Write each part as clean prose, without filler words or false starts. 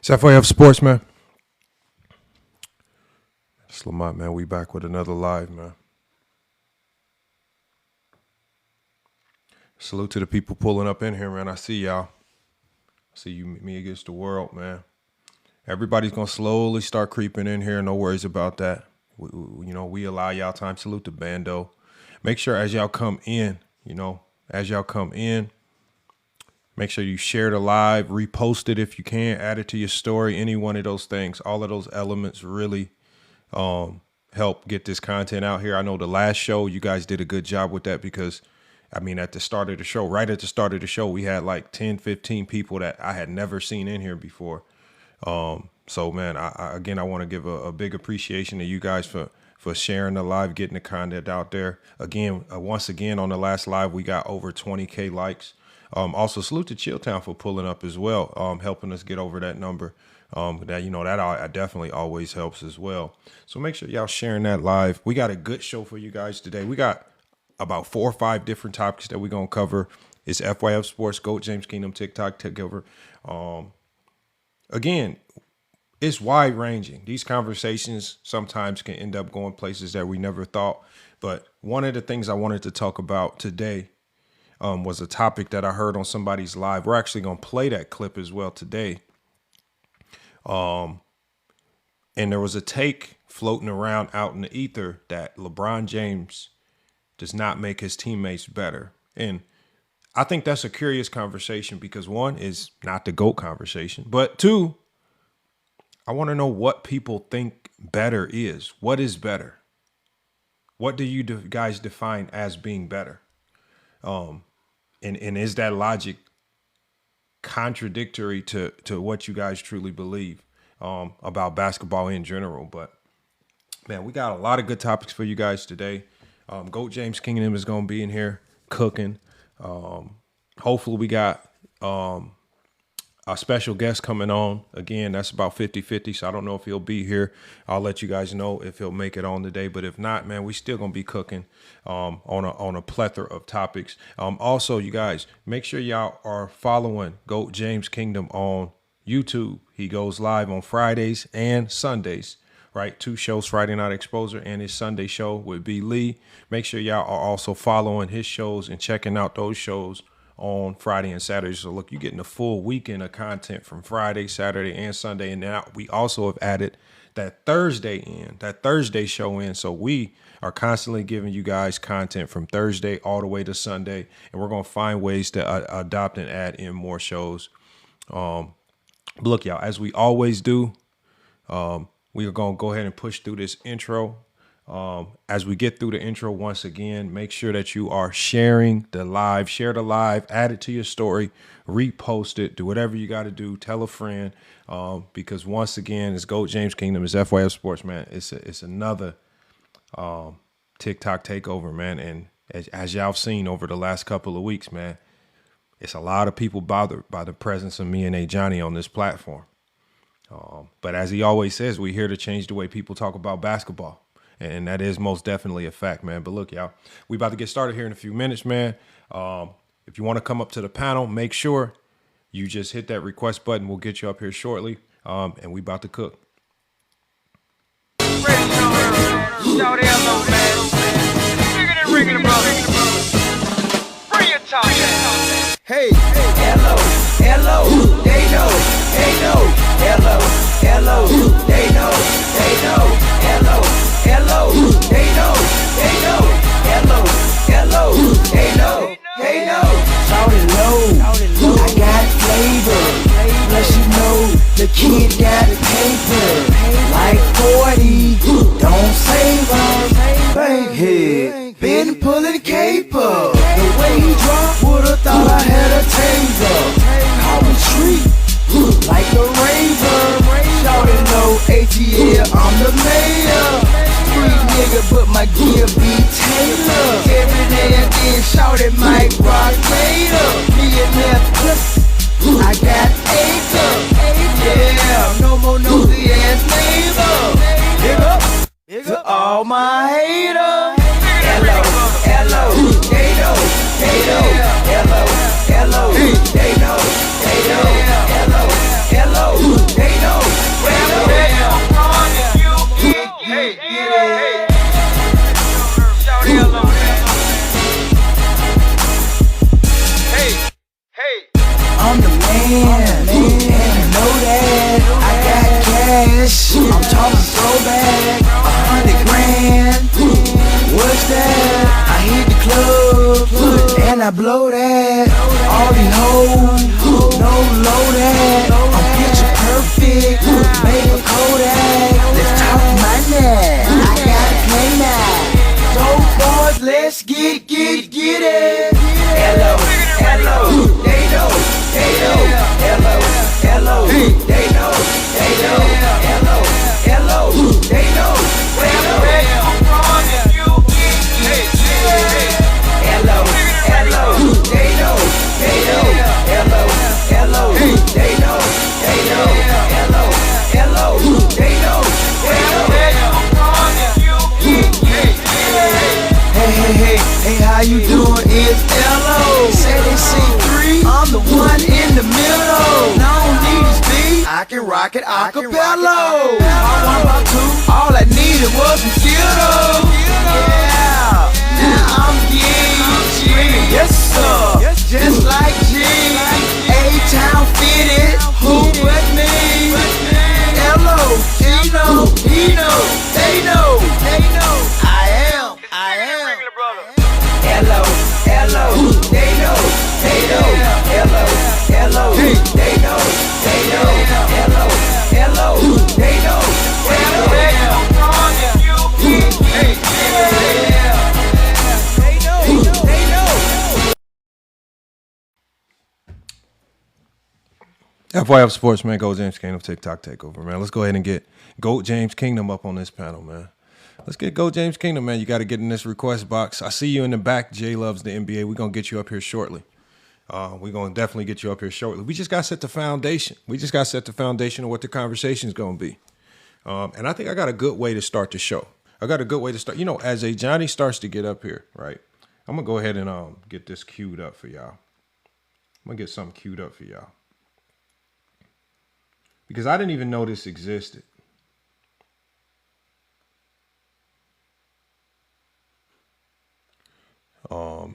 It's FYF Sports, man. It's Lamont, man. We back with another live, man. Salute to the people pulling up in here, man. I see y'all. I see you, me against the world, man. Everybody's going to slowly start creeping in here. No worries about that. We allow y'all time. Salute to Bando. Make sure as y'all come in, make sure you share the live, repost it if you can, add it to your story, any one of those things. All of those elements really help get this content out here. I know the last show, you guys did a good job with that because, at the start of the show, right at the start of the show, we had like 10, 15 people that I had never seen in here before. So, man, I want to give a big appreciation to you guys for sharing the live, getting the content out there. Again, once again, on the last live, we got over 20K likes. Also, salute to Chilltown for pulling up as well, helping us get over that number. That definitely always helps as well. So make sure y'all sharing that live. We got a good show for you guys today. We got about 4 or 5 different topics that we're going to cover. It's FYF Sports, GOAT James Kingdom, TikTok takeover. Again, it's wide ranging. These conversations sometimes can end up going places that we never thought. But one of the things I wanted to talk about today was a topic that I heard on somebody's live. We're actually going to play that clip as well today. And there was a take floating around out in the ether that LeBron James does not make his teammates better. And I think that's a curious conversation because one is not the GOAT conversation, but two, I want to know what people think better is. What is better? What do you guys define as being better? And is that logic contradictory to what you guys truly believe about basketball in general? But man, we got a lot of good topics for you guys today. GOAT James Kingdom is going to be in here cooking. Hopefully we got a special guest coming on. Again, that's about 50-50, so I don't know if he'll be here. I'll let you guys know if he'll make it on today. But if not, man, we still going to be cooking on a plethora of topics. Also, you guys, make sure y'all are following GOAT James Kingdom on YouTube. He goes live on Fridays and Sundays, right? 2 shows, Friday Night Exposure and his Sunday show with B. Lee. Make sure y'all are also following his shows and checking out those shows on Friday and Saturday. So look, you're getting a full weekend of content from Friday, Saturday, and Sunday. And now we also have added that Thursday show in. So we are constantly giving you guys content from Thursday all the way to Sunday. And we're going to find ways to adopt and add in more shows. But look, y'all, as we always do, we are going to go ahead and push through this intro. As we get through the intro, once again, make sure that you are sharing the live, share the live, add it to your story, repost it, do whatever you got to do, tell a friend, because once again, it's GOAT James Kingdom, it's FYF Sports, man. It's another TikTok takeover, man. And as y'all have seen over the last couple of weeks, man, it's a lot of people bothered by the presence of me and A. Johnny on this platform. But as he always says, we're here to change the way people talk about basketball. And that is most definitely a fact, man. But look, y'all, we about to get started here in a few minutes, man. If you want to come up to the panel, make sure you just hit that request button. We'll get you up here shortly. And we about to cook. Hey, hello, they know, hello, they know, hello, they know, hello, they know. Shout it low, I got flavor. Plus you know the kid got a paper. Like 40, don't save her. Bankhead, been pulling caper. The way he dropped, would've thought I had a taser. Call me street, like a raver. Shout it low, ATL, I'm the mayor. Street nigga, but my gear be Taylor. Every day and then shout it Mike Rock later. Me and that I got acre. Yeah, no more Shorty ho, no low that. I'm picture perfect, make a Kodak. Let's talk money, I gotta play now. Dope boys, let's get it. Hello, hello, they know, hello, hello, they know, hello, hello, they know, where you from if you get hello, hello, they know, hello, hello, they know, hello, hello, they know, where you from if you get hey, how you doing? It's L.O. Say they see three, I'm the one in the middle. I don't need this beat, I can rock it acapella. One by two, all I needed was a kiddo. Yeah, now I'm getting yes sir, just like G. A-Town fitted, who but me? L.O. he know, they know, I am. Hello, hello, they know, hello, hello, they know, hello, hello, they know, where you from if you they know. FYF Sports, man. Goat James Kingdom TikTok takeover, man. Let's go ahead and get Goat James Kingdom up on this panel, man. Let's get Goat James Kingdom, man. You got to get in this request box. I see you in the back. Jay loves the NBA. We're going to get you up here shortly. We're going to definitely get you up here shortly. We just got to set the foundation. We just got to set the foundation of what the conversation is going to be. And I think I got a good way to start the show. I got a good way to start. You know, as a Johnny starts to get up here, right? I'm going to go ahead and get this queued up for y'all. I'm going to get something queued up for y'all. Because I didn't even know this existed.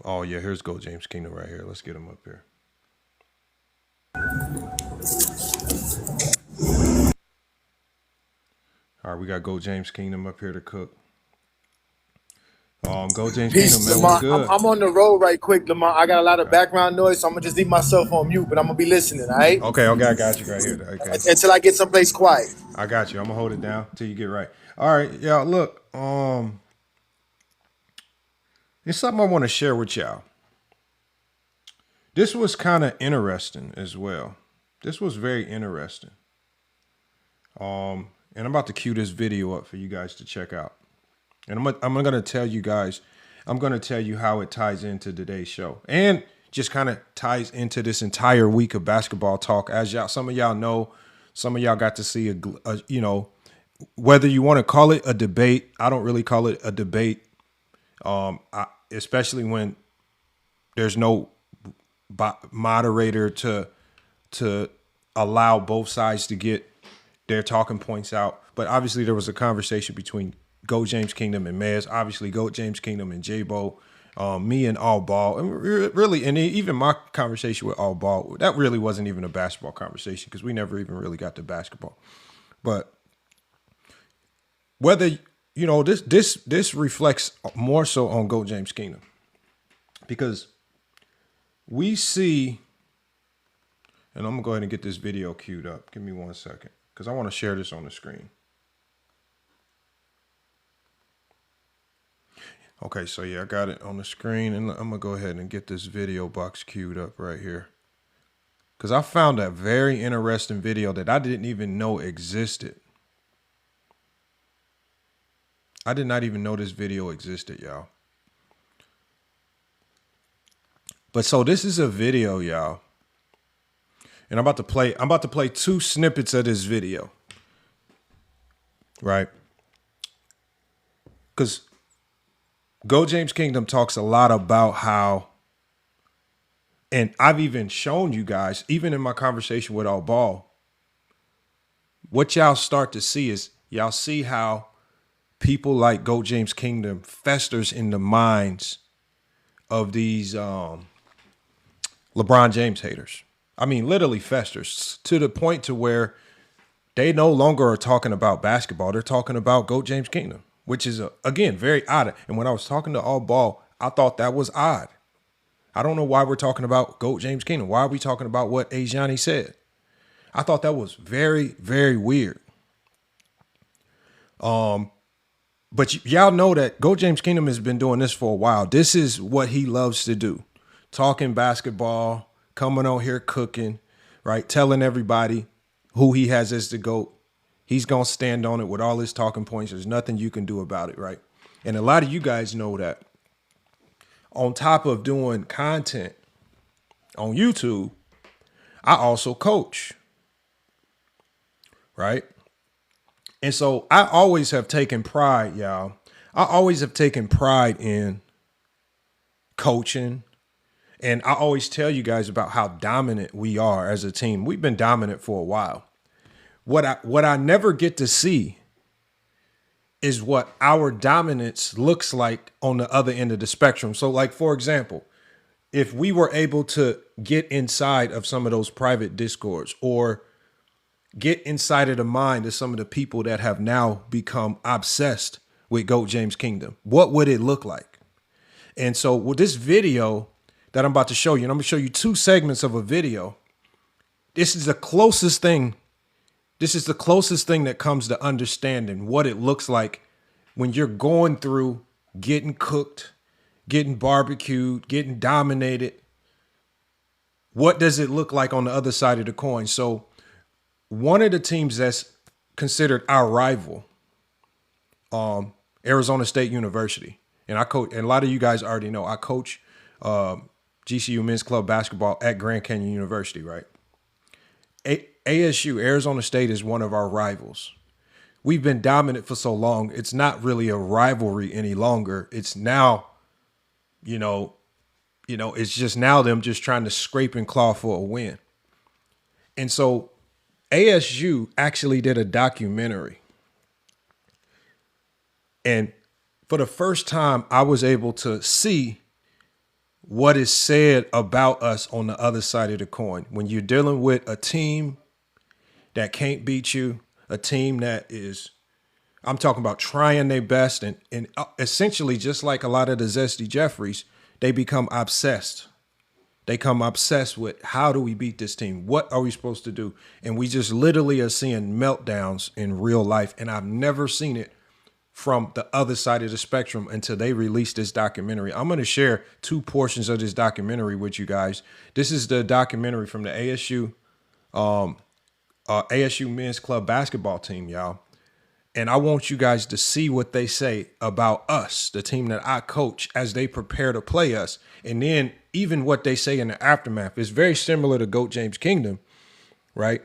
Oh yeah, here's Goat James Kingdom right here. Let's get him up here. All right, we got Goat James Kingdom up here to cook. Goat James Peace, Kingdom, man. Lamar. What's good? I'm on the road right quick, Lamar. I got a lot of background noise, so I'm gonna just leave myself on mute, but I'm gonna be listening, all right? Okay, I got you right here. Okay. Until I get someplace quiet. I got you. I'm gonna hold it down till you get right. All right, y'all. Look, it's something I want to share with y'all. This was kind of interesting as well. This was very interesting. And I'm about to cue this video up for you guys to check out. And I'm gonna tell you guys. I'm gonna tell you how it ties into today's show, and just kind of ties into this entire week of basketball talk. As y'all, some of y'all know, some of y'all got to see a you know, whether you want to call it a debate. I don't really call it a debate. Especially when there's no moderator to allow both sides to get their talking points out. But obviously there was a conversation between Goat James Kingdom and Mez. Obviously Goat James Kingdom and J-Bo, me and All Ball. And really, and even my conversation with All Ball, that really wasn't even a basketball conversation because we never even really got to basketball. But whether, you know, this reflects more so on Goat James Kingdom, because we see, and I'm gonna go ahead and get this video queued up. Give me 1 second, because I want to share this on the screen. Okay, so yeah, I got it on the screen, and I'm gonna go ahead and get this video box queued up right here, because I found a very interesting video that I didn't even know existed. I did not even know this video existed, y'all. But so this is a video, y'all. And I'm about to play 2 snippets of this video. Right? Because Goat James Kingdom talks a lot about how, and I've even shown you guys, even in my conversation with All Ball, what y'all start to see is, y'all see how people like Goat James Kingdom festers in the minds of these LeBron James haters. I mean, literally festers to the point to where they no longer are talking about basketball. They're talking about Goat James Kingdom, which is, again, very odd. And when I was talking to All Ball, I thought that was odd. I don't know why we're talking about GOAT James Kingdom. Why are we talking about what Ajani said? I thought that was very, very weird. But y'all know that GOAT James Kingdom has been doing this for a while. This is what he loves to do. Talking basketball, coming on here cooking, right? Telling everybody who he has as the GOAT. He's going to stand on it with all his talking points. There's nothing you can do about it, right? And a lot of you guys know that on top of doing content on YouTube, I also coach, right? And so I always have taken pride, y'all. I always have taken pride in coaching. And I always tell you guys about how dominant we are as a team. We've been dominant for a while. What I never get to see is what our dominance looks like on the other end of the spectrum. So, like, for example, if we were able to get inside of some of those private discords or get inside of the mind of some of the people that have now become obsessed with GOAT James Kingdom, what would it look like? And so with this video that I'm about to show you, and I'm going to show you 2 segments of a video, this is the closest thing that comes to understanding what it looks like when you're going through getting cooked, getting barbecued, getting dominated. What does it look like on the other side of the coin? So one of the teams that's considered our rival, Arizona State University, and I coach, and a lot of you guys already know, I coach GCU men's club basketball at Grand Canyon University, right? ASU, Arizona State, is one of our rivals. We've been dominant for so long, it's not really a rivalry any longer. It's now, it's just now them just trying to scrape and claw for a win. And so ASU actually did a documentary. And for the first time, I was able to see what is said about us on the other side of the coin. When you're dealing with a team that can't beat you, a team that is, I'm talking about trying their best, and essentially just like a lot of the Zesty Jeffries, they become obsessed. They come obsessed with, how do we beat this team? What are we supposed to do? And we just literally are seeing meltdowns in real life. And I've never seen it from the other side of the spectrum until they released this documentary. I'm going to share 2 portions of this documentary with you guys. This is the documentary from the ASU men's club basketball team, y'all. And I want you guys to see what they say about us, the team that I coach, as they prepare to play us. And then even what they say in the aftermath is very similar to GOAT James Kingdom, right?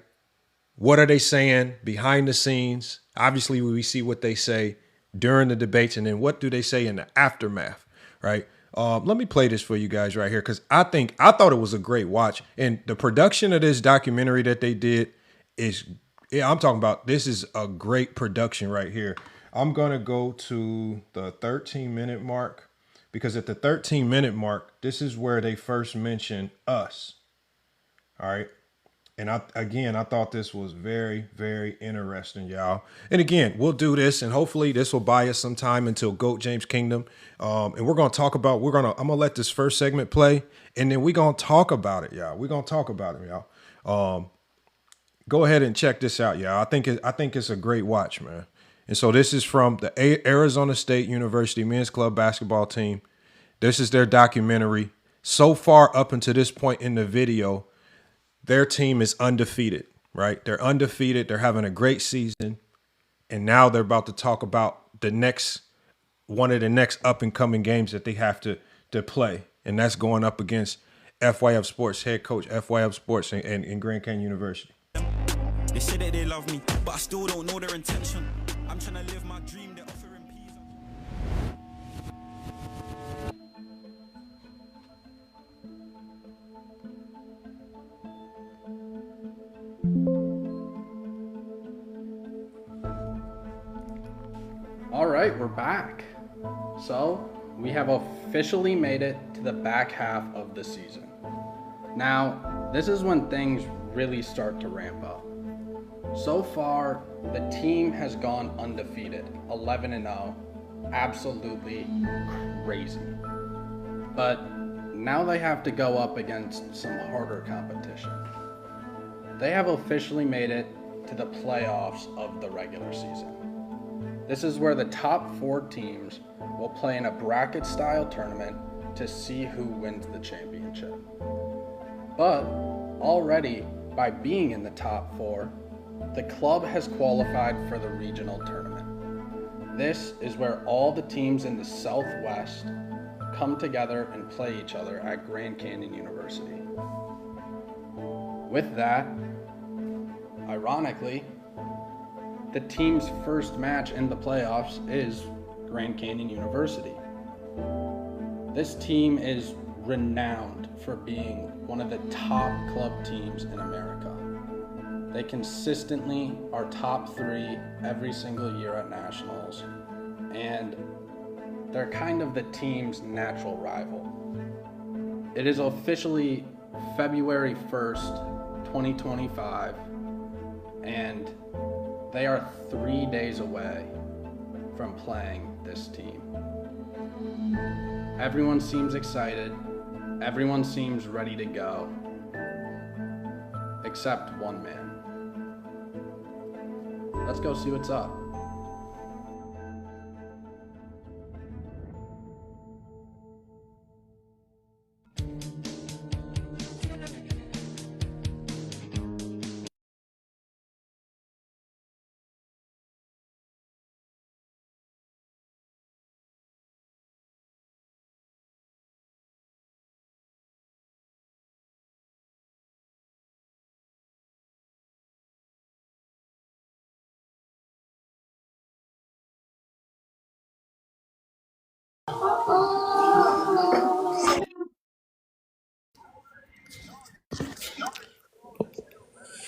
What are they saying behind the scenes? Obviously, we see what they say during the debates, and then what do they say in the aftermath, right? Let me play this for you guys right here, because I thought it was a great watch. And the production of this documentary that they did is, I'm talking about, this is a great production right here. I'm going to go to the 13-minute mark, because at the 13-minute mark, this is where they first mention us. All right. And I thought this was very, very interesting, y'all. And again, we'll do this, and hopefully this will buy us some time until GOAT James Kingdom. And we're going to talk about, I'm going to let this first segment play, and then we're going to talk about it, y'all. We're going to talk about it, y'all. Go ahead and check this out, y'all. I think it's a great watch, man. And so this is from the Arizona State University men's club basketball team. This is their documentary. So far up until this point in the video, their team is undefeated, right? They're undefeated. They're having a great season. And now they're about to talk about one of the next up and coming games that they have to play. And that's going up against FYF Sports, head coach FYF Sports in Grand Canyon University. They say that they love me, but I still don't know their intention. I'm trying to live my dream, they're offering peace. All right, we're back. So we have officially made it to the back half of the season. Now, this is when things really start to ramp up. So far, the team has gone undefeated, 11-0, absolutely crazy. But now they have to go up against some harder competition. They have officially made it to the playoffs of the regular season. This is where the top 4 teams will play in a bracket-style tournament to see who wins the championship. But already, by being in the top 4, the club has qualified for the regional tournament. This is where all the teams in the Southwest come together and play each other at Grand Canyon University. With that, ironically, the team's first match in the playoffs is Grand Canyon University. This team is renowned for being one of the top club teams in America. They consistently are top 3 every single year at nationals, and they're kind of the team's natural rival. It is officially February 1st, 2025, and they are 3 days away from playing this team. Everyone seems excited. Everyone seems ready to go, except one man. Let's go see what's up.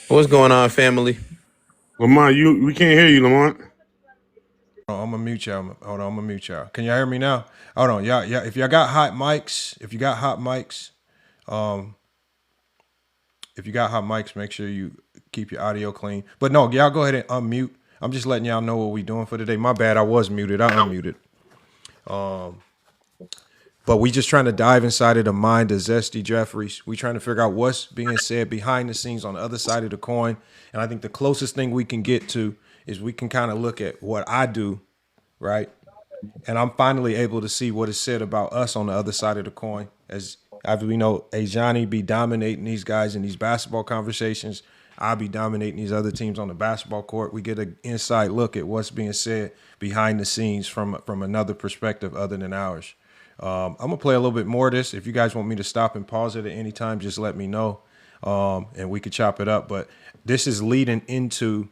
What's going on, family? Lamont, we can't hear you, Lamont. Oh, I'm gonna mute y'all. Hold on, I'm gonna mute y'all. Can y'all hear me now? Hold on, y'all. Yeah, if y'all got hot mics, if you got hot mics, make sure you keep your audio clean. But no, y'all go ahead and unmute. I'm just letting y'all know what we doing for today. My bad, I was muted. I unmuted. But we just trying to dive inside of the mind of Zesty Jeffries. We trying to figure out what's being said behind the scenes on the other side of the coin. And I think the closest thing we can get to is we can kind of look at what I do, right? And I'm finally able to see what is said about us on the other side of the coin. As we know, Ajani be dominating these guys in these basketball conversations. I'll be dominating these other teams on the basketball court. We get an inside look at what's being said behind the scenes from another perspective other than ours. I'm going to play a little bit more of this. If you guys want me to stop and pause it at any time, just let me know, and we could chop it up. But this is leading into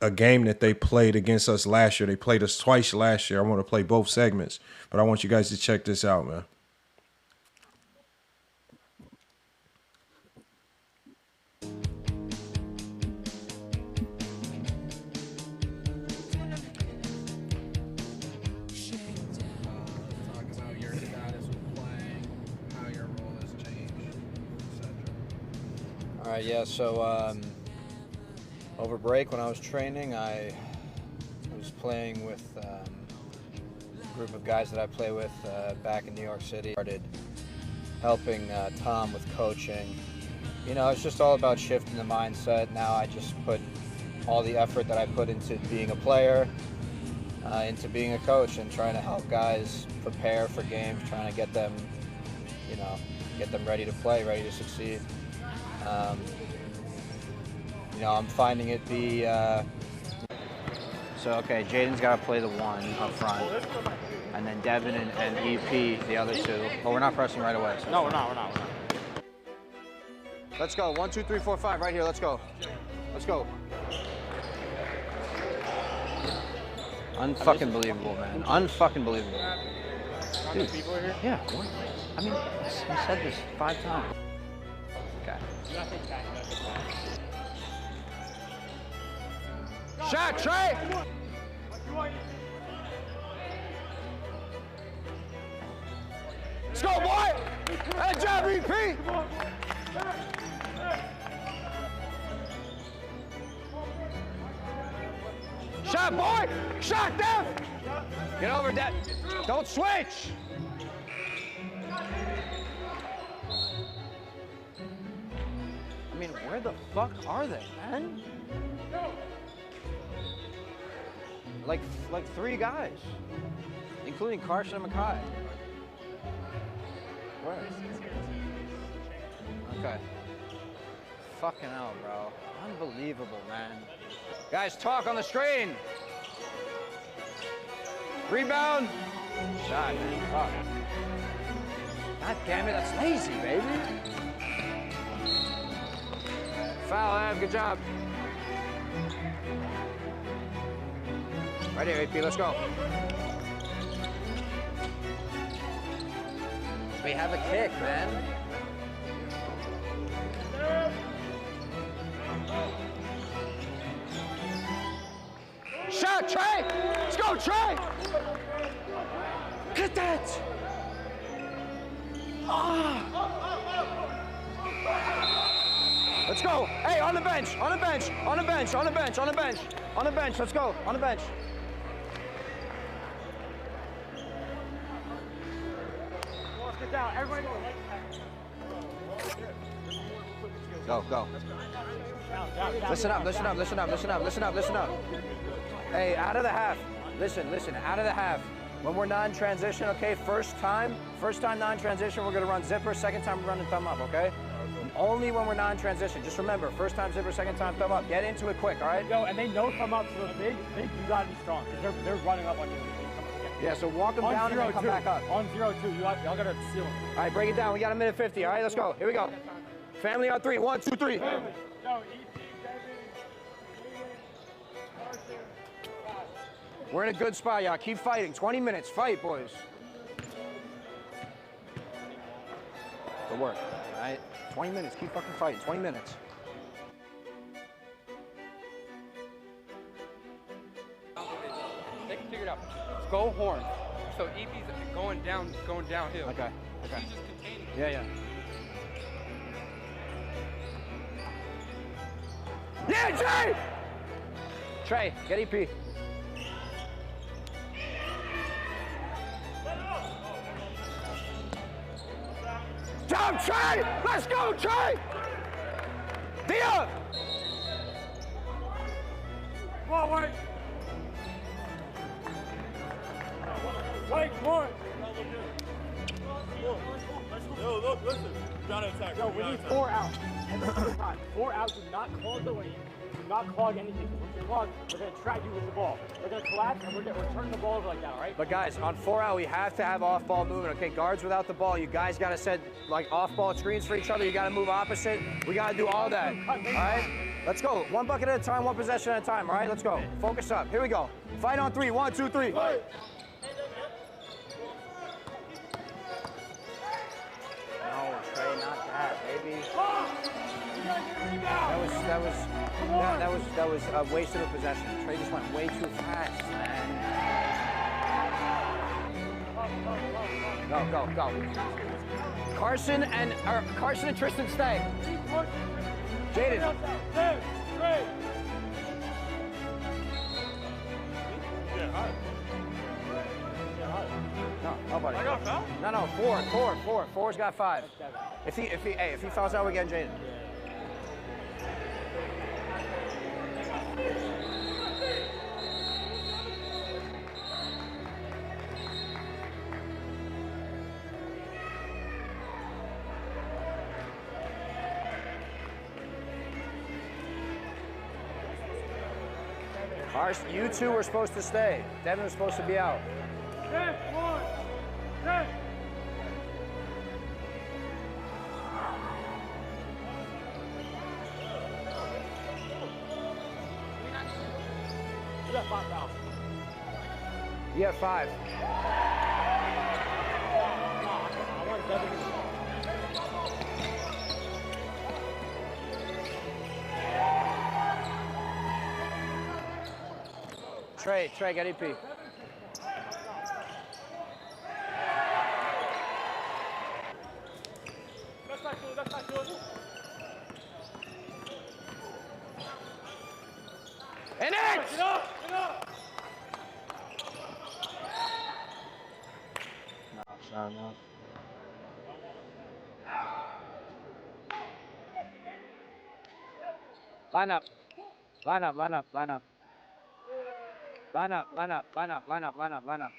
a game that they played against us last year. They played us twice last year. I want to play both segments, but I want you guys to check this out, man. All right, yeah, so over break when I was training, I was playing with a group of guys that I play with back in New York City. Started helping Tom with coaching. You know, it's just all about shifting the mindset. Now I just put all the effort that I put into being a player, into being a coach, and trying to help guys prepare for games, trying to get them, you know, get them ready to play, ready to succeed. You know, I'm finding it be, so okay, Jaden's got to play the 1 up front, and then Devin and EP, the other 2. But we're not pressing right away. So no, we're not. Let's go, 1, 2, 3, 4, 5, right here, let's go. Let's go. Unfucking believable, man. Unfucking believable. Dude, yeah, what? I mean, he said this 5 times. Okay. Shot, Trey! Let's go, boy! Good job, EP! Shot, boy! Shot, Dev! Get over that. Don't switch! Where the fuck are they, man? Like 3 guys, including Carson and Mackay. Where? Okay. Fucking hell, bro. Unbelievable, man. Guys, talk on the screen. Rebound. Shot, man. Fuck. God damn it, that's lazy, baby. Foul, Ev. Good job. Right here, AP. Let's go. We have a kick, man. Shot, Trey! Let's go, Trey! Get that! Let's go! Hey, on the bench! On the bench! On the bench! On the bench! On the bench! On the bench! Let's go! On the bench! Let's get down. Everybody go. Go. Listen up, listen up, listen up, listen up, listen up, listen up. Hey, out of the half. Listen, out of the half. When we're non-transition, okay, first time non-transition, we're gonna run zipper, second time we're running thumb up, okay? Only when we're non-transition. Just remember, first time zipper, second time thumb up. Get into it quick, all right? Yo, and they know thumb up, so big, you gotta be strong, because they're running up on you. Yeah, so walk them down and then come back up. On 0-2, y'all gotta seal them. All right, break it down. We got a minute 50, all right? Let's go. Here we go. Family on 3. 1, 2, 3. We're in a good spot, y'all. Keep fighting. 20 minutes. Fight, boys. Good work. All right? 20 minutes. Keep fucking fighting. 20 minutes. They can figure it out. Go horn. So EP's going downhill. Okay. She's just containing. Yeah. Yeah, Trey! Trey, get EP. Job, Trey! Let's go, Trey! Dia! Come on, White! White, come on! Yo, look, listen. You gotta attack. Yo, we need 4 outs. At the same time, 4 outs. Do not clog the lane. Do not clog anything. Once you clog, we're gonna trap you with the ball. We're gonna collapse and we're turning the ball over like that, all right? But guys, on 4 out, we have to have off-ball movement. Okay, guards without the ball, you guys gotta set like off-ball screens for each other. You gotta move opposite. We gotta do all that. All right? Let's go. 1 bucket at a time, 1 possession at a time. All right, let's go. Focus up. Here we go. Fight on 3. 1, 2, 3. Fight. No, Trey, not that, baby. That was a waste of a possession. Trey just went way too fast, man. Go. Carson and Tristan stay. Jaden. No, nobody. I got foul? No, 4. 4's got 5. If he fouls out, we're getting Jaden. You two were supposed to stay. Devin was supposed to be out. You got 5 fouls. You have 5. I want Devin to Trey, get EP. That's not good. And it! Get up! No, it's not enough. Line up. Line up, line up, line up. Line up, line up, line up, line up, line up, line up.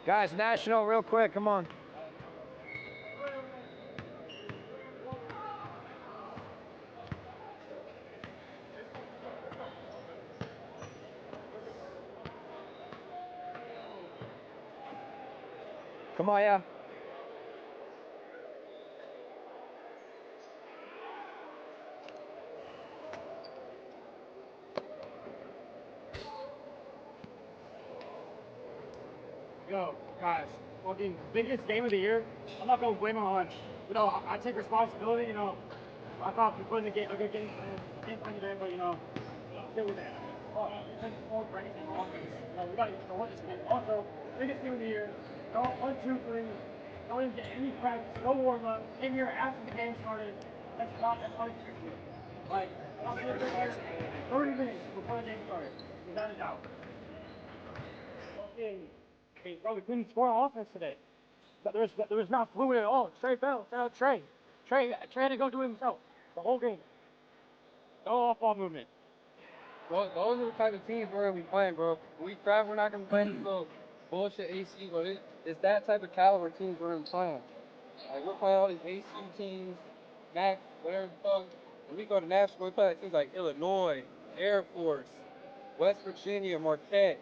Guys, national, real quick, come on. Come on, yeah. Yo, guys, fucking biggest game of the year. I'm not gonna blame it on, I take responsibility, I thought we put in a good game plan today, but, still with that. For anything on this. We gotta win this game. Also, biggest game of the year. No, 1, 2, 3. Don't even get any practice, no warm up. Came here after the game started. That's unacceptable. Like, I'm here for like 30 minutes before the game started. Without a doubt. Hey, bro, we couldn't score on offense today. But there was not fluid at all. Trey fell. Shout out Trey. Trey had to go do it himself. The whole game. No off-ball movement. Those are the type of teams we're gonna be playing, bro. We travel, we're not gonna play this little bullshit AC, but it's that type of caliber teams we're gonna be playing. Like we're playing all these AC teams, Mac, whatever the fuck. When we go to national, we play like teams like Illinois, Air Force, West Virginia, Marquette,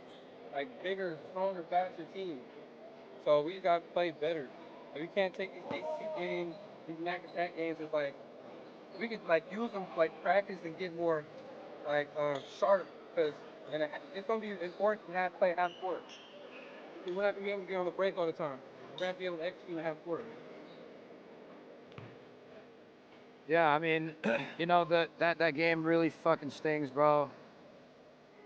like bigger, stronger, faster teams. So we gotta play better. Like, we can't take these AC games, these Mac attack games. It's like we could like use them like practice and get more sharp, because it's gonna be important to have to play half court. We're not gonna be able to get on the break all the time. We're gonna have to be able to execute in half court. Yeah, I mean, that game really fucking stings, bro.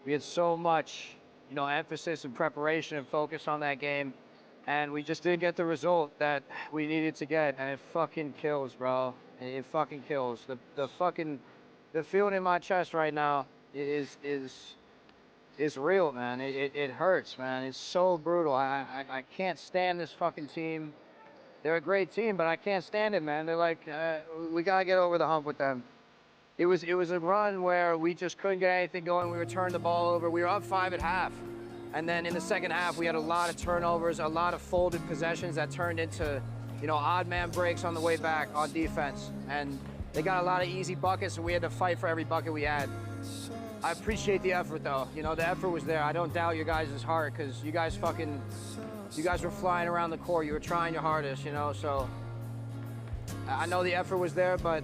We had so much, emphasis and preparation and focus on that game, and we just didn't get the result that we needed to get, and it fucking kills, bro. It fucking kills. The feeling in my chest right now is real, man. It hurts, man. It's so brutal. I can't stand this fucking team. They're a great team, but I can't stand it, man. They're like, we gotta get over the hump with them. It was a run where we just couldn't get anything going. We were turning the ball over. We were up 5 at half. And then in the second half, we had a lot of turnovers, a lot of folded possessions that turned into, odd man breaks on the way back on defense. And they got a lot of easy buckets, and we had to fight for every bucket we had. I appreciate the effort, though. The effort was there. I don't doubt your guys' heart, because you guys were flying around the court. You were trying your hardest, so I know the effort was there, but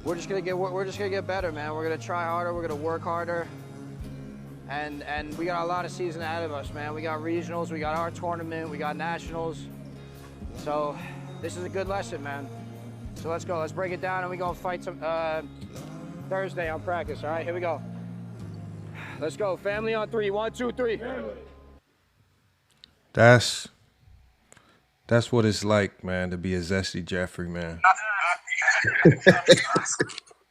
we're just gonna get better, man. We're gonna try harder. We're gonna work harder, and we got a lot of season ahead of us, man. We got regionals, we got our tournament, we got nationals. So this is a good lesson, man. So let's go. Let's break it down, and we gonna fight some Thursday on practice. All right, here we go. Let's go. Family on 3. 1, 2, 3. That's what it's like, man, to be a Zesty Jeffrey, man.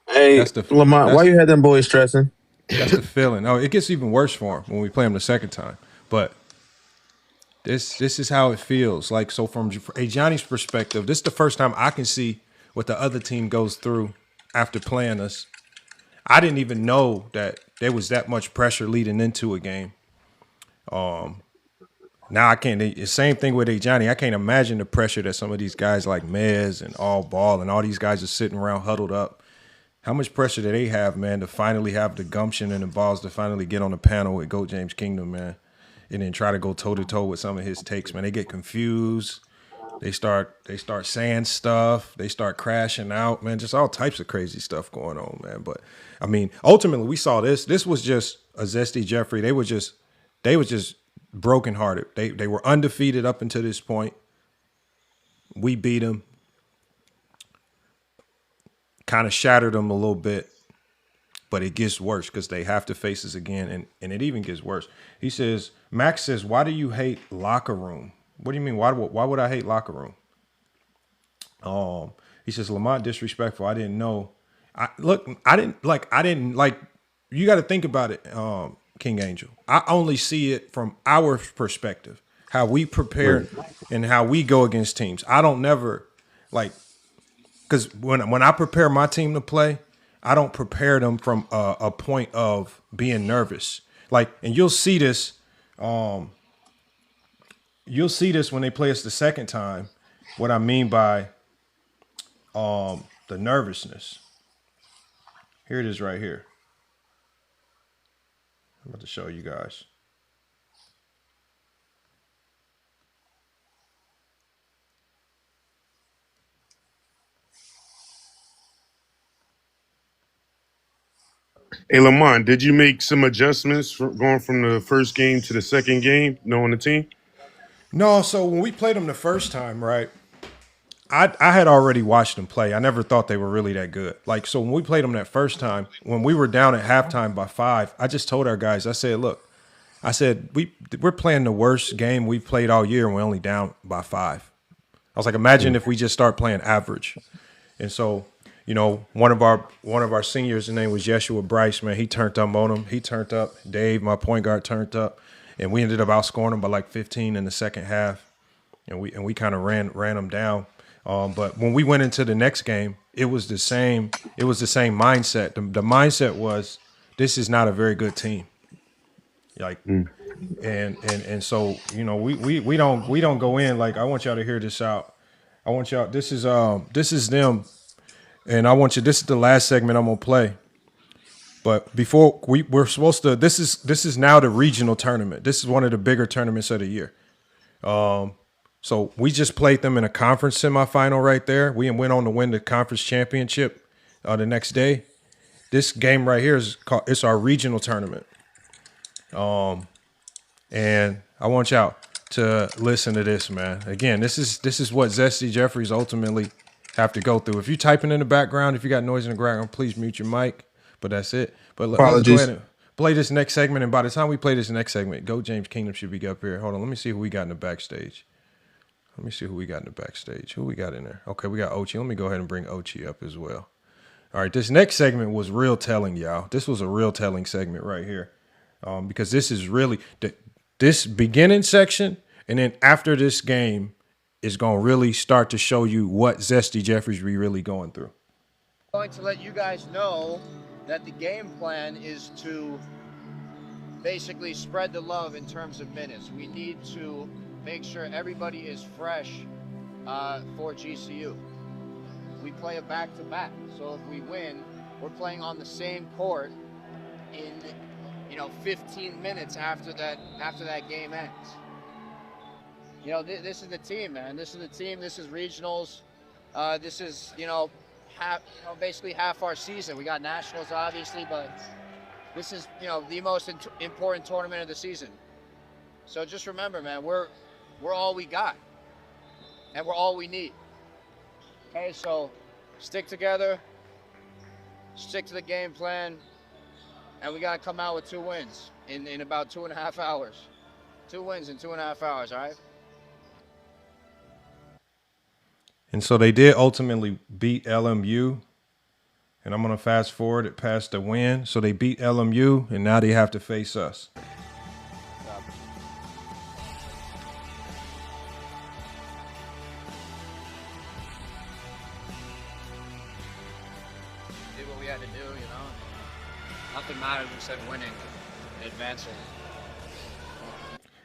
Hey, Lamont, why you had them boys stressing? That's the feeling. Oh, it gets even worse for him when we play him the second time. But this is how it feels. Like, so from Johnny's perspective, this is the first time I can see what the other team goes through after playing us. I didn't even know that there was that much pressure leading into a game. Now I can't. The same thing with Johnny. I can't imagine the pressure that some of these guys like Mez and All Ball and all these guys are sitting around huddled up. How much pressure do they have, man, to finally have the gumption and the balls to finally get on the panel with Goat James Kingdom, man, and then try to go toe to toe with some of his takes, man. They get confused. They start saying stuff. They start crashing out, man. Just all types of crazy stuff going on, man. But I mean, ultimately, we saw this. This was just a Zesty Jeffrey. They were just brokenhearted. They were undefeated up until this point. We beat them. Kind of shattered them a little bit. But it gets worse because they have to face us again, and it even gets worse. He says, Max says, why do you hate locker room? What do you mean? Why would I hate locker room? He says, Lamont disrespectful. I didn't know. I didn't like you got to think about it, King Angel. I only see it from our perspective, how we prepare and how we go against teams. I don't never like because when I prepare my team to play, I don't prepare them from a point of being nervous. Like, and you'll see this. You'll see this when they play us the second time. What I mean by the nervousness. Here it is right here. I'm about to show you guys. Hey, Lamont, did you make some adjustments going from the first game to the second game, knowing the team? No, so when we played them the first time, right? I had already watched them play. I never thought they were really that good. Like, so when we played them that first time, when we were down at halftime by 5, I just told our guys, I said, look, I said, we're playing the worst game we've played all year and we're only down by 5. I was like, imagine if we just start playing average. And so, you know, one of our seniors, his name was Yeshua Bryce, man. He turned up on him. He turned up. Dave, my point guard, turned up. And we ended up outscoring them by like 15 in the second half. And we kind of ran them down. But when we went into the next game, it was the same. It was the same mindset. The mindset was, this is not a very good team. Like, and so, you know, we don't go in like, I want y'all to hear this out. I want y'all. This is them, and I want you. This is the last segment I'm gonna play. But before we're supposed to. This is now the regional tournament. This is one of the bigger tournaments of the year. So we just played them in a conference semifinal right there. We went on to win the conference championship the next day. This game right here it's our regional tournament. And I want y'all to listen to this, man. Again, this is what Zesty Jeffries ultimately have to go through. If you're typing in the background, if you got noise in the background, please mute your mic. But that's it. But let's go ahead and play this next segment. And by the time we play this next segment, Go James Kingdom should be up here. Hold on, let me see who we got in the backstage. Who we got in there? Okay, we got Ochi. Let me go ahead and bring Ochi up as well. All right, this next segment was real telling, y'all. This was a real telling segment right here. Because this is really this beginning section, and then after this game is going to really start to show you what Zesty Jeffries be really going through. I'm going to let you guys know that the game plan is to basically spread the love in terms of minutes. We need to make sure everybody is fresh for GCU. We play a back-to-back, so if we win, we're playing on the same court in 15 minutes after that game ends. You know, this is the team, man. This is the team. This is regionals. This is basically half our season. We got nationals, obviously, but this is the most important tournament of the season. So just remember, man, we're all we got, and we're all we need. Okay, so stick together, stick to the game plan. And we got to come out with 2 wins in about 2.5 hours. 2 wins in 2.5 hours, all right? And so they did ultimately beat LMU. And I'm going to fast forward it past the win. So they beat LMU, and now they have to face us. Did what we had to do, Nothing matters except winning and advancing.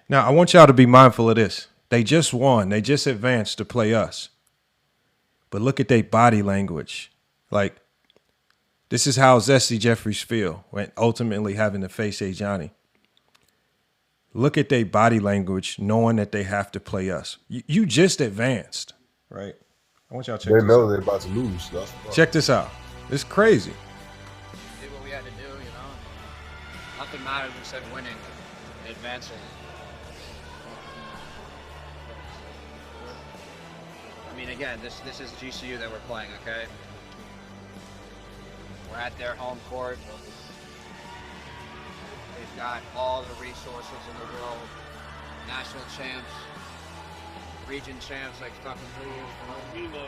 Now, I want y'all to be mindful of this. They just won. They just advanced to play us. But look at their body language. Like, this is how Zesty Jeffries feel when ultimately having to face A. Johnny. Look at their body language knowing that they have to play us. You just advanced, right? I want y'all to check this out. They know they're about to lose. Check this out. It's crazy. Did what we had to do, Nothing matters except winning and advancing. I mean, again, this is GCU that we're playing, okay? We're at their home court. They've got all the resources in the world. National champs, region champs like fucking 3 years ago.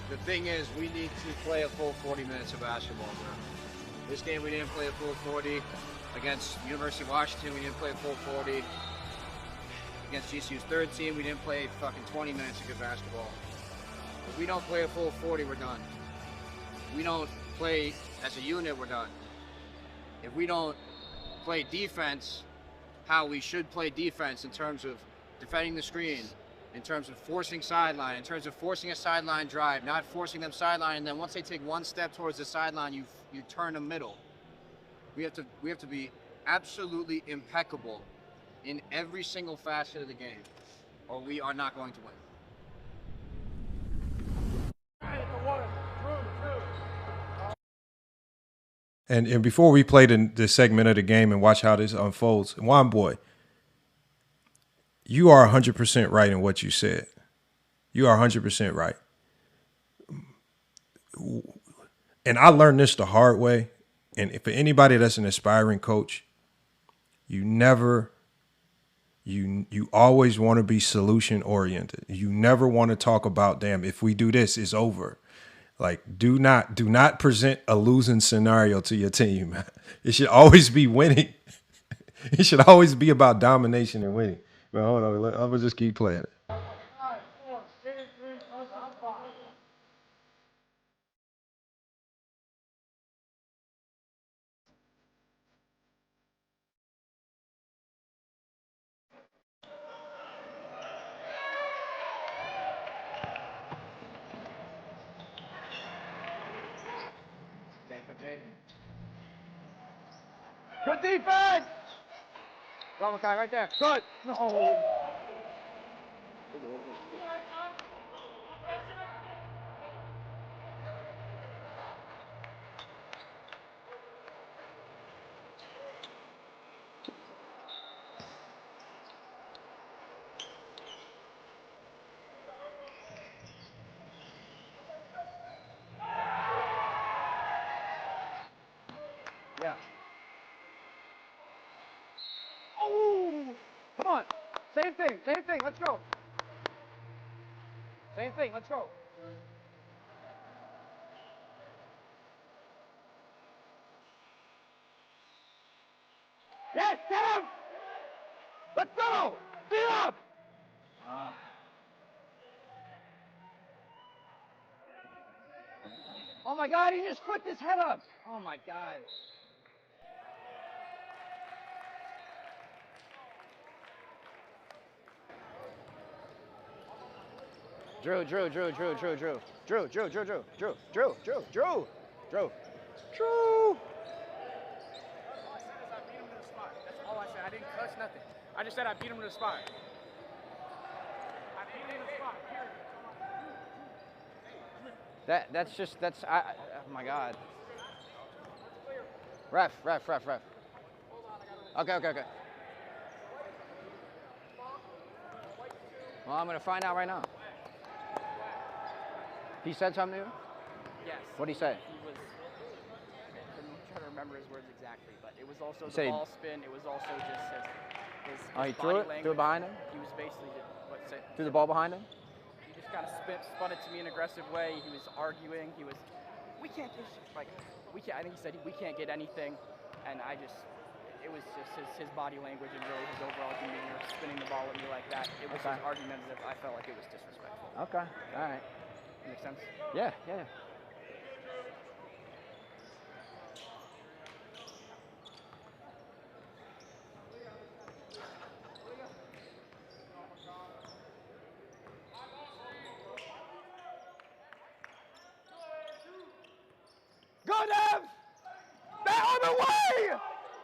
The thing is, we need to play a full 40 minutes of basketball, bro. This game we didn't play a full 40. Against University of Washington, we didn't play a full 40. Against GCU's third team, we didn't play fucking 20 minutes of good basketball. If we don't play a full 40, we're done. If we don't play as a unit, we're done. If we don't play defense how we should play defense in terms of defending the screen, in terms of forcing sideline, in terms of forcing a sideline drive, not forcing them sideline, and then once they take one step towards the sideline, you turn them middle. We have to be absolutely impeccable in every single facet of the game, or we are not going to win. And before we play this segment of the game and watch how this unfolds, Juan Boy, you are 100% right in what you said. You are 100% right. And I learned this the hard way. And for anybody that's an aspiring coach, you always want to be solution oriented. You never want to talk about, damn, if we do this, it's over. Like, do not present a losing scenario to your team. It should always be winning. It should always be about domination and winning. But hold on, I'm gonna just keep playing it. Good defense! Go, Makai, right there. Good. No. Yeah. Oh! Come on. Same thing. Let's go. Same thing. Let's go. Yes, Tim! Let's go! Speed up! Oh my God, he just flipped his head up. Oh my God. Drew. Drew. All I said, I didn't cuss nothing. I just said I beat him to the spot. I beat him to the spot. Oh my God. Ref. Okay. Well, I'm gonna find out right now. He said something to you? Yes. What'd he say? He was. I'm trying to remember his words exactly, but it was also Say- the ball spin. It was also just his Oh, he body threw it? language. Threw it behind him? He was basically Threw the ball behind him? He just kind of spun it to me in an aggressive way. He was arguing. We can't just I think he said we can't get anything, and it was just his body language and really his overall demeanor, spinning the ball at me like that. It was Okay. just argumentative. I felt like it was disrespectful. Okay. All right. Makes sense? Yeah. Go, Dev! That other way!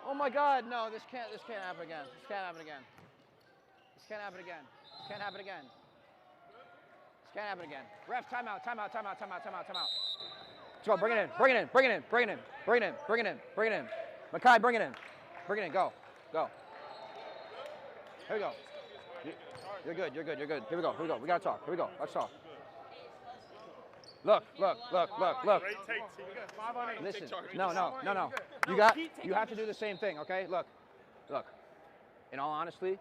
Oh my God, no, this can't happen again. This can't happen again. Ref, timeout. Let's go, bring it in. Makai, bring it in. Go. Here we go. You're good. Here we go. We gotta talk. Let's talk. Look. Listen, no. You have to do the same thing, okay? Look. In all honesty,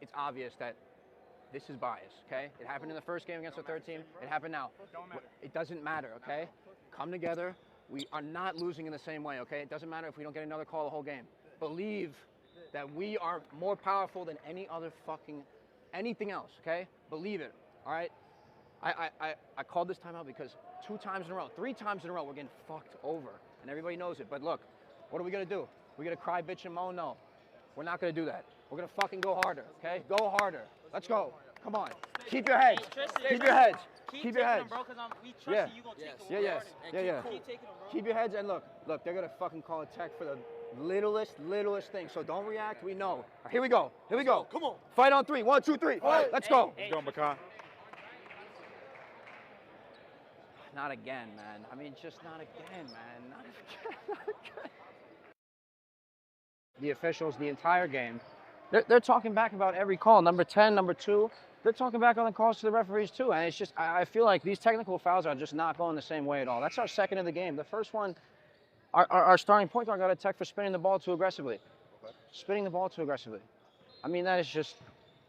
it's obvious that this is bias, okay? It happened in the first game against the third team. It happened now. It doesn't matter, okay? Come together. We are not losing in the same way, okay? It doesn't matter if we don't get another call the whole game. Believe that we are more powerful than any other anything else, okay? Believe it, all right? I called this timeout because 3 times in a row, we're getting fucked over, and everybody knows it. But look, what are we gonna do? We gonna cry, bitch, and moan? No, we're not gonna do that. We're gonna fucking go harder, okay? Go harder. Let's go. Come on. Keep your heads. Keep your heads. Keep your heads. Yeah. Keep your heads and look, they're gonna fucking call a tech for the littlest thing. So don't react. We know. Here we go. Come on. Fight on 3. 1, 2, 3. Let's go. Let's go, Makai. Not again, man. I mean, just not again, man. Not again. The officials, the entire game, they're talking back about every call. Number 10, number 2, they're talking back on the calls to the referees too. And it's just, I feel like these technical fouls are just not going the same way at all. That's our second of the game. The first one, our starting point guard got a tech for spinning the ball too aggressively. Spinning the ball too aggressively. I mean, that is just,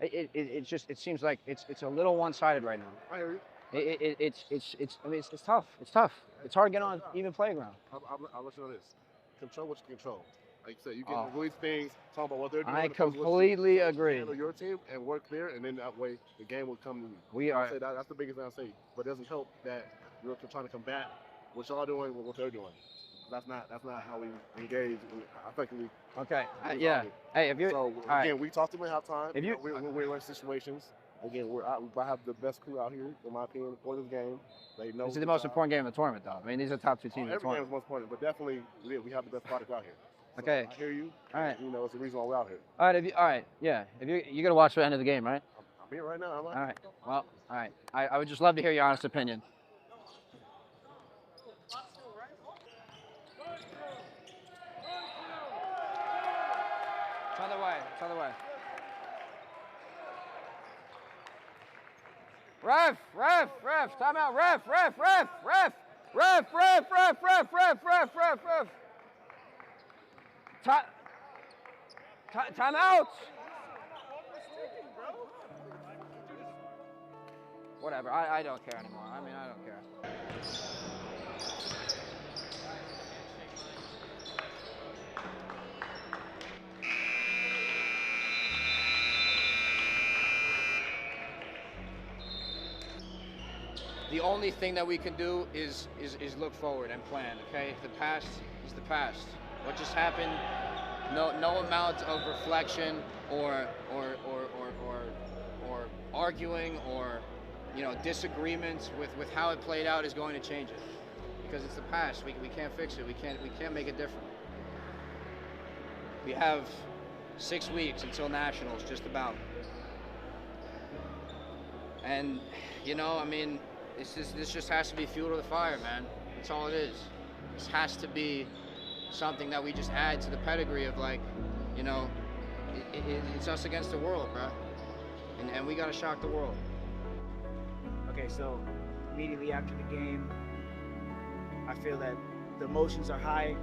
it seems like it's a little one-sided right now. I hear you. It's tough. It's tough. It's hard to get on even playground. I'll let you know this. Control what you control. Like you said, you get the things, talk about what they're doing. I completely agree. Handle your team and work there, and then that way the game will come to you. We are. That's the biggest thing I say. But it doesn't help that you're trying to combat what y'all doing with what they're doing. That's not how we engage effectively. Okay. Yeah. Hey, if you. So again, right. we talked to them at halftime. If you. We're in situations. Again, I have the best crew out here, in my opinion, for this game. They know This is the most important game in the tournament, though. I mean, these are top 2 teams in the every game tournament. is most important, but definitely we have the best product out here. So Okay. I hear you. All right. You know, it's the reason why we're out here. All right. Yeah. If you're gonna watch the end of the game, right? I'm here right now. All right. Well, all right. I would just love to hear your honest opinion. It's on the way. It's on the way. Ref, time out, ref. Time out. Whatever, I don't care anymore. I mean, I don't care. The only thing that we can do is look forward and plan, okay? The past is the past. What just happened, no amount of reflection or arguing or disagreements with how it played out is going to change it. Because it's the past. We can't fix it. We can't make it different. We have 6 weeks until nationals, just about. And I mean, this just has to be fuel to the fire, man. That's all it is. This has to be something that we just add to the pedigree of, like, it's us against the world, bro. And we gotta shock the world. Okay, so immediately after the game, I feel that the emotions are high,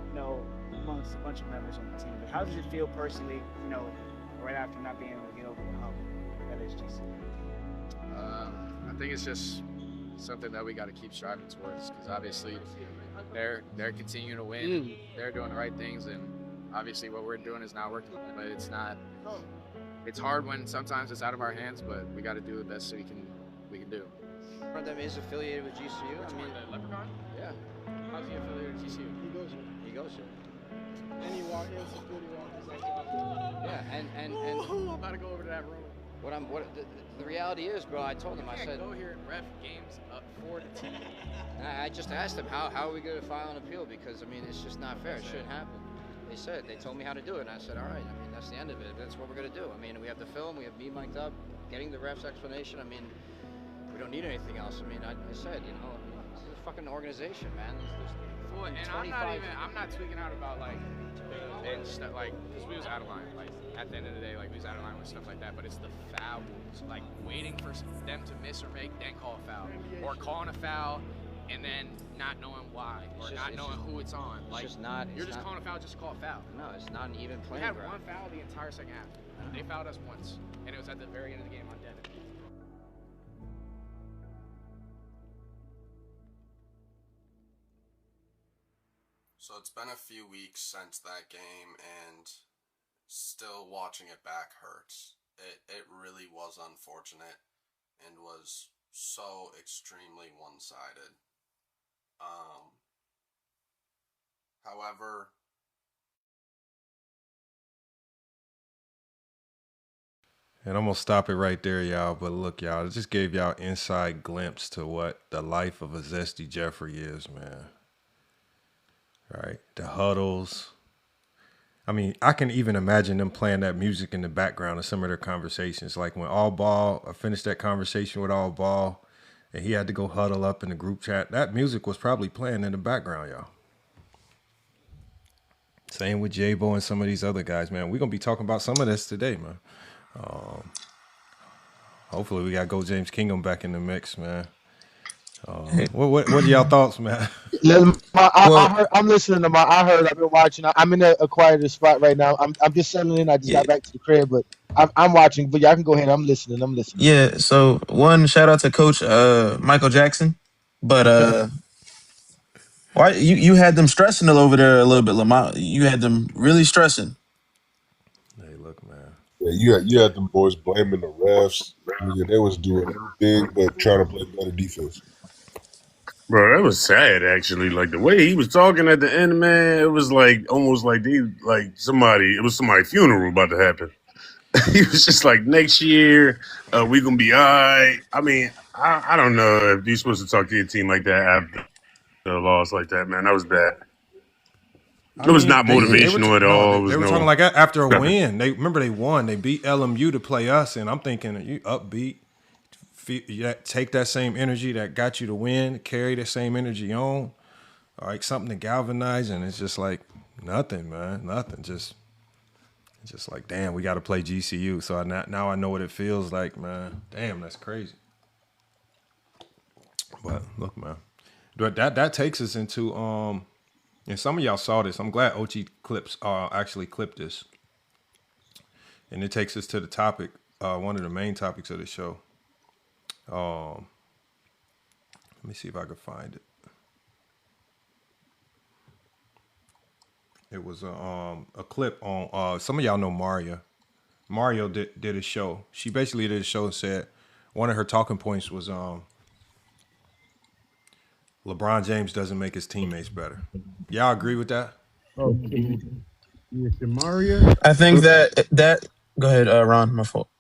amongst a bunch of members on the team. But how does it feel personally, right after not being able to get over the hump that is GC? I think it's just something that we got to keep striving towards, because obviously they're continuing to win. They're doing the right things, and obviously what we're doing is not working. But it's hard when sometimes it's out of our hands, but we got to do the best that we can do. One of them is affiliated with GCU. I mean, the Leprechaun? Yeah. How's he affiliated with GCU? He goes here. And you walk in, security walk in. Yeah, and I'm about to go over to that room. The reality is, bro, I told him, I said, go here and ref games up 4-2. I just asked them, how are we going to file an appeal? Because, I mean, it's just not fair. It shouldn't happen. They told me how to do it, and I said, all right, I mean, that's the end of it. That's what we're going to do. I mean, we have the film, we have me mic'd up, getting the ref's explanation. I mean, we don't need anything else. I mean, I said, this is a fucking organization, man. And I'm not tweaking out about, like, and stuff, like, because we was out of line, like, at the end of the day, like, we was out of line with stuff like that, but it's the fouls, like, waiting for them to miss or make, then call a foul, or calling a foul, and then not knowing why, or not knowing who it's on. Like, you're just calling a foul just to call a foul. No, it's not an even play. We had one foul the entire second half. They fouled us once, and it was at the very end of the game on Devin. So it's been a few weeks since that game, and still watching it back hurts. It really was unfortunate and was so extremely one-sided. However, And I'm gonna stop it right there, y'all. But look, y'all, I just gave y'all inside glimpse to what the life of a Zesty Jeffrey is, man. Right? The huddles. I mean, I can even imagine them playing that music in the background of some of their conversations. Like when All Ball, I finished that conversation with All Ball, and he had to go huddle up in the group chat. That music was probably playing in the background, y'all. Same with J-Bo and some of these other guys, man. We're gonna be talking about some of this today, man. Hopefully we got Go James Kingdom back in the mix, man. What are y'all thoughts, man? I'm listening to I heard. I've been watching. I'm in a quieter spot right now. I'm just settling in. I just got back to the crib, but I'm watching. But y'all can go ahead. I'm listening. Yeah. So one shout out to Coach Michael Jackson, but why you had them stressing over there a little bit, Lamont? You had them really stressing. Hey, look, man. Yeah, you had them boys blaming the refs. Nigga, they was doing everything but trying to play better defense. Bro, that was sad actually. Like the way he was talking at the end, man, it was like almost like it was somebody's funeral about to happen. He was just like, next year, we gonna be all right. I mean, I don't know if you're supposed to talk to your team like that after a loss like that, man. That was bad. It was not motivational at all. They were talking like after a win. They won. They beat LMU to play us, and I'm thinking, you upbeat, take that same energy that got you to win, carry the same energy on. All right, something to galvanize, and it's just like nothing, man, nothing. Just like, damn, we got to play GCU. So now I know what it feels like, man. Damn, that's crazy. But look, man, that takes us into and some of y'all saw this. I'm glad OG Clips actually clipped this. And it takes us to the topic, one of the main topics of the show. Let me see if I can find it. It was a clip on, some of y'all know Maria. Mario did a show. She basically did a show and said one of her talking points was LeBron James doesn't make his teammates better. Y'all agree with that? Oh, yeah, Maria. I think that. Go ahead, Ron. My fault.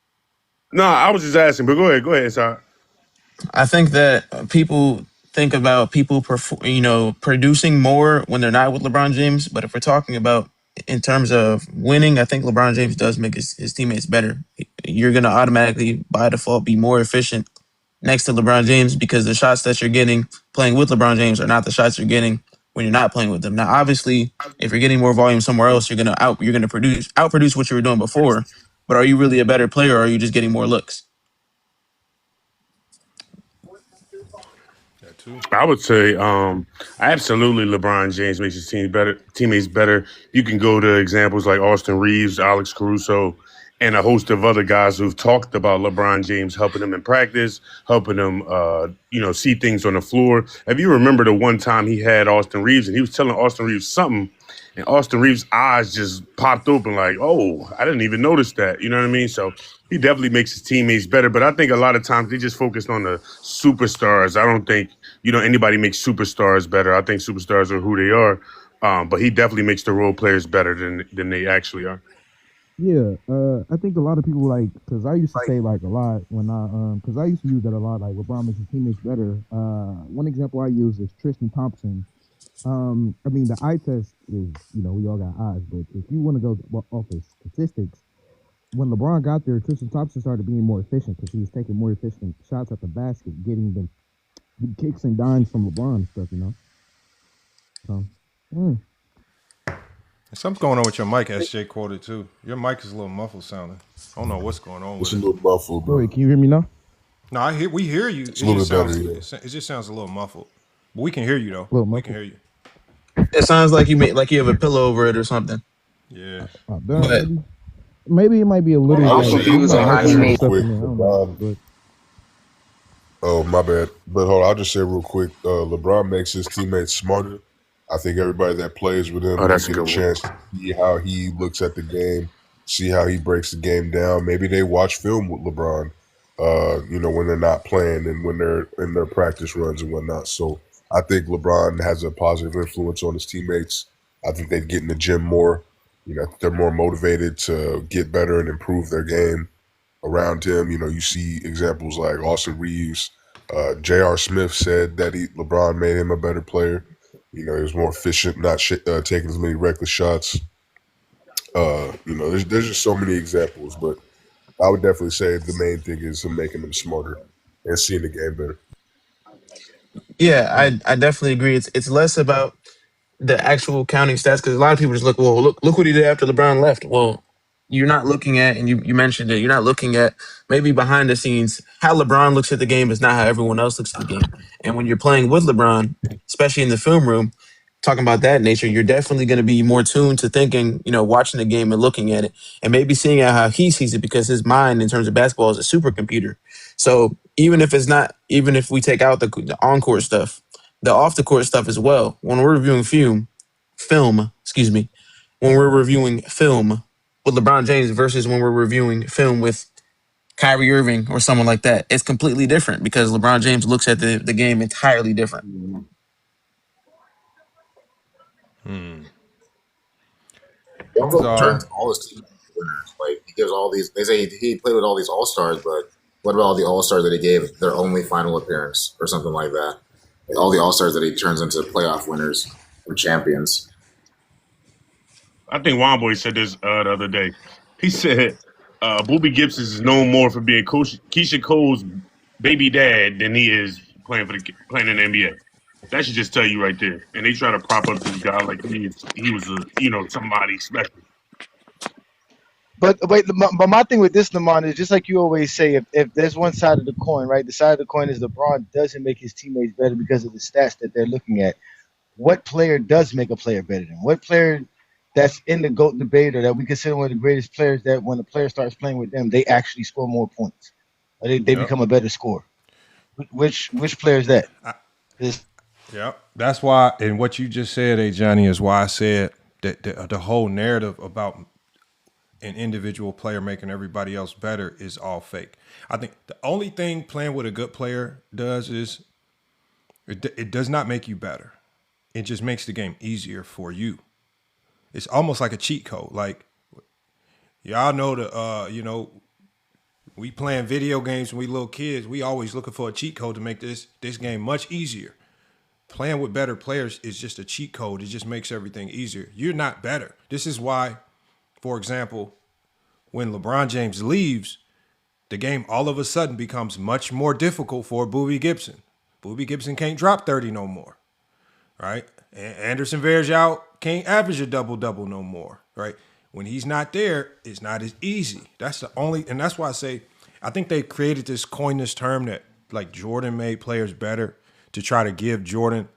No, I was just asking, but go ahead, sir. I think that people think about people, producing more when they're not with LeBron James. But if we're talking about in terms of winning, I think LeBron James does make his teammates better. You're going to automatically, by default, be more efficient next to LeBron James because the shots that you're getting playing with LeBron James are not the shots you're getting when you're not playing with them. Now, obviously, if you're getting more volume somewhere else, you're gonna outproduce what you were doing before. But are you really a better player, or are you just getting more looks? I would say absolutely LeBron James makes his teammates better. You can go to examples like Austin Reeves, Alex Caruso, and a host of other guys who've talked about LeBron James helping them in practice, helping them see things on the floor. If you remember the one time he had Austin Reeves and he was telling Austin Reeves something, and Austin Reeves' eyes just popped open like, oh, I didn't even notice that. You know what I mean? So he definitely makes his teammates better. But I think a lot of times they just focused on the superstars. I don't think anybody makes superstars better. I think superstars are who they are. But he definitely makes the role players better than they actually are. Yeah, I think a lot of people because I used to say a lot when because I used to use that a lot, like LeBron makes his teammates better. One example I use is Tristan Thompson. I mean, the eye test is, we all got eyes, but if you want to go off his statistics, when LeBron got there, Tristan Thompson started being more efficient because he was taking more efficient shots at the basket, getting the kicks and dimes from LeBron and stuff, So, Something's going on with your mic, SJ quoted too. Your mic is a little muffled sounding. I don't know what's going on with it. It's a little muffled, bro. Wait, can you hear me now? No, we hear you. It's a little bit better, it just sounds a little muffled. But we can hear you though. We can hear you. It sounds like you have a pillow over it or something. Yeah. But maybe it might be a little. Oh, my bad. But hold on, I'll just say real quick. LeBron makes his teammates smarter I think everybody that plays with him Oh, will that's a get a good one. chance to see how he looks at the game, see how he breaks the game down. Maybe they watch film with LeBron, when they're not playing and when they're in their practice runs and whatnot. So I think LeBron has a positive influence on his teammates. I think they get in the gym more. They're more motivated to get better and improve their game around him. You see examples like Austin Reeves. J.R. Smith said that LeBron made him a better player. He was more efficient, not taking as many reckless shots. There's just so many examples, but I would definitely say the main thing is him making them smarter and seeing the game better. Yeah, I definitely agree. It's less about the actual counting stats because a lot of people just look what he did after LeBron left. Well, you're not looking at, and you mentioned it, you're not looking at maybe behind the scenes how LeBron looks at the game is not how everyone else looks at the game. And when you're playing with LeBron, especially in the film room, talking about that nature, you're definitely going to be more tuned to thinking, watching the game and looking at it and maybe seeing how he sees it because his mind in terms of basketball is a supercomputer. So even if we take out the on-court stuff, the off-the-court stuff as well, when we're reviewing when we're reviewing film with LeBron James versus when we're reviewing film with Kyrie Irving or someone like that, it's completely different because LeBron James looks at the game entirely different. He also Czar. turns all his teams into winners. Like he gives all these. They say he played with all these all stars, but what about all the all stars that he gave their only final appearance or something like that? Like all the all stars that he turns into playoff winners or champions. I think Womboy said this the other day. He said Booby Gibson is known more for being Keisha Cole's baby dad than he is playing in the NBA. That should just tell you right there. And they try to prop up this guy like he was somebody special. But wait, but my thing with this, Lamont, is just like you always say, if there's one side of the coin, right? The side of the coin is LeBron doesn't make his teammates better because of the stats that they're looking at. What player does make a player better than? What player that's in the GOAT debate or that we consider one of the greatest players that when a player starts playing with them, they actually score more points? Or they become a better scorer. Which player is that? Yep. That's why, and what you just said, Johnny, is why I said that the whole narrative about an individual player making everybody else better is all fake. I think the only thing playing with a good player does is it does not make you better. It just makes the game easier for you. It's almost like a cheat code. Like y'all know we playing video games when we little kids. We always looking for a cheat code to make this game much easier. Playing with better players is just a cheat code. It just makes everything easier. You're not better. This is why, for example, when LeBron James leaves, the game all of a sudden becomes much more difficult for Boobie Gibson. Boobie Gibson can't drop 30 no more, right? Anderson Varejao can't average a double-double no more, right? When he's not there, it's not as easy. That's why I say, I think they created coined this term that like Jordan made players better to try to give Jordan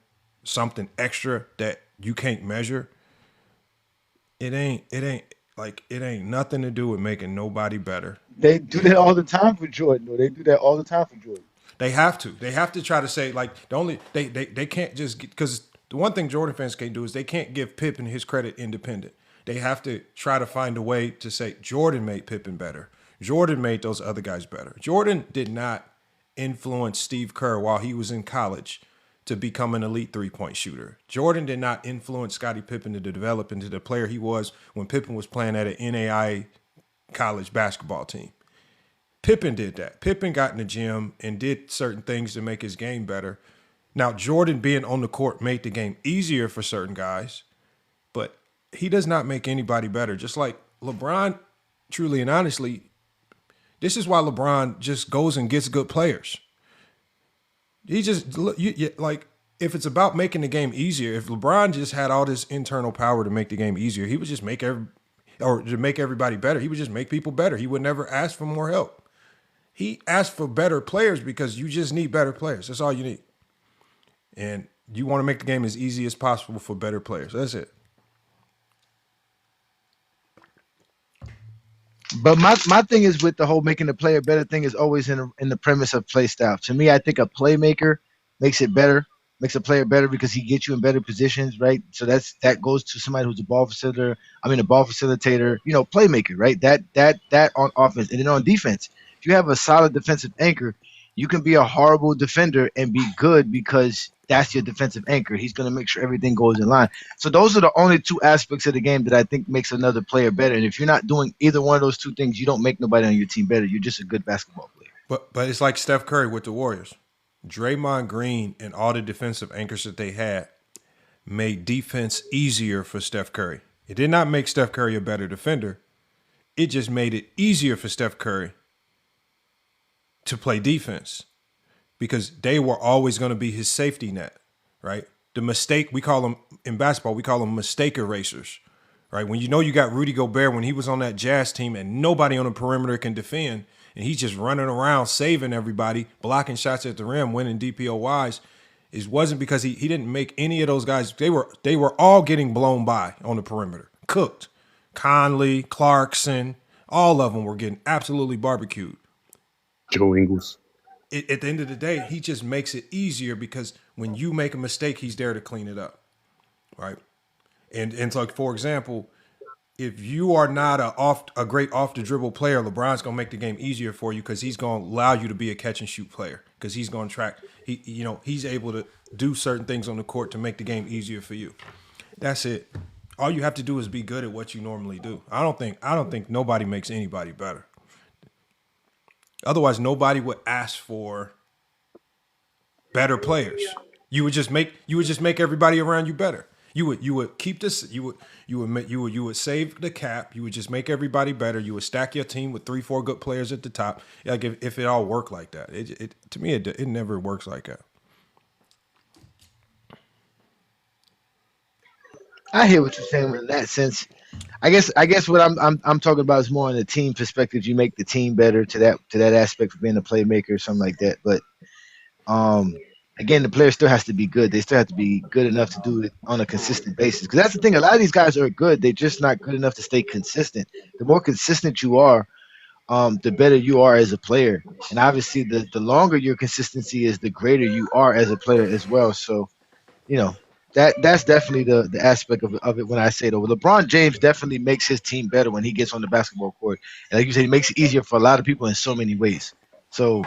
something extra that you can't measure. It ain't nothing to do with making nobody better. They do that all the time for Jordan. Though. They do that all the time for Jordan. They have to. They have to try to say like they can't just because the one thing Jordan fans can't do is they can't give Pippen his credit independent. They have to try to find a way to say Jordan made Pippen better. Jordan made those other guys better. Jordan did not influence Steve Kerr while he was in college to become an elite three-point shooter. Jordan did not influence Scottie Pippen to develop into the player he was when Pippen was playing at an NAIA college basketball team. Pippen did that. Pippen got in the gym and did certain things to make his game better. Now, Jordan being on the court made the game easier for certain guys, but he does not make anybody better. Just like LeBron, truly and honestly, this is why LeBron just goes and gets good players. He just like if it's about making the game easier, if LeBron just had all this internal power to make the game easier, he would just make everybody better. He would just make people better. He would never ask for more help. He asked for better players because you just need better players. That's all you need. And you want to make the game as easy as possible for better players. That's it. But my thing is with the whole making the player better thing is always in the premise of play style. To me, I think a playmaker makes it better. makes a player better because he gets you in better positions, right? So that goes to somebody who's a ball facilitator. I mean, a ball facilitator, playmaker, right? That on offense, and then on defense, if you have a solid defensive anchor, you can be a horrible defender and be good because that's your defensive anchor. He's going to make sure everything goes in line. So those are the only two aspects of the game that I think makes another player better. And if you're not doing either one of those two things, you don't make nobody on your team better. You're just a good basketball player. But it's like Steph Curry with the Warriors. Draymond Green and all the defensive anchors that they had made defense easier for Steph Curry. It did not make Steph Curry a better defender. It just made it easier for Steph Curry to play defense because they were always going to be his safety net, right? The mistake, we call them in basketball, we call them mistake erasers, right? When you know you got Rudy Gobert when he was on that Jazz team and nobody on the perimeter can defend and he's just running around saving everybody, blocking shots at the rim, winning DPOYs, it wasn't because he didn't make any of those guys. They were all getting blown by on the perimeter, cooked. Conley, Clarkson, all of them were getting absolutely barbecued. Joe Ingles. At the end of the day, he just makes it easier because when you make a mistake, he's there to clean it up, right? And so, for example, if you are not a great off the dribble player, LeBron's gonna make the game easier for you because he's gonna allow you to be a catch and shoot player because he's gonna track. He's able to do certain things on the court to make the game easier for you. That's it. All you have to do is be good at what you normally do. I don't think nobody makes anybody better. Otherwise, nobody would ask for better players. You would just make everybody around you better. You would keep this. You would save the cap. You would just make everybody better. You would stack your team with 3-4 good players at the top. Like if it all worked like that, to me it never works like that. I hear what you're saying in that sense. I guess what I'm talking about is more on the team perspective. You make the team better to that aspect of being a playmaker or something like that. But again, the player still has to be good. They still have to be good enough to do it on a consistent basis. Because that's the thing. A lot of these guys are good. They're just not good enough to stay consistent. The more consistent you are, the better you are as a player. And obviously, the longer your consistency is, the greater you are as a player as well. So, that's definitely the aspect of it when I say that. LeBron James definitely makes his team better when he gets on the basketball court. And like you said, he makes it easier for a lot of people in so many ways. So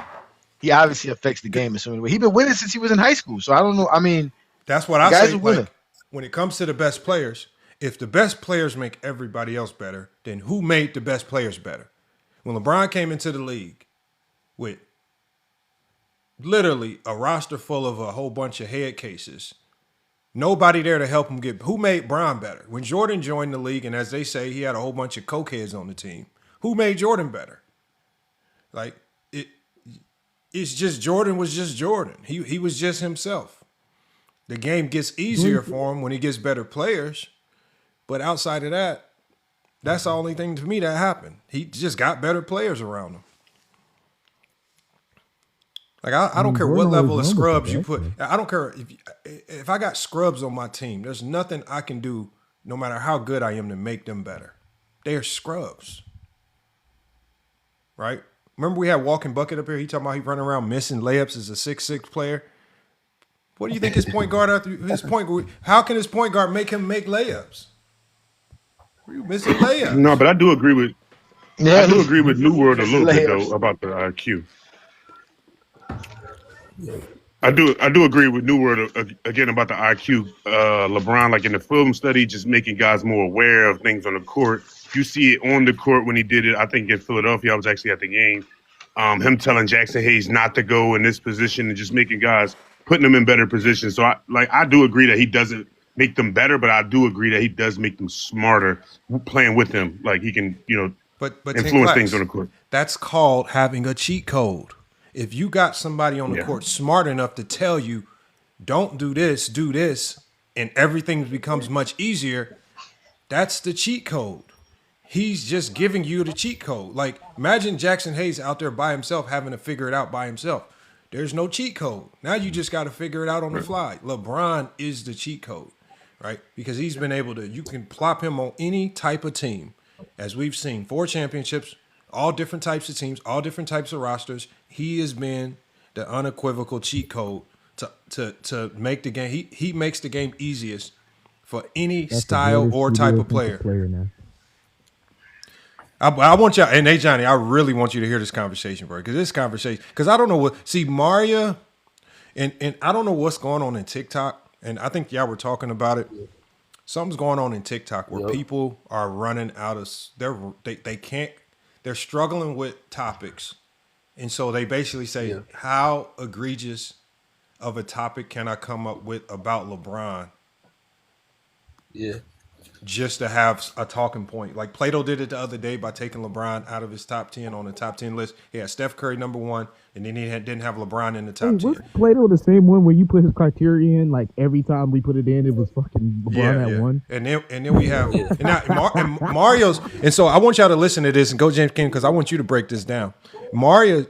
he obviously affects the game in so many ways. He's been winning since he was in high school. So I don't know. I mean, that's what I say. Like, when it comes to the best players, if the best players make everybody else better, then who made the best players better? When LeBron came into the league with literally a roster full of a whole bunch of head cases, nobody there to help him who made Bron better? When Jordan joined the league, and as they say, he had a whole bunch of cokeheads on the team. Who made Jordan better? Like, it's just Jordan was just Jordan. He was just himself. The game gets easier for him when he gets better players. But outside of that, that's the only thing to me that happened. He just got better players around him. Like, I don't care what level of scrubs you put. I don't care if I got scrubs on my team. There's nothing I can do, no matter how good I am, to make them better. They are scrubs, right? Remember we had Walking Bucket up here. He talking about he running around missing layups as a 6'6" player. What do you think his point guard after his point guard? How can his point guard make him make layups? Are you missing layups? No, but I do agree with New World a little bit though about the IQ. I do agree with New World again about the IQ. LeBron, like in the film study, just making guys more aware of things on the court. You see it on the court when he did it. I think in Philadelphia, I was actually at the game. Him telling Jackson Hayes not to go in this position and just making guys, putting them in better positions. So I do agree that he doesn't make them better, but I do agree that he does make them smarter playing with them. Like he can, but influence things on the court. That's called having a cheat code. If you got somebody on the court smart enough to tell you, don't do this, and everything becomes much easier, that's the cheat code. He's just giving you the cheat code. Like, imagine Jackson Hayes out there by himself having to figure it out by himself. There's no cheat code. Now you just got to figure it out on the fly. LeBron is the cheat code, right? Because he's been able to, you can plop him on any type of team. As we've seen, 4 championships, all different types of teams, all different types of rosters. He has been the unequivocal cheat code to make the game. He makes the game easiest for any That's the style greatest or type of defensive player now. I want y'all, and hey Johnny, I really want you to hear this conversation, bro. Because I don't know what. See, Maria, and I don't know what's going on in TikTok, and I think y'all were talking about it. Something's going on in TikTok where people are running out of they can't. They're struggling with topics, and so they basically say, "How egregious of a topic can I come up with about LeBron?" Yeah. Just to have a talking point. Like Plato did it the other day by taking LeBron out of his top 10 on the top 10 list. He had Steph Curry number 1, and then didn't have LeBron in the top 10. Was Plato the same one where you put his criteria in? Like every time we put it in, it was fucking LeBron at 1. And then we have and Mario's. And so I want y'all to listen to this and go James King because I want you to break this down. Mario's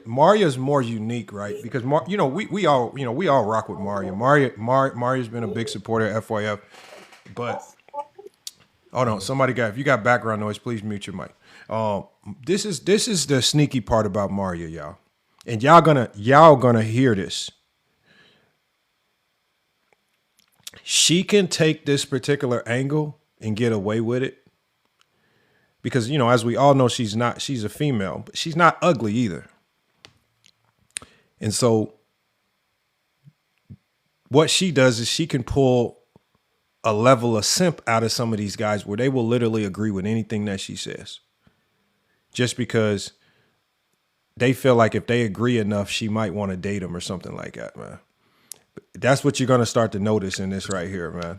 more unique, right? Because we all rock with Mario. Mario's been a big supporter of FYF, but. Oh no! If you got background noise, please mute your mic. This is the sneaky part about Mario, y'all, and y'all gonna hear this. She can take this particular angle and get away with it because as we all know, she's a female, but she's not ugly either. And so, what she does is she can pull a level of simp out of some of these guys where they will literally agree with anything that she says. Just because they feel like if they agree enough, she might want to date him or something like that, man. That's what you're going to start to notice in this right here, man.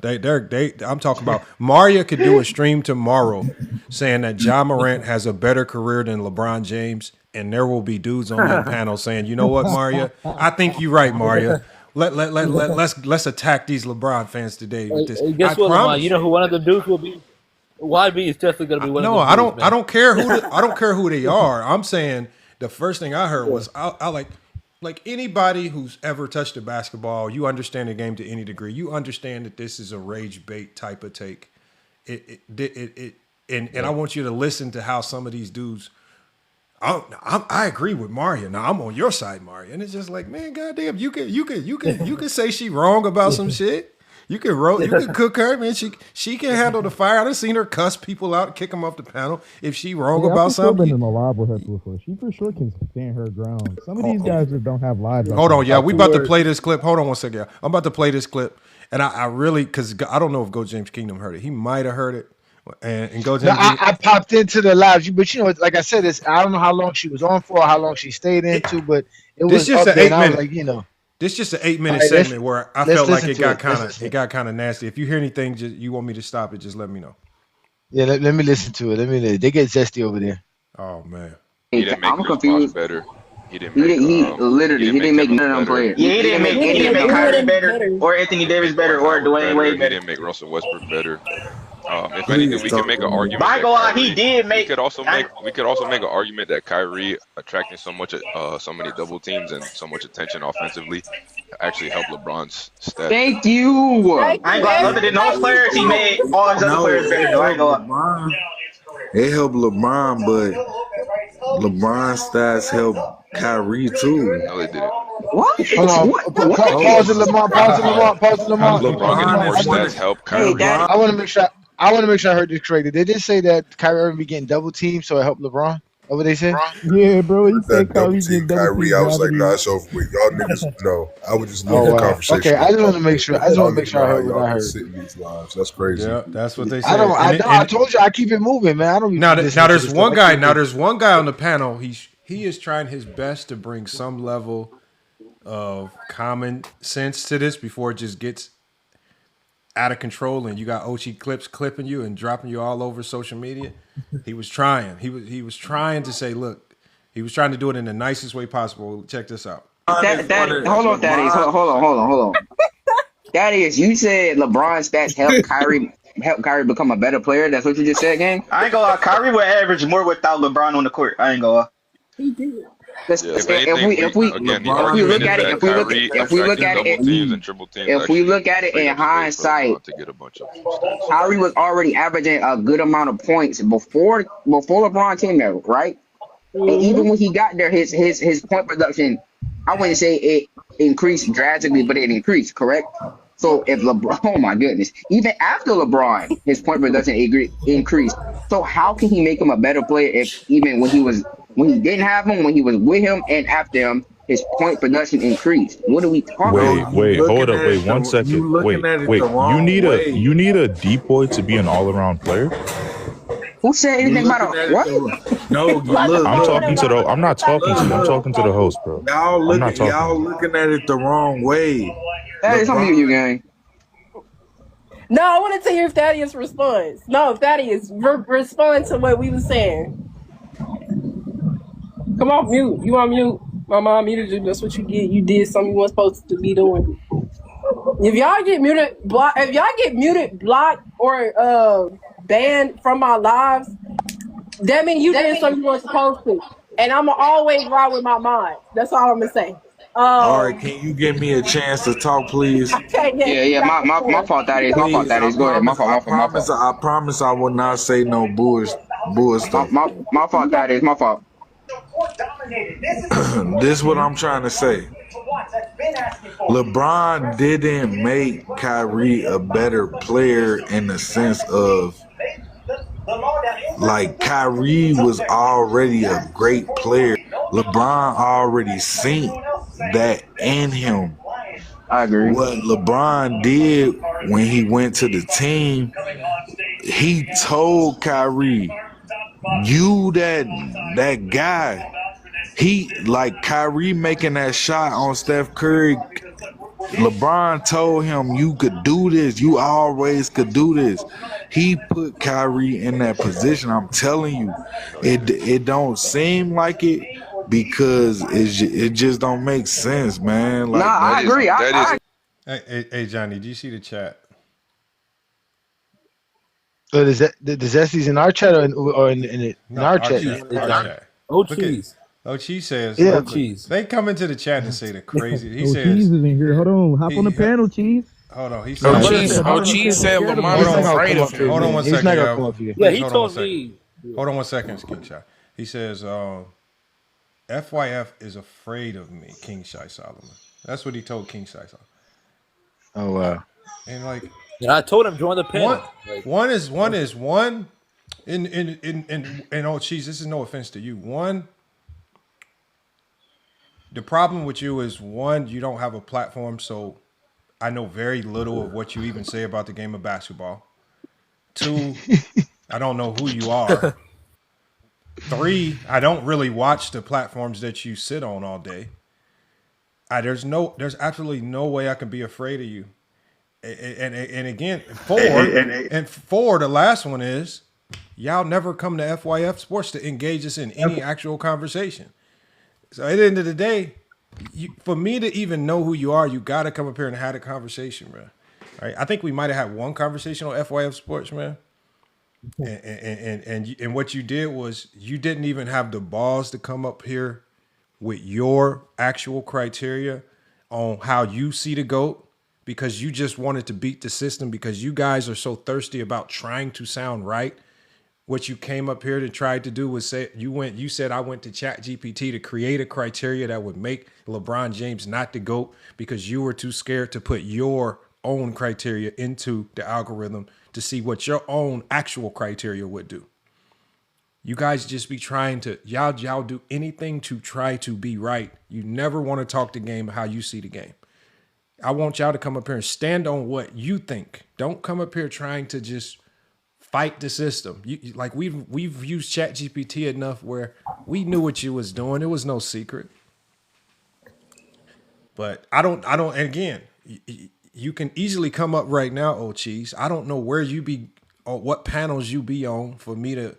I'm talking about Maria could do a stream tomorrow saying that Ja Morant has a better career than LeBron James, and there will be dudes on that panel saying, you know what, Maria? I think you're right, Maria. Let's attack these LeBron fans today with this. Hey, guess what, Lamar? You know who one of the dudes will be? YB is definitely going to be one of the dudes. I don't care who they are. I'm saying the first thing I heard was I like anybody who's ever touched a basketball. You understand the game to any degree. You understand that this is a rage bait type of take. And I want you to listen to how some of these dudes. I agree with Maria. Now I'm on your side, Maria, and it's just like, man, goddamn, you can say she wrong about some shit. You can cook her, man. She can handle the fire. I done seen her cuss people out, kick them off the panel if she wrong about something. I've been in a live with her before. She for sure can stand her ground. Some of these guys just don't have lives. Hold on, yeah, we about to play this clip. Hold on one second, yeah. I'm about to play this clip, and I really because I don't know if Go James Kingdom heard it. He might have heard it. And go. No, I popped into the live, but like I said, I don't know how long she was on for, or how long she stayed into, but it was just up an there. 8 minute. Like, this just an 8-minute segment where I felt like it got kind of nasty. If you hear anything, you want me to stop it, just let me know. Yeah, let me listen to it. They get zesty over there. Oh man, he didn't make Chris better. He didn't make none of them players. Yeah, he didn't make Kyrie better, or Anthony Davis better, or Dwayne Wade better. He didn't make Russell Westbrook better. If anything, we can make an argument. By God, he did make. We could also make an argument that Kyrie attracting so many double teams and so much attention offensively actually helped LeBron's stats. Thank you. I ain't gonna other than those players, he made all his other players better. I ain't gonna. It helped LeBron, but LeBron's stats helped Kyrie too. No, they didn't. What? Hold on. Pause it, Lamont. LeBron getting more stats help Kyrie. I want to make sure I heard this correctly. They did say that Kyrie Irving be getting double teamed, so it helped LeBron. What would they say? Yeah, bro. He said double team Kyrie. I was like, nah, it's over with. Y'all niggas, no. I would just leave the conversation. Okay, I just want to make sure. I heard what I heard. Sitting these lives. That's crazy. Yeah, that's what they say. I told you I keep it moving, man. I don't. Now there's one guy. Now there's one guy on the panel. He is trying his best to bring some level of common sense to this before it just gets out of control and you got Ochi clips clipping you and dropping you all over social media. He was trying. He was trying to say, look, he was trying to do it in the nicest way possible. Check this out. Hold on, Thaddeus. Hold on. Thaddeus, you said LeBron's stats help Kyrie become a better player. That's what you just said, gang? I ain't gonna lie. Kyrie would average more without LeBron on the court. I ain't gonna lie. He did. If we look at it in hindsight, Kyrie was already averaging a good amount of points before LeBron came there, right? And even when he got there, his point production I wouldn't say it increased drastically, but it increased, correct? So if LeBron, oh my goodness, even after LeBron, his point production increased. So how can he make him a better player if even when he didn't have him, when he was with him, and after him, his point production increased? What are we talking Bro, you about? Wait, hold looking up, at wait it one second. you looking at it the Wait. wrong way. You need a deep boy to be an all around player. Who said You anything about looking a at it what? the no. I'm talking to the. I'm not talking to you. I'm Look. talking to the host, bro. I'm not talking to Y'all you. looking at it the wrong way. That is something you LeBron, gang. No, I want to hear Thaddeus' response. No, Thaddeus, respond to what we was saying. Come off mute. You on mute. My mom muted you. That's what you get. You did something you weren't supposed to be doing. If y'all get muted, block. If y'all get muted, blocked, or banned from my lives, that means you did something you weren't supposed to. And I'ma always ride with my mind. That's all I'm gonna say. all right, can you give me a chance to talk, please? Okay, yes, Yeah, you yeah. got the My floor. fault. That You is got my the fault. Please, That I is. Go ahead. My promise, fault. My fault. My fault. I promise I will not say no bull My stuff. my, my fault. That is my fault. This is what I'm trying to say. LeBron didn't make Kyrie a better player in the sense of like Kyrie was already a great player. LeBron already seen that in him. I agree. What LeBron did when he went to the team, he told Kyrie, "You that guy." He like Kyrie making that shot on Steph Curry. LeBron told him, "You could do this. You always could do this." He put Kyrie in that position. I'm telling you, it don't seem like it because it just don't make sense, man. Nah, Like I agree. I Hey, Johnny, do you see the chat? So does Zessy's in our chat or in No, our our chat? chat. Our chat. Oh, Look at cheese. Cheese says, Yeah. Oh, look, cheese. they come into the chat and say the crazy. He Oh, Cheese says, is in here. Hold on. Hop on the he panel, Cheese. hold on. He No, says, brother said, hold on. He Cheese said he's said scared of him. Lamar hold is He's not on, gonna afraid come of up here him. hold on again. one He's second, not gonna yo. come up here. Yeah, Please he hold on one told second. me. Hold on one second, King Shot. He says, FYF is afraid of me, King Shai Solomon. That's what he told King Shai Solomon. Oh wow. And like And I told him join the one, panel. Like, one is one. In oh, cheese. This is no offense to you. One, the problem with you is one, you don't have a platform, so I know very little of what you even say about the game of basketball. Two, I don't know who you are. Three, I don't really watch the platforms that you sit on all day. There's absolutely no way I can be afraid of you. And again, four, the last one is y'all never come to FYF Sports to engage us in any actual conversation. So at the end of the day, for me to even know who you are, you got to come up here and have a conversation, man. All right, I think we might have had one conversation on FYF Sports, man. And what you did was you didn't even have the balls to come up here with your actual criteria on how you see the GOAT because you just wanted to beat the system because you guys are so thirsty about trying to sound right. What you came up here to try to do was say you said I went to Chat GPT to create a criteria that would make LeBron James not the GOAT because you were too scared to put your own criteria into the algorithm to see what your own actual criteria would do. You guys just be trying to y'all do anything to try to be right. You never want to talk the game how you see the game. I want y'all to come up here and stand on what you think. Don't come up here trying to just fight the system. Like we've used ChatGPT enough where we knew what you was doing. It was no secret. But I don't. And again, you can easily come up right now, oh cheese. I don't know where you be or what panels you be on for me to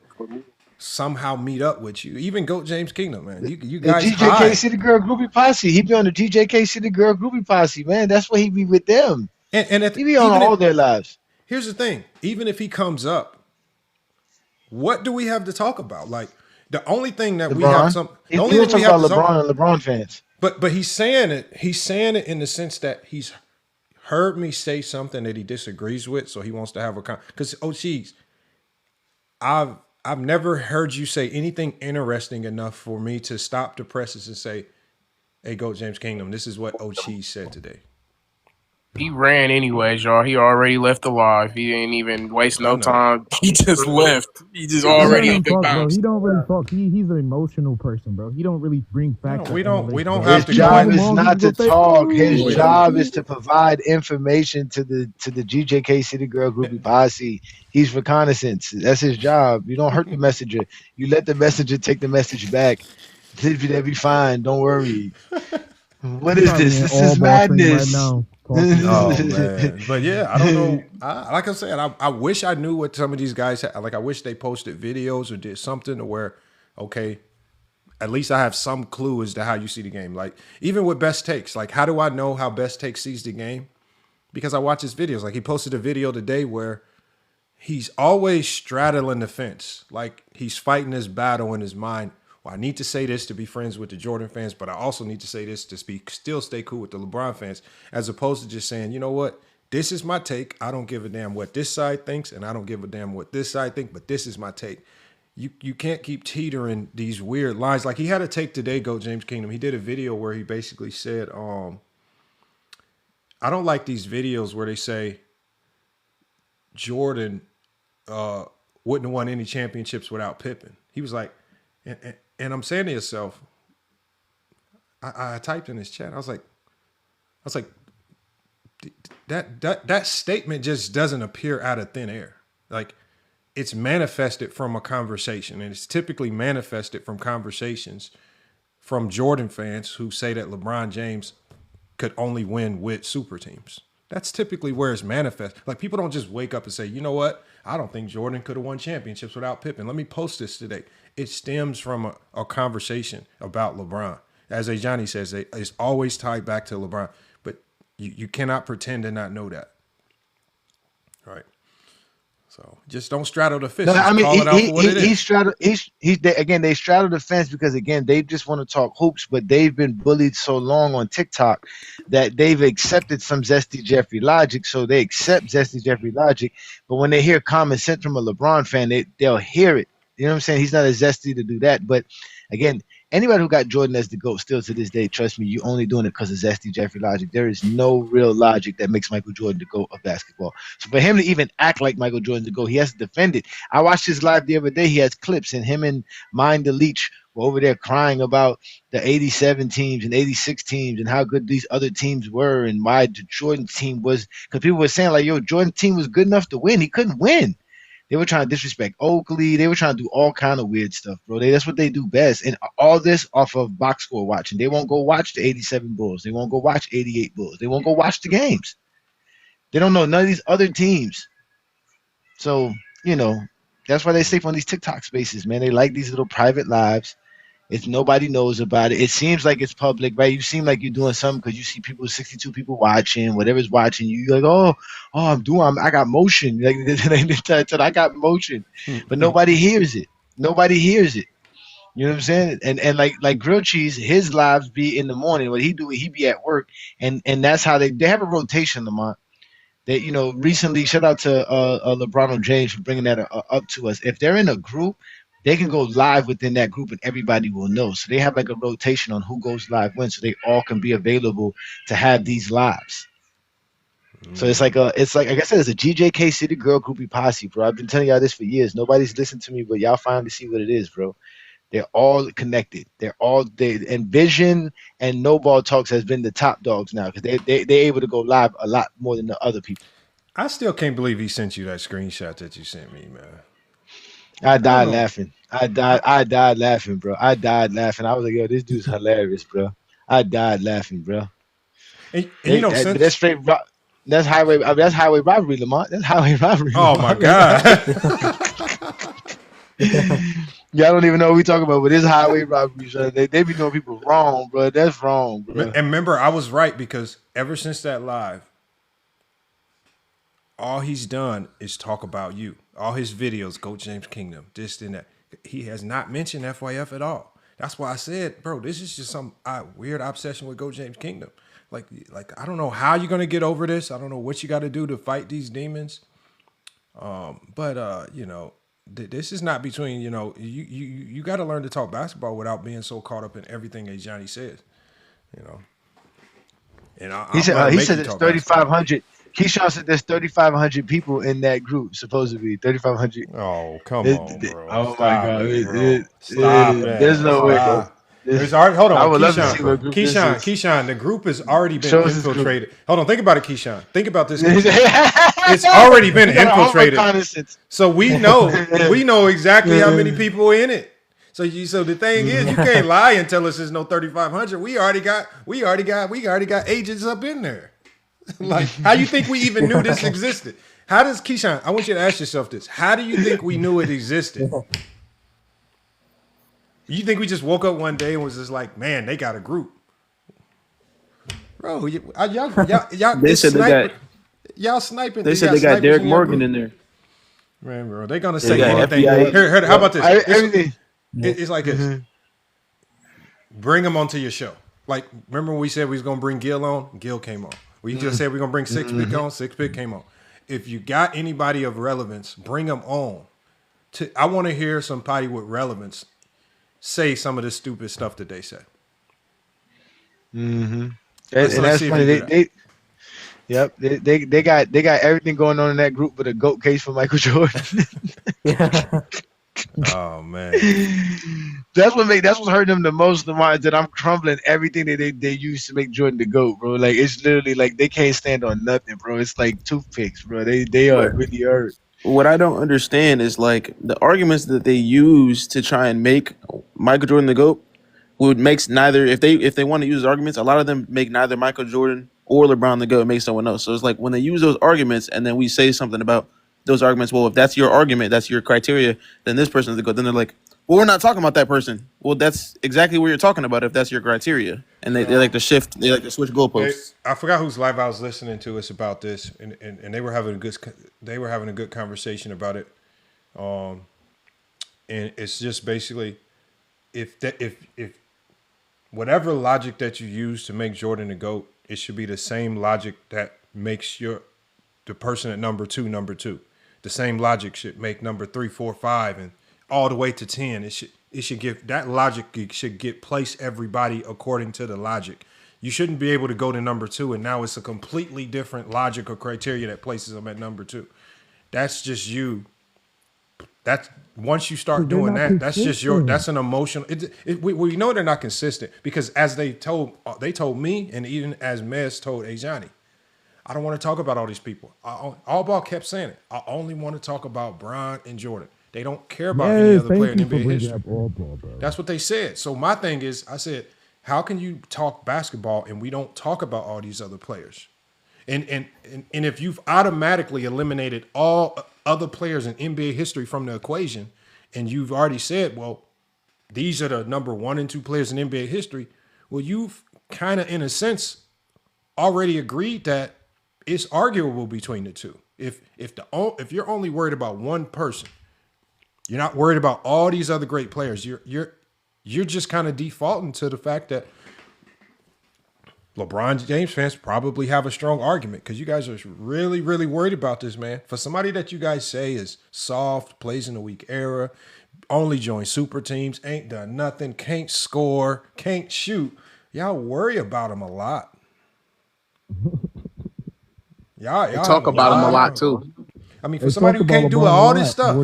somehow meet up with you. Even Goat James Kingdom, man. You The guys GJK hide. City Girl Groupie Posse. He be on the GJK City Girl Groupie Posse, man. That's why he be with them. And He be on all their lives. Here's the thing. Even if he comes up, what do we have to talk about? Like the only thing that we have LeBron. the He only gonna thing we talk have about to talk. LeBron and LeBron fans. But he's saying it in the sense that he's heard me say something that he disagrees with, so he wants to have a because geez, I've never heard you say anything interesting enough for me to stop the presses and say, Hey, Goat James Kingdom. This is what O'Cheese said today. He ran anyways, y'all. He already left alive. He didn't even waste I no know. time. He just left. He just He already doesn't up and talk, bro. bounced. He don't really talk. He's an emotional person, bro. He don't really bring No, facts or we analytics, don't bro. have His to go job in. is Wrong, he not just to gonna say, talk. His "Ooh, We what don't. is job is this?" to provide information to the GJK City Girl Groupie Posse. He's reconnaissance. That's his job. You don't hurt the messenger. You let the messenger take the message back. They'll be fine. Don't worry. What He is probably this? in This all is ball stream right madness. now, talking to Oh y'all. man, but yeah, I don't know. Like I said, I wish I knew what some of these guys had. Like I wish they posted videos or did something to where, okay, at least I have some clue as to how you see the game. Like even with Best Takes, like how do I know how Best Takes sees the game? Because I watch his videos. Like he posted a video today where he's always straddling the fence. Like he's fighting this battle in his mind. Well, I need to say this to be friends with the Jordan fans, but I also need to say this to still stay cool with the LeBron fans, as opposed to just saying, you know what? This is my take. I don't give a damn what this side thinks, and I don't give a damn what this side thinks, but this is my take. You can't keep teetering these weird lines. Like he had a take today, Go James Kingdom. He did a video where he basically said, I don't like these videos where they say Jordan wouldn't have won any championships without Pippen. He was like, and I'm saying to yourself, I typed in his chat. I was like, that statement just doesn't appear out of thin air. Like it's manifested from a conversation, and it's typically manifested from conversations from Jordan fans who say that LeBron James could only win with super teams. That's typically where it's manifest. Like people don't just wake up and say, you know what? I don't think Jordan could have won championships without Pippen. Let me post this today. It stems from a conversation about LeBron. As A. Johnny says, it's always tied back to LeBron. But you cannot pretend to not know that. All right. So just don't straddle the fence. No, I Just mean call it out for what it he is. straddled they straddle the fence because again they just want to talk hoops, but they've been bullied so long on TikTok that they've accepted some zesty Jeffrey logic, so they accept zesty Jeffrey logic. But when they hear common sense from a LeBron fan, they'll hear it. You know what I'm saying? He's not as zesty to do that. But again, anybody who got Jordan as the GOAT still to this day, trust me, you only doing it because of zesty Jeffrey logic. There is no real logic that makes Michael Jordan the GOAT of basketball. So for him to even act like Michael Jordan to go, he has to defend it. I watched his live the other day. He has clips, and him and Mind the Leech were over there crying about the 87 teams and 86 teams and how good these other teams were and why the Jordan team was. Because people were saying, like, yo, Jordan team was good enough to win. He couldn't win. They were trying to disrespect Oakley. They were trying to do all kind of weird stuff, bro. That's what they do best. And all this off of box score watching. They won't go watch the 87 Bulls. They won't go watch 88 Bulls. They won't go watch the games. They don't know none of these other teams. So, you know, that's why they sleep on these TikTok spaces, man. They like these little private lives. It's nobody knows about it. It seems like it's public, right? You seem like you're doing something because you see people, 62 people watching, whatever's watching you. You're like, I got motion. Like I got motion, but nobody hears it. Nobody hears it. You know what I'm saying? And like grilled cheese, his lives be in the morning. What he do, he be at work, and that's how they have a rotation, Lamont. That recently, shout out to LeBron James for bringing that up to us. If they're in a group, they can go live within that group and everybody will know. So they have like a rotation on who goes live when, so they all can be available to have these lives. So it's like like I said, it's a GJK City Girl Groupie Posse, bro. I've been telling y'all this for years. Nobody's listened to me, but y'all finally see what it is, bro. They're all connected. And Vision and No Ball Talks has been the top dogs now because they're able to go live a lot more than the other people. I still can't believe he sent you that screenshot that you sent me, man. I died laughing. I died laughing, bro. I died laughing. I was like, yo, this dude's hilarious, bro. I died laughing, bro. And That's straight. That's highway. That's highway robbery, Lamont. That's highway robbery. Oh my God. Y'all don't even know what we talking about, but it's highway robbery. So they be doing people wrong, bro. That's wrong, bro. And remember, I was right because ever since that live, all he's done is talk about you. All his videos, Go James Kingdom, this and that. He has not mentioned FYF at all. That's why I said, bro, this is just some weird obsession with Go James Kingdom. Like I don't know how you're gonna get over this. I don't know what you got to do to fight these demons. But this is not between, you got to learn to talk basketball without being so caught up in everything that Johnny says. You know, and He I'm said gonna he make said you there's talk basketball. 3,500. Keyshawn said there's 3,500 people in that group. Supposedly 3,500. Oh, come on, bro. Oh my Stop God! it, bro. Stop There's it. no way. Stop. There's already, hold I on, would love to Keyshawn. see what group this Keyshawn, is. Keyshawn, the group has already been Show us this group. infiltrated. Hold on, think about it, Keyshawn. Think about this, We Keyshawn. It's already been got our own infiltrated. reconnaissance. So we know exactly how many people in it. So the thing is, you can't lie and tell us there's no 3,500. We already got agents up in there. Like, how you think we even knew this existed? How does Keyshawn? I want you to ask yourself this: how do you think we knew it existed? You think we just woke up one day and was just like, man, they got a group, bro? Y'all, They said y'all sniping. they said they got Derek Morgan in there. Man, bro, they're gonna They say got anything. FBI. Here, how about this? Everything. It's like this. Bring them onto your show. Like, remember when we said we was gonna bring Gil on? Gil came on. We just said we're gonna bring Six Pick on. Six Pick came on. If you got anybody of relevance, bring them on. I want to hear somebody with relevance say some of the stupid stuff that they said. Mm-hmm. And that's funny. They got everything going on in that group but a GOAT case for Michael Jordan. Oh man, that's what's hurting them the most. The mind that I'm crumbling everything that they used to make Jordan the GOAT, bro. Like, it's literally like they can't stand on nothing, bro. It's like toothpicks, bro. They are really hurt. What I don't understand is like the arguments that they use to try and make Michael Jordan the GOAT makes neither if they want to use arguments, a lot of them make neither Michael Jordan or LeBron the GOAT, make someone else. So it's like when they use those arguments and then we say something about those arguments, well, if that's your argument, that's your criteria, then this person's the GOAT. Then they're like, well, we're not talking about that person. Well, that's exactly what you're talking about if that's your criteria. And they like to shift, they like to switch goalposts. I forgot whose live I was listening to. It's about this, and they were having a good conversation about it. And it's just basically if whatever logic that you use to make Jordan a GOAT, it should be the same logic that makes the person at number two. The same logic should make number 3, 4, 5, and all the way to 10. It should give that logic. It should place everybody according to the logic. You shouldn't be able to go to number 2 and now it's a completely different logic or criteria that places them at number 2. That's just you. That's once you start doing that, that's just that's an emotional. We know they're not consistent because as they told me, and even as Mez told Ajani, I don't want to talk about all these people. All ball kept saying it. I only want to talk about Bron and Jordan. They don't care about any other player in NBA history. That's what they said. So my thing is, I said, how can you talk basketball and we don't talk about all these other players? And if you've automatically eliminated all other players in NBA history from the equation, and you've already said, well, these are the number 1 and 2 players in NBA history, well, you've kind of, in a sense, already agreed that it's arguable between the two. If you're only worried about one person, you're not worried about all these other great players. You're just kind of defaulting to the fact that LeBron James fans probably have a strong argument because you guys are really, really worried about this, man. For somebody that you guys say is soft, plays in a weak era, only joined super teams, ain't done nothing, can't score, can't shoot, y'all worry about him a lot. Y'all talk about him a lot too. I mean, for somebody who can't do all this stuff.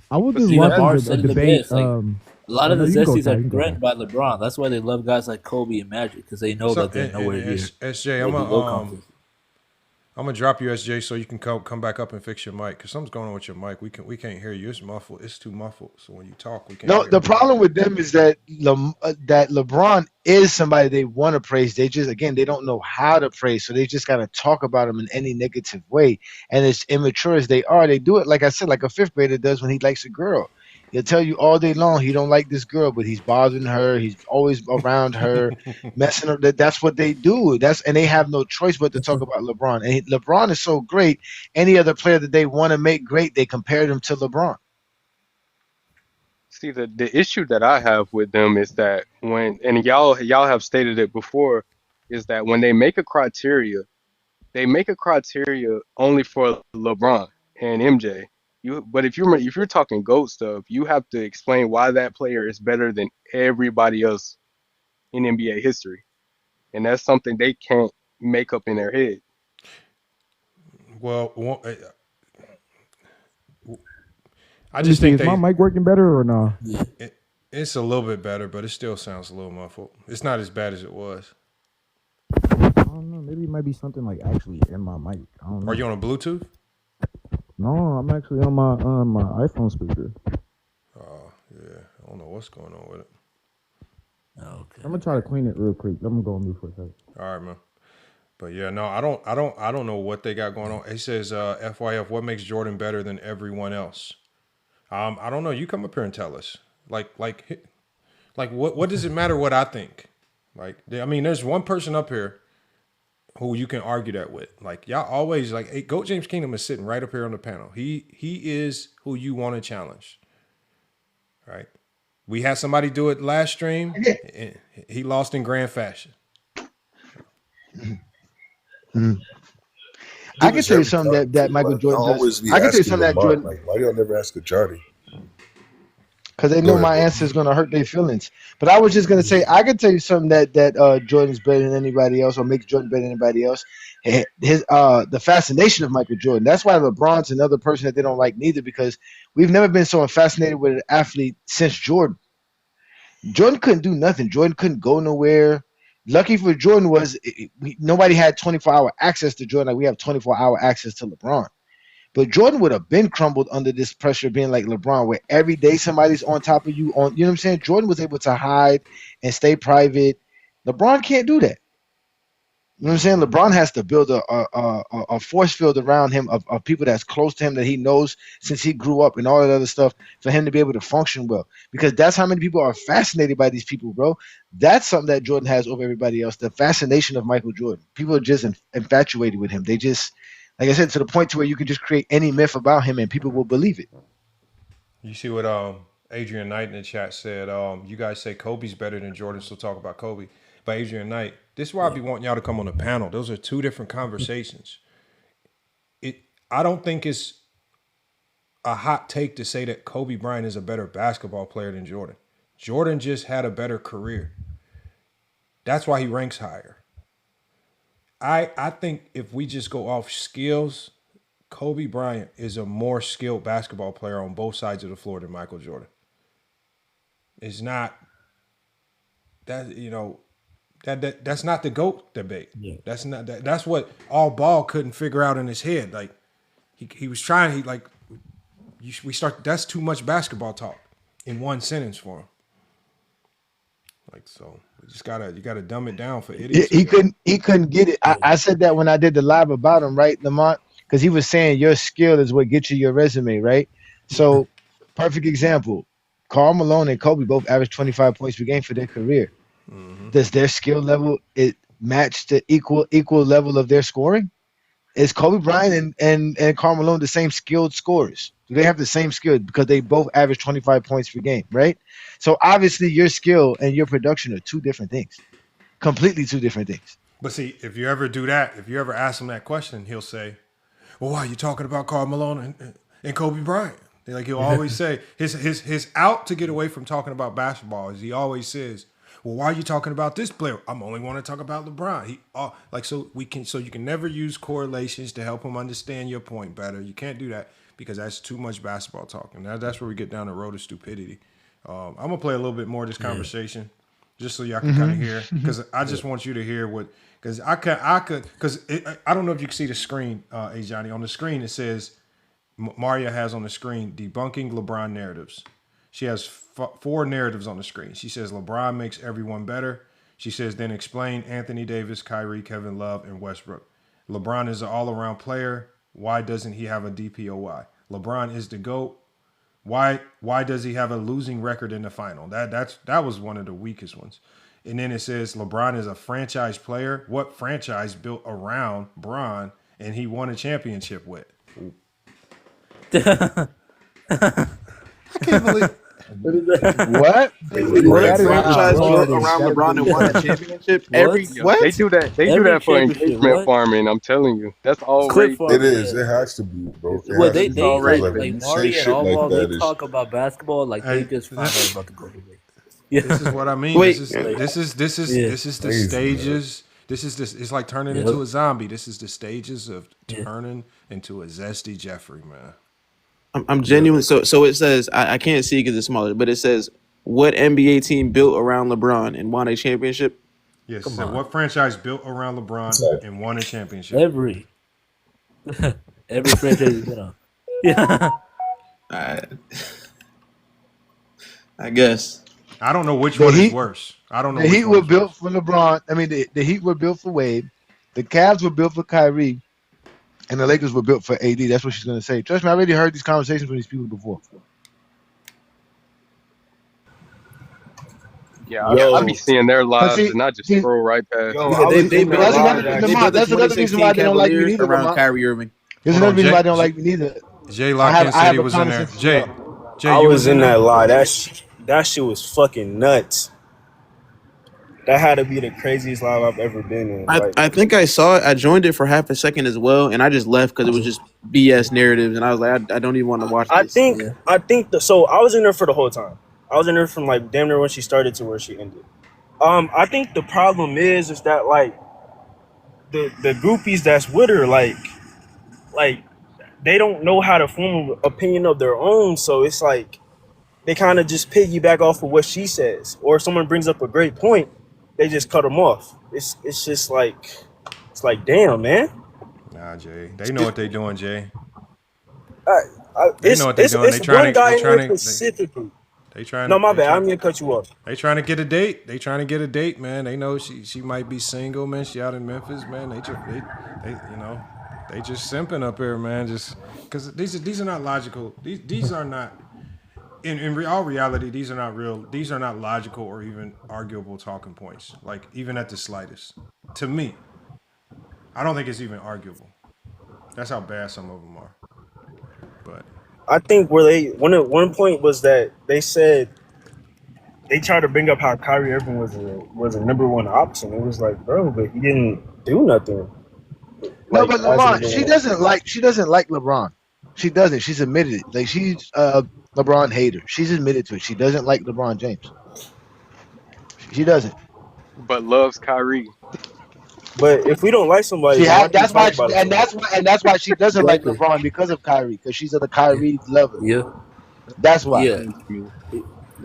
I would just Stephen love R them said to the debate. best. Like, a lot of the you can go, Zesties Ty, are you can go, threatened by LeBron. That's why they love guys like Kobe and Magic because they know that they're nowhere near. SJ, I'm gonna drop you, SJ, so you can come back up and fix your mic because something's going on with your mic. We can't hear you. It's muffled. It's too muffled. So when you talk, we can't. No, hear the you. problem with them is that that LeBron is somebody they want to praise. They just they don't know how to praise, so they just gotta talk about him in any negative way. And as immature as they are, they do it like I said, like a 5th grader does when he likes a girl. He'll tell you all day long he don't like this girl, but he's bothering her. He's always around her, messing her. That's what they do. And they have no choice but to talk about LeBron. And LeBron is so great. Any other player that they want to make great, they compare them to LeBron. See, the issue that I have with them is that and y'all have stated it before, is that when they make a criteria only for LeBron and MJ. But if you're talking GOAT stuff, you have to explain why that player is better than everybody else in NBA history, and that's something they can't make up in their head. Well, I Let me just see. think Is my they. mic working better or no? It's a little bit better, but it still sounds a little muffled. It's not as bad as it was. I don't know. Maybe it might be something like actually in my mic. I don't know. Are you on a Bluetooth? No, I'm actually on my iPhone speaker. Oh yeah, I don't know what's going on with it. Okay. I'm gonna try to clean it real quick. I'm gonna go on mute for a second. All right, man. But yeah, no, I don't know what they got going on. He says, FYF, what makes Jordan better than everyone else? I don't know. You come up here and tell us. Like what does it matter what I think? Like, I mean, there's one person up here who you can argue that with. Like, y'all always like, hey, Goat James Kingdom is sitting right up here on the panel. He is who you want to challenge. Right? We had somebody do it last stream, and he lost in grand fashion. I can tell you something that Michael Jordan does. Always be I can tell you asking something that Lamont, Jordan, like, why y'all never ask a Johnny? because they Go know ahead, my bro. answer is going to hurt their feelings. But I was just going to say, I can tell you something that Jordan's better than anybody else, or makes Jordan better than anybody else. The fascination of Michael Jordan. That's why LeBron's another person that they don't like neither, because we've never been so fascinated with an athlete since Jordan. Jordan couldn't do nothing. Jordan couldn't go nowhere. Lucky for Jordan was nobody had 24-hour access to Jordan like we have 24-hour access to LeBron. But Jordan would have been crumbled under this pressure being like LeBron, where every day somebody's on top of you. You know what I'm saying? Jordan was able to hide and stay private. LeBron can't do that. You know what I'm saying? LeBron has to build a force field around him of people that's close to him that he knows since he grew up and all that other stuff for him to be able to function well. Because that's how many people are fascinated by these people, bro. That's something that Jordan has over everybody else. The fascination of Michael Jordan. People are just infatuated with him. They just, like I said, to the point to where you can just create any myth about him and people will believe it. You see what Adrian Knight in the chat said? You guys say Kobe's better than Jordan, so talk about Kobe. But Adrian Knight, this is why I be wanting y'all to come on the panel. Those are two different conversations. I don't think it's a hot take to say that Kobe Bryant is a better basketball player than Jordan. Jordan just had a better career. That's why he ranks higher. I think if we just go off skills, Kobe Bryant is a more skilled basketball player on both sides of the floor than Michael Jordan. It's not that, that's not the GOAT debate. Yeah. That's not that. That's what all ball couldn't figure out in his head. Like he was trying. That's too much basketball talk in one sentence for him. Like, so you gotta dumb it down for idiots. He couldn't get it. I said that when I did the live about him, right, Lamont? Because he was saying your skill is what gets you your resume, right? So, perfect example. Karl Malone and Kobe both averaged 25 points per game for their career. Mm-hmm. Does their skill level match the equal level of their scoring? Is Kobe Bryant and Karl Malone the same skilled scorers? Do they have the same skill? Because they both average 25 points per game, right? So obviously your skill and your production are two different things. Completely two different things. But see, if you ever do that, if you ever ask him that question, he'll say, well, why are you talking about Karl Malone and Kobe Bryant? Like he'll always say, his out to get away from talking about basketball is he always says, well, why are you talking about this player? I'm only want to talk about LeBron. So you can never use correlations to help him understand your point better. You can't do that because that's too much basketball talk. And that's where we get down the road of stupidity. I'm gonna play a little bit more of this conversation just so y'all can kind of hear, because I just want you to hear what, because I don't know if you can see the screen, Johnny. On the screen it says Maria has on the screen debunking LeBron narratives. She has 4 narratives on the screen. She says LeBron makes everyone better. She says then explain Anthony Davis, Kyrie, Kevin Love, and Westbrook. LeBron is an all-around player. Why doesn't he have a DPOY? LeBron is the GOAT. Why does he have a losing record in the final? That was one of the weakest ones. And then it says LeBron is a franchise player. What franchise built around Bron and he won a championship with? I can't believe what? What franchise built around LeBron and won a championship? What? They do that. They do that for engagement farming. I'm telling you, that's all. It is. It has to be, bro. Well, they like Marty and all that they talk about basketball like they just found out about the Golden State. This is what I mean. Wait, This is the stages. This is this. It's like turning into a zombie. This is the stages of turning into a zesty Jeffrey, man. I'm genuine. So it says I can't see because it's smaller, but it says what NBA team built around LeBron and won a championship? Yes. So what franchise built around LeBron and won a championship? Every franchise has been on. Yeah. I guess. I don't know which one is worse. I don't know. The Heat were built for LeBron. I mean, the Heat were built for Wade. The Cavs were built for Kyrie, and the Lakers were built for AD. That's what she's going to say. Trust me, I already heard these conversations with these people before. Yeah, I be seeing their lives and I just scroll right past. That's another reason why they don't like me neither. Around Kyrie Irving. There's another reason why they don't like me neither. Jay Lockton said he was in there. Jay, I was in that lie. That shit was fucking nuts. That had to be the craziest live I've ever been in. I think I saw it. I joined it for half a second as well, and I just left because it was just BS narratives, and I was like, I don't even want to watch this. So I was in there for the whole time. I was in there from like damn near when she started to where she ended. I think the problem is that like the groupies that's with her, like they don't know how to form an opinion of their own, so it's like they kind of just piggyback off of what she says, or if someone brings up a great point, they just cut them off. It's just like damn, man. Nah, Jay, they know what they doing, Jay. They know what they doing. They trying to specifically. They trying. No, my bad. I'm gonna cut you off. They trying to get a date. They trying to get a date, man. They know she might be single, man. She out in Memphis, man. They just simping up here, man. Just because these are not logical. These are not. In all reality, these are not real. These are not logical or even arguable talking points. Like even at the slightest, to me, I don't think it's even arguable. That's how bad some of them are. But I think one point was that they said they tried to bring up how Kyrie Irving was a number one option. It was like, bro, but he didn't do nothing. No, but LeBron, she doesn't like LeBron. She doesn't. She's admitted it. Like she's LeBron hater. She's admitted to it. She doesn't like LeBron James. She doesn't. But loves Kyrie. But if we don't like somebody, that's why she doesn't like LeBron because of Kyrie, because she's a Kyrie lover. Yeah, that's why. Yeah.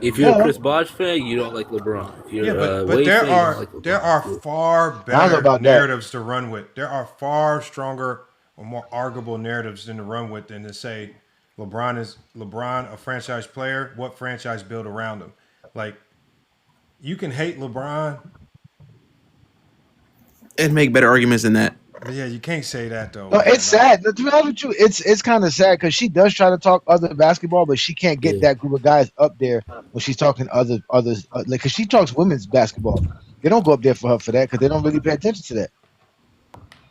If you're a Chris Bosh fan, you don't like LeBron. If you're but Wade there fan, you don't like LeBron. there are far better narratives to run with. There are far stronger or more arguable narratives than to run with than to say LeBron a franchise player. What franchise built around him? Like you can hate LeBron and make better arguments than that. But yeah, you can't say that though. No, it's sad. To be honest with you, it's kind of sad because she does try to talk other basketball, but she can't get that group of guys up there when she's talking others. Like, because she talks women's basketball, they don't go up there for her for that because they don't really pay attention to that.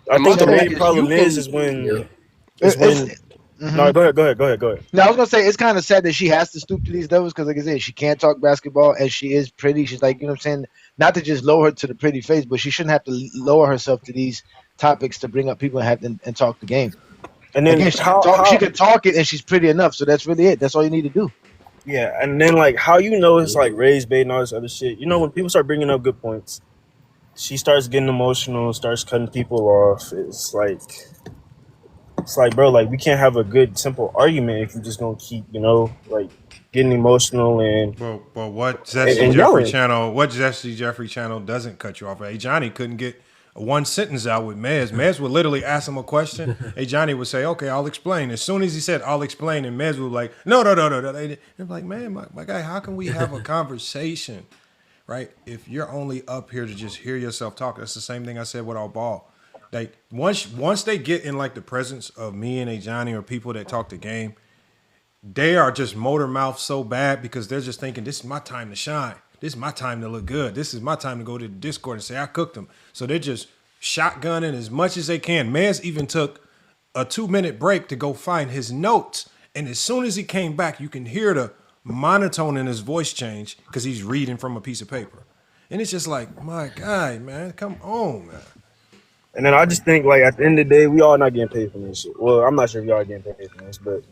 I think the main problem is when. No, go ahead. No, I was gonna say it's kind of sad that she has to stoop to these levels because, like I said, she can't talk basketball and she is pretty. She's like, you know what I'm saying? Not to just lower her to the pretty face, but she shouldn't have to lower herself to these topics to bring up people and talk the game. And then again, she can talk it and she's pretty enough, so that's really it. That's all you need to do. Yeah, and then like how it's like raised bait and all this other shit. You know, when people start bringing up good points, she starts getting emotional, starts cutting people off. It's like, bro, like we can't have a good, simple argument if you're just gonna keep, like getting emotional and. Well, what Zesty Jeffrey channel doesn't cut you off? Hey, Johnny couldn't get one sentence out with Mez. Mez would literally ask him a question. Hey, Johnny would say, "Okay, I'll explain." As soon as he said, "I'll explain," and Mez would be like, "No." They're like, "Man, my guy, how can we have a conversation, right? If you're only up here to just hear yourself talk." That's the same thing I said with our ball. Like once they get in like the presence of me and a Johnny or people that talk the game, they are just motor mouth so bad because they're just thinking this is my time to shine. This is my time to look good. This is my time to go to the Discord and say I cooked them. So they're just shotgunning as much as they can. Mez even took a 2-minute break to go find his notes, and as soon as he came back, you can hear the monotone in his voice change because he's reading from a piece of paper, and it's just like, my guy, man, come on, man. And then I just think, like, at the end of the day, we all not getting paid for this shit. Well, I'm not sure if y'all getting paid for this, but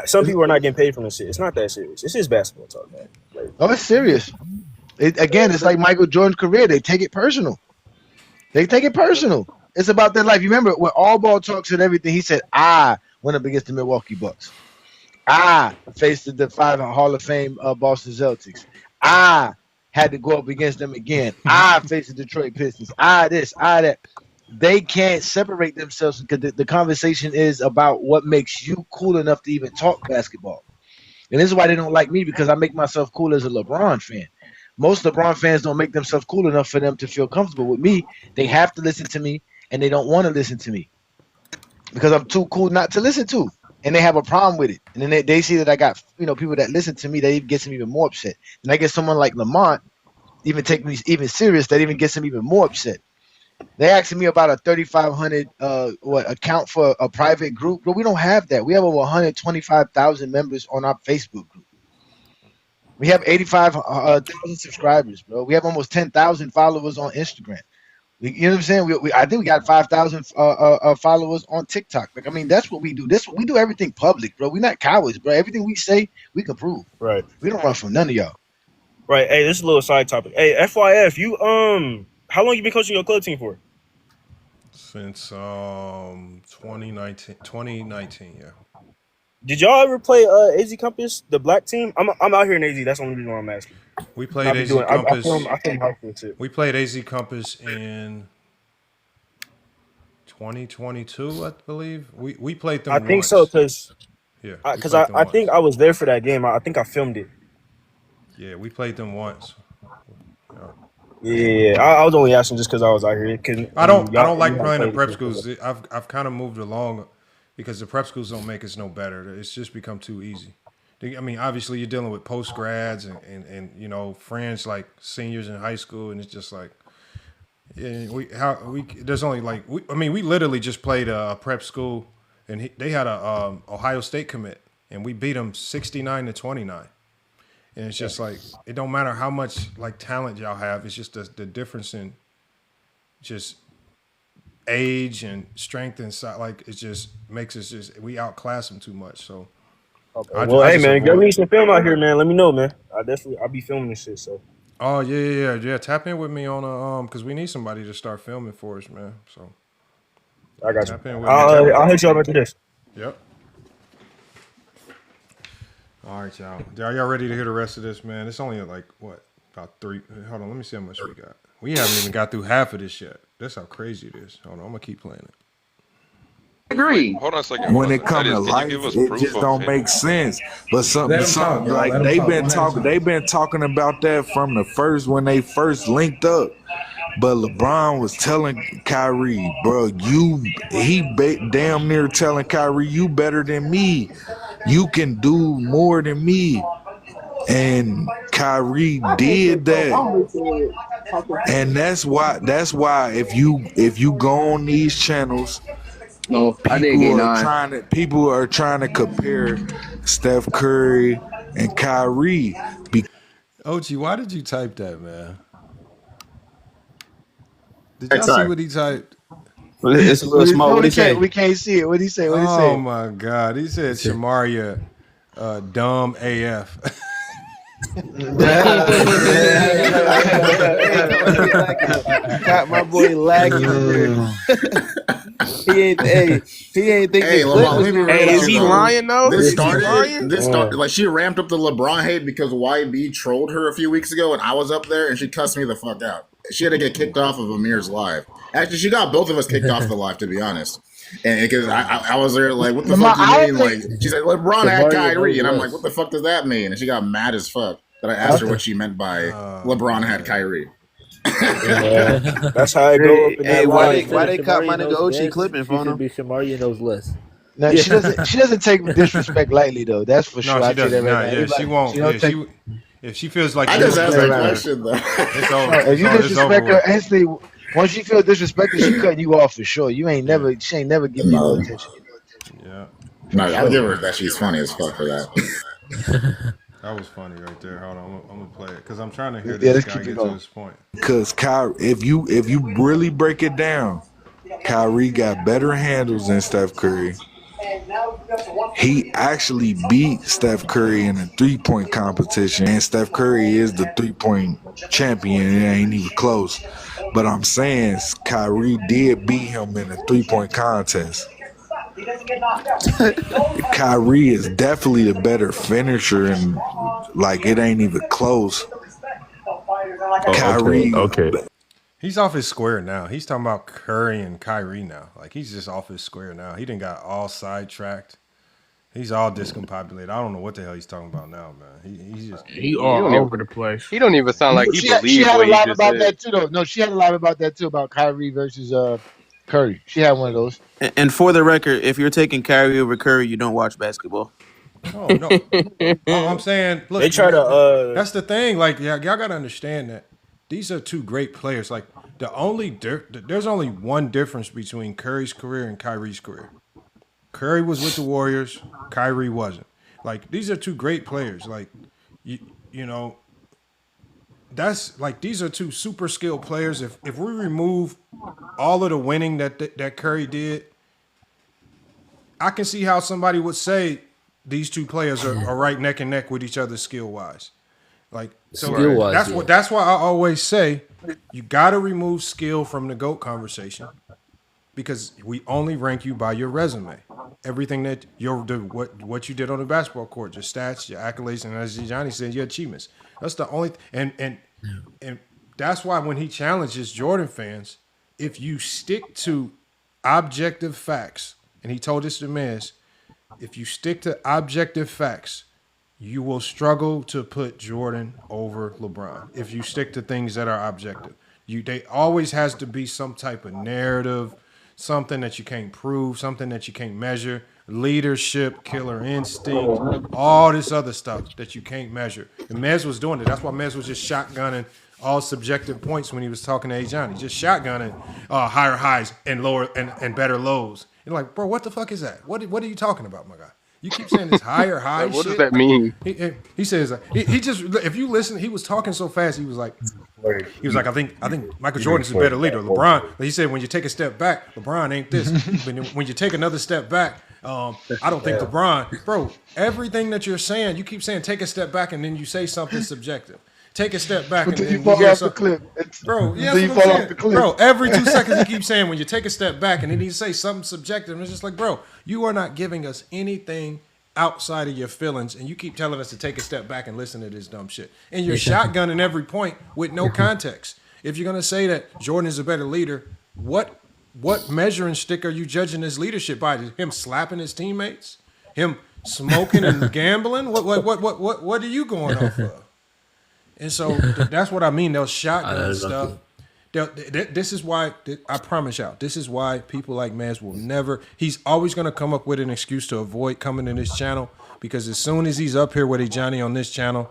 some people are not getting paid for this shit. It's not that serious. It's just basketball talk, man. Like, it's serious. Again, it's like Michael Jordan's career. They take it personal. They take it personal. It's about their life. You remember when All Ball talks and everything, he said, I went up against the Milwaukee Bucks. I faced the 5 Hall of Fame Boston Celtics. I had to go up against them again. I faced the Detroit Pistons. I this, I that. They can't separate themselves because the conversation is about what makes you cool enough to even talk basketball. And this is why they don't like me, because I make myself cool as a LeBron fan. Most LeBron fans don't make themselves cool enough for them to feel comfortable with me. They have to listen to me, and they don't want to listen to me because I'm too cool not to listen to. And they have a problem with it. And then they see that I got people that listen to me, that even gets them even more upset. And I get someone like Lamont even take me even serious, that even gets them even more upset. They asking me about a 3,500 account for a private group, but we don't have that. We have over 125,000 members on our Facebook group. We have 85,000 subscribers, bro. We have almost 10,000 followers on Instagram. You know what I'm saying? I think we got 5,000 followers on TikTok. Like, I mean, that's what we do. We do everything public, bro. We're not cowards, bro. Everything we say, we can prove. Right. We don't run from none of y'all. Right. Hey, this is a little side topic. Hey, FYF, you how long you been coaching your club team for? Since 2019, yeah. Did y'all ever play AZ Compass, the black team? I'm out here in AZ. That's the only reason why I'm asking. We played AZ Compass. I film high school too. We played AZ Compass in 2022, I believe. We played them. I think once. so, because I think I was there for that game. I think I filmed it. Yeah, we played them once. Yeah, I was only asking just because I was out here. I don't like playing in prep schools. I've kind of moved along because the prep schools don't make us no better. It's just become too easy. I mean, obviously you're dealing with post grads and friends like seniors in high school, and it's just like, there's only like we literally just played a prep school, and they had a Ohio State commit, and we beat them 69-29. And it's just like, it don't matter how much like talent y'all have. It's just the difference in just age and strength and size. Like, it just makes us we outclass them too much. So, okay. Hey man, get me some film out here, man. Let me know, man. I'll be filming this shit. So. Oh yeah. Tap in with me on because we need somebody to start filming for us, man. So. I got you. I'll hit you up after this. Yep. All right, y'all. Are y'all ready to hear the rest of this, man? It's only like, what, about 3. Hold on, let me see how much we got. We haven't even got through half of this yet. That's how crazy it is. Hold on, I'm going to keep playing it. Agree. Hold on a second. When it comes to life, it just don't make sense. But something like they've been talking about that from the first, when they first linked up. But LeBron was telling Kyrie, bro, damn near telling Kyrie, you better than me. You can do more than me. And Kyrie did that. And that's why if you go on these channels, people are trying to compare Steph Curry and Kyrie. OG, why did you type that, man? Did y'all see what he typed? It's a little small. What did he say? We can't see it. What did he say? Oh my God! He said Shamaria, dumb AF. Got my boy lagging. He ain't thinking. Hey, Lamar, is he lying though? This started like, she ramped up the LeBron hate because YB trolled her a few weeks ago, and I was up there, and she cussed me the fuck out. She had to get kicked off of Amir's live. Actually, she got both of us kicked off the live, to be honest. And because I was there like, what the fuck do you mean? Like, she said LeBron had Kyrie, and I'm like, what the fuck does that mean? And she got mad as fuck that I asked her what she meant by LeBron had Kyrie. Yeah, that's how I go up in that why they caught my nigga Ochi clipping for him? Be Shamari knows less. No, she doesn't take disrespect lightly though. That's for sure. No, she doesn't. She won't. If she feels like I just asked that question though. If you disrespect her instantly, once you feel disrespected, she cutting you off for sure. She ain't never giving you no attention. Yeah. No, I'll give her that. She's funny as fuck for that. That was funny right there. Hold on, I'm gonna play it because I'm trying to hear this guy get to his point. Because Kyrie, if you really break it down, Kyrie got better handles than Steph Curry. he actually beat Steph Curry in a 3-point competition, and Steph Curry is the 3-point champion. It ain't even close. But I'm saying Kyrie did beat him in a 3-point contest. Kyrie is definitely a better finisher, and like it ain't even close. Kyrie, okay. He's off his square now. He's talking about Curry and Kyrie now. Like he's just off his square now. He done got all sidetracked. He's all discombobulated. I don't know what the hell he's talking about now, man. He's just He all over the place. He don't even sound like he She believes had a what he live just about said. that too, though. No, she had a live about that too, about Kyrie versus Curry. She had one of those. And for the record, if you're taking Kyrie over Curry, you don't watch basketball. Oh no, I'm saying, look, They try to. that's the thing. Like, y'all got to understand that these are two great players. Like, there's only one difference between Curry's career and Kyrie's career. Curry was with the Warriors. Kyrie wasn't. Like, these are two great players. Like, you know, that's like these are two super skilled players. If we remove all of the winning that Curry did, I can see how somebody would say these two players are right neck and neck with each other skill wise. Like, so Skill-wise, that's why I always say you got to remove skill from the GOAT conversation, because we only rank you by your resume. Everything that what you did on the basketball court, your stats, your accolades, and as Johnny said, your achievements. That's the only and that's why when he challenges Jordan fans, if you stick to objective facts, and he told this to Miz, if you stick to objective facts, you will struggle to put Jordan over LeBron. If you stick to things that are objective, they always has to be some type of narrative, something that you can't prove, something that you can't measure, leadership, killer instinct, all this other stuff that you can't measure. And Mez was doing it. That's why Mez was just shotgunning all subjective points when he was talking to A. Johnny. Just shotgunning higher highs and lower and better lows. You're like, bro, what the fuck is that? What are you talking about, my guy? You keep saying this higher high What shit. does that mean? He says he just, if you listen, he was talking so fast. He was like, I think Michael Jordan's a better leader. LeBron, he said, when you take a step back, LeBron ain't this. When you take another step back, I don't think LeBron, bro. Everything that you're saying, you keep saying take a step back, and then you say something subjective. Take a step back and then you hear something. Bro, yeah, that's what I'm saying. Bro, every 2 seconds he keeps saying when you take a step back and then he say something subjective. And it's just like, bro, you are not giving us anything outside of your feelings, and you keep telling us to take a step back and listen to this dumb shit. And you're shotgunning every point with no context. If you're gonna say that Jordan is a better leader, what measuring stick are you judging his leadership by? Him slapping his teammates? Him smoking and gambling? What are you going off of? And so that's what I mean. They'll shotgun stuff. This is why, I promise y'all, this is why people like Maz will never, he's always going to come up with an excuse to avoid coming to this channel, because as soon as he's up here with a Johnny on this channel,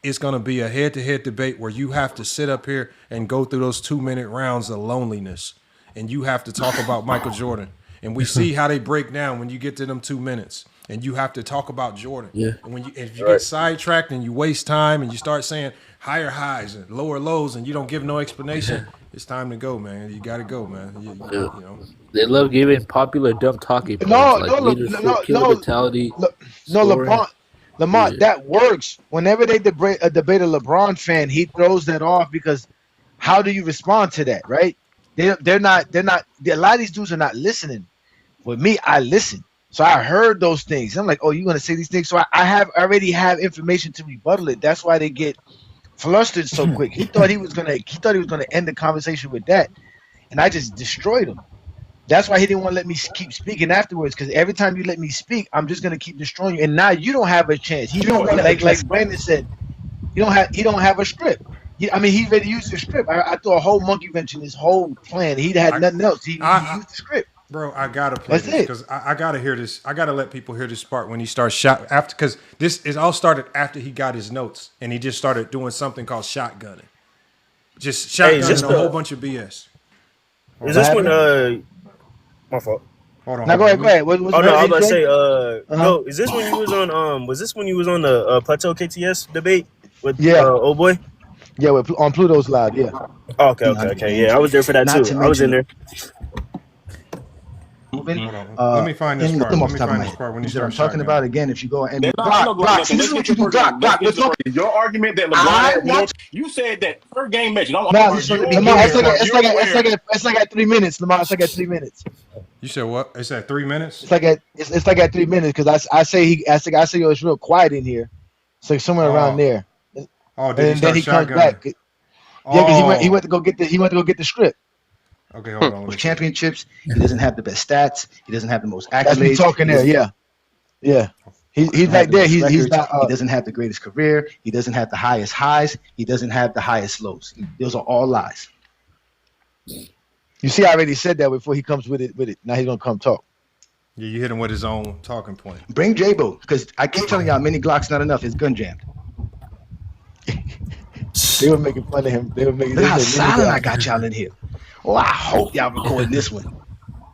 it's going to be a head-to-head debate where you have to sit up here and go through those 2-minute rounds of loneliness, and you have to talk about Michael Jordan. And we see how they break down when you get to them 2 minutes. And you have to talk about Jordan. Yeah. And if you get sidetracked and you waste time and you start saying higher highs and lower lows and you don't give no explanation, it's time to go, man. You got to go, man. You know. They love giving popular dumb talking points leadership, killer mentality. Lamont, that works. Whenever they debate a LeBron fan, he throws that off, because how do you respond to that, right? They're not. A lot of these dudes are not listening. With me, I listen. So I heard those things. I'm like, oh, you're gonna say these things. So I already have information to rebuttal it. That's why they get flustered so quick. He thought he was gonna end the conversation with that, and I just destroyed him. That's why he didn't want to let me keep speaking afterwards, because every time you let me speak, I'm just gonna keep destroying you. And now you don't have a chance. You don't, like Brandon said, he don't have a script. He ready to use the script. I threw a whole monkey wrench in his whole plan. He had nothing else. He used the script. Bro, I gotta play this because I gotta hear this. I gotta let people hear this part when he starts because it all started after he got his notes and he just started doing something called shotgunning. Just shotgunning a whole bunch of BS. Is this when my fault? Hold on. Now go ahead. I was about to say no. Is this when you was on was this when you was on the Plateau KTS debate with old boy? Yeah, on Pluto's Live. Yeah. Okay. Yeah, I was there for that too. I was in there. moving. Hold on. Let me find this part. Let me find this part when he That I'm starts talking shotgunning. about again. If you go and Glock, see, this is what you do, Glock. Your argument that LeBron you said that per game match. Lamar, it's like at 3 minutes, Lamar. It's like at 3 minutes. You said what? It's at 3 minutes. It's like at 3 minutes because I say yo, it's real quiet in here. It's like somewhere around there. Oh, did then he comes back. Yeah, because he went to go get the script. Okay, hold on. With championships, he doesn't have the best stats. He doesn't have the most accolades. That's me talking there. Yeah. He's like there. He's not. He doesn't have the greatest career. He doesn't have the highest highs. He doesn't have the highest lows. Those are all lies. You see, I already said that before he comes with it. Now he's gonna come talk. Yeah, you hit him with his own talking point. Bring J-Bo, because I keep telling y'all, mini Glock's not enough. It's gun jammed. They were making fun of him. Look how silent I got y'all in here. Oh, I hope y'all recording this one.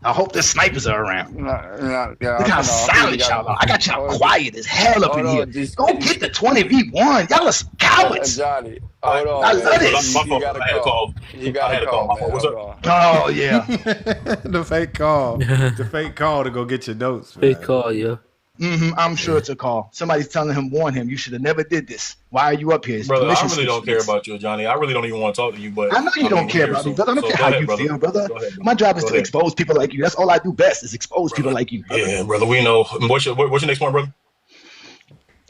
I hope the snipers are around. Look how silent y'all are. I got y'all quiet as hell up in here. Go get the 20v1. Y'all are some cowards. Johnny, hold on. I love this. You got a call. You got a call, man. What's up? Oh, yeah. The fake call. The fake call to go get your notes. Fake call, yeah. I'm sure it's a call. Somebody's telling him, warn him. You should have never did this. Why are you up here? Brother, I really don't care about you, Johnny. I really don't even want to talk to you. But I know you don't care about me, brother. I don't care how you feel, brother. My job is to expose people like you. That's all I do best is expose people like you. Brother. Yeah, brother. We know. What's your next point, brother?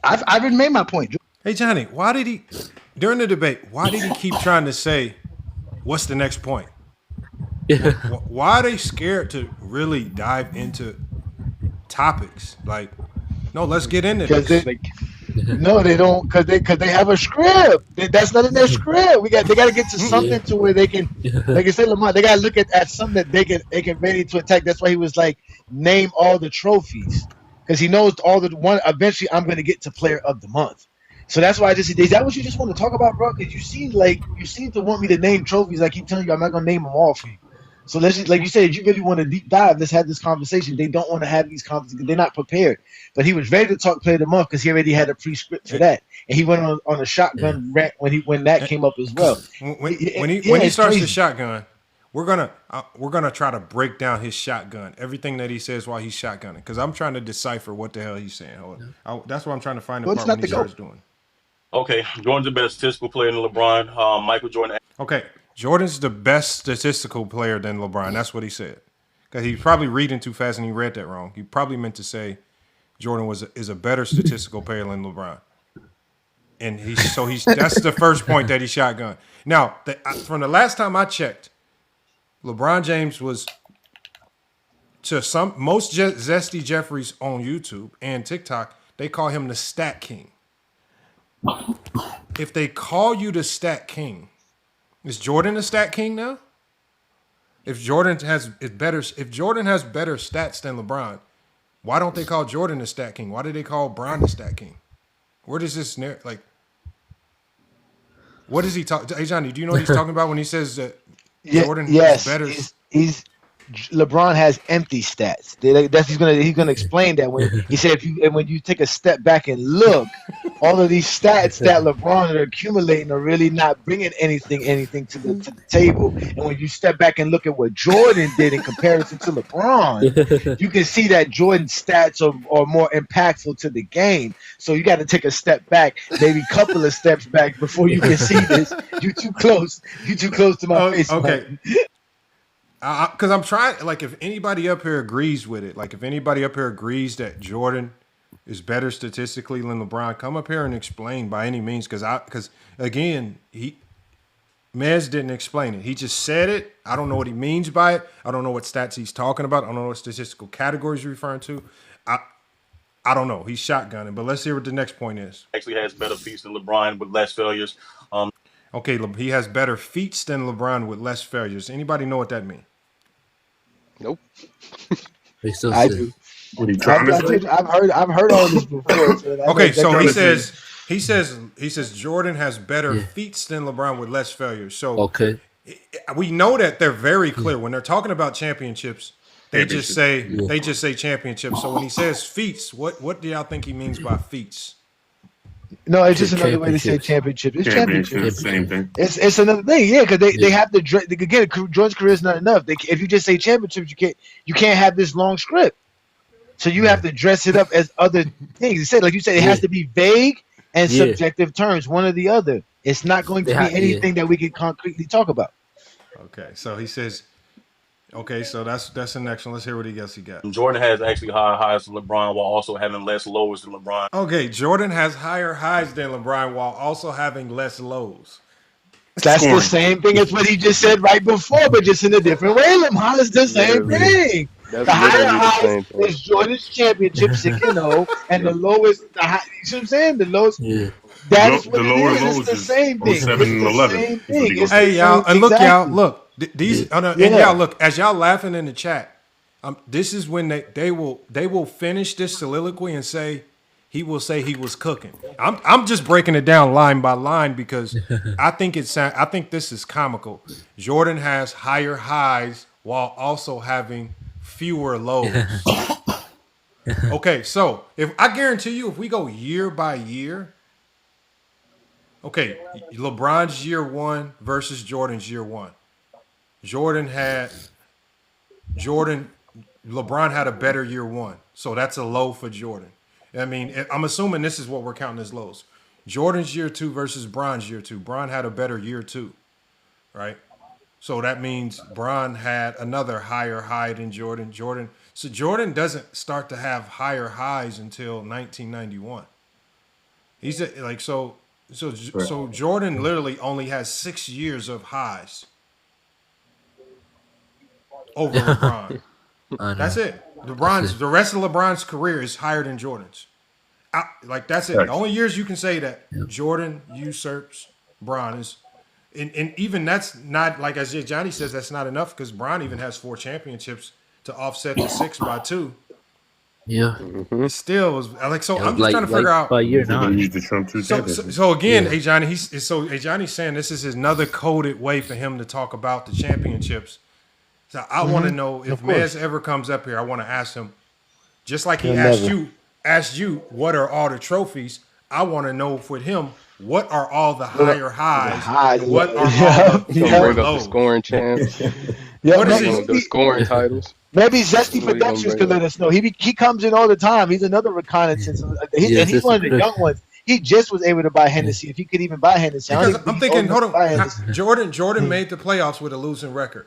I've already made my point. Hey, Johnny, why did he during the debate? Why did he keep trying to say, "What's the next point"? Why are they scared to really dive into topics? Like, no, let's get into this. No, they don't, because they have a script. That's not in their script. They got to get to something to where they can say, Lamar. They got to look at something that they can ready to attack. That's why he was like, name all the trophies, because he knows all the one. Eventually, I'm going to get to Player of the Month. So that's why is that what you just want to talk about, bro? Because you seem to want me to name trophies. I keep telling you, I'm not going to name them all for you. So let's just, like you said, if you really want to deep dive, let's have this conversation. They don't want to have these conversations. They're not prepared. But he was ready to talk Player of the Month because he already had a pre-script for that, and he went on a shotgun rant when that came up as well. When he starts the shotgun, we're gonna try to break down his shotgun, everything that he says while he's shotgunning, because I'm trying to decipher what the hell he's saying. That's what I'm trying to find the part when he starts doing. Okay, Jordan's the best statistical player than LeBron. Michael Jordan. Okay. Jordan's the best statistical player than LeBron. That's what he said. Because he's probably reading too fast and he read that wrong. He probably meant to say Jordan is a better statistical player than LeBron. And that's the first point that he shotgunned. Now, from the last time I checked, LeBron James was to most Zesty Jeffries on YouTube and TikTok, they call him the Stat King. If they call you the Stat King, is Jordan a stat king now? If Jordan has better stats than LeBron, why don't they call Jordan the stat king? Why do they call Bron the stat king? Where does this what does he talk? Hey Johnny, do you know what he's talking about when he says that Jordan is better? LeBron has empty stats. He's gonna explain that when he said when you take a step back and look, all of these stats that LeBron are accumulating are really not bringing anything to the table. And when you step back and look at what Jordan did in comparison to LeBron, you can see that Jordan's stats are more impactful to the game. So you got to take a step back, maybe a couple of steps back before you can see this. You too close. You too close to my face. Okay. Because I'm trying, like, if anybody up here agrees with it, like, if anybody up here agrees that Jordan is better statistically than LeBron, come up here and explain by any means. Because again, Mez didn't explain it. He just said it. I don't know what he means by it. I don't know what stats he's talking about. I don't know what statistical categories he's referring to. I don't know. He's shotgunning. But let's hear what the next point is. Actually has better feats than LeBron with less failures. Okay, he has better feats than LeBron with less failures. Anybody know what that means? Nope. I do. What are you trying to say? I've heard all this before. Okay, so he says Jordan has better feats than LeBron with less failures. So we know that they're very clear when they're talking about championships. They just say championships. So when he says feats, what do y'all think he means by feats? No, it's just another way to say championship. It's championship. Same thing. It's another thing, yeah, because they have to again. Jordan's career is not enough. If you just say championships, you can't have this long script. So you have to dress it up as other things. He said, like you said, it has to be vague and subjective terms, one or the other. It's not going to be anything that we can concretely talk about. Okay, so he says. Okay, so that's the next one. Let's hear what he got. Jordan has actually higher highs than LeBron while also having less lows than LeBron. Okay, Jordan has higher highs than LeBron while also having less lows. That's the same thing as what he just said right before, but just in a different way. LeBron is the same thing. The higher highs is Jordan's championship 6-0, and the lowest, you know what I'm saying? The lowest. That's what it is. It's the same thing. It's the same thing. Hey y'all, and look y'all, look these, and y'all look as y'all laughing in the chat. This is when they will finish this soliloquy and say he will say he was cooking. I'm just breaking it down line by line because I think this is comical. Jordan has higher highs while also having fewer lows. Okay, so if I guarantee you, if we go year by year, okay, LeBron's year one versus Jordan's year one. LeBron had a better year one. So that's a low for Jordan. I mean, I'm assuming this is what we're counting as lows. Jordan's year two versus Bron's year two. Bron had a better year two, right? So that means Bron had another higher high than Jordan. So Jordan doesn't start to have higher highs until 1991. He's like so Jordan literally only has 6 years of highs over LeBron. That's it. The rest of LeBron's career is higher than Jordan's. That's it. The only years you can say that Jordan usurps Bron is, and even that's not, like as Johnny says, that's not enough because Bron even has 4 championships to offset the 6 by 2. Yeah. It still was like so. I'm just trying to figure out. By year 9. So again, Johnny's saying this is another coded way for him to talk about the championships. So I want to know if Mez ever comes up here. I want to ask him, just like he asked you, what are all the trophies? I want to know with him, what are all the higher highs? And what are all the lower lows? The scoring champs. What is it? The scoring titles. Maybe Zesty Productions could let us know. He comes in all the time. He's another reconnaissance. And he's one of the young ones. He just was able to buy Hennessy. If he could even buy Hennessy. Because I'm thinking, hold on. Jordan made the playoffs with a losing record.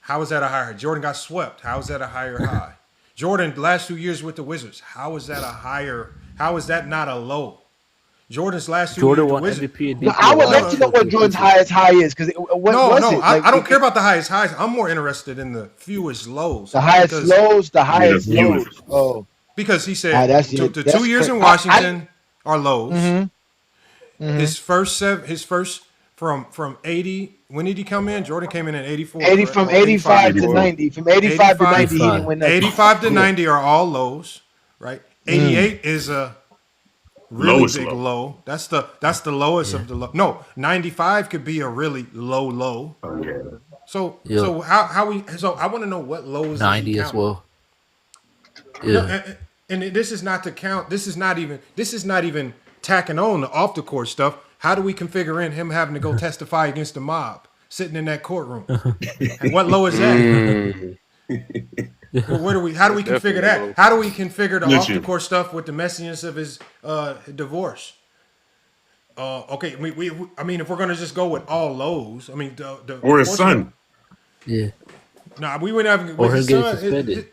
How is that a higher? Jordan got swept. How is that a higher high? Jordan, last 2 years with the Wizards. How is that a higher? How is that not a low? Jordan's last 2 years with the Wizards. No, I would like to know what Jordan's highest high is because I don't care about the highest highs. I'm more interested in the fewest lows. The highest lows. Oh, because he said the 2 years in Washington are lows. Mm-hmm. His first from 80. When did he come in? Jordan came in 84. From 85 to 90. From 85 to 90, he didn't win nothing. 85 to 90 are all lows, right? 88 is a really big low. That's the lowest of the low. No, 95 could be a really low. So I want to know what lows 90 as well. Yeah. And this is not to count. This is not even tacking on the off the court stuff. How do we configure in him having to go testify against the mob sitting in that courtroom? And what low is that? Well, how do we configure that? Low. How do we configure the off the court stuff with the messiness of his divorce? Okay, I mean, if we're gonna just go with all lows, I mean, or his son. Yeah. Nah, we wouldn't have. Or him getting suspended.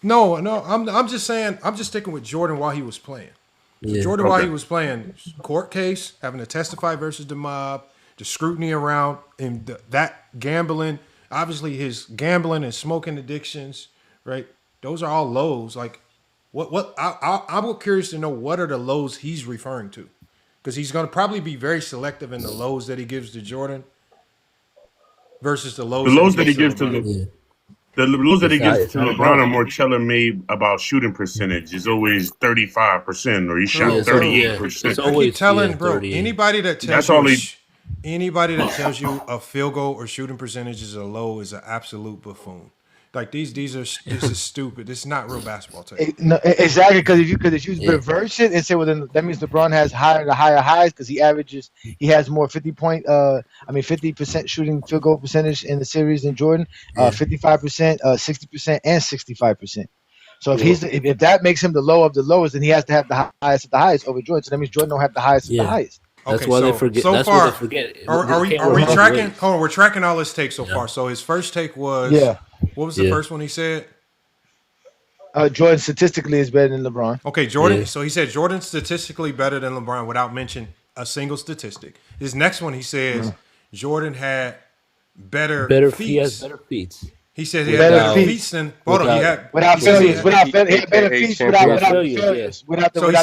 No. I'm just saying. I'm just sticking with Jordan while he was playing. So Jordan, while he was playing, court case, having to testify versus the mob, the scrutiny around, and that gambling, obviously his gambling and smoking addictions, right? Those are all lows. Like, I'm curious to know what are the lows he's referring to, because he's going to probably be very selective in the lows that he gives to Jordan versus the lows that he gives to the lows that he gives to LeBron are more tailor-made about shooting percentage. It's always 35%, or he shot 38%. I keep telling, bro, anybody that tells you a field goal or shooting percentage is a low is an absolute buffoon. Like this is stupid. This is not real basketball take. No, exactly, because if you reverse it and say, well, then that means LeBron has higher highs because he has more 50% shooting field goal percentage in the series than Jordan, 55%, 60%, and 65%. So if that makes him the low of the lowest, then he has to have the highest of the highest over Jordan. So that means Jordan don't have the highest of the highest. Okay, so far, are we tracking? Hold on, we're tracking all his takes so far. So his first take was, what was the first one he said? Jordan statistically is better than LeBron. Okay, Jordan. Yeah. So he said Jordan's statistically better than LeBron without mentioning a single statistic. His next one, he says Jordan had better feats. He has better feats. He said he had better feats than without failures. Without better feats. Without failures. So he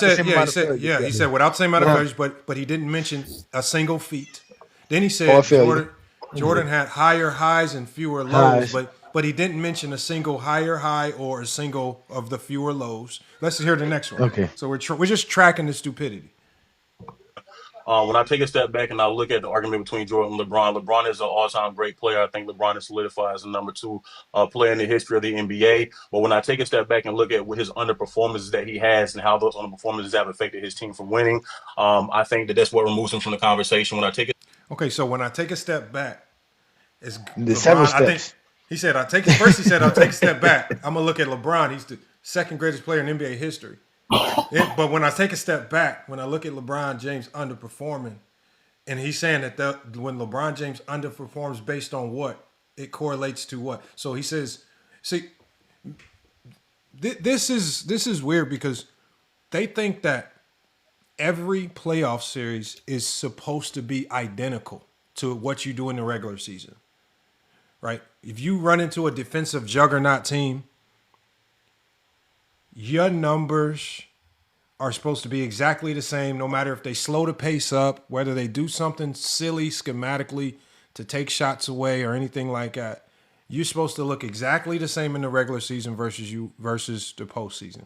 said without the same amount of failures, but he didn't mention a single feat. Then he said Jordan had higher highs and fewer lows, but he didn't mention a single higher high or a single of the fewer lows. Let's hear the next one. Okay. So we're just tracking the stupidity. When I take a step back and I look at the argument between Jordan and LeBron is an all-time great player. I think LeBron is solidified as the number 2 player in the history of the NBA. But when I take a step back and look at what his underperformances that he has and how those underperformances have affected his team from winning, I think that's what removes him from the conversation. When I take a step back, it's the several steps. I think he said I'll take a step back. I'm gonna look at LeBron. He's the second greatest player in NBA history. But when I take a step back, when I look at LeBron James underperforming, and he's saying that when LeBron James underperforms based on what? It correlates to what? So he says, see, this is weird because they think that every playoff series is supposed to be identical to what you do in the regular season, right? If you run into a defensive juggernaut team, your numbers are supposed to be exactly the same, no matter if they slow the pace up, whether they do something silly schematically to take shots away or anything like that. You're supposed to look exactly the same in the regular season versus the postseason.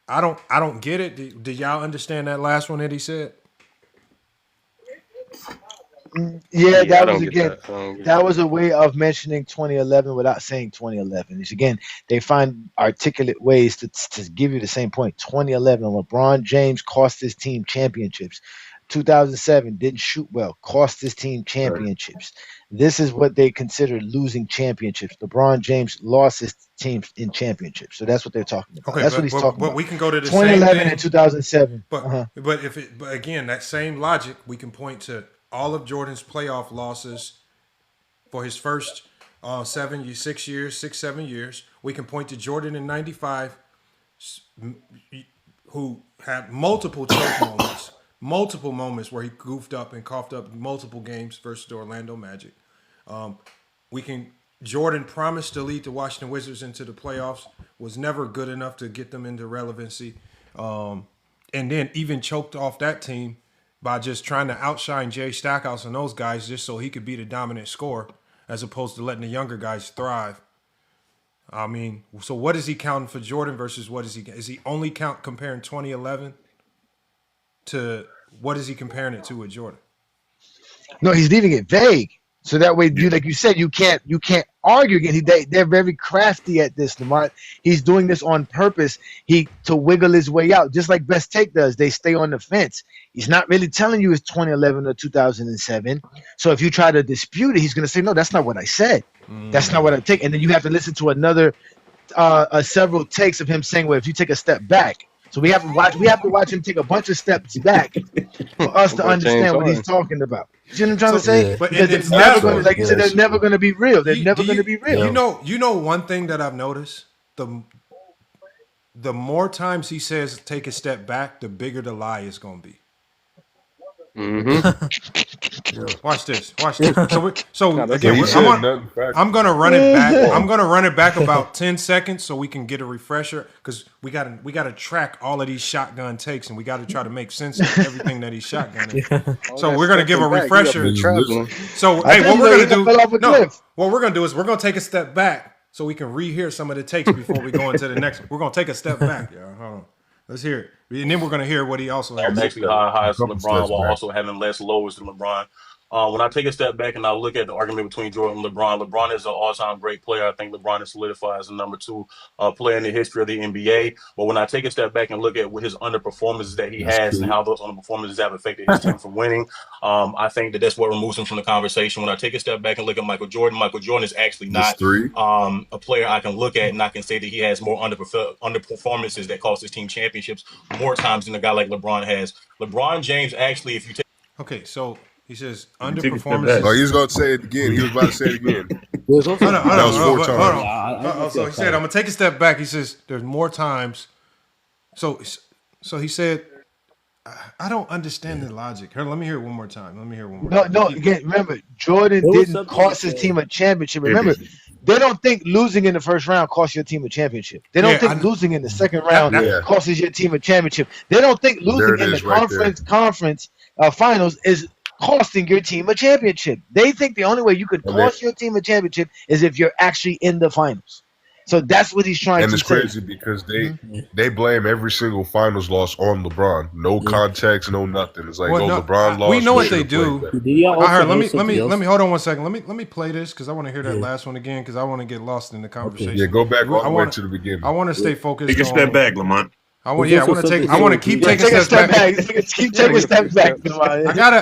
I don't get it. Did y'all understand that last one that he said? Yeah, that was a way of mentioning 2011 without saying 2011. Again, they find articulate ways to give you the same point. 2011, LeBron James cost his team championships. 2007 didn't shoot well, cost his team championships. This is what they consider losing championships. LeBron James lost his team in championships, so that's what they're talking about. Okay, that's what he's talking about. But we can go to the 2011 same and 2007. But again, that same logic, we can point to all of Jordan's playoff losses for his first 7 years. We can point to Jordan in '95, who had multiple choke moments where he goofed up and coughed up multiple games versus the Orlando Magic. Jordan promised to lead the Washington Wizards into the playoffs, was never good enough to get them into relevancy, and then even choked off that team by just trying to outshine Jay Stackhouse and those guys just so he could be the dominant scorer as opposed to letting the younger guys thrive. I mean, so what is he counting for Jordan versus what is he only comparing 2011 to what is he comparing it to with Jordan? No, he's leaving it vague. So that way, like you said, you can't argue again. They're very crafty at this, Lamont. He's doing this on purpose. To wiggle his way out, just like Best Take does. They stay on the fence. He's not really telling you it's 2011 or 2007. So if you try to dispute it, he's going to say, "No, that's not what I said. That's not what I take." And then you have to listen to another several takes of him saying, "Well, if you take a step back." So we have to watch him take a bunch of steps back for us to understand what he's talking about. You see what I'm trying to say? But because it's never going to, like you said, they're never going to be real. They're never going to be real. You know one thing that I've noticed? The more times he says take a step back, the bigger the lie is going to be. Watch this. I'm gonna run it back. I'm gonna run it back about 10 seconds so we can get a refresher because we gotta track all of these shotgun takes and we gotta try to make sense of everything that he's shotgunning. So we're gonna give a refresher. So what we're gonna do is we're gonna take a step back so we can rehear some of the takes before we go into the next one. We're gonna take a step back, y'all. Hold on. Let's hear it. And then we're going to hear what he also has. Actually, highs than LeBron while also having less lows than LeBron. When I take a step back and I look at the argument between Jordan and LeBron, LeBron is an all-time great player. I think LeBron is solidified as the number two player in the history of the NBA. But when I take a step back and look at what his underperformances that he That's has and cool. how those underperformances have affected his team from winning, I think that's what removes him from the conversation. When I take a step back and look at Michael Jordan is actually That's not 3. a player I can look at and I can say that he has more underperformances that cost his team championships more times than a guy like LeBron has. LeBron James actually, if you take Okay, so he says You take a step back. Oh, he was going to say it again. He was about to say it again. There's also Hold on, That was 4 hold times. on. So he said, I'm going to take a step back. He says, there's more times. So he said, I don't understand the logic. Here, let me hear it one more time. No. Again, remember, Jordan There was didn't something cost he his said. team a championship. Remember, they don't think losing in the first round costs your team a championship. They don't think losing in the second round Yeah. costs your team a championship. They don't think There losing it in the is right there. conference finals is costing your team a championship. They think the only way you could And cost your team a championship is if you're actually in the finals. So that's what he's trying And to it's say. crazy because they blame every single finals loss on LeBron. No context, no nothing. It's like, Well, no, LeBron lost. we know we what they should've played do. better. Did y'all All right, also know something else? let me hold on one second. Let me play this because I want to hear that last one again because I want to get lost in the conversation. Yeah, go back all I the way wanna- to the beginning. I want to stay focused. Take a step back, Lamont. I want to keep taking Take a steps step back. back. Keep taking steps back.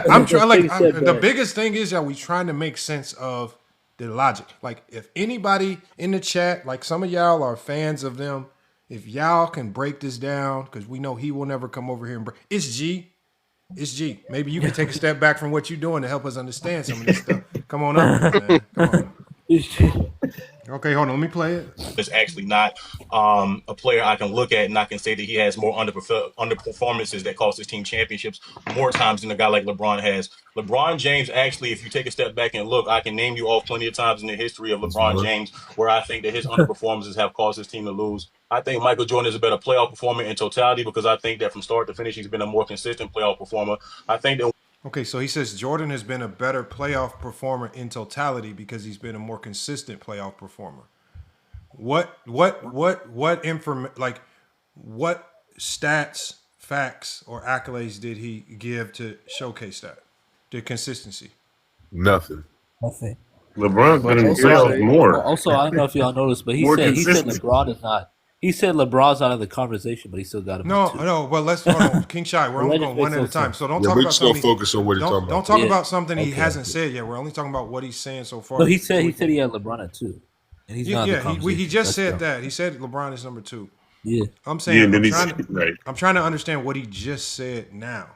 I'm trying. Take a step The back. biggest thing is that we trying to make sense of the logic. Like, if anybody in the chat, like some of y'all are fans of them, if y'all can break this down, because we know he will never come over here and break. It's G. Maybe you can take a step back from what you're doing to help us understand some of this stuff. Come on up, man. Come on. Okay, hold on. Let me play it. is actually not a player I can look at and I can say that he has more underperformances that cost his team championships more times than a guy like LeBron has. LeBron James, actually, if you take a step back and look, I can name you off plenty of times in the history of LeBron James where I think that his underperformances have caused his team to lose. I think Michael Jordan is a better playoff performer in totality because I think that from start to finish, he's been a more consistent playoff performer. I think that Okay, so he says Jordan has been a better playoff performer in totality because he's been a more consistent playoff performer. What stats, facts, or accolades did he give to showcase that? The consistency. Nothing. Nothing. LeBron's been in the Also, playoffs more. Well, also, I don't know if y'all noticed, but he More said consistent. LeBron is not. He said LeBron's not in the conversation, but he still got him. No, but let's hold on. King Shy, we're only Let it going make one at a sense. time. So don't Yeah, talk we're about just gonna something. focus on what he's talking Don't about. talk Yeah. about something he Okay. hasn't said yet. We're only talking about what he's saying so far. No, he said he had LeBron at 2, and he's not in the he conversation. just That's said dumb. that. He said LeBron is number 2. Yeah. I'm saying Yeah, then I'm right. trying to understand what he just said now.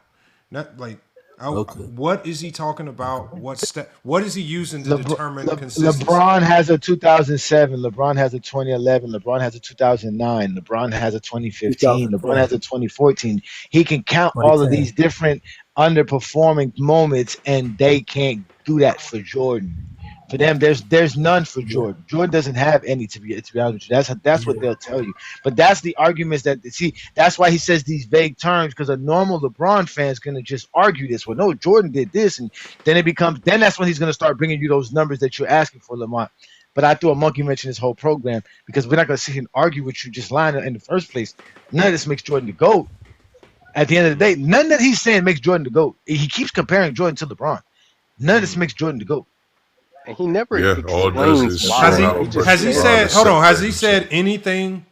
Not like what is he talking about? What is he using to determine consistency? LeBron has a 2007. LeBron has a 2011. LeBron has a 2009. LeBron has a 2015. LeBron has a 2014. He can count all of these different underperforming moments, and they can't do that for Jordan. For them, there's none for Jordan. Jordan doesn't have any, to be honest with you. That's what they'll tell you. But that's the arguments that see. That's why he says these vague terms, because a normal LeBron fan is gonna just argue this. Well, no, Jordan did this, and then that's when he's gonna start bringing you those numbers that you're asking for, Lamont. But I threw a monkey wrench in this whole program because we're not gonna sit here and argue with you just lying in the first place. None of this makes Jordan the GOAT. At the end of the day, none that he's saying makes Jordan the GOAT. He keeps comparing Jordan to LeBron. None of this makes Jordan the GOAT. And he never all it does explains is why. Has he said? Hold on. Has he said anything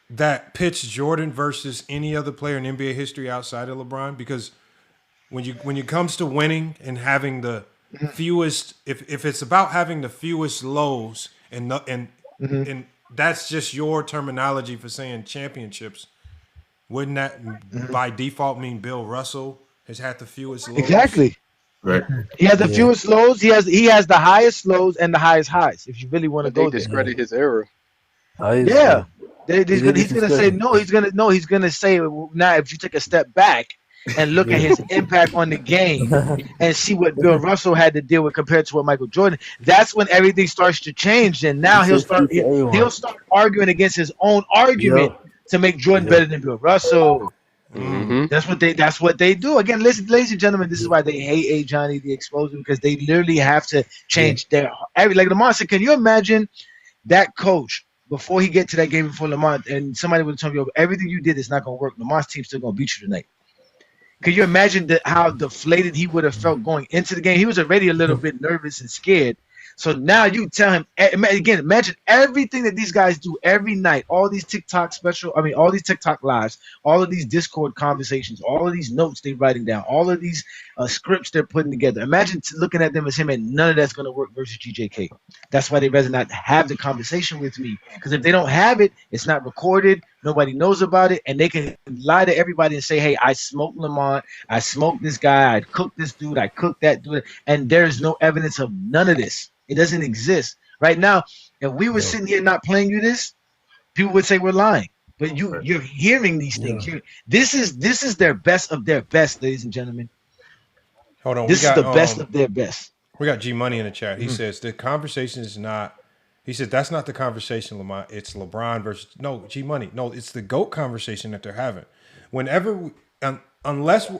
that pits Jordan versus any other player in NBA history outside of LeBron? Because when it comes to winning and having the fewest, if it's about having the fewest lows and that's just your terminology for saying championships, wouldn't that by default mean Bill Russell has had the fewest lows? Exactly. Right. He has the fewest lows. He has the highest lows and the highest highs. If you really want to They go there, discredit his era. yeah. He's gonna say no. He's gonna say now. If you take a step back and look at his impact on the game and see what Bill Russell had to deal with compared to what Michael Jordan, that's when everything starts to change. And now he'll start arguing against his own argument to make Jordan better than Bill Russell. Mm-hmm. That's what they do. Again, listen, ladies and gentlemen, this is why they hate A. Johnny the Explosion, because they literally have to change their like Lamont said. Can you imagine that coach before he get to that game before Lamont and somebody would tell you everything you did is not going to work? Lamont's team's still going to beat you tonight. Can you imagine how deflated he would have felt going into the game? He was already a little bit nervous and scared. So now you tell him again. Imagine everything that these guys do every night. All these all these TikTok lives, all of these Discord conversations, all of these notes they're writing down, all of these scripts they're putting together. Imagine looking at them as him, and none of that's going to work versus GJK. That's why they rather not have the conversation with me. Because if they don't have it, it's not recorded. Nobody knows about it, and they can lie to everybody and say, "Hey, I smoked Lamont. I smoked this guy. I cooked this dude. I cooked that dude," and there's no evidence of none of this. It doesn't exist right now. If we were sitting here not playing you this, people would say we're lying. But you're hearing these things. This is their best of their best, ladies and gentlemen. Hold on, this is the best of their best. We got G Money in the chat. He says the conversation is not. He said that's not the conversation, Lamont. It's LeBron versus G Money. No, it's the GOAT conversation that they're having. Whenever, unless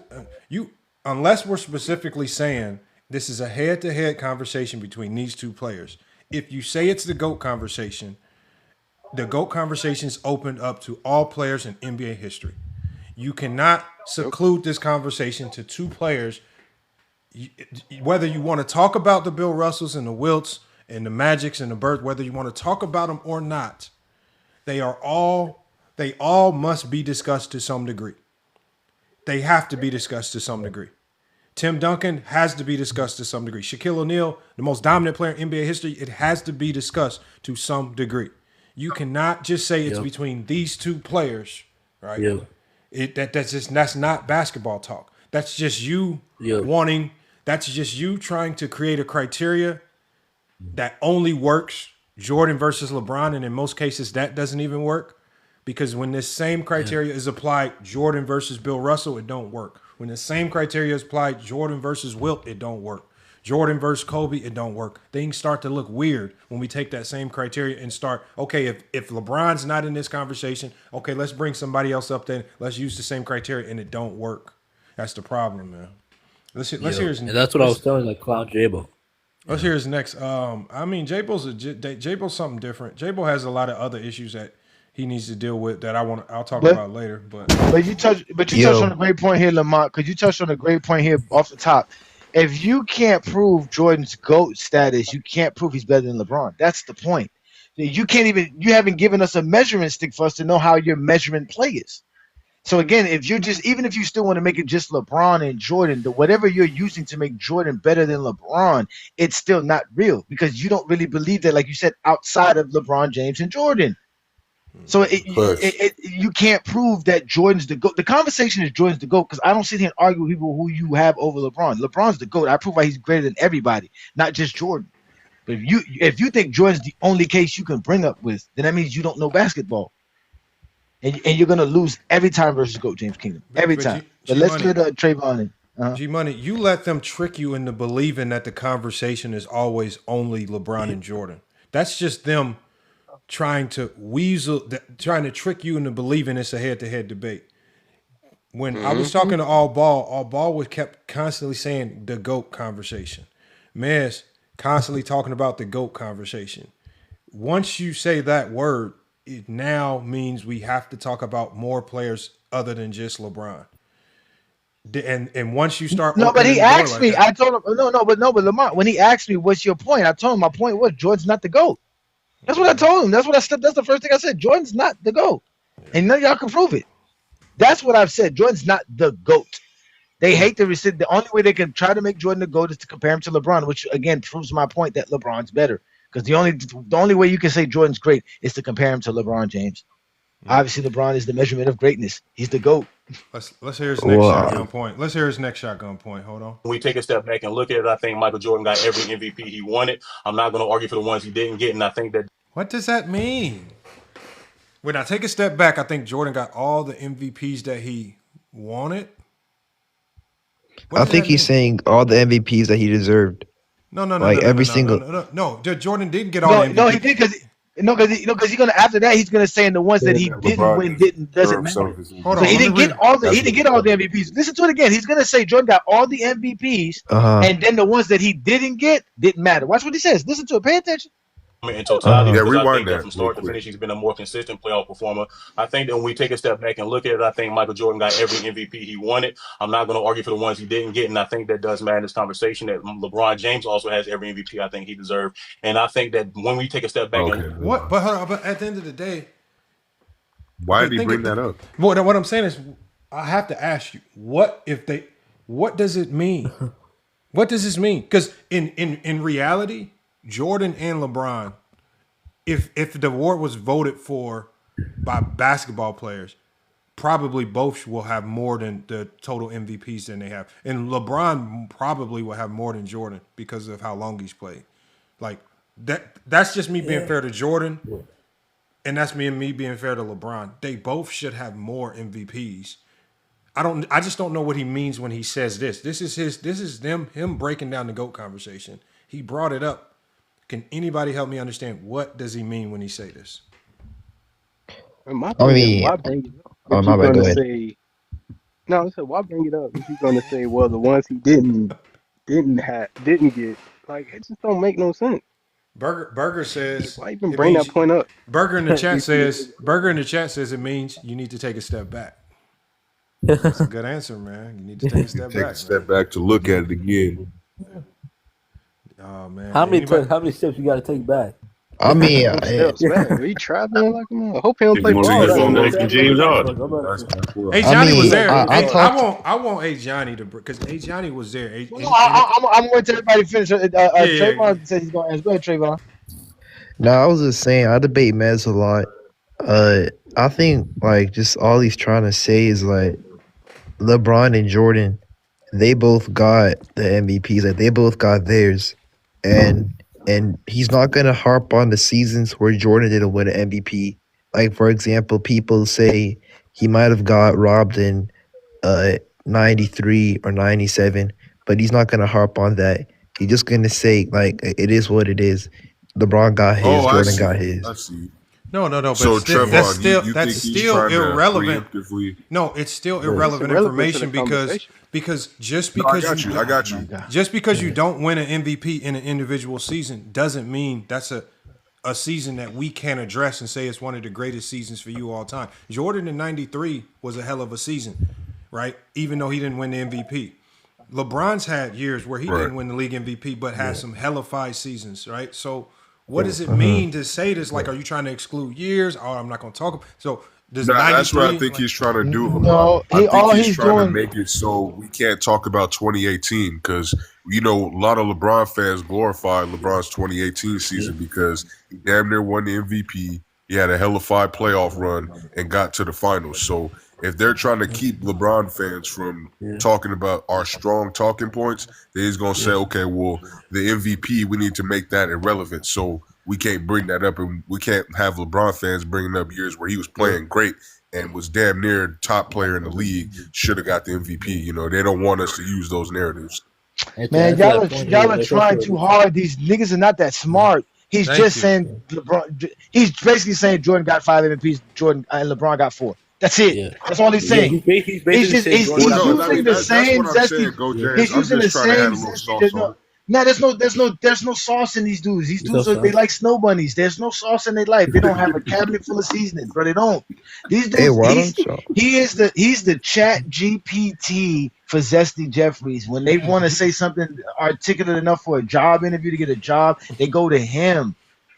we're specifically saying this is a head-to-head conversation between these two players. If you say it's the GOAT conversation is opened up to all players in NBA history. You cannot seclude this conversation to two players. Whether you want to talk about the Bill Russells and the Wilts and the Magics and the Birds, whether you want to talk about them or not, they all must be discussed to some degree. They have to be discussed to some degree. Tim Duncan has to be discussed to some degree. Shaquille O'Neal, the most dominant player in NBA history, it has to be discussed to some degree. You cannot just say it's between these two players, right? Yeah. That's not basketball talk. That's just you wanting. That's just you trying to create a criteria that only works Jordan versus LeBron, and in most cases that doesn't even work. Because when this same criteria is applied, Jordan versus Bill Russell, it don't work. When the same criteria is applied, Jordan versus Wilt, it don't work. Jordan versus Kobe, it don't work. Things start to look weird when we take that same criteria and start, okay, if LeBron's not in this conversation, okay, let's bring somebody else up then. Let's use the same criteria, and it don't work. That's the problem, man. Let's hear his. And that's what I was telling Clown J-Bo. Let's hear his next. J-Bo's something different. J-Bo has a lot of other issues that he needs to deal with that I'll talk about later. But you touched on a great point here, Lamont, because you touched on a great point here off the top. If you can't prove Jordan's GOAT status, you can't prove he's better than LeBron. That's the point. You haven't given us a measuring stick for us to know how your measurement play is. So again, even if you still want to make it just LeBron and Jordan, whatever you're using to make Jordan better than LeBron, it's still not real because you don't really believe that, like you said, outside of LeBron James and Jordan. So you can't prove that Jordan's the GOAT. The conversation is Jordan's the GOAT because I don't sit here and argue with people who you have over LeBron. LeBron's the GOAT. I prove why he's greater than everybody, not just Jordan. But if you think Jordan's the only case you can bring up with, then that means you don't know basketball. And you're going to lose every time versus GOAT James Kingdom. Every time. But let's get Trayvon in. G-Money, you let them trick you into believing that the conversation is always only LeBron and Jordan. That's just them trying to trick you into believing it's a head-to-head debate. When I was talking to All Ball was kept constantly saying the GOAT conversation. Mez constantly talking about the GOAT conversation. Once you say that word, it now means we have to talk about more players other than just LeBron. And once you start, but he asked me. I told him but Lamont. When he asked me, "What's your point?" I told him my point was Jordan's not the GOAT. That's what I told him. That's the first thing I said. Jordan's not the GOAT, and none of y'all can prove it. That's what I've said. Jordan's not the GOAT. They hate to rescind. The only way they can try to make Jordan the GOAT is to compare him to LeBron, which again proves my point that LeBron's better. Because the only way you can say Jordan's great is to compare him to LeBron James. Obviously, LeBron is the measurement of greatness. He's the GOAT. Let's hear his next shotgun point. Let's hear his next shotgun point. Hold on. When we take a step back and look at it, I think Michael Jordan got every MVP he wanted. I'm not going to argue for the ones he didn't get, and I think that. What does that mean? When I take a step back, I think Jordan got all the MVPs that he wanted. I think he's saying all the MVPs that he deserved. No. Jordan didn't get all the MVPs. No, he did because he's gonna after that he's gonna say in the ones that he didn't win doesn't matter. Hold on, he didn't get all the MVPs. Listen to it again. He's gonna say Jordan got all the MVPs, and then the ones that he didn't get didn't matter. Watch what he says. Listen to it. Pay attention. in totality, Yeah, because I rewind think that that from real start to quick. finish, he's been a more consistent playoff performer. I think that when we take a step back and look at it, I think Michael Jordan got every MVP he wanted. I'm not going to argue for the ones he didn't get, and I think that does matter in this conversation. That LeBron James also has every MVP I think he deserved, and I think that when we take a step back and Okay. What? But hold on, but at the end of the day, Why did he bring that up? What I'm saying is, I have to ask you, what does it mean? What does this mean? Because in reality, Jordan and LeBron, if the award was voted for by basketball players, probably both will have more than the total MVPs than they have. And LeBron probably will have more than Jordan because of how long he's played. Like that's just me being fair to Jordan. And that's me being fair to LeBron. They both should have more MVPs. I just don't know what he means when he says this. This is him breaking down the GOAT conversation. He brought it up. Can anybody help me understand what does he mean when he say this? My thing is, why bring it up if you're bad, gonna go ahead. say no? So why bring it up if you're gonna say, well, the ones he didn't get, like, it just don't make no sense. Burger says Why even it bring means that point up? Burger in the chat says it means you need to take a step back. That's a good answer, man. You need to take a step Take back. a step back to look at it again. Oh man, How many steps you got to take back? I mean, steps back. Are you traveling like a I hope he don't If play you want to ball. use That on much. Nathan James Harden. Hey, Johnny was there. I I want A Johnny to because A Johnny was there. I'm going to everybody finish. Yeah. Trayvon says he's going to answer. Go ahead, Trayvon. No, I was just saying I debate Mez a lot. I think like just all he's trying to say is like LeBron and Jordan, they both got the MVPs, like they both got theirs, and he's not gonna harp on the seasons where Jordan didn't win an MVP. Like for example, people say he might have got robbed in 93 or 97, but he's not gonna harp on that. He's just gonna say like it is what it is. LeBron got his, Jordan got his. I see. No. But So, that's Trevor, you that's think he's still trying to irrelevant. preemptively? No, it's still Yeah, irrelevant it's irrelevant to information the because just No, I because got you. just because you don't win an MVP in an individual season doesn't mean that's a season that we can address and say it's one of the greatest seasons for you all time. Jordan in 93 was a hell of a season, right? Even though he didn't win the MVP. LeBron's had years where he didn't win the league MVP, but had some hellified seasons, right? So what does it mean to say this? Like, are you trying to exclude years? Oh, I'm not going to talk. So does That's what I think he's trying to do. No, I think he's he's trying doing. to make it so we can't talk about 2018 because a lot of LeBron fans glorify LeBron's 2018 season because he damn near won the MVP. He had a hellified playoff run and got to the finals. So if they're trying to keep LeBron fans from talking about our strong talking points, then he's going to say, okay, well, the MVP, we need to make that irrelevant. So we can't bring that up, and we can't have LeBron fans bringing up years where he was playing great and was damn near top player in the league, should have got the MVP. They don't want us to use those narratives. Man, y'all are trying too hard. These niggas are not that smart. He's just saying LeBron. He's basically saying Jordan got 5 MVPs. Jordan and LeBron got 4. That's it. Yeah. That's all he's saying. He's He's using the same zesty. He's using the same zesty. No, there's no sauce in these dudes. These dudes they like snow bunnies. There's no sauce in their life. They don't have a cabinet full of seasoning, bro. They don't. These dudes. He's the Chat GPT for Zesty Jeffries. When they want to say something articulate enough for a job interview to get a job, they go to him.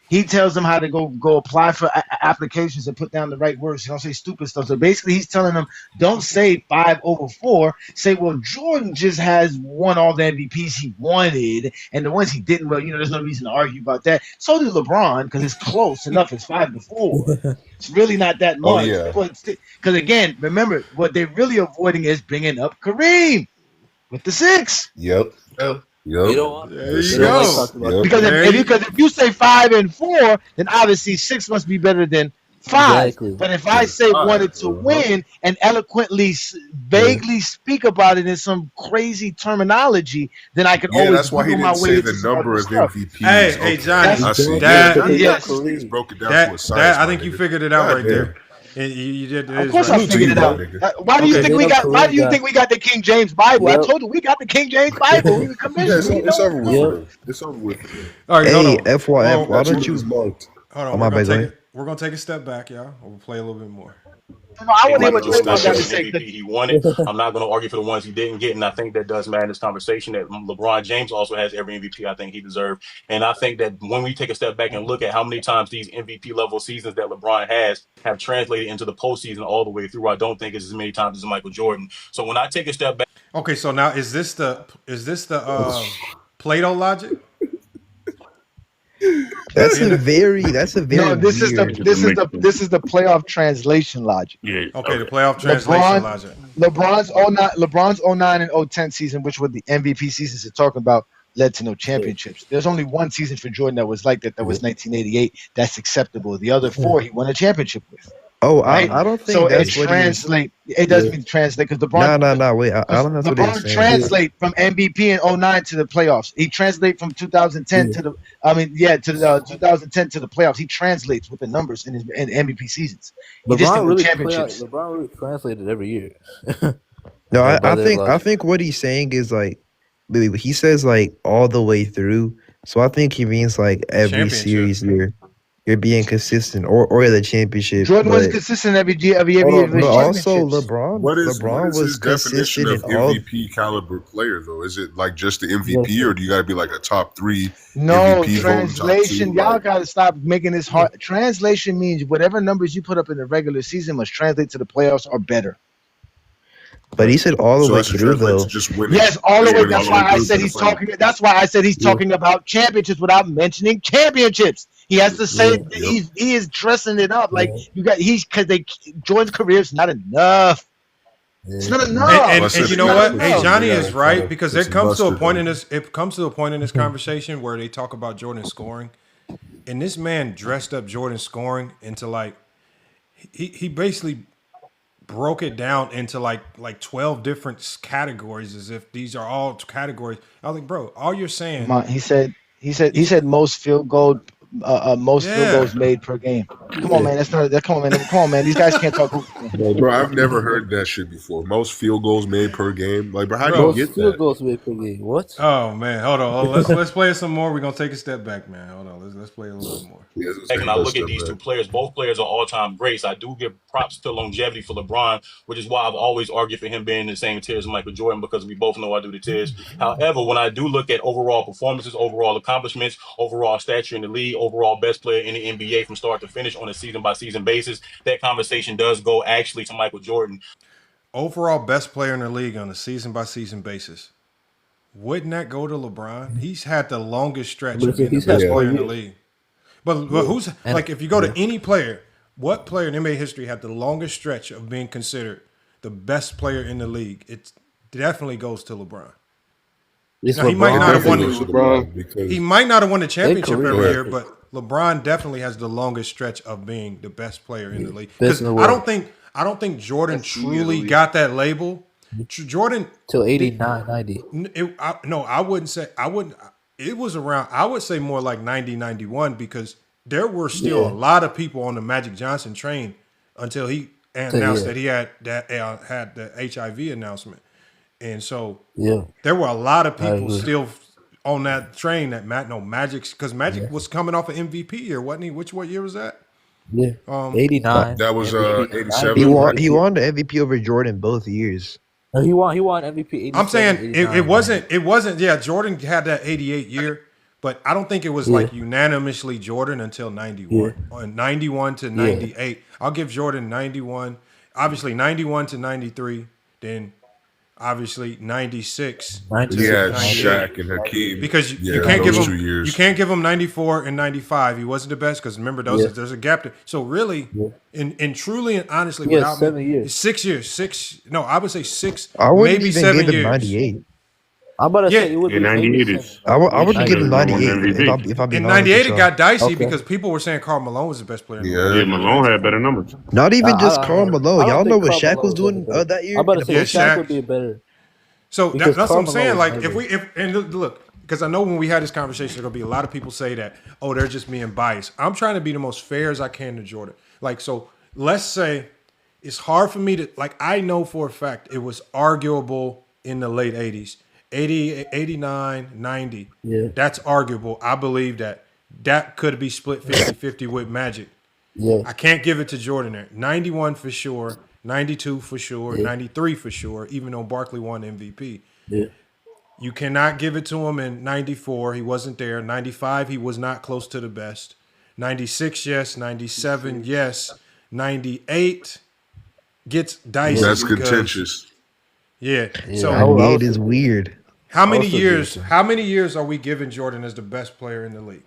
He tells them how to go apply for applications and put down the right words. Don't say stupid stuff. So basically, he's telling them, don't say 5 over 4. Say, well, Jordan just has won all the MVPs he wanted, and the ones he didn't. Well, there's no reason to argue about that. So did LeBron because it's close enough. It's 5 to 4. It's really not that much. Because again, remember what they're really avoiding is bringing up Kareem with the 6. Yep. There you go. Because if you say 5 and 4, then obviously 6 must be better than 5. Exactly. But if I say wanted to win and eloquently, vaguely speak about it in some crazy terminology, then I can always. That's why he didn't say the number of MVPs. Hey, Johnny, I see. Dad, He's broke it down to a science. I think you figured it out right there. You did. It Of is course, I right. Salute to figured you, it my out. nigga. Why do you Okay. think we got? Why do you think we got the King James Bible? I Yep. told you we got the King James Bible. We the Yeah, commission. We it's know over what's with going for Yep. on. them. It's over with for them. All right, hold Hey, on. FYF, why That don't shit you? is marked. Hold Oh on. my bad, go ahead. We're gonna take a step back, y'all. We'll play a little bit more. No, I want think to hear Michael what Jordan Draymond got deserves to an say. MVP. He won it. I'm not going to argue for the ones he didn't get, and I think that does matter in this conversation. That LeBron James also has every MVP I think he deserved, and I think that when we take a step back and look at how many times these MVP level seasons that LeBron has have translated into the postseason all the way through, I don't think it's as many times as Michael Jordan. So when I take a step back, Okay, so now is this the Plato logic? That's Being a a, No, very weird. this is the playoff translation logic. Yeah. okay, the Okay. playoff translation LeBron, logic. LeBron's 09 and 010 season, which were the MVP seasons they're talking about, led to no championships. There's only one season for Jordan that was like that. That was 1988. That's acceptable. The other four he won a championship with. Oh, Right. I don't So think it that's what he was. translate. It doesn't mean translate because Nah. Wait, I don't. That's what he was LeBron saying. translate from MVP in 09 to the playoffs. He translate from 2010 to the. To the 2010 to the playoffs. He translates with the numbers in his MVP seasons. He just didn't win championships. LeBron really translated every year. No, By that I logic. think what he's saying is like, he says like all the way through. So I think he means like every Championship. series you're being consistent or the championship. Jordan was But consistent every year of his also championships. What LeBron is was his definition consistent in of all. MVP caliber player though? Is it like just the MVP, or do you got to be like a top 3 No MVP voting, top 2? translation. Y'all Like, gotta stop making this hard. Translation means whatever numbers you put up in the regular season must translate to the playoffs or better. But he said all the so way that should through translate though. to just winning. Yes, all the Just way. winning That's all the why way I through said to the he's final. talking. That's why I said he's talking about championships without mentioning championships. He has to say Yep. he is dressing it up like you got. Jordan's career is not enough. It's not enough. And you It's know not what? Hey, enough. Johnny is right because there some comes to a mustard point on in it. this. It comes to a point in this conversation where they talk about Jordan scoring, and this man dressed up Jordan scoring into like he basically broke it down into like 12 different categories as if these are all categories. I was like, bro, all you're saying. He said most field goals Yeah. made per game. Come on, man. That's not that. Come on, man. These guys can't talk. Bro, I've never heard that shit before. Most field goals made per game. Like, bro, how do you Bro. get that? Goals made per game. What? Oh man, hold on. Let's play it some more. We're gonna take a step back, man. Hold on. Let's play a little bit more. Yes, and I look at these two players, both players are all-time greats. I do give props to longevity for LeBron, which is why I've always argued for him being in the same tier as Michael Jordan, because we both know I do the tiers. However, when I do look at overall performances, overall accomplishments, overall stature in the league, overall best player in the NBA from start to finish on a season-by-season basis, that conversation does go actually to Michael Jordan. Overall best player in the league on a season-by-season basis. Wouldn't that go to LeBron? He's had the longest stretch of being the best player in the league. But who's like, if you go to any player, what player in NBA history had the longest stretch of being considered the best player in the league? It definitely goes to LeBron. Now, he might not have won. He might not have won the championship every year, but LeBron definitely has the longest stretch of being the best player in the league. Because I don't think Jordan truly got that label. Jordan till 89, 90. I wouldn't say. I wouldn't. It was around. I would say more like 90, 91 because there were still a lot of people on the Magic Johnson train until he announced that he had the HIV announcement, and so there were a lot of people still on that train that Magic, because Magic was coming off an MVP year, wasn't he? What year was that? Yeah, 89. That was 87. He won the MVP over Jordan both years. No, he won MVP 87. I'm saying it wasn't. Yeah, Jordan had that 88 year, but I don't think it was like unanimously Jordan until 91. On 91 to 98. I'll give Jordan 91. Obviously 91 to 93. Then obviously 96. He had Shaq and Hakeem because you can't give him 94 and 95. He wasn't the best because remember there's a gap there. So really, in truly and honestly, without 7 years, 6 years, I would say 6, I wouldn't maybe even 7 give him years. 98. I'm about to say it would be 98 is. I wouldn't give him 98 if I be in honest 98 with it y'all. got dicey because people were saying Karl Malone was the best player. Yeah, Malone had better numbers. Not even just Karl Malone. Y'all know what Karl Shaq Malone was doing that year. I'm about to say Shaq Shaq would be better. So that's what I'm saying. Like if look, because I know when we had this conversation, there'll be a lot of people say that, oh, they're just being biased. I'm trying to be the most fair as I can to Jordan. Like, so let's say it's hard for me to like. I know for a fact it was arguable in the late 80s, 80, 89, 90. Yeah. That's arguable. I believe that could be split 50-50 with Magic. Yeah. I can't give it to Jordan there. 91 for sure, 92 for sure, Yeah. 93 for sure, even though Barkley won MVP. Yeah. You cannot give it to him in 94. He wasn't there. 95, he was not close to the best. 96, yes. 97, yes. 98 gets dicey That's because contentious. yeah. Yeah. So 98 is weird. how many also years? give it to How many years are we giving Jordan as the best player in the league?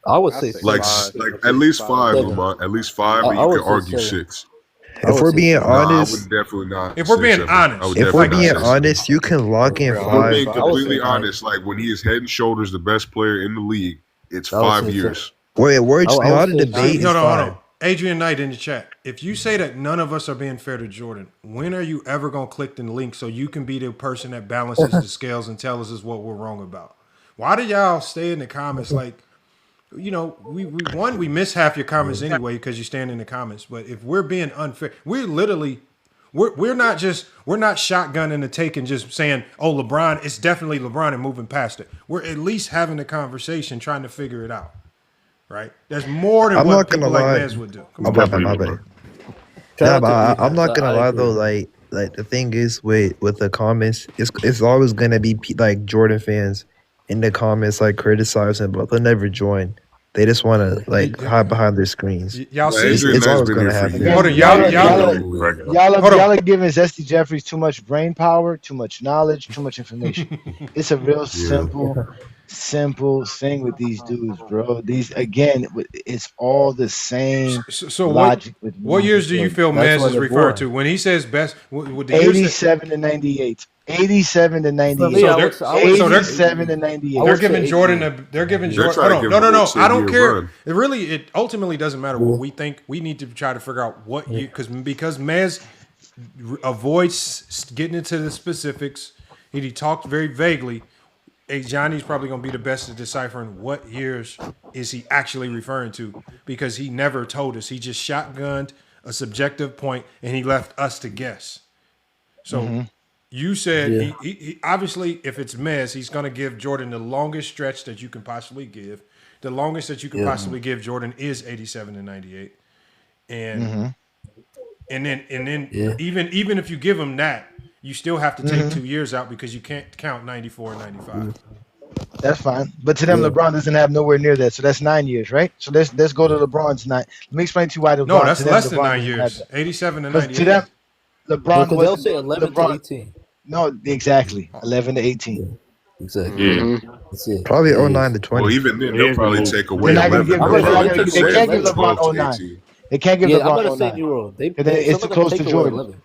I would I say say Like six. five. at least five, Seven. Lamont. At least five, but I you would can say argue 7. 6. I If would we're say being 7. Nah, I honest, would definitely not If we're say being 7. I would honest, if we're definitely like not being say 7. honest, you can lock in Yeah, If we're 5. being I would completely say 9. honest, like when he is head and shoulders the best player in the league, it's I would 5 say 7. years. Wait, words I would not a say debate hold is on, hold 5. on. Adrian Knight in the chat. If you say that none of us are being fair to Jordan, when are you ever gonna click the link so you can be the person that balances the scales and tells us what we're wrong about? Why do y'all stay in the comments like? We miss half your comments anyway because you stand in the comments. But if we're being unfair, we're not shotgunning the take and just saying, oh, LeBron, it's definitely LeBron and moving past it. We're at least having a conversation trying to figure it out. Right? There's more than I'm what not gonna people like lie. Nez would do. Come It's Oh, on. my bad, definitely my LeBron. bad. Shout Yeah, out but to I'm defense. not gonna I lie agree. though. Like the thing is with the comments, it's always gonna be like Jordan fans in the comments like criticizing, but they'll never join. They just want to like hide behind their screens. Y'all Well, see? Adrian It's Knight's always been here gonna for happen. Hold years. on, Again, He's y'all been are, here y'all the are, whole year. Hold on. y'all are giving Zesty Jeffries too much brain power, too much knowledge, too much information. It's a real Yeah. simple thing with these dudes, bro. These again, it's all the same So logic with what Magic years do you Jordan. feel That's Mez why is they're referring boring. to when he says best? With the years that 87 to 98. 87 to For me, 98. so I would say 87 to 88. I 98. they're would say giving Jordan 88. they're giving They're Jordan. trying Hold to on, give him a no. little I don't 10-year care. run. It ultimately doesn't matter what we think. We need to try to figure out what you because Mez avoids getting into the specifics. He talked very vaguely. Hey, Johnny's probably going to be the best at deciphering what years is he actually referring to because he never told us. He just shotgunned a subjective point and he left us to guess. So Mm-hmm. you said Yeah. he obviously if it's Mez, he's going to give Jordan the longest stretch that you can possibly give. The longest that you can Yeah. possibly give Jordan is 87 and 98. And Mm-hmm. and then Yeah. even if you give him that, you still have to take Mm-hmm. 2 years out because you can't count 94 and 95. That's fine. But to them, Yeah. LeBron doesn't have nowhere near that. So that's 9 years, right? So let's go to LeBron's 9. Let me explain to you why No, LeBron to that's them less than LeBron 9 doesn't have years. that. 87 to Because to 98. them, No, LeBron because they'll wasn't say 11 to LeBron. 18. No, exactly. 11 to 18. Yeah. Exactly. Yeah. Mm-hmm. That's it. Probably It 09 is. to Well, 20. even then, He they'll has the probably most. take They're away not gonna 11. give. I'm They'll gonna They're say not they probably gonna. take just They away say can't give 11. LeBron 12 to 09. 18. They can't give Yeah, I'm LeBron gonna say 09. Euro. Some It's too of them close take to away Jordan. 11.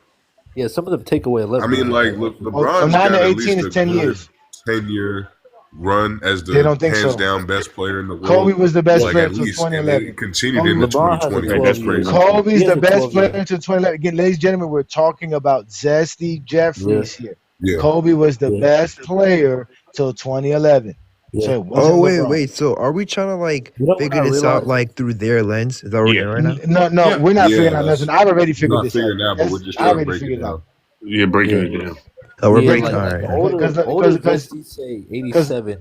Yeah, some of them take away I 11. mean, like, Oh, LeBron's 09 got to at 18 least is a 10 good years. 10-year run as They the don't think hands so. down best player in the Kobe world. was the best Like, player at until least. And they 2011. continued Kobe, into LeBron has a 2020. Okay, That's 12 crazy. year. Kobe's He has the a best 12 player year. until 2011. Again, ladies and gentlemen, we're talking about Zesty Yeah. Jeffries here. Yeah. Kobe was the Yeah. best player till 2011. So Yeah. it Oh wasn't wait, LeBron. wait. So are we trying to like You know what figure I this out realized? like through their lens? Is that what we're Yeah. doing right now? No, Yeah. we're not Yeah. figuring out nothing. I've already We're figured not this out. figuring out, but we're just I trying to already break it figured it out. down. Yeah, breaking Yeah. it down. Oh, we're Yeah, breaking. like All like right. older Because Zesty say because 87.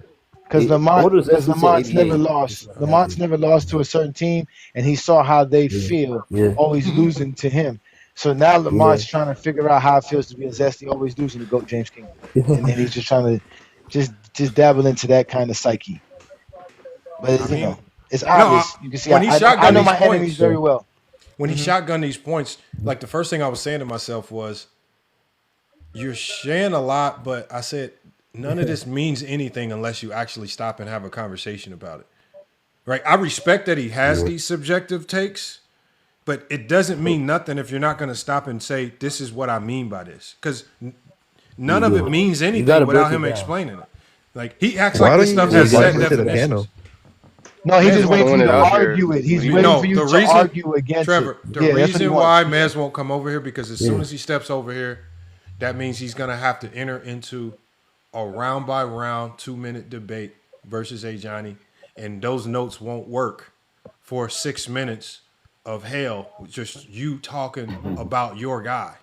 Lamont Older because Zesty say Lamont's never 88. lost. It's not Lamont's accurate. never lost to a certain team, and he saw how they Yeah. feel Yeah. always losing to him. So now Yeah. Lamont's trying to figure out how it feels to be a Zesty always losing to GOAT James King, and he's just trying to just dabble into that kind of psyche. But I it's, mean, it's no, obvious. You can see when he I shotgunned know these my enemies points, very well. when he shotgunned these points, like the first thing I was saying to myself was, you're sharing a lot, but I said, none of this means anything unless you actually stop and have a conversation about it. Right? I respect that he has Yeah. these subjective takes, but it doesn't mean nothing if you're not going to stop and say, this is what I mean by this. Because none of it means You anything gotta break without it him down. explaining it. Like, he acts Why like don't this you stuff Yeah, you has just gotta invite set him break to it the down. definitions. panel? No, he's Mez just waiting won't. for Throwing you it to out there. argue it. He's Leave. waiting No, for you the to reason, argue against Trevor, it. the Yeah, that's what he reason wants. why Mez won't come over here because as soon as he steps over here, that means he's gonna have to enter into a round by round 2 minute debate versus a Johnny, and those notes won't work for 6 minutes of hell, just you talking about your guy.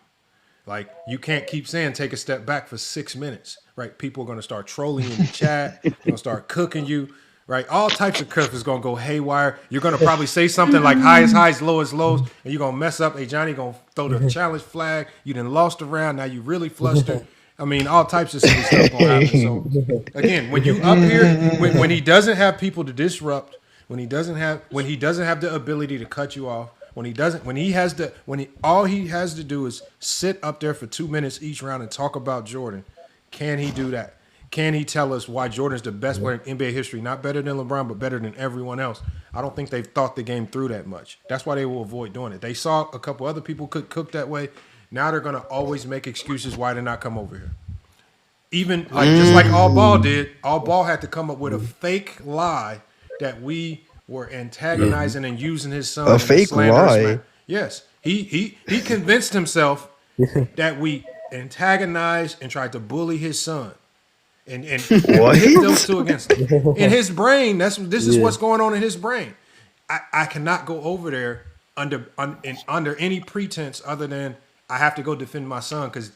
Like you can't keep saying take a step back for 6 minutes, right? People are gonna start trolling you in the chat. They're gonna start cooking you, right? All types of stuff is gonna go haywire. You're gonna probably say something like high is highs, low is lows, and you're gonna mess up. Hey Johnny gonna throw the challenge flag. You done lost a round. Now you really flustered. I mean, all types of silly stuff gonna happen. So again, when you up here, when he doesn't have people to disrupt, when he doesn't have the ability to cut you off, all he has to do is sit up there for 2 minutes each round and talk about Jordan. Can he do that? Can he tell us why Jordan's the best player in NBA history? Not better than LeBron, but better than everyone else. I don't think they've thought the game through that much. That's why they will avoid doing it. They saw a couple other people cook that way. Now they're gonna always make excuses why to not come over here. Even just like All Ball did, All Ball had to come up with a fake lie that we were antagonizing and using his son. A fake lie. Yes, he convinced himself that we antagonized and tried to bully his son, and pit those two against him. In his brain, this is what's going on in his brain. I cannot go over there under any pretense other than I have to go defend my son because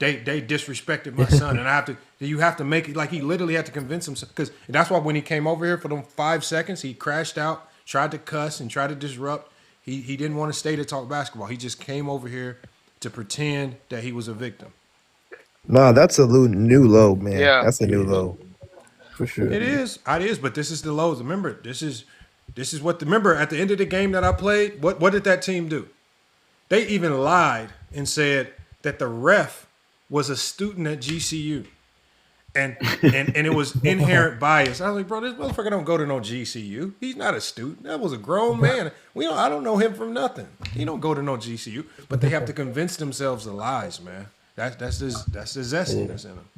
they disrespected my son, and you have to make it like he literally had to convince himself, because that's why when he came over here for them 5 seconds, he crashed out, tried to cuss and tried to disrupt. He didn't want to stay to talk basketball. He just came over here to pretend that he was a victim. Nah, that's a new low, man. Yeah. That's a new low. For sure. It is, but this is the lows. Remember, this is what remember at the end of the game that I played, what did that team do? They even lied and said that the ref was a student at GCU. And it was inherent bias. I was like, bro, this motherfucker don't go to no GCU. He's not a student. That was a grown man. I don't know him from nothing. He don't go to no GCU. But they have to convince themselves of lies, man. That's the zestiness in them.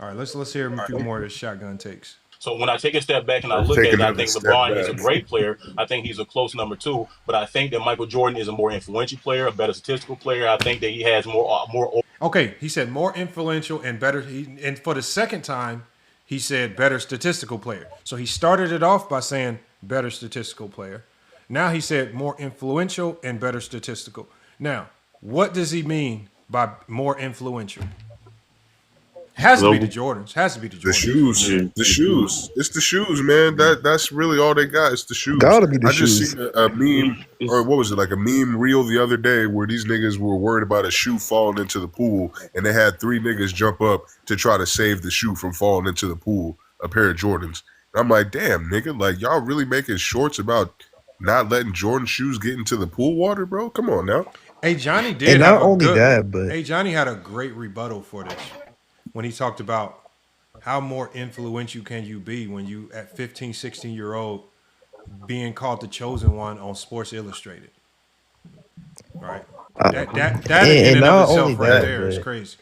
All right, let's hear a few more of the shotgun takes. So when I take a step back and I look at it, I think LeBron is a great player. I think he's a close number 2. But I think that Michael Jordan is a more influential player, a better statistical player. I think that he has more. Okay, he said more influential and better. And for the second time, he said better statistical player. So he started it off by saying better statistical player. Now he said more influential and better statistical. Now, what does he mean by more influential? Has to be the Jordans. The shoes. The shoes. It's the shoes, man. That's really all they got. It's the shoes. Gotta be the shoes. I just shoes. seen a meme, or what was it, like a meme reel the other day where these niggas were worried about a shoe falling into the pool, and they had 3 niggas jump up to try to save the shoe from falling into the pool, a pair of Jordans. And I'm like, damn, nigga, like y'all really making shorts about not letting Jordan shoes get into the pool water, bro? Come on now. Hey, Johnny did And have not only that, but Hey, Johnny had a great rebuttal for this when he talked about how more influential can you be when you at 15, 16-year-old being called the chosen one on Sports Illustrated. Right? That in and of itself right there is crazy.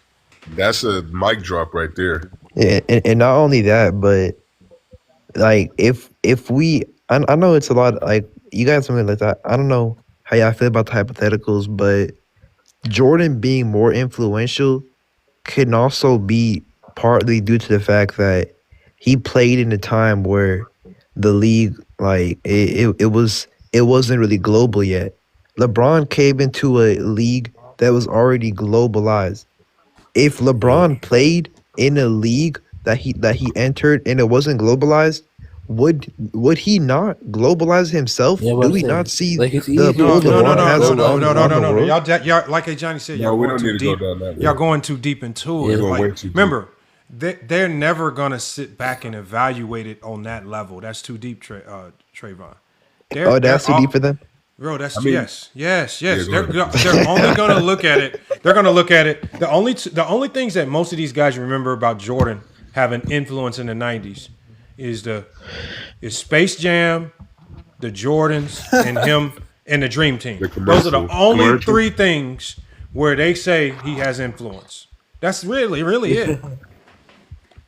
That's a mic drop right there. Yeah, and not only that, but like if we, I know it's a lot, like you got something like that. I don't know how y'all feel about the hypotheticals, but Jordan being more influential can also be partly due to the fact that he played in a time where the league, like it wasn't really global yet. LeBron came into a league that was already globalized. If LeBron played in a league that he entered and it wasn't globalized, would he not globalize himself? Do we not see the pull LeBron has on the world? Y'all, like Johnny said, y'all going too deep. Y'all going too deep into it. Like, remember, they're never gonna sit back and evaluate it on that level. That's too deep, Trayvon. That's too deep for them. Bro, yes. They're only gonna look at it. They're gonna look at it. The only things that most of these guys remember about Jordan having influence in the '90s is Space Jam, the Jordans, and him and the Dream Team. Those are the only 3 things where they say he has influence. That's really it.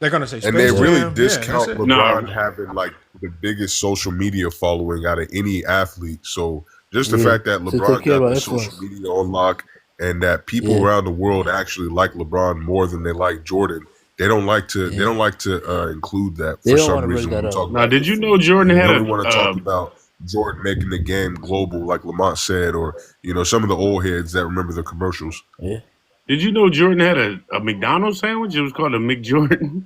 They're gonna say Space and they really Jam. discount LeBron having like the biggest social media following out of any athlete. So just the fact that LeBron got the social media on lock and that people around the world actually like LeBron more than they like Jordan. They don't like to include that for some reason. Now, did you know Jordan had want to talk about Jordan making the game global, like Lamont said, or some of the old heads that remember the commercials. Yeah. Did you know Jordan had a McDonald's sandwich? It was called a McJordan.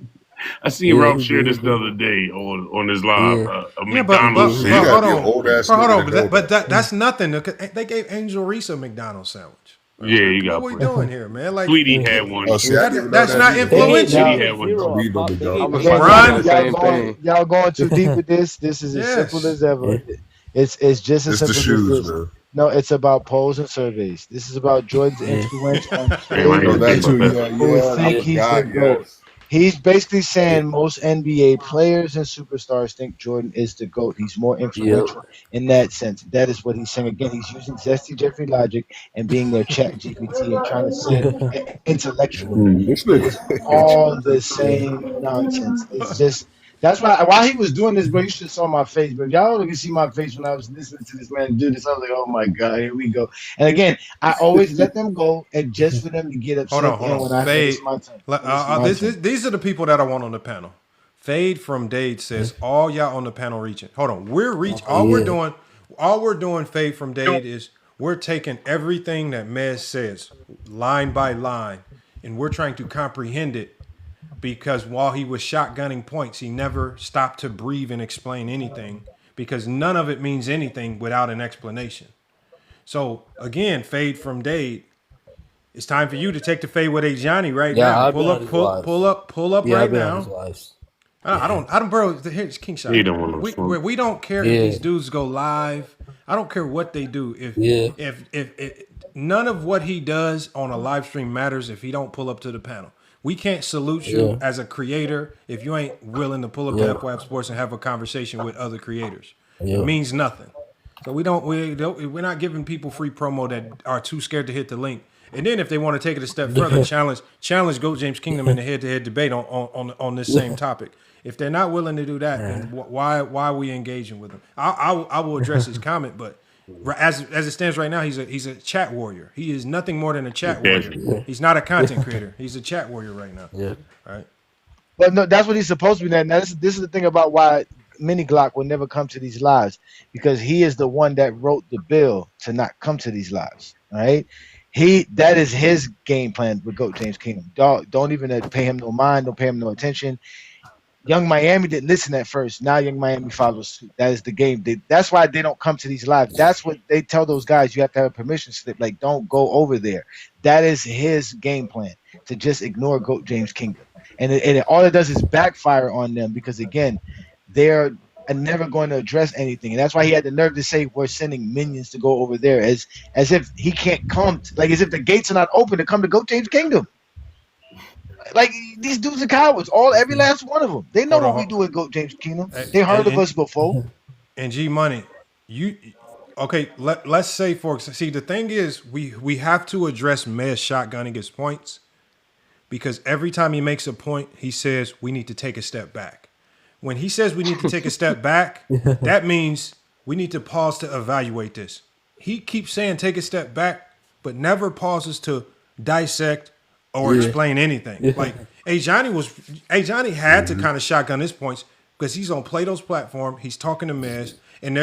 I seen Yeah, Ralph he share did. this the other day on his live. Yeah. A Yeah, but McDonald's hold on. Old ass Hold on. nigga to know But that's nothing. They gave Angel Reese a McDonald's sandwich. Yeah, you got. What we doing here, man? Like, Sweetie had one. See, I didn't know that's that not either. influential. Sweetie had one. Don't need no I McDonald's. was about to say the same thing. Y'all going too deep with this. This is as Yes. simple as ever. It's just as It's the simple shoes, as this. man. No, it's about polls and surveys. This is about Jordan's influence on Damn, I ain't No, even that think too. about that. who Yeah, think I he's the forgot. GOAT. Yes. He's basically saying most NBA players and superstars think Jordan is the GOAT. He's more influential in that sense. That is what he's saying. Again, he's using Zesty Jeffrey logic and being their chat GPT and trying to say it intellectually. This It is nigga. all the same nonsense. It's just that's why while he was doing this, bro, you should have saw my face. But y'all can see my face when I was listening to this man do this. I was like, oh my God, here we go. And again, I always let them go and just for them to get upset Hold on. when I Fade. it's my turn. These are the people that I want on the panel. Fade from Dade says all y'all on the panel reaching. Hold on, we're reaching. All we're doing. Fade from Dade is we're taking everything that Mez says line by line, and we're trying to comprehend it. Because while he was shotgunning points, he never stopped to breathe and explain anything. Because none of it means anything without an explanation. So again, Fade from Dade. It's time for you to take the fade with a Johnny right now. I've Pull up right now. I don't, bro. Here's King Shot. He don't want no smoke. We don't care if these dudes go live. I don't care what they do. If none of what he does on a live stream matters if he don't pull up to the panel. We can't salute you as a creator if you ain't willing to pull up to FYF Sports and have a conversation with other creators. It means nothing. So we're not giving people free promo that are too scared to hit the link. And then if they want to take it a step further, challenge Goat James Kingdom in the head-to-head debate on this same topic. If they're not willing to do that, then why are we engaging with them? I will address his comment, but as it stands right now, he's a chat warrior. He is nothing more than a chat warrior. He's not a content creator. He's a chat warrior right now. Yeah. All right. But no, that's what he's supposed to be. Now this is the thing about why Mini Glock will never come to these lives, because he is the one that wrote the bill to not come to these lives. All right. That is his game plan with Goat James Kingdom. Don't even pay him no mind. Don't pay him no attention. Young Miami didn't listen at first. Now Young Miami follows suit. That is the game. That's why they don't come to these lives. That's what they tell those guys. You have to have a permission slip. Like, don't go over there. That is his game plan, to just ignore Goat James Kingdom. And all it does is backfire on them, because, again, they're never going to address anything. And that's why he had the nerve to say we're sending minions to go over there, as if he can't come. Like, as if the gates are not open to come to Goat James Kingdom. Like, these dudes are cowards. Every last one of them. They know what we do in Goat James Kingdom. They heard of us before. And G Money, let's say the thing is we have to address Mez shotgunning his points, because every time he makes a point, he says we need to take a step back. When he says we need to take a step back, that means we need to pause to evaluate this. He keeps saying take a step back, but never pauses to dissect or explain anything. Like Johnny had to kind of shotgun his points because he's on Plato's platform. He's talking to Mez, and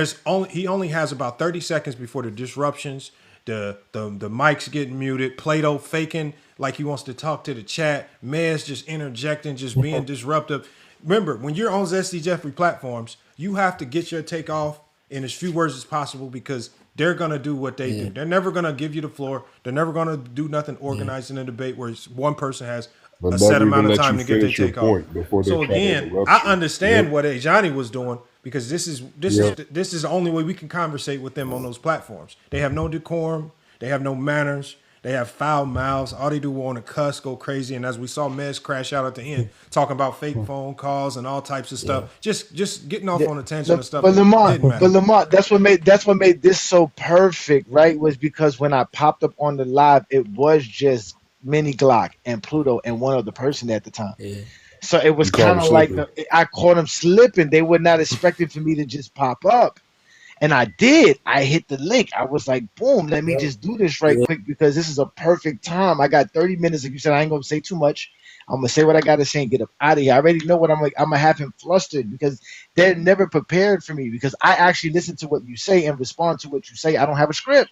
he only has about 30 seconds before the disruptions, the mics getting muted, Plato faking like he wants to talk to the chat, Mez just interjecting, just being disruptive. Remember, when you're on Zesty Jeffrey platforms, you have to get your take off in as few words as possible, because they're going to do what they do. They're never going to give you the floor. They're never going to do nothing organized in a debate where one person has a set amount of time to get their take off. So again, I understand what Johnny was doing, because this is the only way we can conversate with them on those platforms. They have no decorum. They have no manners. They have foul mouths. All they do is want to cuss, go crazy. And as we saw Mez crash out at the end, talking about fake phone calls and all types of stuff, just getting off on a tangent and stuff. But Lamont, that's what made this so perfect, right? Was because when I popped up on the live, it was just Mini Glock and Pluto and one other person at the time. Yeah. So it was kind of like I caught him slipping. They were not expecting for me to just pop up. And I did. I hit the link. I was like, boom, let me just do this right quick because this is a perfect time. I got 30 minutes. Like you said, I ain't gonna say too much. I'm gonna say what I gotta say and get up out of here. I already know what I'm like. I'm gonna have him flustered because they're never prepared for me because I actually listen to what you say and respond to what you say. I don't have a script.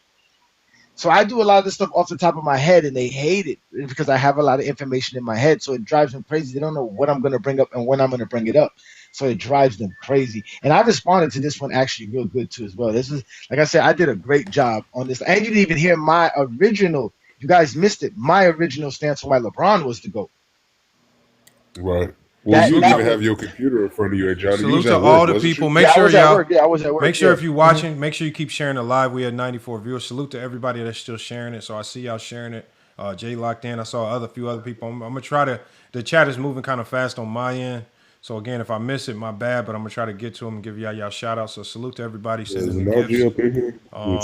So I do a lot of this stuff off the top of my head, and they hate it because I have a lot of information in my head. So it drives them crazy. They don't know what I'm going to bring up and when I'm going to bring it up. So it drives them crazy. And I responded to this one actually real good too as well. This is, like I said, I did a great job on this. And you didn't even hear my original. You guys missed it. My original stance for why LeBron was the GOAT. Right. Well, you didn't even have your computer in front of you, Johnny. Salute to all the people. Make sure y'all. I was at work. Make sure if you're watching, make sure you keep sharing it live. We had 94 viewers. Salute to everybody that's still sharing it. So I see y'all sharing it. Jay locked in. I saw a few other people. I'm gonna try to. The chat is moving kind of fast on my end. So again, if I miss it, my bad. But I'm gonna try to get to them and give y'all shout out. So salute to everybody sending the gifts and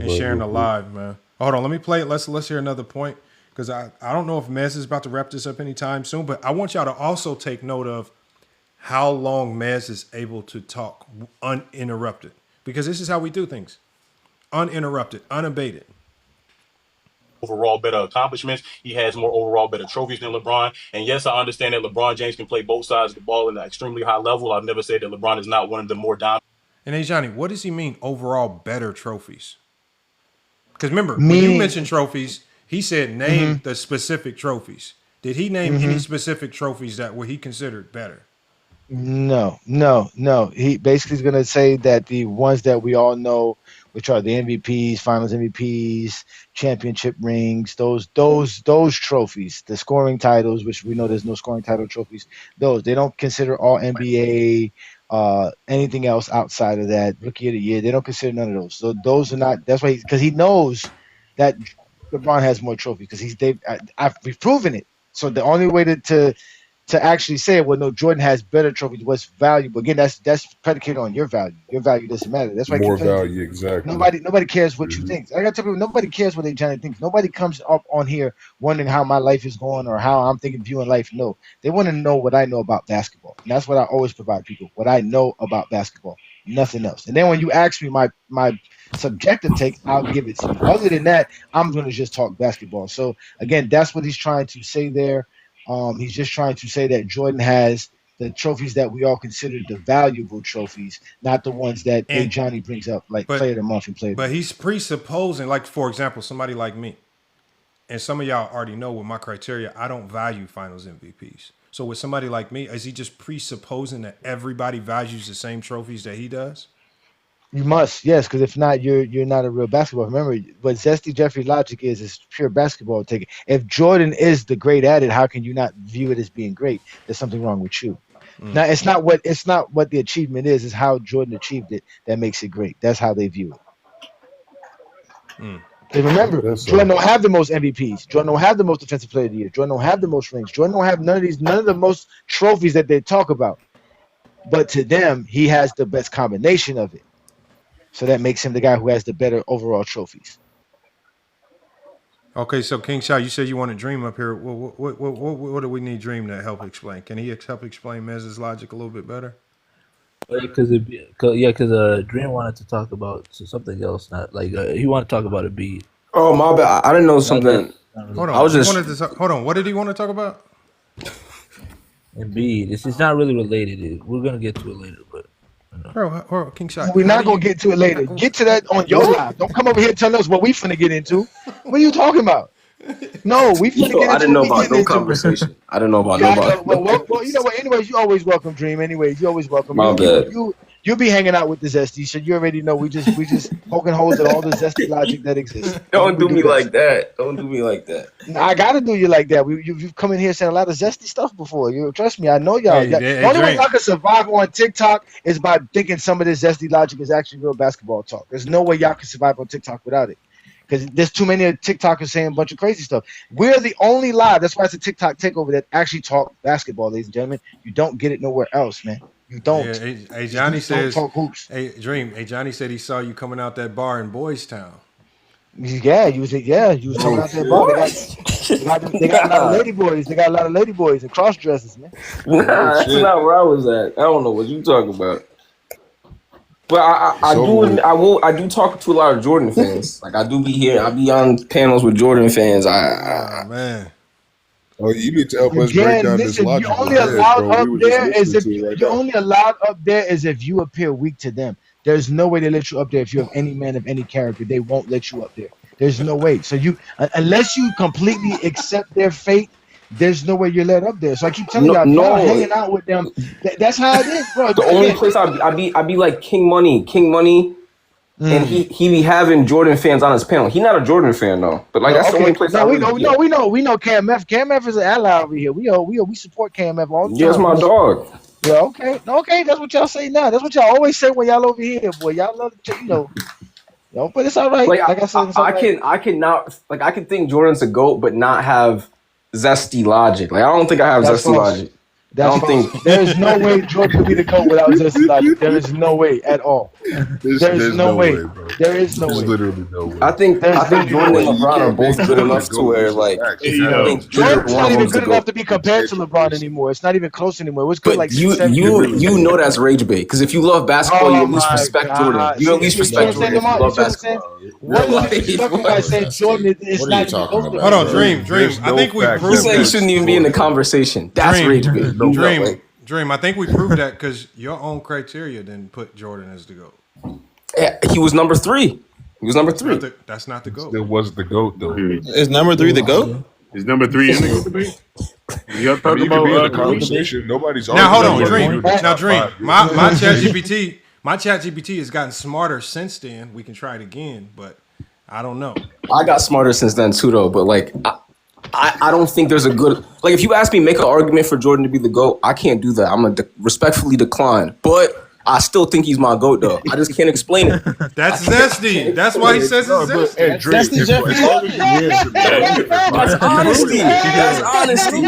sharing the live, man. Hold on, let me play it. Let's hear another point. Because I don't know if Mez is about to wrap this up anytime soon, but I want y'all to also take note of how long Mez is able to talk uninterrupted. Because this is how we do things. Uninterrupted, unabated. Overall better accomplishments. He has more overall better trophies than LeBron. And yes, I understand that LeBron James can play both sides of the ball at an extremely high level. I've never said that LeBron is not one of the more dominant. And hey, Johnny, what does he mean overall better trophies? Because remember, when you mentioned trophies, he said name the specific trophies. Did he name any specific trophies that were he considered better? No. He basically is going to say that the ones that we all know, which are the MVPs, Finals MVPs, championship rings, those trophies, the scoring titles, which we know there's no scoring title trophies. Those they don't consider all NBA, anything else outside of that. Rookie of the year, they don't consider none of those. So those are not. That's why because he knows that LeBron has more trophies because we've proven it. So the only way to actually say, well, no, Jordan has better trophies. What's valuable? Again, that's predicated on your value. Your value doesn't matter. That's why more value, exactly. Nobody cares what you think. I got to tell people, nobody cares what they Johnny thinks. Nobody comes up on here wondering how my life is going or how I'm viewing life. No, they want to know what I know about basketball, and that's what I always provide people. What I know about basketball, nothing else. And then when you ask me my subjective take, I'll give it to you. Other than that, I'm going to just talk basketball. So again, that's what he's trying to say there. He's just trying to say that Jordan has the trophies that we all consider the valuable trophies, not the ones that Johnny brings up, like player of the month and player. But he's presupposing, like for example, somebody like me, and some of y'all already know with my criteria, I don't value Finals MVPs. So with somebody like me, is he just presupposing that everybody values the same trophies that he does? You must, yes, because if not, you're not a real basketball. Remember, what Zesty Jeffrey logic is pure basketball taking. If Jordan is the great at it, how can you not view it as being great? There's something wrong with you. Now, it's not what the achievement is. It's how Jordan achieved it that makes it great. That's how they view it. And remember, Jordan don't have the most MVPs. Jordan don't have the most defensive player of the year. Jordan don't have the most rings. Jordan don't have none of the most trophies that they talk about. But to them, he has the best combination of it. So that makes him the guy who has the better overall trophies. Okay, so King Shot, you said you want to Dream up here. What do we need Dream to help explain? Can he help explain Mez's logic a little bit better? Because Dream wanted to talk about something else, not like he wanted to talk about a beat. Oh my bad, I didn't know something. Hold on, I was just hold on. What did he want to talk about? Embiid. It's not really related. We're gonna get to it later, but. Bro, King Shot. We're not gonna get to it later. Get to that on your live. Don't come over here telling us what we finna get into. What are you talking about? No, we finna get into. I didn't know about no conversation. I didn't know about nobody. Well, you know what? Anyways, you always welcome, Dream. Anyways, you always welcome. My bad. You'll be hanging out with the Zesty, so you already know we just poking holes at all the Zesty logic that exists. Don't do me like that. Don't do me like that. I gotta do you like that. You've come in here saying a lot of Zesty stuff before. You trust me, I know y'all. The only way y'all can survive on TikTok is by thinking some of this Zesty logic is actually real basketball talk. There's no way y'all can survive on TikTok without it. Because there's too many TikTokers saying a bunch of crazy stuff. We're the only live. That's why it's a TikTok takeover that actually talk basketball, ladies and gentlemen. You don't get it nowhere else, man. You don't. Yeah, hey, Johnny says. Hey, Dream. Hey, Johnny said he saw you coming out that bar in Boys Town. Yeah, you was coming out that bar. They got a lot of lady boys. They got a lot of lady boys and cross dresses, man. Nah, that's not where I was at. I don't know what you talking about. But I So do I do talk to a lot of Jordan fans. Like I do be here. I be on panels with Jordan fans. Oh man. Oh, you need to help us break Again, down this listen, you logic with only Dez, allowed bro. up We were just there is listening if to it right you're now. only allowed up there is if you appear weak to them. There's no way they let you up there if you have any man of any character. They won't let you up there. There's no way. So unless you completely accept their fate, there's no way you're let up there. So I keep telling No, y'all, if y'all no. hanging out with them, that's how it is, bro. The only Again, place I be like King Money, and mm. he be having Jordan fans on his panel. He not a Jordan fan though, but like No, that's the only okay. place I No, we really know, be at. we know KMF. KMF is an ally over here. We support KMF all the Yeah, it's time. my dog. Yeah, okay. Okay, that's what y'all say now. That's what y'all always say when y'all over here, boy. Y'all love to, but it's all right. Like Like I said, it's all right. I can not like I can think Jordan's a GOAT, but not have zesty logic. Like I don't think I have That's zesty false. logic. That's I don't false. think There is no way Jordan could be the GOAT without Zesty Logic. There is no way at all. There's no way. bro. There is no There's way. literally no way. I think Jordan and LeBron are both good enough to where like Hey, I yo. think either Jordan's one not of even them's the good enough GOAT. to be compared to LeBron anymore. It's not even close anymore. It was good But like you 6-7 years ago. know that's rage bait because if you love basketball, you Oh at least my respect Jordan. God! You at See, least you see what respect I'm saying, Jordan if you Lamar? You love see what I'm saying? basketball. What is Wait, disrespectful by saying Jordan is What are you not even talking close to about? Hold on, him? Dream. There's I no think we fact He proved said he that. shouldn't even be in the conversation. That's Dream. rage bait. No No fact. way. Dream. I think we proved that because your own criteria didn't put Jordan as the GOAT. Yeah, he was number 3. He was number 3. That's not the GOAT. Still wasn't the GOAT though. Is number 3 the GOAT? Is number 3 in the GOAT debate? Y'all I talk mean, you could be in about the Kareem? conversation. Nobody's Now hold arguing on, whether Dream. you're in the Now top Dream. 5. My chat GPT has gotten smarter since then. We can try it again, but I don't know. I got smarter since then too, though. But like, I don't think there's a good like. If you ask me, make an argument for Jordan to be the GOAT, I can't do that. I'm gonna respectfully decline. But I still think he's my GOAT, though. I just can't explain it. That's zesty. That's why he says it's zesty. Hey, Dream, That's the Jeffrey Logic. That's honesty. That's honesty.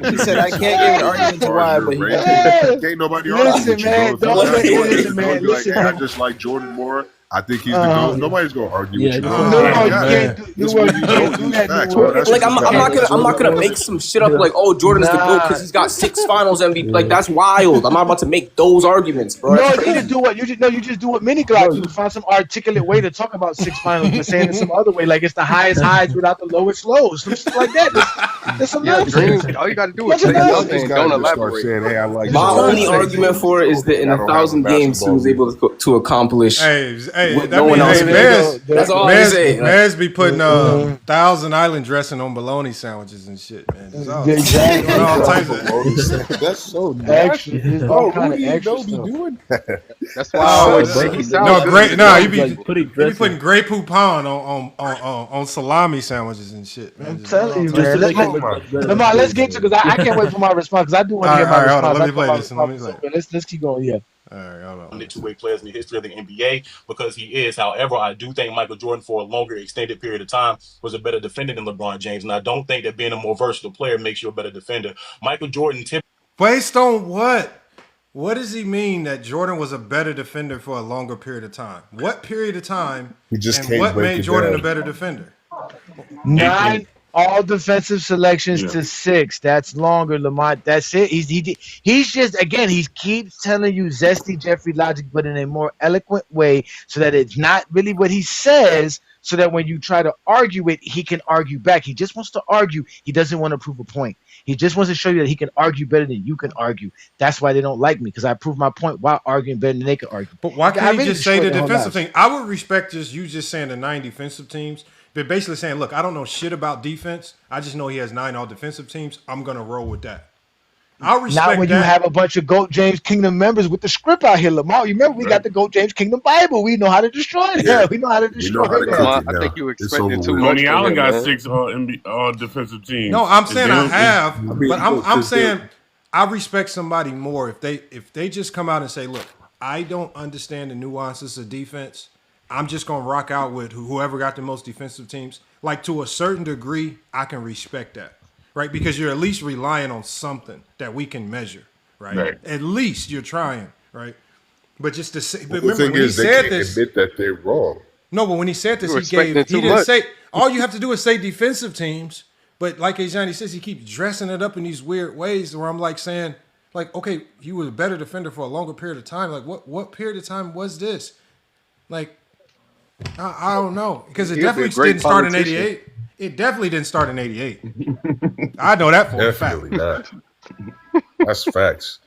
He said, I can't give an argument to why, but he Can't nobody argue Listen, with you, man, bro. don't let- Jordan is listen, the man, GOAT, be like, listen, hey, I man. just like Jordan more. I think he's the GOAT. Nobody's gonna argue with you. No, bro. no, you Yeah. can't do This what what you you can't don't do use that. facts, New bro. World. That's Like just I'm not gonna make some shit up like, oh, Jordan's the GOAT because he's got 6 Finals MVP. Like that's wild. I'm not about to make those arguments, bro. No, That's you crazy. just do what you just do what Mini Glock do. Find some articulate way to talk about 6 finals, but saying it some other way, like it's the highest highs without the lowest lows, some shit like that. That's some nonsense. Dream. All you got to do is Bunch of say nonsense. something. Don't elaborate. saying, hey, I like My Jordan. only argument for it is that in I don't have a 1,000 games he was able to accomplish Hey, what that no one means else hey, did. Mez, That's all I'm saying. Mez be putting Thousand Island dressing on bologna sandwiches and shit, man. It's all, Exactly. all types of. That's so Extra. There's all kind of Rudy extra don't be stuff. doing that. That's why I always say he No, sounds good. great. No, you be Putting putting Grey Poupon on salami sandwiches and shit, man. I'm Just telling you, all man. types of- Lamar, let's get to because I can't wait for my response because I do want to hear my All right, hold on. response. Let I me thought play my this. Let me response was play. open. Let's keep going. Yeah. All right, hold on. The two-way players in the history of the NBA because he is. However, I do think Michael Jordan, for a longer extended period of time, was a better defender than LeBron James, and I don't think that being a more versatile player makes you a better defender. Michael Jordan Based on what? What does he mean that Jordan was a better defender for a longer period of time? What period of time? He just and can't what break made it Jordan down. a better defender? 9 all defensive selections to 6. That's longer, Lamont. That's it. He's just again. He keeps telling you zesty Jeffrey logic, but in a more eloquent way, so that it's not really what he says. So that when you try to argue it, he can argue back. He just wants to argue. He doesn't want to prove a point. He just wants to show you that he can argue better than you can argue. That's why they don't like me because I prove my point while arguing better than they can argue. But why can't really he just say the destroyed their whole defensive lives. thing? I would respect you just saying the 9 defensive teams, but basically saying, look, I don't know shit about defense. I just know he has 9 all defensive teams. I'm gonna roll with that. I'll respect Not when that. you have a bunch of GOAT James Kingdom members with the script out here, Lamar. You remember we got the GOAT James Kingdom Bible. We know how to destroy it. Yeah. We know how to destroy how to it. cook I think you It's expected over too with. much. Tony from Allen him, got man. 6 all defensive teams. No, I'm Is saying them- I have, mean, but I'm because saying I respect somebody more if they just come out and say, look, I don't understand the nuances of defense. I'm just gonna rock out with whoever got the most defensive teams. Like to a certain degree, I can respect that, right? Because you're at least relying on something that we can measure, right? At least you're trying, right? But just to say, but The remember thing when he is, they said can't this. admit that they're wrong. No, but when he said this, You were he expecting too didn't much. say. All you have to do is say defensive teams. But like Johnny says, he keeps dressing it up in these weird ways where I'm like saying, Like, okay, he was a better defender for a longer period of time. Like, what period of time was this? Like, I don't know, because it He'll be a definitely great didn't start in politician. '88. It definitely didn't start in '88. I know that for a fact. Definitely not. That's facts.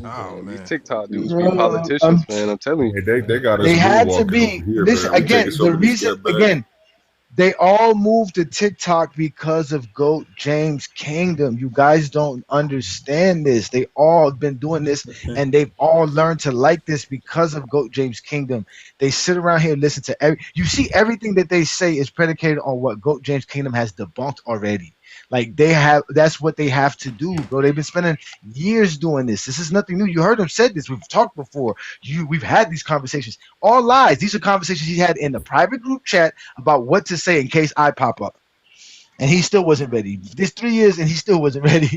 Oh These man, TikTok dudes be politicians, man. I'm telling you. Hey, they got us They had to moonwalking be. over here, Listen man. We taking again. so The many reason step back. again. They all moved to TikTok because of GOAT James Kingdom. You guys don't understand this. They all been doing this and they've all learned to like this because of GOAT James Kingdom. They sit around here and listen to you see everything that they say is predicated on what GOAT James Kingdom has debunked already. Like that's what they have to do, bro. They've been spending years doing this. This is nothing new. You heard him said this. We've talked before. We've had these conversations. All lies. These are conversations he had in the private group chat about what to say in case I pop up. And he still wasn't ready. This 3 years and he still wasn't ready.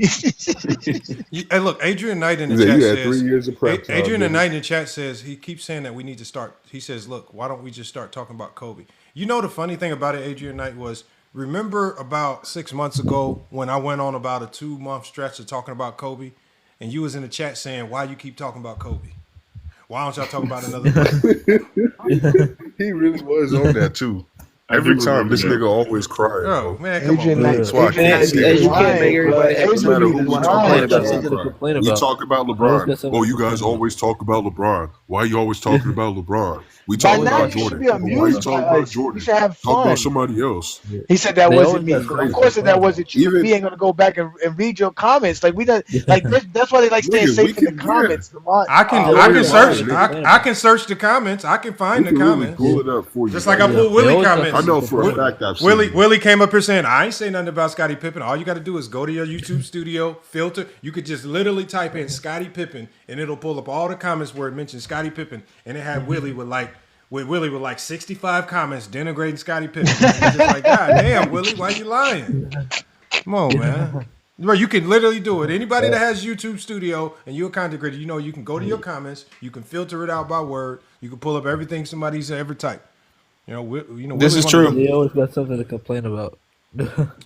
Hey, look, Adrian Knight in the He said, chat you had says 3 years of prep time, Adrian baby. Knight in the chat says he keeps saying that we need to start. He says, look, why don't we just start talking about Kobe? You know, the funny thing about it, Adrian Knight, was remember about 6 months ago when I went on about a 2-month stretch of talking about Kobe, and you was in the chat saying, why you keep talking about Kobe? Why don't y'all talk about another player? He really was on that too. Every time this nigga always crying, Oh bro. man, come Adrian on, Knight, man. That's why I Adrian can't Knight see be it. You can't make crying, bro. everybody happy. No Adrian matter be who Just we want to talk complain crying, about, about this bro. something nigga to crying. complain We about. talk about They always LeBron. got something Oh, to you complain guys about. always talk about LeBron. Why you always talking about LeBron? We By talk now about you should Jordan. be Oh, why you amused by talking about us. You Jordan? should have Talk about fun. somebody else. He said that They wasn't always got me. something Of to Crazy. course, if complain that about. wasn't you, Even we ain't gonna go back and read your comments. Like we done, like that's why they like staying nigga, we safe in the can comments. Lamont. I They can I'll I read always can them got all, something search to nigga. complain I about. can search the comments. I can We find the can really comments. pull it up for you Just right like I now. pulled They Willie always got I comments. something to know for a complain about. fact I've seen it. Willie came up here saying, I ain't say nothing about Scottie Pippen. All you got to do is go to your YouTube studio, filter. You could just literally type in Scottie Pippen, and it'll pull up all the comments where it mentions Scottie Pippen. And it had Willie with like 65 comments denigrating Scottie Pippen. And it's just like, God damn, Willie, why you lying? Come on, man. Bro, you can literally do it. Anybody that has YouTube Studio and you're a content creator, you know you can go to your comments, you can filter it out by word, you can pull up everything somebody's ever typed. This Willie is one of true. They them. always got something to complain about.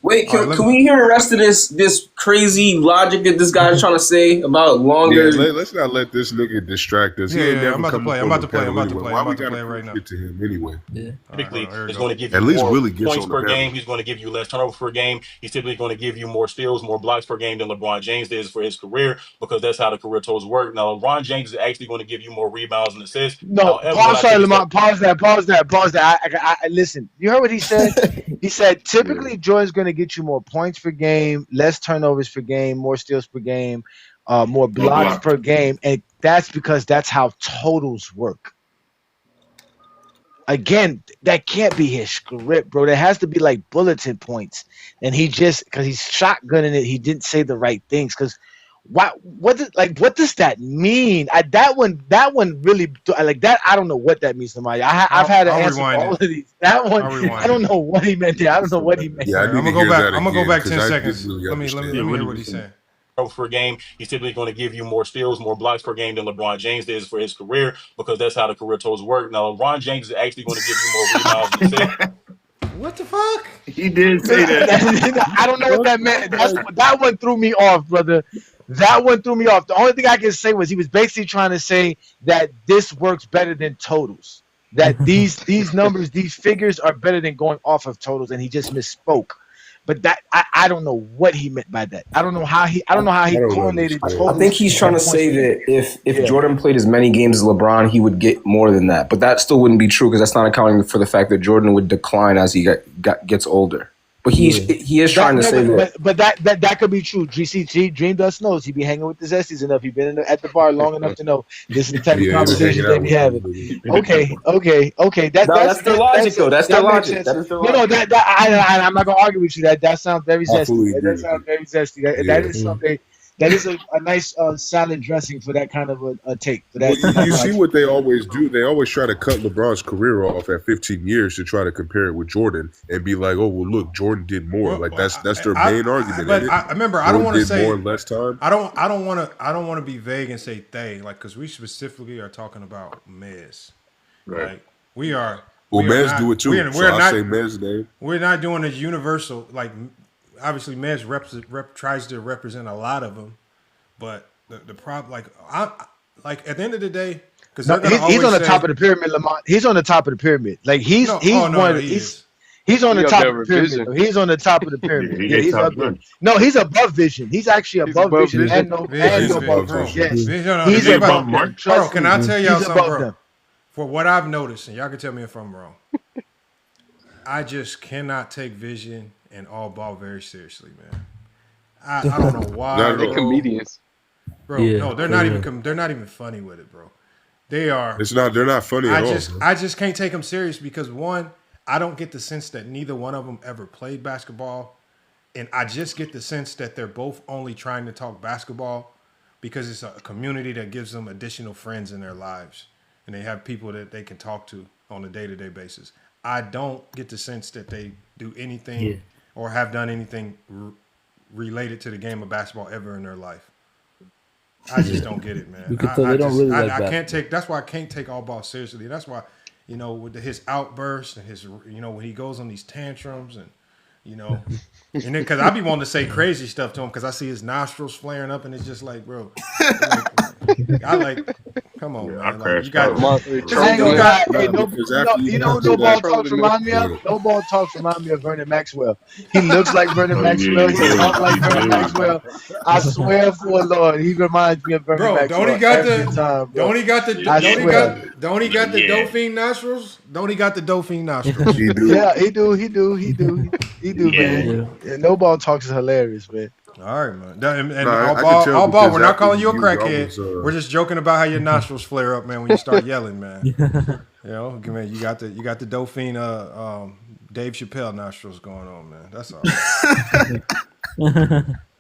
Wait, All right, can we hear the rest of this crazy logic that this guy's trying to say about Yeah, longer? let's not let this nigga distract us. He ain't I'm never about to come play. up I'm on about the to play. I'm panel about to anyway. play. I'm Why we about to gotta play it right prove now. it to him anyway? Yeah. All right, hold Typically on. Here we is go. going to give you At least more Willie gets points on the per panel. game. He's going to give you less turnovers per game. He's typically going to give you more steals, more blocks per game than LeBron James does for his career because that's how the career totals work. Now, LeBron James is actually going to give you more rebounds and assists. No, However, when pause, I sorry, take a step Lamont. Pause that. Listen. You heard what he said? He said Yeah. typically Jordan's going to get you more points per game, less turnovers per game, more steals per game, more More blocks blocks. per game, and that's because that's how totals work. Again, that can't be his script, bro. There has to be like bulletin points, and he just because he's shotgunning it, he didn't say the right things. Because what does that mean? That one really like that. I don't know what that means to my. I've had an I'll answer for rewind all it. of these. That one, I'll I rewind don't it. know what he meant there. I don't know what he meant. Yeah, I Here, need I'm to gonna go hear back. that I'm gonna go again back because 10 I didn't seconds. really Let me understand. hear what he's saying. per game. He's typically going to give you more steals, more blocks per game than LeBron James does for his career because that's how the career totals work. Now, LeBron James is actually going to give you more rebounds and assists. What the fuck? He did say that. I don't know what that meant. That one threw me off, brother. That one threw me off. The only thing I can say was he was basically trying to say that this works better than totals. That these numbers, these figures are better than going off of totals, and he just misspoke. But that I don't know what he meant by that. I don't know how he I don't correlated understand. I think totals he's trying and to points say per game. that if Yeah. Jordan played as many games as LeBron, he would get more than that. But that still wouldn't be true because that's not accounting for the fact that Jordan would decline as he gets older. But he is trying to say that. But that could be true. GCG Dream Dust knows he be hanging with the Zesties enough. He been at the bar long enough to know this is the type of Yeah, he was conversations hanging they out be with having. them. Okay. No, that's their logic, though. That's their that makes logic. sense. That is their No, logic. I'm not gonna argue with you. That sounds very I zesty. fully That agree does with sound you. very zesty. That is something. That is a nice salad dressing for that kind of a take. For that, Well, you see what they always do? They always try to cut LeBron's career off at 15 years to try to compare it with Jordan and be like, "Oh, well, look, Jordan did more." Like that's their main argument. But ain't it? I remember I don't want to Jordan did say more in less time. I don't want to be vague and say they like because we specifically are talking about Mez. Right. Like we are. Well, we are Mez not, do it too. We're So I not. say Mez's name. We're not doing a universal like obviously Mez tries to represent a lot of them, but the problem, like at the end of the day, because No, they're gonna he's on always the top say of the pyramid, Lamont. He's on the top of the pyramid. Like no. Oh no, no, he is. He's on the He up top there of the with pyramid. Vision. Though. He's on the top of the Yeah, pyramid. he Yeah, ain't he's top up there. gun. No, he's above Vision. He's actually He's above above Vision Vision. and He's nobody. above Bro. Vision. Yes, No, no, he's Is he think above above about them. Mark? hold on. Trust Can me, I tell y'all he's something, above bro? them. For what I've noticed, and y'all can tell me if I'm wrong. I just cannot take Vision and All Ball very seriously, man. I don't know why, Not at They all. bro. comedians. Bro, Yeah, no, they're for not real. even they're not even funny with it, bro. They are. It's not. They're not funny at all, bro. I just can't take them serious because one, I don't get the sense that neither one of them ever played basketball, and I just get the sense that they're both only trying to talk basketball because it's a community that gives them additional friends in their lives, and they have people that they can talk to on a day-to-day basis. I don't get the sense that they do anything Yeah. or have done anything related to the game of basketball ever in their life. I just don't get it, man. You can tell they don't really like I can't basketball. take. That's why I can't take All Ball seriously. That's why, with his outbursts and his, when he goes on these tantrums and, you know, and then because I be wanting to say crazy stuff to him because I see his nostrils flaring up and it's just like, bro, come on, Yeah, I man. Like you crashed got, out. I ain't gonna lie. Hey, Because after you went no through ball that, talks remind me of? No ball talks remind me of Vernon Maxwell. He looks like Vernon Oh yeah, Maxwell. you He do. talks like You Vernon do. Maxwell. I swear for Lord, he reminds me of Vernon bro. Don't he Maxwell got every time, bro. Don't he got the? I Don't he swear. got? Don't he got the Yeah. Dauphine nostrils? Don't he got the Dauphine nostrils? he do. Yeah, he do, Yeah. man. Yeah. Yeah, no ball talks is hilarious, man. All right, man. And No, all I could ball, tell all ball. We're because not after calling you a you, I crackhead. was, We're just joking about how your nostrils flare up, man, when you start yelling, man. Man, you got the Dauphine, Dave Chappelle nostrils going on, man. That's all.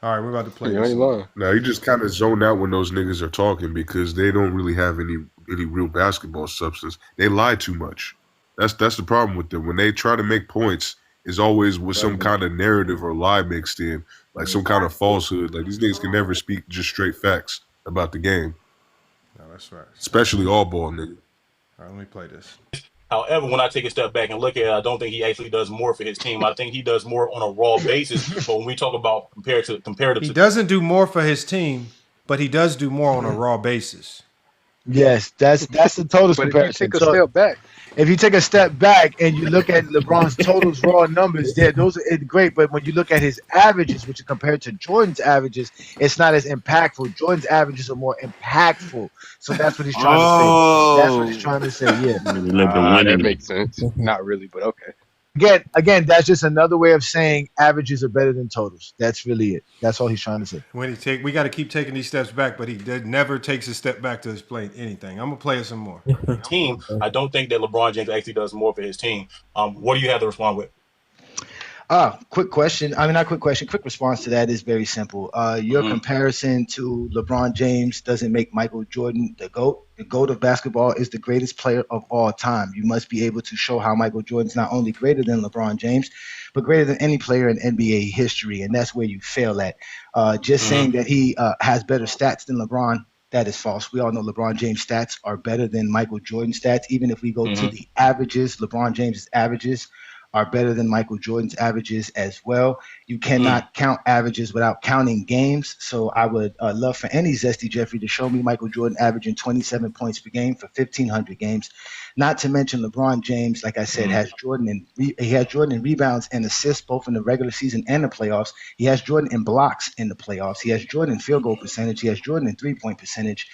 All right, we're about to play You this. ain't lying. Now you just kind of zone out when those niggas are talking because they don't really have any real basketball substance. They lie too much. That's the problem with them. When they try to make points, it's always with some kind of narrative or lie mixed in, like some kind of falsehood. Like these niggas can never speak just straight facts about the game, No, that's right. especially all ball nigga. All right, let me play this. However, when I take a step back and look at it, I don't think he actually does more for his team. I think he does more on a raw basis. But when we talk about comparative He to doesn't do more for his team, but he does do more on a raw basis. Yes, that's the totals But if you comparison. take a So step back, if you take a step back and you look at LeBron's totals raw numbers, yeah, those are great. But when you look at his averages, which are compared to Jordan's averages, it's not as impactful. Jordan's averages are more impactful. So that's what he's trying to say. That's what he's trying to say. Yeah. Let the that winning. makes sense. Not really, but okay. Again, that's just another way of saying averages are better than totals. That's really it. That's all he's trying to say. We got to keep taking these steps back, but he never takes a step back to explain anything. I'm gonna play it some more. team, I don't think that LeBron James actually does more for his team. What do you have to respond with? Quick question. I mean, not quick question. Quick response to that is very simple. Your comparison to LeBron James doesn't make Michael Jordan the GOAT. The GOAT of basketball is the greatest player of all time. You must be able to show how Michael Jordan's not only greater than LeBron James, but greater than any player in NBA history. And that's where you fail at. Just saying that he has better stats than LeBron, that is false. We all know LeBron James' stats are better than Michael Jordan's stats. Even if we go to the averages, LeBron James's averages are better than Michael Jordan's averages as well. You cannot count averages without counting games. So I would love for any Zesty Jeffrey to show me Michael Jordan averaging 27 points per game for 1,500 games. Not to mention LeBron James, like I said, has Jordan in rebounds and assists both in the regular season and the playoffs. He has Jordan in blocks in the playoffs. He has Jordan in field goal percentage. He has Jordan in three-point percentage.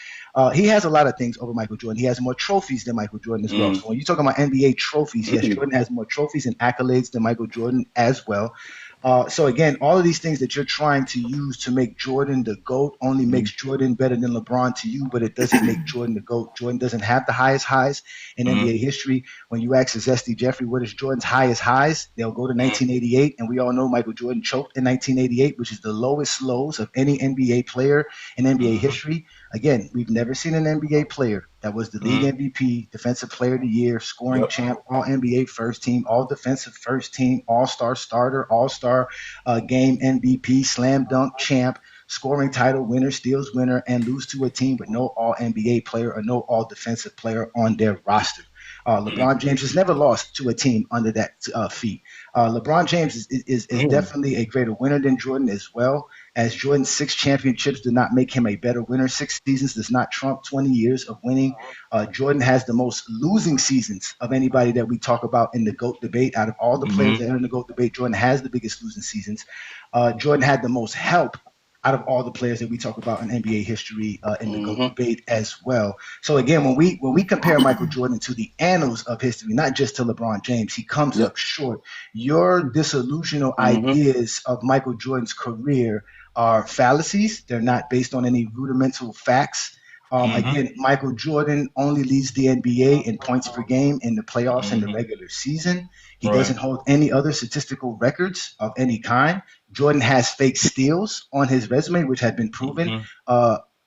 He has a lot of things over Michael Jordan. He has more trophies than Michael Jordan as well. So when you're talking about NBA trophies, yes, Jordan has more trophies and accolades than Michael Jordan as well. So again, all of these things that you're trying to use to make Jordan the GOAT only makes Jordan better than LeBron to you, but it doesn't make Jordan the GOAT. Jordan doesn't have the highest highs in NBA history. When you ask Zesty Jeffrey, what is Jordan's highest highs? They'll go to 1988, and we all know Michael Jordan choked in 1988, which is the lowest lows of any NBA player in NBA history. Again, we've never seen an NBA player that was the league MVP, defensive player of the year, scoring champ, all NBA first team, all defensive first team, all-star starter, all-star game MVP, slam dunk champ, scoring title winner, steals winner, and lose to a team with no all NBA player or no all defensive player on their roster. LeBron James has never lost to a team under that feat. LeBron James is definitely a greater winner than Jordan as well. As Jordan's 6 championships do not make him a better winner. 6 seasons does not trump 20 years of winning. Jordan has the most losing seasons of anybody that we talk about in the GOAT debate. Out of all the players that are in the GOAT debate, Jordan has the biggest losing seasons. Jordan had the most help out of all the players that we talk about in NBA history in the GOAT debate as well. So again, when we compare Michael Jordan to the annals of history, not just to LeBron James, he comes up short. Your disillusional ideas of Michael Jordan's career are fallacies. They're not based on any rudimental facts. Again, Michael Jordan only leads the NBA in points per game in the playoffs and the regular season. He doesn't hold any other statistical records of any kind. Jordan has fake steals on his resume, which had been proven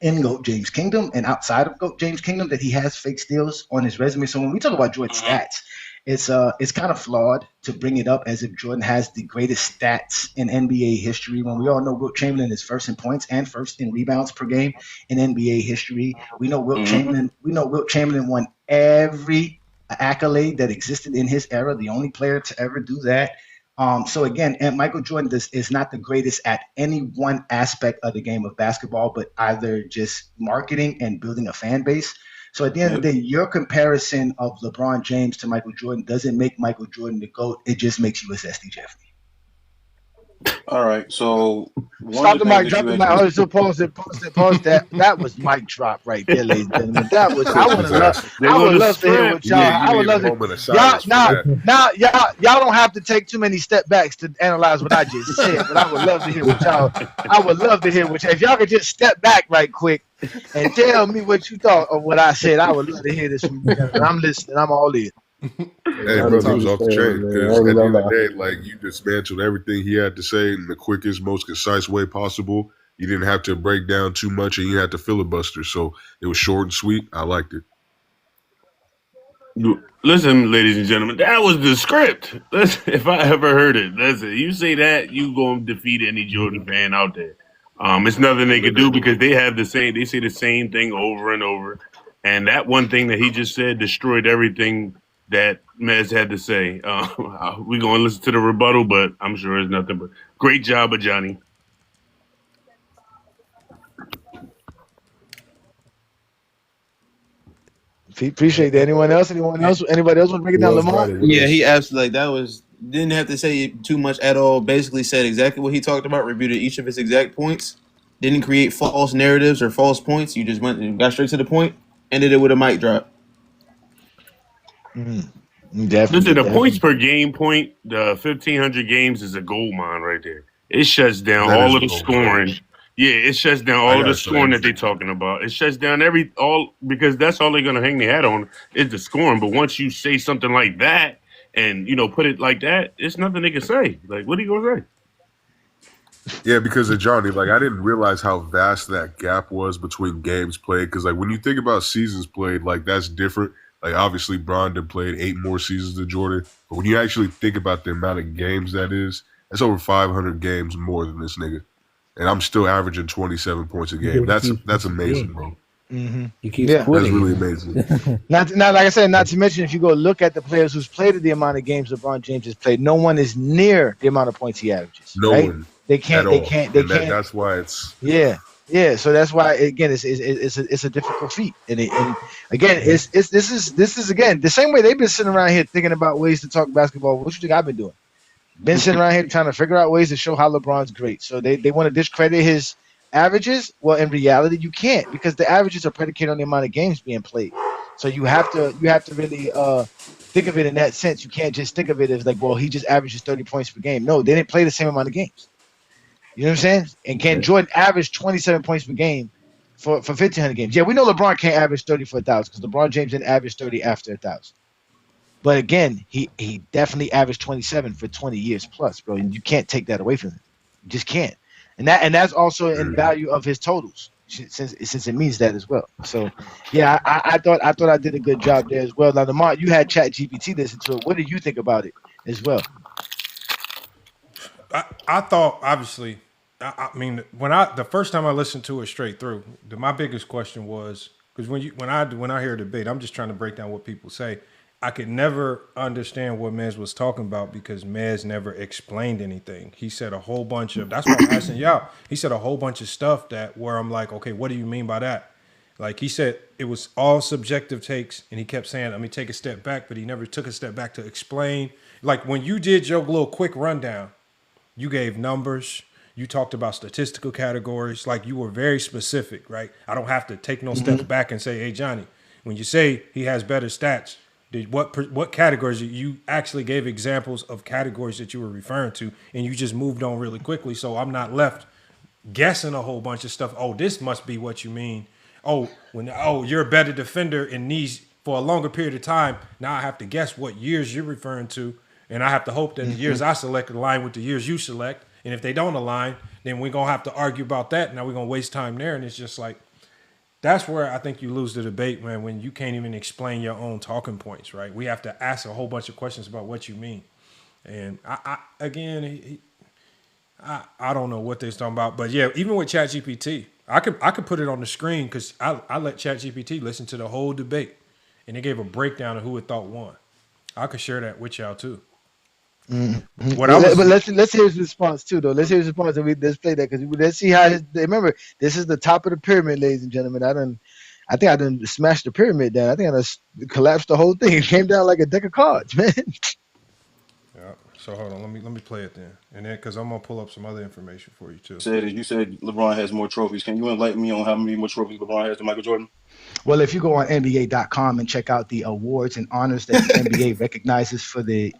in GOAT James Kingdom and outside of GOAT James Kingdom that he has fake steals on his resume. So when we talk about Jordan's stats, it's kind of flawed to bring it up as if Jordan has the greatest stats in NBA history when we all know Wilt Chamberlain is first in points and first in rebounds per game in NBA history. We know Wilt Chamberlain won every accolade that existed in his era, the only player to ever do that. So again, and Michael Jordan is not the greatest at any one aspect of the game of basketball, but either just marketing and building a fan base. So at the end of the day, your comparison of LeBron James to Michael Jordan doesn't make Michael Jordan the GOAT. It just makes you a zesty Jeffrey. All right, so stop the mic, drop the mic. Oh, so pause that. That was mic drop right there, ladies and gentlemen. That was. I would love to hear what y'all. I would love to. Y'all don't have to take too many step backs to analyze what I just said, but I would love to hear what y'all. I would love to hear what y'all. If y'all could just step back right quick and tell me what you thought of what I said, I would love to hear this from you guys. I'm listening. I'm all in. Hey, brother, it was off the chain. Because at the end of the day, like, you dismantled everything he had to say in the quickest, most concise way possible. You didn't have to break down too much, and you had to filibuster. So it was short and sweet. I liked it. Listen, ladies and gentlemen, that was the script. Listen, if I ever heard it, listen, you say that, you gonna defeat any Jordan fan out there. It's nothing they could do because they say the same thing over and over. And that one thing that he just said destroyed everything that Mez had to say. We're going to listen to the rebuttal, but I'm sure it's nothing but great job of Johnny. Appreciate that. Anybody else? Anybody else want to break it down, Lamar? Yeah, he absolutely didn't have to say too much at all. Basically said exactly what he talked about, refuted each of his exact points. Didn't create false narratives or false points. You just got straight to the point, ended it with a mic drop. Listen, the points per game point, the 1,500 games is a gold mine right there. It shuts down all of the scoring. Yeah, it shuts down all of the scoring that they're talking about. It shuts down because that's all they're going to hang their hat on is the scoring. But once you say something like that and, put it like that, it's nothing they can say. Like, what are you going to say? Yeah, because of Johnny, like, I didn't realize how vast that gap was between games played. Because, like, when you think about seasons played, like, that's different. Like, obviously, Bron played 8 more seasons than Jordan. But when you actually think about the amount of games that's over 500 games more than this nigga. And I'm still averaging 27 points a game. That's amazing, bro. Mm-hmm. He keeps That's really amazing. Not like I said, not to mention if you go look at the players who's played the amount of games LeBron James has played, no one is near the amount of points he averages. No right? one. They can't. That's why it's. Yeah. So that's why again it's a difficult feat, and again this is again the same way they've been sitting around here thinking about ways to talk basketball. What you think I've been doing? Been sitting around here trying to figure out ways to show how LeBron's great. So they want to discredit his averages. Well, in reality, you can't because the averages are predicated on the amount of games being played. So you have to really think of it in that sense. You can't just think of it as like, well, he just averages 30 points per game. No, they didn't play the same amount of games. You know what I'm saying? And can Jordan average 27 points per game for 1,500 games? Yeah, we know LeBron can't average 30 for 1,000 because LeBron James didn't average 30 after 1,000. But again, he definitely averaged 27 for 20 years plus, bro. And you can't take that away from him. You just can't. And that's also in value of his totals, since it means that as well. So yeah, I thought I did a good job there as well. Now, Lamar, you had ChatGPT listen to it. What do you think about it as well? I thought obviously. I mean, the first time I listened to it straight through, my biggest question was because when I hear a debate, I'm just trying to break down what people say, I could never understand what Mez was talking about because Mez never explained anything. He said a whole bunch of, that's why I'm asking y'all. He said a whole bunch of stuff that where I'm like, okay, what do you mean by that? Like he said, it was all subjective takes, and he kept saying, let me take a step back, but he never took a step back to explain. Like when you did your little quick rundown, you gave numbers, you talked about statistical categories, like you were very specific, right? I don't have to take no steps back and say, hey, Johnny, when you say he has better stats, what categories you actually gave examples of categories that you were referring to, and you just moved on really quickly. So I'm not left guessing a whole bunch of stuff. Oh, this must be what you mean. You're a better defender in these for a longer period of time. Now I have to guess what years you're referring to, and I have to hope that the years I select align with the years you select. And if they don't align, then we're gonna have to argue about that. Now we're gonna waste time there, and it's just like that's where I think you lose the debate, man, when you can't even explain your own talking points, right? We have to ask a whole bunch of questions about what you mean. And I don't know what they're talking about, but yeah, even with ChatGPT, I could put it on the screen because I let ChatGPT listen to the whole debate, and they gave a breakdown of who it thought won. I could share that with y'all too. But let's hear his response too, though. Let's hear his response, and let's play that because let's see how. Remember, this is the top of the pyramid, ladies and gentlemen. I think I done smashed the pyramid down. I think I done collapsed the whole thing. It came down like a deck of cards, man. Yeah. So hold on, let me play it then, and then because I'm gonna pull up some other information for you too. You said LeBron has more trophies. Can you enlighten me on how many more trophies LeBron has than Michael Jordan? Well, if you go on NBA.com and check out the awards and honors that the NBA recognizes for their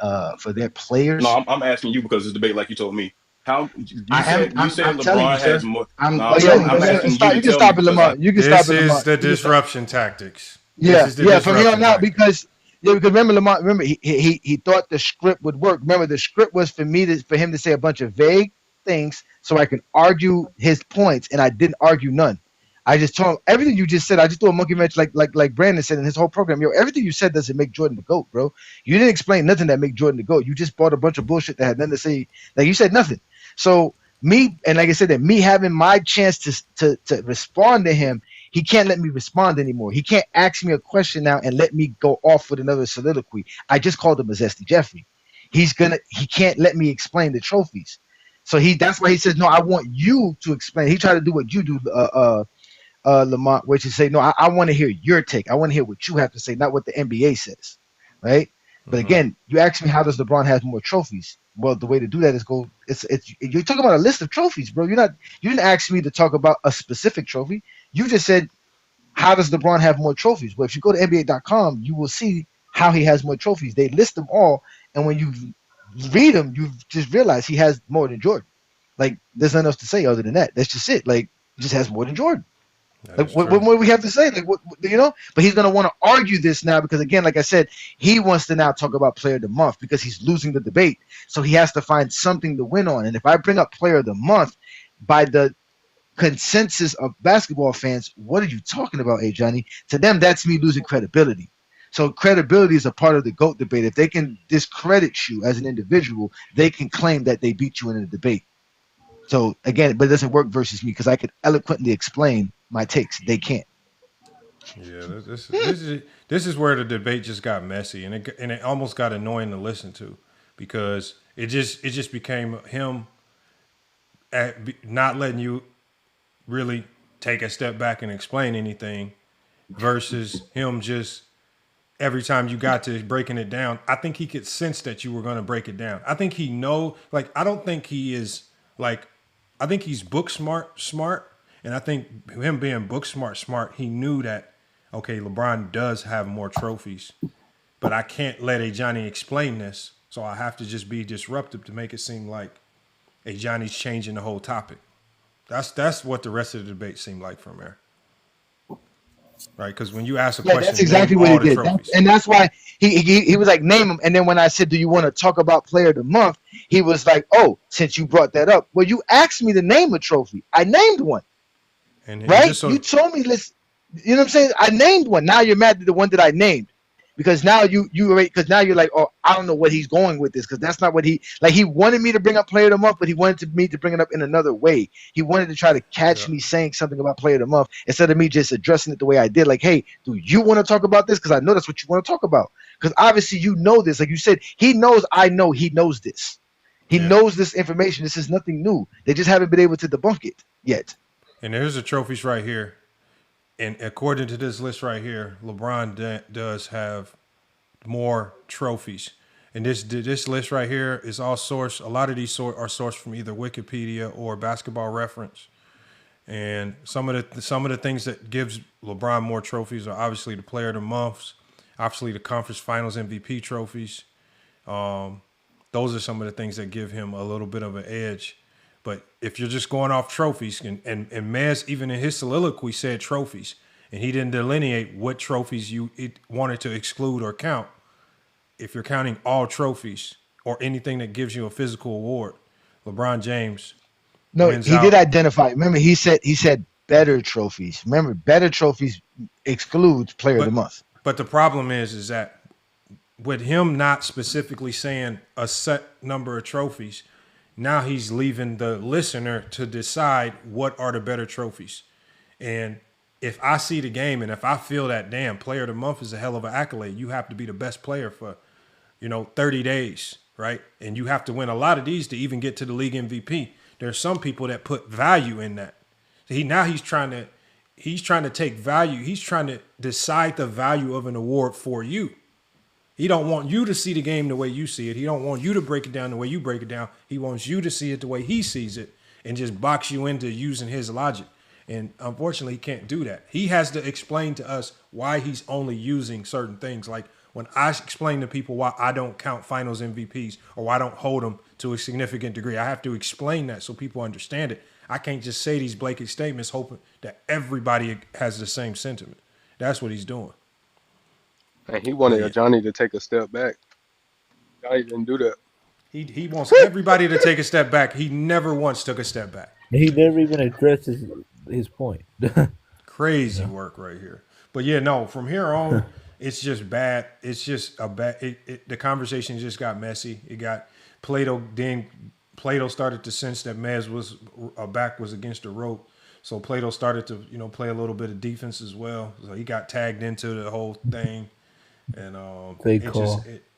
players. No, I'm asking you because it's debate like you told me. How you said LeBron has more. I'm asking you can stop it, Lamont. You can stop it, Lamont. This is the disruption tactics. Yeah, from here on out because remember Lamont. Remember he thought the script would work. Remember the script was for him to say a bunch of vague things so I could argue his points, and I didn't argue none. I just told him everything you just said. I just threw a monkey wrench like Brandon said in his whole program. Everything you said doesn't make Jordan the GOAT, bro. You didn't explain nothing that make Jordan the GOAT. You just brought a bunch of bullshit that had nothing to say. Like you said nothing. So me, and like I said, that me having my chance to respond to him, he can't let me respond anymore. He can't ask me a question now and let me go off with another soliloquy. I just called him a Zesty Jeffrey. He can't let me explain the trophies. So that's why he says, no, I want you to explain. He tried to do what you do, Lamont, which is say, no, I want to hear your take. I want to hear what you have to say, not what the NBA says, right? But again, you asked me how does LeBron have more trophies? Well, the way to do that is you're talking about a list of trophies, bro. You didn't ask me to talk about a specific trophy. You just said, how does LeBron have more trophies? Well, if you go to NBA.com, you will see how he has more trophies. They list them all, and when you read them, you just realize he has more than Jordan. Like, there's nothing else to say other than that. That's just it. Like, he just has more than Jordan. Like, what more do we have to say? Like, what, But he's gonna want to argue this now because, again, like I said, he wants to now talk about Player of the Month because he's losing the debate. So he has to find something to win on. And if I bring up Player of the Month, by the consensus of basketball fans, what are you talking about, Johnny? To them, that's me losing credibility. So credibility is a part of the GOAT debate. If they can discredit you as an individual, they can claim that they beat you in a debate. So again, but it doesn't work versus me because I could eloquently explain my takes. They can't. Yeah, this is where the debate just got messy, and it almost got annoying to listen to because it just became him not letting you really take a step back and explain anything versus him just every time you got to breaking it down. I think he could sense that you were going to break it down. I think he I don't think he is I think he's book smart. And I think him being book smart, he knew that, okay, LeBron does have more trophies, but I can't let Johnny explain this. So I have to just be disruptive to make it seem like Johnny's changing the whole topic. That's what the rest of the debate seemed like from there. Right? Because when you ask a question, that's exactly what he did. And that's why he was like, name them. And then when I said, do you want to talk about Player of the Month? He was like, oh, since you brought that up. Well, you asked me to name a trophy. I named one. Right? You told me, you know what I'm saying? I named one. Now you're mad at the one that I named. because now because now you're like, oh, I don't know what he's going with this because that's not what he wanted me to bring up player of the month, but he wanted me to bring it up in another way. He wanted to try to catch me saying something about player of the month instead of me just addressing it the way I did. Like, hey, do you want to talk about this? Because I know that's what you want to talk about. Because obviously you know this. Like you said, he knows I know he knows this. He knows this information. This is nothing new. They just haven't been able to debunk it yet. And here's the trophies right here. And according to this list right here, LeBron does have more trophies. And this list right here is all sourced. A lot of these are sourced from either Wikipedia or Basketball Reference. And some of the things that gives LeBron more trophies are obviously the Player of the Months, obviously the Conference Finals MVP trophies. Those are some of the things that give him a little bit of an edge. But if you're just going off trophies, and Mez, even in his soliloquy, said trophies, and he didn't delineate what trophies you wanted to exclude or count. If you're counting all trophies or anything that gives you a physical award, LeBron James wins he out. did identify. Remember, he said better trophies. Remember, better trophies excludes player of the month. But the problem is that with him not specifically saying a set number of trophies, now he's leaving the listener to decide what are the better trophies. And if I see the game and if I feel that, damn, player of the month is a hell of an accolade, you have to be the best player for, 30 days, right? And you have to win a lot of these to even get to the league MVP. There's some people that put value in that. He's trying to take value. He's trying to decide the value of an award for you. He don't want you to see the game the way you see it. He don't want you to break it down the way you break it down. He wants you to see it the way he sees it and just box you into using his logic. And unfortunately, he can't do that. He has to explain to us why he's only using certain things. Like when I explain to people why I don't count finals MVPs or why I don't hold them to a significant degree, I have to explain that so people understand it. I can't just say these blanket statements hoping that everybody has the same sentiment. That's what he's doing. And he wanted Johnny to take a step back. Johnny didn't do that. He wants everybody to take a step back. He never once took a step back. He never even addressed his point. Crazy work right here. But yeah, no, from here on, it's just bad. It's just a bad. The conversation just got messy. It got Plato. Then Plato started to sense that Mez back was against the rope. So Plato started to play a little bit of defense as well. So he got tagged into the whole thing. And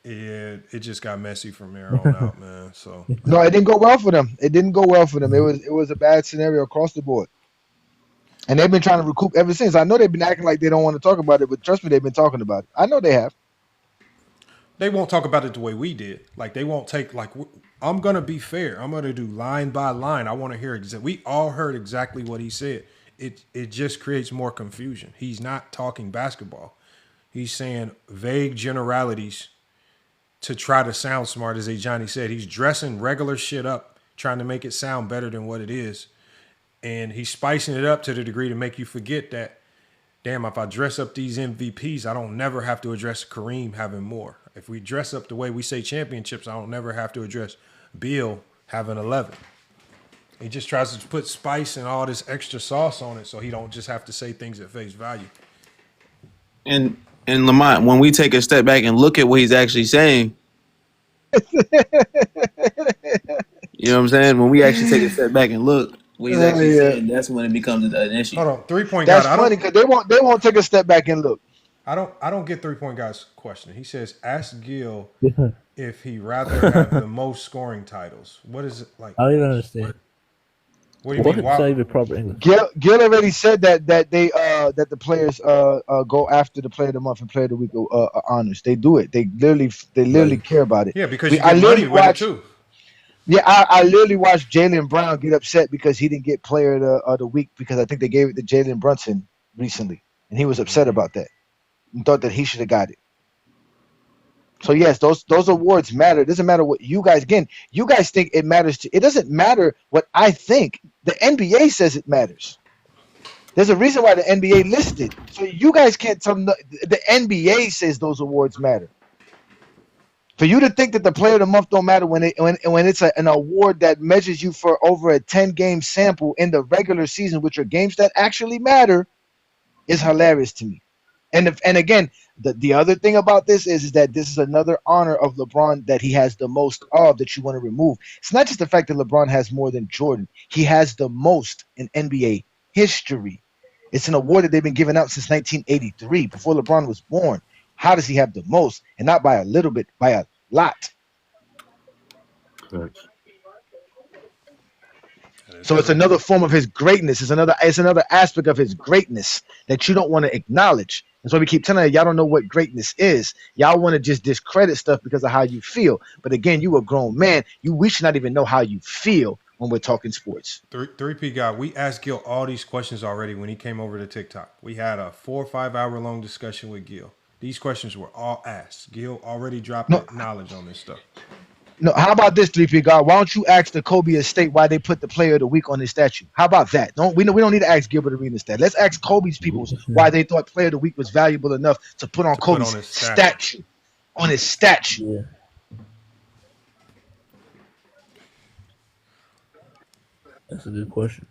it just got messy from there on out, man. So no, it didn't go well for them. It was a bad scenario across the board. And they've been trying to recoup ever since. I know they've been acting like they don't want to talk about it, but trust me, they've been talking about it. I know they have. They won't talk about it the way we did. Like they won't take I'm gonna be fair. I'm gonna do line by line. I want to hear we all heard exactly what he said. It just creates more confusion. He's not talking basketball. He's saying vague generalities to try to sound smart, as Johnny said. He's dressing regular shit up, trying to make it sound better than what it is. And he's spicing it up to the degree to make you forget that, damn, if I dress up these MVPs, I don't never have to address Kareem having more. If we dress up the way we say championships, I don't never have to address Bill having 11. He just tries to put spice and all this extra sauce on it so he don't just have to say things at face value. And Lamont, when we take a step back and look at what he's actually saying, you know what I'm saying? When we actually take a step back and look what he's actually saying, that's when it becomes an issue. Hold on, 3-point That's guy. funny because they won't take a step back and look. I don't get 3-point guy's question. He says, ask Gil if he rather have the most scoring titles. What is it like? I don't even understand. What do you mean? Not even proper English. Gil already said that they that the players go after the player of the month and player of the week honors. They do it. They literally care about it. Yeah, because you get money with it too. Yeah, I literally watched Jaylen Brown get upset because he didn't get player of the week because I think they gave it to Jalen Brunson recently, and he was upset about that and thought that he should have got it. So yes, those awards matter. It doesn't matter what you guys think it matters to. It doesn't matter what I think. The NBA says it matters. There's a reason why the NBA listed. So you guys can't tell them the NBA says those awards matter. For you to think that the player of the month don't matter when it's an award that measures you for over a 10-game sample in the regular season, which are games that actually matter, is hilarious to me. And again, the other thing about this is that this is another honor of LeBron that he has the most of that you want to remove. It's not just the fact that LeBron has more than Jordan. He has the most in NBA history. It's an award that they've been giving out since 1983, before LeBron was born. How does he have the most? And not by a little bit, by a lot. So it's another form of his greatness. It's another aspect of his greatness that you don't want to acknowledge. That's why we keep telling y'all don't know what greatness is. Y'all want to just discredit stuff because of how you feel. But again, you a grown man. We should not even know how you feel when we're talking sports. 3P guy, we asked Gil all these questions already when he came over to TikTok. We had a 4 or 5 hour long discussion with Gil. These questions were all asked. Gil already dropped knowledge on this stuff. No, how about this, 3P God? Why don't you ask the Kobe estate why they put the player of the week on his statue? How about that? We don't need to ask Gilbert Arenas that. Let's ask Kobe's people why they thought player of the week was valuable enough to put on Kobe's statue. On his statue. Yeah. That's a good question.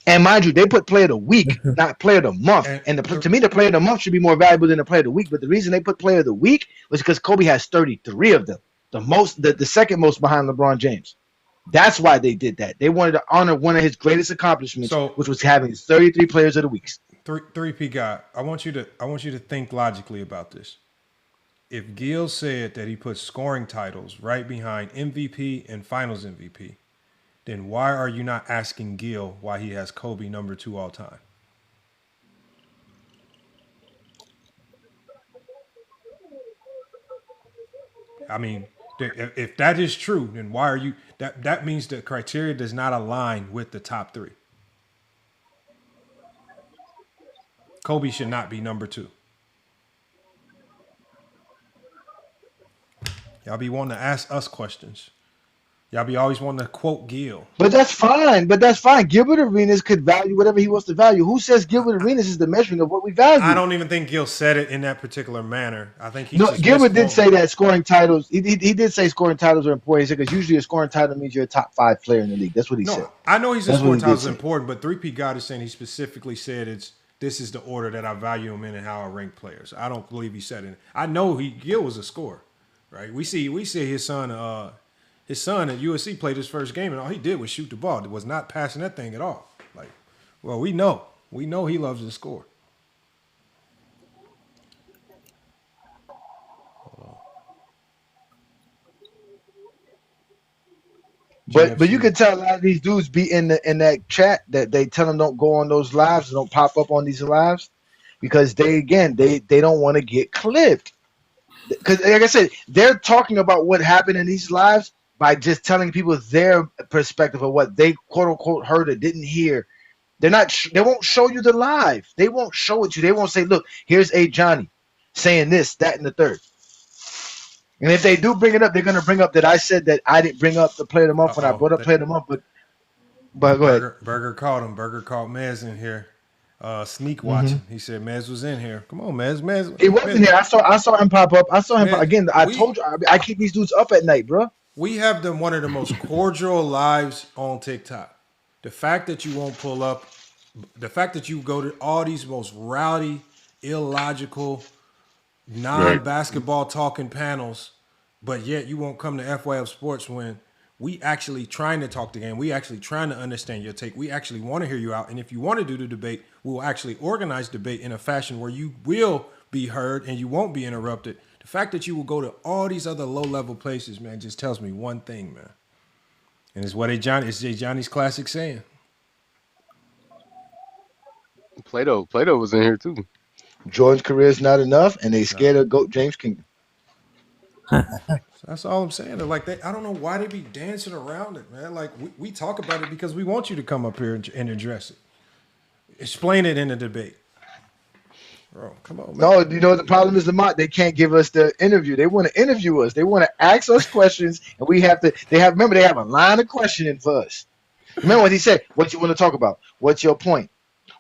And mind you, they put player of the week, not player of the month. And to me, the player of the month should be more valuable than the player of the week. But the reason they put player of the week was because Kobe has 33 of them. The second most behind LeBron James. That's why they did that. They wanted to honor one of his greatest accomplishments, which was having 33 players of the week. 3P guy, I want you to think logically about this. If Gil said that he put scoring titles right behind MVP and Finals MVP, then why are you not asking Gil why he has Kobe number 2 all time? I mean, if that is true, then why are you that means the criteria does not align with the top 3. Kobe should not be number 2. Y'all be wanting to ask us questions. Y'all be always wanting to quote Gil. But that's fine. Gilbert Arenas could value whatever he wants to value. Who says Gilbert Arenas is the measuring of what we value? I don't even think Gil said it in that particular manner. I think Gilbert did say that scoring titles. He did say scoring titles are important. He said because usually a scoring title means you're a top 5 player in the league. That's what he said. I know he said scoring titles is important, but 3P God is saying he specifically said this is the order that I value him in and how I rank players. I don't believe he said it. I know Gil was a scorer, right? We see his son. His son at USC played his first game, and all he did was shoot the ball. It was not passing that thing at all. We know he loves to score. But you can tell a lot of these dudes be in that chat that they tell them don't go on those lives, don't pop up on these lives, because they don't want to get clipped. Because like I said, they're talking about what happened in these lives by just telling people their perspective of what they quote unquote heard or didn't hear. They won't show you the live. They won't show it to you. They won't say, look, here's A Johnny saying this, that, and the third. And if they do bring it up, they're going to bring up that I said that I didn't bring up the player of the month when I brought up player of the month. But go ahead. Burger called him. Burger called Mez in here. Sneak watching. He said Mez was in here. Come on, Mez. He wasn't here. I saw him pop up. I saw him again. I told you I keep these dudes up at night, bro. We have one of the most cordial lives on TikTok. The fact that you won't pull up, the fact that you go to all these most rowdy, illogical, non-basketball talking panels, but yet you won't come to FYF Sports when we actually trying to talk the game. We actually trying to understand your take. We actually want to hear you out. And if you want to do the debate, we will actually organize debate in a fashion where you will be heard and you won't be interrupted. The fact that you will go to all these other low-level places, man, just tells me one thing, man. And it's what it's Johnny's classic saying. Plato was in here too. Jordan's career is not enough, and they scared of GOAT James Kingdom. That's all I'm saying. I don't know why they be dancing around it, man. Like we talk about it because we want you to come up here and address it. Explain it in the debate. Bro, come on, man. No, you know what the problem is, Lamont? They can't give us the interview. They want to interview us. They want to ask us questions, and we have to. They have a line of questioning for us. Remember what he said? What you want to talk about? What's your point?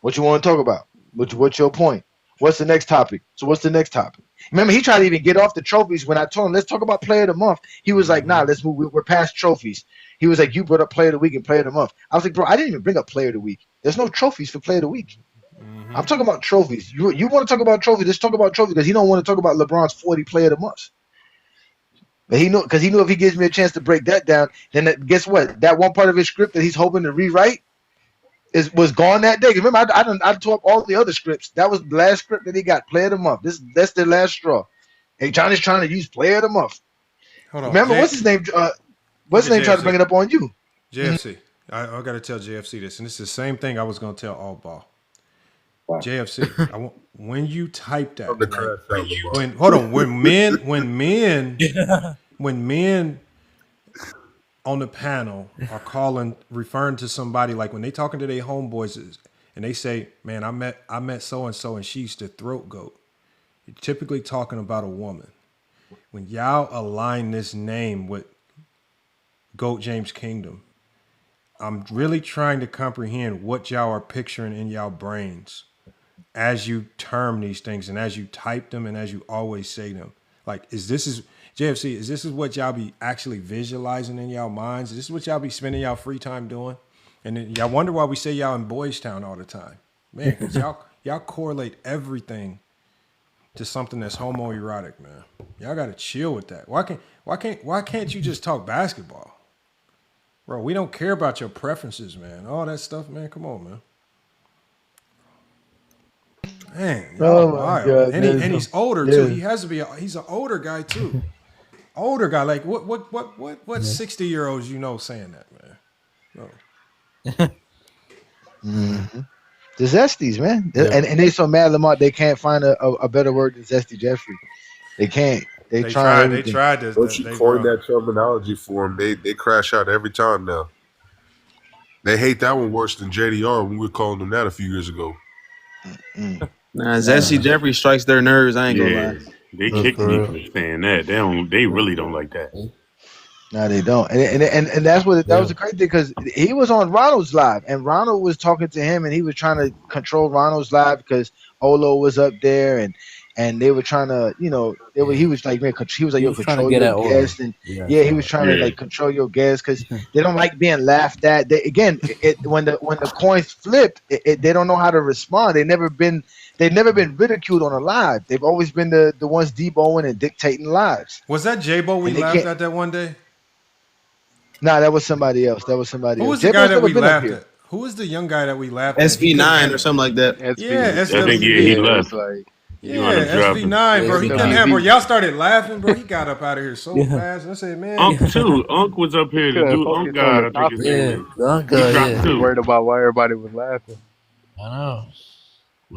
What you want to talk about? What's your point? What's the next topic? So what's the next topic? Remember, he tried to even get off the trophies when I told him, let's talk about player of the month. He was like, nah, let's move. We're past trophies. He was like, you brought up player of the week and player of the month. I was like, bro, I didn't even bring up player of the week. There's no trophies for player of the week. I'm talking about trophies. You want to talk about trophies? Let's talk about trophies because he don't want to talk about LeBron's 40 Player of the Month. But he knew if he gives me a chance to break that down, then guess what? That one part of his script that he's hoping to rewrite was gone that day. Remember, I tore up all the other scripts. That was the last script that he got. Player of the Month. That's their last straw. And Johnny's trying to use Player of the Month. Hold on. Remember, what's his name? What's his name? Tried to bring it up on you. JFC. I got to tell JFC this, and it's the same thing I was going to tell All Ball. JFC. When you type that, when men on the panel are referring to somebody, like when they talking to their homeboys and they say, "Man, I met so and so and she's the throat goat." You're typically talking about a woman. When y'all align this name with GOAT James Kingdom, I'm really trying to comprehend what y'all are picturing in y'all brains as you term these things and as you type them and as you always say them. Like, JFC, is this what y'all be actually visualizing in y'all minds? Is this what y'all be spending y'all free time doing? And then y'all wonder why we say y'all in Boys Town all the time. Man, because y'all correlate everything to something that's homoerotic, man. Y'all gotta chill with that. Why can't you just talk basketball? Bro, we don't care about your preferences, man. All that stuff, man. Come on, man. Man, my God, and he's older too. He has to be. He's an older guy too. Older guy, like what 60-year-olds saying that, man? Mm-hmm. The Zesties, man, and they so mad Lamar they can't find a better word than Zesty Jeffrey. They can't. They tried. They tried to. Once you coined that terminology for them, they crash out every time now. They hate that one worse than JDR when we were calling them that a few years ago. Nah, Zesty Jeffrey strikes their nerves. I ain't gonna lie. They kicked me for saying that. They really don't like that. No, they don't, and that's what that was the crazy thing because he was on Ronald's live and Ronald was talking to him and he was trying to control Ronald's live because Olo was up there and they were trying to he was like, man, he was like, yo, control your guest and he was trying to like control your guest because they don't like being laughed at. When the coins flipped, they don't know how to respond. They've never been ridiculed on a live. They've always been the ones deboing and dictating lives. Was that J-Bo we laughed at that one day? Nah, that was somebody else. Who was the guy that we laughed at? Who was the young guy that we laughed at? SV9 or something like that. Yeah, he left. SV9, bro. He couldn't have, bro. Y'all started laughing, bro. He got up out of here so fast. I said, man. Unc was up here. The dude, Unc God, I think his name is. He worried about why everybody was laughing. I know.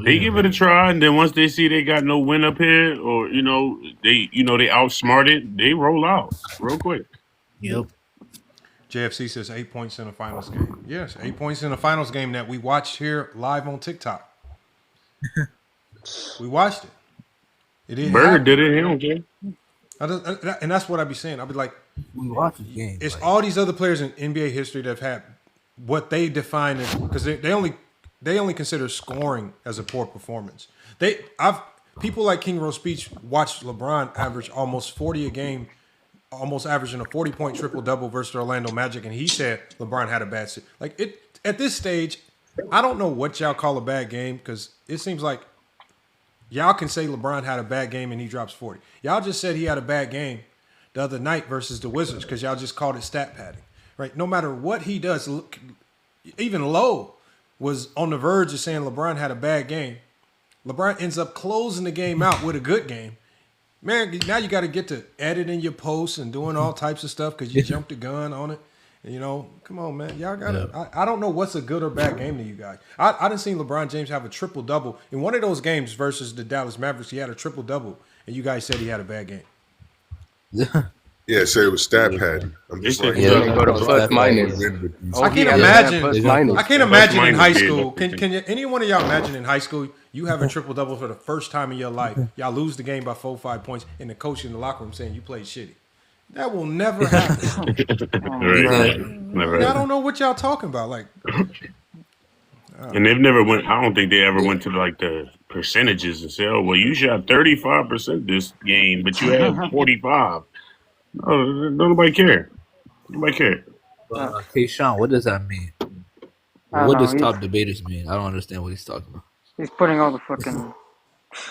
They give it a try, and then once they see they got no win up here, or they outsmarted, they roll out real quick. Yep. JFC says 8 points in the finals game. Yes, 8 points in the finals game that we watched here live on TikTok. We watched it. Bird did it. He don't care. And that's what I be saying. I'll be like, we watch the game. It's all these other players in NBA history that have had what they define as, because they only consider scoring as a poor performance. People like King Rose Speech watched LeBron average almost 40 a game, almost averaging a 40-point triple-double versus the Orlando Magic, and he said LeBron had a bad season. At this stage, I don't know what y'all call a bad game because it seems like y'all can say LeBron had a bad game and he drops 40. Y'all just said he had a bad game the other night versus the Wizards because y'all just called it stat padding, right? No matter what he does, even Lowe was on the verge of saying LeBron had a bad game. LeBron ends up closing the game out with a good game. Man, now you got to get to editing your posts and doing all types of stuff because you jumped the gun on it. And, come on, man. Y'all got to I don't know what's a good or bad game to you guys. I didn't see LeBron James have a triple-double. In one of those games versus the Dallas Mavericks, he had a triple-double, and you guys said he had a bad game. Yeah, so it was stat padding. I'm just like, go to plus minus. I can't imagine in high school. Can any one of y'all imagine in high school you have a triple double for the first time in your life? Y'all lose the game by 4 or 5 points, and the coach in the locker room saying you played shitty. That will never happen. I don't know what y'all talking about. And they've never went. I don't think they ever went to the percentages and say, "Oh, well, you shot 35% this game, but you had 45." No, nobody care. Nobody care. Hey, Sean, what does that mean? What does top debaters mean? I don't understand what he's talking about. He's putting all the fucking.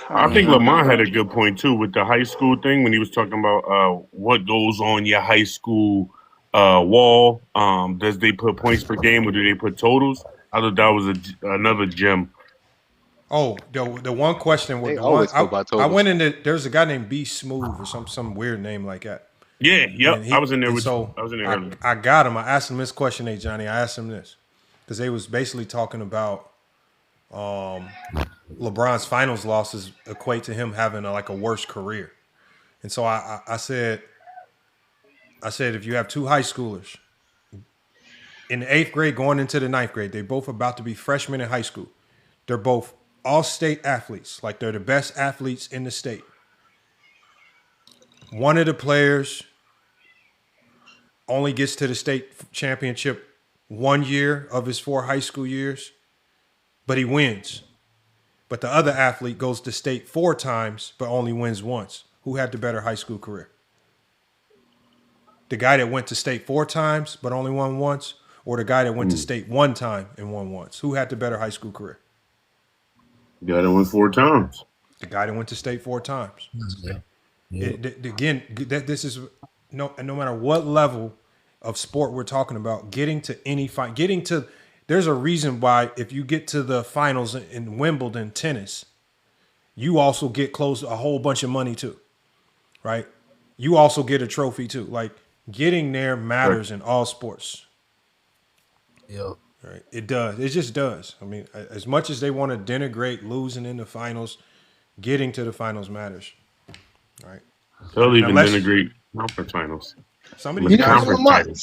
I think know. Lamont had a good point too with the high school thing when he was talking about what goes on your high school wall. Does they put points per game or do they put totals? I thought that was another gem. Oh, the one question with They the one always go by I totals. went into, there's a guy named B Smooth or some weird name like that. Yeah, yep. And I was in there I earlier. I got him. I asked him this question, hey Johnny. I asked him this because they was basically talking about LeBron's finals losses equate to him having like a worse career. And so I said if you have two high schoolers in the 8th grade going into the 9th grade, they're both about to be freshmen in high school. They're both all-state athletes, like they're the best athletes in the state. One of the players only gets to the state championship 1 year of his 4 high school years, but he wins. But the other athlete goes to state 4 times, but only wins once. Who had the better high school career? The guy that went to state 4 times, but only won once, or the guy that went to state 1 time and won once? Who had the better high school career? The guy that won 4 times. The guy that went to state 4 times. Yeah. Again, this is no matter what level of sport we're talking about, getting to any fight, there's a reason why if you get to the finals in Wimbledon tennis, you also get close to a whole bunch of money too, right? You also get a trophy too. Like getting there matters in all sports. Yep. Right. It does. It just does. I mean, as much as they want to denigrate losing in the finals, getting to the finals matters. Right. They'll even denigrate conference finals. You know,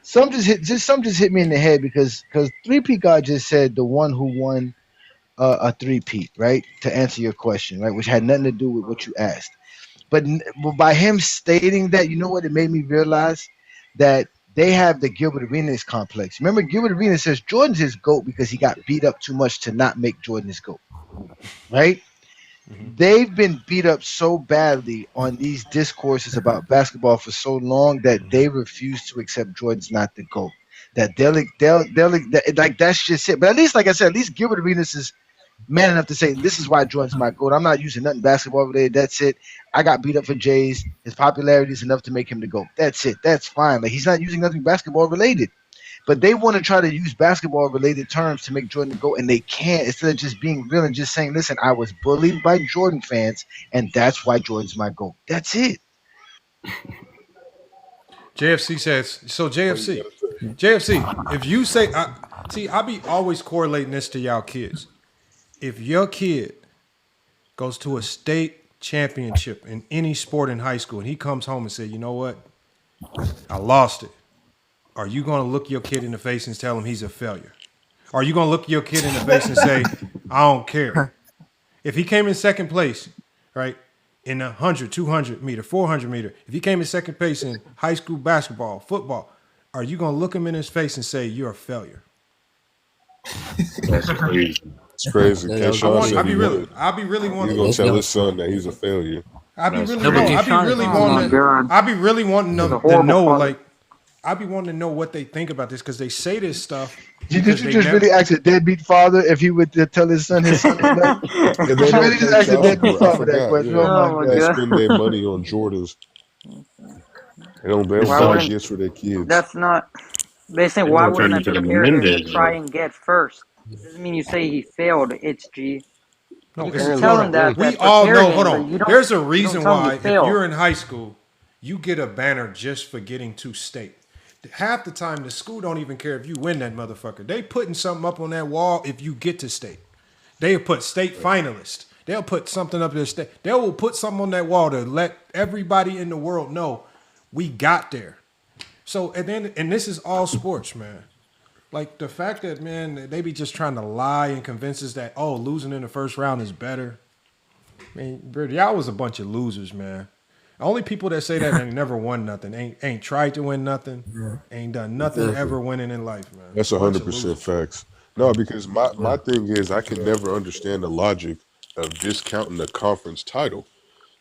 some just hit me in the head because 3P God just said the one who won a 3P, right? To answer your question, right, which had nothing to do with what you asked. But by him stating that, you know what, it made me realize that they have the Gilbert Arenas complex. Remember, Gilbert Arenas says Jordan's his GOAT because he got beat up too much to not make Jordan his GOAT, right? They've been beat up so badly on these discourses about basketball for so long that they refuse to accept Jordan's not the GOAT. That they'll like that's just it. But at least, like I said, at least Gilbert Arenas is man enough to say this is why Jordan's my GOAT. I'm not using nothing basketball related. That's it. I got beat up for Jays. His popularity is enough to make him the GOAT. That's it. That's fine. Like he's not using nothing basketball related. But they want to try to use basketball-related terms to make Jordan go, and they can't. Instead of just being real and just saying, "Listen, I was bullied by Jordan fans, and that's why Jordan's my GOAT." That's it. JFC says so. JFC, if you say, I be always correlating this to y'all kids. If your kid goes to a state championship in any sport in high school, and he comes home and say, "You know what? I lost it." Are you going to look your kid in the face and tell him he's a failure? Are you going to look your kid in the face and say, I don't care? If he came in second place, right, in 100, 200 meter, 400 meter, if he came in second place in high school basketball, football, are you going to look him in his face and say, you're a failure? That's crazy. It's crazy. I'll be really wanting. He's gonna tell his son that he's a failure. I'd be really wanting them to know, like, I'd be wanting to know what they think about this because they say this stuff. Did you just really ask a deadbeat father if he would tell his son is like? Did you really just ask a deadbeat father that question? Oh my God. They spend their money on Jordans. They don't buy gifts for their kids. That's not. They say why wouldn't a parent try and get first? It doesn't mean you say he failed. It's G. No, you can tell him that. We all know. Hold on. There's a reason why if you're in high school, you get a banner just for getting to state. Half the time, the school don't even care if you win that motherfucker. They putting something up on that wall if you get to state. They'll put state finalist. They'll put something up there. They will put something on that wall to let everybody in the world know we got there. So and this is all sports, man. Like the fact that, man, they be just trying to lie and convince us that, oh, losing in the first round is better. I mean, bro, y'all was a bunch of losers, man. Only people that say that ain't never won nothing, ain't tried to win nothing, ain't done nothing ever winning in life, man. That's 100% facts. No, because my thing is I can never understand the logic of discounting the conference title.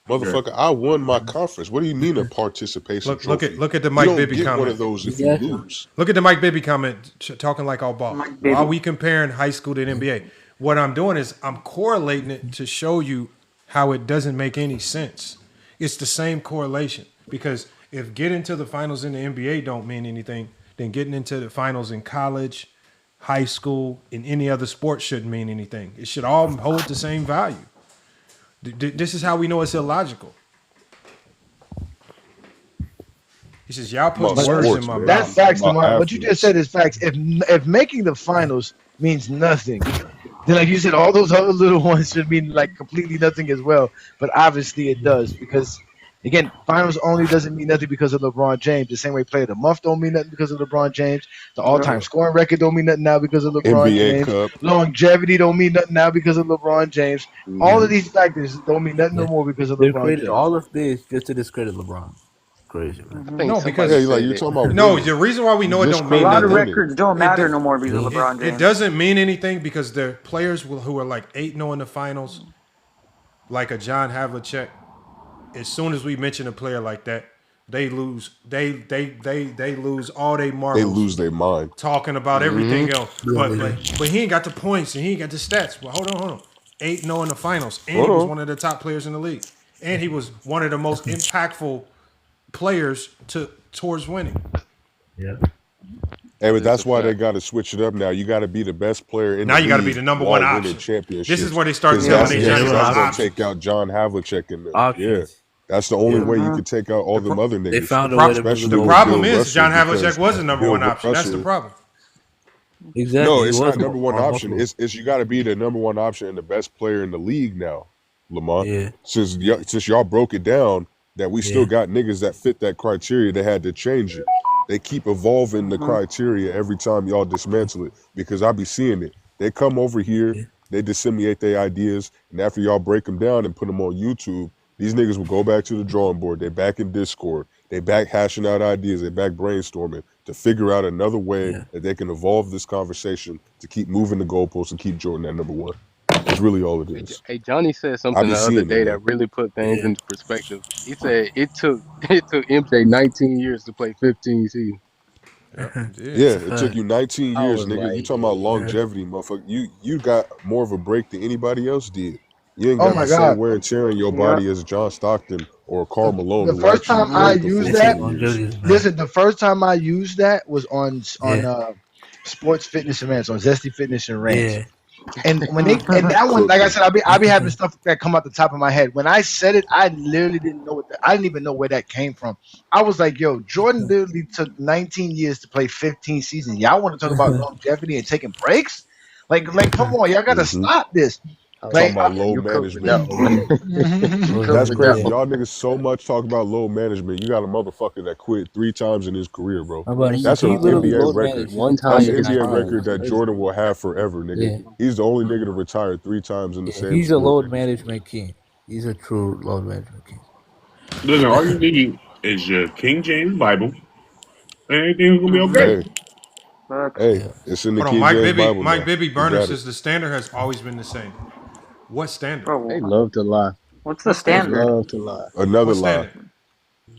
Motherfucker, I won my conference. What do you mean a participation trophy? Look at the Mike Bibby comment. One of those if you lose. Look at the Mike Bibby comment talking like all ball. Why are we comparing high school to the NBA? what I'm doing is I'm correlating it to show you how it doesn't make any sense. It's the same correlation because if getting to the finals in the NBA don't mean anything, then getting into the finals in college, high school, in any other sport shouldn't mean anything. It should all hold the same value. This is how we know it's illogical. He says, y'all put words in my mouth. That's facts, Lamar. What you just said is facts. If making the finals means nothing, then like you said, all those other little ones should mean like completely nothing as well. But obviously it does because again, finals only doesn't mean nothing because of LeBron James. The same way player of the month don't mean nothing because of LeBron James. The all-time scoring record don't mean nothing now because of LeBron NBA James. Cup. Longevity don't mean nothing now because of LeBron James. All of these factors don't mean nothing no more because of They LeBron created James. all of this just to discredit LeBron. Crazy, man. No, because you're talking about the reason why we know it don't mean a lot of nothing. records don't matter no more because of LeBron James. It doesn't mean anything because the players who are like 8-0 in the finals, like a John Havlicek, as soon as we mention a player like that, they lose. They lose all their marbles. They lose their mind talking about everything else. But he ain't got the points and he ain't got the stats. Well, hold on. 8-0 in the finals, and he was one of the top players in the league, and he was one of the most impactful players towards winning. Yeah. Hey, but that's why they got to switch it up now. You got to be the best player in now the you got to league be the number while one winning option. championships. This is where they start telling that's their going to options. take out John Havlicek in there. Options. Yeah, that's the only way you can take out all them other niggas. They found a way to especially the problem is John Havlicek was the number one option. That's the problem. Exactly. No, it's not number one option. It's you got to be the number one option and the best player in the league now, Lamar. Yeah. Since y'all broke it down that we still got niggas that fit that criteria, they had to change it. They keep evolving the criteria every time y'all dismantle it because I be seeing it. They come over here, they disseminate their ideas, and after y'all break them down and put them on YouTube, these niggas will go back to the drawing board. They back in Discord. They back hashing out ideas. They back brainstorming to figure out another way that they can evolve this conversation to keep moving the goalposts and keep Jordan at number one. That's really all it is. Hey, Johnny said something the other day that really put things into perspective. He said it took MJ 19 years to play 15 seasons. It took you 19 years, nigga. You talking about longevity, motherfucker. You got more of a break than anybody else did. You ain't got the same wear and tear in your body as John Stockton or Karl Malone. The first time I used that, listen, the first time I used that was on Sports Fitness and Rants, on Zesty Fitness and Rants. Yeah. And when and that one, like I said, I be having stuff that come out the top of my head. When I said it, I literally didn't know I didn't even know where that came from. I was like, yo, Jordan literally took 19 years to play 15 seasons. Y'all want to talk about longevity and taking breaks? Like, come on, y'all gotta stop this. Talking about low management. That's crazy. Y'all niggas so much talk about low management. You got a motherfucker that quit 3 times in his career, bro. That's an NBA record. That's an NBA record that Jordan will have forever, nigga. Yeah. He's the only nigga to retire 3 times in the same. He's a load management king. He's a true load management king. Listen, all you need is your King James Bible, and everything's gonna be okay. Hey, it's in the King James Bible. Mike Bibby Burner says the standard has always been the same. What standard? They love to lie. What's the standard? They love to lie. Another lie.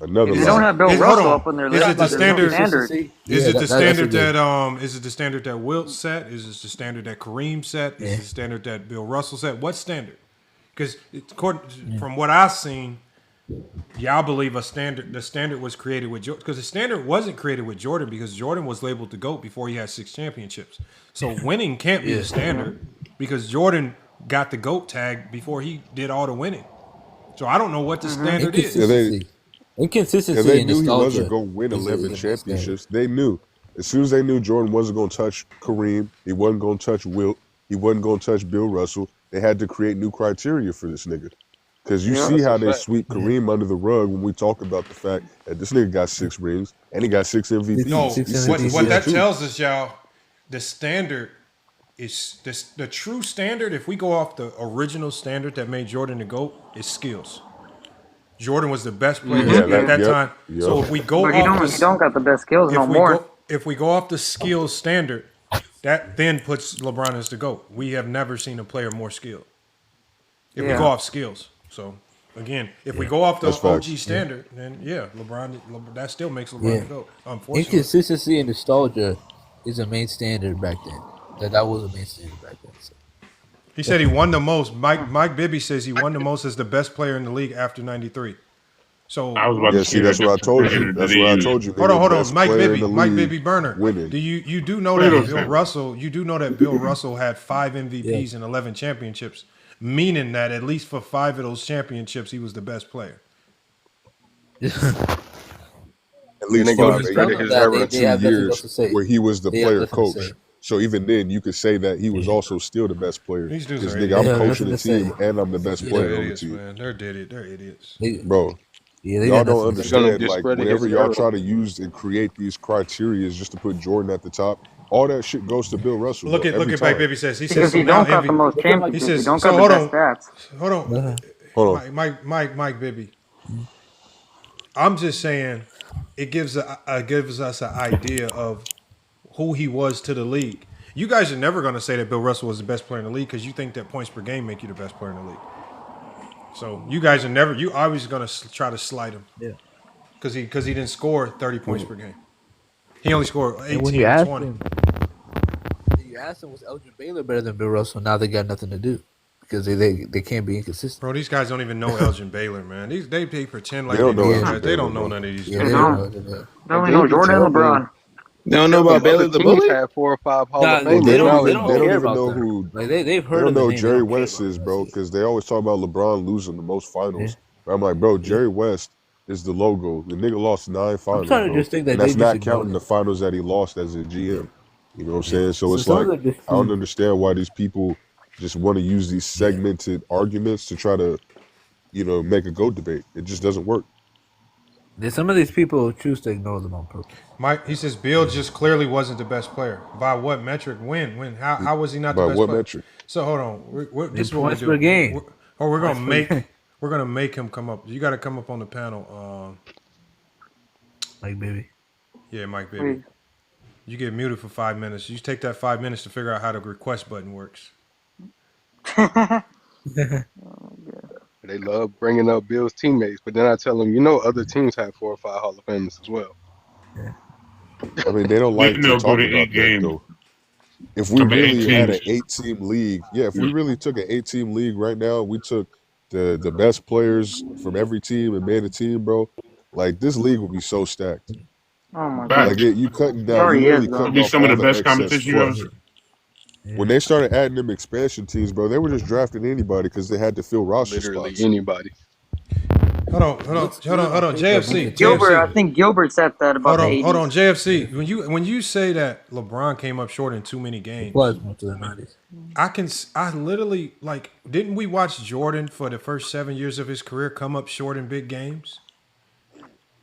Another lie. You don't have Bill Russell up on their list. Is it the standard? Is it the standard that is it the standard that Wilt set? Is it the standard that Kareem set? Is it the standard that Bill Russell set? What standard? Because from what I've seen, y'all believe the standard was created with Jordan. Because the standard wasn't created with Jordan because Jordan was labeled the GOAT before he had 6 championships. So winning can't be the standard because Jordan got the GOAT tag before he did all the winning. So I don't know what the standard is. Inconsistency. They knew he wasn't going to win 11 championships. They knew. As soon as they knew Jordan wasn't going to touch Kareem, he wasn't going to touch Wilt, he wasn't going to touch Bill Russell, they had to create new criteria for this nigga. Because you see how they sweep Kareem under the rug when we talk about the fact that this nigga got 6 rings and he got 6 MVPs. No, what that tells us, y'all, the standard is the true standard. If we go off the original standard that made Jordan the GOAT, is skills. Jordan was the best player at that time. Yep. So if we go but off you don't got the best skills no more. If we go off the skills standard, that then puts LeBron as the GOAT. We have never seen a player more skilled. If we go off skills. So again, if we go off the OG standard, then LeBron that still makes LeBron the GOAT. Unfortunately, inconsistency and nostalgia is a main standard back then. That was a main standard back then. So. He said he won the most. Mike Bibby says he won the most as the best player in the league after '93. So I was about to say that's what I told you. That's what I told you. Hold on. Mike Bibby League Burner. winning. You do know that Bill Russell? You do know that Bill Russell had 5 MVPs and 11 championships, meaning that at least for 5 of those championships, he was the best player. At least 5 2 years where he was the player coach. So even then, you could say that he was also still the best player. These dudes are idiots. I'm coaching the team and I'm the best player on the team. Man. They're idiots. Bro, y'all don't understand. Like, whenever y'all try to use and create these criteria just to put Jordan at the top, all that shit goes to Bill Russell. Look at Mike Bibby says. He says you don't got the most championships. You don't got the best stats. Hold on. Mike Bibby. I'm just saying it gives us an idea of who he was to the league. You guys are never going to say that Bill Russell was the best player in the league because you think that points per game make you the best player in the league. So you guys are never. You always going to try to slide him. Yeah. Because he didn't score 30 points per game. He only scored 18 when you or ask 20. You asked him, was Elgin Baylor better than Bill Russell? Now they got nothing to do because they can't be inconsistent. Bro, these guys don't even know Elgin Baylor, man. They pretend like they don't know. Guys. They don't know none of these. They only know Jordan and LeBron. They don't know about Baylor the Bully. Had 4 or 5 Hall of Famers. They don't even know who. Like they've heard. They don't know of Jerry West is, bro, because they always talk about LeBron losing the most finals. But I'm like, bro, Jerry West is the logo. The nigga lost 9 finals. I'm trying to just think that and that's not counting the finals that he lost as a GM. You know what I'm saying? So it's like I don't understand why these people just want to use these segmented arguments to try to, make a GOAT debate. It just doesn't work. Some of these people choose to ignore them on purpose. He says Bill just clearly wasn't the best player. By what metric? When? How was he not the best player? By what metric? So hold on. This is what points per game. We're gonna make him come up. You got to come up on the panel. Mike Bibby. Yeah, Mike Bibby. You get muted for 5 minutes. You take that 5 minutes to figure out how the request button works. They love bringing up Bill's teammates, but then I tell them, other teams have 4 or 5 Hall of Famers as well. Yeah. I mean, they don't like to talk about that, though. If we really had an 8-team league, if we really took an 8-team league right now, we took the best players from every team and made a team, bro, like, this league would be so stacked. Oh, my God. Like, you cutting down, you really cutting off some of the best excess competition. When they started adding them expansion teams, bro, they were just drafting anybody because they had to fill roster spots. Anybody. Hold on. JFC. Gilbert, I think Gilbert said that about the 80s. Hold on, JFC. When you say that LeBron came up short in too many games, I literally, like, didn't we watch Jordan for the first 7 years of his career come up short in big games?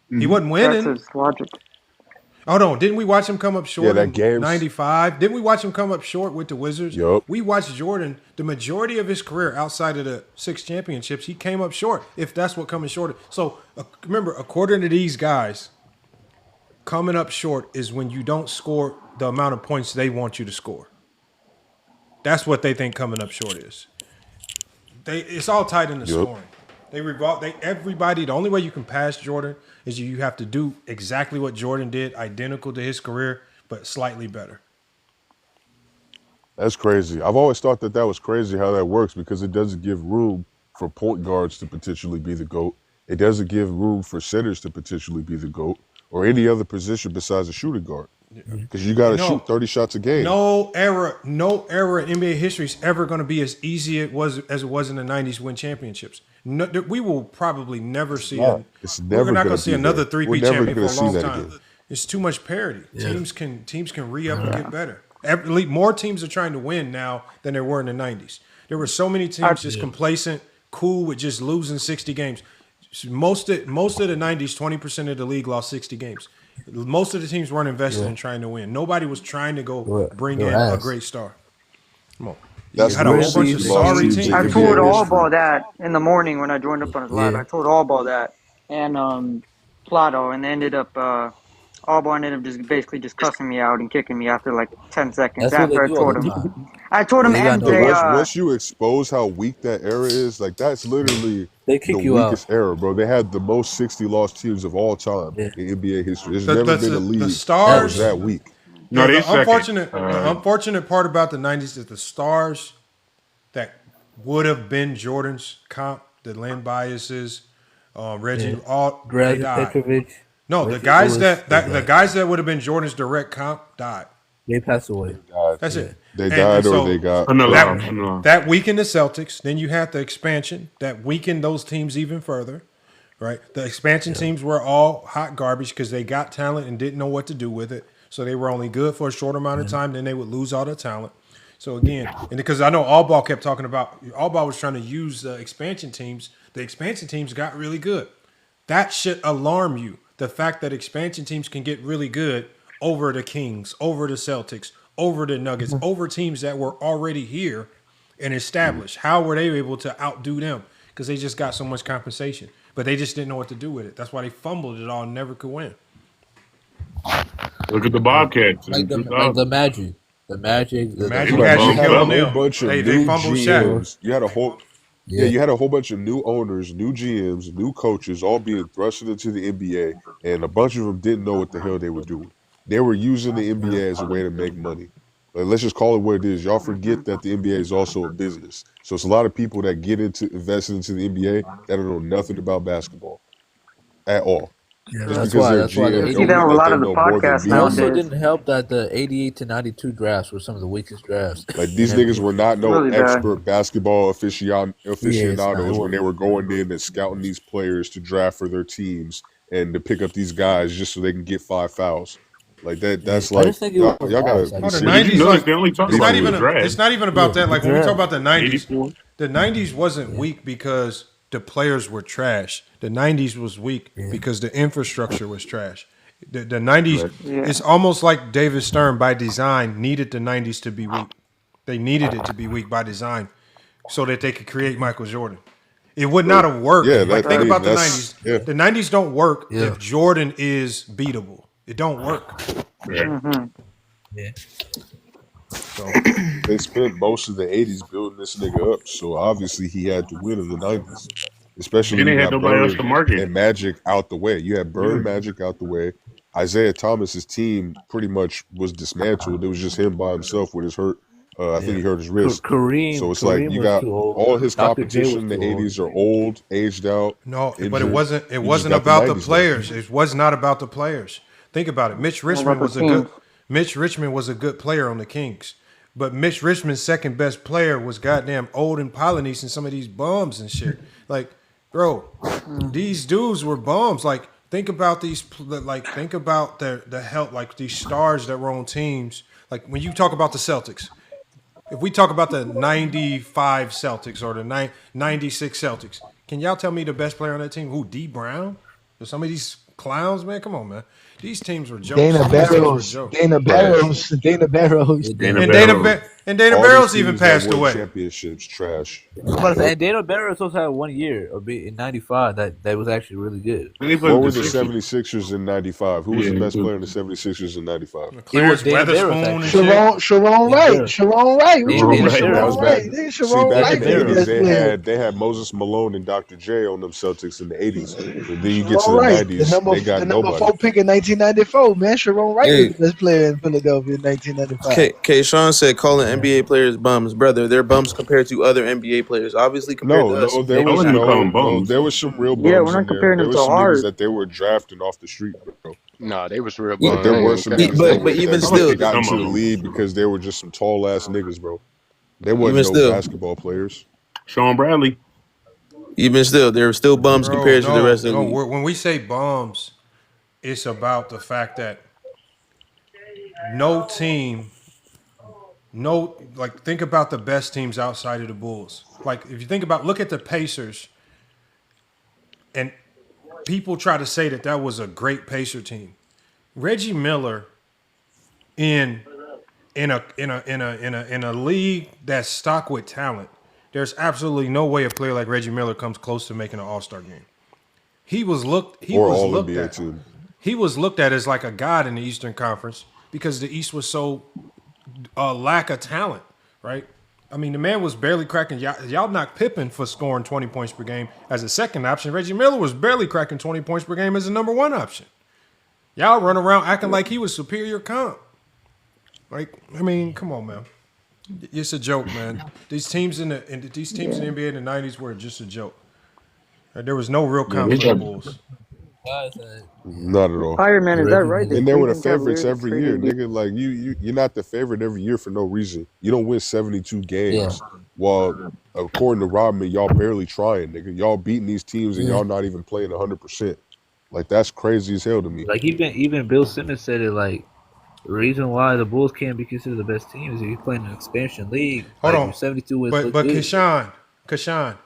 He wasn't winning. That's his logic. Hold on, didn't we watch him come up short in games. 95? Didn't we watch him come up short with the Wizards? Yep. We watched Jordan, the majority of his career outside of the 6 championships, he came up short, if that's what coming short. So, remember, according to these guys, coming up short is when you don't score the amount of points they want you to score. That's what they think coming up short is. It's all tied into scoring. The only way you can pass Jordan is you have to do exactly what Jordan did, identical to his career, but slightly better. That's crazy. I've always thought that was crazy how that works because it doesn't give room for point guards to potentially be the GOAT. It doesn't give room for centers to potentially be the GOAT or any other position besides a shooting guard. Because you got to shoot 30 shots a game. No era in NBA history is ever going to be as easy as it was in the 90s to win championships. No, we will probably never see we're not going to see another 3-peat champion for a long time. Again. It's too much parity. Yeah. Teams can re-up and get better. More teams are trying to win now than there were in the 90s. There were so many teams just complacent, cool with just losing 60 games. Most of the 90s, 20% of the league lost 60 games. Most of the teams weren't invested in trying to win. Nobody was trying to go bring in a great star. Come on. That's you had a whole bunch of sorry teams. I told Allball that in the morning when I joined up on his live. I told Allball that and Plato, and they ended up Allball ended up just basically just cussing me out and kicking me after like 10 seconds after I told him. I told him once you expose how weak that era is, like that's literally the weakest era, bro. They had the most 60 lost teams of all time in NBA history. There's never been a league that was that weak. The unfortunate part about the 90s is the that would have been Jordan's comp, the Len Biases, Reggie, Yeah. all they Dragan died. Petrovic. No, the Reggie guys Bullis, that, they that the died. guys that would have been Jordan's direct comp died. They passed away. That's Yeah. it. They And died or so they got that weakened the Celtics. Then you had the expansion that weakened those teams even further. Right, the expansion teams were all hot garbage because they got talent and didn't know what to do with it. So they were only good for a short amount of time. Then they would lose all the talent. So again, and because I know Allball kept talking about Allball was trying to use the expansion teams. The expansion teams got really good. That should alarm you. The fact that expansion teams can get really good over the Kings, over the Celtics, over the Nuggets, over teams that were already here and established. How were they able to outdo them? Because they just got so much compensation. But they just didn't know what to do with it. That's why they fumbled it all and never could win. Look at the Bobcats. Like the Magic. The Magic. The Magic had you had Shaquille a O'Neal. whole bunch of They new fumbled Shaq. GMs. You had a whole you had a whole bunch of new owners, new GMs, new coaches, all being thrusted into the NBA, and a bunch of them didn't know what the hell they were doing. They were using the NBA as a way to make money. Like, let's just call it what it is. Y'all forget that the NBA is also a business. So it's a lot of people that get into investing into the NBA that don't know nothing about basketball at all. Yeah, Just that's because why. they're That's why the GM You see don't that mean with a that lot they of the know more than podcasts me. It also nowadays. didn't help that the 88 to 92 drafts were some of the weakest drafts. Like, these in niggas NBA. were not no Really bad. expert basketball Yeah, it's not. aficionados when they were going in and scouting these players to draft for their teams and to pick up these guys just so they can get 5 fouls. Like that's I like just think it y'all was gotta biased. be Like, The But did you '90s, notice like they only talk it's about not the even. draft? It's not even about that. Like the when we talk draft. about the '90s, 84. the '90s wasn't weak because the players were trash. The '90s was weak because the infrastructure was trash. The '90s, Right. Yeah. it's almost like David Stern by design needed the '90s to be weak. They needed it to be weak by design so that they could create Michael Jordan. It would not have worked. Yeah, Like that I think mean about the that's '90s. yeah. The '90s don't work Yeah. if Jordan is beatable. It don't work. Right. Mm-hmm. Yeah. So They spent most of the 80s building this nigga up, so obviously he had to win in the 90s. Especially And you they had got nobody else Bird to market. and Magic out the way. You had Bird, Yeah. Magic out the way. Isaiah Thomas's team pretty much was dismantled. It was just him by himself with his hurt. I think Yeah. he hurt his wrist. So it's like Kareem you was got too old. all his Dr. J was competition in the too old. 80s are old, aged out, no, but it injured. wasn't. It You just wasn't got the about the 90s left. players. It was not about the players. Think about it. Mitch What about Richmond the was a good. teams? Mitch Richmond was a good player on the Kings, but Mitch Richmond's second best player was goddamn old and Polynesian and some of these bums and shit. Like, bro, these dudes were bums. Like, think about these. Like, think about the help. Like these stars that were on teams. Like when you talk about the Celtics. If we talk about the 95 Celtics or the 96 Celtics, can y'all tell me the best player on that team? Who, D Brown? Or some of these clowns, man? Come on, man. These teams were jokes. Dana Some of these teams were Barrows, jokes. Dana Barrows, Dana Barrows. Dana And Barrows. Dana All Barrows these even teams that passed won away. championships trash. I'm about to say, and Daniel Barros also had 1 year of being in '95 that was actually really good. And they played What were with the the Sixers. 76ers in 95? Who was Yeah, the best it was- player in the 76ers in 95? Clarence Dana Barros, Weatherspoon and actually. shit. Sharon Dana Wright, Barros. Sharon Wright. What you Dana mean, Right. Sharon That was back. Wright? Nigga, See, Sharon back Wright in the was the 80s, best they player. had Moses Malone and Dr. J on them Celtics in the 80s. And then you get to Sharon the Wright, 90s, they got the number nobody. 4 pick in 1994. Man, Sharon Wright was Hey, the best player in Philadelphia in 1995. Sean said calling NBA players bums, brother. They're bums compared to other NBA players. Obviously, compared to us, No, there maybe I was wouldn't not. even call them bums. there was some real Yeah, we're bums in not there. comparing There them was to some niggas ours. that they were drafting off the street, bro. Nah, they was real He- Like bums. there I ain't were gonna some cap. niggas but even that still, got Some into of the them. league because they were just some tall ass niggas, bro. They wasn't even no still, basketball players. Sean Bradley. they're still bums Bro, compared to the no, rest of the no. league. When we say bums, it's about the fact that no team, like think about the best teams outside of the Bulls. Like if you think about, look at the Pacers, and people try to say that that was a great Pacer team. Reggie Miller in in a league that's stocked with talent. There's absolutely no way a player like Reggie Miller comes close to making an All-Star game. He was looked Or all looked NBA at. team. He was looked at as like a god in the Eastern Conference because the East was so lack of talent, right? I mean, the man was barely cracking. Y'all knocked Pippen for scoring 20 points per game as a second option. Reggie Miller was barely cracking 20 points per game as a number one option. Y'all run around acting like he was superior comp. Like, I mean, come on, man. It's a joke, man. These teams in the NBA in the '90s were just a joke. There was no real confidence for the Bulls. Not at all. Fireman, is that right? The And they were the Cleveland favorites Cavaliers every year, traded. nigga. Like you're not the favorite every year for no reason. You don't win 72 games while, according to Rodman, y'all barely trying, nigga. Y'all beating these teams and y'all not even playing 100%. Like that's crazy as hell to me. Like even Bill Simmons said it. Like the reason why the Bulls can't be considered the best team is if you're playing an expansion league. Hold like on, 72 was but good. Kashawn,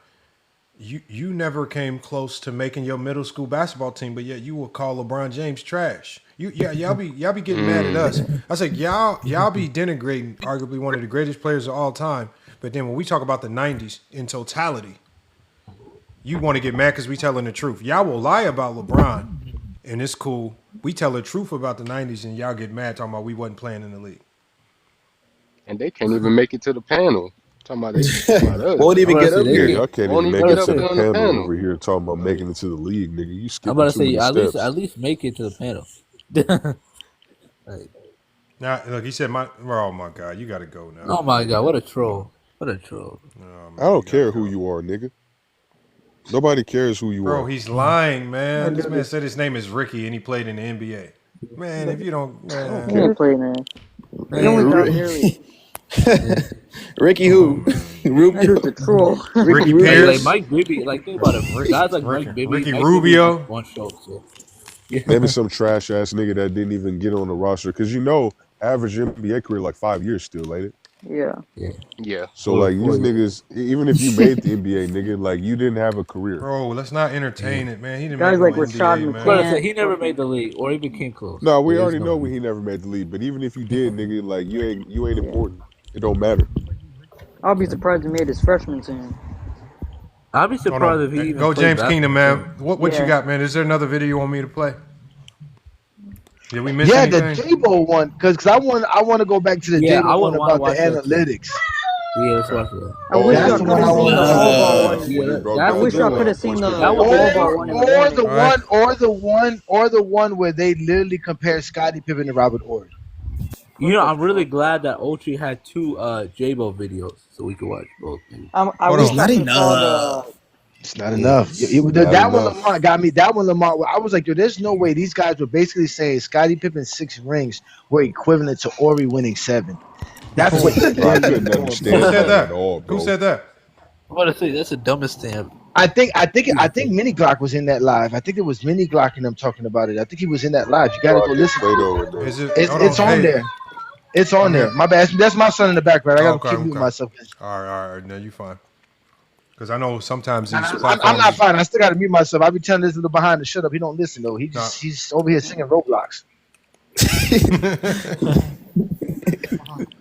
you never came close to making your middle school basketball team, but yet you will call LeBron James trash. Y'all be getting mad at us. I said y'all be denigrating arguably one of the greatest players of all time, but then when we talk about the '90s in totality, you want to get mad because we telling the truth. Y'all will lie about LeBron, and it's cool. We tell the truth about the '90s, and y'all get mad talking about we wasn't playing in the league. And they can't even make it to the panel. Talking about us. Won't even get up Yeah, here. y'all can't Won't even even make get it up to there the on the panel panel. over here talking about making it to the league, nigga. You I'm skipping about to too say many steps. at least make it to the panel. Like, Now look, he said oh my God, you got to go now. oh my God, what a troll! What a troll! Oh, man, I don't care who you are, nigga. Nobody cares who you Bro, are. he's lying, man. This man said his name is Ricky and he played in the NBA. Man, if you don't, man. He ain't playing there. He only got nearly. Ricky who? That dude's a troll. Ricky Like Pierce, Mike Bibby, like think about it. Guys like Mike Bibby, Ricky Mike Bibby was just Rubio. one show. So Maybe some trash ass nigga that didn't even get on the roster. Cause average NBA career like 5 years still, ain't it? Yeah. Yeah. So like these niggas, even if you made the NBA, nigga, like you didn't have a career. Bro, let's not entertain it, man. He didn't Guys make like no Rashad NBA, but I man. said McCann. he never made the league or even came close. No, we There is already know he never made the league. But even if you did, nigga, like you ain't important. It don't matter. I'll be surprised he made his freshman team. I'd be Hold surprised on. if he even Go played James Kingdom, man. basketball. What you Yeah. got, man? Is there another video you want me to play? Did we miss Yeah, anything? the J-Bo one, because I want to go back to the Yeah, J-Bo I would one want to about the watch that too. analytics. Yeah, let's watch that. I wish That's y'all the could one have I seen the want ball ball Yeah, one. when he broke I down wish y'all the could have seen points the per ball game. ball one in the morning. or the one where they literally compare Scottie Pippen to Robert Ory. You know, I'm really glad that Ochi had two J-Bo videos so we could watch both. Maybe. I wish I could have saw the. It's not enough. Not That one enough. Lamar got me. That one Lamar, I was like, yo, there's no way these guys were basically saying Scottie Pippen's 6 rings were equivalent to Ori winning 7. That's what he Bro, I literally couldn't was going Who understand for. said that that? at all, bro. Who said that? I'm about to say that's the dumbest thing. I think Mini Glock was in that live. I think it was Mini Glock and I'm talking about it. I think he was in that live. You gotta go Glock and listen to Plato and it. them. Is it? It's Hold it's on Hey, there. It's on I'm there. here. My bad. That's my son in the background. I gotta Okay, keep muting okay. myself. All right. Now you fine. Because I know sometimes these I'm platforms. not fine. I still gotta mute myself. I be telling this little behind to shut up. He don't listen though. He's over here singing Roblox.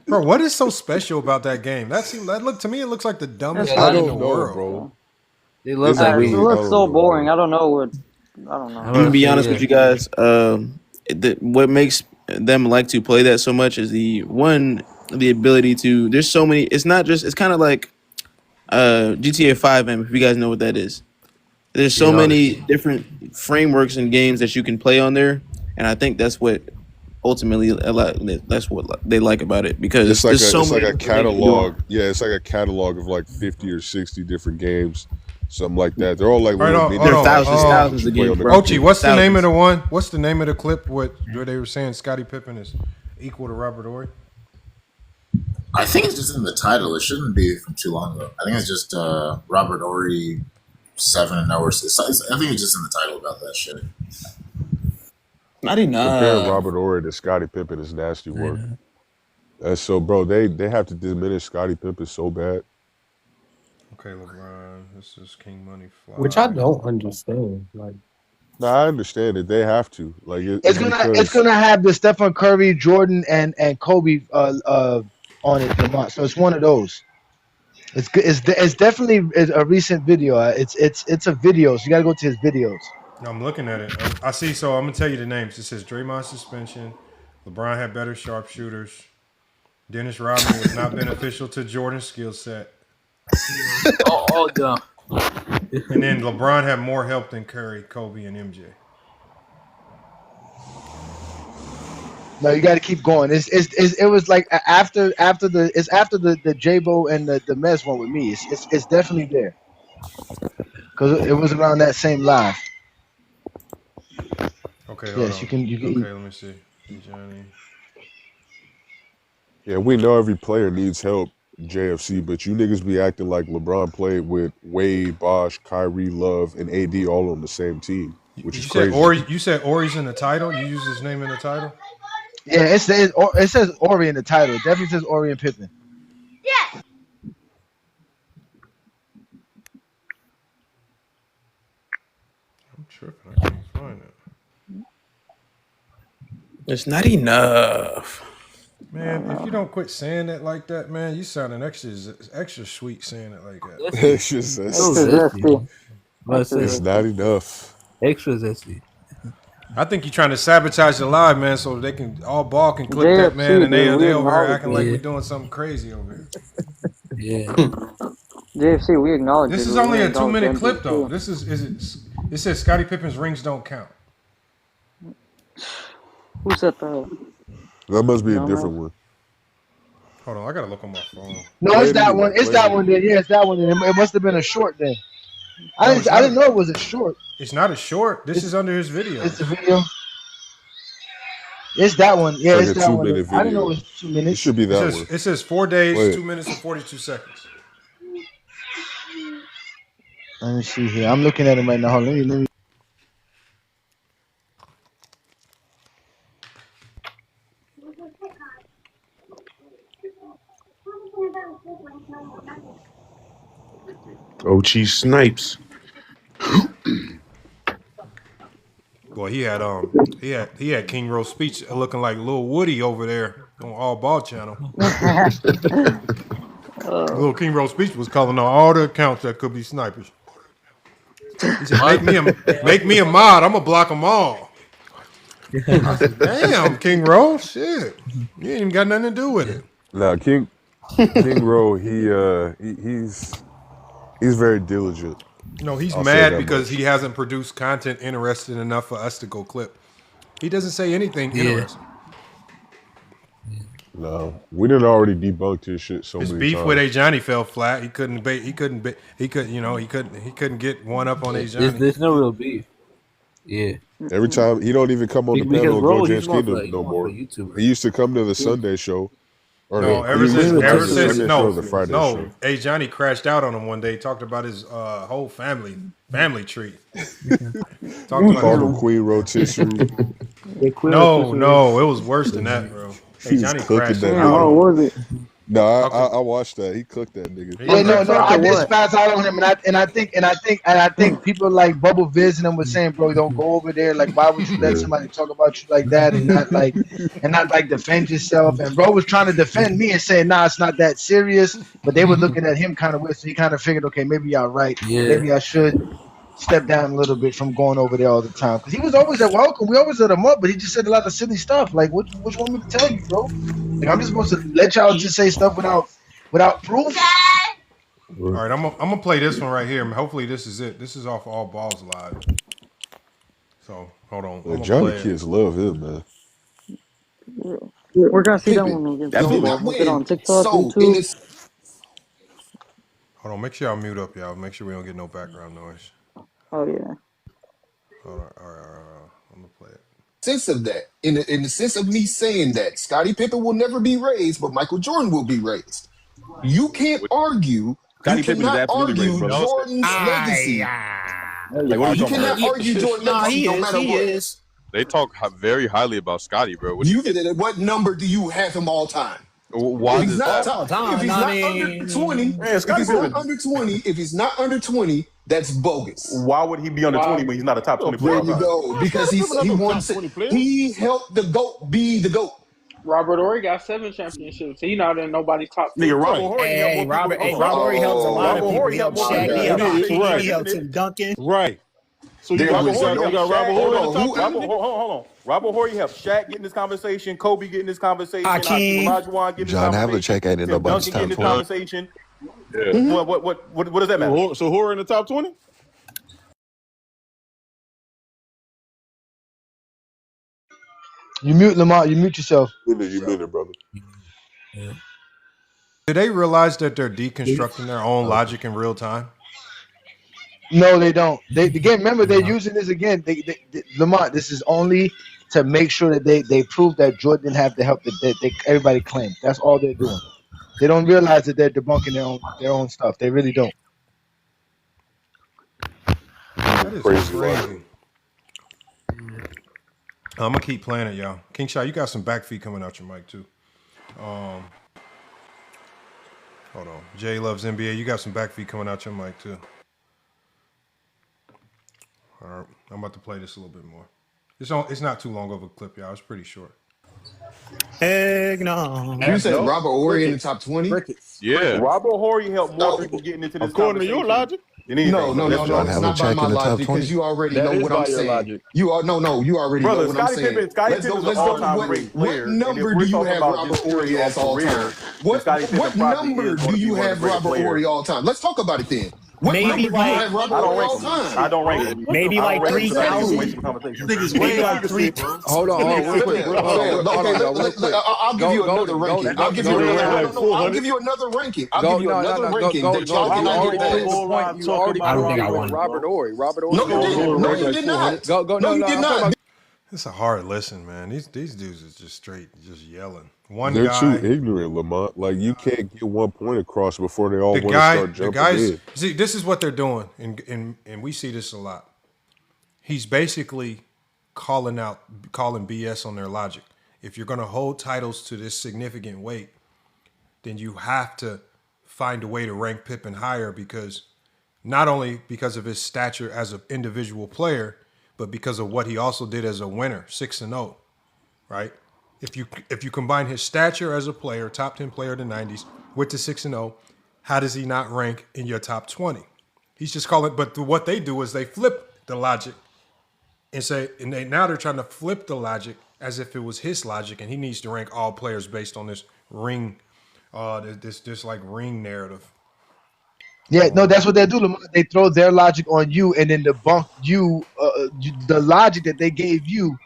Bro, what is so special about that game? To me, it looks like the dumbest That's thing in not- the know, world. bro. They love It's that It game. really, I looks don't so know, boring. bro. I don't know what. I don't know. I'm I'm gonna about be to say, honest with you guys. What makes them like to play that so much is the ability to. There's so many. It's not just. It's kind of like GTA 5, if you guys know what that is. There's so many different frameworks and games that you can play on there, and I think that's what ultimately that's what they like about it because It's like there's so it's like many a different things to do. catalog. Yeah, it's like a catalog of like 50 or 60 different games, something like that. They're all like All right, little hold mini on. games that thousands you of play games, on the bro. Ochi, computer. what's the name of Thousands. the one? What's the name of the clip where they were saying Scottie Pippen is equal to Robert Ory? I think it's just in the title. It shouldn't be from too long ago. I think it's just Robert Ory 7-0 or 6. I think it's just in the title about that shit. Not even Comparing Robert Ory to Scottie Pippen is nasty work. That's so, bro. They have to diminish Scottie Pippen so bad. Okay, LeBron. This is King Money Fly. Which I don't understand. Like, No, I understand it. They have to. Like It's gonna have the Stephen Curry, Jordan, and Kobe on it, Lamar. So it's one of those. It's good. It's definitely a recent video. It's a video. So you gotta go to his videos. I'm looking at it. I see. So I'm gonna tell you the names. It says Draymond suspension. LeBron had better sharpshooters. Dennis Rodman was not beneficial to Jordan's skill set. all dumb. And then LeBron had more help than Curry, Kobe, and MJ. No, you got to keep going. It was like after the J-Bo and the Mez one with me. It's definitely there because it was around that same live. Okay, hold Yes, on. you can. Okay, let me see. Hey, Johnny. Yeah, we know every player needs help, JFC, but you niggas be acting like LeBron played with Wade, Bosh, Kyrie, Love, and AD all on the same team, which Did is you say crazy. Ori? You said Ori's in the title. You use his name in the title. Yeah, it says Ori in the title. It definitely says Ori and Pippen. I'm tripping. I can't find it. It's not enough. Man, if you don't quit saying it like that, man, you sounding extra sweet saying it like that. It's just So zesty. zesty. It's not enough. Extra zesty. I think you're trying to sabotage the live, man, so they can all ball can clip that, man, JFC, and dude, they we over here acknowledge acting it. like we're doing something crazy over here. Yeah. JFC, we acknowledge This it. is We only a acknowledge 2-minute MJ clip, though. too. This is it says Scottie Pippen's rings don't count. Who said that? That must be a Dumbass. different one. Hold on, I gotta look on my phone. No, Play it's it that anyway. one. It's Play it that one. anyway. Then yeah, it's that one. Then it must have been a short then. No, it's I not. didn't know it was a short. It's not a short. This is under his video. It's a video. It's that one. It's Yeah, like it's a that one. 2-minute I didn't know it video. was 2 It minutes. should be that one. It says 4 days, Play 2 it. minutes and 42 seconds. Let me see here. I'm looking at him right now. Hold on, let me. Ochi Snipes. Boy, he had King Rose speech looking like Lil Woody over there on All Ball Channel. Little King Rose speech was calling on all the accounts that could be snipers. He said, "Make me a mod. I'm gonna block them all." I said, "Damn, King Rose, shit, you ain't even got nothing to do with it." Now, King Rowe, he's very diligent. No, he's I'll say mad that because much. he hasn't produced content interesting enough for us to go clip. He doesn't say anything Yeah. interesting. No, we didn't already debunked his shit so His many beef times. with A Johnny fell flat. He couldn't get one up on A Johnny. There's no real beef. Yeah. Every time he don't even come on the Because panel on Ro, Go he's James more for Kingdom no more. YouTuber. He used to come to the Sunday show. Or No, he used to come to the Sunday show or the Friday show. No, A Johnny crashed out on him one day. Talked about his whole family tree. Called him Queen Rotisserie. No, it was worse than that, bro. He was Johnny cooking crashed that out nigga. on him. was it? No, I watched that. He cooked that nigga. Yeah, no, I did spaz out on him, and I think people like Bubble Viz and them was saying, bro, don't go over there. Like, why would you let somebody talk about you like that and not like defend yourself? And bro was trying to defend me and saying, nah, it's not that serious. But they were looking at him kind of weird, so he kind of figured, okay, maybe y'all right. Yeah. Maybe I should step down a little bit from going over there all the time, because he was always at welcome. We always let him up, but he just said a lot of silly stuff. Like, what you want me to tell you, bro? Like, I'm just supposed to let y'all just say stuff without proof. All right, I'm gonna play this one right here. Hopefully, this is it. This is off All Balls Live. So hold on. Man, Johnny kids love him, man. We're gonna see that one against Snowball. Was it on TikTok, YouTube? Hold on, make sure y'all mute up, y'all. Make sure we don't get no background noise. Oh yeah. All right. I'm gonna play it. Sense of that, in the sense of me saying that Scottie Pippen will never be raised, but Michael Jordan will be raised. You can't argue. Scottie You Pippen is cannot absolutely argue raised, brother. Jordan's legacy. Like, what are you You talking cannot about? argue Jordan's legacy no matter what. They talk very highly about Scotty, bro. What number do you have him all time? Why If he's does not, that? if he's not under 20, if he's not under 20, that's bogus. Why would he be under 20 when he's not a top 20 player? There you go. Because he wants it. He helped the GOAT be the GOAT. Robert Ory got 7 championships. He not in nobody's top 3. Nigga, right. Robert Horry helps a lot of people. He helped Shaq. He helped Biggie. Right. He helped Tim Duncan. Right. So you There got was Robert Horry, no- you got Robert Hold Horry on, in the top who- 10? Hold on. Robert Horry have Shaq getting this conversation, Kobe getting this conversation, Hakeem. Olajuwon getting this John conversation, Havlicek ain't in Tim nobody's Duncan top getting this 20. conversation. Yeah. What does that matter? So who are in the top 20? You mute Lamont. You mute yourself. You minute, brother. Yeah. Do they realize that they're deconstructing their own logic in real time? No, they don't. They again. Remember, they're No. using this again. Lamont. This is only to make sure that they prove that Jordan didn't have the help that everybody claimed. That's all they're doing. They don't realize that they're debunking their own stuff. They really don't. That is Crazy crazy. I'm gonna keep playing it, y'all. King Shot, you got some back feet coming out your mic too. Hold on. Jay loves NBA. You got some back feet coming out your mic too. All right, I'm about to play this a little bit more. It's not too long of a clip, y'all. It's pretty short. Heck no. You said No. Robert Ory in the Crickets. top 20? Crickets. Yeah. Robert Horry helped more Oh, people getting into this According to your conversation logic. than anything. no, So that's it's not by my logic because you already That know is what by I'm your saying. logic. You already Brother, know what I'm Scottie saying. Pippen Let's is go. an all-time great What player. And if number we're do you talking have about Robert just purely Ory on as all career, time? then What Scottie Pippen probably number is going do to be you one of the have greater Robert Ory players. all time? Let's talk about it then. What Maybe number do you like have Robert I don't Ory rank all him. time? I don't rank him. maybe I don't like rank him because I think it's a 3,000. waste of conversation. Maybe like Niggas three. can- Hold on, real quick. Fam, Hold on, okay, y'all, real quick. I'll give you another ranking. I'll give you Niggas another. rank No, like no, no. I'll 400. give you another ranking. I'll Go, give you no, no, another no, ranking that y'all Why cannot would get you go past. full round talking I don't about think I won. Robert Ory. No, you didn't. No, rank you like did 400. not. No, you did not. It's a hard listen, man. These dudes is just straight, just yelling. One They're too guy, ignorant, Lamont. Like you can't get one point across before they all the want to guy, start the jumping guys. in. See, this is what they're doing, and we see this a lot. He's basically calling BS on their logic. If you're going to hold titles to this significant weight, then you have to find a way to rank Pippen higher because not only because of his stature as an individual player, but because of what he also did as a winner, 6-0, right? If you combine his stature as a player, top 10 player of the 90s, with the 6-0, how does he not rank in your top 20? He's just calling, but what they do is they flip the logic and say, now they're trying to flip the logic as if it was his logic, and he needs to rank all players based on this ring, this like ring narrative. Yeah, no, that's what they do. Lamont. They throw their logic on you and then debunk the logic that they gave you.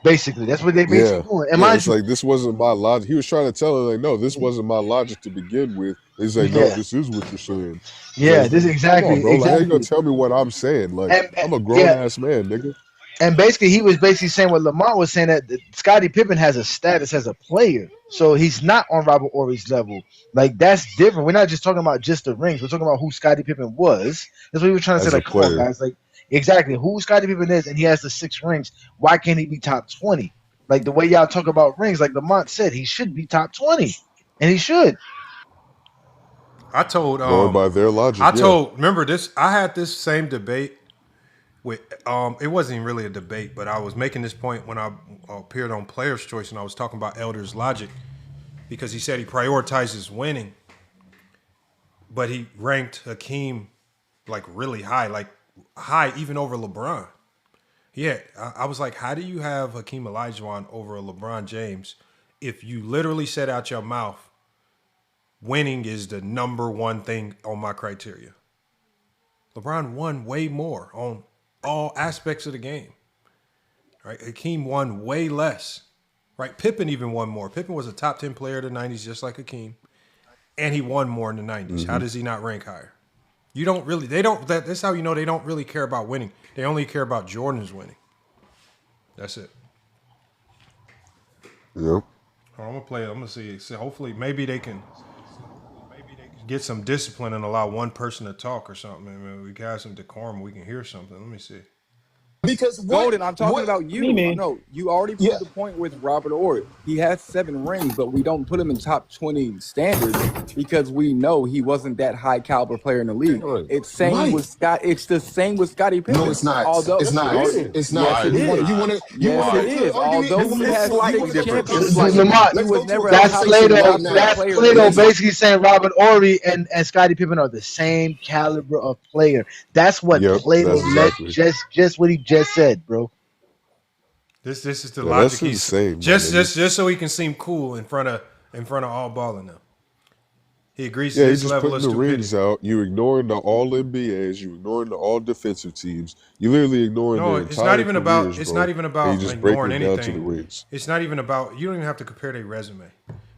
Basically, that's what they Yeah, basically doing. And yeah. mind It's you, like this wasn't my logic. He was trying to tell her like, no, this wasn't my logic to begin with. They say, no, yeah, this is what you're saying. It's yeah, like, this come on, bro. Like, how you gonna exactly. tell me what I'm saying? Like, I'm a grown Yeah, ass man, nigga. and basically he was basically saying what Lamont was saying that Scottie Pippen has a status as a player, so he's not on Robert Ory's level. Like that's different. We're not just talking about just the rings. We're talking about who Scottie Pippen was. That's what we were trying to say. As a Like, come on, player, guys. Like, exactly who Scottie Pippen is, and he has the 6 rings. Why can't he be top 20? Like the way y'all talk about rings, like Lamont said, he should be top 20, and he should. I told going by their logic, yeah. remember this, I had this same debate with it wasn't even really a debate, but I was making this point when I appeared on Player's Choice and I was talking about Elder's logic because he said he prioritizes winning, but he ranked Hakeem like really high, like high even over LeBron. Yeah, I was like, how do you have Hakeem Olajuwon over LeBron James if you literally said out your mouth, winning is the number one thing on my criteria? LeBron won way more on all aspects of the game. Right? Hakeem won way less. Right? Pippen even won more. Pippen was a top 10 player of the 90s, just like Hakeem. And he won more in the 90s. How does he not rank higher? That's how you know they don't really care about winning. They only care about Jordan's winning. That's it. Yep. I'm gonna play it. I'm gonna see. Hopefully, maybe they can get some discipline and allow one person to talk or something. I mean, we can have some decorum. We can hear something. Let me see. Because Golden, I'm talking about you. Me. No, you already proved the point with Robert Ory. He has 7 rings, but we don't put him in top 20 standards because we know he wasn't that high caliber player in the league. Right. It's the same with Scottie Pippen. no, it's not. Although It's not. It's not. Yes, it is. You want Yes, it is. Although he has 6 championships, Lamont, he was never a that's top Plato. 25 That's player in the Plato league. basically saying Robert Ory and Scottie Pippen are the same caliber of player. That's what Yep. Plato That's exactly. just what he just said, bro. This is the Yeah, logic. that's He's insane. just so he can seem cool in front of all balling them. He agrees to Yeah, he's this just level putting of the rings stupidity. out. You ignoring the all NBAs. You ignoring the all defensive teams. You literally ignoring No, their it's not entire even about. careers, It's bro. not even And you about just breaking ignoring it down to the anything. rings. It's not even about. You don't even have to compare their resume,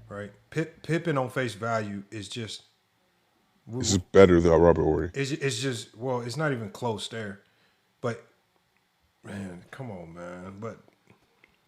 right? Pippen on face value is just. This is better than Robert Horry. It's just well, it's not even close there, but man, come on, man. But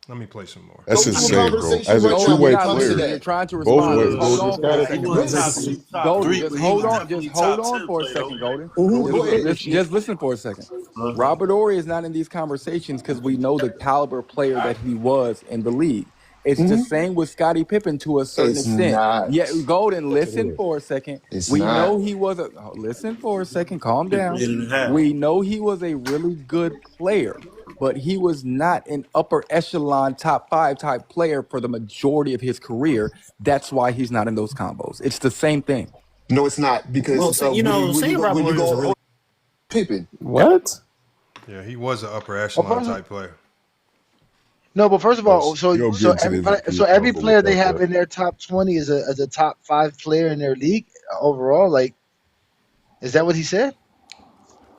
let me play some more. That's Go to a insane, bro. conversation As a right now when two-way it comes to player, You're that. trying to both respond. ways. Just hold on for a He second. was top Listen. top Golden, three, just but he hold was on. definitely Just a hold top on 10 for a player. second, Golden. Go ahead. Just listen for a second. Robert Ory is not in these conversations because we know the caliber player that he was in the league. It's the same with Scottie Pippen to a certain It's extent. not. Yeah, Golden, Yes, it listen is. for a second. It's We not. know he was a. Listen for a second. Calm down. 3.5. We know he was a really good player, but he was not an upper echelon top 5 type player for the majority of his career. That's why he's not in those combos. It's the same thing. No, it's not Well, because you know, when you saying go Robert Horry is a really Pippen. What? Yeah, he was an upper Well, echelon first, type player. no, but first of all, You don't get into the MVP every combo player they without have that. in their top 20 is a top 5 player in their league overall. Like, is that what he said?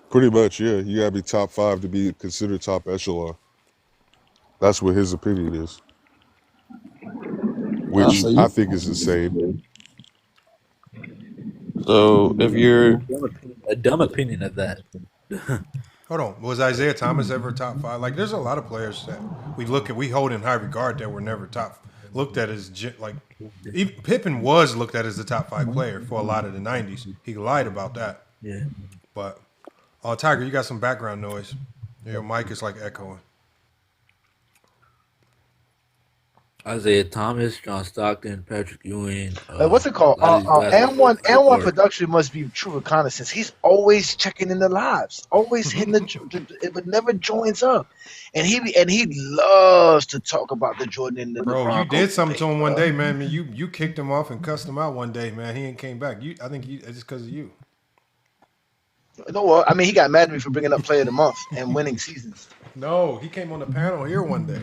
Pretty much, yeah. You gotta be top 5 to be considered top echelon. That's what his opinion is, Oh, which so I you. think is insane. So if you're, A dumb opinion at that. Hold on, was Isaiah Thomas ever top 5? Like, there's a lot of players that we hold in high regard that were never looked at as like. Even Pippen was looked at as the top 5 player for a lot of the '90s. He lied about that, Yeah. but Tiger, you got some background noise. Your mic is like echoing. Isaiah Thomas, John Stockton, Patrick Ewing. What's it called? A lot of these guys And one were hard. production must be true reconnaissance. He's always checking in the lives, always hitting it, but never joins up. And he loves to talk about the Jordan and the Bro, LeBron. you did something to him one day, man. I mean, you kicked him off and cussed him out one day, man. He ain't came back. I think it's just because of you. No, well, I mean, he got mad at me for bringing up Player of the Month and winning seasons. No, he came on the panel here one day.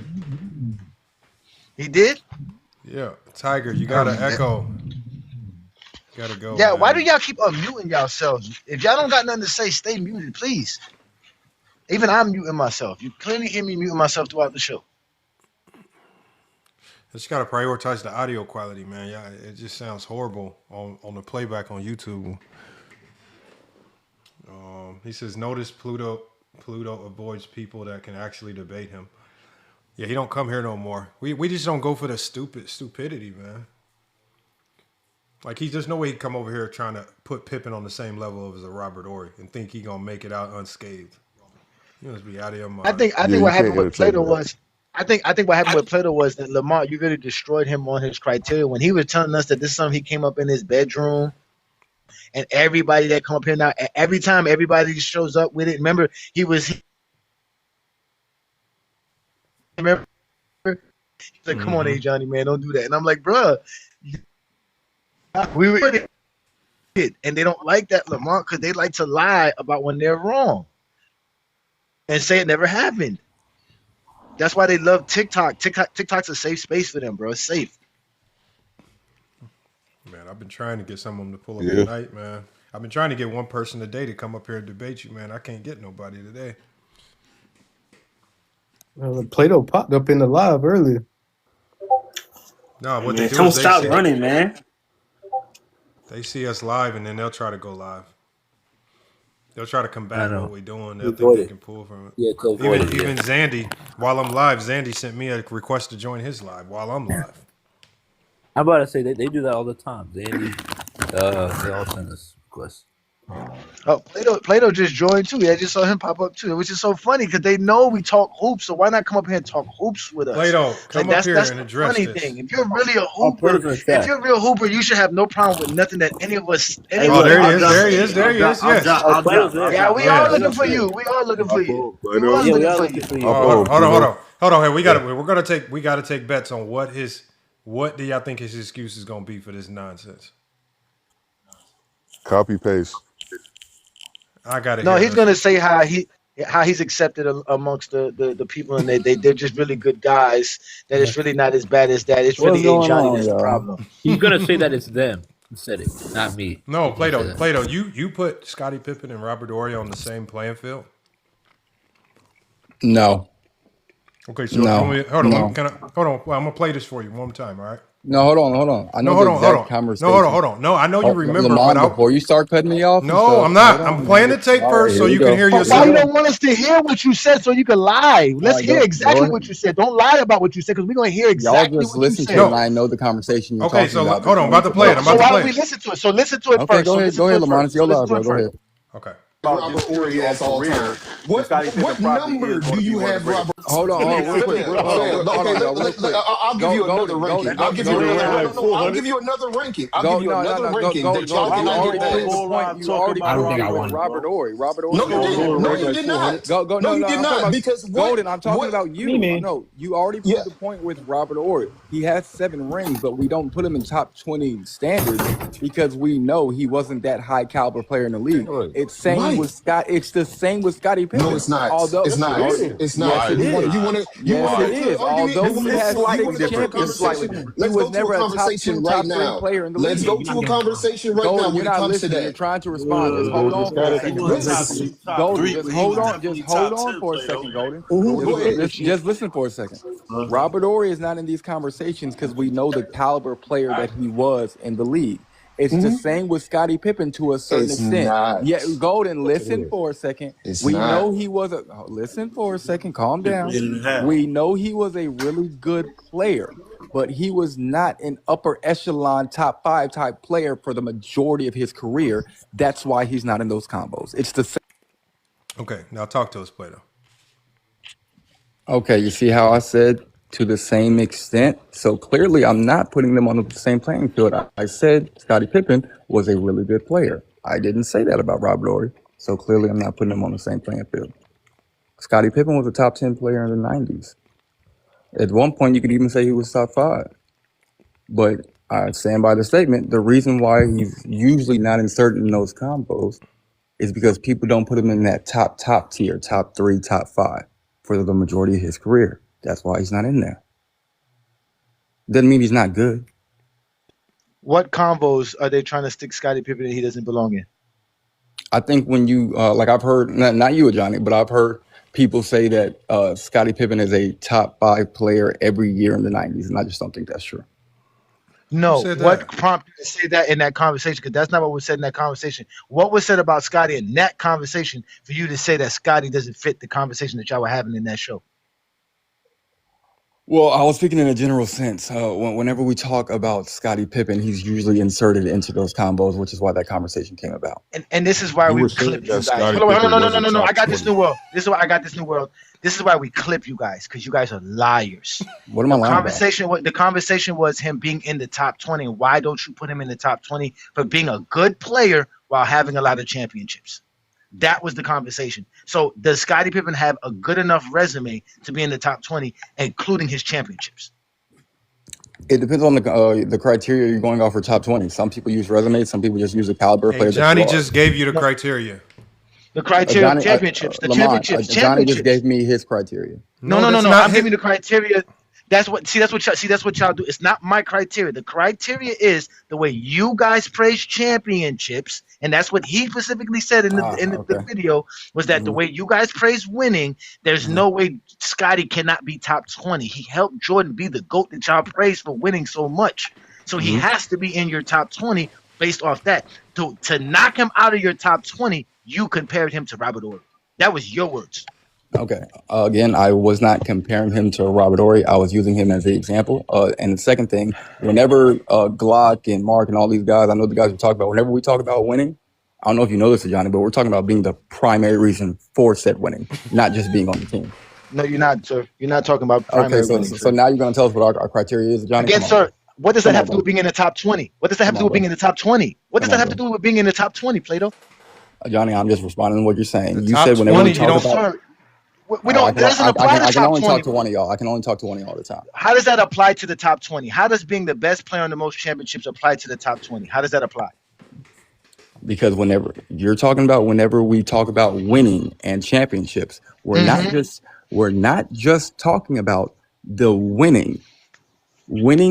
He did? Yeah, Tiger, you got to echo. Gotta go. Yeah, man. why do y'all keep unmuting yourselves? If y'all don't got nothing to say, stay muted, please. Even I'm muting myself. You clearly hear me muting myself throughout the show. Just gotta prioritize the audio quality, man. Yeah, it just sounds horrible on the playback on YouTube. He says, notice Pluto avoids people that can actually debate him. Yeah, he don't come here no more. We just don't go for the stupidity, man. Like, there's no way he'd come over here trying to put Pippen on the same level as a Robert Ory and think he gonna make it out unscathed. You must be out of your mind. I think what happened with Plato was I think what happened with Plato was that Lamar, you really destroyed him on his criteria when he was telling us that this is something he came up in his bedroom. And everybody that come up here now, every time everybody shows up with it, remember he was remember he's like, come on, Johnny, man, don't do that. And I'm like, bruh, we were it, and they don't like that, Lamar, because they like to lie about when they're wrong and say it never happened. That's why they love TikTok. TikTok's a safe space for them, bro. It's safe. Man, I've been trying to get someone to pull up tonight, man. I've been trying to get one person today to come up here and debate you, man. I can't get nobody today. Plato popped up in the live earlier. No, what Man, they do don't is stop running, man. They see us live, and then they'll try to go live. They'll try to combat what we're doing. They'll think they can pull from it. Yeah, to avoid it, Even Zandy, while I'm live, Zandy sent me a request to join his live while I'm live. I'm about to say they do that all the time. Zandy, they all send us requests. Oh, Plato just joined too. I just saw him pop up too, which is so funny because they know we talk hoops. So why not come up here and talk hoops with us? Plato, come up here and address funny this. thing. If you're really a hooper, if you're a real hooper, you should have no problem with nothing that any of us. There he is. Yes. Yeah, we are looking for you. We are looking for you. Hold on. Hey, we gotta take bets on what do y'all think his excuse is gonna be for this nonsense? Copy paste. I got it. No, he's gonna say how he's accepted amongst the people, and they're just really good guys. That it's really not as bad as that. It's really Johnny that's the problem. He's gonna say that it's them. You said it, not me. No, You said Plato. that. Plato, you put Scottie Pippen and Robert Horry on the same playing field. No, Okay, so you want no, me? Hold on. no, Can I? Hold on. Well, I'm gonna play this for you one more time. All right. no. Hold on. I No, know hold the on, hold exact on. No, hold on, conversation. hold on. No, I know you Oh, remember, but Lamont, I. before you start cutting me off and No, stuff, I'm hold not. I'm on. playing the tape All right, first so here we you can go. hear But why Here we you yourself. go. don't want us to hear what you said so you can lie? All Let's right, hear go exactly ahead. what you said. Don't lie about what you said because we're gonna hear Y'all exactly just what you listen to it, said. and No. I know the conversation you're Okay, talking so about. hold Just on. I'm let me about to play it. finish. I'm So about to why play don't we it. listen to it? So listen to it Okay, first. go So ahead. listen Go to ahead, it Lamont. first. It's So your listen live, to bro. it Go first. ahead. Okay. About Robert just Ory purely of his all career, time. then Scottie Pippen What probably number is do going to be you one of the have greatest. Robert? Real quick. Hold Okay, on, y'all, real quick. I'll give you another Golden. ranking. Go, I'll give you Golden. another. You No, already no, no. I'll give you another ranking. I'll give go. you No, no, another no. Go, ranking go, that y'all Golden. Why You cannot would you get already go proved the past. full point. line You talk already about proved it Robert with Ory, Robert bro? Ory. Robert No, Ory you was a didn't. No, really you good did player. not. Go. No, No, you no. did I'm talking not. about Because what? Golden. I'm talking What? about you. No, you already Yeah. proved the point with Robert Ory. He has 7 rings, but we don't put him in top 20 standards because we know he wasn't that high caliber player in the league. It's same Right. with Scott. It's the same with Scottie No, Pippen. it's not. Although, It's not. It's yes, not. it is. You Yes, wanna it go to the is. argument? Although he has You six wanna go to a championships, conversation? he Let's was go to a never a top 2, conversation right top 3 now. player in the Let's go league. to a conversation right now Golden, you're when it not comes to listening. You're that. trying to respond. Just hold on for a He second, wasn't Golden. top two, top Golden, three, just but he hold was on. Just definitely hold top on 10 for a Plato. second, Golden. Go ahead. Just listen for a second. Robert Ory is not in these conversations because we know the caliber player that he was in the league. It's the same with Scottie Pippen to a certain It's extent. not. Yeah, Golden, listen for a second. It's We not. know he was a listen for a second, calm down. 8.5. We know he was a really good player, but he was not an upper echelon top 5 type player for the majority of his career. That's why he's not in those combos. It's the same. Okay, now talk to us, Plato. Okay, you see how I said to the same extent? So clearly, I'm not putting them on the same playing field. I said Scottie Pippen was a really good player. I didn't say that about Robert Ory. So clearly, I'm not putting them on the same playing field. Scottie Pippen was a top 10 player in the 90s. At one point, you could even say he was top 5. But I stand by the statement. The reason why he's usually not inserted in those combos is because people don't put him in that top tier, top 3, top 5 for the majority of his career. That's why he's not in there. Doesn't mean he's not good. What combos are they trying to stick Scottie Pippen that he doesn't belong in? I think when you like, I've heard not you, Johnny, but I've heard people say that Scottie Pippen is a top 5 player every year in the 90s, and I just don't think that's true. No, said what that? prompted you to say that in that conversation? Because that's not what was said in that conversation. What was said about Scotty in that conversation for you to say that Scotty doesn't fit the conversation that y'all were having in that show? Well, I was speaking in a general sense. Whenever we talk about Scottie Pippen, he's usually inserted into those combos, which is why that conversation came about. And this is why You we were saying clip you that guys. Scottie Hold on, Pippen no. wasn't I top got this 20. new world. This is why I got this new world. This is why we clip you guys, because you guys are liars. What am I lying about? The conversation was him being in the top 20. And why don't you put him in the top 20 for being a good player while having a lot of championships? That was the conversation. So does Scottie Pippen have a good enough resume to be in the top 20, including his championships? It depends on the criteria you're going off for top 20. Some people use resumes. Some people just use the caliber of Hey, player that you Johnny are. just gave you the No, criteria. the criteria of Johnny, championships, Lamont, Johnny just gave me his criteria. No. No, that's not I'm his. giving you the criteria. That's what y'all do. It's not my criteria. The criteria is the way you guys praise championships, and that's what he specifically said in the Okay. video was that the Mhm. way you guys praise winning, there's Mhm. no way Scotty cannot be top 20. He helped Jordan be the GOAT that y'all praise for winning so much. So he Mhm. has to be in your top 20 based off that. To knock him out of your top 20, you compared him to Robert Ory. That was your words. Okay. Again, I was not comparing him to Robert Ory. I was using him as the example. And the second thing, whenever Glock and Mark and all these guys, I know the guys we talk about, whenever we talk about winning, I don't know if you know this, Johnny, but we're talking about being the primary reason for said winning, not just being on the team. No, you're not, sir. You're not talking about Okay, primary winning, so sir. now you're going to tell us what our criteria is, Johnny? Again, Come on, bro. sir, what does that Come have on, to do with bro. being in the top 20? What does that have Come to do on, with being bro. in the top 20? What does Come that on, have to bro. do with being in the top 20, Plato? Johnny, I'm just responding to what you're saying. The You top said whenever we 20, you talk don't. about, Sir, we don't. That doesn't apply to I can top only talk 20. to one of y'all. I can only talk to one of y'all at a time. How does that apply to the top 20? How does being the best player on the most championships apply to the top 20? How does that apply? Because whenever we talk about winning and championships, we're not just talking about the winning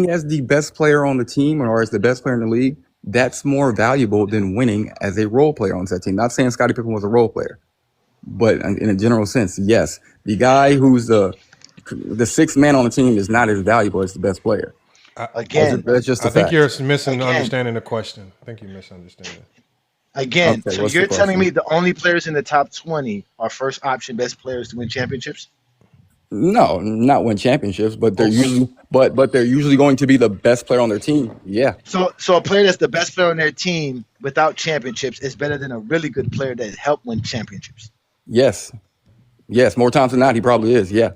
as the best player on the team or as the best player in the league. That's more valuable than winning as a role player on that team. Not saying Scottie Pippen was a role player, but in a general sense, yes. The guy who's the sixth man on the team is not as valuable as the best player. Again, That's just a I think fact. you're again, misunderstanding the question. I think you misunderstand it. again. Okay, So what's the you're telling me question? the only players in the top 20 are first option best players to win championships? No, not win championships, but they're Okay. usually but they're usually going to be the best player on their team. Yeah. So a player that's the best player on their team without championships is better than a really good player that helped win championships. Yes. Yes. More times than not, he probably is. Yeah.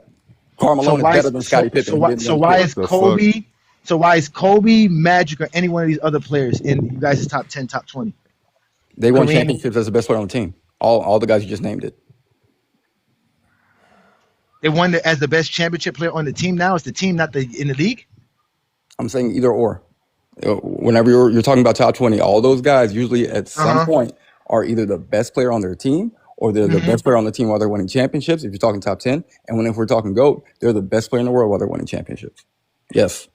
Karl So Malone is why better is than Scottie Pippen. He didn't so win why shit. is What the fuck? Kobe? So why is Kobe, Magic, or any one of these other players in you guys' top 10, top 20? They won Kareem, championships as the best player on the team. All the guys you just named it. they won as the best championship player on the team. Now is the team not in the league? I'm saying either or. Whenever you're talking about top 20, all those guys usually at some Uh huh. point are either the best player on their team or they're the Hmm. best player on the team while they're winning championships. If you're talking top 10, and if we're talking GOAT, they're the best player in the world while they're winning championships. Yes.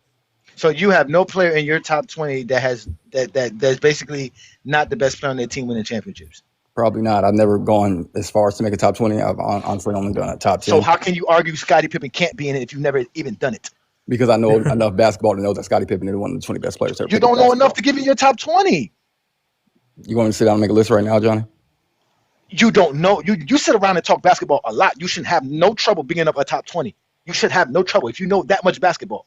So you have no player in your top 20 that has that's basically not the best player on their team winning championships. Probably not. I've never gone as far as to make a top 20. I've honestly only done a top So 10 how can you argue Scottie Pippen can't be in it if you've never even done it? because I know enough basketball to know that Scottie Pippen is one of the 20 best players to ever You pick up don't know enough basketball. to give you your top 20. You want me to sit down and make a list right now, Johnny? You don't know. You sit around and talk basketball a lot. You shouldn't have no trouble bringing up a top 20. You should have no trouble if you know that much basketball.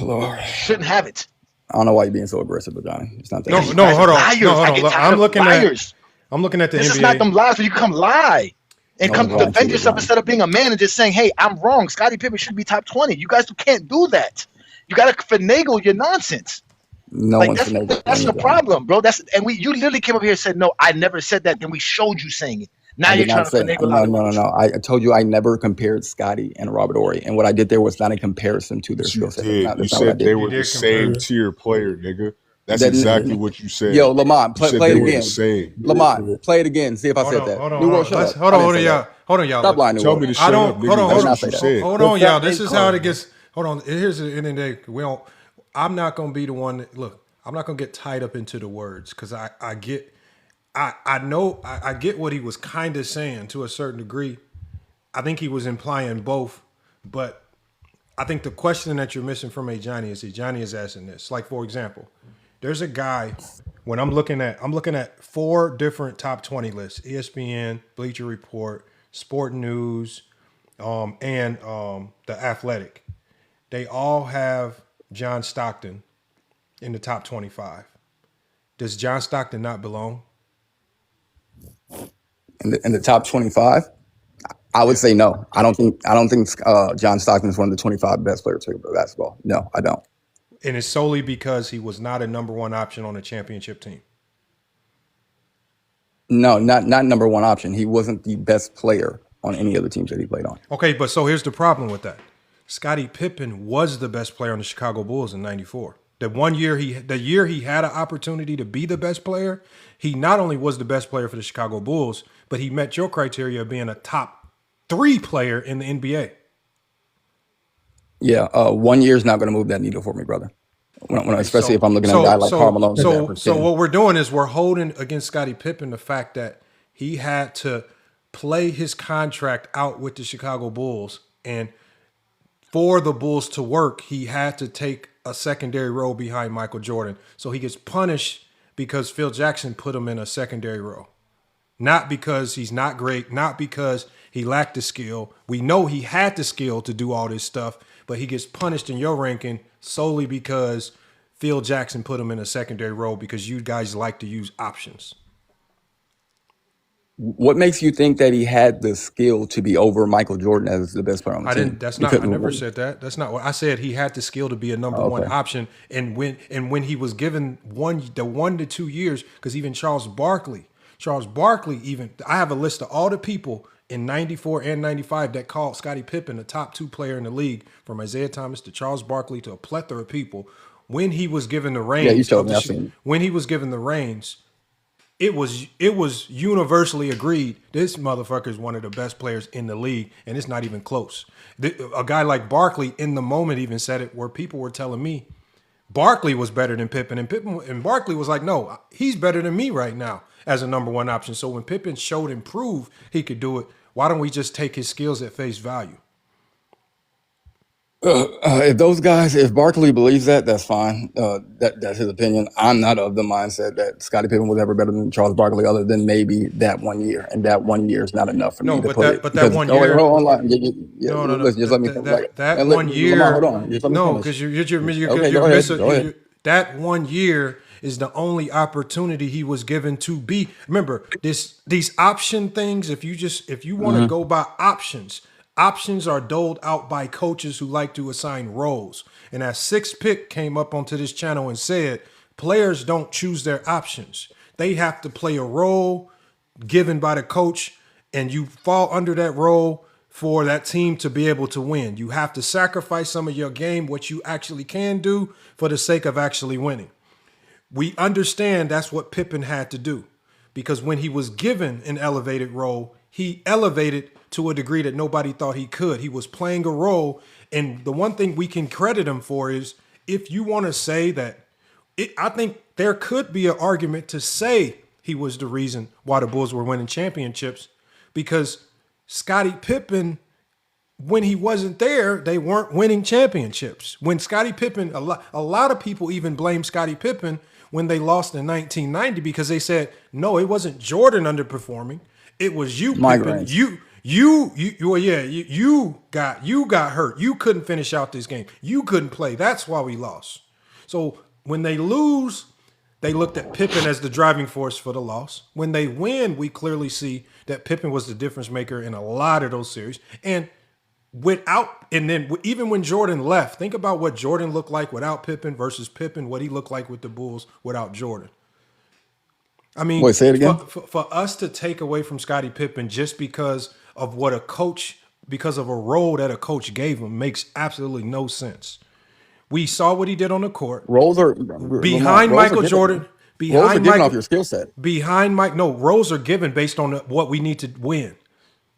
Lord. Shouldn't have it. I don't know why you're being so aggressive, but Johnny, it's not that No, deep. You no, guys are hold on. liars. No, hold I on. get Look, tired of liars. I'm looking at the This is NBA. not them lies where you come lie and No come one's lying to defend you, yourself Johnny. instead of being a man and just saying, "Hey, I'm wrong. Scottie Pippen should be top 20." You guys can't do that. You got to finagle your nonsense. No Like one's that's finagling that's you, the Johnny. problem, bro. You literally came up here and said, "No, I never said that." Then we showed you saying it. Now I you're did trying not to say finagle no, out of no, no, it. no. I told you I never compared Scotty and Robert Ory, and what I did there was not a comparison to their Yes, you skill set. did. You That's not what I said they did. You were the did same compare. tier player, nigga. That's That, exactly what you yo, said. Lamont, You said play they it were the again. same. Lamont, play it again. See if I Hold said on, that. hold on, New hold World, on. shut Let's up. hold I on, didn't hold on, say y'all. that. Hold on, y'all. Stop Look, lying, New Tell World. me to I shut don't. up, Hold nigga. on, I hold That's did on. not what say you that. said. Hold The on, fact y'all. they This is how call it gets. Hold on. Here's the end of the day. We don't. I'm not gonna be the one that look. I'm not gonna get tied up into the words because I get. I know I get what he was kind of saying to a certain degree. I think he was implying both, but I think the question that you're missing from A Johnny is that Johnny is asking this. Like for example, there's a guy when I'm looking at 4 different top 20 lists: ESPN, Bleacher Report, Sport News, and the Athletic. They all have John Stockton in the top 25. Does John Stockton not belong? In the top 25, I would Yeah. say no. I don't think John Stockton is one of the 25 best players to play basketball. No, I don't. And it's solely because he was not a number one option on a championship team. No, not number one option. He wasn't the best player on any other teams that he played on. Okay, but so here's the problem with that. Scottie Pippen was the best player on the Chicago Bulls in '94. The year he had an opportunity to be the best player, he not only was the best player for the Chicago Bulls, but he met your criteria of being a top 3 player in the NBA. Yeah, 1 year is not going to move that needle for me, brother. Especially if I'm looking at a guy like Karl Malone. So what we're doing is we're holding against Scottie Pippen the fact that he had to play his contract out with the Chicago Bulls, and for the Bulls to work, he had to take a secondary role behind Michael Jordan. So he gets punished because Phil Jackson put him in a secondary role. Not because he's not great, not because he lacked the skill. We know he had the skill to do all this stuff, but he gets punished in your ranking solely because Phil Jackson put him in a secondary role because you guys like to use options. What makes you think that he had the skill to be over Michael Jordan as the best player on the team? I never said that. That's not what I said. He had the skill to be a number one option. And when he was given the 1 to 2 years, because even Charles Barkley, I have a list of all the people in 94 and 95 that called Scottie Pippen the top 2 player in the league, from Isaiah Thomas to Charles Barkley to a plethora of people. When he was given the reins, when he was given the reins, it was universally agreed this motherfucker is one of the best players in the league, and it's not even close. A guy like Barkley in the moment even said it, where people were telling me Barkley was better than Pippen, and Barkley was like, no, he's better than me right now as a number one option. So when Pippen showed and proved he could do it, why don't we just take his skills at face value? If Barkley believes that, that's fine. That's his opinion. I'm not of the mindset that Scottie Pippen was ever better than Charles Barkley, other than maybe that 1 year, and that 1 year is not enough for me to put it. That 1 year. Hold on. No. Listen, just let me. That 1 year. Lamar, hold on. Just let me no, finish. because you're go ahead. That 1 year is the only opportunity he was given to be. Remember these option things. If you want to go by options. Options are doled out by coaches who like to assign roles. And as Sixth Pick came up onto this channel and said, players don't choose their options. They have to play a role given by the coach, and you fall under that role for that team to be able to win. You have to sacrifice some of your game, what you actually can do, for the sake of actually winning. We understand that's what Pippen had to do, because when he was given an elevated role, he elevated to a degree that nobody thought he could. He was playing a role. And the one thing we can credit him for is, if you want to say that, I think there could be an argument to say he was the reason why the Bulls were winning championships, because Scottie Pippen, when he wasn't there, they weren't winning championships. When Scottie Pippen, a lot of people even blame Scottie Pippen when they lost in 1990, because they said, no, it wasn't Jordan underperforming. It was you, Pippen. You got hurt. You couldn't finish out this game. You couldn't play. That's why we lost. So when they lose, they looked at Pippen as the driving force for the loss. When they win, we clearly see that Pippen was the difference maker in a lot of those series. And then even when Jordan left, think about what Jordan looked like without Pippen versus Pippen, what he looked like with the Bulls without Jordan. I mean, wait, say it again. For us to take away from Scottie Pippen just because of what because of a role that a coach gave him, makes absolutely no sense. We saw what he did on the court. Roles are behind Michael Jordan. Roles are given off your skill set. Roles are given based on what we need to win.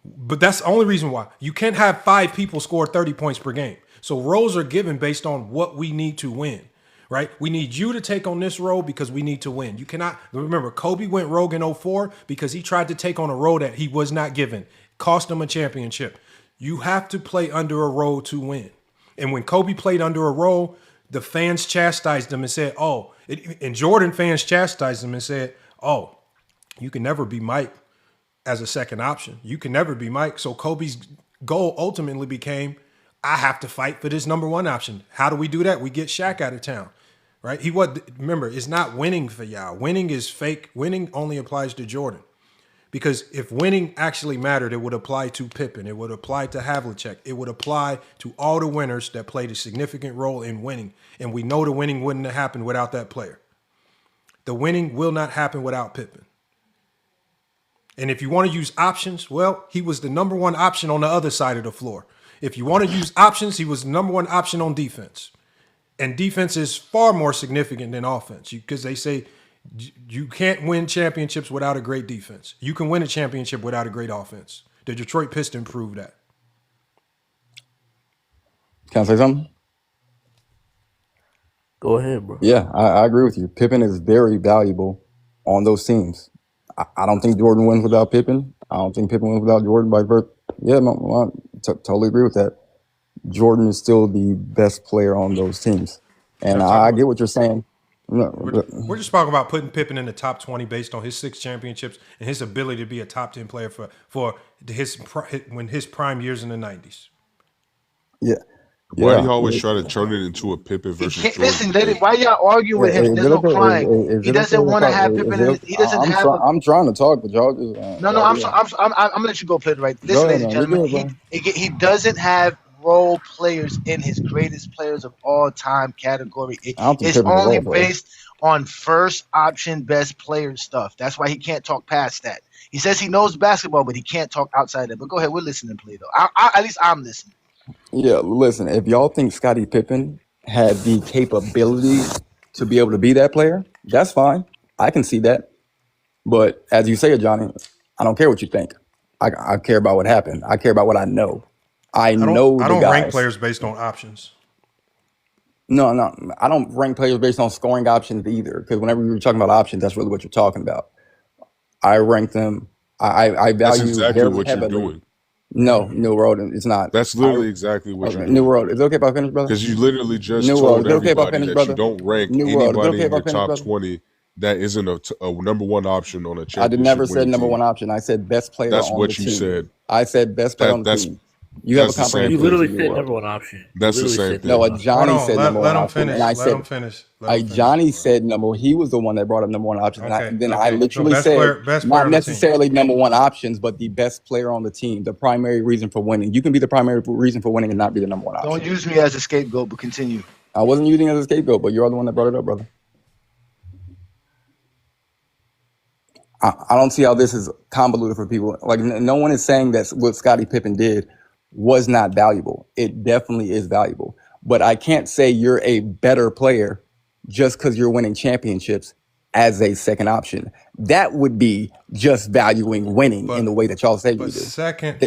But that's the only reason why. You can't have 5 people score 30 points per game. So roles are given based on what we need to win. Right? We need you to take on this role because we need to win. You cannot remember Kobe went rogue in 2004 because he tried to take on a role that he was not given. Cost him a championship. You have to play under a role to win. And when Kobe played under a role, the fans chastised him and said, and Jordan fans chastised him and said, oh, you can never be Mike as a second option. You can never be Mike. So Kobe's goal ultimately became, I have to fight for this number one option. How do we do that? We get Shaq out of town. Right? Remember, it's not winning for y'all. Winning is fake. Winning only applies to Jordan. Because if winning actually mattered, it would apply to Pippen. It would apply to Havlicek. It would apply to all the winners that played a significant role in winning. And we know the winning wouldn't have happened without that player. The winning will not happen without Pippen. And if you want to use options, well, he was the number one option on the other side of the floor. If you want to use options, he was the number one option on defense. And defense is far more significant than offense, because they say you can't win championships without a great defense. You can win a championship without a great offense. The Detroit Pistons proved that. Can I say something? Go ahead, bro. Yeah, I agree with you. Pippen is very valuable on those teams. I don't think Jordan wins without Pippen. I don't think Pippen wins without Jordan. By virtue, yeah, I totally agree with that. Jordan is still the best player on those teams. And I get what you're saying. We're just talking about putting Pippen in the top 20 based on his 6 championships and his ability to be a top 10 player for his prime years in the 90s. Yeah. Why do you always try to turn it into a Pippen versus Jordan? Listen, why y'all arguing with him? There's no crying. He doesn't want to have Pippen. He doesn't have. I'm trying to talk, but y'all just. No. I'm gonna let you go, play it right. Listen, ladies and gentlemen, he doesn't have role players in his greatest players of all time category. It's only based on first option best player stuff. That's why he can't talk past that. He says he knows basketball, but he can't talk outside it. But go ahead, we're listening, play though. At least I'm listening. Yeah, listen, if y'all think Scottie Pippen had the capability to be able to be that player, that's fine. I can see that. But as you say it, Johnny, I don't care what you think. I care about what happened. I care about what I know. I don't rank players based on options. No, I don't rank players based on scoring options either. Because whenever you're talking about options, that's really what you're talking about. I rank them. I That's value exactly very what you're heavily. doing. No, New Road, it's not. That's literally exactly what you're Okay, New doing. Road. Is it okay if I finish, brother? Because you literally just New Road. told Is it okay if I everybody finish, that you brother? don't rank New Road. Is it anybody okay in if I your finish, top brother? 20 that isn't a number one option on a I did never championship said winning number team. one option. I said best player That's on the what you team. said. I said best player on the That's team. You have a that's the same You comprehension. thing. literally said number one option. That's the same thing. No, Hold Johnny on. said number Let one him option, finish. and I Let him said, finish. Let him finish. Johnny said he was the one that brought up number one option, Okay. and then I Okay. So literally best said player not on the team. necessarily number one options, but the best player on the team, the primary reason for winning. You can be the primary reason for winning and not be the number one option. Don't use me as a scapegoat, but continue. I wasn't using it as a scapegoat, but you're the one that brought it up, brother. I don't see how this is convoluted for people. Like, no one is saying that what Scottie Pippen did was not valuable. It definitely is valuable. But I can't say you're a better player just because you're winning championships as a second option. That would be just valuing winning in the way that y'all say you do.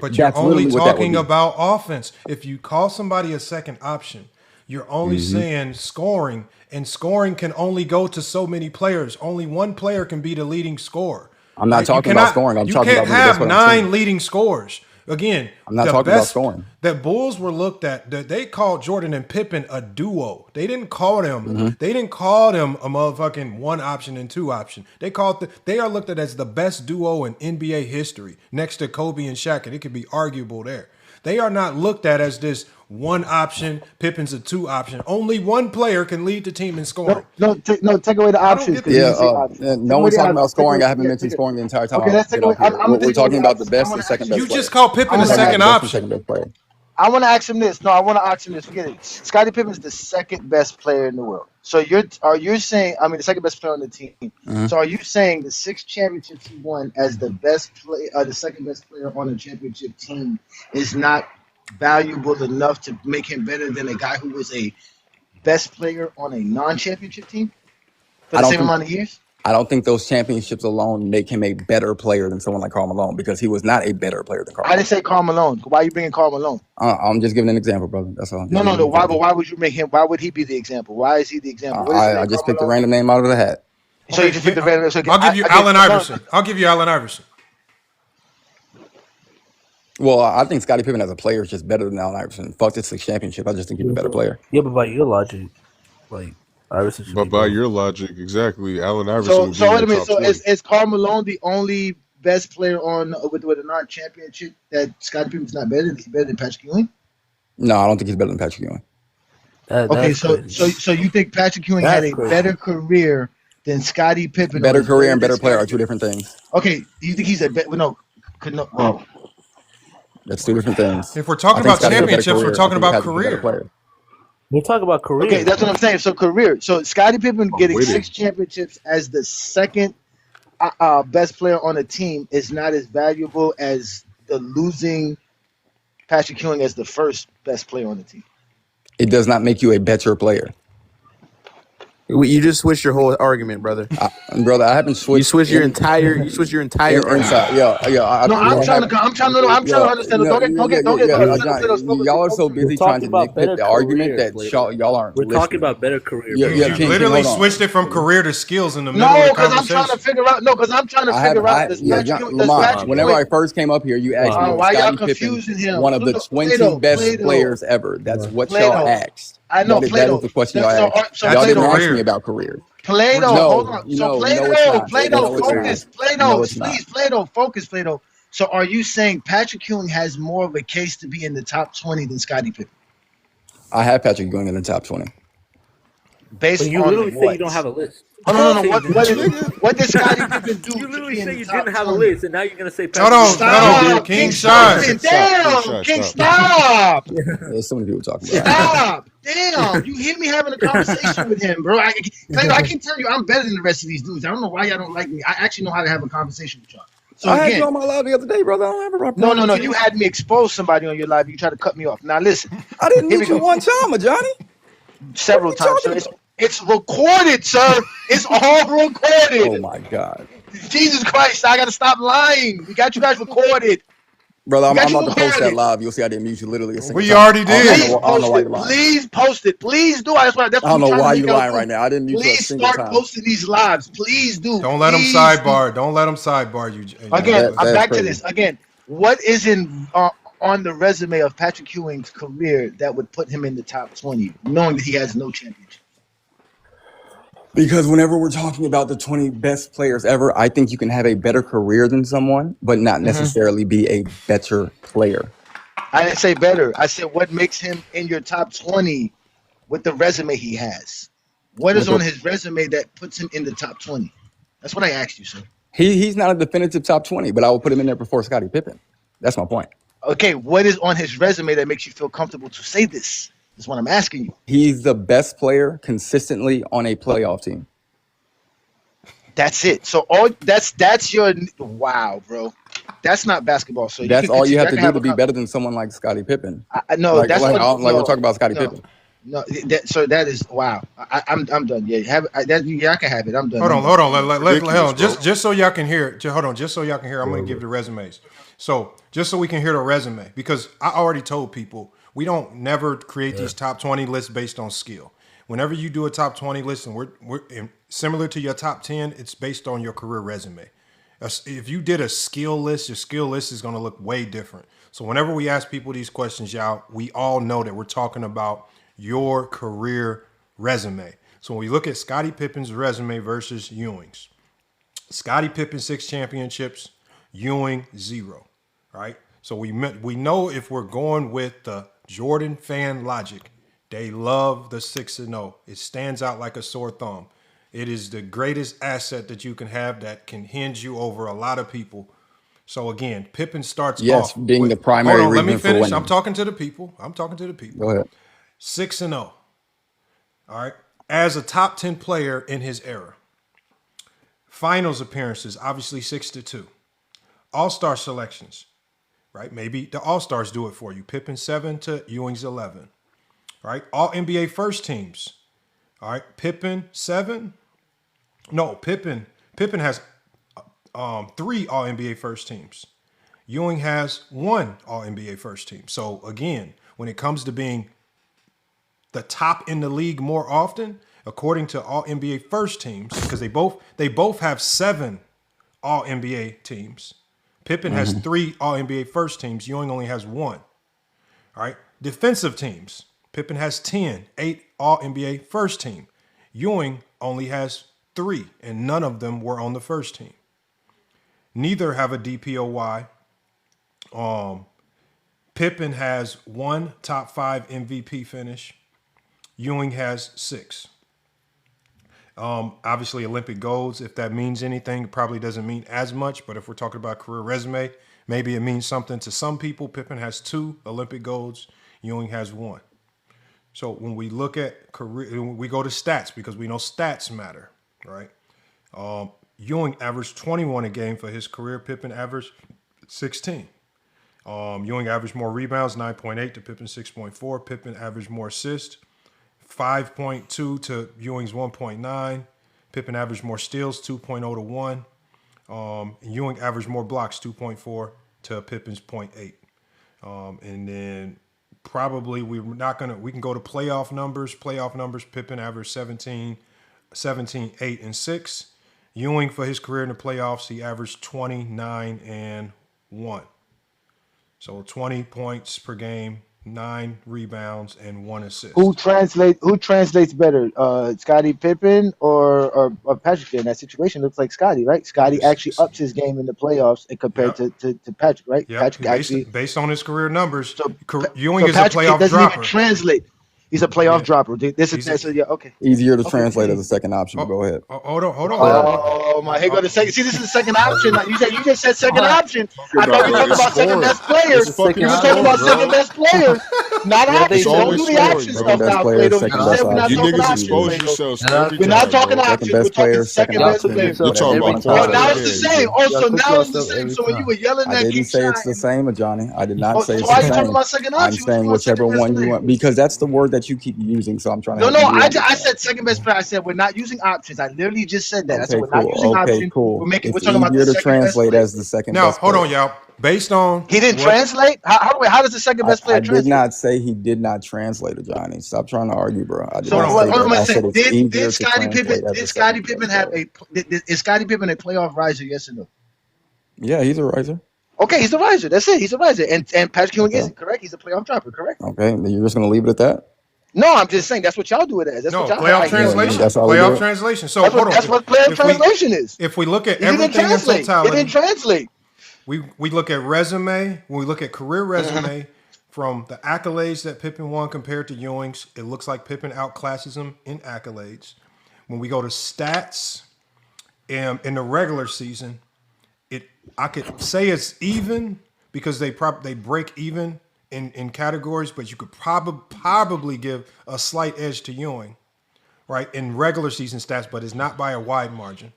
But you're only talking about offense. If you call somebody a second option, you're only saying scoring, and scoring can only go to so many players. Only one player can be the leading scorer. I'm not talking about scoring. I'm talking about you can't have 9 leading scorers. Again, I'm not talking about scoring. That Bulls were looked at. They called Jordan and Pippen a duo. They didn't call them. They didn't call them a motherfucking one option and two option. They are looked at as the best duo in NBA history, next to Kobe and Shaq, and it could be arguable there. They are not looked at as this one option. Pippen's a two option. Only one player can lead the team in scoring. Take away the options. No one's talking about scoring. I haven't mentioned scoring the entire time. Okay, let's take away. We're talking about the best and second best. You just called Pippen the second option. I want to ask him this. No, I want to ask him this. Forget it. Scottie Pippen's the second best player in the world. So you're saying? I mean, the second best player on the team. So are you saying the 6 championships he won as the best play, the second best player on the championship team is not valuable enough to make him better than a guy who was a best player on a non-championship team for the same amount of years? I don't think those championships alone make him a better player than someone like Karl Malone, because he was not a better player than Karl Malone. I didn't say Karl Malone. Why are you bringing Karl Malone? I'm just giving an example, brother. That's all. No. Why would you make him? Why would he be the example? Why is he the example? I just picked a random name out of the hat. So you just picked a random. So I'll give you Allen Iverson. I'll give you Allen Iverson. Well, I think Scottie Pippen as a player is just better than Allen Iverson. Fuck this 6 championship. I just think he's a better player. Yeah, but by your logic, like Iverson. But by your logic, exactly, Allen Iverson. So wait a minute. So is Karl Malone the only best player on with a non-championship that Scottie Pippen's not better than? He's better than Patrick Ewing? No, I don't think he's better than Patrick Ewing. Okay, so you think Patrick Ewing had a better career than Scottie Pippen? Better career and better player are two different things. Okay, you think he's a better? No. That's two different things. If we're talking about championships, we're talking about career. We're talking about career. Okay, that's what I'm saying. So career. So Scottie Pippen getting 6 championships as the second best player on a team is not as valuable as the losing Patrick Ewing as the first best player on the team. It does not make you a better player. You just switched your whole argument, brother. Brother, I haven't switched. You switched your entire argument. I'm trying to understand. Y'all are so busy trying to nitpick the argument that y'all aren't. We're talking about better career. You literally switched it from career to skills in the middle of the conversation. Because I'm trying to figure out. Whenever I first came up here, you asked me why y'all Scottie confusing Pippen him. one of the 20 best players ever. That's what y'all asked. I know. That is the question y'all asked. Y'all didn't ask me about career. Plato, hold on. So Plato, focus. So are you saying Patrick Ewing has more of a case to be in the top 20 than Scottie Pippen? I have Patrick Ewing in the top 20. Based but you on literally what? say you don't have a list. Oh, no. What did Scottie Pippen do? You literally say you didn't have a list, and now you're gonna say. Hold on, King Shine. Damn, King, stop. There's so many people talking about. Stop. Damn, you hear me having a conversation with him, bro. I can tell you I'm better than the rest of these dudes. I don't know why y'all don't like me. I actually know how to have a conversation with y'all. So I had you on my live the other day, brother. I don't have a problem. No. You had me expose somebody on your live. You tried to cut me off. Now listen. I didn't meet you one time, Johnny. Several times. So it's recorded, sir. It's all recorded. Oh my God. Jesus Christ, I gotta stop lying. We got you guys recorded. Brother, We I'm got you about on to post that Saturday. live. You'll see I didn't mute you literally a single We time. already I don't did. know, Please I don't know post why it. you're lying. Please post it. Please do. That's what I don't we know trying to why make you y'all lying right do. now. I didn't mute you a Please single start time. posting these lives. Please do. Don't let them Please do. sidebar. Don't let them sidebar you, Nah, Again, Jalen. I'm that's back to crazy. this. Again, what is on the resume of Patrick Ewing's career that would put him in the top 20, knowing that he has no championship? Because whenever we're talking about the 20 best players ever, I think you can have a better career than someone, but not necessarily be a better player. I didn't say better. I said what makes him in your top 20 with the resume he has. What is With the on his resume that puts him in the top 20? That's what I asked you, sir. he's not a definitive top 20, but I will put him in there before Scottie Pippen. That's my point. Okay, what is on his resume that makes you feel comfortable to say this? That's what I'm asking you. He's the best player consistently on a playoff team. That's it. So all that's your wow, bro. That's not basketball. So you That's can all you continue. have I to can do have to a be better than someone like Scottie Pippen. no. Like That's like, all. like we're No, talking about Scottie no, Pippen. no. So that is wow. I'm done. Yeah, yeah, I can have it. I'm done. Hold on. Hold Ridiculous, on. bro. Just so y'all can hear it. Hold on. Just so y'all can hear, I'm going to give the resumes. So just so we can hear the resume, because I already told people we don't never create these top 20 lists based on skill. Whenever you do a top 20 list, and we're similar to your top 10, it's based on your career resume. If you did a skill list, your skill list is going to look way different. So whenever we ask people these questions, y'all, we all know that we're talking about your career resume. So when we look at Scottie Pippen's resume versus Ewing's, Scottie Pippen 6 championships, Ewing 0. Right? So we know if we're going with the Jordan fan logic, they love the 6-0. It stands out like a sore thumb. It is the greatest asset that you can have that can hinge you over a lot of people. So again, Pippen starts Yes, off being with, the primary hold on, let me reason for finish. winning. I'm talking to the people. Go ahead. 6-0. All right. As a top 10 player in his era. Finals appearances, obviously 6-2. All-star selections, right? Maybe the All-Stars do it for you. Pippen 7 to Ewing's 11. Right? All NBA first teams. All right. Pippen 7. No, Pippen has 3 All NBA first teams. Ewing has 1 All NBA first team. So again, when it comes to being the top in the league more often, according to All NBA first teams, because they both have 7 All NBA teams. Pippen has 3 All NBA first teams. Ewing only has 1. All right. Defensive teams. Pippen has 10, 8 All NBA first team. Ewing only has 3, and none of them were on the first team. Neither have a DPOY. Pippen has 1 top 5 MVP finish. Ewing has 6. Obviously, Olympic golds, if that means anything, it probably doesn't mean as much. But if we're talking about career resume, maybe it means something to some people. Pippen has 2 Olympic golds. Ewing has 1. So when we look at career, we go to stats because we know stats matter, right? Ewing averaged 21 a game for his career. Pippen averaged 16. Ewing averaged more rebounds, 9.8 to Pippen's 6.4. Pippen averaged more assists, 5.2 to Ewing's 1.9. Pippen averaged more steals, 2.0 to 1. Ewing averaged more blocks, 2.4 to Pippen's 0.8. And then probably we can go to playoff numbers. Pippen averaged 17, 8, and 6. Ewing for his career in the playoffs, he averaged 29 and 1. So 20 points per game, 9 rebounds, and 1 assist. Who translates better, Scottie Pippen or Patrick in that situation? Looks like Scottie, right? Scottie actually ups his game in the playoffs and compared to Patrick, right? Yep. Patrick actually based on his career numbers. Ewing so is Patrick a playoff doesn't dropper. even translate. He's a playoff dropper. This is so yeah, okay. Easier to Okay. translate as a second option, but go ahead. Hold on. Oh my! Here go the second. See, this is the second option. You just said second option. I thought we were talking about second best player. We were talking about second best player, not options. Don't do the option stuff now, Plato. You said we're not You talking niggas options. expose Plato. yourselves every We're not time, talking bro. options. We're talking second best player. We're talking about Oh, points now per it's the game. same. Also, now it's the same. So when you were yelling I at didn't King say it's Shine, the same, Johnny. I did not say so it's why are the you talking same. about second I'm option? saying whichever one you want, because that's the word that you keep using. So I'm trying to No, help you I understand. said second best player. I said we're not using options. I literally just said that. I said Okay, we're not cool. using Okay, options. cool. We're It's talking about the easier to second best translate player. as the second Now, best hold player. on, y'all. based on He didn't what. translate. How does the second best I player did translate? not say he did not translate it, Johnny. Stop trying to argue, bro. I did So not Hold say what on. am that. I I said saying? it's easier Did to Scottie Pippen? translate as Did the Scottie second best Pippen have player. is Scottie Pippen a playoff riser? Yes or no? Yeah, he's a riser. Okay, he's a riser. That's it. He's a riser. And Patrick Ewing Okay. isn't correct. He's a playoff dropper. Correct. Okay. Then you're just gonna leave it at that? No, I'm just saying that's what y'all do it as. That's what No, y'all. playoff I hear all the translation. time. That's all we Playoff do. translation. So That's hold what on. that's what playoff If we translation is. if we look at He didn't everything in translate. It totality, didn't translate. we look at resume. When we look at career resume from the accolades that Pippen won compared to Ewing's, it looks like Pippen outclasses him in accolades. When we go to stats, in the regular season, I could say it's even because they break even in categories, but you could probably give a slight edge to Ewing, right, in regular season stats, but it's not by a wide margin.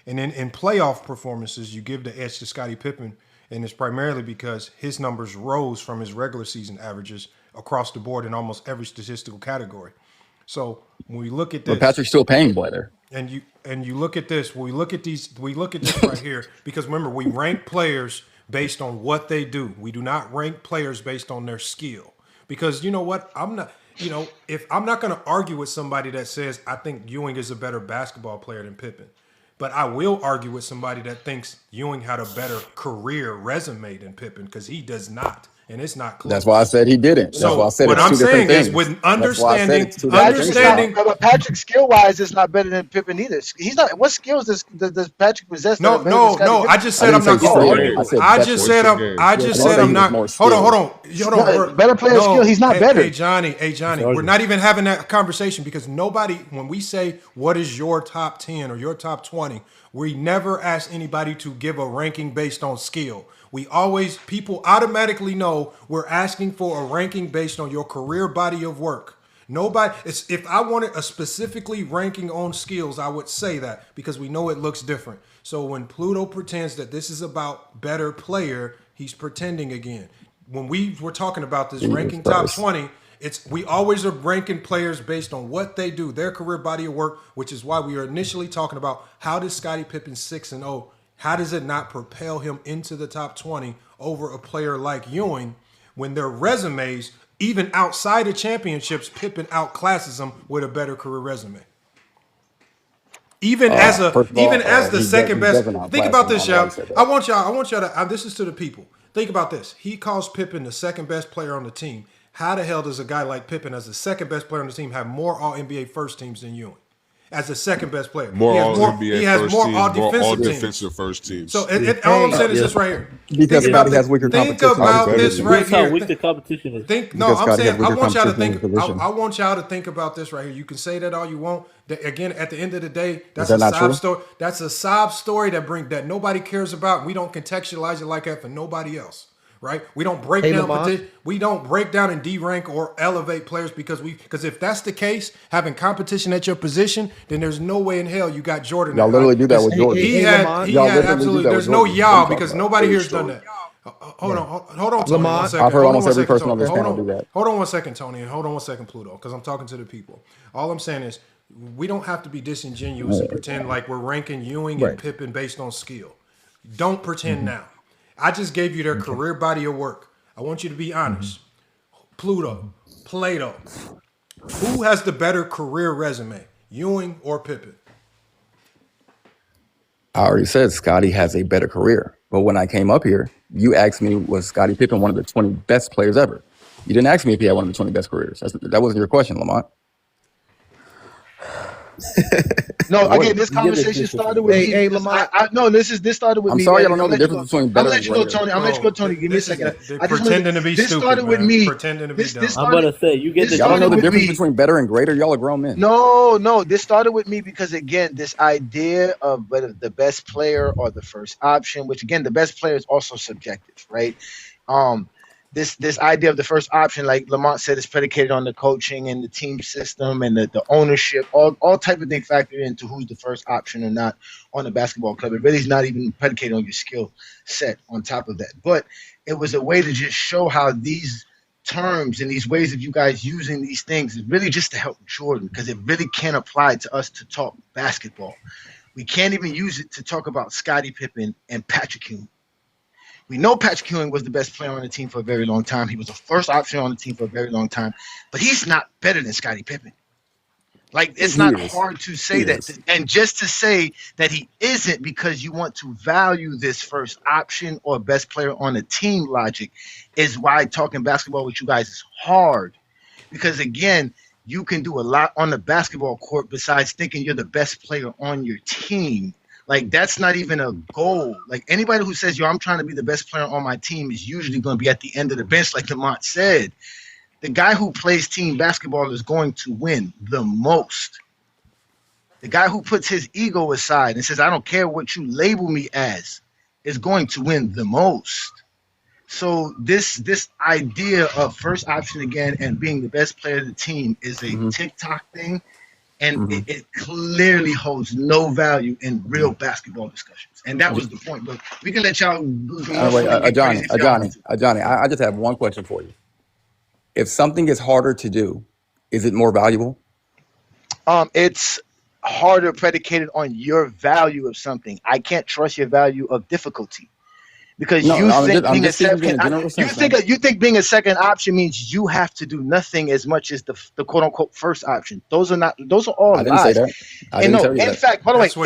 And then in playoff performances, you give the edge to Scottie Pippen, and it's primarily because his numbers rose from his regular season averages across the board in almost every statistical category. So when we look at But this, Patrick's still paying Blader. and you look at this, we look at this right here, because remember, we rank players based on what they do. We do not rank players based on their skill. Because you know what? If I'm not going to argue with somebody that says I think Ewing is a better basketball player than Pippen, but I will argue with somebody that thinks Ewing had a better career resume than Pippen, because he does not. And it's not close. That's why I said he didn't. That's So why I said what it's I'm two different saying is, things. with That's why I said understanding, it's two different things. But Patrick skill wise is not better than Pippen either. He's not. What skills does Patrick possess? That No, are better than Scottie Pippen? I just said I'm not going to argue. I just said I'm not. Hold on. Better player skill. He's not better. Hey Johnny, we're not even having that conversation, because nobody, when we say what is your top 10 or your top 20, we never ask anybody to give a ranking based on skill. People automatically know we're asking for a ranking based on your career body of work. If I wanted a specifically ranking on skills, I would say that, because we know it looks different. So when Pluto pretends that this is about better player, he's pretending again. When we were talking about this ranking top 20, we always are ranking players based on what they do, their career body of work, which is why we are initially talking about how does Scottie Pippen 6-0, how does it not propel him into the top 20 over a player like Ewing, when their resumes, even outside of championships, Pippen outclasses them with a better career resume. Even as the second best. Think about this, y'all. I want y'all to. This is to the people. Think about this. He calls Pippen the second best player on the team. How the hell does a guy like Pippen, as the second best player on the team, have more All NBA first teams than Ewing? As the second best player, More All NBA he has first more teams, All more defensive All teams. defensive first teams. So all I'm saying is this right here. Because Scotty has weaker Think competition. about this right That's how here. weak the competition is. Because I want y'all to think. position. I want y'all to think about this right here. You can say that all you want. Again, at the end of the day, that's that a not sob true? story. That's a sob story that nobody cares about. We don't contextualize it like that for nobody else. Right? We don't break down. We don't break down and de-rank or elevate players because if that's the case, having competition at your position, then there's no way in hell you got Jordan. Y'all literally do that with Jordan. He had absolutely. There's no y'all because nobody here's done that. Hold on, Tony. 1 second. I've heard almost every person Tony. on this panel do that. Hold on 1 second, Tony, and hold on 1 second, Pluto, because I'm talking to the people. All I'm saying is we don't have to be disingenuous and pretend like we're ranking Ewing and Pippen based on skill. Don't pretend now. I just gave you their career body of work. I want you to be honest. Pluto, Plato, who has the better career resume, Ewing or Pippen? I already said Scotty has a better career. But when I came up here, you asked me, was Scottie Pippen one of the 20 best players ever? You didn't ask me if he had one of the 20 best careers. That wasn't your question, Lamont. No, again, this conversation started with me. Hey, Lamont. This started with I'm me. sorry, I man. don't know the difference between better and greater. Tony. I'm gonna let you go, Tony. Give me a second. Pretending to be this stupid, started with man. me. Pretending to be dumb. I'm about to say, you get the Y'all don't know the with difference me. between better and greater? Y'all are grown men. No. This started with me because, again, this idea of whether the best player or the first option, which, again, the best player is also subjective, right? This idea of the first option, like Lamont said, is predicated on the coaching and the team system and the ownership, all type of things factored into who's the first option or not on a basketball club. It really is not even predicated on your skill set on top of that. But it was a way to just show how these terms and these ways of you guys using these things is really just to help Jordan, because it really can't apply to us to talk basketball. We can't even use it to talk about Scottie Pippen and Patrick Ewing. We know Patrick Ewing was the best player on the team for a very long time. He was the first option on the team for a very long time, but he's not better than Scottie Pippen. Like, it's He not is. hard to say He that. is. And just to say that he isn't because you want to value this first option or best player on the team logic is why talking basketball with you guys is hard. Because again, you can do a lot on the basketball court besides thinking you're the best player on your team. Like, that's not even a goal. Like, anybody who says, yo, I'm trying to be the best player on my team is usually going to be at the end of the bench, like Lamont said. The guy who plays team basketball is going to win the most. The guy who puts his ego aside and says, I don't care what you label me as, is going to win the most. So this idea of first option again and being the best player of the team is a TikTok thing, and it clearly holds no value in real basketball discussions. And that was the point. But we can let y'all Johnny, I just have one question for you. If something is harder to do, is it more valuable? It's harder predicated on your value of something. I can't trust your value of difficulty. Because you think being a second option means you have to do nothing as much as the quote unquote first option. Those are all I didn't lies. say that. I didn't tell you that. In fact, by the way, if we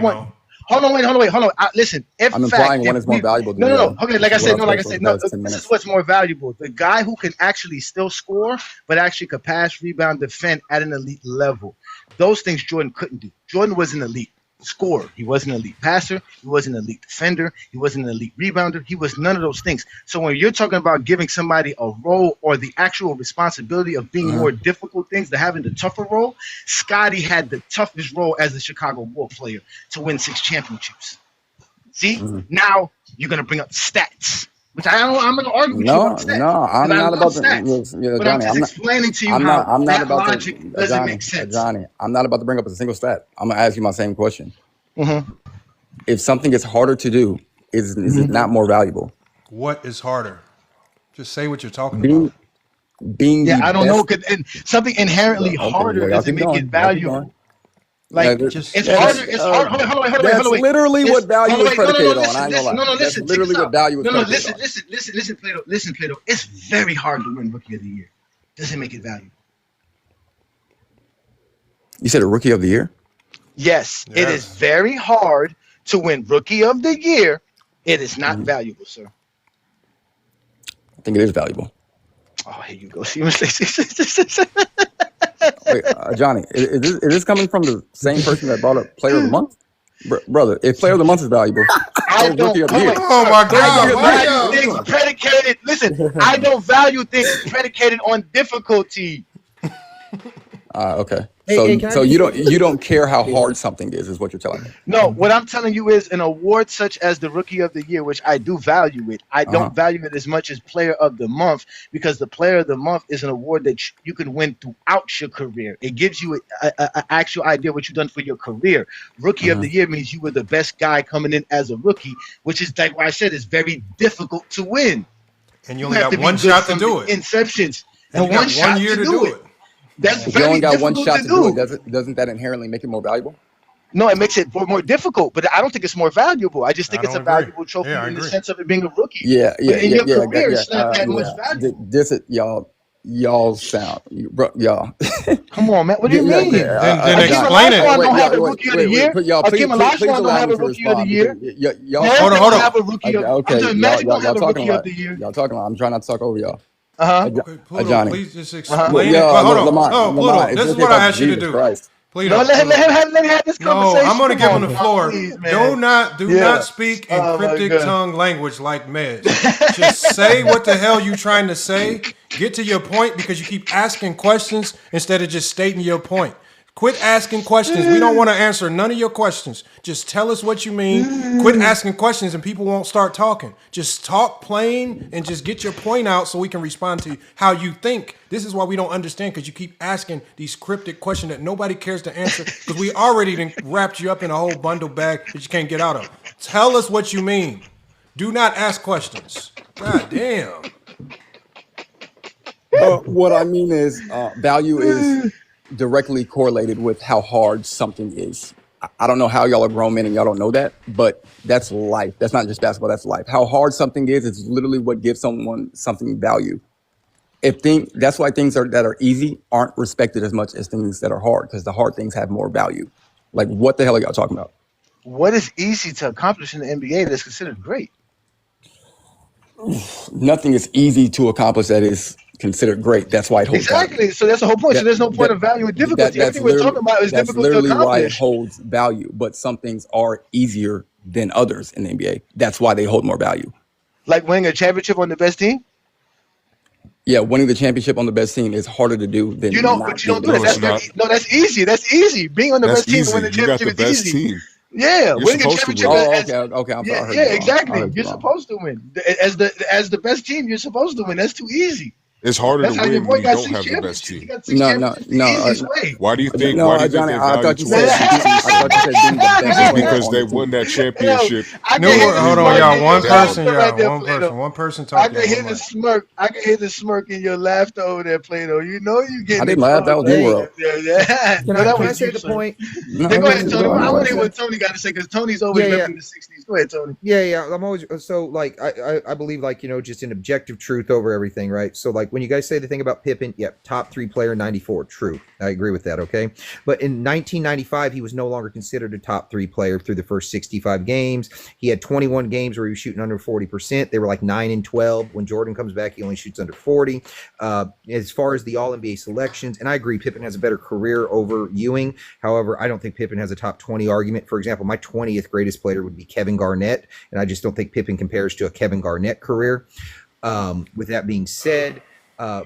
want, hold on. Listen, I'm implying one is more valuable than the other. Okay, like I said, this is what's more valuable. The guy who can actually still score, but actually could pass, rebound, defend at an elite level. Those things Jordan couldn't do. Jordan was an elite scorer. He wasn't an elite passer. He wasn't an elite defender. He wasn't an elite rebounder. He was none of those things. So when you're talking about giving somebody a role or the actual responsibility of being more difficult things, to having the tougher role, Scottie had the toughest role as a Chicago Bull player to win 6 championships. See, now you're going to bring up stats, which I'm going to argue with you about stats. No, I'm not about stats. But I'm just explaining to you how that logic doesn't make sense. Johnny, I'm not about to bring up a single stat. I'm going to ask you my same question. If something is harder to do, is it not more valuable? What is harder? Just say what you're talking about. I don't know. And something inherently harder doesn't make it valuable. Like, it's harder. It's hard. Hold on. That's literally what value is predicated on. I ain't gonna lie. That's literally what value is predicated on. Listen, Plato. It's very hard to win Rookie of the Year. Doesn't make it valuable. You said a Rookie of the Year? Yes. It is very hard to win Rookie of the Year. It is not valuable, sir. I think it is valuable. Oh, here you go. See what Wait, Johnny, is this coming from the same person that brought up Player of the Month? Brother, if Player of the Month is valuable, so Rookie of the Year. Oh my God! Listen, I don't value things predicated on difficulty. Okay. So you don't care how hard something is what you're telling me. No, what I'm telling you is an award such as the Rookie of the Year, which I do value it. I don't value it as much as Player of the Month, because the Player of the Month is an award that you can win throughout your career. It gives you an actual idea what you've done for your career. Rookie of the Year means you were the best guy coming in as a rookie, which is like what I said, is very difficult to win. And you only got one shot to do it. Inceptions. And you got 1 year to do it. That's if you only got one shot to do it, doesn't that inherently make it more valuable? No, it makes it more difficult, but I don't think it's more valuable. I just think it's a valuable trophy in the sense of it being a rookie. Yeah. In your career, it's not that much value. This is y'all sound, y'all. Come on, man. What do you mean? Then explain it. Don't have a Rookie of the Year. Akeem Olajuwon don't have a Rookie of the Year. Hold on. Have a Rookie of the Year. Y'all talking. I'm trying not to talk over y'all. Okay, Pluto, Johnny. Please just explain it. Hold on. Pluto, this is what I asked you to do. Pluto. No, let him have this conversation. No, I'm going to give him the floor. Please, do not speak in cryptic tongue language like Mez. Just say what the hell you trying to say. Get to your point, because you keep asking questions instead of just stating your point. Quit asking questions. We don't want to answer none of your questions. Just tell us what you mean. Quit asking questions and people won't start talking. Just talk plain and just get your point out so we can respond to how you think. This is why we don't understand, because you keep asking these cryptic questions that nobody cares to answer, because we already wrapped you up in a whole bundle bag that you can't get out of. Tell us what you mean. Do not ask questions. God damn. What I mean is value is directly correlated with how hard something is. I don't know how y'all are grown men and y'all don't know that, but that's life. That's not just basketball. That's life. How hard something is literally what gives someone something value. That's why things that are easy aren't respected as much as things that are hard, because the hard things have more value. Like, what the hell are y'all talking about? What is easy to accomplish in the NBA that's considered great? Nothing is easy to accomplish that is considered great. That's why it holds Exactly. value. So that's the whole point. So there's no point of value and difficulty. Everything we're talking about is difficult to literally why it accomplish. holds value. But some things are easier than others in the NBA. That's why they hold more value. Like winning a championship on the best team? Yeah, winning the championship on the best team is harder to do than but you don't do that. That's easy. That's easy. Being on the best team and winning the championship is easy. Team. Yeah, You're winning a supposed to championship. win. Okay. I'm sorry. Yeah, exactly. You're supposed to win. As the best team, you're supposed to win. That's too easy. It's harder That's to how your win boy when you got don't 6 have the best championships. team. He got 6 championships the easiest way. Why do you think? No, Why do you Johnny, think I value thought you towards said being the best It's player because on they the team. won that championship. Hold on, y'all. One person I talking. can hear the smirk. I can hear the smirk in your laughter over there, Plato. You know you getting. I didn't laugh. That was me, world. Yeah. Can I say the point? Yeah, go ahead, Tony. I want to hear what Tony got to say because Tony's always repping the '60s. Go ahead, Tony. Yeah. I'm always so like I believe like just an objective truth over everything, right? So like when you guys say the thing about Pippen, top 3 player 94, true. I agree with that. Okay, but in 1995 he was no longer considered a top 3 player through the first 65 games. He had 21 games where he was shooting under 40%. They were like 9 and 12. When Jordan comes back, he only shoots under 40. As far as the All NBA selections, and I agree, Pippen has a better career over Ewing. However, I don't think Pippen has a top 20 argument. For example, my 20th greatest player would be Kevin Garnett, and I just don't think Pippen compares to a Kevin Garnett career. With that being said,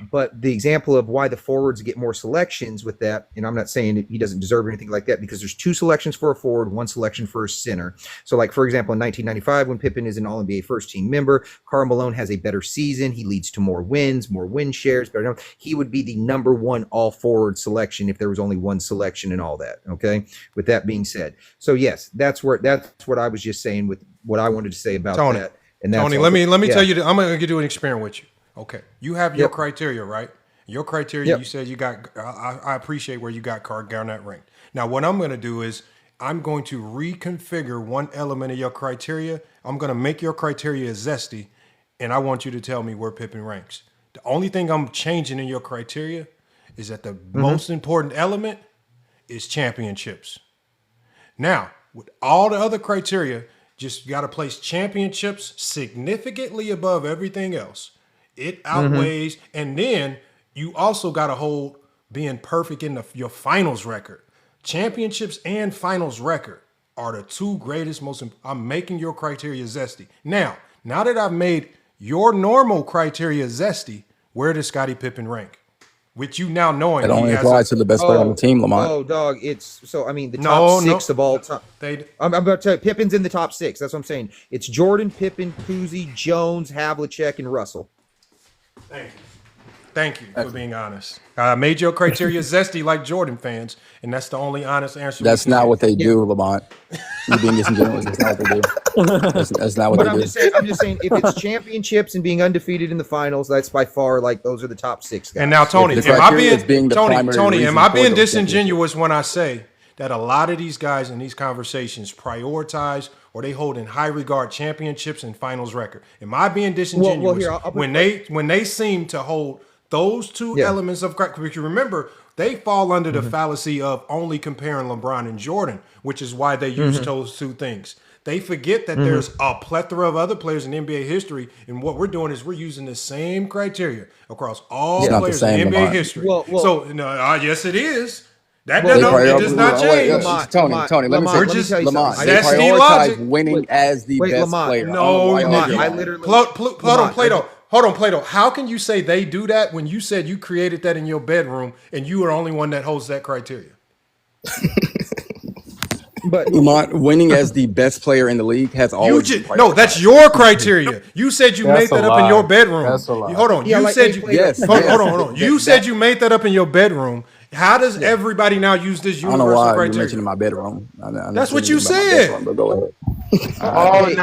but the example of why the forwards get more selections with that, and I'm not saying he doesn't deserve anything like that, because there's 2 selections for a forward, 1 selection for a center. So like, for example, in 1995, when Pippen is an All-NBA first-team member, Karl Malone has a better season. He leads to more wins, more win shares. Better. He would be the number 1 all-forward selection if there was only 1 selection and all that, okay? With that being said. So yes, that's what I was just saying with what I wanted to say about Tony, that. And that's Tony, let me tell you, I'm going to do an experiment with you. Okay, you have your criteria, right? Your criteria, you said you got, I appreciate where you got Garnett ranked. Now, what I'm going to do is I'm going to reconfigure one element of your criteria. I'm going to make your criteria zesty, and I want you to tell me where Pippen ranks. The only thing I'm changing in your criteria is that the most important element is championships. Now, with all the other criteria, just got to place championships significantly above everything else. It outweighs, and then you also got to hold being perfect in your finals record. Championships and finals record are the 2 greatest, I'm making your criteria zesty. Now that I've made your normal criteria zesty, where does Scottie Pippen rank? With you now knowing it only applies to the best player on the team, Lamont. Oh, dog, it's so. I mean, the top 6 of all time. I'm about to tell you, Pippen's in the top 6. That's what I'm saying. It's Jordan, Pippen, Cousy, Jones, Havlicek, and Russell. Thank you for being honest. I made your criteria zesty like Jordan fans, and that's the only honest answer. That's not what they do, Lamont. You being disingenuous. That's not what they do. That's not what they do. I'm just saying, if it's championships and being undefeated in the finals, that's by far like those are the top 6 guys. And now, Tony, am I being disingenuous when I say that a lot of these guys in these conversations prioritize or they hold in high regard championships and finals record? Am I being disingenuous when they seem to hold those 2 elements of, because you remember, they fall under the fallacy of only comparing LeBron and Jordan, which is why they use those 2 things. They forget that there's a plethora of other players in NBA history, and what we're doing is we're using the same criteria across all players in NBA history. Yes, it is. That does not change. Tony, let me tell you something. They prioritize winning as the best player. No, I literally. Plato. Hold on, Plato. How can you say they do that when you said you created that in your bedroom and you are the only one that holds that criteria? But Lamont, winning as the best player in the league has always no. That's your criteria. You said you made that up in your bedroom. That's a lie. Hold on. You said hold on. You said you made that up in your bedroom. How does everybody now use this universal criteria? I don't know why you mentioned in my bedroom. That's what you said. But go ahead. Don't do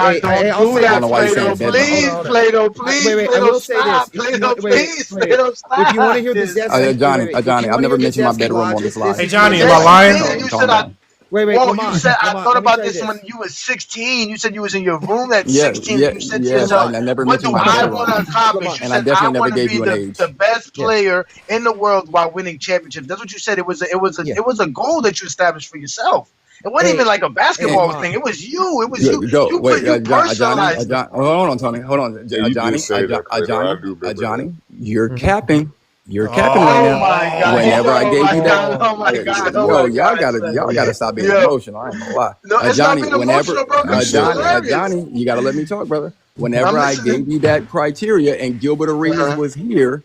that, Plato. Please, Plato. Please, Plato, stop. Plato, please, Plato, stop. If you want to hear the Johnny, I've never mentioned my bedroom on this live. Hey, Johnny, am I lying? Wait, Whoa, you Lamont. said I Lamont, thought let me about tell you this when this. you was 16. You said you was in your room at Yeah, 16 yeah, and you said to yes. yourself, I never what mentioned do my I birthday, want to Lamont. accomplish? You and I said I definitely never want to gave be you an age. the best Yeah. player in the world while winning championships. That's what you said. It was Yeah. a goal that you established for yourself. It wasn't Hey, even like a basketball Lamont. thing. It was you. It was you. Go You wait, put you personalized it. Hold on, Tony. Hold on, Yeah, you did Johnny. say that, Plato. I do remember that. Johnny. You're Mhm. capping. You're capping right Oh now. my God. Whenever I Oh gave my you that, God. Oh. Oh my God. Oh yo, my God, y'all son. gotta stop being Yo. emotional. I ain't gonna lie. No, it's not Johnny, being whenever emotional, bro, You because this is said that. hilarious. Johnny, you gotta let me talk, brother. I'm Whenever I listening. gave you that criteria and Gilbert Arenas Uh-huh. was here,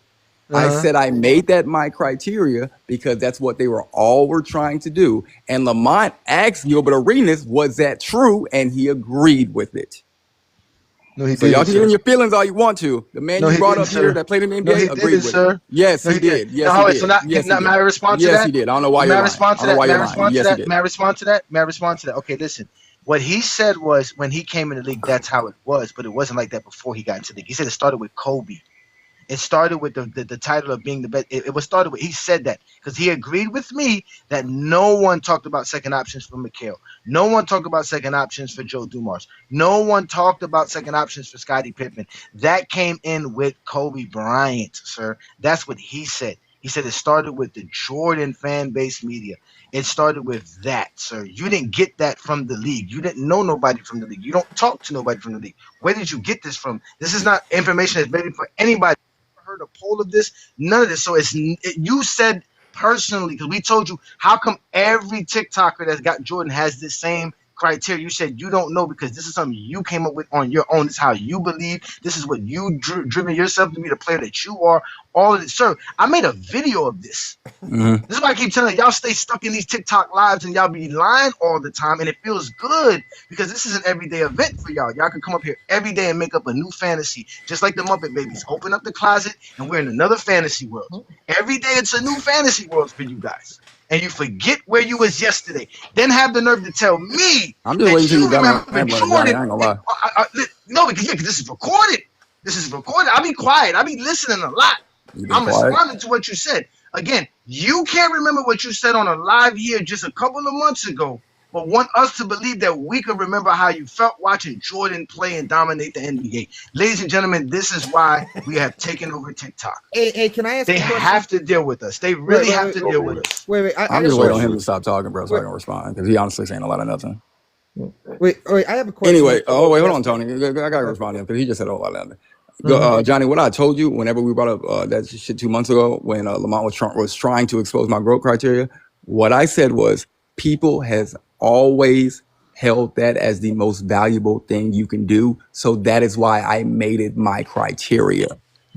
I Uh-huh. said I made that my criteria because that's what they were trying to do. And Lamont asked Gilbert Arenas, was that true? And he agreed with it. No, he So y'all didn't, can get in sir. your feelings all you want to. The man No, you he brought didn't, up here sir. that played in the No, he NBA agreed didn't, with it. sir. Yes, No, he he didn't. did. Yes, Now, he hold on. So did. now, Yes, he may did. I respond to Yes, that? he did. I don't know why May you're I lying. respond I to don't know that? why May I you're lying. respond to Yes, he that? did. May I respond to that? May I respond to that? Okay, listen. What he said was when he came in the league, that's how it was, but it wasn't like that before he got into the league. He said it started with Kobe. It started with the title of being the best. It was started with, he said that because he agreed with me that no one talked about second options for Mikhail. No one talked about second options for Joe Dumars. No one talked about second options for Scottie Pippen. That came in with Kobe Bryant, sir. That's what he said. He said it started with the Jordan fan base media. It started with that, sir. You didn't get that from the league. You didn't know nobody from the league. You don't talk to nobody from the league. Where did you get this from? This is not information that's ready for anybody. Heard a poll of this, none of this. So you said personally, because we told you, how come every TikToker that's got Jordan has the same criteria? You said you don't know because this is something you came up with on your own. This is how you believe. This is what you driven yourself to be the player that you are. All of this, sir. I made a video of this. Mhm. This is why I keep telling y'all stay stuck in these TikTok lives and y'all be lying all the time, and it feels good because this is an everyday event for y'all. Y'all can come up here every day and make up a new fantasy, just like the Muppet Babies. Open up the closet and we're in another fantasy world. Every day it's a new fantasy world for you guys, and you forget where you was yesterday. Then have the nerve to tell me I'm just waiting that till you you done remember rambling, Johnny. Jordan. I ain't gonna lie. No, because this is recorded. This is recorded. I'll be quiet. I'll be listening a lot. You been I'm quiet. responding to what you said. Again, you can't remember what you said on a live here just a couple of months ago, but want us to believe that we can remember how you felt watching Jordan play and dominate the NBA. Ladies and gentlemen, this is why we have taken over TikTok. Hey, can I ask They a question? have to deal with us. They really have to deal with us. Wait. I I'm got just a waiting on him question. to stop talking, bro, so I can respond because he honestly saying a lot of nothing. Wait. I have a question. Anyway, hold on, Tony. I gotta respond to him because he just said a whole lot of nothing. Johnny, what I told you whenever we brought up that shit 2 months ago when Lamont was trying to expose my growth criteria, what I said was people has always held that as the most valuable thing you can do. So that is why I made it my criteria.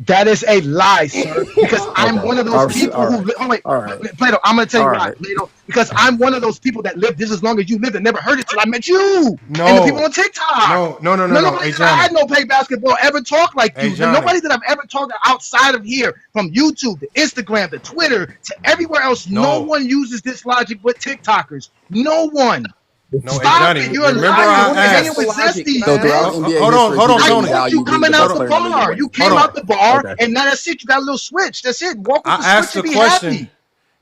That is a lie, sir. Because I'm Okay. one of those people who. Oh wait, Plato. I'm gonna tell you why, Plato. Because I'm one of those people that lived just as long as you lived and never heard it till I met you and the people on TikTok. No. Nobody Hey, that I had Johnny. no play basketball ever talk like Hey, you. Johnny. Nobody that I've ever talked to outside of here, from YouTube to Instagram to Twitter to everywhere else. No one uses this logic but TikTokers. No one. No, hey, Stop Johnny. it. You're a Remember liar. I You're hanging asked. with Zesty. So throughout NBA Hold history, on, people I didn't Tony. caught value you being the coming out best the player in the league or bar. You winning. came out the bar, Okay. and now that's it. You got a little switch. That's it. Walk with the I asked switch the and be question. happy.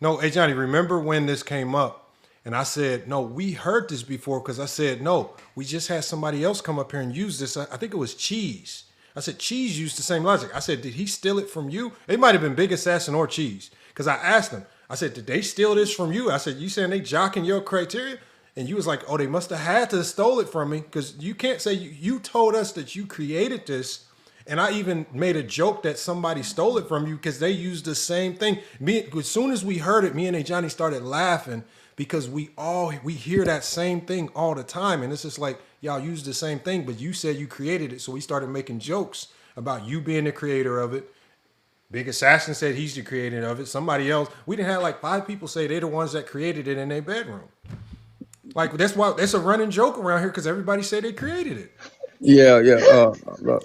No, hey, Johnny, remember when this came up? And I said, no, we heard this before because I said, no, we just had somebody else come up here and use this. I think it was Cheese. I said, Cheese used the same logic. I said, did he steal it from you? It might have been Big Assassin or Cheese. Because I asked him, I said, did they steal this from you? I said, you saying they jocking your criteria? And you was like, oh, they must have had to have stole it from me. Because you can't say you told us that you created this. And I even made a joke that somebody stole it from you because they used the same thing. As soon as we heard it, me and Johnny started laughing because we hear that same thing all the time. And it's just like, y'all use the same thing, but you said you created it. So we started making jokes about you being the creator of it. Big Assassin said he's the creator of it. Somebody else. We didn't have like 5 people say they're the ones that created it in their bedroom. Like that's a running joke around here because everybody say they created it. Yeah.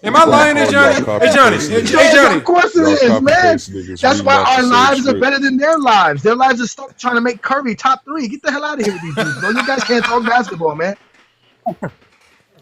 Am I lying, Johnny? Hey, Johnny. Of course it is, man. That's why our lives are better than their lives. Their lives are stuck trying to make Curry top 3. Get the hell out of here with these dudes, bro. You guys can't talk basketball, man.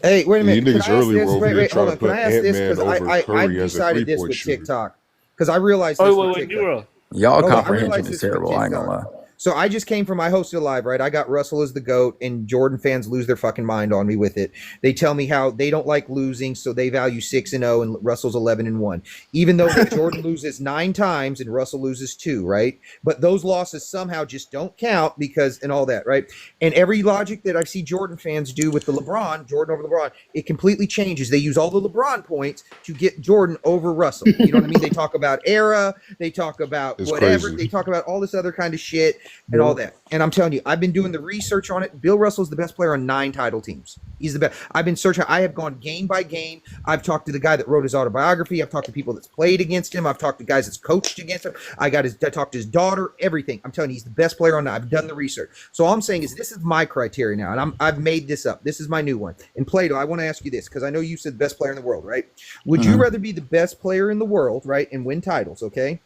Hey, wait a minute. You niggas earlier were over here trying to Can put I ask this? Ant-Man Because over I Curry as a decided this three-point with shooter. TikTok. Because I realized this with TikTok. Y'all Hold on, I comprehension realized is this with terrible. I ain't gonna TikTok. lie. So I just came from I hosted a live, right? I got Russell as the GOAT, and Jordan fans lose their fucking mind on me with it. They tell me how they don't like losing, so they value 6-0 and Russell's 11-1. Even though Jordan loses 9 times and Russell loses 2, right? But those losses somehow just don't count because and all that, right? And every logic that I see Jordan fans do with the Jordan over LeBron, it completely changes. They use all the LeBron points to get Jordan over Russell. You know what I mean? They talk about era, they talk about whatever, they talk about all this other kind of shit and all that. And I'm telling you, I've been doing the research on it. Bill Russell's the best player on 9 title teams. He's the best. I've been searching. I have gone game by game. I've talked to the guy that wrote his autobiography. I've talked to people that's played against him. I've talked to guys that's coached against him. I talked to his daughter, everything. I'm telling you, he's the best player on 9. I've done the research. So all I'm saying is this is my criteria now, and I've made this up. This is my new one. And Plato, I want to ask you this, because I know you said the best player in the world, right? Would you rather be the best player in the world, right, and win titles, okay?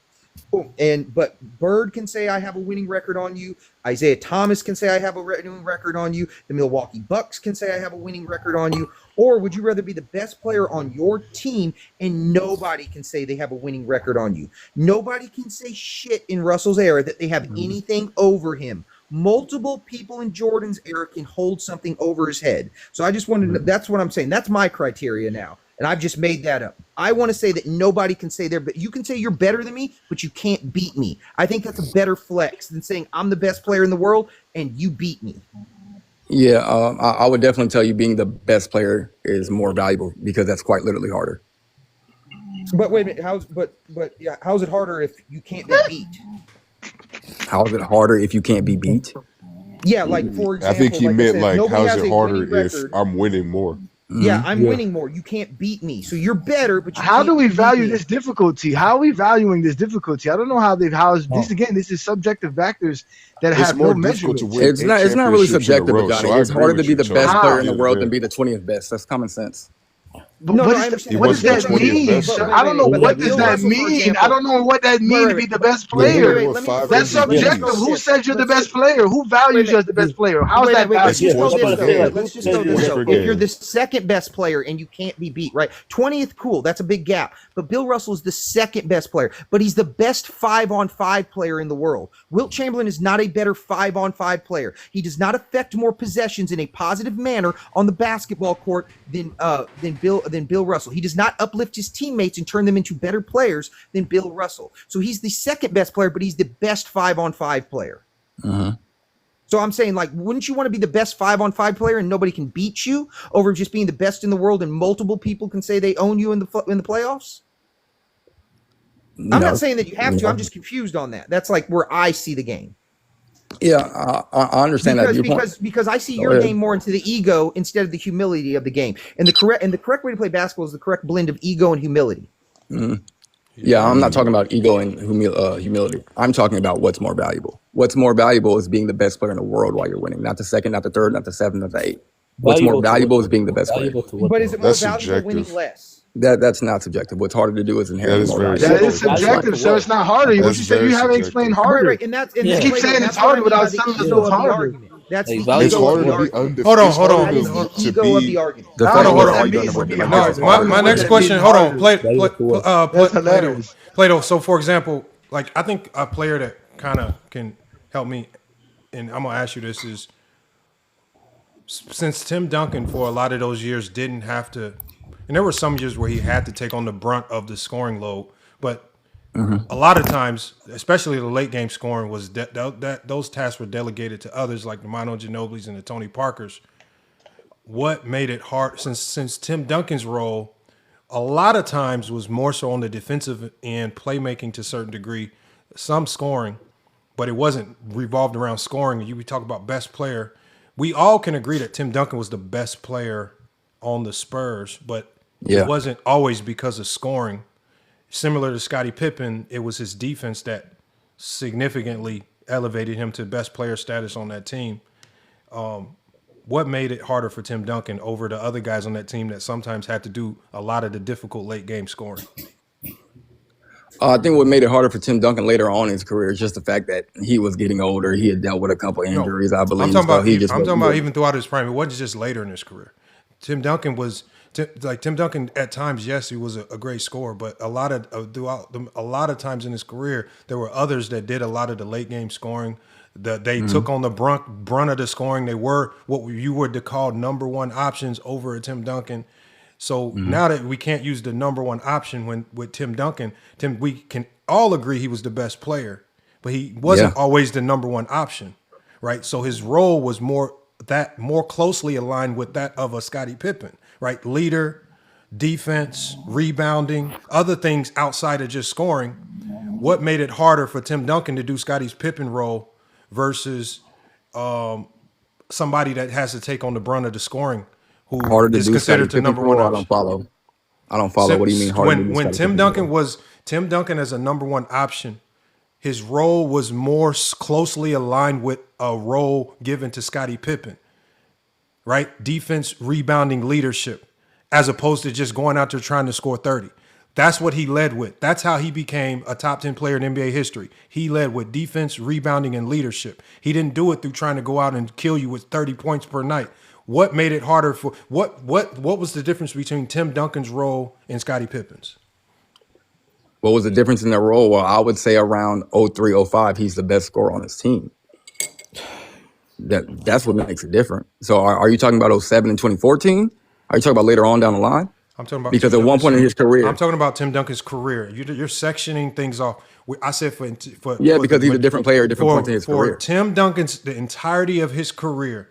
But Bird can say I have a winning record on you. Isaiah Thomas can say I have a winning record on you. The Milwaukee Bucks can say I have a winning record on you. Or would you rather be the best player on your team and nobody can say they have a winning record on you? Nobody can say shit in Russell's era that they have anything over him. Multiple people in Jordan's era can hold something over his head. So I just wanted to, that's what I'm saying. That's my criteria now. And I've just made that up. I want to say that nobody can say they're, but you can say you're better than me, but you can't beat me. I think that's a better flex than saying I'm the best player in the world and you beat me. Yeah, I would definitely tell you being the best player is more valuable because that's quite literally harder. But wait a minute, how's it harder if you can't be beat? How is it harder if you can't be beat? Yeah, like for example, I think he meant how's it harder if record. I'm winning more? Yeah, I'm winning more. You can't beat me. So you're better, but how do we value this difficulty? How are we valuing this difficulty? I don't know how this is subjective factors that have no measurement. It's not really subjective, Johnny. It's harder to be the best player in the world than be the 20th best. That's common sense. What does that mean? I don't know what does that mean. I don't know what that means to be the best player. That's subjective. Who says you're the best player? Who values you as the best player? How's that valued? Let's just go this though. If you're the second best player and you can't be beat, right? 20th, cool. That's a big gap. But Bill Russell is the second best player, but he's the best 5-on-5 player in the world. Wilt Chamberlain is not a better 5-on-5 player. He does not affect more possessions in a positive manner on the basketball court than Bill Russell. He does not uplift his teammates and turn them into better players than Bill Russell. So he's the second best player, but he's the best 5-on-5 player. So I'm saying, like, wouldn't you want to be the best 5-on-5 player and nobody can beat you over just being the best in the world and multiple people can say they own you in the playoffs? I'm not saying that you have to. I'm just confused on that. That's like where I see the game. Yeah, I understand because I see your game more into the ego instead of the humility of the game. And the correct way to play basketball is the correct blend of ego and humility. Yeah, I'm not talking about ego and humility. I'm talking about what's more valuable. What's more valuable is being the best player in the world while you're winning, not the second, not the third, not the seventh, not the eighth. What's more valuable is being the best player. But is it more valuable winning less? That's not subjective. What's harder to do is inherently more valuable. That is subjective, so it's not harder. What you said, you haven't explained harder. Right, and you keep saying it's harder without telling us what's harder. That's the it's harder to be undefeated. Hold on. The ego of the argument. My next question. Hold on. That's hilarious. Plato. So, for example, like I think a player that kind of can help me, and I'm gonna ask you this is, since Tim Duncan for a lot of those years didn't have to, and there were some years where he had to take on the brunt of the scoring load, but a lot of times, especially the late game scoring, was that those tasks were delegated to others like the Manu Ginobili's and the Tony Parkers. What made it hard since Tim Duncan's role a lot of times was more so on the defensive end, playmaking to a certain degree, some scoring, but it wasn't revolved around scoring. We talk about best player. We all can agree that Tim Duncan was the best player on the Spurs, but it wasn't always because of scoring. Similar to Scottie Pippen, it was his defense that significantly elevated him to best player status on that team. What made it harder for Tim Duncan over the other guys on that team that sometimes had to do a lot of the difficult late game scoring? I think what made it harder for Tim Duncan later on in his career is just the fact that he was getting older. He had dealt with a couple injuries, I believe. I'm talking about even throughout his prime. It wasn't just later in his career. Tim Duncan at times, yes, he was a great scorer, but a lot of times in his career, there were others that did a lot of the late game scoring. They took on the brunt of the scoring. They were what you would call number one options over Tim Duncan. So now that we can't use the number one option with Tim Duncan, we can all agree he was the best player, but he wasn't always the number one option, right? So his role was more closely aligned with that of a Scottie Pippen, right? Leader, defense, rebounding, other things outside of just scoring. What made it harder for Tim Duncan to do Scottie's Pippen role versus somebody that has to take on the brunt of the scoring, who Harder to is do considered Scottie the number Pippen one role? option? I don't follow. What do you mean harder to do When Scottie Tim Pippen Duncan role? Tim Duncan as a number one option, his role was more closely aligned with a role given to Scottie Pippen, right? Defense, rebounding, leadership, as opposed to just going out there trying to score 30. That's what he led with. That's how he became a top 10 player in NBA history. He led with defense, rebounding, and leadership. He didn't do it through trying to go out and kill you with 30 points per night. What made it harder for what was the difference between Tim Duncan's role and Scottie Pippen's? What was the difference in their role? Well, I would say around 03, 05, he's the best scorer on his team. That's what makes it different. So are you talking about 07 and 2014? Are you talking about later on down the line? I'm talking about because at one point in his career, I'm talking about Tim Duncan's career. You're sectioning things off. I said for because he's a different player at different points in his career. For Tim Duncan's the entirety of his career,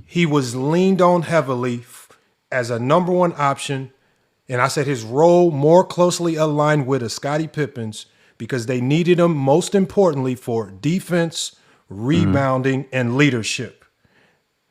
he was leaned on heavily as a number one option, and I said his role more closely aligned with a Scottie Pippen's because they needed him most importantly for defense, rebounding, and leadership.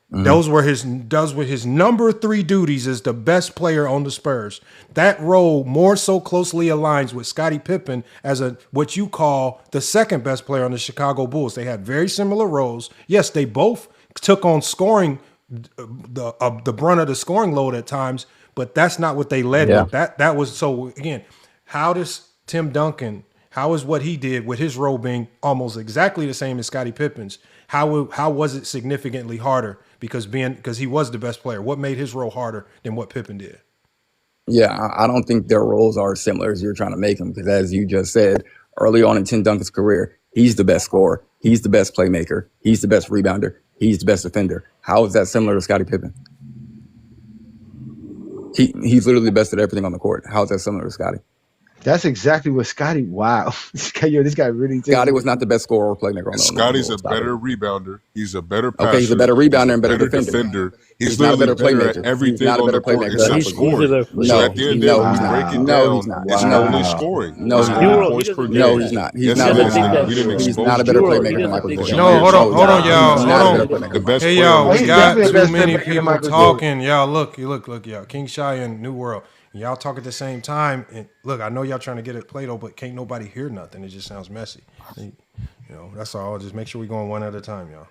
Those were his number 3 duties as the best player on the Spurs. That role more so closely aligns with Scottie Pippen as what you call the second best player on the Chicago Bulls. They had very similar roles. Yes, they both took on scoring the brunt of the scoring load at times, but that's not what they led with. That was so again. How does Tim Duncan? How is what he did with his role being almost exactly the same as Scottie Pippen's? How was it significantly harder? Because he was the best player. What made his role harder than what Pippen did? Yeah, I don't think their roles are as similar as you're trying to make them. Because as you just said, early on in Tim Duncan's career, he's the best scorer. He's the best playmaker. He's the best rebounder. He's the best defender. How is that similar to Scottie Pippen? He's literally the best at everything on the court. How is that similar to Scottie? That's exactly what Scottie. Wow, this guy really. Scottie was not the best scorer or playmaker. Scotty's a better rebounder. He's a better passer. Okay, he's a better rebounder and better defender. He's not a better playmaker. Everything on the court except scoring. So at the end of the day, when you break it down, it's only scoring. No, he's not. He's not a better playmaker than Michael Jordan. No, hold on, y'all. Hold on. The best hey, y'all, we got too many player people talking. Y'all, look, y'all. King Shy and New World. Y'all talk at the same time, and look, I know y'all trying to get at Plato, but can't nobody hear nothing. It just sounds messy. That's all. Just make sure we going one at a time, y'all.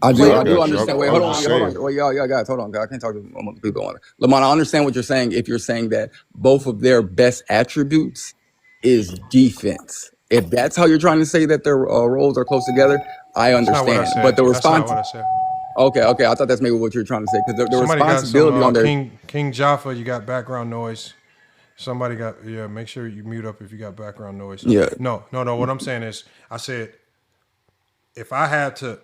I do understand. Wait, hold on. Wait, y'all guys, hold on. I can't talk to people on it. Lamont, I understand what you're saying. If you're saying that both of their best attributes is defense, if that's how you're trying to say that their roles are close together, I understand. But the response. Okay. I thought that's maybe what you're trying to say because the responsibility on their King Jaffa, you got background noise. Somebody got make sure you mute up if you got background noise. Yeah. No. What I'm saying is, I said, if I had to,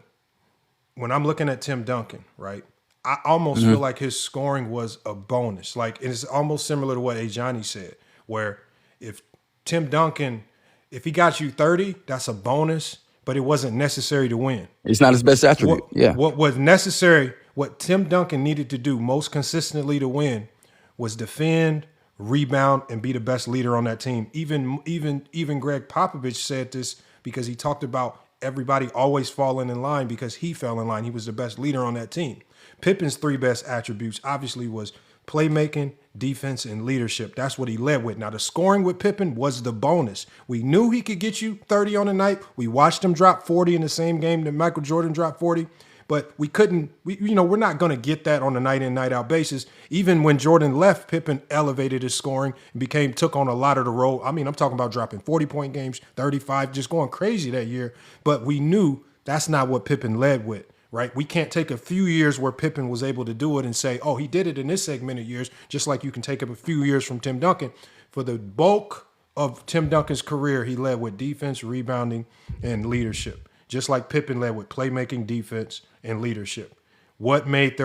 when I'm looking at Tim Duncan, right, I almost feel like his scoring was a bonus. Like it's almost similar to what Ajani said, where if Tim Duncan, if he got you 30, that's a bonus. But it wasn't necessary to win. It's not his best attribute. What was necessary, what Tim Duncan needed to do most consistently to win was defend, rebound, and be the best leader on that team. Even Greg Popovich said this because he talked about everybody always falling in line because he fell in line. He was the best leader on that team. Pippen's 3 best attributes obviously was playmaking, defense, and leadership. That's what he led with. Now, the scoring with Pippen was the bonus. We knew he could get you 30 on the night. We watched him drop 40 in the same game that Michael Jordan dropped 40. But we couldn't, we're not going to get that on a night in, night out basis. Even when Jordan left, Pippen elevated his scoring and took on a lot of the role. I mean, I'm talking about dropping 40-point games, 35, just going crazy that year. But we knew that's not what Pippen led with. Right? We can't take a few years where Pippen was able to do it and say, oh, he did it in this segment of years, just like you can take up a few years from Tim Duncan. For the bulk of Tim Duncan's career, he led with defense, rebounding, and leadership. just like Pippen led with playmaking, defense, and leadership. What made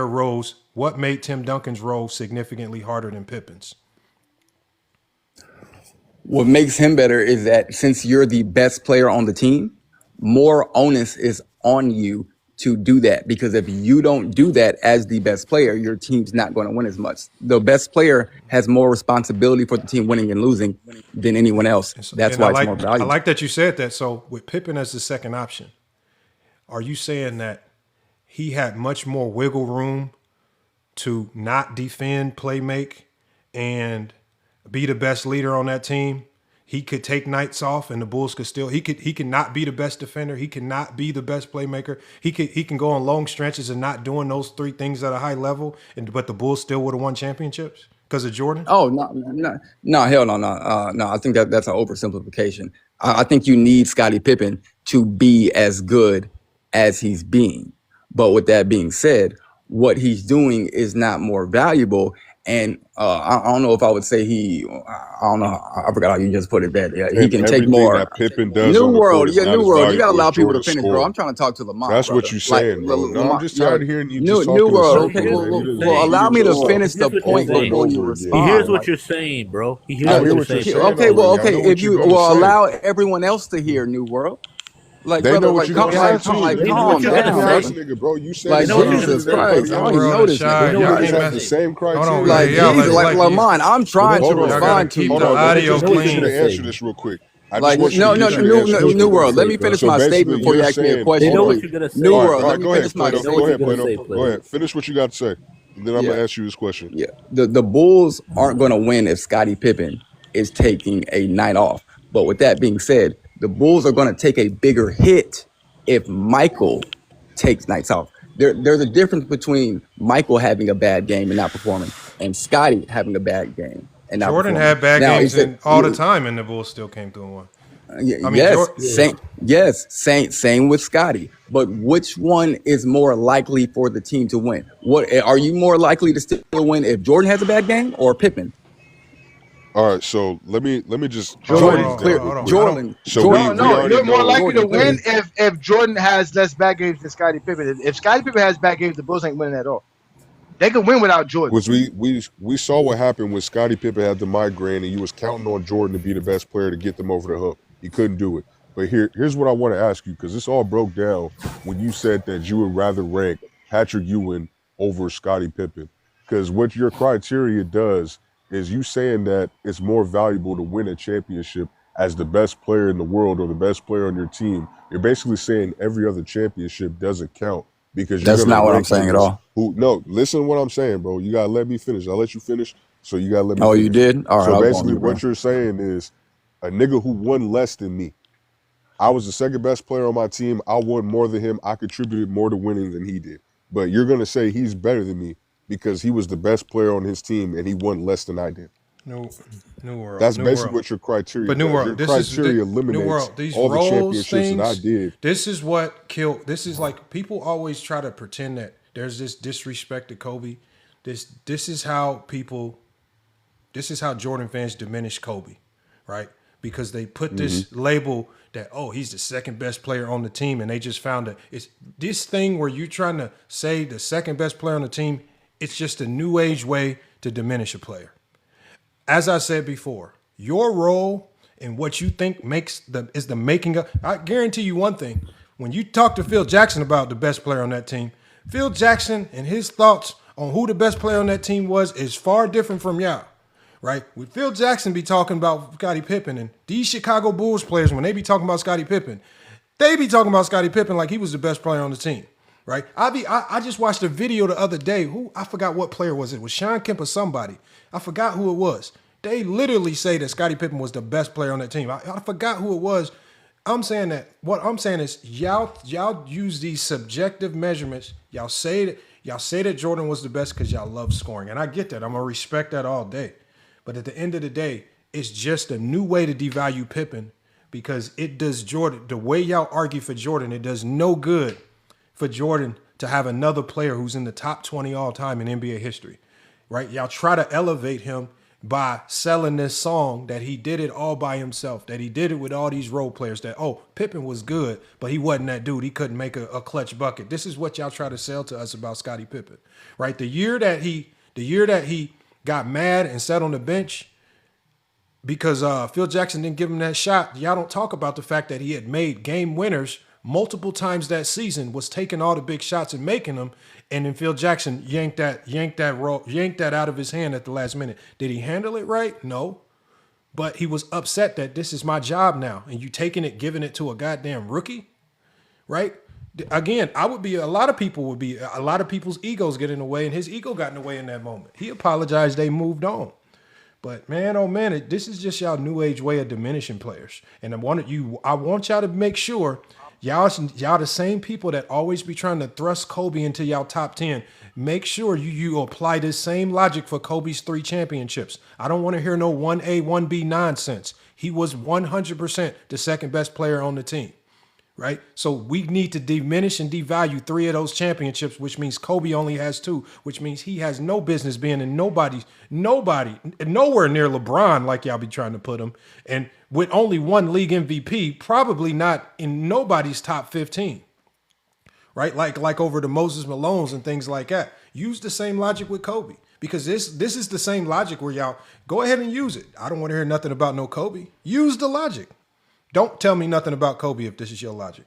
Tim Duncan's role significantly harder than Pippen's? What makes him better is that since you're the best player on the team, more onus is on you to do that. Because if you don't do that as the best player, your team's not going to win as much. The best player has more responsibility for the team winning and losing than anyone else. That's why it's more I valuable. like that you said that. So with Pippen as the second option, are you saying that he had much more wiggle room to not defend, play make, and be the best leader on that team? He could take nights off and the Bulls could still, he could not be the best defender. He could not be the best playmaker. He can go on long stretches and not doing those three things at a high level, but the Bulls still would have won championships because of Jordan? Oh, no, hell no. I think that's an oversimplification. I think you need Scottie Pippen to be as good as he's being. But with that being said, what he's doing is not more valuable. And I don't know if I would say I don't know. I forgot how you just put it. That he can take more. That Pippen does New on the world, court is yeah, not new as world. You gotta valuable allow as people to Jordan's finish, bro. scoring. I'm trying to talk to Lamont. That's brother. what you're saying, bro. No, I'm just tired of hearing you New just talking world. in Okay, circles, man. well, allow me to finish the Here's what point you're saying. before you He respond. He hears what you're saying, bro. He hears I what hear you're what you're saying. saying. Okay, well, already. I okay. know what If you you're gonna say. allow everyone else to hear New World, like They brother, know what like you're calm, gonna say too. like They know calm what you're down, gonna say, brother. nigga, bro. You said Like the same Jesus shit as Christ, everybody I don't else. even know this shy. nigga. You Y'all guys can't have the same criteria. Hold on, Like y'all Jesus, like you- Lamont, I'm trying to Hold on, Y'all gotta respond to keep you. the Hold on. Let me audio just get you clean. to answer this real quick. I Like just want you no, to no, get you to answer this new real world. quick. Let me finish So my basically, statement before you you're ask me a saying, question, They know hold what please. you're gonna say. New all right, world. all Let right, me go finish ahead, my Plato. They know Go what you're ahead, gonna Plato. say, Go Plato. ahead. Finish what you got to say, and then I'm Yeah. gonna ask you this question. Yeah, the Bulls aren't going to win if Scottie Pippen is taking a night off. But with that being said, the Bulls are going to take a bigger hit if Michael takes nights off. There's a difference between Michael having a bad game and not performing, and Scottie having a bad game and not Jordan performing. had bad Now, games is it and all the time, and the Bulls still came through and won. I mean, yes, Jordan. Yeah. same with Scottie. But which one is more likely for the team to win? What are you more likely to still win if Jordan has a bad game or Pippen? All right, so let me just Hold on, break Jordan, this hold on, down clear. real hold on. quick. I don't. So No, we no, already you're more know. likely to Jordan, clear. win if Jordan has less bad games than Scottie Pippen. If Scottie Pippen has bad games, the Bulls ain't winning at all. They can win without Jordan. Was we saw what happened when Scottie Pippen had the migraine and you was counting on Jordan to be the best player to get them over the hump. He couldn't do it. But here's what I want to ask you, because this all broke down when you said that you would rather rank Patrick Ewing over Scottie Pippen. Because what your criteria does is you saying that it's more valuable to win a championship as the best player in the world or the best player on your team. You're basically saying every other championship doesn't count because you're That's going not to what I'm rank saying at niggas all. who, no, listen to what I'm saying, bro. You got to let me finish. I'll let you finish. So you got to let me Oh, you finish. did? All right, So I'll go on basically mute, bro. what you're saying is a nigga who won less than me. I was the second best player on my team. I won more than him. I contributed more to winning than he did. But you're going to say he's better than me because he was the best player on his team and he won less than I did. New world. That's New basically world. what your criteria But New does. World, Your this is criteria New eliminates World. These all the roles championships that I things. did. This is what killed. This is like people always try to pretend that there's this disrespect to Kobe. This is how people. This is how Jordan fans diminish Kobe, right? Because they put this label that he's the second best player on the team, and they just found that it's this thing where you're trying to say the second best player on the team. It's just a new age way to diminish a player. As I said before, your role and what you think is the making of. I guarantee you one thing: when you talk to Phil Jackson about the best player on that team, Phil Jackson and his thoughts on who the best player on that team was is far different from y'all, right? With Phil Jackson be talking about Scottie Pippen and these Chicago Bulls players when they be talking about Scottie Pippen, they be talking about Scottie Pippen like he was the best player on the team. Right, I just watched a video the other day. I forgot what player was it? It was Sean Kemp or somebody? I forgot who it was. They literally say that Scottie Pippen was the best player on that team. I forgot who it was. I'm saying that what I'm saying is y'all use these subjective measurements. Y'all say that Jordan was the best because y'all love scoring, and I get that. I'm gonna respect that all day. But at the end of the day, it's just a new way to devalue Pippen because it does Jordan the way y'all argue for Jordan. It does no good for Jordan to have another player who's in the top 20 all time in NBA history, right? Y'all try to elevate him by selling this song that he did it all by himself, that he did it with all these role players, that, oh, Pippen was good, but he wasn't that dude. He couldn't make a clutch bucket. This is what y'all try to sell to us about Scottie Pippen, right? The year that he got mad and sat on the bench because Phil Jackson didn't give him that shot, y'all don't talk about the fact that he had made game winners multiple times that season, was taking all the big shots and making them, and then Phil Jackson yanked that out of his hand at the last minute. Did he handle it right? No. But he was upset that this is my job now, and you taking it, giving it to a goddamn rookie, right? Again, a lot of people's egos get in the way, and his ego got in the way in that moment. He apologized, they moved on. But man, oh man, this is just y'all new age way of diminishing players. And I want y'all to make sure y'all the same people that always be trying to thrust Kobe into y'all top 10. Make sure you apply this same logic for Kobe's 3 championships. I don't want to hear no 1A, 1B nonsense. He was 100% the second best player on the team. Right? So we need to diminish and devalue 3 of those championships, which means Kobe only has 2, which means he has no business being in nowhere near LeBron like y'all be trying to put him. And with only 1 league MVP, probably not in nobody's top 15. Right? Like over the Moses Malones and things like that. Use the same logic with Kobe. Because this is the same logic where y'all go ahead and use it. I don't want to hear nothing about no Kobe. Use the logic. Don't tell me nothing about Kobe if this is your logic.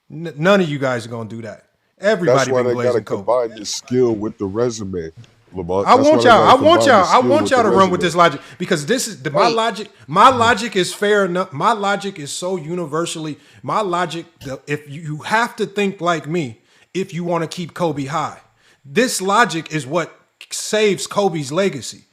None of you guys are going to do that. Everybody That's why been they got to blazing Kobe. combine this skill with the resume. Lamont. I want y'all to run with this logic, because this is my logic. My logic is fair enough. My logic is so universally. My logic, if you have to think like me, if you want to keep Kobe high, this logic is what saves Kobe's legacy.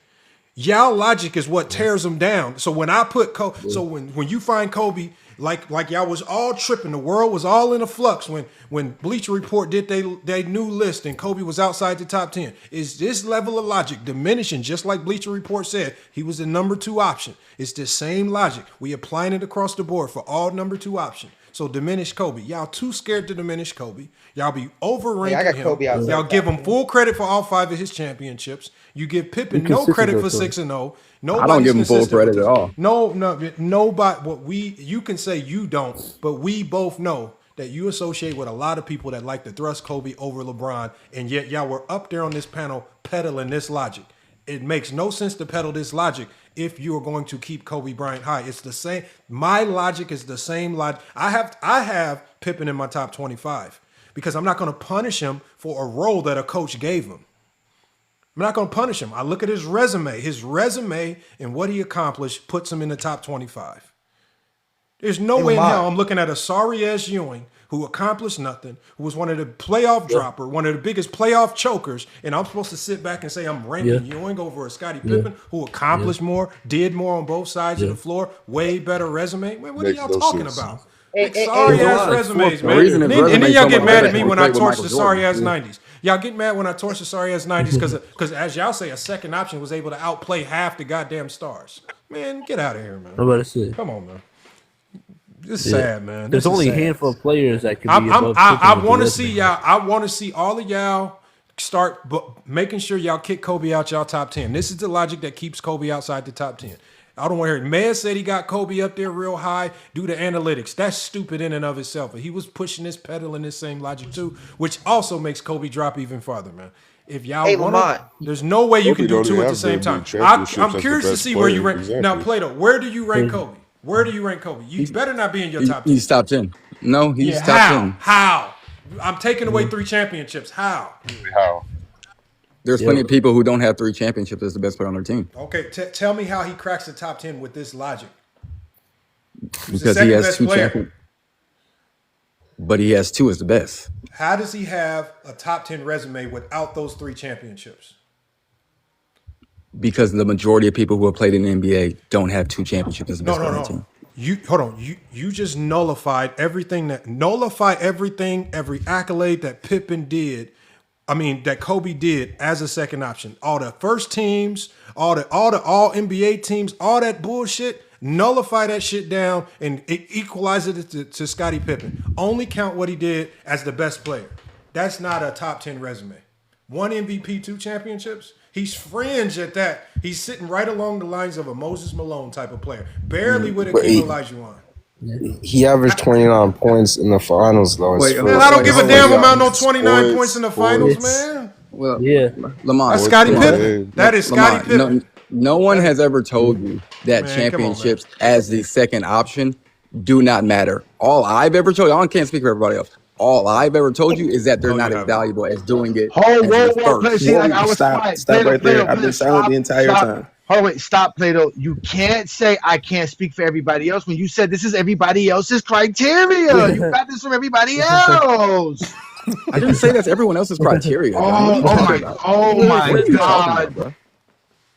Y'all logic is what tears him down. So when I put Kobe, so when you find Kobe, like y'all was all tripping, the world was all in a flux when Bleacher Report did they new list and Kobe was outside the top 10. Is this level of logic diminishing? Just like Bleacher Report said, he was the number 2 option. It's the same logic. We applying it across the board for all number 2 options. So diminish Kobe. Y'all too scared to diminish Kobe. Y'all be overranking him. Kobe outside. Y'all give him full credit for all 5 of his championships. You give Pippen no credit for 6-0. I don't give him full credit at all. Nobody. You can say you don't, but we both know that you associate with a lot of people that like to thrust Kobe over LeBron, and yet y'all were up there on this panel peddling this logic. It makes no sense to peddle this logic if you are going to keep Kobe Bryant high. It's the same. My logic is the same logic. I have Pippen in my top 25 because I'm not going to punish him for a role that a coach gave him. I'm not going to punish him. I look at his resume. His resume and what he accomplished puts him in the top 25. There's no way in hell I'm looking at a sorry-ass Ewing who accomplished nothing, who was one of the playoff dropper, one of the biggest playoff chokers, and I'm supposed to sit back and say I'm ranking Ewing over a Scottie Pippen who accomplished more, did more on both sides of the floor, way better resume. Man, what are y'all talking about? Sorry-ass resumes, man. And then y'all get mad at me when I torch the sorry-ass 90s. Y'all get mad when I torch the sorry-ass 90s because, as y'all say, a second option was able to outplay half the goddamn stars. Man, get out of here, man. Come on, man. It's sad, man. There's only a handful of players that can be above. I want to see y'all. I want to see all of y'all start making sure y'all kick Kobe out y'all top 10. This is the logic that keeps Kobe outside the top 10. I don't want to hear it. Maya said he got Kobe up there real high due to analytics. That's stupid in and of itself. But he was pushing this, peddling this same logic too, which also makes Kobe drop even farther, man. If y'all want to, there's no way you can do 2 at the same time. I'm curious to see where you rank. Exactly. Now, Plato, where do you rank Kobe? Where do you rank Kobe? You better not be in your top 10. He's top 10. No, he's top 10. How? I'm taking away 3 championships. How? There's plenty of people who don't have 3 championships as the best player on their team. Okay, tell me how he cracks the top 10 with this logic. Because he has 2 championships. But he has 2 as the best. How does he have a top 10 resume without those 3 championships? Because the majority of people who have played in the NBA don't have 2 championships as the best player on their team. You just nullified everything, every accolade that Pippen did. That Kobe did as a second option. All the first teams, all NBA teams, all that bullshit. Nullify that shit down and equalize it to Scottie Pippen. Only count what he did as the best player. That's not a top 10 resume. 1 MVP, 2 championships. He's fringe at that. He's sitting right along the lines of a Moses Malone type of player. Barely with But Akeem Olajuwon. he averaged 29 points in the finals, though. His Man, first I don't give a damn about no 29 Sports, points in the finals, sports. man. Well, Yeah. Lamont, That's Scottie Lamont, Pippen. That is Scottie Lamont, Pippen. no one has ever told you that Man, come on, man. championships as the second option do not matter. All I've ever told you, I can't speak for everybody else. All I've ever told you is that they're not as valuable as doing it Oh, as whoa, the whoa, play. first. See, like I was Stop. quiet. Stop Plato, right there. Plato, I've been Plato, silent the entire time. Hold on, wait, stop, Plato. You can't say I can't speak for everybody else when you said this is everybody else's criteria. You got this from everybody else. I didn't say that's everyone else's criteria, John. What are you talking about? What are you talking about,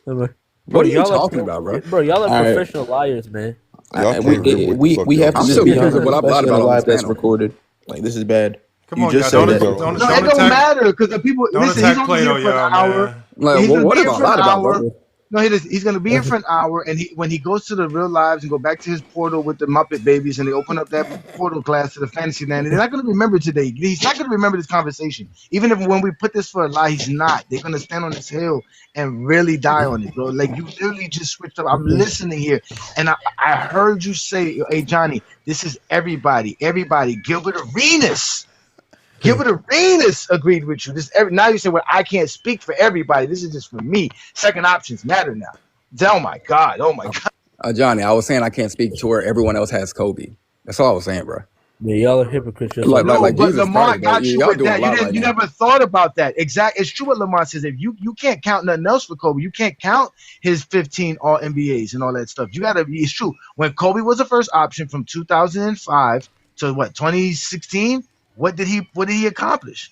bro? What are you talking about, bro? Bro, y'all are All right. professional liars, man. We have to I'm just still be because of what I lied about on live this that's panel. recorded. Like, this is bad. Come You on, just y'all. said Don't that. No, it don't matter because the people Don't listen. attack He's only here Plato, for an y'all, hour. man. Like, He's well, gonna what be have here I for an lied about, hour. bro? No, he's gonna be here for an hour, and when he goes to the real lives and go back to his portal with the Muppet Babies, and they open up that portal class to the fantasy land, they're not gonna remember today. He's not gonna remember this conversation. Even if when we put this for a lie, he's not. They're gonna stand on this hill and really die on it, bro. Like you literally just switched up. I'm listening here, and I heard you say, "Hey Johnny, this is everybody. Everybody, Gilbert Arenas." Gilbert Arenas agreed with you. Now you say, well, I can't speak for everybody. This is just for me. Second options matter now. Oh my God. Johnny, I was saying I can't speak to where everyone else has Kobe. That's all I was saying, bro. Yeah, y'all are hypocrites. Like But Jesus Lamar Christ, bro. got you Y'all with doing that. a lot right You now. never thought about that. Exactly. It's true what Lamar says. If you can't count nothing else for Kobe, you can't count his 15 All NBAs and all that stuff. You gotta be. It's true. When Kobe was the first option from 2005 to 2016, what did he accomplish?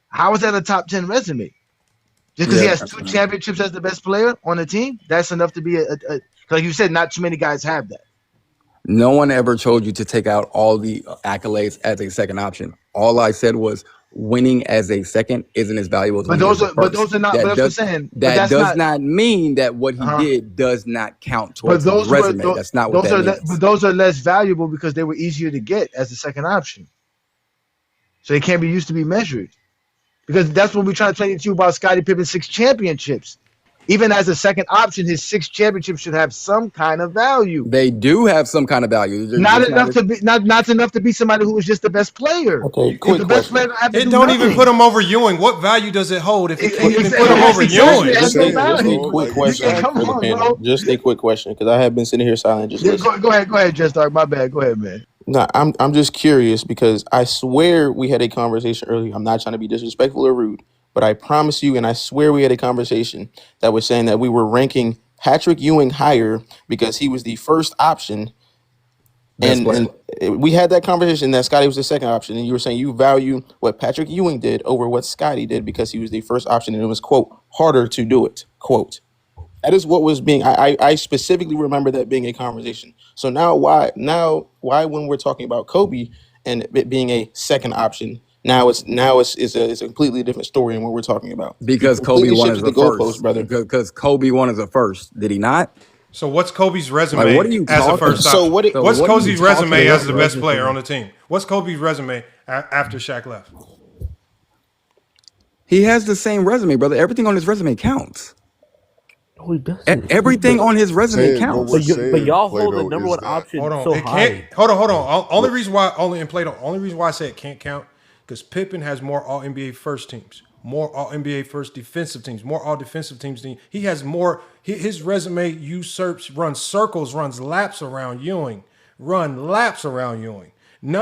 How is that a top 10 resume? Just because he has 2 championships as the best player on the team, that's enough to be like you said, not too many guys have that. No one ever told you to take out all the accolades as a second option. All I said was winning as a second isn't as valuable as winning as a first. But those are not. But that's what I'm saying. That does not mean that what he did does not count towards his resume. That's not what that means. But those are less valuable because they were easier to get as a second option. So they can't be used to be measured. Because that's what we're trying to tell you about Scottie Pippen's 6 championships. Even as a second option, his 6 championships should have some kind of value. They do have some kind of value. Not enough to be somebody who was just the best player. Okay, quick question. It don't even put him over Ewing. What value does it hold if it can't even put him over Ewing? Just a quick question for the panel. Just a quick question, because I have been sitting here silent. Just go ahead, Just Dark. My bad. Go ahead, man. No, I'm just curious because I swear we had a conversation earlier. I'm not trying to be disrespectful or rude, but I promise you, and I swear we had a conversation that was saying that we were ranking Patrick Ewing higher because he was the first option. And we had that conversation that Scottie was the second option, and you were saying you value what Patrick Ewing did over what Scottie did because he was the first option, and it was, quote, harder to do it, quote. That is what was being. I specifically remember that being a conversation. So why when we're talking about Kobe and it being a second option, now it's a completely different story in what we're talking about. Because Kobe won as a first, brother. Because Kobe won as a first, did he not? So what's Kobe's resume what are you as a first option? What's Kobe's resume as the best player on the team? What's Kobe's resume after Shaq left? He has the same resume, brother. Everything on his resume counts. No, he doesn't. Everything on his resume counts. But y'all hold the number 1 option so high. Hold on. Only reason why I say it can't count because Pippen has more All NBA first teams, more All NBA first defensive teams, more All defensive teams than he has more. His resume runs circles, runs laps around Ewing. None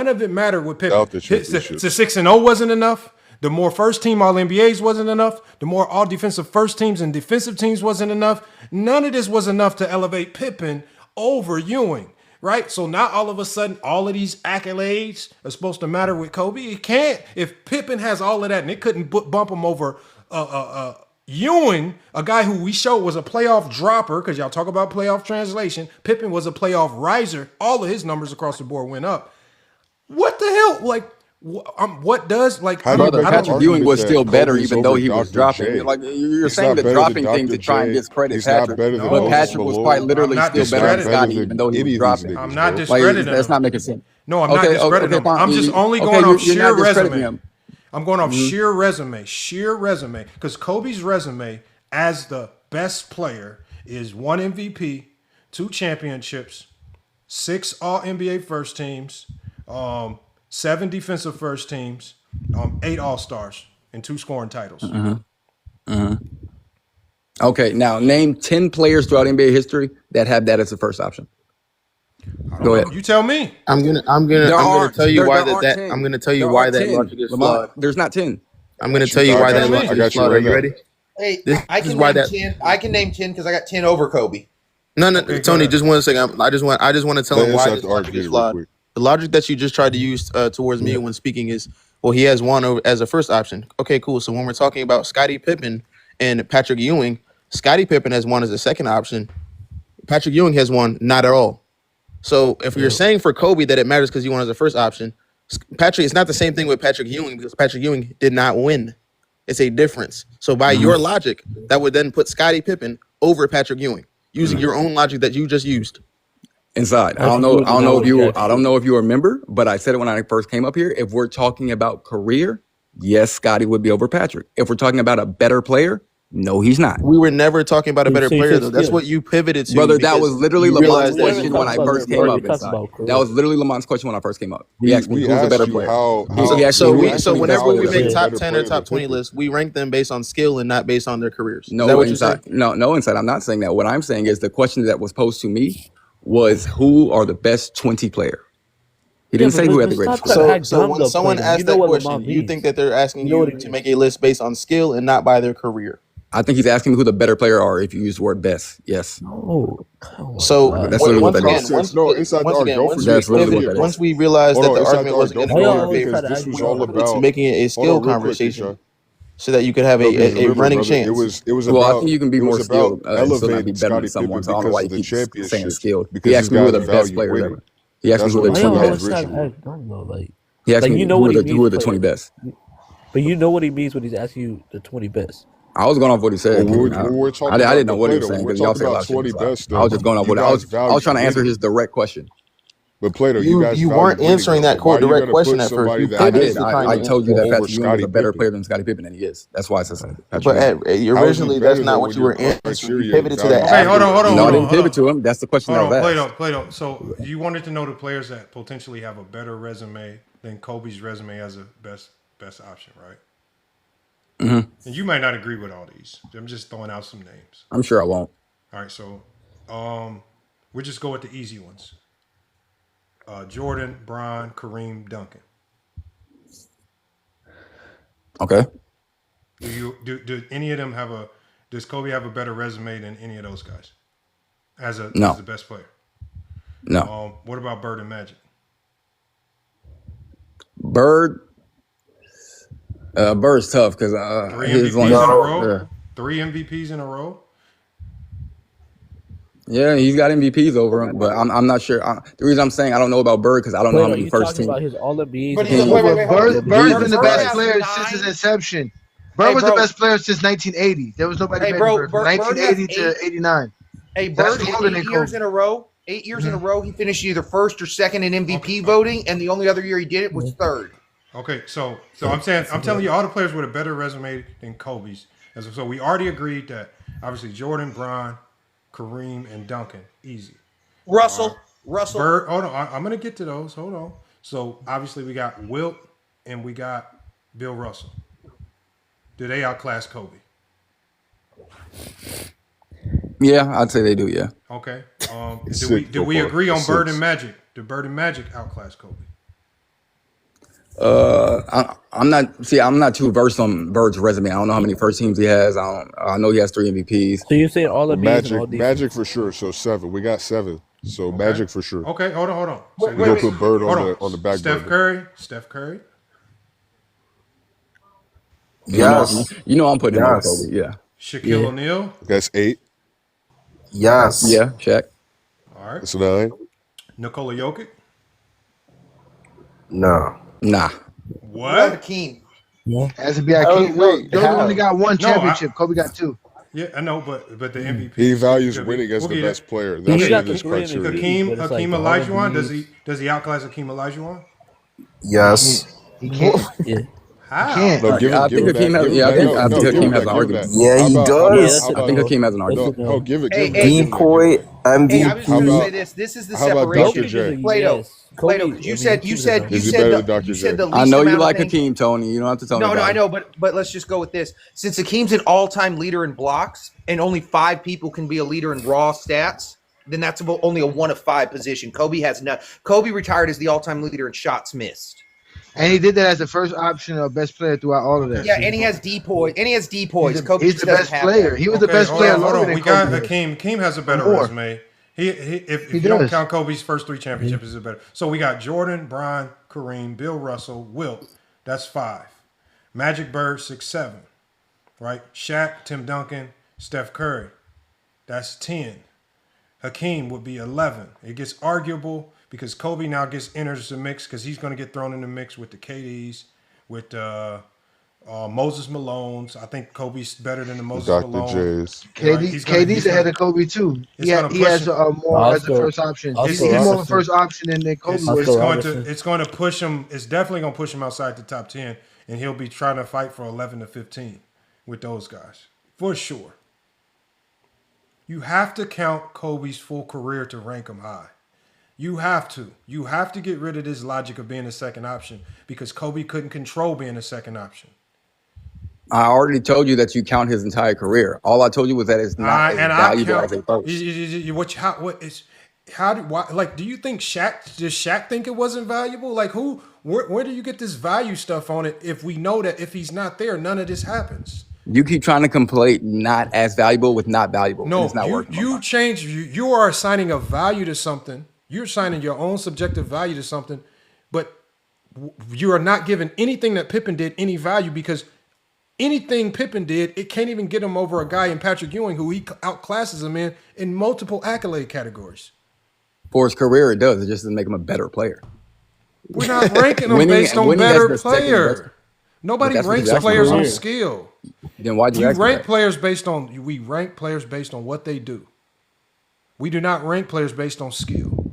of it mattered with Pippen. The 6-0 wasn't enough. The more first team All NBAs wasn't enough. The more all defensive first teams and defensive teams wasn't enough. None of this was enough to elevate Pippen over Ewing, right? So now all of a sudden, all of these accolades are supposed to matter with Kobe. It can't. If Pippen has all of that and it couldn't bump him over Ewing, a guy who we showed was a playoff dropper, because y'all talk about playoff translation. Pippen was a playoff riser. All of his numbers across the board went up. What the hell? Like, what does brother? Patrick Ewing was still better, even though he was dropping. Like you're saying, the dropping thing to try and discredit Patrick, but Patrick was quite literally still better than Scottie, even though he was dropping. I'm not discrediting him. That's not making sense. No, I'm not discrediting him. I'm just only going off sheer resume. I'm going off sheer resume, because Kobe's resume as the best player is 1 MVP, 2 championships, 6 All NBA first teams, 7 defensive first teams, 8 All Stars, and 2 scoring titles. Okay, now name 10 players throughout NBA history that have that as the first option. Go ahead. You tell me. I'm gonna tell you why that I'm gonna tell you why that logic is flawed. There's not 10. I'm gonna tell you why that logic is flawed. Are you ready? Hey, This I is can why name that- 10. I can name 10 because I got 10 over Kobe. No, Okay, Tony, ahead. just 1 second. I just want to tell Let him why Inside this the logic argue is real flawed. quick. The logic that you just tried to use towards me when speaking is, well, he has one over as a first option. Okay, cool. So when we're talking about Scottie Pippen and Patrick Ewing, Scottie Pippen has one as a second option. Patrick Ewing has one, not at all. So if you're saying for Kobe that it matters because you won as a first option, Patrick, it's not the same thing with Patrick Ewing because Patrick Ewing did not win. It's a difference. So by your logic, that would then put Scottie Pippen over Patrick Ewing using your own logic that you just used. Inside. I don't know if you remember, but I said it when I first came up here. If we're talking about career, yes, Scottie would be over Patrick. If we're talking about a better player, no, he's not. We were never talking about a better So you player, said though. That's skill. what you pivoted to. Brother, that because was literally you Lamont's realized that- question when I first came up. Inside. That was literally Lamont's question when I first came up. He asked me We who's a asked better you player. how He asked So me we who- so who whenever best we player make is. top better 10 player or top than 20 Pippen. lists, we rank them based on skill and not based on their careers. Is that No, what you're Inside. saying? No, Inside. I'm not saying that. What I'm saying is the question that was posed to me was who are the best 20 player. He didn't say who had the greatest career. So when someone asks that question, you think that they're asking you to make a list based on skill and not by their career. I think he's asking me who the better player are if you use the word best. Yes. Oh, So that's literally what that once is. again, once inside the again, argument, once That's we literally what pivoted, that once is. we realized Hold that on, the inside argument the wasn't going to argument, go don't in worry, your favor, because this was we all pivoted about. to making it a Hold skill on, real quick, conversation, Keyshawn. so that you could have No, because a remember, running brother, chance. it was Well, I about think you can be it more was about skilled and still not be elevating better than Scottie someone. Pippen So I don't know because why of he the keeps saying championships. skilled. Because He his asked me who are guys the best value players winning. ever. He asked me That's who are what the he 20 told best. us originally. I don't know, like He asked me you know what he who means. are the 20 best. But you know what he means when he's asking you the 20 best. I was going off what he said. When we're talking I about didn't know the what he play, was though, saying when we're because y'all talking say a lot about of shit. 20 So best, I was just going off you what I guys was value trying to answer winning. his direct question. But Plato, You guys value weren't winning, answering though. that Why quote are you direct gonna question put at first. somebody You that I pivoted did. to trying I to told you answer that it. over Patrick Ewing is Scottie a better Pippen? player than Scottie Pippen, and he is. That's why I said Patrick But Ewing. How is he originally, that's better not though what when you your were answering. You criteria pivoted to that. Okay, hold on. No, I didn't pivot to him. That's the question Hold that on, was asked. Plato. So you wanted to know the players that potentially have a better resume than Kobe's resume as a best option, right? Mm-hmm. And you might not agree with all these. I'm just throwing out some names. I'm sure I won't. All right, so we'll just go with the easy ones. Jordan, Bron, Kareem, Duncan. Okay. Do any of them does Kobe have a better resume than any of those guys as the best player? No. What about Bird and Magic? Bird's tough because Three his MVPs in a row. Yeah. 3 MVPs in a row. Yeah, he's got MVPs over him, but I'm not sure. The reason I'm saying I don't know about Bird because I don't know how Wait, are many you first talking team. about his All NBAs? But Bird's been the best has player 9. since his inception. Bird was the best player since 1980. There was nobody Hey, better bro, than Bird from Bird 1980 has to 89. Hey, That's Bird, longer in than 8 years Kobe. in a row, 8 years in a row, he finished either first or second in MVP voting, and the only other year he did it was third. Okay, so I'm telling you all the players with a better resume than Kobe's. So we already agreed that obviously Jordan, Bron, Kareem, and Duncan, easy. Russell. Bird. Hold on, I'm gonna get to those. Hold on. So obviously we got Wilt and we got Bill Russell. Do they outclass Kobe? Yeah, I'd say they do. Yeah. Okay. Do we agree on Bird and Magic? Do Bird and Magic outclass Kobe? I'm not too versed on Bird's resume. I don't know how many first teams he has. I know he has 3 MVPs. So you're saying all the Magic for sure. So 7. We got 7. So Okay. Magic for sure. Okay, hold on. So We're gonna put Bird on the back Steph burner. Curry. Yes. You know I'm putting him over Yes. Kobe. Yeah. Shaquille O'Neal. That's 8. Yes. Yeah. Shaq. All right. That's 9. Nikola Jokic. No. Nah. What? Hakeem. Has to be Hakeem. No, Jordan only got 1 No, championship. Kobe got 2. Yeah, I know, but the MVP. He values could be- winning as we'll the get best it. player. He That's got his the 3 criteria. Hakeem but it's like the Olajuwon. all-NBAs. Does he outclass Hakeem Olajuwon? Yes. He can't. Yeah. How? No, give I him think Hakeem that. has. Give him Yeah, I that. think No, give Hakeem him has that. an Give him argument. that. Yeah, How he about does. I think Hakeem has an no? argument. No, give him Hey, that. Give him that. Give him Decoy that. Hey, I was just How going to MVP. say about this is the how about separation. Dr. J? Plato, Kobe. because you I mean, said Hakeem's an Is he better than Dr. you said J? the I least know you amount of like things. Hakeem, Tony. You don't have to tell me No, about I it. know, but let's just go with this. Since Hakeem's an all-time leader in blocks, and only 5 people can be a leader in raw stats, then that's only a 1 of 5 position. Kobe has none. Kobe retired as the all-time leader in shots missed. And he did that as the first option of best player throughout all of that. Yeah, and he has depoys. Kobe He's just the doesn't best have player. that. He was the Okay, best player hold longer on. than We got Kobe is. Hakeem. Hakeem has a better More. resume. If He you don't does. count Kobe's first 3 championships, is better. So we got Jordan, Bron, Kareem, Bill Russell, Wilt. That's 5. Magic Bird 6, 7. Right? Shaq, Tim Duncan, Steph Curry. That's 10. Hakeem would be 11. It gets arguable because Kobe now enters the mix because he's going to get thrown in the mix with the KDs, with Moses Malone's. I think Kobe's better than the Moses Dr. Malone. J's. KD's ahead of Kobe too. He has more as a first option. He's more of a first option than Kobe was. It's going to push him. It's definitely going to push him outside the top 10, and he'll be trying to fight for 11 to 15 with those guys for sure. You have to count Kobe's full career to rank him high. You have to. You have to get rid of this logic of being a second option because Kobe couldn't control being a second option. I already told you that you count his entire career. All I told you was that it's not as valuable as a first. Do you think does Shaq think it wasn't valuable? Like where do you get this value stuff on it if we know that if he's not there, none of this happens? You keep trying to conflate not as valuable with not valuable. No, it's not working. You are assigning a value to something. You're assigning your own subjective value to something, but you are not giving anything that Pippen did any value because anything Pippen did, it can't even get him over a guy in Patrick Ewing who he outclasses him in multiple accolade categories. For his career, it does. It just doesn't make him a better player. We're not ranking him based on better player. Nobody ranks players on skill. Then why'd you rank players based on? We rank players based on what they do. We do not rank players based on skill.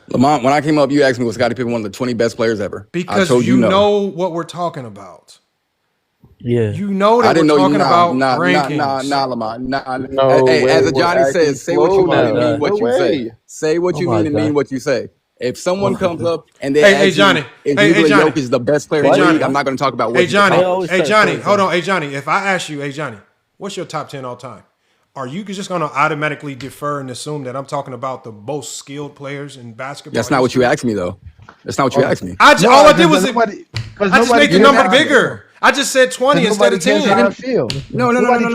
Lamont, when I came up, you asked me was Scottie Pippen one of the 20 best players ever. Because I told you know what we're talking about. Yeah, you know that I didn't we're know talking about rankings. Lamont. No, hey, wait, as a Johnny says, say what you mean and mean what No you way. say. Say what you mean and mean what you say. If someone comes up and they Hey, ask Johnny. you, Hey, if Johnny. Jokic is the best player in the league, I'm not going to talk about what Hey, Johnny. you Johnny. Hold on. Hey, Johnny. If I ask you, hey, Johnny, what's your top 10 all time? Are you just going to automatically defer and assume that I'm talking about the most skilled players in basketball? That's not what you asked me, though. That's not what you asked me. All I did was I just make the number bigger. I just said 20 instead of 10. No, Lamont.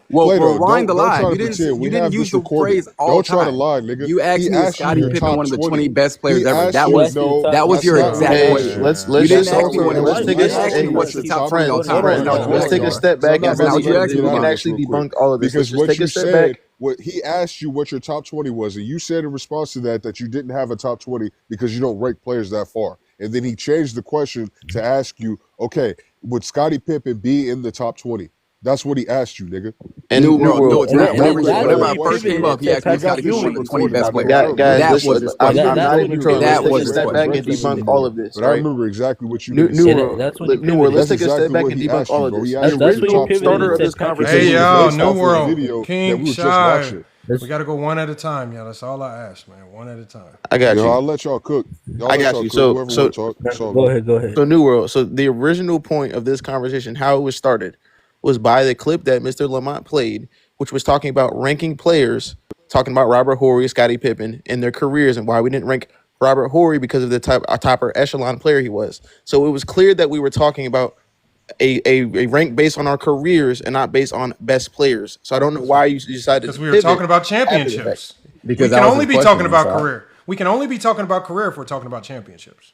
Well, rewind the lie. You didn't use the phrase all time. Don't try to lie, nigga. You asked me, is Scottie Pippen one of the 20 best players ever? That was your exact question. Let's take a step back and we can actually debunk all of this. Because Let's what take you a step said, back. what he asked you what your top 20 was, and you said in response to that you didn't have a top 20 because you don't rank players that far. And then he changed the question to ask you, okay, would Scottie Pippen be in the top 20? That's what he asked you, nigga. And no, it's not. Whenever I first came up, he asked me Scottie Pippen one of the 20 best players. Guys, that was his I'm question. not even trolling. That Let's take was a his step back and question. debunk all of this. But I remember exactly what you New World, let's take a step back and debunk all of this. The original starter of this conversation. Hey, y'all, New video World, King just Shy. watching. We got to go one at a time, y'all. That's all I ask, man. One at a time. I got you. I'll let y'all cook. I got you. So go ahead. So New World. So the original point of this conversation, how it was started, was by the clip that Mr. Lamont played, which was talking about ranking players, talking about Robert Horry, Scottie Pippen, and their careers, and why we didn't rank Robert Horry because of the topper echelon player he was. So it was clear that we were talking about a rank based on our careers and not based on best players. So I don't know why you decided because we were talking about championships. Because we can only be talking about career. We can only be talking about career if we're talking about championships.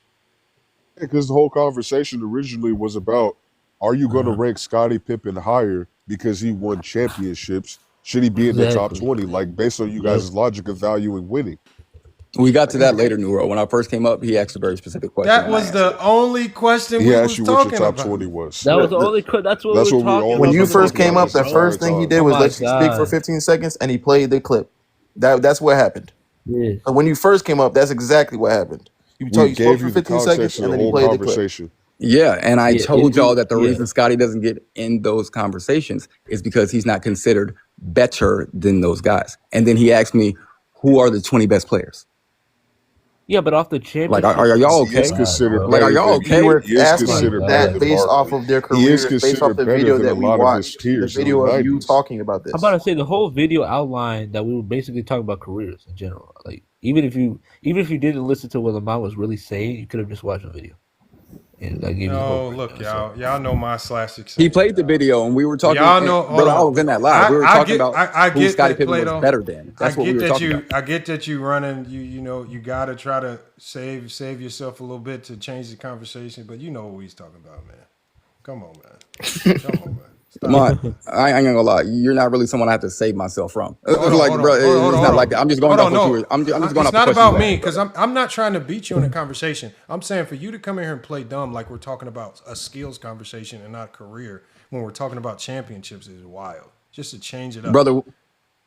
Because the whole conversation originally was about, are you going to rank Scottie Pippen higher because he won championships? Should he be in the top 20? Like, based on you guys' logic of valuing winning. We got to that later, New World. When I first came up, he asked a very specific question. That was the only question he we asked was you talking what your top about. 20 was. That was the only. That's what we were talking about. When you first came up, the first thing he did was let you speak for 15 seconds, and he played the clip. That's what happened. Yeah. When you first came up, that's exactly what happened. You We spoke gave for you the 15 seconds, context of and the then he whole played the clip. conversation. Yeah, and I Yeah, told y'all that the yeah. reason Scotty doesn't get in those conversations is because he's not considered better than those guys. And then he asked me, "Who are the 20 best players?" Yeah, but off the Like, championship. are y'all He is okay? considered Like, are better y'all than You okay? were he is asking considered better that than based off Barkley. of their He is careers, based off considered the better video than a that we lot of his watched, the peers in the video of you 90s. talking about I'm this. about to say the whole video outlined that we were basically talking about careers in general. Like even if you didn't listen to what Lamar was really saying, you could have just watched the video. And I gave you the whole No, look, breakdown. y'all know my slash He success. played the video, and we were talking. Y'all know. Hold Brother, I on. was in that live. We were talking about I who get Scottie that, Pippen was Plato. better than. That's what we were talking about. I get that you running. You know you gotta try to save yourself a little bit to change the conversation. But you know what he's talking about, man. Come on, man. Come on, man. Stop. I ain't gonna lie. You're not really someone I have to save myself from. Hold like, on, bro, hold it's on, not like that. I'm just going off what you were. I'm just going it's off the not question about you me asked, because brother. I'm not trying to beat you in a conversation. I'm saying for you to come in here and play dumb like we're talking about a skills conversation and not a career when we're talking about championships is wild. Just to change it up, Brother.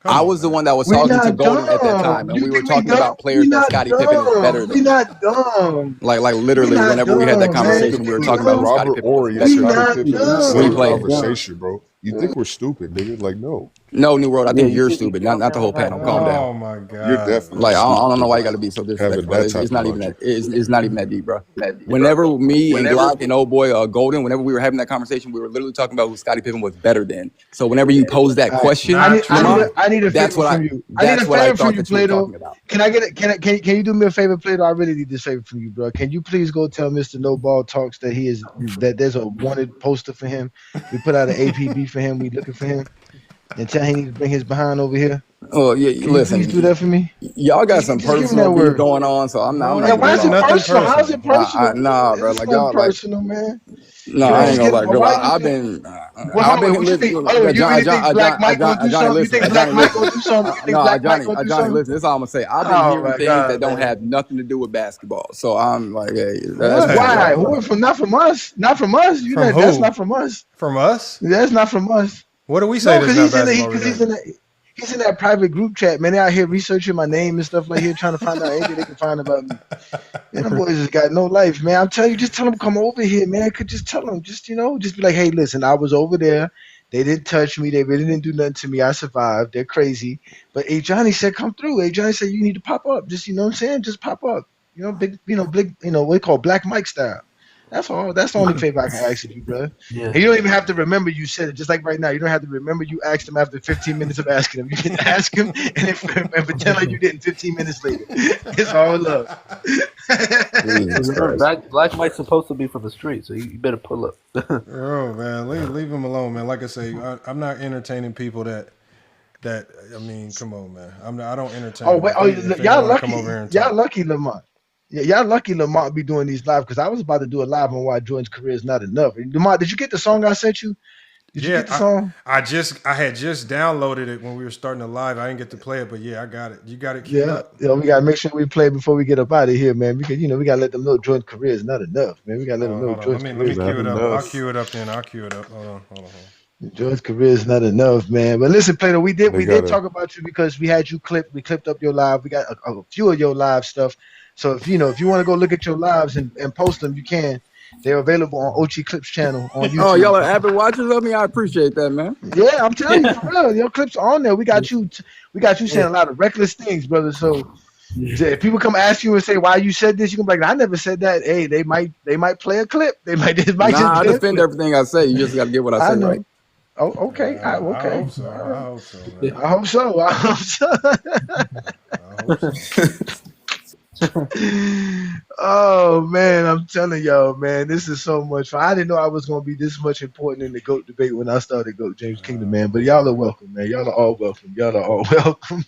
I was the one that was We talking to not Golden at that dumb. time, and You we were think we talking dumb? about We players that not Scottie Pippen is better dumb. We than. not dumb. Like We literally, not whenever we had that dumb, man. conversation, we were You talking about know? who Scottie Robert Pippen was Ory and better We than Scottie not Pippen in the when he same dumb. played. conversation, bro. You think we're stupid, nigga? Like, no. No, New World. I Yeah, think you you're think we stupid, not the whole panel. Calm down. Oh my You're god. definitely Like I don't know stupid. why you got to be so Having disrespectful. that It's, type it's of not even that. logic. It's not even that deep, bro. Whenever me and Glock and old boy Golden, whenever we were having that conversation, we were literally talking about who Scottie Pippen was better than. So whenever you pose that All right. question, Not true. I need a that's favor what from you. I need that's a what I favor from thought you, that you were Plato. talking about. Can I get it? Can you do me a favor, Plato? I really need this favor from you, bro. Can you please go tell Mr. No Ball Talks that there's a wanted poster for him. We put out an APB for him. We looking for him, and tell him he needs to bring his behind over here. Oh yeah, Can you please do that for me? y'all got some Just give him personal that beef word. going on, so I'm No, not Yeah, even why gonna is it lie. nothing personal? How's it personal? Nah, bro. It's Like not y'all, like personal, man. no, Yo, I just ain't get. gonna lie, But bro. why you I've think? been, Well, I've hold on. been What you think? listening. Hold on. You really think Black Mike gonna do Johnny, something? You listen, think Black Johnny, Mike listen. gonna do something? You think No, Black Mike Johnny, gonna do Johnny, something? listen. This is all I'm gonna say. I've been Oh hearing my things that God, don't man. have nothing to do with basketball. So I'm like, hey, that's What? between Why? y'all. Who from? Not from us. Not from us. You From know that's who? not from us. From us? That's not from us. What do we say No, that's because not he's in the basketball because related? he's in that private group chat, man. They out here researching my name and stuff like here, trying to find out anything they can find about me. Man, them boys just got no life, man. I'm telling you, just tell them come over here, man. Could just tell them, just just be like, hey, listen, I was over there. They didn't touch me. They really didn't do nothing to me. I survived. They're crazy. But hey, Johnny said, come through. Hey, Johnny said, you need to pop up. Just, you know what I'm saying? Just pop up. Big, big, what they call Black Mike style. That's all. That's the only favor I can ask of you, bro. Yeah. And you don't even have to remember you said it. Just like right now, you don't have to remember you asked him after 15 minutes of asking him. You can ask him and pretend like you didn't 15 minutes later. It's all love. Jesus Remember, Christ. Black Mike's supposed to be from the street, so you better pull up. Oh man, leave him alone, man. Like I say, I'm not entertaining people that I mean, come on, man. I don't entertain. Oh wait, if they y'all want to lucky. come over here and Y'all talk. lucky, Lamont. Yeah, y'all lucky Lamont be doing these live because I was about to do a live on why Jordan's career is not enough. Lamont, did you get the song I sent you? Did you get the song? I had just downloaded it when we were starting the live. I didn't get to play it, but yeah, I got it. You got it queued up. Yeah, we gotta make sure we play before we get up out of here, man. Because we gotta let them know Jordan's career is not enough, man. We gotta let them know Hold on. Jordan's Let career me is not cue it up. enough. I'll cue it up then. I'll cue it up. Hold on. Jordan's career is not enough, man. But listen, Plato, we did talk about you because we had you clipped. We clipped up your live. We got a few of your live stuff. So if you want to go look at your lives and post them, you can. They're available on Ochi Clips channel on YouTube. Oh, y'all are avid watchers of me. I appreciate that, man. Yeah, I'm telling you for real. Your clips are on there. We got you saying a lot of reckless things, brother. So if people come ask you and say why you said this, you can be like, I never said that. Hey, they might play a clip. They might just I play a defend clip. everything I say. You just got to get what I say right. Oh, okay. Okay. I hope so. I hope so. Oh man, I'm telling y'all, man, this is so much fun. I didn't know I was gonna be this much important in the GOAT debate when I started GOAT James Kingdom, man. But y'all are welcome, man. Y'all are all welcome. Y'all are all welcome.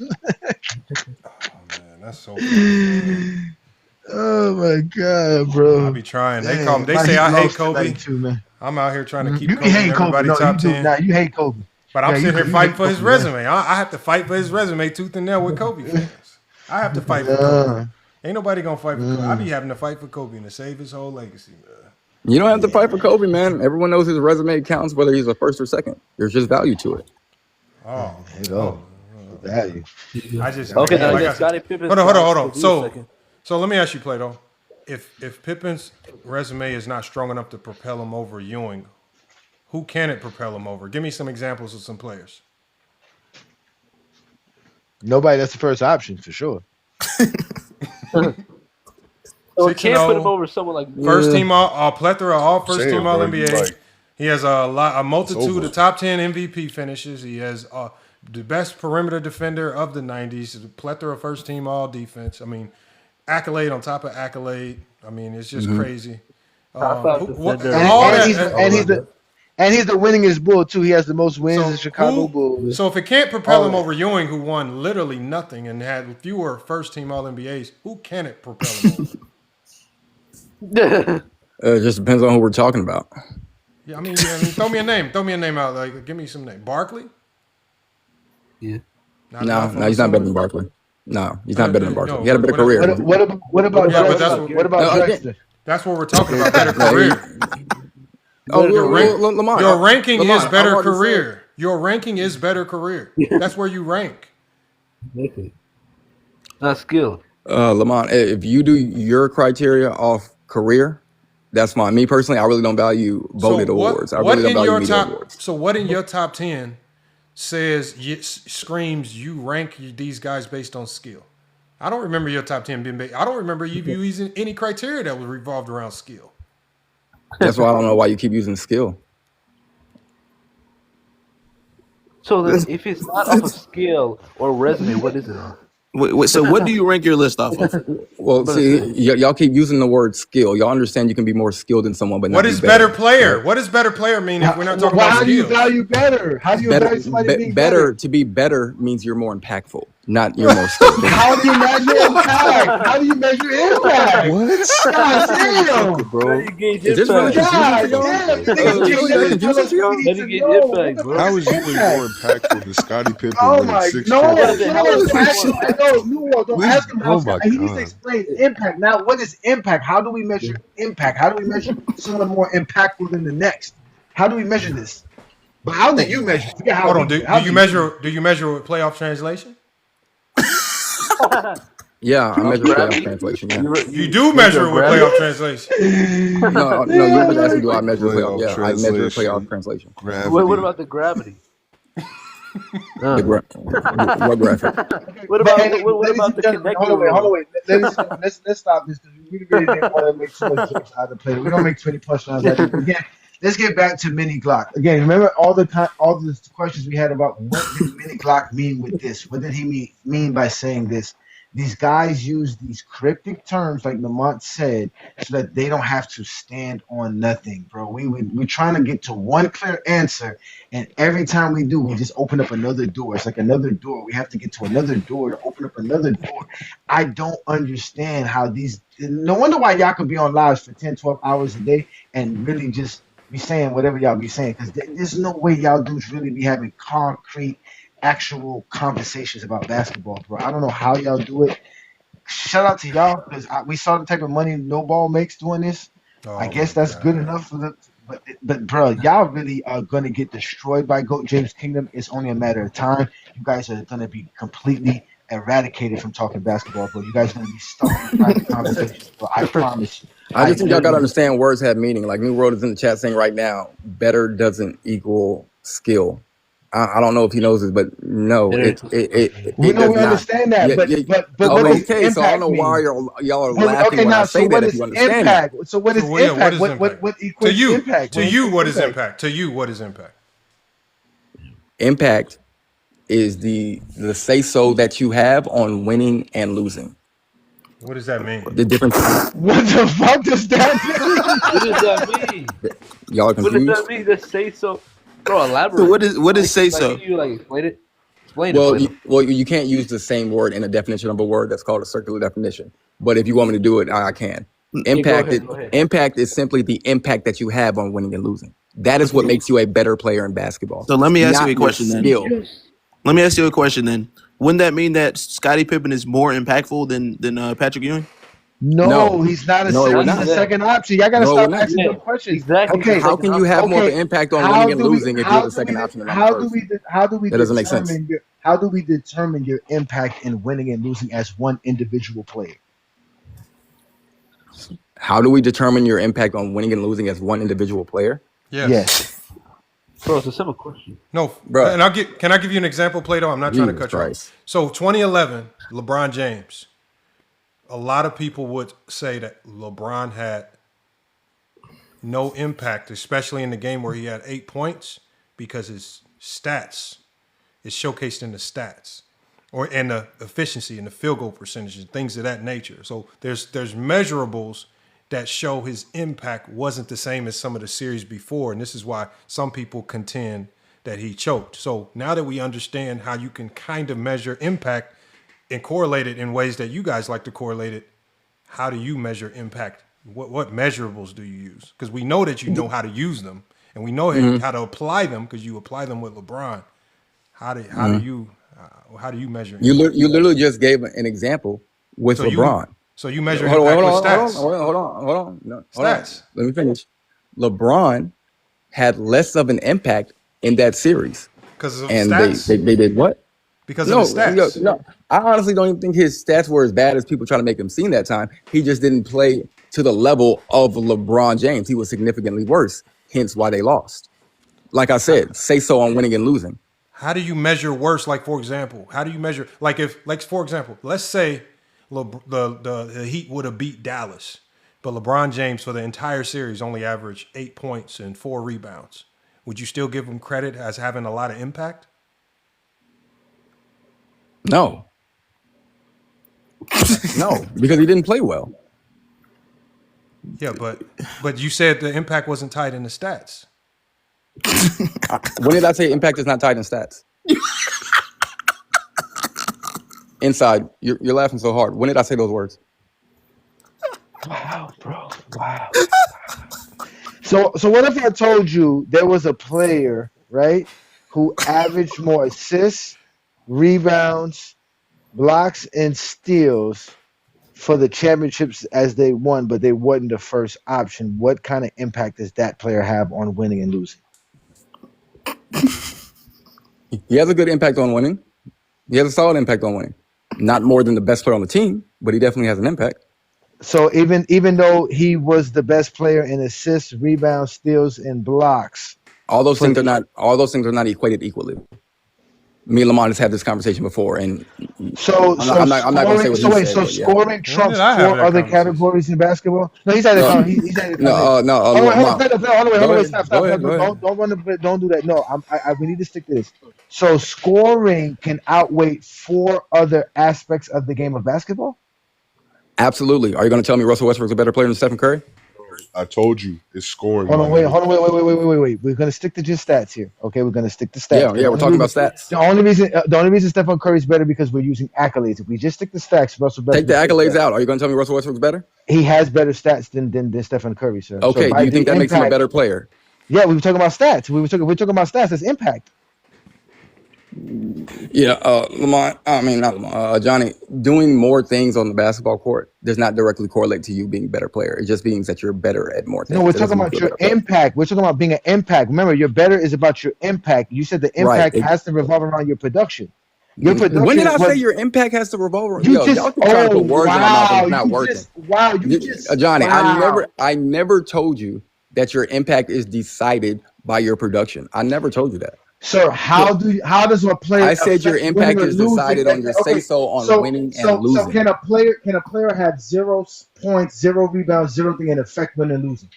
Man, that's so funny. Oh my God, bro. I be trying. They Man, call me. They my say Heat I hate lost Kobe. tonight too, man. I'm out here trying to keep You Kobe can hate in Kobe. everybody's No, top you do. 10. Nah, you hate Kobe. But I'm sitting here fighting for his Kobe, resume. I have to fight for his resume tooth and nail with Kobe fans. I have to fight for Kobe. Ain't nobody gonna fight for Kobe. I be having to fight for Kobe and to save his whole legacy, man. You don't have to fight for Kobe, man. Everyone knows his resume counts, whether he's a first or second. There's just value to it. Oh, value. I just Okay, like now I Scottie said, Pippen. hold on. So let me ask you, Plato. if Pippen's resume is not strong enough to propel him over Ewing, who can it propel him over? Give me some examples of some players. Nobody that's the first option for sure. So it can't put him over someone like First team all plethora of all first team all bro, NBA. like, He has a multitude over. of top 10 MVP finishes. He has the best perimeter defender of the 90s. A plethora of first team all defense. I mean, accolade on top of accolade. I mean, it's just crazy. And he's the winningest Bull too. He has the most wins in Chicago Bulls. So if it can't propel him over Ewing, who won literally nothing and had fewer first team all NBAs, who can it propel him over? It just depends on who we're talking about. Yeah, I mean, throw me a name. Throw me a name out. Like, give me some name. Barkley? Yeah. No, he's not better than Barkley. No, he's not better than Barkley. He had a better career. What about Drexler? What about Drexler? That's what we're talking about. Better career. Lamont, your ranking Lamont, is better career. Your ranking is better career. That's where you rank. Not skill. Lamont, if you do your criteria off career, that's fine. Me personally, I really don't value voted awards. I really don't value media awards. So what in your top 10 screams you rank these guys based on skill? I don't remember your top 10 being based. I don't remember you using any criteria that was revolved around skill. That's why I don't know why you keep using skill. So then if it's not off of skill or resume, what is it on? Wait, so what do you rank your list off of? Well, see, y'all keep using the word skill. Y'all understand you can be more skilled than someone, but what is better player? What does better player mean if we're not talking about skill? How do you value better? How do you value somebody being better? To be better means you're more impactful, not you're more skilled. How do you measure impact? How do you measure impact? What? God damn, bro. Is this really How is you more impactful than Scottie Pippen? Oh my God! Don't ask him how. He needs to explain impact. Now, what is impact? How do we measure impact? How do we measure someone more impactful than the next? How do we measure this? But how do you measure? Hold on. Do you measure with playoff translation? Yeah, I measure playoff translation. Yeah. You do measure it with playoff translation. No, you're asking do I measure playoff? Yeah, I measure playoff translation. What about the gravity? What graphic? What about the connector? Hold on, wait. Let's stop this because we really didn't want to make too much jokes out of the play. We don't make 20 touchdowns out of it. Again, let's get back to Mini Glock. Again, remember all the questions we had about what did Mini Glock mean with this? What did he mean by saying this? These guys use these cryptic terms, like Lamont said, so that they don't have to stand on nothing, bro. We're trying to get to one clear answer, and every time we do, we just open up another door. It's like another door. We have to get to another door to open up another door. I don't understand how these. No wonder why y'all could be on lives for 10, 12 hours a day and really just be saying whatever y'all be saying, because there's no way y'all dudes really be having concrete, actual conversations about basketball, bro. I don't know how y'all do it. Shout out to y'all, because we saw the type of money No Ball makes doing this. I guess that's good enough for the. But bro, y'all really are gonna get destroyed by GOAT James Kingdom. It's only a matter of time. You guys are gonna be completely eradicated from talking basketball, bro. You guys are gonna be stuck in private conversations, bro. I promise you. I just think y'all gotta understand words have meaning. Like New World is in the chat saying right now, better doesn't equal skill. I don't know if he knows this, but no, we understand that. But what does impact so I don't know why y'all are laughing when I say that. If you understand impact? So what is impact? What equates to you? Impact? To you, what is impact? To you, what is impact? Impact is the say so that you have on winning and losing. What does that mean? The difference. What the fuck does that mean? What does that mean? Y'all are confused. What does that mean? The say so. Bro, elaborate. So what is say so? Can you explain it? You can't use the same word in a definition of a word that's called a circular definition. But if you want me to do it, I can. Impact is simply the impact that you have on winning and losing. That is what makes you a better player in basketball. So let me ask you a question then. Let me ask you a question then. Wouldn't that mean that Scottie Pippen is more impactful than Patrick Ewing? No, he's not a second option. Y'all gotta stop asking them questions. Exactly. Okay, how can you have more of an impact on winning and losing if you're the second option? How do we that doesn't make sense. How do we determine your impact in winning and losing as one individual player? How do we determine your impact on winning and losing as one individual player? Yes. Bro, it's a simple question. No, Bro. and can I give you an example, Plato? I'm not trying to cut you Christ. off. So 2011, LeBron James. A lot of people would say that LeBron had no impact, especially in the game where he had 8 points, because his stats is showcased in the stats, or in the efficiency and the field goal percentage and things of that nature. So there's measurables that show his impact wasn't the same as some of the series before, and this is why some people contend that he choked. So now that we understand how you can kind of measure impact and correlate it in ways that you guys like to correlate it, how do you measure impact? What measurables do you use? Because we know that you know how to use them, and we know how to apply them because you apply them with LeBron. How do you measure impact? You literally just gave an example with LeBron. So you measure impact with stats. Hold on. No, stats. Let me finish. LeBron had less of an impact in that series. Because of stats? They did what? Because of the stats. No, I honestly don't even think his stats were as bad as people try to make him seem that time. He just didn't play to the level of LeBron James. He was significantly worse, hence why they lost. Like I said, say so on winning and losing. How do you measure worse? Like, for example, how do you measure, for example, let's say the Heat would have beat Dallas, but LeBron James for the entire series only averaged 8 points and 4 rebounds. Would you still give him credit as having a lot of impact? No. No, because he didn't play well. Yeah, but you said the impact wasn't tied in the stats. When did I say impact is not tied in stats? Inside, you're laughing so hard. When did I say those words? Wow, bro. Wow. So what if I told you there was a player, right, who averaged more assists, rebounds, blocks, and steals for the championships as they won, but they wasn't the first option? What kind of impact does that player have on winning and losing? He has a good impact on winning. He has a solid impact on winning. Not more than the best player on the team, but he definitely has an impact. So even though he was the best player in assists, rebounds, steals, and blocks, all those things are not equated equally. Me and Lamont has had this conversation before, and I'm not going to say what he said. So scoring trumps 4 other categories in basketball? No, he's had a comment. He's had a comment. Don't do that. No, we need to stick to this. So scoring can outweigh 4 other aspects of the game of basketball? Absolutely. Are you going to tell me Russell Westbrook's a better player than Stephen Curry? I told you it's scoring. Hold on, wait. We're gonna stick to just stats here. Okay, we're gonna stick to stats. Yeah, we're talking about stats. The only reason Stephen Curry is better because we're using accolades. If we just stick to stats, Russell Westbrook. Take the accolades out. Are you going to tell me Russell Westbrook's better? He has better stats than Stephen Curry, sir. Okay, do you think that makes him a better player? Yeah, we were talking about stats. We're talking about stats. That's impact. Yeah, Johnny, doing more things on the basketball court does not directly correlate to you being a better player. It just means that you're better at more things. No, we're talking about your impact. We're talking about being an impact. Remember, your better is about your impact. You said the impact has to revolve around your production. Your production. When did I say your impact has to revolve around? Y'all keep trying to put words in my mouth and it's not working. Johnny, I never told you that your impact is decided by your production. I never told you that. Sir, how does a player? I said your impact is decided on your say-so on winning and losing. So can a player have 0 points, 0 rebounds, 0 thing and affect winning and losing?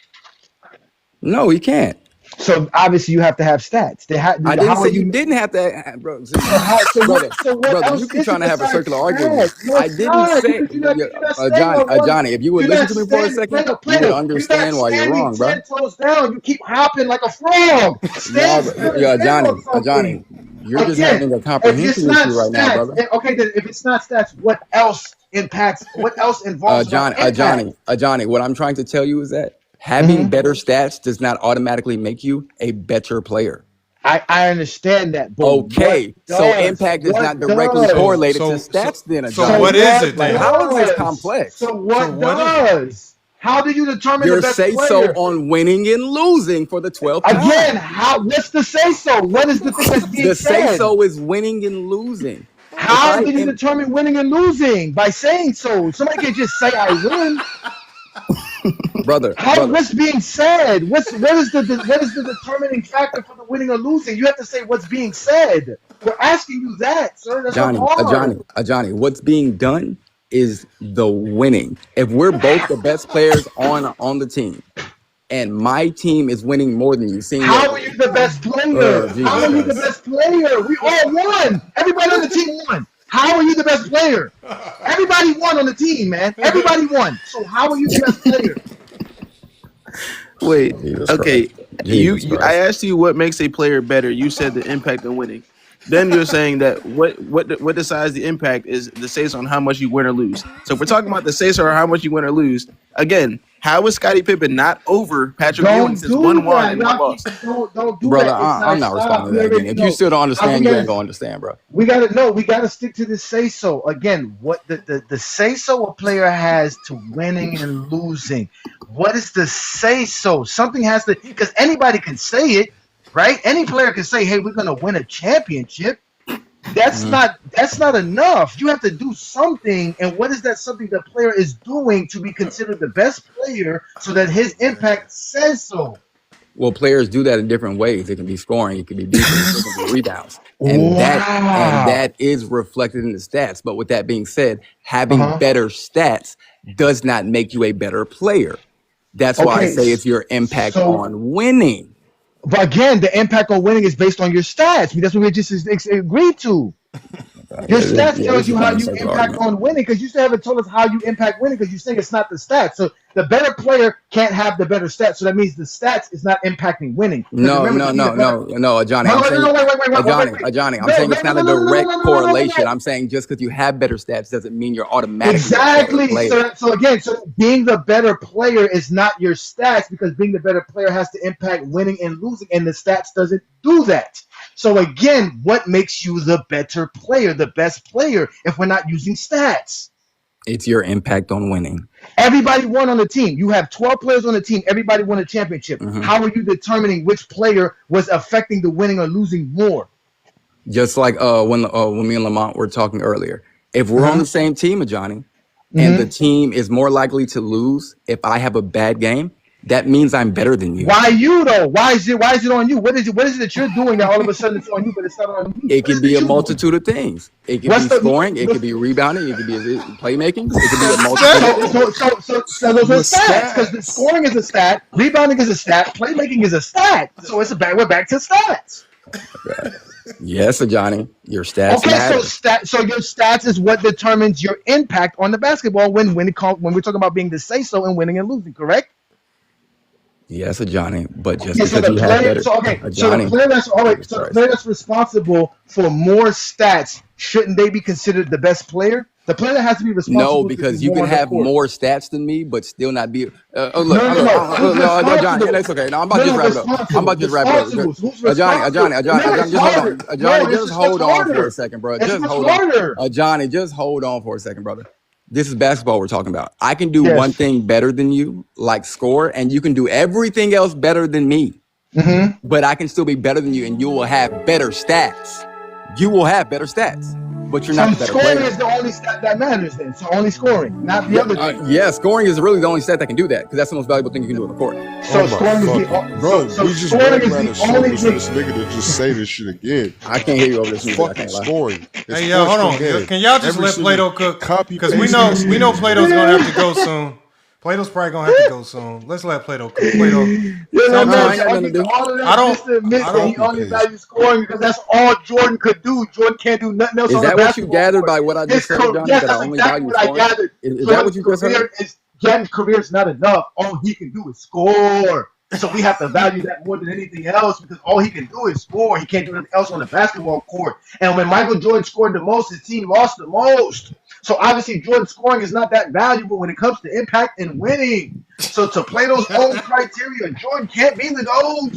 No, he can't. So obviously you have to have stats. I didn't say you didn't have to, bro. Brother, you keep trying to have a circular argument. I didn't say, Johnny. If you would listen to me for a second, you would understand why you're wrong, bro. 10 toes down, you keep hopping like a frog. Johnny, you're just having a comprehension issue right now, brother. Okay, then if it's not stats, what else impacts? What else involves? Johnny, what I'm trying to tell you is that having better stats does not automatically make you a better player. I understand that. But okay, so impact is not directly correlated to stats then. So what is it then? How is this complex? So what does? How do you determine your the best say-so on winning and losing for the 12th time? Again, what's the say-so? What is the thing that's being said? The say-so is winning and losing. How do you determine winning and losing? By saying so. Somebody can just say I win. brother. What's being said? What is the determining factor for the winning or losing? You have to say what's being said. We're asking you that, sir. That's not hard. Johnny, what's being done is the winning. If we're both the best players on the team, and my team is winning more than you, How are you the best player? How are you the best player? We all won. Everybody on the team won. How are you the best player? Everybody won on the team, man. Everybody won. So how are you the best player? Wait, okay. I asked you what makes a player better. You said the impact of winning. Then you're saying that what decides the impact is the say-so on how much you win or lose. So if we're talking about the say-so or how much you win or lose, again, how is Scottie Pippen not over Patrick Ewing since 1-1 and one loss? Don't do brother, that. I'm not responding to that again. If you still don't understand, you ain't gonna understand, bro. We gotta stick to the say-so. Again, what the say-so a player has to winning and losing. What is the say-so? Something has to, because anybody can say it, right? Any player can say, hey, we're gonna win a championship. That's not enough. You have to do something, and what is that something the player is doing to be considered the best player so that his impact says so? Well, players do that in different ways. It can be scoring, it can be defense, it can be rebounds, and that is reflected in the stats. But with that being said, having better stats does not make you a better player. That's why I say it's your impact on winning. But again, the impact on winning is based on your stats. That's what we just agreed to. Your stats tells you how you impact on winning, because you still haven't told us how you impact winning, because you saying it's not the stats. So the better player can't have the better stats. So that means the stats is not impacting winning. No, Johnny. I'm saying it's not a direct correlation. I'm saying just because you have better stats doesn't mean you're automatically a better player. So again, being the better player is not your stats, because being the better player has to impact winning and losing, and the stats doesn't do that. So again, what makes you the better player, the best player, if we're not using stats? It's your impact on winning. Everybody won on the team. You have 12 players on the team. Everybody won a championship. How are you determining which player was affecting the winning or losing more? Just like when me and Lamont were talking earlier. If we're on the same team, Johnny, and the team is more likely to lose if I have a bad game, that means I'm better than you. Why you though? Why is it on you? What is it that you're doing that all of a sudden it's on you, but it's not on you? It can be a multitude of things. It can be scoring. It could be rebounding. It could be playmaking. It could be a multitude. So those are stats, because the scoring is a stat, rebounding is a stat, playmaking is a stat. So we're back to stats. Yes, Johnny, your stats matter. So your stats is what determines your impact on the basketball when we're talking about being the say-so and winning and losing, correct? Yes, Johnny, but just because you have better. So the player that's responsible for more stats, shouldn't they be considered the best player? The player that has to be responsible. No, because you can have more stats than me, but still not be. No, Johnny, that's okay. No, I'm about to just wrap it up. Johnny, just hold on for a second, bro. Just hold on. Johnny, just hold on for a second, brother. This is basketball we're talking about. I can do one thing better than you, like score, and you can do everything else better than me. But I can still be better than you, and you will have better stats. You will have better stats, but you're not the better player. Scoring is the only stat that matters then. So only scoring, not the other thing. Yeah, scoring is really the only stat that can do that, because that's the most valuable thing you can do on the court. So scoring is we just ran out of songs for this nigga to just say this shit again. I can't hear you over this music. Fucking scoring. Hey, yo, hold on. Can y'all just let Plato cook? Because we know Plato's gonna have to go soon. Plato's probably gonna have to go soon. Let's let Plato cook. Plato. I don't. He only values scoring because that's all Jordan could do. Jordan can't do nothing else. Is that what you gathered by what I just said, Johnny? Yes, that's exactly what I gathered. Is that what you just said? Jordan's career is not enough. All he can do is score. So we have to value that more than anything else, because all he can do is score. He can't do anything else on the basketball court. And when Michael Jordan scored the most, his team lost the most. So obviously Jordan's scoring is not that valuable when it comes to impact and winning. So to Plato's own criteria, Jordan can't be the GOAT.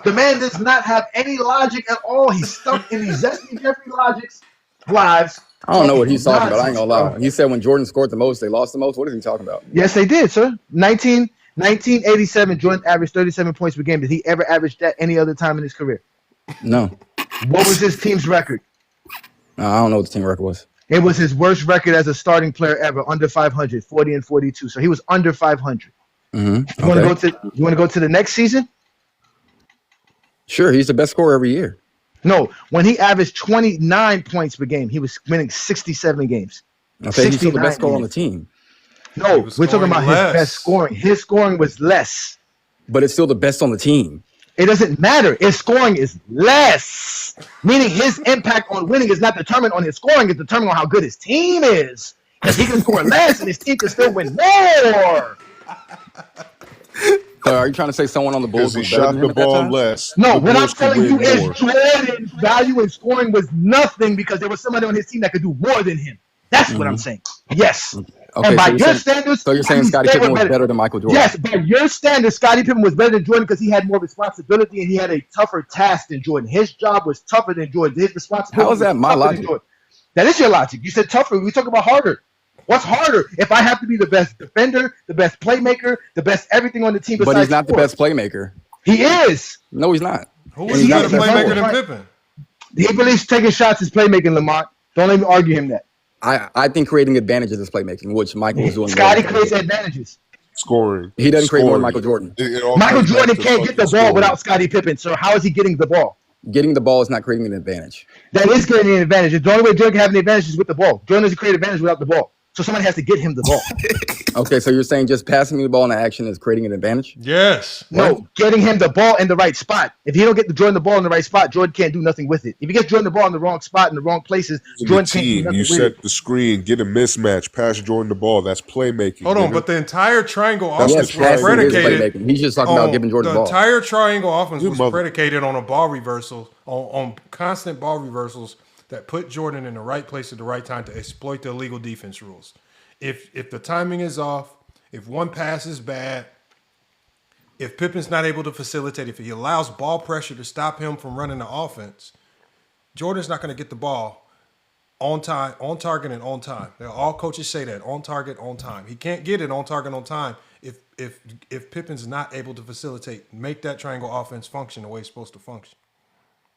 The man does not have any logic at all. He's stuck in these Zesty Jeffrey logics lives. I don't know what he's talking about. I ain't gonna lie. He said when Jordan scored the most, they lost the most. What is he talking about? Yes, they did, sir. 1987, Jordan averaged 37 points per game. Did he ever average that any other time in his career? No. What was his team's record? I don't know what the team record was. It was his worst record as a starting player ever, under 500, 40 and 42. So he was under 500. Mm-hmm. You want to go to the next season? Sure, he's the best scorer every year. No, when he averaged 29 points per game, he was winning 67 games. Okay, he's still the best scorer on the team. No, we're talking about his best scoring. His scoring was less. But it's still the best on the team. It doesn't matter. His scoring is less. Meaning his impact on winning is not determined on his scoring. It's determined on how good his team is. Because he can score less and his team can still win more. So are you trying to say someone on the Bulls Because he was better shot than the him at that ball time? less. No, the what I'm Bulls could telling you win is more. Jordan's value in scoring was nothing because there was somebody on his team that could do more than him. That's what I'm saying. Yes. Okay, and by so your standards, so you're saying Scottie Pippen was better than Michael Jordan? Yes, by your standards, Scottie Pippen was better than Jordan because he had more responsibility and he had a tougher task than Jordan. His job was tougher than Jordan. His responsibility How is that was my tougher than logic? Jordan. That is your logic. You said tougher. We talk about harder. What's harder? If I have to be the best defender, the best playmaker, the best everything on the team besides But he's not the score. best playmaker. He is. No, he's not. Who is a better playmaker than Pippen? He believes taking shots is playmaking, Lamont. Don't let me argue him that. I think creating advantages is playmaking, which Michael was doing. Scottie creates advantages. Scoring. He doesn't create more than Michael Jordan. Michael Jordan can't get the ball without Scottie Pippen. So how is he getting the ball? Getting the ball is not creating an advantage. That is creating an advantage. The only way Jordan can have an advantage is with the ball. Jordan doesn't create advantage without the ball. So somebody has to get him the ball. Okay, so you're saying just passing me the ball in action is creating an advantage? Yes. No, getting him the ball in the right spot. If he don't get Jordan the ball in the right spot, Jordan can't do nothing with it. If he gets Jordan the ball in the wrong spot in the wrong places, Jordan can't do nothing You with set it. the screen, get a mismatch, pass Jordan the ball. That's playmaking. Hold on, nigga. but the entire triangle That's offense the was triangle. predicated. He's just talking about giving Jordan the ball. entire triangle offense Good was mother. predicated on a ball reversal, on constant ball reversals that put Jordan in the right place at the right time to exploit the illegal defense rules. If the timing is off, if one pass is bad, if Pippen's not able to facilitate, if he allows ball pressure to stop him from running the offense, Jordan's not going to get the ball on time, on target, and on time. All coaches say that, on target, on time. He can't get it on target, on time if Pippen's not able to facilitate, make that triangle offense function the way it's supposed to function.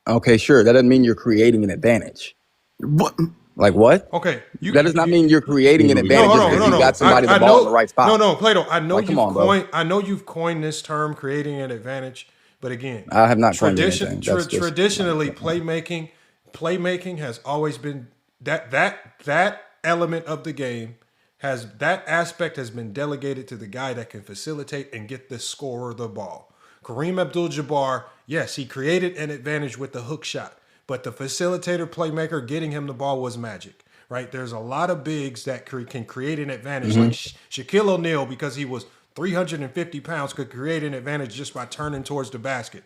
Okay, sure. That doesn't mean you're creating an advantage. What? Like what? Okay. That does not mean you're creating an advantage just because you got somebody the ball in the right spot. No, Plato. I know Like, come on, bro. I know you've coined this term, creating an advantage. But again, I have not coined anything. That's just- traditionally, playmaking has always been that element of the game that aspect has been delegated to the guy that can facilitate and get the scorer the ball. Kareem Abdul-Jabbar, yes, he created an advantage with the hook shot. But the facilitator, playmaker, getting him the ball was magic, right? There's a lot of bigs that can create an advantage. Like Shaquille O'Neal, because he was 350 pounds, could create an advantage just by turning towards the basket.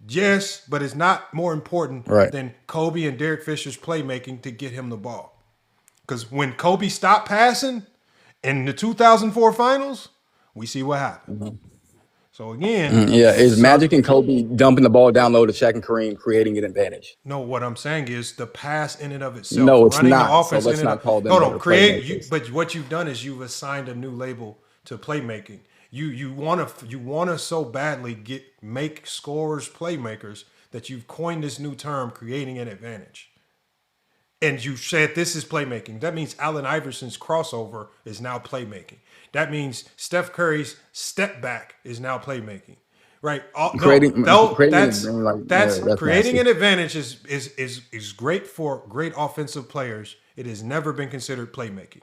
Yes, but it's not more important than Kobe and Derek Fisher's playmaking to get him the ball. Because when Kobe stopped passing in the 2004 finals, we see what happened. So again, is Magic and Kobe dumping the ball down low to Shaq and Kareem creating an advantage? No, what I'm saying is the pass in and of itself. No, it's running not. The offense So let's in and not call them No, better create. playmakers. But what you've done is you've assigned a new label to playmaking. You want to so badly make scorers playmakers that you've coined this new term, creating an advantage. And you said this is playmaking. That means Allen Iverson's crossover is now playmaking. That means Steph Curry's step back is now playmaking. Right? Creating That's that's creating nasty. an advantage is great for great offensive players. It has never been considered playmaking.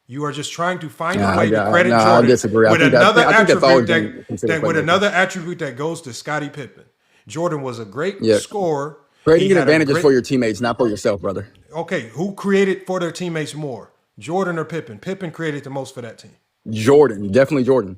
You are just trying to find a way to credit I Jordan disagree. with I think that's always attribute been considered with playmaking. another attribute that goes to Scottie Pippen. Jordan was a great scorer. Creating He an had a advantage is great- for your teammates, not for yourself, brother. Okay, who created for their teammates more, Jordan or Pippen? Pippen created the most for that team. Jordan. Definitely Jordan.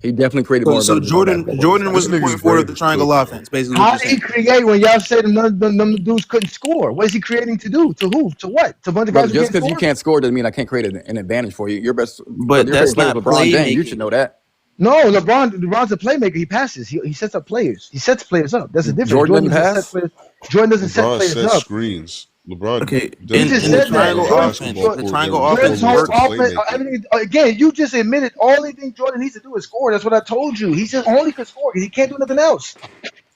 He definitely created more. So advantages on Jordan basketball. Jordan was the point forward of the triangle offense, basically. How what did you're he saying. create when y'all said them dudes couldn't score? What is he creating to do? To who? To what? To a bunch of Brother, guys who just can't because you score? can't score doesn't mean I can't create an advantage for you. Your best, But your that's favorite player not is LeBron James. You playmaking. should know that. No, LeBron's a playmaker. He passes. He sets up players. He sets players up. That's the difference. Jordan doesn't doesn't pass? set players. Jordan doesn't set LeBron players sets up. screens. LeBron Okay, doesn't in just the said that. triangle Jordan- offense, Jordan- the triangle Jordan- offense Jordan's whole works. offense, playmaking. everything, again, you just admitted all he thinks Jordan needs to do is score. That's what I told you. He just only can score. He can't do nothing else.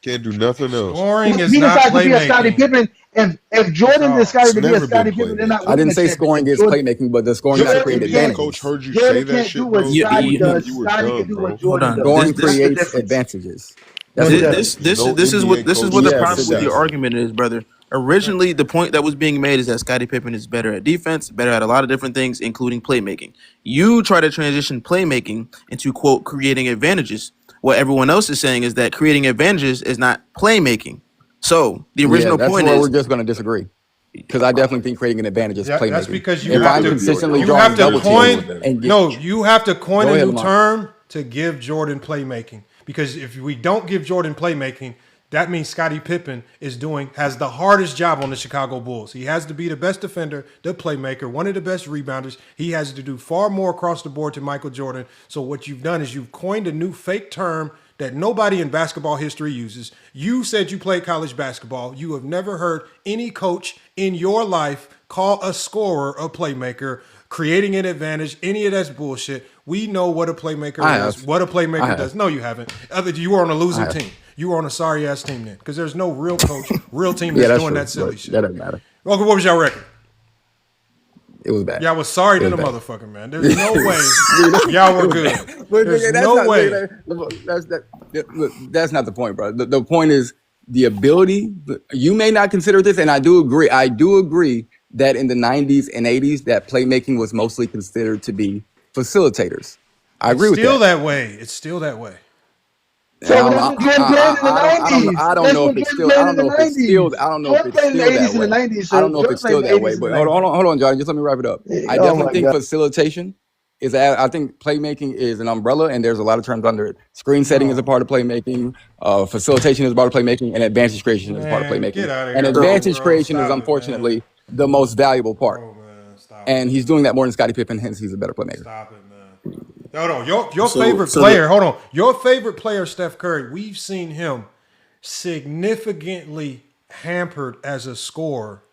Can't do nothing else. Scoring is He not decided to be a Scottie playmaking. Pippen. If Jordan decided It's to be a never been Scottie Pippen, they're not playmaking. I winning didn't a say scoring championship. is playmaking, but does scoring If not an create Jordan NBA can't. coach advantages? heard you say Jordan that can't do shit, what bro, Scotty you does. were Scotty can done, do bro. what Jordan does. Scoring That's the creates difference. advantages. No, That's he what it does. does. No This is what NBA coach the has Yes, ever it problem with said your does. that. argument is, brother. Originally, the point that was being made is that Scottie Pippen is better at defense, better at a lot of different things, including playmaking. You try to transition playmaking into quote creating advantages. What everyone else is saying is that creating advantages is not playmaking. So the Yeah, original that's point where we're is just going to disagree. Because I definitely think creating an advantage is Yeah, that's playmaking. because If I'm consistently you drawing have to double teams coin. and get, No, you have to coin go a ahead, new Lamar. term to give Jordan playmaking. Because if we don't give Jordan playmaking, that means Scottie Pippen has the hardest job on the Chicago Bulls. He has to be the best defender, the playmaker, one of the best rebounders. He has to do far more across the board to Michael Jordan. So what you've done is you've coined a new fake term that nobody in basketball history uses. You said you played college basketball. You have never heard any coach in your life call a scorer a playmaker, creating an advantage. Any of that's bullshit. We know what a playmaker I is, have. what a I playmaker have. does. No, you haven't. You were on a I losing have. team. You were on a sorry ass team then, because there's no real coach, real team Yeah, that's that's doing true. that silly But shit. that doesn't matter. Okay, what was your record? It was bad. Y'all was sorry It to was the bad. motherfucker, man. There's no way y'all were good. But There's that's no not, way. That's not the point, bro. The point is the ability. You may not consider this, and I do agree. I do agree that in the 90s and 80s, that playmaking was mostly considered to be facilitators. I agree with Still that. that way. It's still that way. So that's what Jordan played in the 90s. I don't That's know what if it's Jordan still. played I in don't the know if it's still. 90s. I don't know if Jordan it's played in the still that 80s and the way. 90s. I So don't know if Jordan it's played still in the that 80s way. and But the hold 90s. on, Johnny. Just let me wrap it up. I Oh definitely my think God. facilitation is. I think playmaking is an umbrella, and there's a lot of terms under it. Screen setting is a part of playmaking. Facilitation is a part of playmaking, and advantage creation is a part of Man, playmaking. get out of And here, bro. advantage creation is Stop it, man. unfortunately the most valuable part. Stop And he's doing that more than Scottie Pippen. Hence, he's a better playmaker. Stop it, man. Hold on. Your So- favorite so player, the- hold on. Your favorite player, Steph Curry, we've seen him significantly hampered as a scorer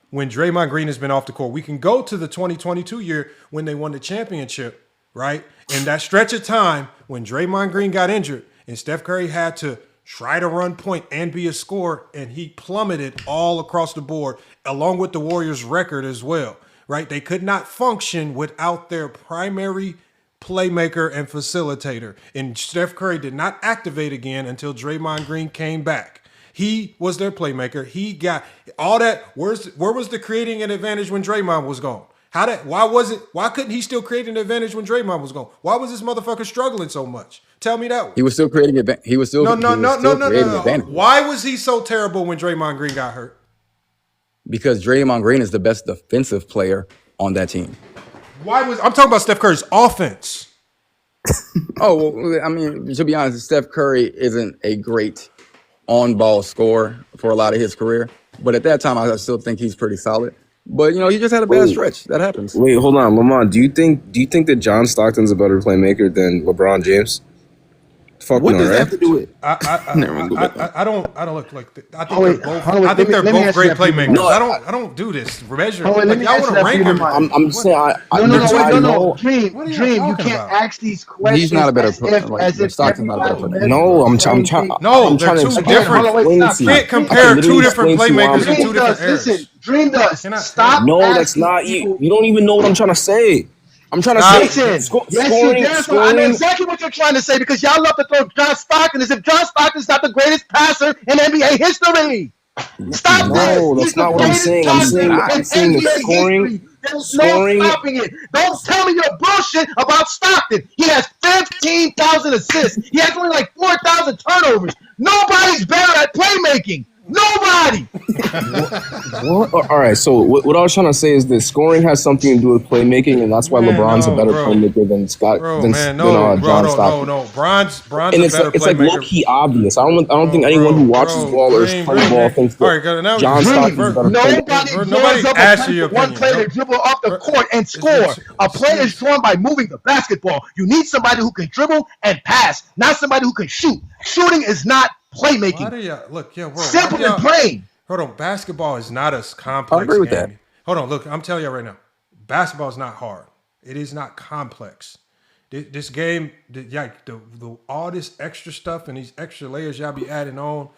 when Draymond Green has been off the court. We can go to the 2022 year when they won the championship, right? In that stretch of time when Draymond Green got injured and Steph Curry had to try to run point and be a scorer, and he plummeted all across the board, along with the Warriors' record as well, right? They could not function without their primary playmaker and facilitator. And Steph Curry did not activate again until Draymond Green came back. He was their playmaker. He got all that. Where was the creating an advantage when Draymond was gone? Why couldn't he still create an advantage when Draymond was gone? Why was this motherfucker struggling so much? Tell me that one. He was still creating advantage. He was still creating advantage. Why was he so terrible when Draymond Green got hurt? Because Draymond Green is the best defensive player on that team. I'm talking about Steph Curry's offense. Oh, well, I mean, to be honest, Steph Curry isn't a great on-ball scorer for a lot of his career. But at that time, I still think he's pretty solid. But, he just had a bad stretch. That happens. Wait, hold on, Lamont. Do you think that John Stockton's a better playmaker than LeBron James? Fuck What no, does that right? have to do with? I don't look like I think wait, they're both. hold on, wait, I think let me they're both answer great that for you, playmakers. Lamont. I don't do this measure. Hold on, let Like me y'all answer want to that for rank you, everybody. Lamont. I'm just saying. No. Dream. What are y'all You talking can't about? ask these questions He's not a better as if Stockton's not a better everybody playmaker. No, I'm measures trying. No, I'm they're trying to two explain. different. Hold on, wait, explain stop. to you. Can't I compare can two literally different explain to you why I'm playmakers in saying- two different eras. Listen, Dream does. Cannot Stop No, that's asking not people. you. You don't even know what I'm trying to say. I'm trying to Stop. say Listen, yes, you did. So I know exactly what you're trying to say because y'all love to throw John Stockton as if John Stockton's not the greatest passer in NBA history. Stop this. No, He's that's the not what I'm greatest saying. passer in I'm saying the NBA scoring. history. There's no stopping it. Don't tell me your bullshit about Stockton. He has 15,000 assists. He has only like 4,000 turnovers. Nobody's better at playmaking. Nobody. What? All right. So what I was trying to say is that scoring has something to do with playmaking, and that's why LeBron's a better playmaker than John Stockton. No. Bron's And a better it's like playmaker. low key obvious. I don't think anyone who watches ballers play ball thinks that John Stockton's a better player. Nobody asked you your one opinion. player to dribble off the court and score. A player is drawn by moving the basketball. You need somebody who can dribble and pass, not somebody who can shoot. Shooting is not playmaking. Why do y'all look? Yeah, bro. Simple and plain. Hold on, basketball is not as complex. I agree with game. that. Hold on, look, I'm telling you right now, basketball is not hard. It is not complex. This game, all this extra stuff and these extra layers y'all be adding on.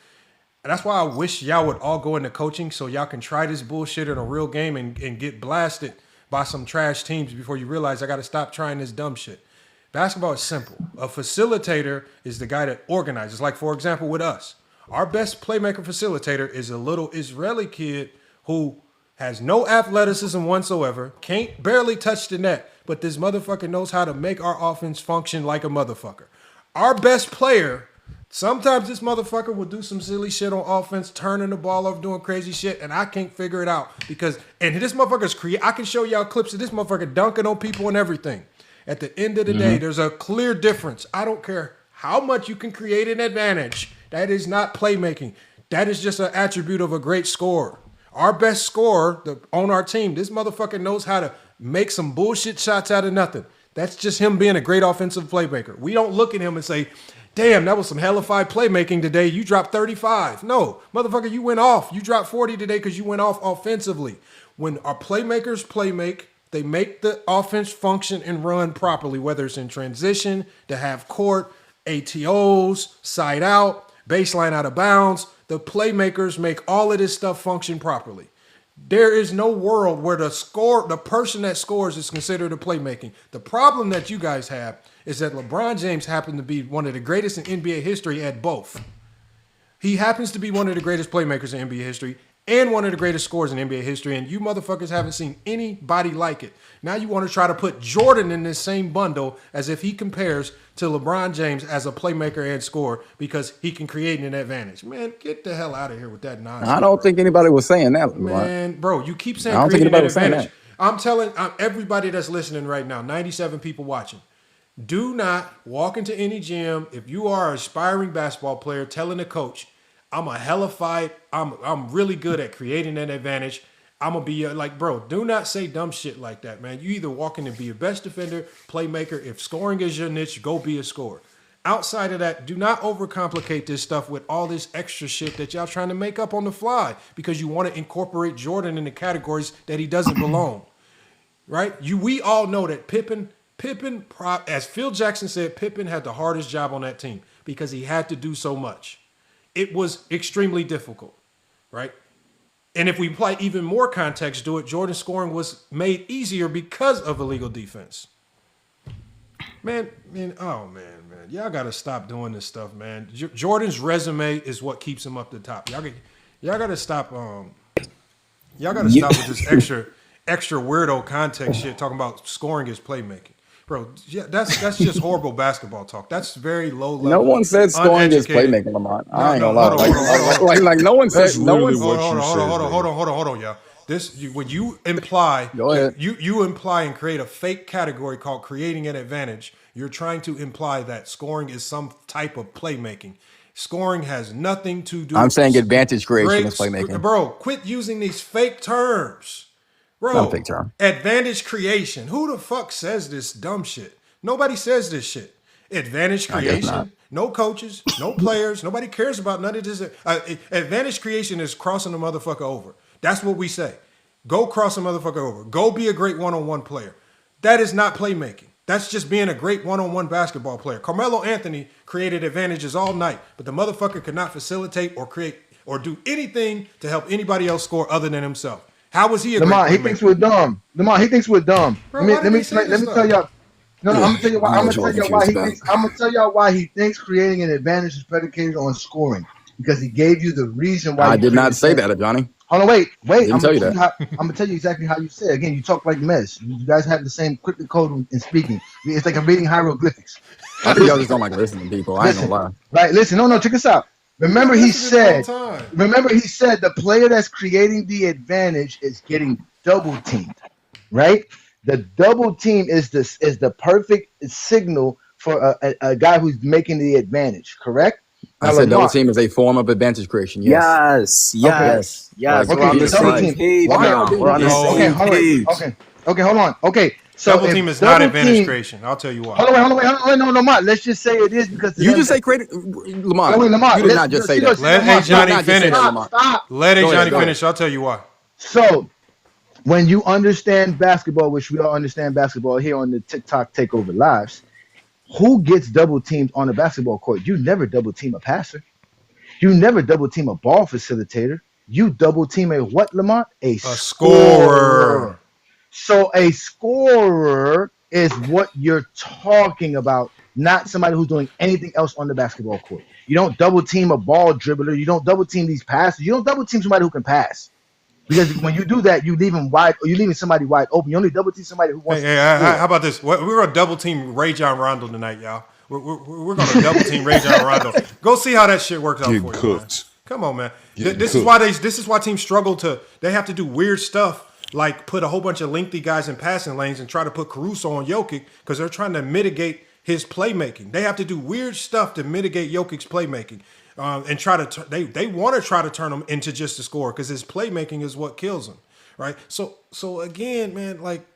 And that's why I wish y'all would all go into coaching so y'all can try this bullshit in a real game and get blasted by some trash teams before you realize I got to stop trying this dumb shit. Basketball is simple. A facilitator is the guy that organizes. Like, for example, with us, our best playmaker facilitator is a little Israeli kid who has no athleticism whatsoever, can't barely touch the net, but this motherfucker knows how to make our offense function like a motherfucker. Our best player, sometimes this motherfucker will do some silly shit on offense, turning the ball off, doing crazy shit, and I can't figure it out and this motherfucker's I can show y'all clips of this motherfucker dunking on people and everything. At the end of the day, there's a clear difference. I don't care how much you can create an advantage. That is not playmaking. That is just an attribute of a great scorer. Our best scorer on our team, this motherfucker knows how to make some bullshit shots out of nothing. That's just him being a great offensive playmaker. We don't look at him and say, damn, that was some hellified playmaking today. You dropped 35. No, motherfucker, you went off. You dropped 40 today because you went off offensively. When our playmakers playmake, they make the offense function and run properly, whether it's in transition, to half court, ATOs, side out, baseline out of bounds. The playmakers make all of this stuff function properly. There is no world where the person that scores is considered a playmaking. The problem that you guys have is that LeBron James happened to be one of the greatest in NBA history at both. He happens to be one of the greatest playmakers in NBA history and one of the greatest scorers in NBA history, and you motherfuckers haven't seen anybody like it. Now you want to try to put Jordan in this same bundle as if he compares to LeBron James as a playmaker and scorer because he can create an advantage. Man, get the hell out of here with that nonsense. I don't think anybody was saying that. Man, bro, you keep saying I don't think creating anybody an was saying advantage. that. I'm telling everybody that's listening right now, 97 people watching, do not walk into any gym if you are an aspiring basketball player telling the coach, I'm a hellified, I'm really good at creating an advantage. I'm going to be like, bro, do not say dumb shit like that, man. You either walk in and be your best defender, playmaker. If scoring is your niche, go be a scorer. Outside of that, do not overcomplicate this stuff with all this extra shit that y'all trying to make up on the fly because you want to incorporate Jordan in the categories that he doesn't belong. Right? We all know that Pippen, as Phil Jackson said, Pippen had the hardest job on that team because he had to do so much. It was extremely difficult, right? And if we apply even more context to it, Jordan's scoring was made easier because of illegal defense. Man, y'all got to stop doing this stuff, man. Jordan's resume is what keeps him up the top. Y'all got to stop. Y'all got to stop with this extra weirdo context shit talking about scoring is playmaking. Bro, yeah, that's just horrible basketball talk. That's very low level. No one said scoring is playmaking, Lamont. I ain't gonna lie. Like no one said. No one. Hold on, y'all. When you imply, go ahead. You imply and create a fake category called creating an advantage. You're trying to imply that scoring is some type of playmaking. Scoring has nothing to do. I'm saying advantage creation is playmaking. Bro, quit using these fake terms. Bro, not a fake term. Advantage creation. Who the fuck says this dumb shit? Nobody says this shit. Advantage creation. No coaches, no players. Nobody cares about none of this. Advantage creation is crossing the motherfucker over. That's what we say. Go cross a motherfucker over. Go be a great one-on-one player. That is not playmaking. That's just being a great one-on-one basketball player. Carmelo Anthony created advantages all night, but the motherfucker could not facilitate or create or do anything to help anybody else score other than himself. How was he a great playmaker? He thinks we're dumb. Lamont, he thinks we're dumb. Bro, let me tell y'all. No, I'm gonna tell you why. I'm gonna tell y'all why he thinks creating an advantage is predicated on scoring because he gave you the reason why. I did not say that, Johnny. Hold on, wait. I'm gonna tell you exactly how you say. Again, you talk like Mez. You guys have the same cryptic code in speaking. It's like I'm reading hieroglyphics. I think y'all just don't like listening to people. I ain't gonna lie. Right, listen. No, check this out. Remember, he said the player that's creating the advantage is getting double teamed, right? The double team is the perfect signal for a guy who's making the advantage, correct? I said double team is a form of advantage creation. Yes. Yes. Okay, we're on the same page now. We're on the same page. Okay, hold on. Okay. So double team is not advantage creation. I'll tell you why. Hold on. No, Lamont. Let's just say it is because you just say created. Lamont. You did not just say that. Let Johnny finish. Let Johnny finish. I'll tell you why. So, when you understand basketball, which we all understand basketball here on the TikTok Takeover Lives, Who gets double teamed on the basketball court? You never double team a passer. You never double team a ball facilitator. You double team a what, Lamont? A A scorer. scorer. So a scorer is what you're talking about, not somebody who's doing anything else on the basketball court. You don't double team a ball dribbler. You don't double team these passes. You don't double team somebody who can pass. Because when you do that, you leave him wide, or you're leaving somebody wide open. You only double team somebody who wants Hey, to score. how about this? We're going to double team Ray John Rondo tonight, y'all. We're going to double team Ray John Rondo. Go see how that shit works out Getting for you, man. cooked. Come on, man. Getting This is why teams struggle to. They have to do weird stuff like put a whole bunch of lengthy guys in passing lanes and try to put Caruso on Jokic because they're trying to mitigate his playmaking. They have to do weird stuff to mitigate Jokic's playmaking. And try to they want to try to turn him into just a scorer because his playmaking is what kills him, right? So again, man, like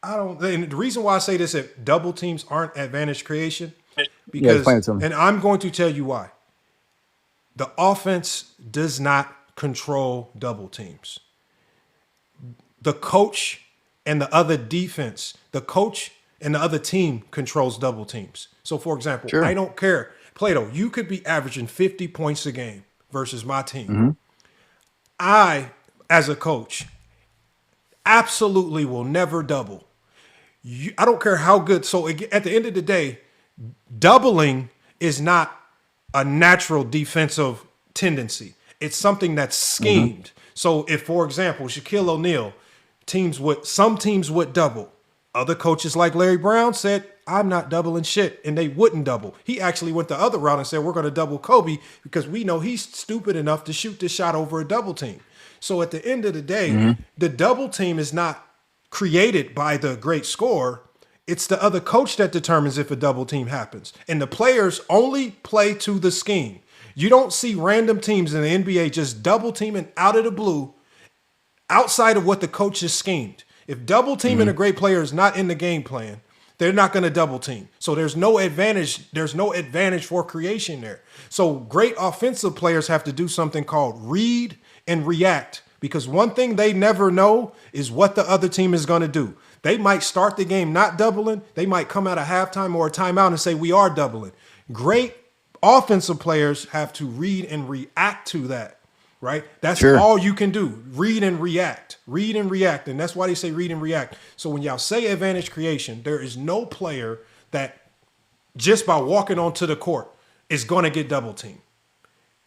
I don't. And the reason why I say this, if double teams aren't advantage creation, because and I'm going to tell you why. The offense does not control double teams. The coach and the other defense, the coach and the other team controls double teams. So, for example, I don't care. Plato, you could be averaging 50 points a game versus my team. Mm-hmm. I, as a coach, absolutely will never double. I don't care how good. So, at the end of the day, doubling is not a natural defensive tendency. It's something that's schemed. Mm-hmm. So, if, for example, Shaquille O'Neal, some teams would double. Other coaches like Larry Brown said, I'm not doubling shit, and they wouldn't double. He actually went the other route and said, we're going to double Kobe because we know he's stupid enough to shoot this shot over a double team. So at the end of the day, the double team is not created by the great scorer. It's the other coach that determines if a double team happens. And the players only play to the scheme. You don't see random teams in the NBA just double teaming out of the blue outside of what the coach has schemed. If double teaming a great player is not in the game plan, they're not going to double team. So there's no advantage. There's no advantage for creation there. So great offensive players have to do something called read and react, because one thing they never know is what the other team is going to do. They might start the game not doubling. They might come out of halftime or a timeout and say, we are doubling. Great offensive players have to read and react to that, right? That's all you can do. Read and react. Read and react. And that's why they say read and react. So when y'all say advantage creation, there is no player that just by walking onto the court is going to get double teamed.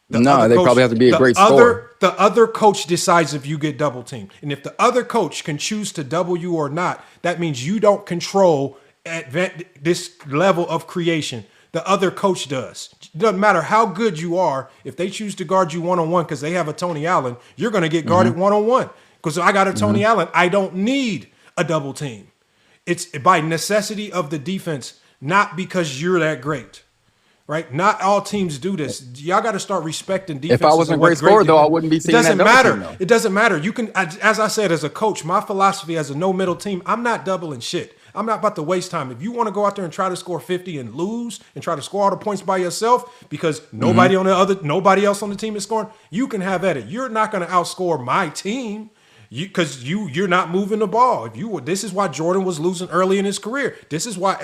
They probably have to be a great scorer. The other coach decides if you get double teamed. And if the other coach can choose to double you or not, that means you don't control this level of creation. The other coach does. It doesn't matter how good you are. If they choose to guard you one-on-one because they have a Tony Allen, you're going to get guarded one-on-one. Because I got a Tony Allen, I don't need a double team. It's by necessity of the defense, not because you're that great. Right? Not all teams do this. Y'all got to start respecting defense. If I wasn't a great scorer, though, I wouldn't be seeing that double team, though. It doesn't matter. You can, as I said, as a coach, my philosophy as a no-middle team, I'm not doubling shit. I'm not about to waste time. If you want to go out there and try to score 50 and lose and try to score all the points by yourself because nobody else on the team is scoring, you can have at it. You're not going to outscore my team. Because you're not moving the ball. This is why Jordan was losing early in his career. This is why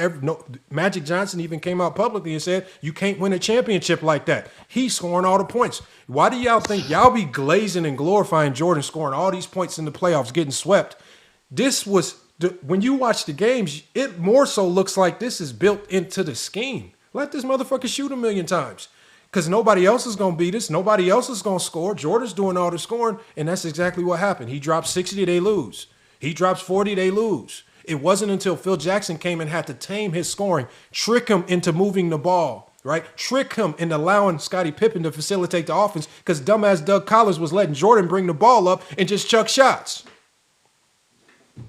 Magic Johnson even came out publicly and said you can't win a championship like that. He's scoring all the points. Why do y'all think y'all be glazing and glorifying Jordan scoring all these points in the playoffs, getting swept? This was when you watch the games, it more so looks like this is built into the scheme. Let this motherfucker shoot 1,000,000 times. Because nobody else is going to beat us. Nobody else is going to score. Jordan's doing all the scoring, and that's exactly what happened. He drops 60, they lose. He drops 40, they lose. It wasn't until Phil Jackson came and had to tame his scoring, trick him into moving the ball, right? Trick him into allowing Scottie Pippen to facilitate the offense because dumbass Doug Collins was letting Jordan bring the ball up and just chuck shots.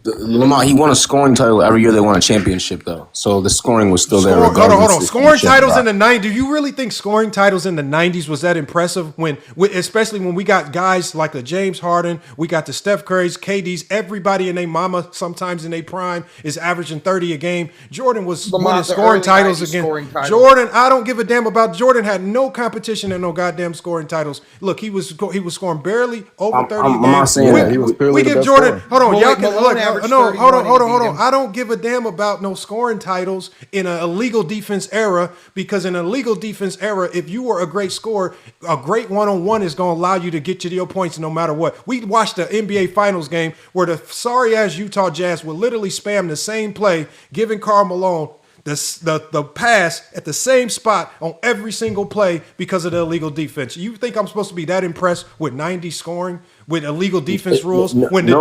Lamar, he won a scoring title every year they won a championship, though. So the scoring was still there. Hold on. Scoring titles in the 90s. Do you really think scoring titles in the 90s was that impressive? Especially when we got guys like the James Harden, we got the Steph Currys, KDs, everybody and their mama sometimes in their prime is averaging 30 a game. Jordan was winning scoring titles again. Jordan, I don't give a damn about Jordan. Had no competition and no goddamn scoring titles. Look, he was scoring barely over 30 a game. I'm not saying that. He was clearly the best Jordan. scorer. Hold on, y'all can look. look. averaged No, 31 hold on, and hold on, you hold beat on. him. I don't give a damn about no scoring titles in an illegal defense era, because in an illegal defense era, if you were a great scorer, a great one-on-one is going to allow you to get you to your points no matter what. We watched the NBA Finals game where the sorry-ass Utah Jazz would literally spam the same play, giving Karl Malone the pass at the same spot on every single play because of the illegal defense. You think I'm supposed to be that impressed with 90 scoring with illegal defense rules when the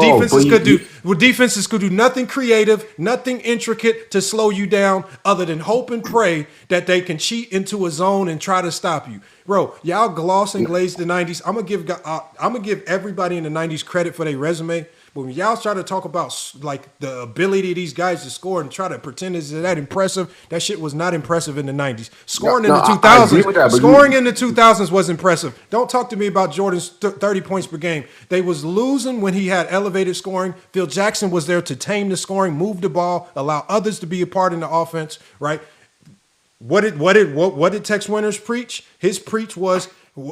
defenses could do nothing creative, nothing intricate to slow you down other than hope and pray that they can cheat into a zone and try to stop you. Bro, y'all gloss and glaze the 90s. I'm gonna give everybody in the 90s credit for their resume. But when y'all try to talk about like the ability of these guys to score and try to pretend it's that impressive, that shit was not impressive in the 90s. Scoring in the 2000s was impressive. Don't talk to me about Jordan's 30 points per game. They was losing when he had elevated scoring. Phil Jackson was there to tame the scoring, move the ball, allow others to be a part in the offense, right? What did Tex Winters preach? His preach was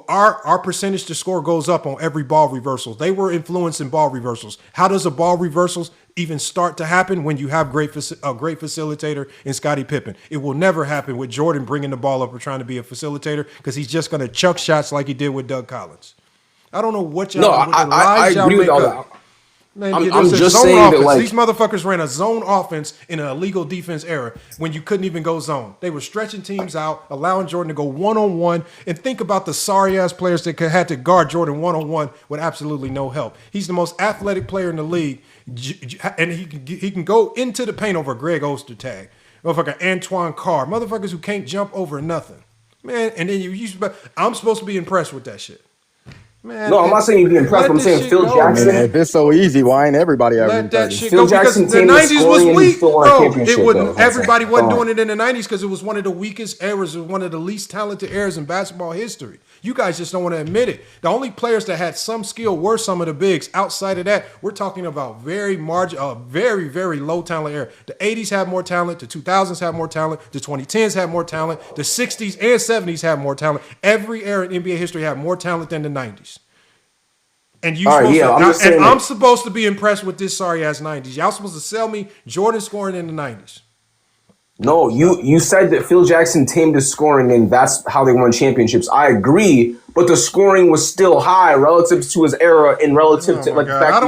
our percentage to score goes up on every ball reversals. They were influencing ball reversals. How does a ball reversals even start to happen? When you have a great facilitator in Scottie Pippen. It will never happen with Jordan bringing the ball up or trying to be a facilitator, because he's just going to chuck shots like he did with Doug Collins. I don't know what y'all. No, I agree with all that. Man, I'm just saying offense. that, like, These motherfuckers ran a zone offense in an illegal defense era when you couldn't even go zone. They were stretching teams out, allowing Jordan to go one-on-one. And think about the sorry-ass players that had to guard Jordan one-on-one with absolutely no help. He's the most athletic player in the league, and he can go into the paint over Greg Ostertag, motherfucker Antoine Carr, motherfuckers who can't jump over nothing. Man, and then I'm supposed to be impressed with that shit. Man, no, I'm not saying you'd be impressed. I'm saying Phil Jackson. Man, if it's so easy, why ain't everybody averaging 30? Phil Jackson the 90s was weak, bro. Everybody wasn't doing it in the 90s because it was one of the weakest eras, one of the least talented eras in basketball history. You guys just don't want to admit it. The only players that had some skill were some of the bigs. Outside of that, we're talking about very, very low talent era. The 80s had more talent. The 2000s had more talent. The 2010s had more talent. The 60s and 70s had more talent. Every era in NBA history had more talent than the 90s. And I'm supposed to be impressed with this sorry ass 90s. Y'all supposed to sell me Jordan scoring in the 90s. No, you said that Phil Jackson tamed his scoring and that's how they won championships. I agree, but the scoring was still high relative to his era and relative to like the fact I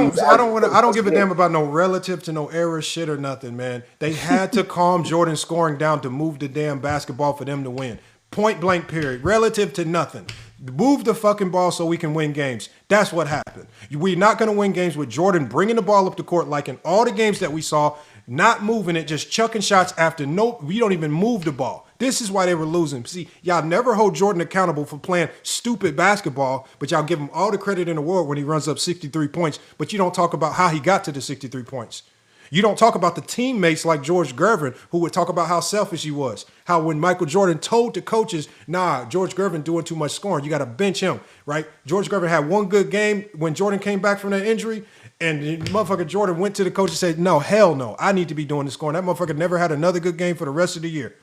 don't give a damn about no relative to no era shit or nothing, man. They had to calm Jordan's scoring down to move the damn basketball for them to win. Point blank period. Relative to nothing. Move the fucking ball so we can win games. That's what happened. We're not going to win games with Jordan bringing the ball up the court like in all the games that we saw, not moving it, just chucking shots after we don't even move the ball. This is why they were losing. See, y'all never hold Jordan accountable for playing stupid basketball, but y'all give him all the credit in the world when he runs up 63 points, but you don't talk about how he got to the 63 points. You don't talk about the teammates like George Gervin, who would talk about how selfish he was. How when Michael Jordan told the coaches, nah, George Gervin doing too much scoring, you got to bench him, right? George Gervin had one good game when Jordan came back from that injury, and the motherfucker Jordan went to the coach and said, no, hell no, I need to be doing the scoring. That motherfucker never had another good game for the rest of the year.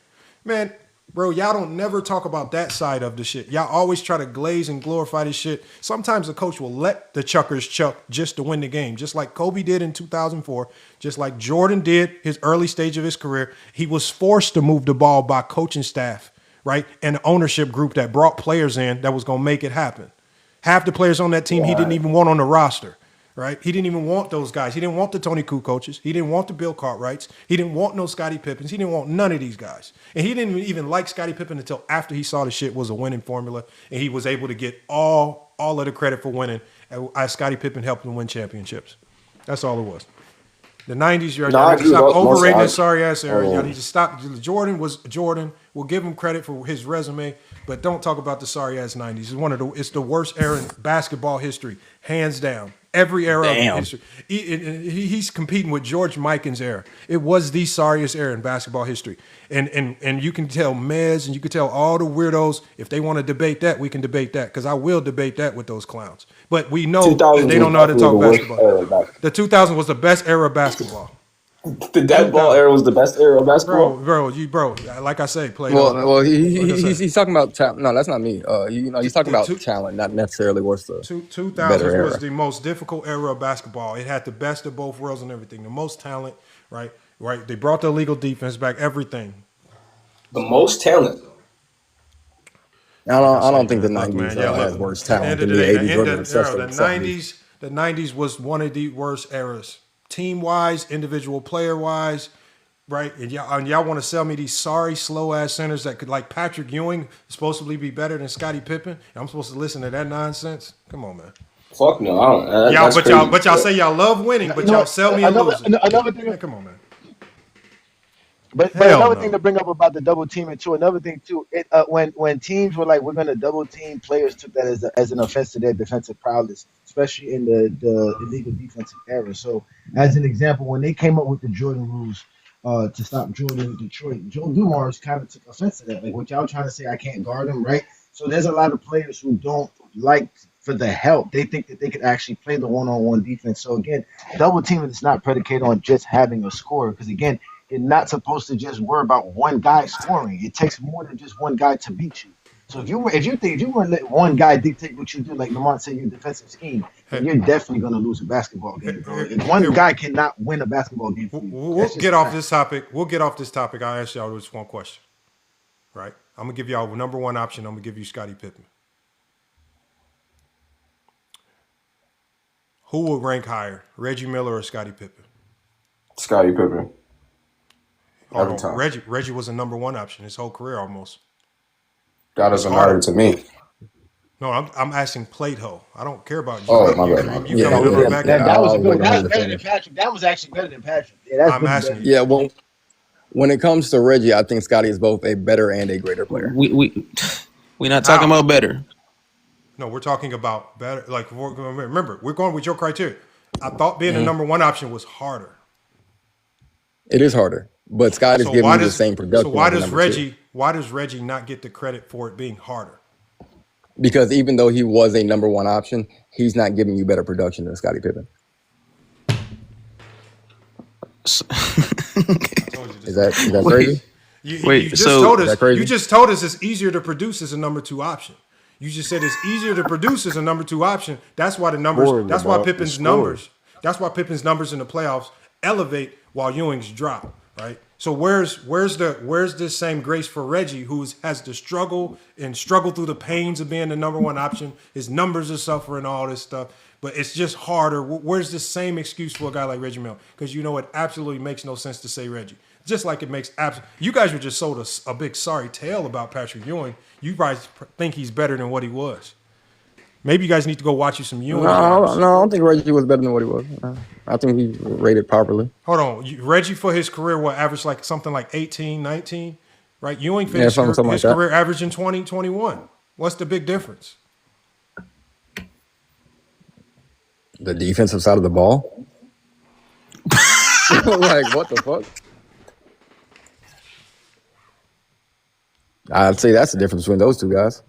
Man, bro, y'all don't never talk about that side of the shit. Y'all always try to glaze and glorify this shit. Sometimes the coach will let the chuckers chuck just to win the game, just like Kobe did in 2004, just like Jordan did his early stage of his career. He was forced to move the ball by coaching staff, right? And the ownership group that brought players in that was going to make it happen. Half the players on that team he didn't even want on the roster. Right? He didn't even want those guys. He didn't want the Tony Koo coaches. He didn't want the Bill Cartwrights. He didn't want no Scottie Pippens. He didn't want none of these guys. And he didn't even like Scottie Pippen until after he saw the shit was a winning formula and he was able to get all of the credit for winning. As Scottie Pippen helped him win championships. That's all it was. The 90s, y'all need to stop overrating this sorry ass era. Y'all need to stop. Jordan was Jordan. We'll give him credit for his resume, but don't talk about the sorry ass 90s. It's the worst era in basketball history, hands down. Every era of history. He's competing with George Mikan's era. It was the sorriest era in basketball history. And you can tell Mez and you can tell all the weirdos, if they want to debate that, we can debate that. Because I will debate that with those clowns. But we know that they don't know how to talk basketball. The 2000s was the best era of basketball. The dead ball era was the best era of basketball. Bro. Like I say, Plato. Well, he's talking about talent. No, that's not me. He's talking about talent, not necessarily what's the 2000s better was era. the most difficult era of basketball. It had the best of both worlds and everything. The most talent, right? Right. They brought the illegal defense back. Everything. The most talent. I don't think the 90s has worse talent than the 80s or the 70s. The 90s was one of the worst eras. Team-wise, individual player-wise, right? And y'all want to sell me these sorry, slow-ass centers that could, like Patrick Ewing, supposedly be better than Scottie Pippen? And I'm supposed to listen to that nonsense? Come on, man. Fuck no, I don't. Y'all say y'all love winning, but y'all sell me a loser. Another thing. Man, come on, man. But another thing to bring up about the double teaming too. Another thing too. When teams were like, we're going to double team, players took that as an offense to their defensive prowess, especially in the illegal defensive era. So, as an example, when they came up with the Jordan rules to stop Jordan in Detroit, Joe Dumars kind of took offense to that. Like, what y'all trying to say, I can't guard him, right? So there's a lot of players who don't like for the help. They think that they could actually play the one-on-one defense. So again, double teaming is not predicated on just having a scorer, because again, you're not supposed to just worry about one guy scoring. It takes more than just one guy to beat you. So if you want to let one guy dictate what you do, like Lamont said, your defensive scheme, then you're definitely going to lose a basketball game, bro. If one guy cannot win a basketball game for you, we'll get off this topic. We'll get off this topic. I'll ask y'all just one question, right? I'm going to give y'all number one option. I'm going to give you Scottie Pippen. Who would rank higher, Reggie Miller or Scottie Pippen? Scottie Pippen. Every time. Reggie was a number one option his whole career almost. That doesn't matter to me. No, I'm asking Plato. I don't care about you. Oh, my bad. That was good. That was better than Patrick. That was actually better than Patrick. Yeah, I'm asking you. Yeah, well, when it comes to Reggie, I think Scottie is both a better and a greater player. We're not talking about better. No, we're talking about better. Like, remember, we're going with your criteria. I thought being the number one option was harder. It is harder, but Scott is giving you the same production. So why does Reggie not get the credit for it being harder? Because even though he was a number one option, he's not giving you better production than Scottie Pippen. Is that crazy? You just told us it's easier to produce as a number two option. You just said it's easier to produce as a number two option. That's why the numbers. That's why Pippen's numbers. That's why Pippen's numbers in the playoffs elevate while Ewing's drop. Right. So where's this same grace for Reggie, who has to struggle through the pains of being the number one option? His numbers are suffering, all this stuff, but it's just harder. Where's this same excuse for a guy like Reggie Miller? Because it absolutely makes no sense to say Reggie. Just like it makes you guys were just sold a big sorry tale about Patrick Ewing. You guys think he's better than what he was. Maybe you guys need to go watch you some Ewing. No, I don't think Reggie was better than what he was. I think he rated properly. Hold on. Reggie for his career averaged like something like 18, 19, right? Ewing finished his career averaging 20, 21. What's the big difference? The defensive side of the ball? Like, what the fuck? I'd say that's the difference between those two guys.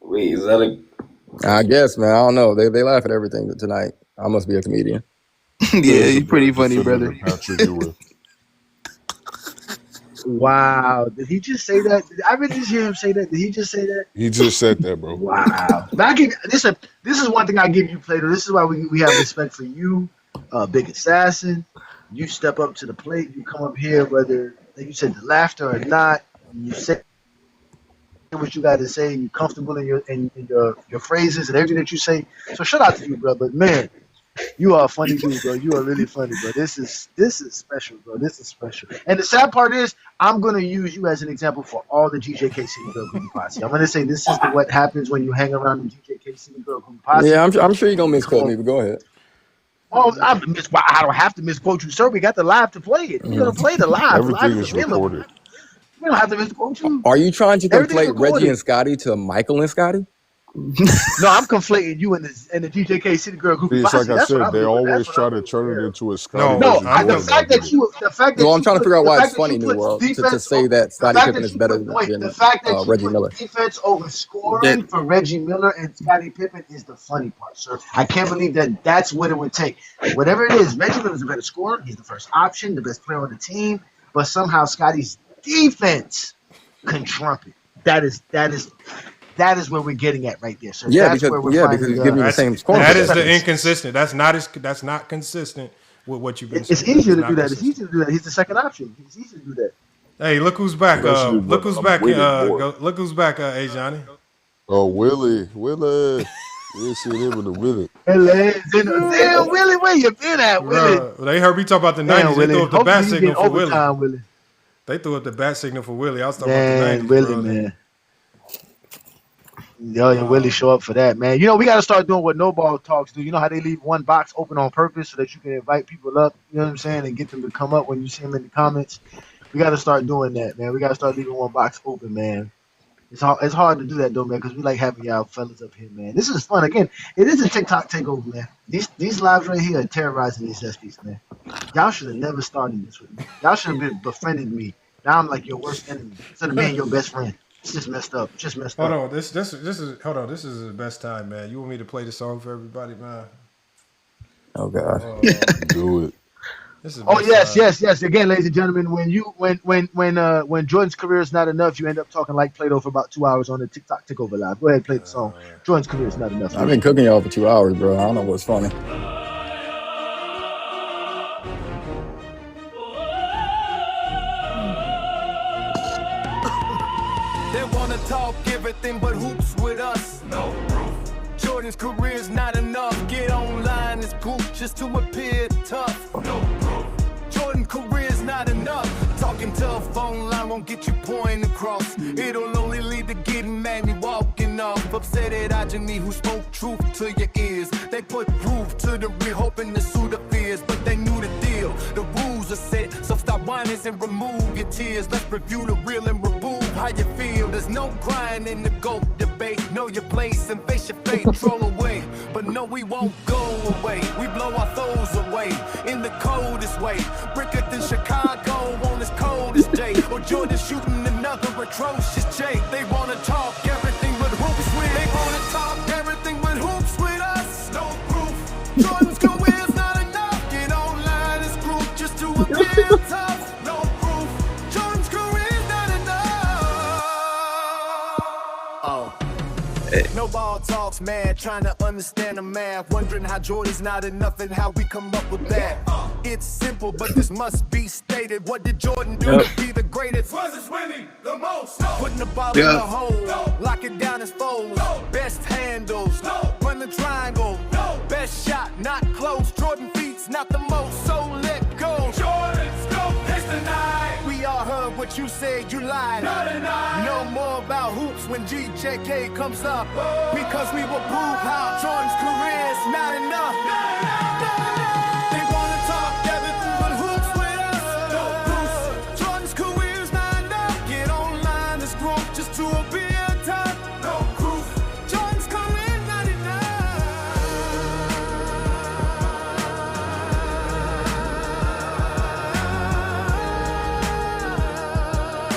Wait, is that I guess, man. I don't know. They laugh at everything tonight. I must be a comedian. Yeah, you're pretty funny, brother. Wow. Did he just say that? I really just hear him say that. Did he just say that? He just said that, bro. Wow. But this is one thing I give you, Plato. This is why we have respect for you, Big Assassin. You step up to the plate. You come up here, whether, like you said, the laughter or not. You say what you got to say. You're comfortable in your phrases and everything that you say. So shout out to you, bro. But man, you are a funny dude, bro. You are really funny, bro. This is special, bro. This is special. And the sad part is, I'm gonna use you as an example for all the GJK City Girl Group Posse. I'm gonna say this is what happens when you hang around the GJK City Girl Group Posse. Yeah, I'm sure you're gonna misquote me, but go ahead. Oh, I don't have to misquote you, sir. We got the live to play it. We're gonna play the live. Everything is recorded. We don't have to misquote you. Are you trying to conflate Reggie and Scotty to Michael and Scotty? No, I'm conflating you and the DJK City Girl group. It's like I That's what said, I'm they doing. always That's what try I'm to doing. turn it Yeah. into a Scotty No, No, versus I'm the Jordan con- fact that argument. you Well, I'm trying to figure out the why it's fact that you funny, New put World, to defense say that the Scottie fact Pippen that is you better put wait the than fact that you Reggie put Miller. defense over scoring for Reggie Miller and Scottie Pippen is the funny part, sir. I can't believe that that's what it would take. Whatever it is, Reggie Miller's a better scorer. He's the first option, the best player on the team, but somehow Scottie's defense can trump it. That is where we're getting at right there, sir. That's where we're Because finding he's giving you the that's same scoring that is the possessions. inconsistent. That's not consistent with what you've been it's saying. That easier is to do not that. It's consistent. easier to do that. He's the second option. It's easy to do that. Hey, look who's back. Especially Look when who's I'm back. winning more. Look who's back. Hey, Johnny. Oh, Willie. We ain't seen him in a minute. Damn, Willie, where you been at, Willie? Bro, they heard me talk about the Damn, '90s. They Willie. threw up the bat Hopefully you signal get for Willie. overtime, Willie. They threw up the bat signal for Willie. I was talking Man, about the '90s, Willie, brother. man. Yo, and Willie show up for that, man. You know, we got to start doing what No Ball Talks do. You know how they leave one box open on purpose so that you can invite people up, you know what I'm saying, and get them to come up when you see them in the comments. We got to start doing that, man. We got to start leaving one box open, man. It's hard to do that, though, man, because we like having y'all fellas up here, man. This is fun. Again, it is a TikTok takeover, man. These lives right here are terrorizing these SPs, man. Y'all should have never started this with me. Y'all should have been befriending me. Now I'm like your worst enemy instead of being your best friend. It's just messed up. Hold on, this is hold on. This is the best time, man. You want me to play the song for everybody, man? Oh God, do it. This is Oh yes. Again, ladies and gentlemen, when Jordan's career is not enough, you end up talking like Plato for about 2 hours on the TikTok Takeover Live. Go ahead, play the song. Jordan's career is not enough. I've been cooking y'all for 2 hours, bro. I don't know what's funny. They wanna talk everything but hoops with us. No proof. Jordan's career's not enough. Get online, this group just to appear tough. No proof. Jordan's career's not enough. Talking tough online won't get your point across. It'll only lead to getting mad, me walking off. Upset at Ajani who spoke truth to your ears. They put proof to the real, hoping to soothe the fears, but they knew the deal. The rules are set, so stop whining and remove your tears. Let's review the real and remove how you feel. There's no crying in the GOAT debate. Know your place and face your fate, troll away. But no, we won't go away. We blow our foes away in the coldest way. Bricker than Chicago on this coldest day. Or Jordan shooting another atrocious J. They wanna talk everything but hoops with. They wanna talk everything but hoops with us. No proof. Jordan's career's not enough. Get online, this group just to appear tough. No proof. Jordan's career's not enough. Oh. No ball talks, man, trying to understand the math. Wondering how Jordan's not enough and how we come up with that. It's simple, but this must be stated. What did Jordan do to be the greatest? Was his winning the most? Putting the ball in the hole, lock it down his foes. Best handles, run the triangle. Best shot, not close. Jordan feet's not the most, so let go. Jordan's go, it's the night. We all heard what you said, you lied. No more about hoops when GJK comes up. Because we will prove how Jordan's career is not enough. They wanna talk everything but hoops with us. No proofs. Jordan's career's not enough. Get online, this group just to appear tough. No proof. Jordan's career's not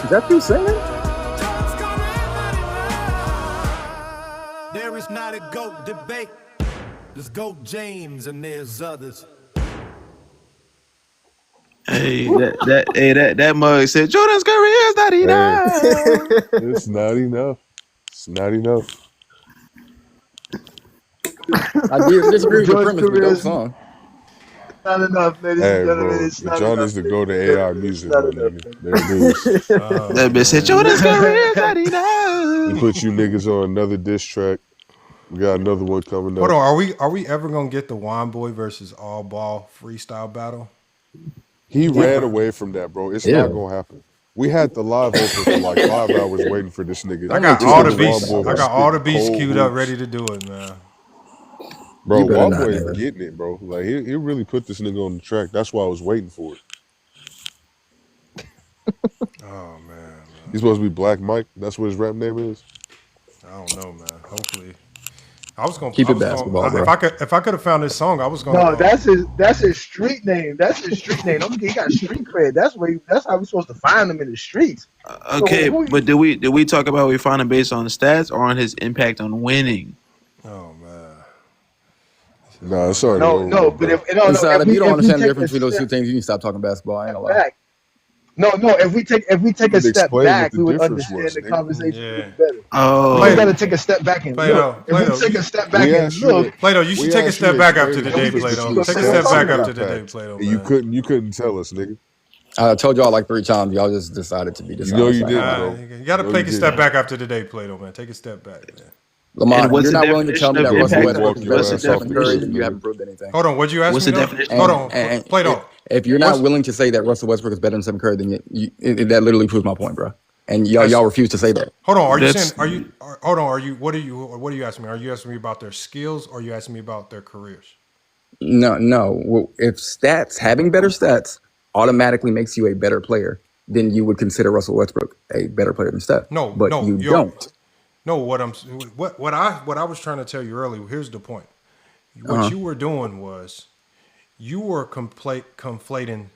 Is that you singing? There is not a GOAT debate. There's GOAT James and there's others. Hey, that mug said Jordan's career is not enough. It's not enough. It's not enough. I disagree with the premise, but dope song. Not enough, ladies and Hey, gentlemen. bro, It's not John enough. is to go to AI music, my nigga. There it is. That bitch said Jordan's career is not enough. We put you niggas on another diss track. We got another one coming Hold up. on, are we ever gonna get the Wine Boy versus All Ball freestyle battle? He ran away from that, bro. It's not gonna happen. We had the live open for like 5 hours waiting for this nigga. I got This all the nigga beats. Womboy I was got all the spitting beats cold queued up, hoops. ready to do it, man. Bro, You better not, Womboy is man. getting it, bro. Like he really put this nigga on the track. That's why I was waiting for it. Oh man, He's supposed to be Black Mike. That's what his rap name is. I don't know, man. Hopefully, I was gonna. Keep I it was gonna. basketball, bro. If I could have found this song, I was gonna. No, that's his street name. That's his street name. Don't forget, he got street cred. That's how we supposed to find him in the streets. Okay, So but did we talk about we found him based on stats or on his impact on winning? Oh man. Nah, it's already no, over. no, but if no, It's, no, if you don't understand the take difference a between those two step things, you can stop talking basketball. I ain't gonna lie. back, no, if we take a But step explain what back, the we would difference understand was, the nigga. conversation a Yeah. little better. Oh, We got to take a step back and Plato, look. If we take a step back We and asked you look, to. Plato, you should We take a asked you step to back explain after the today, difference Plato. between Take a stats step back and after today, impact, Plato, and you man. couldn't tell us, nigga. I told y'all like 3 times. Y'all just decided to be You dishonest. know you I ain't didn't, gonna lie. bro. You got to No, take you a step didn't. back after today, Plato, man. Take a step back, man. and Lamont, what's you're the not willing to tell definition me of that You'll Russell impact? Westbrook moonwalk is your better What's than the ass off Stephen the Curry, roof, then definition? you nigga. haven't proved anything. Hold on. What'd you ask What's me the though? definition? Hold And on, and Plato. if you're not What's willing to say that Russell Westbrook is better than Stephen Curry, then that literally proves my point, bro. And y'all that's? refuse to say that. Hold on. Are you saying? That's Hold on. Are you? What are you? What are you asking me? Are you asking me about their skills, or are you asking me about their careers? No. Well, if having better stats automatically makes you a better player, then you would consider Russell Westbrook a better player than Steph. No, But no. you don't. No. What I was trying to tell you earlier. Here's the point. What Uh-huh. you were doing was you were conflating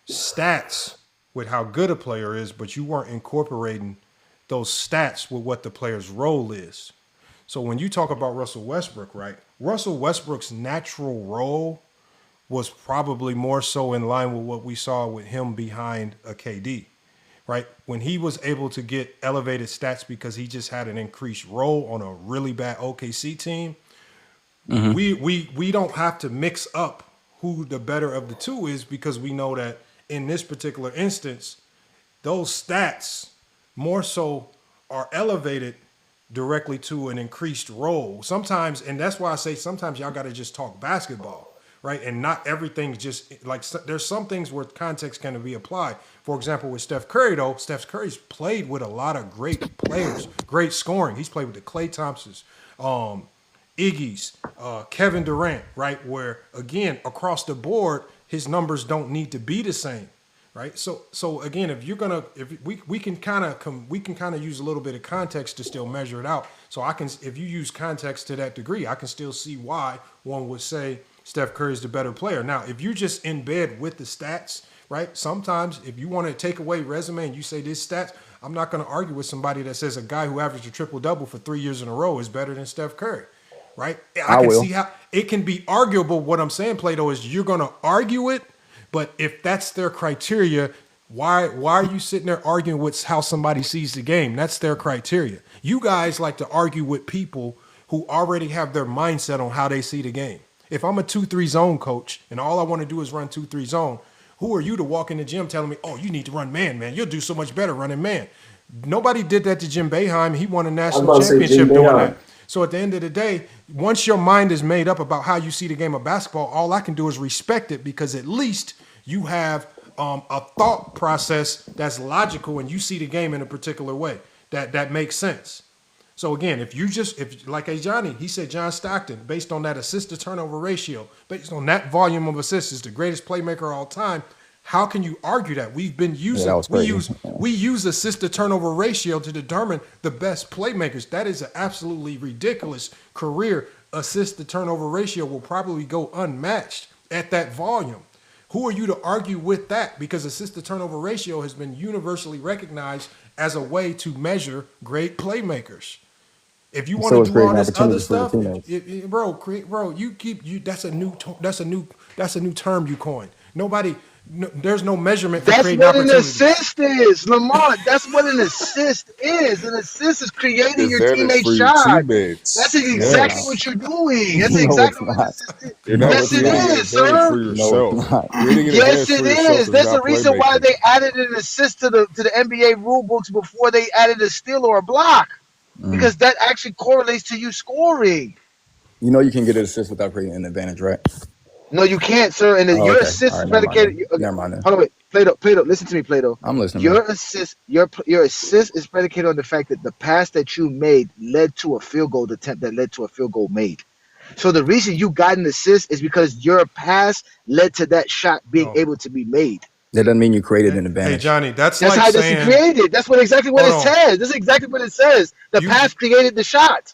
stats with how good a player is, but you weren't incorporating those stats with what the player's role is. So when you talk about Russell Westbrook, right? Russell Westbrook's natural role was probably more so in line with what we saw with him behind a KD, right? When he was able to get elevated stats because he just had an increased role on a really bad OKC team, Mhm. we don't have to mix up who the better of the two is because we know that in this particular instance, those stats more so are elevated directly to an increased role. Sometimes, and that's why I say sometimes y'all got to just talk basketball, right? And not everything's just like there's some things where context can be applied. For example, with Steph Curry, though, Steph Curry's played with a lot of great players, great scoring. He's played with the Klay Thompsons, Iggy's, Kevin Durant, right? Where again, across the board, his numbers don't need to be the same, right? So again, if we can kind of use a little bit of context to still measure it out. So if you use context to that degree, I can still see why one would say Steph Curry is the better player. Now, if you're just in bed with the stats, right? Sometimes if you want to take away resume and you say this stats, I'm not going to argue with somebody that says a guy who averaged a triple-double for 3 years in a row is better than Steph Curry. Right? I can see how it can be arguable. What I'm saying, Plato, is you're going to argue it, but if that's their criteria, why are you sitting there arguing with how somebody sees the game? That's their criteria. You guys like to argue with people who already have their mindset on how they see the game. If I'm a 2-3 zone coach and all I want to do is run 2-3 zone, who are you to walk in the gym telling me, oh, you need to run man? You'll do so much better running man. Nobody did that to Jim Boeheim. He won a national championship doing that. So at the end of the day, once your mind is made up about how you see the game of basketball, all I can do is respect it because at least you have a thought process that's logical and you see the game in a particular way that makes sense. So again, if like Johnny, he said John Stockton, based on that assist to turnover ratio, based on that volume of assists, is the greatest playmaker of all time. How can you argue that? We've been using we use assist to turnover ratio to determine the best playmakers. That is an absolutely ridiculous career. Assist to turnover ratio will probably go unmatched at that volume. Who are you to argue with that? Because assist to turnover ratio has been universally recognized as a way to measure great playmakers. If you want to do all this other stuff, that's a new term you coined. There's no measurement for that's creating what an opportunities. assist is, Lamont. That's what an assist is. An assist is creating your Advantage teammate's for your shot. teammates. That's exactly Yes. what you're doing. That's No, it's exactly what not. an assist is. You're not Yes, it creating an is, advantage sir. for yourself. No, it's not. Creating an Yes, advantage it for yourself is. is There's a not reason why playmaking. they added an assist to the NBA rule books before they added a steal or a block, because that actually correlates to you scoring. You know you can get an assist without creating an advantage, right? No, you can't, sir. And Oh, your okay. assist All is right, never mind predicated. then. Okay, Never mind then. hold on, wait, Plato. Listen to me, Plato. I'm listening, Your man. assist, your assist is predicated on the fact that the pass that you made led to a field goal attempt that led to a field goal made. So the reason you got an assist is because your pass led to that shot being able to be made. That doesn't mean you created an Hey, advantage. Johnny, that's That's like how this is saying, created. That's exactly what it hold on, says. This is exactly what it says. The pass created the shot.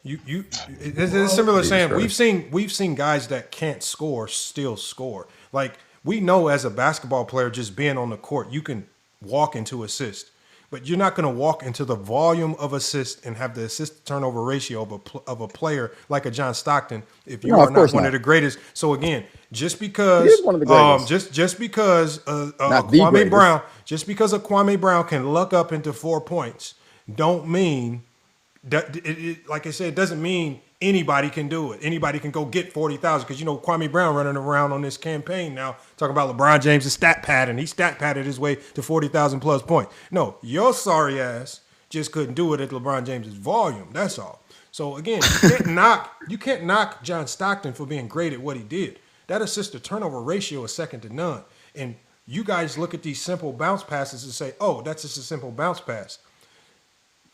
It's similar Jesus saying Christ. we've seen guys that can't score still score. Like we know as a basketball player, just being on the court, you can walk into assist, but you're not going to walk into the volume of assist and have the assist to turnover ratio of a player like a John Stockton if you No, are of not course one of not. the greatest. So again, just He because is one of the greatest. just because Not the Kwame greatest. Brown, just because a Kwame Brown can luck up into 4 points, don't mean that like I said, it doesn't mean anybody can do it. Anybody can go get 40,000 because Kwame Brown running around on this campaign now talking about LeBron James' stat pad and he stat padded his way to 40,000 plus points. No, your sorry ass just couldn't do it at LeBron James's volume. That's all. So again, you can't knock John Stockton for being great at what he did. That assist to turnover ratio is second to none. And you guys look at these simple bounce passes and say, "Oh, that's just a simple bounce pass."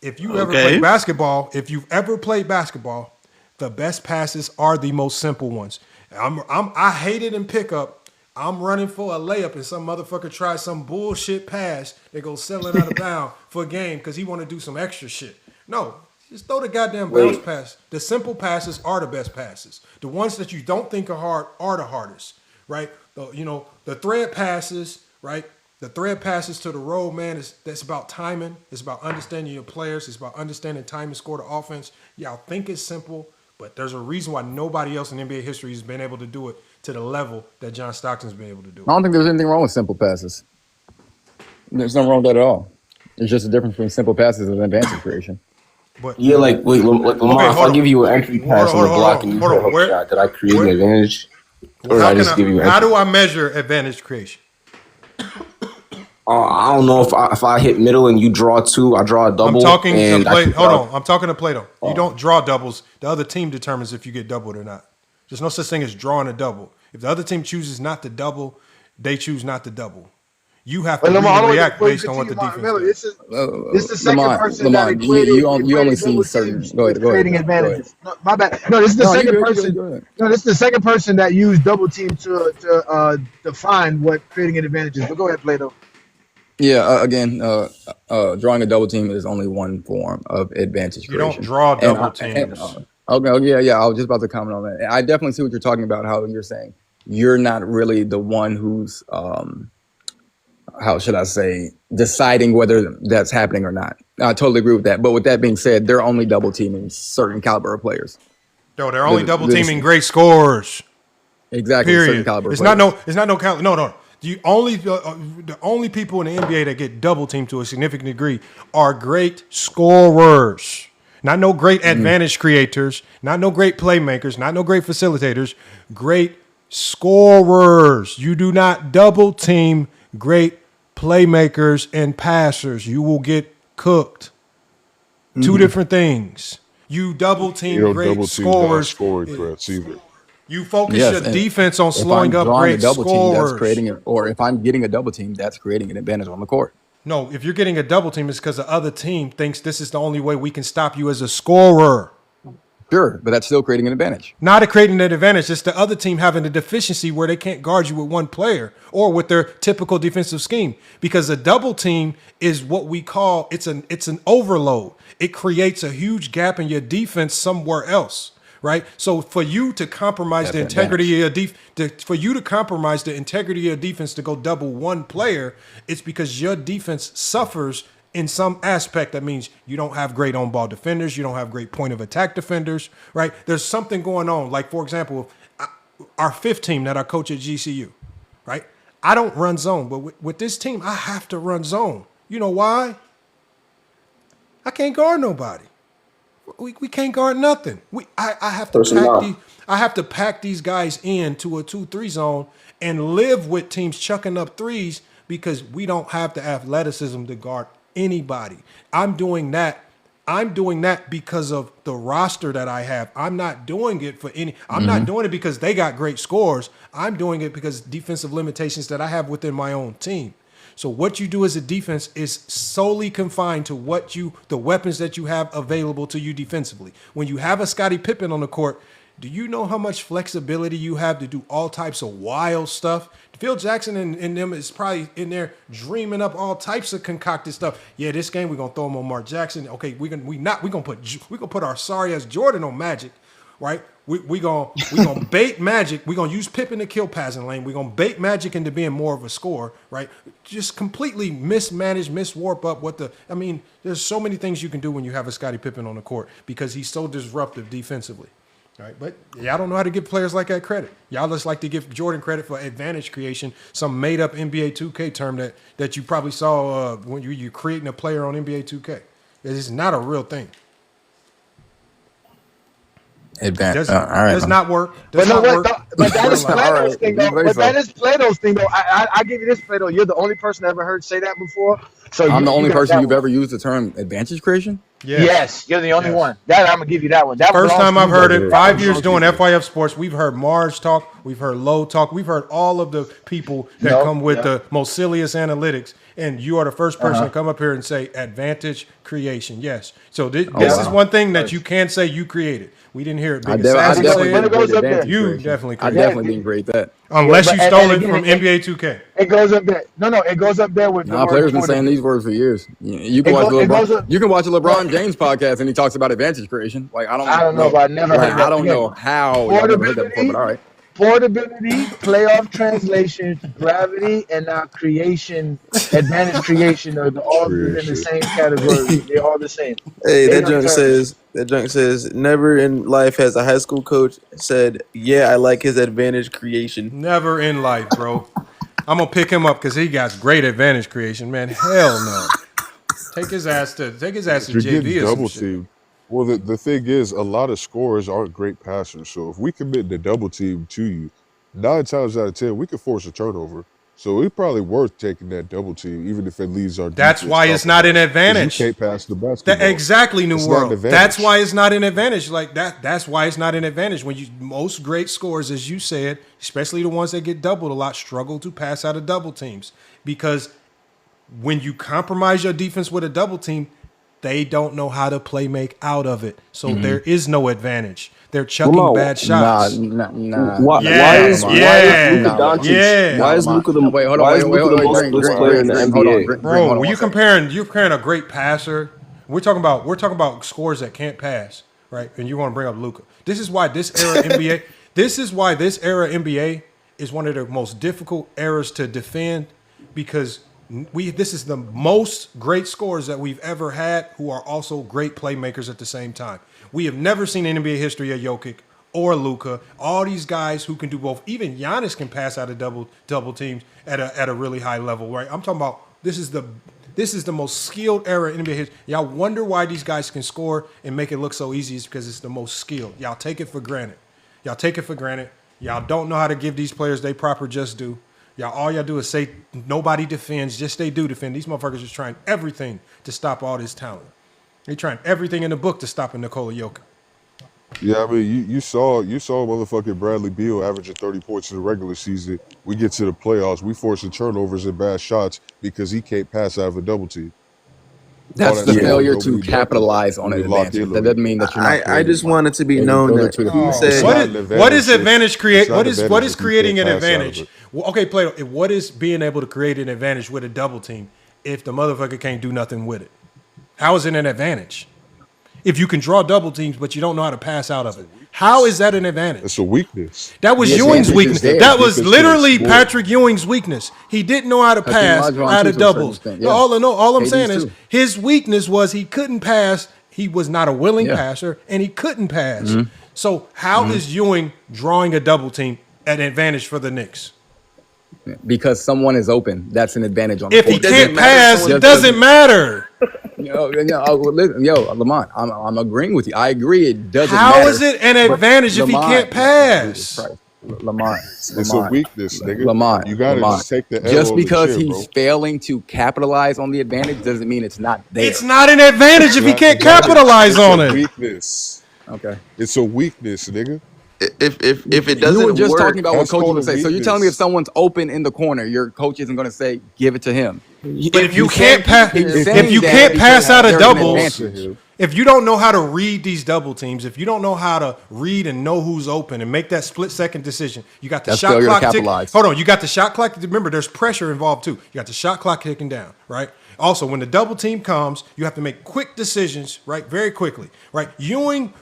If you ever play basketball, if you've ever played basketball, the best passes are the most simple ones. I hate it in pickup. I'm running for a layup and some motherfucker tries some bullshit pass. They go selling out of bounds for a game because he want to do some extra shit. No, just throw the goddamn bounce pass. The simple passes are the best passes. The ones that you don't think are hard are the hardest, right? The thread passes, right? The thread passes to the road, man, that's about timing. It's about understanding your players. It's about understanding time to score the offense. Y'all think it's simple, but there's a reason why nobody else in NBA history has been able to do it to the level that John Stockton's been able to do I don't think there's anything wrong with simple passes. There's nothing wrong with that at all. There's just a difference between simple passes and advantage creation. But yeah, like Lamar, if I give you an entry pass on the block and you hit a hook shot, did I create an advantage? Or did I just give you an how do I measure advantage creation? I don't know if I hit middle and you draw two, I draw a double. I'm talking and to play. Hold on, I'm talking to Plato. You don't draw doubles. The other team determines if you get doubled or not. There's no such thing as drawing a double. If the other team chooses not to double, they choose not to double. You have to react based on what the defense does. This is the second person that equated you only see certain. Go ahead. Creating advantages. No, my bad. No, this is the second person. No, this is the second person that used double team to define what creating an advantage is. But go ahead, Plato. Yeah, again, drawing a double team is only one form of advantage creation. You don't draw double teams. Okay, yeah, I was just about to comment on that. I definitely see what you're talking about, how you're saying you're not really the one who's, how should I say, deciding whether that's happening or not. I totally agree with that. But with that being said, they're only double teaming certain caliber of players. No, they're only double teaming great scorers. Exactly. Period. Certain caliber It's players. no. The only people in the NBA that get double teamed to a significant degree are great scorers. Not no great advantage creators, not no great playmakers, not no great facilitators, great scorers. You do not double team great playmakers and passers. You will get cooked. Two different things. You double team great scorers. Scoring threats either. You focus your defense on slowing up great scorers. Or if I'm getting a double team, that's creating an advantage on the court. No, if you're getting a double team, it's because the other team thinks this is the only way we can stop you as a scorer. Sure, but that's still creating an advantage. Not creating an advantage. It's the other team having a deficiency where they can't guard you with one player or with their typical defensive scheme. Because a double team is what we call it's an overload. It creates a huge gap in your defense somewhere else. Right, so for you to compromise the integrity of your defense to go double one player, it's because your defense suffers in some aspect. That means you don't have great on-ball defenders, you don't have great point of attack defenders. Right, there's something going on. Like for example, our fifth team that I coach at GCU. Right, I don't run zone, but with this team, I have to run zone. You know why? I can't guard nobody. We can't guard nothing. I have to pack these guys into a 2-3 zone and live with teams chucking up threes because we don't have the athleticism to guard anybody. I'm doing that because of the roster that I have. I'm not doing it for any. I'm not doing it because they got great scores. I'm doing it because defensive limitations that I have within my own team. So what you do as a defense is solely confined to the weapons that you have available to you defensively. When you have a Scottie Pippen on the court, Do you know how much flexibility you have to do all types of wild stuff? Phil Jackson and them is probably in there dreaming up all types of concocted stuff. Yeah, this game we're gonna throw him on Mark Jackson. Okay, we gonna put our sorry ass Jordan on Magic, right? We gonna bait Magic. We gonna use Pippen to kill passing lane. We gonna bait Magic into being more of a scorer, right? Just completely mismanage, miswarp up what the. I mean, there's so many things you can do when you have a Scottie Pippen on the court because he's so disruptive defensively. Right, but y'all don't know how to give players like that credit. Y'all just like to give Jordan credit for advantage creation, some made up NBA 2K term that you probably saw when you're creating a player on NBA 2K. It's not a real thing. Advantage. All right. Does not work. But that is Plato's thing, though. But that is Plato's thing, though. I give you this, Plato. You're the only person I ever heard say that before. So I'm the only person you've ever used the term advantage creation? Yes, you're the only one. That I'm gonna give you that one. That First time I've heard it. 5 years doing FYF Sports, we've heard Mars talk, we've heard Low talk, we've heard all of the people that come with the most silliest analytics, and you are the first person to come up here and say advantage creation. Yes. So this is one thing that you can say you created. We didn't hear it. I definitely didn't create that. Unless you stole it from NBA 2K. It goes up there. No, it goes up there with. Players been saying these words for years. You can watch a LeBron James podcast and he talks about advantage creation. Like I don't know, but I never heard that. I don't know how y'all never heard that before, but all right. Portability, playoff translation, gravity, and now creation, advantage creation are all within the same category. They're all the same. Hey, that junk says, never in life has a high school coach said, yeah, I like his advantage creation. Never in life, bro. I'm gonna pick him up because he got great advantage creation, man. Hell no. Take his ass to JV or some shit. Well, the thing is, a lot of scorers aren't great passers. So if we commit the double team to you, 9 times out of 10, we could force a turnover. So it's probably worth taking that double team, even if it leaves our. That's why it's not an advantage. You can't pass the basketball. Exactly, New World. That's why it's not an advantage. Like that. That's why it's not an advantage. When most great scorers, as you said, especially the ones that get doubled a lot, struggle to pass out of double teams because when you compromise your defense with a double team, they don't know how to play make out of it. So there is no advantage. They're chucking bad shots. Why is Luka the most blessed player in the NBA? Bro, you're comparing a great passer. We're talking about scores that can't pass, right? And you want to bring up Luka. This is why this era NBA is one of the most difficult eras to defend because this is the most great scorers that we've ever had who are also great playmakers at the same time. We have never seen in NBA history a Jokic or Luka. All these guys who can do both. Even Giannis can pass out of double teams at a really high level, right? I'm talking about this is the most skilled era in NBA history. Y'all wonder why these guys can score and make it look so easy. It's because it's the most skilled. Y'all take it for granted. Y'all don't know how to give these players their proper just due. All y'all do is say nobody defends, just they do defend. These motherfuckers are trying everything to stop all this talent. They're trying everything in the book to stop a Nikola Jokic. Yeah, I mean, you saw motherfucking Bradley Beal averaging 30 points in the regular season. We get to the playoffs, we force the turnovers and bad shots because he can't pass out of a double team. That's the failure to capitalize on an advantage. That doesn't mean that you're not. I just want it to be known that what is advantage create? What is creating an advantage? Well, okay, Plato. What is being able to create an advantage with a double team if the motherfucker can't do nothing with it? How is it an advantage? If you can draw double teams, but you don't know how to pass out of it, how is that an advantage? It's a weakness. That was Ewing's weakness. That was literally Patrick Ewing's weakness. He didn't know how to pass out of doubles. All I'm saying is his weakness was he couldn't pass. He was not a willing passer, and he couldn't pass. Mm-hmm. So how is Ewing drawing a double team an advantage for the Knicks? Because someone is open. That's an advantage on the court. If he can't pass, it doesn't matter. Lamont, I'm agreeing with you. I agree. It doesn't matter. How is it an advantage if he can't pass? Lamont. It's a weakness, nigga. Lamont. You gotta just take the L. Just because he's failing to capitalize on the advantage doesn't mean it's not there. It's not an advantage if he can't capitalize on it. Weakness. Okay. It's a weakness, nigga. If it doesn't work, you were just talking about what coaches would say. So you're telling me if someone's open in the corner, your coach isn't going to say give it to him. But if you can't pass out of doubles, If you don't know how to read these double teams, if you don't know how to read and know who's open and make that split-second decision, you got the That's shot failure to clock ticking. capitalize. Hold on, you got the shot clock. Remember, there's pressure involved too. You got the shot clock ticking down, right? Also, when the double team comes, you have to make quick decisions, right? Very quickly, right? Ewing,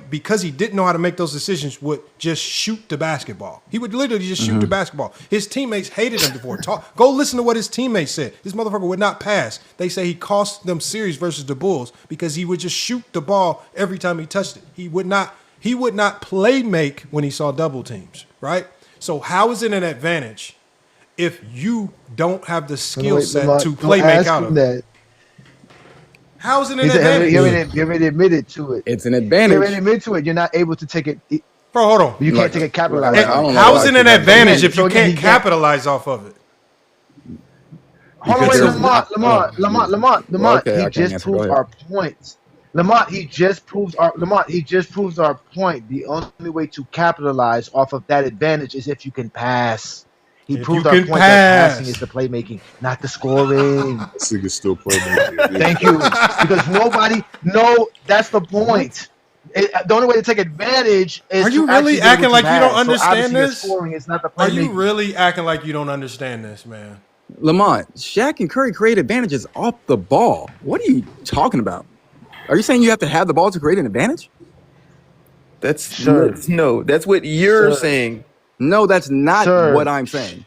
because he didn't know how to make those decisions, would just shoot the basketball. He would literally just shoot the basketball. His teammates hated him before. Go listen to what his teammates said. This motherfucker would not pass. They say he cost them series versus the Bulls because he would just shoot the ball every time he touched it. He would not play make when he saw double teams, right? So how is it an advantage if you don't have the skill set to play make out of it? How is it an advantage? He already admitted to it. It's an He advantage. already admitted to it. You're not able to take it. Bro, hold on. You can't take it capitalize. How is it an advantage if you can't capitalize off of it? Hold on, wait, Lamont. Okay, He just proved our points. Lamont, he just proves our point. The only way to capitalize off of that advantage is if you can pass. He proved our point that passing is the playmaking, not the scoring. This nigga's still playmaking. Thank you. Because that's the point. The only way to take advantage is Are you to really actually acting like you don't pass. understand so this? Scoring is not the Are you playmaking. really acting like you don't understand this, man? Lamont, Shaq and Curry create advantages off the ball. What are you talking about? Are you saying you have to have the ball to create an advantage? That's what you're saying. No, that's not what I'm saying.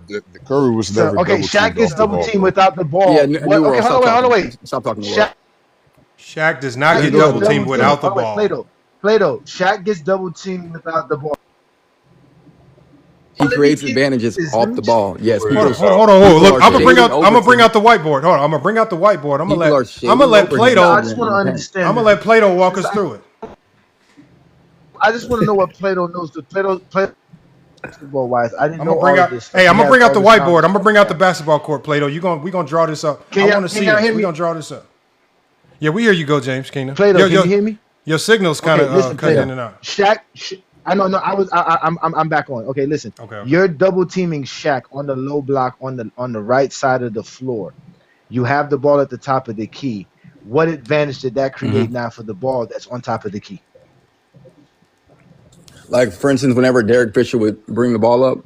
The Curry was never Okay, Shaq gets double teamed without the ball. Yeah, Okay, hold on, wait. Stop talking to Shaq, Shaq does not get double teamed without the ball. Plato. Shaq gets double teamed without the ball. He creates advantages off the ball. Yes. Hold on. Look, I'm gonna bring out the whiteboard. Hold on, I'm gonna bring out the whiteboard. I'm gonna let Plato. I just want to understand. I'm gonna let Plato walk us through it. I just want to know what Plato knows. Plato basketball wise, I didn't know all of this. Hey, I'm gonna bring out the whiteboard. I'm gonna bring out the basketball court, Plato. We gonna draw this up. I want to see it. We gonna draw this up. Yeah, we hear you go, James Keenan. Plato, can you hear me? Your signal's kind of cutting in and out. Shaq, I know. I'm back on. Okay, listen. Okay. You're double teaming Shaq on the low block on the right side of the floor. You have the ball at the top of the key. What advantage did that create now for the ball that's on top of the key? Like, for instance, whenever Derek Fisher would bring the ball up,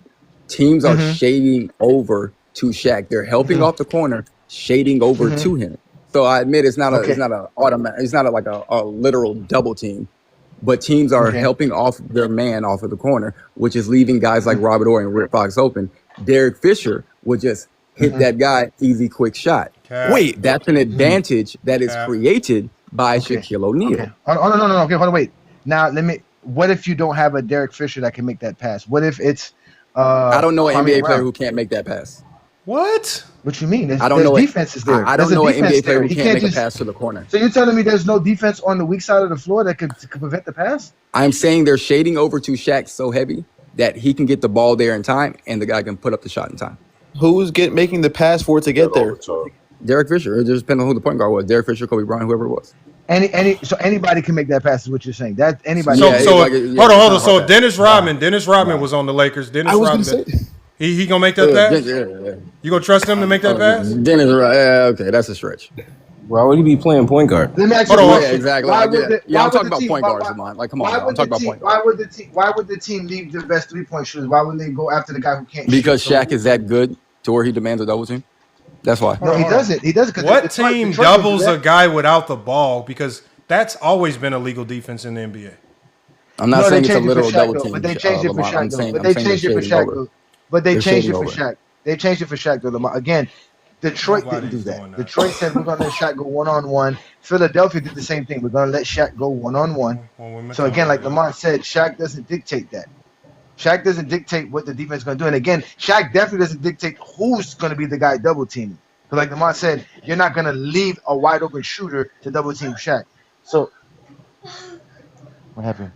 teams are shading over to Shaq. They're helping off the corner, shading over to him. So I admit it's not like a literal double team, but teams are helping off their man off of the corner, which is leaving guys like Robert Horry and Rick Fox open. Derek Fisher would just hit that guy, easy, quick shot. Wait, that's an advantage that is created by Shaquille O'Neal. Okay. Oh, no. Okay, hold on, wait. Now what if you don't have a Derek Fisher that can make that pass? What if it's I don't know an NBA player who can't make that pass. What? What you mean? I don't know defense is there. I don't know an NBA player who can't make a pass to the corner. So you're telling me there's no defense on the weak side of the floor that could prevent the pass? I'm saying they're shading over to Shaq so heavy that he can get the ball there in time and the guy can put up the shot in time. Who's making the pass for it to get there? Derek Fisher. It just depends on who the point guard was. Derek Fisher, Kobe Bryant, whoever it was. So anybody can make that pass is what you're saying. That anybody. Hold on. So Dennis Rodman was on the Lakers. Dennis Rodman. He gonna make that pass? Yeah. You gonna trust him to make that pass? Dennis, okay, that's a stretch. Why would he be playing point guard? Let me ask you a question. Exactly. I'm talking about point guards, man. Like, come on, I'm talking about point guards. Why would the team leave the best 3-point shooters? Why would they go after the guy who can't shoot? Because Shaq is that good to where he demands a double team. That's why. No, he doesn't. He doesn't. What team doubles a guy without the ball? Because that's always been a legal defense in the NBA. I'm not saying it's a literal double team. But they changed it for Shaq. But they changed it for Shaq. But they changed it for Shaq. They changed it for Shaq though. Again, Detroit didn't do that. Detroit said we're gonna let Shaq go one-on-one. Philadelphia did the same thing. We're gonna let Shaq go one-on-one. So again, like Lamont said, Shaq doesn't dictate that. Shaq doesn't dictate what the defense is gonna do. And again, Shaq definitely doesn't dictate who's gonna be the guy double teaming. But like Lamont said, you're not gonna leave a wide open shooter to double team Shaq. So what happened?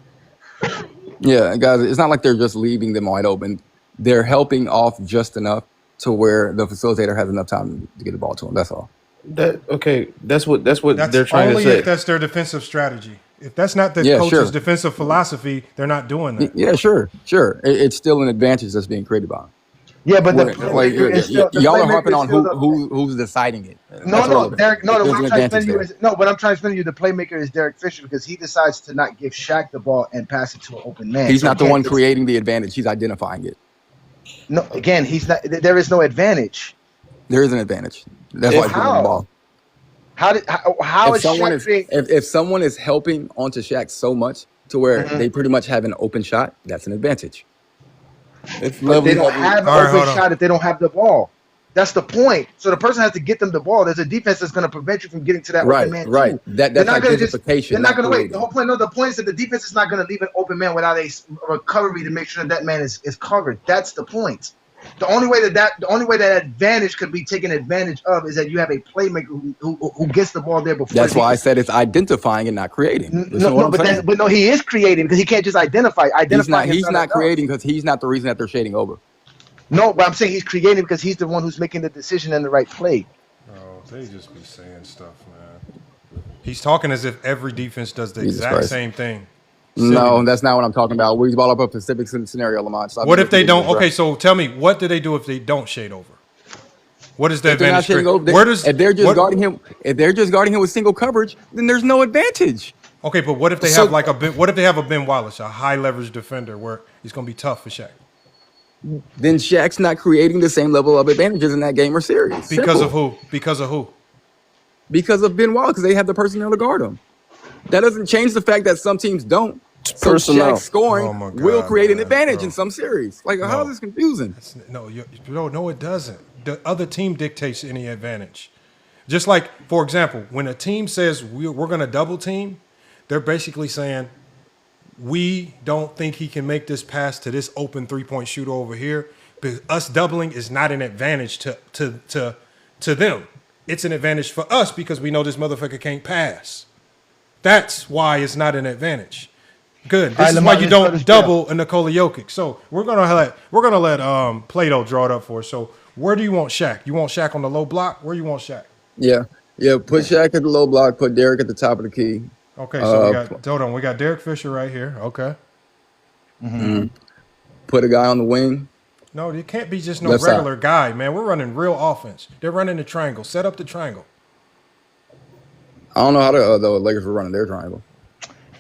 Yeah, guys, it's not like they're just leaving them wide open. They're helping off just enough to where the facilitator has enough time to get the ball to them. That's all. That's what they're trying to say. Only if that's their defensive strategy. If that's not the coach's defensive philosophy, they're not doing that. Yeah, sure. It's still an advantage that's being created by them. Yeah, but the Where like playmaker is still the y'all are playmaker harping is on still the who's deciding it. no, That's no, irrelevant. Derek. No, no. What There's I'm an trying to explain advantage to you there. is no. What I'm trying to explain to you, the playmaker is Derek Fisher because he decides to not give Shaq the ball and pass it to an open man. He's So not the again, one it's creating the advantage. He's identifying it. no. Again, he's not. There is no advantage. There is an advantage. That's why he's getting the How? ball. How If is someone Shaq is creating? if someone is helping onto Shaq so much to where Mhm. they pretty much have an open shot, that's an advantage. It's But they lovely don't having. have an All right, open hold on. shot if they don't have the ball. That's the point. So the person has to get them the ball. There's a defense that's going to prevent you from getting to that Right, open man right. too. That's They're not going to just. identification, They're not not going to wait. The creating. whole point. No, the point is that the defense is not going to leave an open man without a recovery to make sure that man is covered. That's the point. The only way that advantage could be taken advantage of is that you have a playmaker who gets the ball there before. That's the why I defense. said it's identifying and not creating. Listen to what I'm saying. But no, he is creating because he can't just identify. Identifying is He's not enough. creating because he's not the reason that they're shading over. No, but I'm saying he's creating because he's the one who's making the decision and the right play. Oh, they just be saying stuff, man. He's talking as if every defense does the Jesus exact Christ. same thing. No, that's not what I'm talking about. We brought up a specific scenario, Lamont. Stop What if they making don't? it, bro. Okay, so tell me, what do they do if they don't shade over? What is the If they're not advantage? shading over, Where does if they're just what- guarding him, if they're just guarding him with single coverage, then there's no advantage. Okay, but what if they have like a Ben? What if they have a Ben Wallace, a high leverage defender, where he's going to be tough for Shaq? Then Shaq's not creating the same level of advantages in that game or series. Because Simple. of who? Because of who? Because of Ben Wallace, because they have the personnel to guard him. That doesn't change the fact that some teams don't. So personnel. Shaq scoring Oh my God, will create an man, advantage bro. in some series. Like, how is this confusing? No, it doesn't. The other team dictates any advantage. Just like, for example, when a team says we're going to double team, they're basically saying we don't think he can make this pass to this open 3-point shooter over here. But us doubling is not an advantage to them. It's an advantage for us because we know this motherfucker can't pass. That's why it's not an advantage. Good. This is why you don't double a Nikola Jokic. So we're gonna let Plato draw it up for us. So where do you want Shaq? You want Shaq on the low block? Where you want Shaq? Yeah. Put Shaq at the low block. Put Derek at the top of the key. Okay, so we got Derek Fisher right here. Okay. Put a guy on the wing. No, it can't be just no Left regular guy, man. We're running real offense. They're running the triangle. Set up the triangle. I don't know how the Lakers were running their triangle.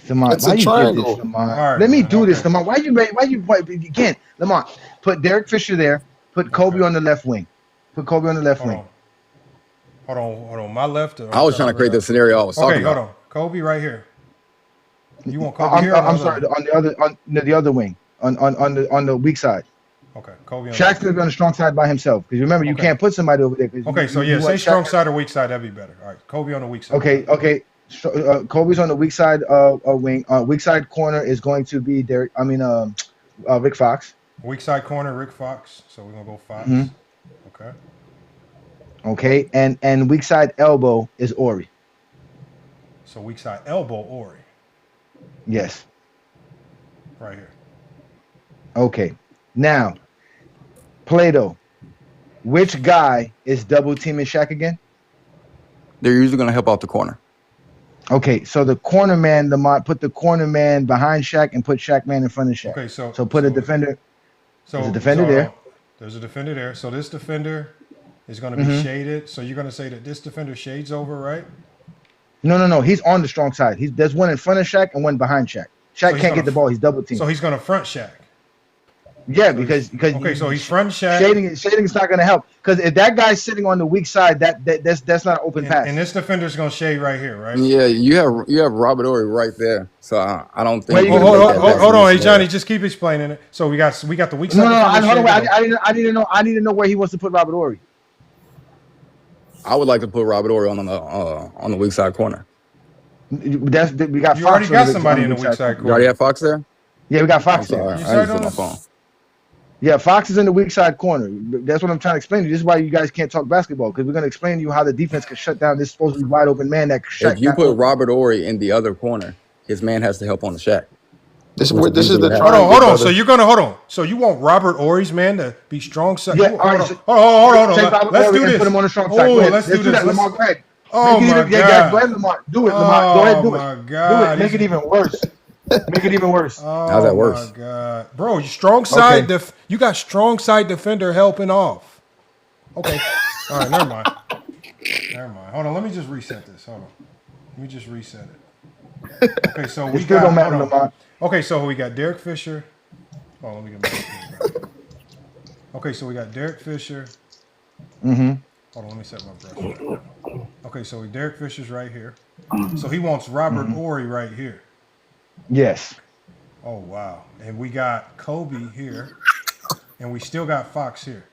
Lamont, It's why a you triangle. did this, Lamont? All right, Let me man, do okay. this, Lamont. Why again, Lamont? Put Derek Fisher there. Put Kobe on the left wing. Put Kobe on the left wing. Hold on. My left. I was trying to create the scenario I was talking Okay, hold about. on. Kobe right here. You want Kobe I'm here? or I'm the sorry. other? On the other wing. On the weak side. Okay, Kobe. On Shaq's gonna be on the strong side by himself because remember you can't put somebody over there. Okay, so you say want strong Shaq- side or weak side. That'd be better. All right, Kobe on the weak side. Okay. So, Kobe's on the weak side wing. Weak side corner is going to be Rick Fox. Weak side corner, Rick Fox. So we're gonna go Fox. Mhm. Okay. Okay, and weak side elbow is Ori. So weak side elbow, Ori, Yes. right here. Okay. Now, Plato, which guy is double teaming Shaq again? They're usually going to help out the corner. Okay, so the corner man, put the corner man behind Shaq and put Shaq man in front of Shaq. Okay, so put a defender. There's a defender there. There's a defender there. So this defender is going to be Mhm. shaded. So you're going to say that this defender shades over, right? No. He's on the strong side. There's one in front of Shaq and one behind Shaq. Shaq he's can't gonna- get the ball. He's double teamed. So he's going to front Shaq. Yeah, because Okay, so he's front Shaq. shading is not going to help because if that guy's sitting on the weak side, that's not an open pass. And this defender's going to shade right here, right? Yeah, you have Robert Ory right there. So I don't think. Hold on, hey Johnny, just keep explaining it. So we got the weak side. No, defender hold on. shaded over. I need to know where he wants to put Robert Ory. I would like to put Robert Ory on the weak side corner. We got. You Fox already on got the somebody in the weak side You corner. already have Fox there? Yeah, we got Fox I'm sorry. there. I didn't see my phone. Yeah, Fox is in the weak side corner. That's what I'm trying to explain to you. This is why you guys can't talk basketball because we're going to explain to you how the defense can shut down this supposedly wide open man that Shaq If you got put open. Robert Ory in the other corner, his man has to help on the Shaq. This is the Hold on. So you're gonna hold on. So you want Robert Ory's man to be strong side? Yeah, hold all right, on. so- Hold on. Take Robert Let's Ory do and this. put him on the strong side. Go Oh, ahead. let's do this. that, Lamar. Go ahead. Oh Make it my even, yeah, God. go ahead, Lamar. Do it, Lamar. Go ahead, do it. Oh my God. Do it. Make it even worse. Make it even worse. How's that Oh my worse? god, bro! You strong side. Okay. You got strong side defender helping off. Okay. All right. Never mind. Never mind. Hold on. Let me just reset this. Hold on. Let me just reset it. Okay. So It we still don't got. matter, Hold on. Lamont. Okay. So we got Derek Fisher. Oh, let me get my thing back. Okay. So we got Derek Fisher. Mm-hmm. Hold on. Let me set my brush. Okay. So Derek Fisher's right here. So he wants Robert Ory right here. Yes. Oh wow. And we got Kobe here, and we still got Fox here.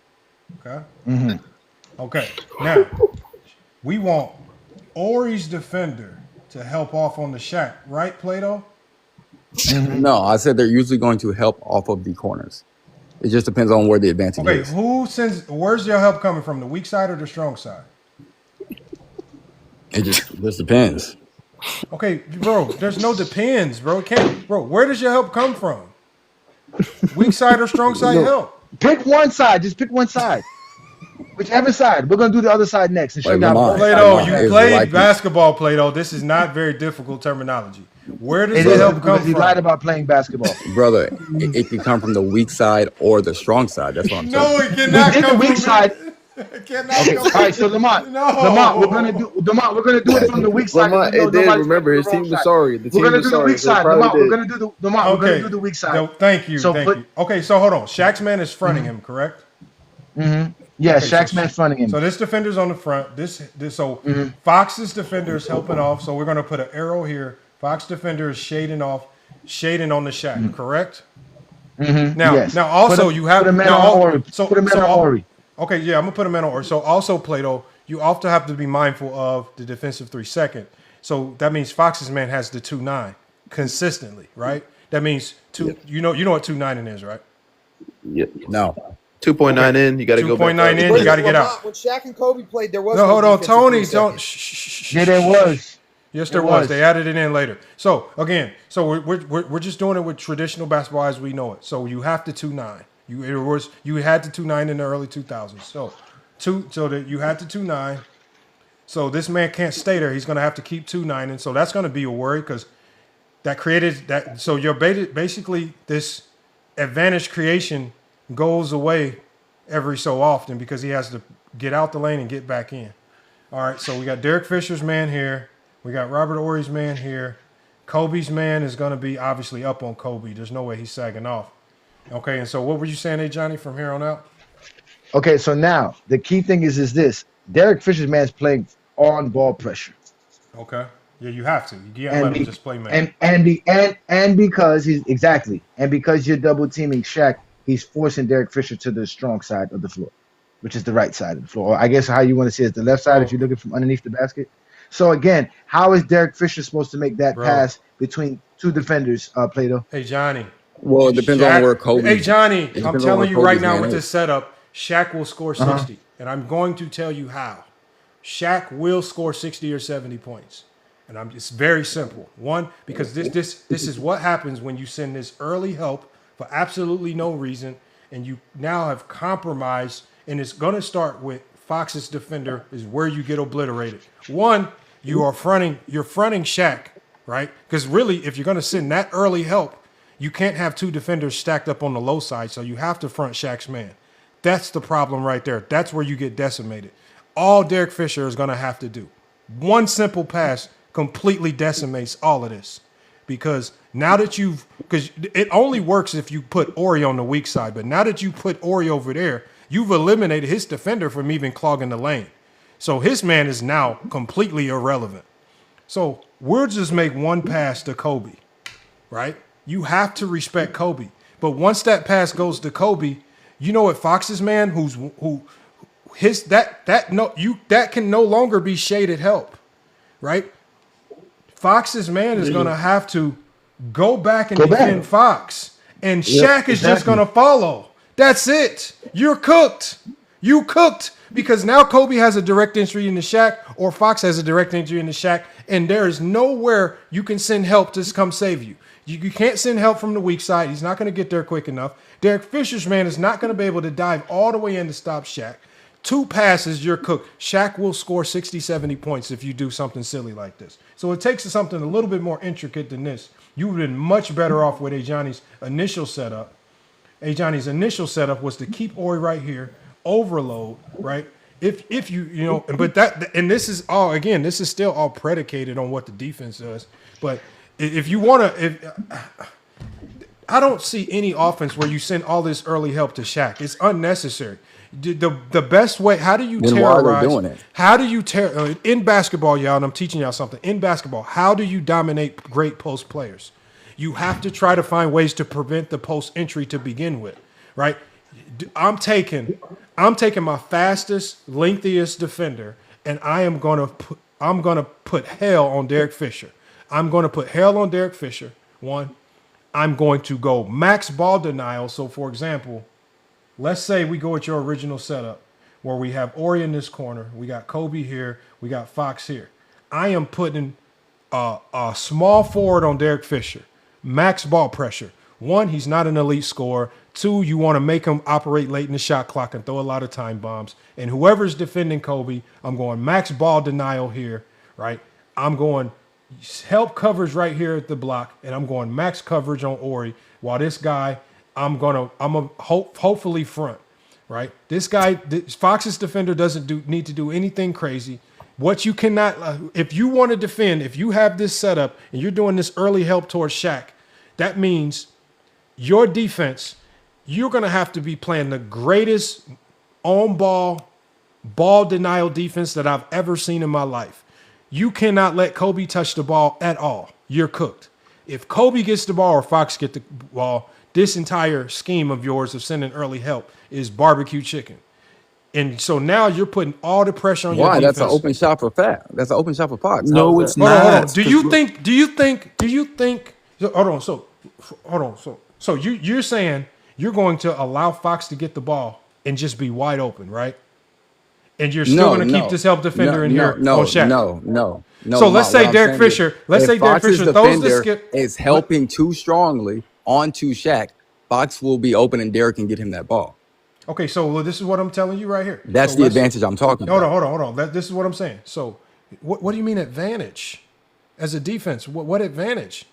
Okay. Mm-hmm. Okay. Now we want Ori's defender to help off on the Shaq, right, Plato? Mm-hmm. No, I said they're usually going to help off of the corners. It just depends on where the advantage Okay. is. Where's your help coming from? The weak side or the strong side? It just depends. Okay, bro. There's no depends, bro. It can't, bro. Where does your help come from? Weak side or strong side No. help? Pick one side. Just pick one side. Whichever side. We're gonna do the other side next and show Wait, you how Lamont. both sides Plato, work. you is played likely- basketball, Plato. This is not very difficult terminology. Where does It the is help because come he from? lied about playing basketball. Brother, it can come from the weak side or the strong side. That's what I'm No, saying. it cannot We did come the weak from side. It cannot Okay, come all from right. So Lamont, No. Lamont, we're gonna do it from the weak side. 'Cause Lamont, we know it did. nobody's gonna Remember, do his the wrong team was side. sorry. The We're team gonna was do the sorry, weak so it side. probably Lamont, we're did. gonna do the Lamont. We're gonna do the weak side. Thank you. So Thank put- you. Okay, so hold on. Shaq's man is fronting him, correct? Mm-hmm. Yeah, Okay, Shaq's so- man fronting him. So this defender's on the front. So Mm-hmm. Fox's defender is helping off. So we're gonna put an arrow here. Fox defender is shading on the Shaq, correct? Mm-hmm. Now, Yes. now also put you have put a man now on al- Ori. so Put a man so on al- Ori. Okay, yeah, I'm gonna put a man on Ori. So also Plato, you also have to be mindful of the defensive 3-second. So that means Fox's man has the 2-9 consistently, right? That means you know what 2-9 is, right? No. 2.9 in, you got to go back. 2.9 in, you got to get out. When Shaq and Kobe played, there was No, hold on, defensive Tony. 3 Don't. seconds. Yeah, there was. Yes, There there was. was. They added it in later. So again, we're just doing it with traditional basketball as we know it. So you have the 2-9. You had the 2-9 in the early 2000s. So that you had the 2-9. So this man can't stay there. He's going to have to keep 2-9, and so that's going to be a worry because that created that. So you're basically this advantage creation goes away every so often because he has to get out the lane and get back in. All right, so we got Derek Fisher's man here. We got Robert Ory's man here. Kobe's man is going to be obviously up on Kobe. There's no way he's sagging off. Okay, and so what were you saying, Johnny, from here on out? Okay, so now the key thing is this: Derek Fisher's man's playing on ball pressure. Okay. Yeah, you have to. You can't let him just play man. And because because you're double teaming Shaq, he's forcing Derek Fisher to the strong side of the floor, which is the right side of the floor. Or I guess how you want to say it's the left side if you're looking from underneath the basket. So again, how is Derek Fisher supposed to make that pass between two defenders, Plato? Hey, Johnny. Well, it depends on where Kobe. Hey, Johnny, it I'm depends on telling where you right Kobe's now man with is. this setup, Shaq will score 60. And I'm going to tell you how. Shaq will score 60 or 70 points. And it's very simple. One, because this is what happens when you send this early help for absolutely no reason, and you now have compromised, and it's going to start with Fox's defender is where you get obliterated. One, you're fronting Shaq, right? Because really, if you're going to send that early help, you can't have two defenders stacked up on the low side, so you have to front Shaq's man. That's the problem right there. That's where you get decimated. All Derek Fisher is going to have to do, one simple pass completely decimates all of this. Because now that because it only works if you put Ori on the weak side, but now that you put Ori over there, you've eliminated his defender from even clogging the lane. So his man is now completely irrelevant. So we'll just make one pass to Kobe, right? You have to respect Kobe. But once that pass goes to Kobe, you know what Fox's man that can no longer be shaded help, right? Fox's man is going to have to go back and defend Fox, and Shaq is just going to follow. That's it. You're cooked. You cooked because now Kobe has a direct entry into Shaq, or Fox has a direct entry into Shaq, and there is nowhere you can send help to come save you. You can't send help from the weak side. He's not going to get there quick enough. Derek Fisher's man is not going to be able to dive all the way in to stop Shaq. 2 passes, you're cooked. Shaq will score 60, 70 points if you do something silly like this. So it takes something a little bit more intricate than this. You would have been much better off with Ajani's initial setup. Ajani's initial setup was to keep Ori right here, overload, right? If you but that, and this is all, again, this is still all predicated on what the defense does. But if you want to, I don't see any offense where you send all this early help to Shaq. It's unnecessary. The best way, how do you Then terrorize? why are they doing it? How do you in basketball, y'all? And I'm teaching y'all something. In basketball, how do you dominate great post players? You have to try to find ways to prevent the post entry to begin with, right? I'm taking my fastest, lengthiest defender, and I'm gonna put hell on Derek Fisher. I'm gonna put hell on Derek Fisher. One, I'm going to go max ball denial. So, for example, let's say we go with your original setup where we have Ori in this corner, we got Kobe here, we got Fox here. I am putting a small forward on Derek Fisher, max ball pressure. One, he's not an elite scorer. Two, you want to make him operate late in the shot clock and throw a lot of time bombs. And whoever's defending Kobe, I'm going max ball denial here, right? I'm going help coverage right here at the block, and I'm going max coverage on Ori. While this guy, I'm gonna hopefully front, right? This guy, Fox's defender doesn't need to do anything crazy. What you cannot, if you want to defend, if you have this setup and you're doing this early help towards Shaq, that means your defense, you're going to have to be playing the greatest ball denial defense that I've ever seen in my life. You cannot let Kobe touch the ball at all. You're cooked. If Kobe gets the ball or Fox get the ball, this entire scheme of yours of sending early help is barbecue chicken. And so now you're putting all the pressure on your defense. Why? That's an open shot for Fat. That's an open shot for Fox. No, it's Hold not. on. Do you think? Hold on. So you're saying you're going to allow Fox to get the ball and just be wide open, right? And you're still going to keep this help defender in here on Shaq. No. So let's say Derek Fisher. Let's say Derek Fisher throws the skip. Is helping too strongly onto Shaq. Fox will be open and Derek can get him that ball. Okay, so this is what I'm telling you right here. That's the advantage I'm talking about. Hold on. This is what I'm saying. So what do you mean advantage? As a defense, what advantage?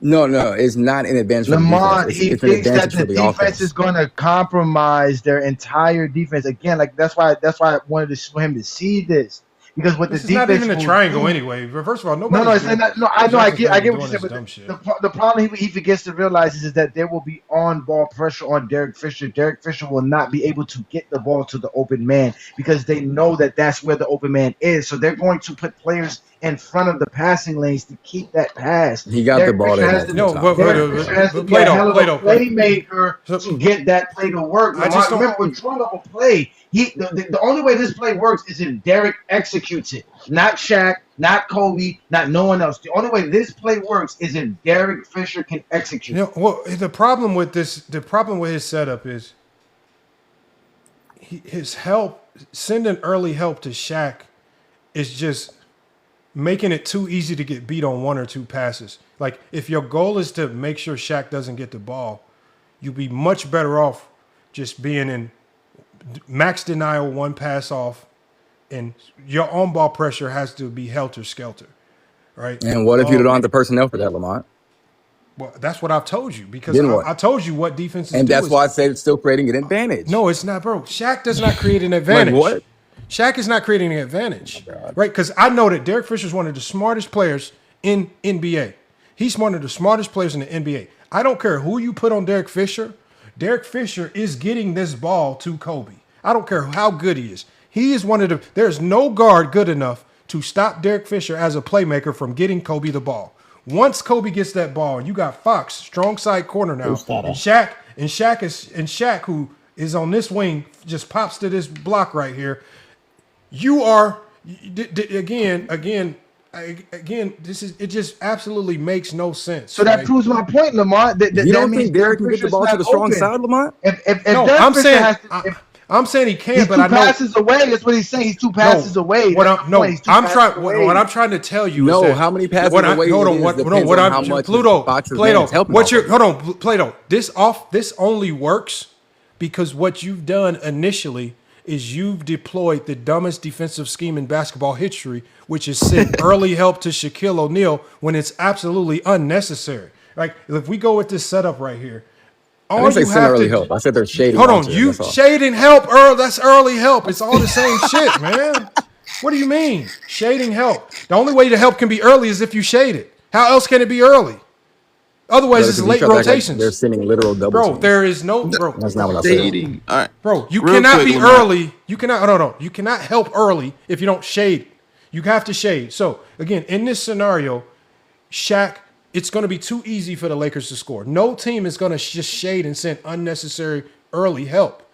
No, it's not an advantage for the Lamont, defense. he It's an thinks that advantage the for the defense offense. is going to compromise their entire defense. Again, like that's why I wanted for him to see this. Because what This the is not defense even a will triangle do, anyway. First of all, nobody. No, it's not. No, I know. I get what you're saying. But Dumb shit. the problem he forgets to realize is that there will be on-ball pressure on Derek Fisher. Derek Fisher will not be able to get the ball to the open man because they know that that's where the open man is. So they're going to put players in front of the passing lanes to keep that pass. He got Derek the ball Fisher there. has to be a hell of a playmaker to get that play to work. I just don't remember when drawing up a play. The only way this play works is if Derek executes it, not Shaq, not Kobe, not no one else. The only way this play works is if Derek Fisher can execute. The problem with his setup is his help, sending early help to Shaq is just making it too easy to get beat on one or two passes. Like if your goal is to make sure Shaq doesn't get the ball, you'd be much better off just being in max denial, one pass off, and your on ball pressure has to be helter skelter, right? And what if you don't have the personnel for that, Lamont? Well, that's what I've told you because Then what? I told you what defenses And do. that's why I said it's still creating an advantage. No, it's not, bro. Shaq does not create an advantage. Like what? Shaq is not creating an advantage, right? Because I know that Derek Fisher is one of the smartest players in NBA. He's one of the smartest players in the NBA. I don't care who you put on Derek Fisher. Derek Fisher is getting this ball to Kobe. I don't care how good he is. He is one of the. There's no guard good enough to stop Derek Fisher as a playmaker from getting Kobe the ball. Once Kobe gets that ball, you got Fox, strong side corner now, and Shaq who is on this wing just pops to this block right here. You are again. This is it. Just absolutely makes no sense. So that proves my point, Lamont. You don't think Derek can get the ball to the strong side, Lamont? I'm saying he can, he's but two I know passes away. That's what he's saying. He's two passes away. What I'm trying to tell you is that how many passes away? Plato. This only works because what you've done initially is you've deployed the dumbest defensive scheme in basketball history, which is send early help to Shaquille O'Neal when it's absolutely unnecessary. Like, if we go with this setup right here, I didn't say send early help. I said they're shading. Hold on, you shading help, Earl. That's early help. It's all the same shit, man. What do you mean? Shading help. The only way the help can be early is if you shade it. How else can it be early? Otherwise, it's late rotations. Like they're sending literal double. Bro, there is no bro. That's not what I said. All right, bro. You Real cannot quick, be Lamar. early. You cannot. No. You cannot help early if you don't shade. You have to shade. So again, in this scenario, Shaq, it's going to be too easy for the Lakers to score. No team is going to just shade and send unnecessary early help,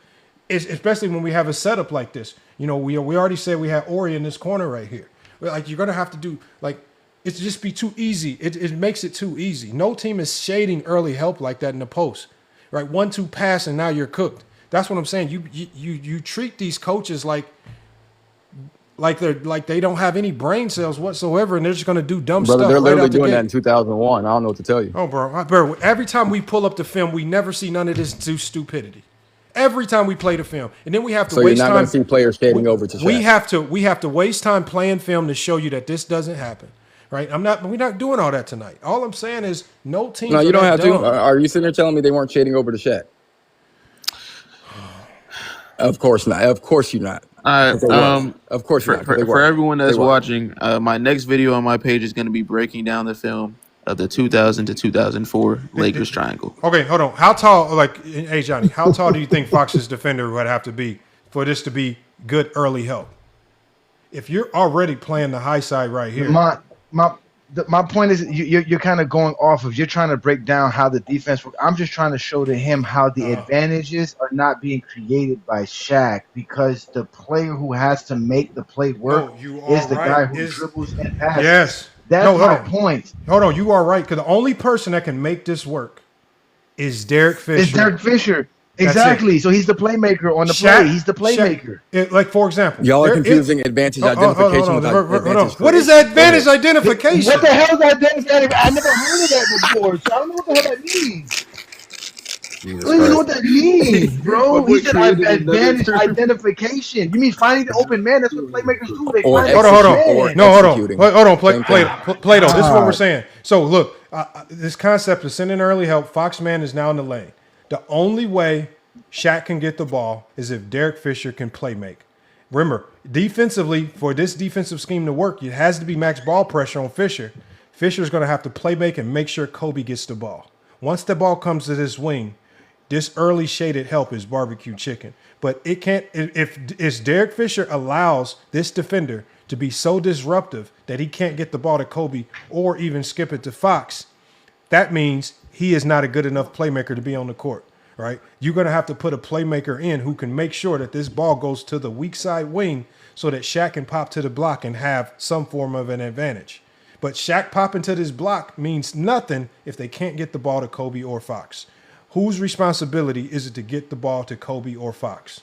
especially when we have a setup like this. You know, we already said we had Ori in this corner right here. Like, you're going to have to do, like, it's just be too easy. It makes it too easy. No team is shading early help like that in the post, right? 1-2 pass and now you're cooked. That's what I'm saying. You treat these coaches like they don't have any brain cells whatsoever, and they're just gonna do dumb stuff. They're literally right doing that in 2001. I don't know what to tell you. Oh, bro, every time we pull up the film, we never see none of this stupidity. Every time we play the film, and then we have to waste time. So you're not going to see players shading over to Shaq. We have to waste time playing film to show you that this doesn't happen. Right? We're not doing all that tonight. All I'm saying is no team. No, you don't have to. Are you sitting there telling me they weren't shading over to Shaq? Of course not. Of course you're not. Of course you're not. For everyone that's watching, my next video on my page is going to be breaking down the film of the 2000 to 2004 Lakers triangle. Okay, hold on. How tall? Hey Johnny, how tall do you think Fox's defender would have to be for this to be good early help? If you're already playing the high side right here. My point is you're kind of going off of, you're trying to break down how the defense works. I'm just trying to show to him how the advantages are not being created by Shaq, because the player who has to make the play work is the guy who dribbles and passes. Yes. That's my point. Hold on, you are right, because the only person that can make this work is Derek Fisher. It's Derek Fisher. Exactly. So he's the playmaker on the play. He's the playmaker. Like, for example, y'all are confusing advantage identification with advantage. What is advantage identification? What the hell is advantage identification? I never heard of that before, so I don't know what the hell that means. I don't even know what that means, bro. He said advantage identification. You mean finding the open man? That's what playmakers do. They find hold on. Plato. This is what we're saying. So look, this concept of sending early help. Fox man is now in the lane. The only way Shaq can get the ball is if Derek Fisher can play make. Remember, defensively, for this defensive scheme to work, it has to be max ball pressure on Fisher. Fisher's going to have to play make and make sure Kobe gets the ball. Once the ball comes to this wing, this early shaded help is barbecue chicken. But it can't, if Derek Fisher allows this defender to be so disruptive that he can't get the ball to Kobe or even skip it to Fox, that means he is not a good enough playmaker to be on the court, right? You're going to have to put a playmaker in who can make sure that this ball goes to the weak side wing so that Shaq can pop to the block and have some form of an advantage. But Shaq popping to this block means nothing if they can't get the ball to Kobe or Fox. Whose responsibility is it to get the ball to Kobe or Fox?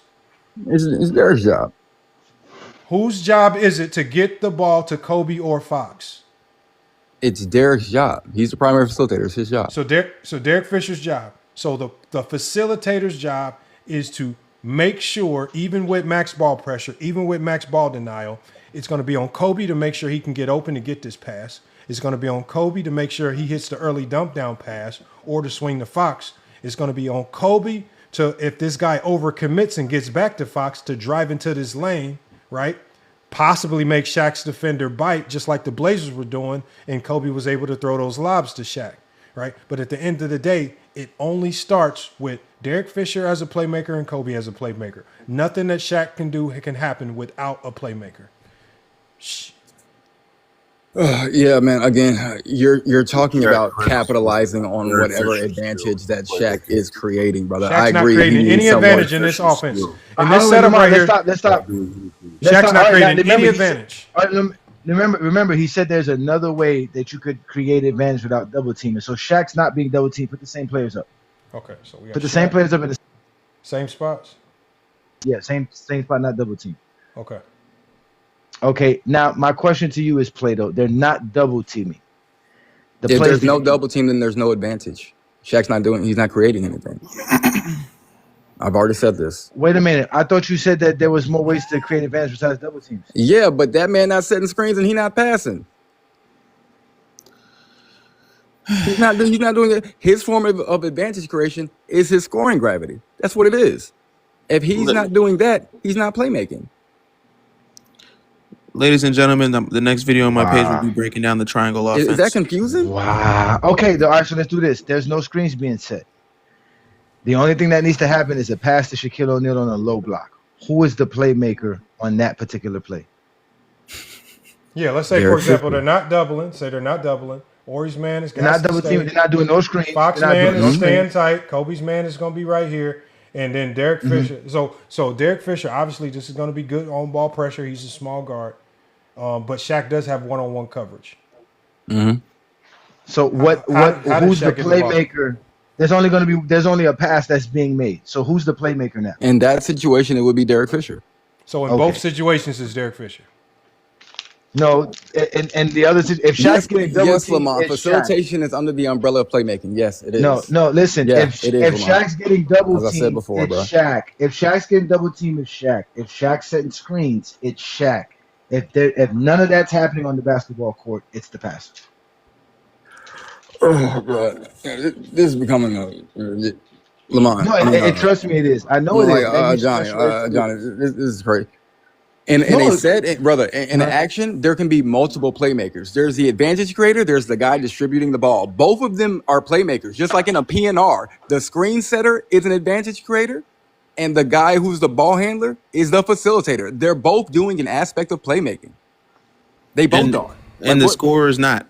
It's their job. Whose job is it to get the ball to Kobe or Fox? It's Derek's job. He's the primary facilitator. It's his job. So Derek Fisher's job. So the facilitator's job is to make sure, even with max ball pressure, even with max ball denial, it's going to be on Kobe to make sure he can get open to get this pass. It's going to be on Kobe to make sure he hits the early dump down pass or to swing to Fox. It's going to be on Kobe to, if this guy overcommits and gets back to Fox, to drive into this lane, right? Possibly make Shaq's defender bite, just like the Blazers were doing, and Kobe was able to throw those lobs to Shaq, right? But at the end of the day, it only starts with Derek Fisher as a playmaker and Kobe as a playmaker. Nothing that Shaq can do can happen without a playmaker. Yeah, man. Again, you're talking about capitalizing on whatever advantage that Shaq is creating, brother. Shaq's I agree. not creating any advantage in this offense. In this setup right here, let's stop. Shaq's not creating any advantage. Remember, he said there's another way that you could create advantage without double teaming. So Shaq's not being double teamed. Put the same players up. Okay, so we got put the same players up in the same spots. Yeah, same spot, not double team. Okay. Okay, now my question to you is, Plato, they're not double teaming. If there's no double team, then there's no advantage. Shaq's not doing. He's not creating anything. I've already said this. Wait a minute. I thought you said that there was more ways to create advantage besides double teams. Yeah, but that man not setting screens and he not passing. He's not doing it. His form of advantage creation is his scoring gravity. That's what it is. If he's not doing that, he's not playmaking. Ladies and gentlemen, the next video on my page will be breaking down the triangle offense. Is that confusing? Wow. Okay, all right, so let's do this. There's no screens being set. The only thing that needs to happen is a pass to Shaquille O'Neal on a low block. Who is the playmaker on that particular play? Yeah, let's say, for example, they're not doubling. Say they're not doubling. Ori's man is not double team. They're not doing no screens. Fox man is staying tight. Kobe's man is going to be right here. And then Derek Fisher. So Derek Fisher, obviously, this is going to be good on ball pressure. He's a small guard. But Shaq does have one-on-one coverage. So who's the playmaker? There's only a pass that's being made. So who's the playmaker now? In that situation, it would be Derek Fisher. So in both situations, it's Derek Fisher. No, and the other, if Shaq's getting double teamed, Lamont, facilitation is under the umbrella of playmaking. Yes, it is. No, listen. Yeah, if Shaq's getting double teamed, as I said before, it's bro. Shaq. If Shaq's getting double teamed, it's Shaq. If Shaq's setting screens, it's Shaq. If none of that's happening on the basketball court, it's the passer. Oh God, this is becoming a Lamont. No, trust me, it is. I know it is. Johnny, this is crazy. And they said, brother, in action, there can be multiple playmakers. There's the advantage creator. There's the guy distributing the ball. Both of them are playmakers. Just like in a PNR, the screen setter is an advantage creator, and the guy who's the ball handler is the facilitator. They're both doing an aspect of playmaking. They both are. And the scorer is not.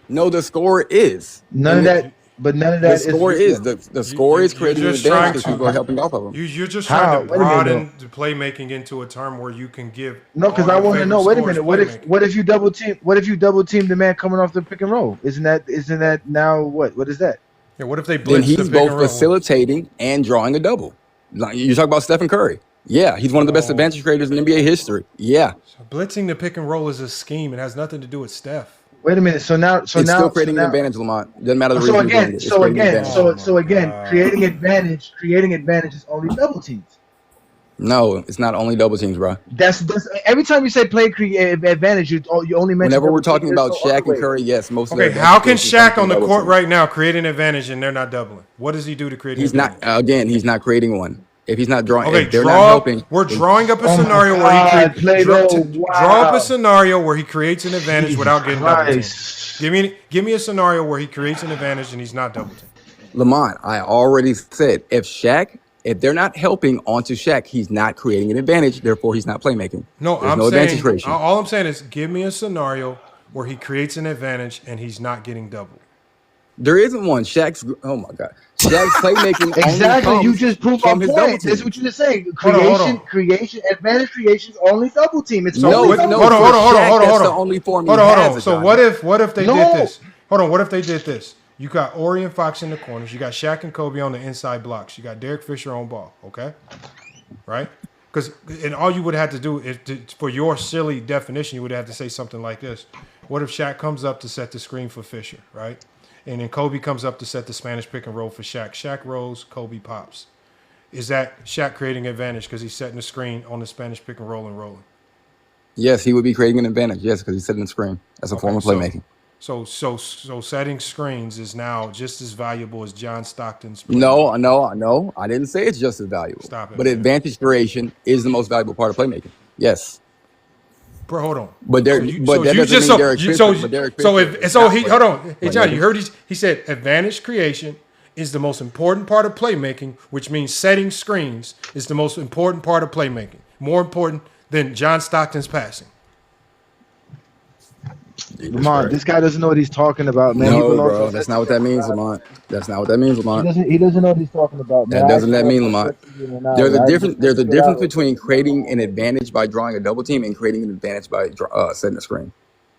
No, the scorer is. None of that. But none of that the score is the score is creating an advantage because people are helping off of them. You're just trying to broaden the playmaking into a term where you can give. No, because I want to know. Wait a minute. What if you double team? What if you double team the man coming off the pick and roll? Isn't that now what? What is that? Yeah. What if they blitz? Then he's both facilitating and drawing a double. Like you talk about Stephen Curry. Yeah, he's one of the best advantage creators in NBA history. Yeah. So blitzing the pick and roll is a scheme. It has nothing to do with Steph. Wait a minute. So now, it's still creating an advantage, Lamont. Doesn't matter the reason. So again, creating advantage is only double teams. No, it's not only double teams, bro. That's every time you say play create advantage, you only mention. Whenever we're talking about Shaq and Curry, yes, most. Okay, how can Shaq on the court right now create an advantage and they're not doubling? What does he do to create? He's not. Again, he's not creating one. If he's not drawing, okay, if they're not helping. We're drawing up a scenario where he draw up a scenario where he creates an advantage without getting double teamed. Give me a scenario where he creates an advantage and he's not double teamed. Lamont, I already said if they're not helping onto Shaq, he's not creating an advantage. Therefore, he's not playmaking. No, I'm saying all I'm saying is give me a scenario where he creates an advantage and he's not getting doubled. There isn't one. Oh my God. Shaq's playmaking exactly. You just proved my point. That's what you're just saying. Creation, advantage creation is only double team. It's only hold on. That's the only form. Hold on. So what if they did this? Hold on. What if they did this? You got Ori and Fox in the corners. You got Shaq and Kobe on the inside blocks. You got Derek Fisher on ball. Okay, right? Because all you would have to do is for your silly definition, you would have to say something like this: what if Shaq comes up to set the screen for Fisher, right? And then Kobe comes up to set the Spanish pick and roll for Shaq. Shaq rolls, Kobe pops. Is that Shaq creating advantage because he's setting the screen on the Spanish pick and roll and rolling? Yes, he would be creating an advantage. Yes, because he's setting the screen. That's a form of playmaking. So setting screens is now just as valuable as John Stockton's play. No. I didn't say it's just as valuable. Stop it. But advantage creation is the most valuable part of playmaking. Yes. Bro, hold on. But Derek hold on. Hey John, you heard he said advantage creation is the most important part of playmaking, which means setting screens is the most important part of playmaking. More important than John Stockton's passing. Lamont, this guy doesn't know what he's talking about, man. No, bro, that's not what that means, Lamont. That's not what that means, Lamont. He doesn't know what he's talking about, man. That doesn't mean, Lamont. There's a difference between creating an advantage by drawing a double team and creating an advantage by setting a screen.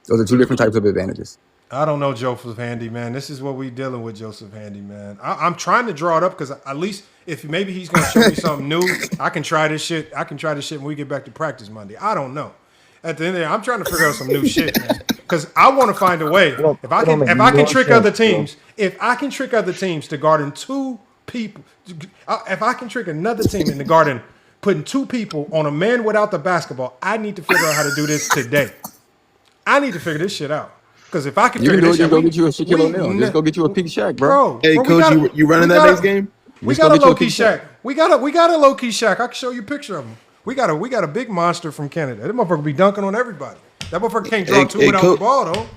Those are two different types of advantages. I don't know, Joseph Handy, man. This is what we dealing with, Joseph Handy, man. I'm trying to draw it up because at least if maybe he's going to show me something new, I can try this shit. when we get back to practice Monday. I don't know. At the end of the day, I'm trying to figure out some new shit, man. Because I want to find a way. If I can trick other teams to guard in two people. If I can trick another team in the Garden, putting 2 people on a man without the basketball, I need to figure out how to do this today. I need to figure this shit out. Because if I can You figure can do this it. Just shit, go get you a Shaquille O'Neal. Just go get you a peak Shaq, bro. Hey, coach, you running that next game? We got a low key Shaq. We got a low key Shaq. I can show you a picture of him. We got a big monster from Canada. That motherfucker be dunking on everybody. That motherfucker can't draw 2 without the ball though.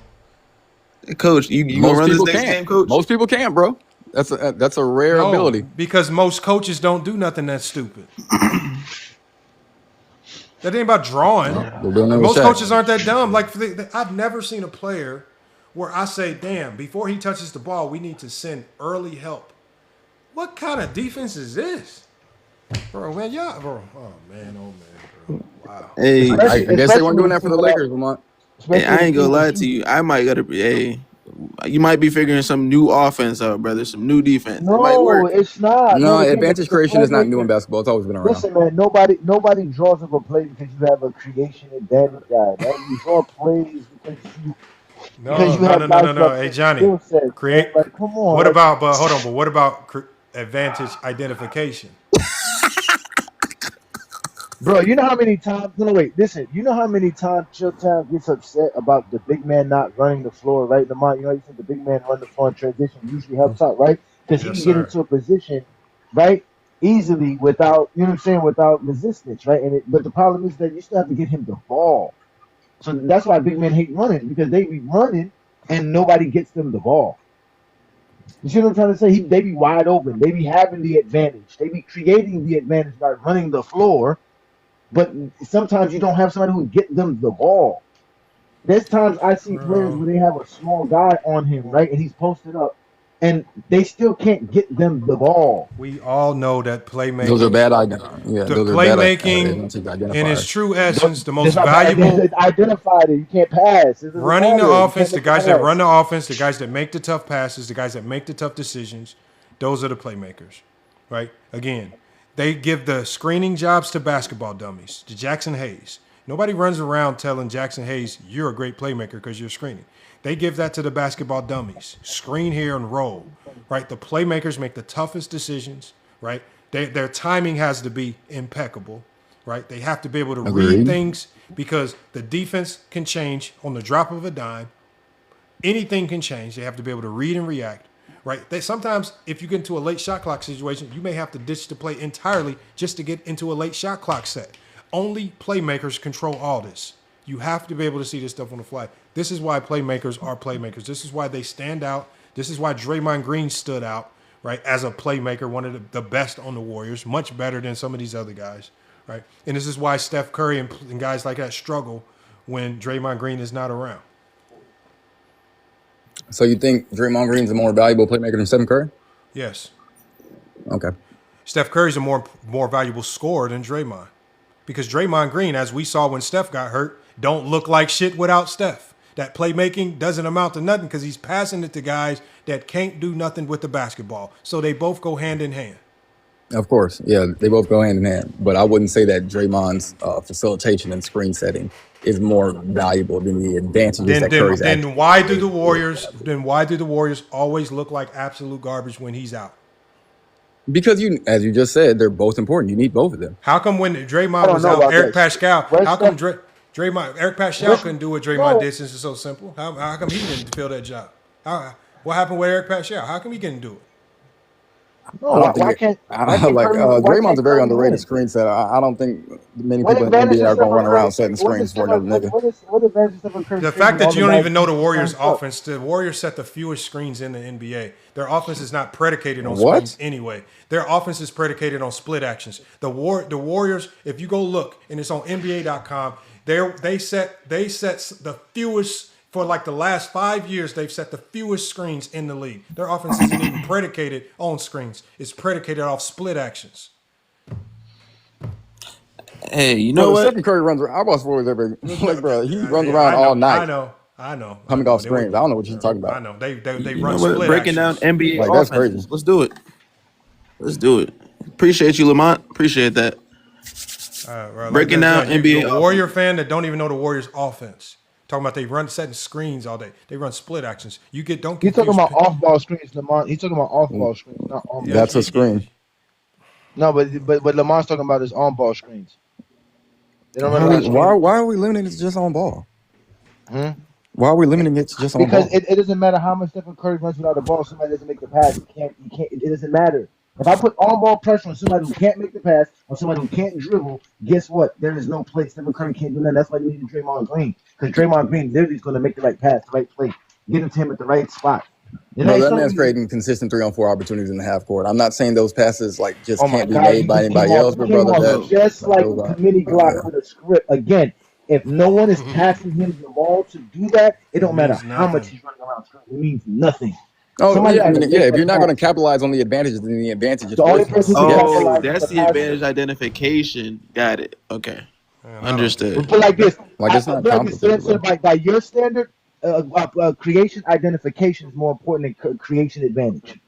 Hey, coach, you gonna run this next game, coach? Most people can't, bro. That's a rare ability. Because most coaches don't do nothing that's stupid. That ain't about drawing. Most coaches aren't that dumb. Like I've never seen a player where I say, "Damn, before he touches the ball, we need to send early help." What kind of defense is this, bro? Man, bro. Oh man, bro. Wow. Hey, I guess they weren't doing that for the Lakers, Lamont. Hey, I ain't gonna lie to you. I might gotta be. Hey, you might be figuring some new offense out, brother. Some new defense. No, it might work. it's not. No, Man, advantage creation is not new in basketball. It's always been around. Listen, man, nobody draws up a play because you have a creation advantage guy. Right? You draw plays because you No. Hey, Johnny, create. Like, come on. What about? But hold on. But what about advantage identification? Bro, you know how many times? No, wait. Listen, you know how many times Chilltown gets upset about the big man not running the floor, right? You know, you said the big man run the floor in transition usually helps out, right? Because he can get into a position, right, easily without, you know what I'm saying, without resistance, right? But the problem is that you still have to get him the ball. So that's why big men hate running, because they be running and nobody gets them the ball. You see what I'm trying to say? They be wide open. They be having the advantage. They be creating the advantage by running the floor. But sometimes you don't have somebody who can get them the ball. There's times I see players where they have a small guy on him, right? And he's posted up, and they still can't get them the ball. We all know that playmaking. Those are bad ideas. Yeah, the those are playmaking in its true essence, the most valuable. It's identified. You can't pass. Running the offense, the guys that run the offense, the guys that make the tough passes, the guys that make the tough decisions, those are the playmakers, right? Again. They give the screening jobs to basketball dummies, to Jackson Hayes. Nobody runs around telling Jackson Hayes, you're a great playmaker because you're screening. They give that to the basketball dummies. Screen here and roll, right? The playmakers make the toughest decisions, right? Their timing has to be impeccable, right? They have to be able to read things because the defense can change on the drop of a dime. Anything can change. They have to be able to read and react. Right. Sometimes if you get into a late shot clock situation, you may have to ditch the play entirely just to get into a late shot clock set. Only playmakers control all this. You have to be able to see this stuff on the fly. This is why playmakers are playmakers. This is why they stand out. This is why Draymond Green stood out, right, as a playmaker, one of the best on the Warriors, much better than some of these other guys, right? And this is why Steph Curry and guys like that struggle when Draymond Green is not around. So you think Draymond Green's a more valuable playmaker than Stephen Curry? Yes. Okay. Steph Curry's a more valuable scorer than Draymond. Because Draymond Green, as we saw when Steph got hurt, don't look like shit without Steph. That playmaking doesn't amount to nothing because he's passing it to guys that can't do nothing with the basketball. So they both go hand in hand. Of course. Yeah, they both go hand in hand. But I wouldn't say that Draymond's facilitation and screen setting is more valuable than the advantages that Curry's had. Then why do the Warriors always look like absolute garbage when he's out? Because as you just said, they're both important. You need both of them. How come when Draymond was out, Eric Pascal, how come Eric Pascal couldn't do what Draymond did since it's so simple? How come he didn't fill that job? What happened with Eric Pascal? How come he couldn't do it? No, why can't Draymond's a very underrated screen setter. I don't think many people in the NBA are going to run around setting screens for another nigga. The fact that you don't even know the Warriors' offense, the Warriors set the fewest screens in the NBA. Their offense is not predicated on screens anyway. Their offense is predicated on split actions. The Warriors, if you go look, and it's on NBA.com, they set the fewest. For like the last 5 years, they've set the fewest screens in the league. Their offense isn't even predicated on screens. It's predicated off split actions. Hey, you know what? Stephen Curry runs around. I watch Warriors every bro. He runs around all night. I know. Coming off screens. I don't know what you're talking about. I know. They run split breaking actions. down NBA like, that's offenses. crazy. Let's do it. Appreciate you, Lamont. Appreciate that. Right, breaking down NBA. A Warrior fan that don't even know the Warriors offense. Talking about they run setting screens all day. They run split actions. Don't He's talking confuse. about off-ball screens, Lamont. He's talking about off-ball screens, not on-ball Yeah, That's a screens. screen. No, but Lamont's talking about his on-ball screens. They don't run a lot of screens. Why are we limiting it to just on ball? Hmm? Why are we limiting it to just on Because ball? it doesn't matter how much Stephen Curry runs without the ball. Somebody doesn't make the pass. It doesn't matter. If I put on-ball pressure on somebody who can't make the pass, or somebody who can't dribble, guess what? There is no play. Stephen Curry can't do that. That's why you need Draymond Green. Because Draymond Green literally is going to make the right pass, the right play, get it to him at the right spot. Bro, that man's creating consistent 3-on-4 opportunities in the half court. I'm not saying those passes like just Oh my can't be God, made you by just came anybody else, off, but brother, that just like those are committee block with a script. Again, if no one is passing him the ball to do that, it don't matter how much he's running around. It means nothing. Oh Somebody yeah, I got to mean, make if a you're not going to pass. capitalize on the advantages, then the advantage is The only worthless. person who can Yes. Oh, capitalize is that's the the passer. advantage identification. Got it. Okay. Understood. But like this, Like it's not complicated, so bro. by your standard, creation identification is more important than creation advantage.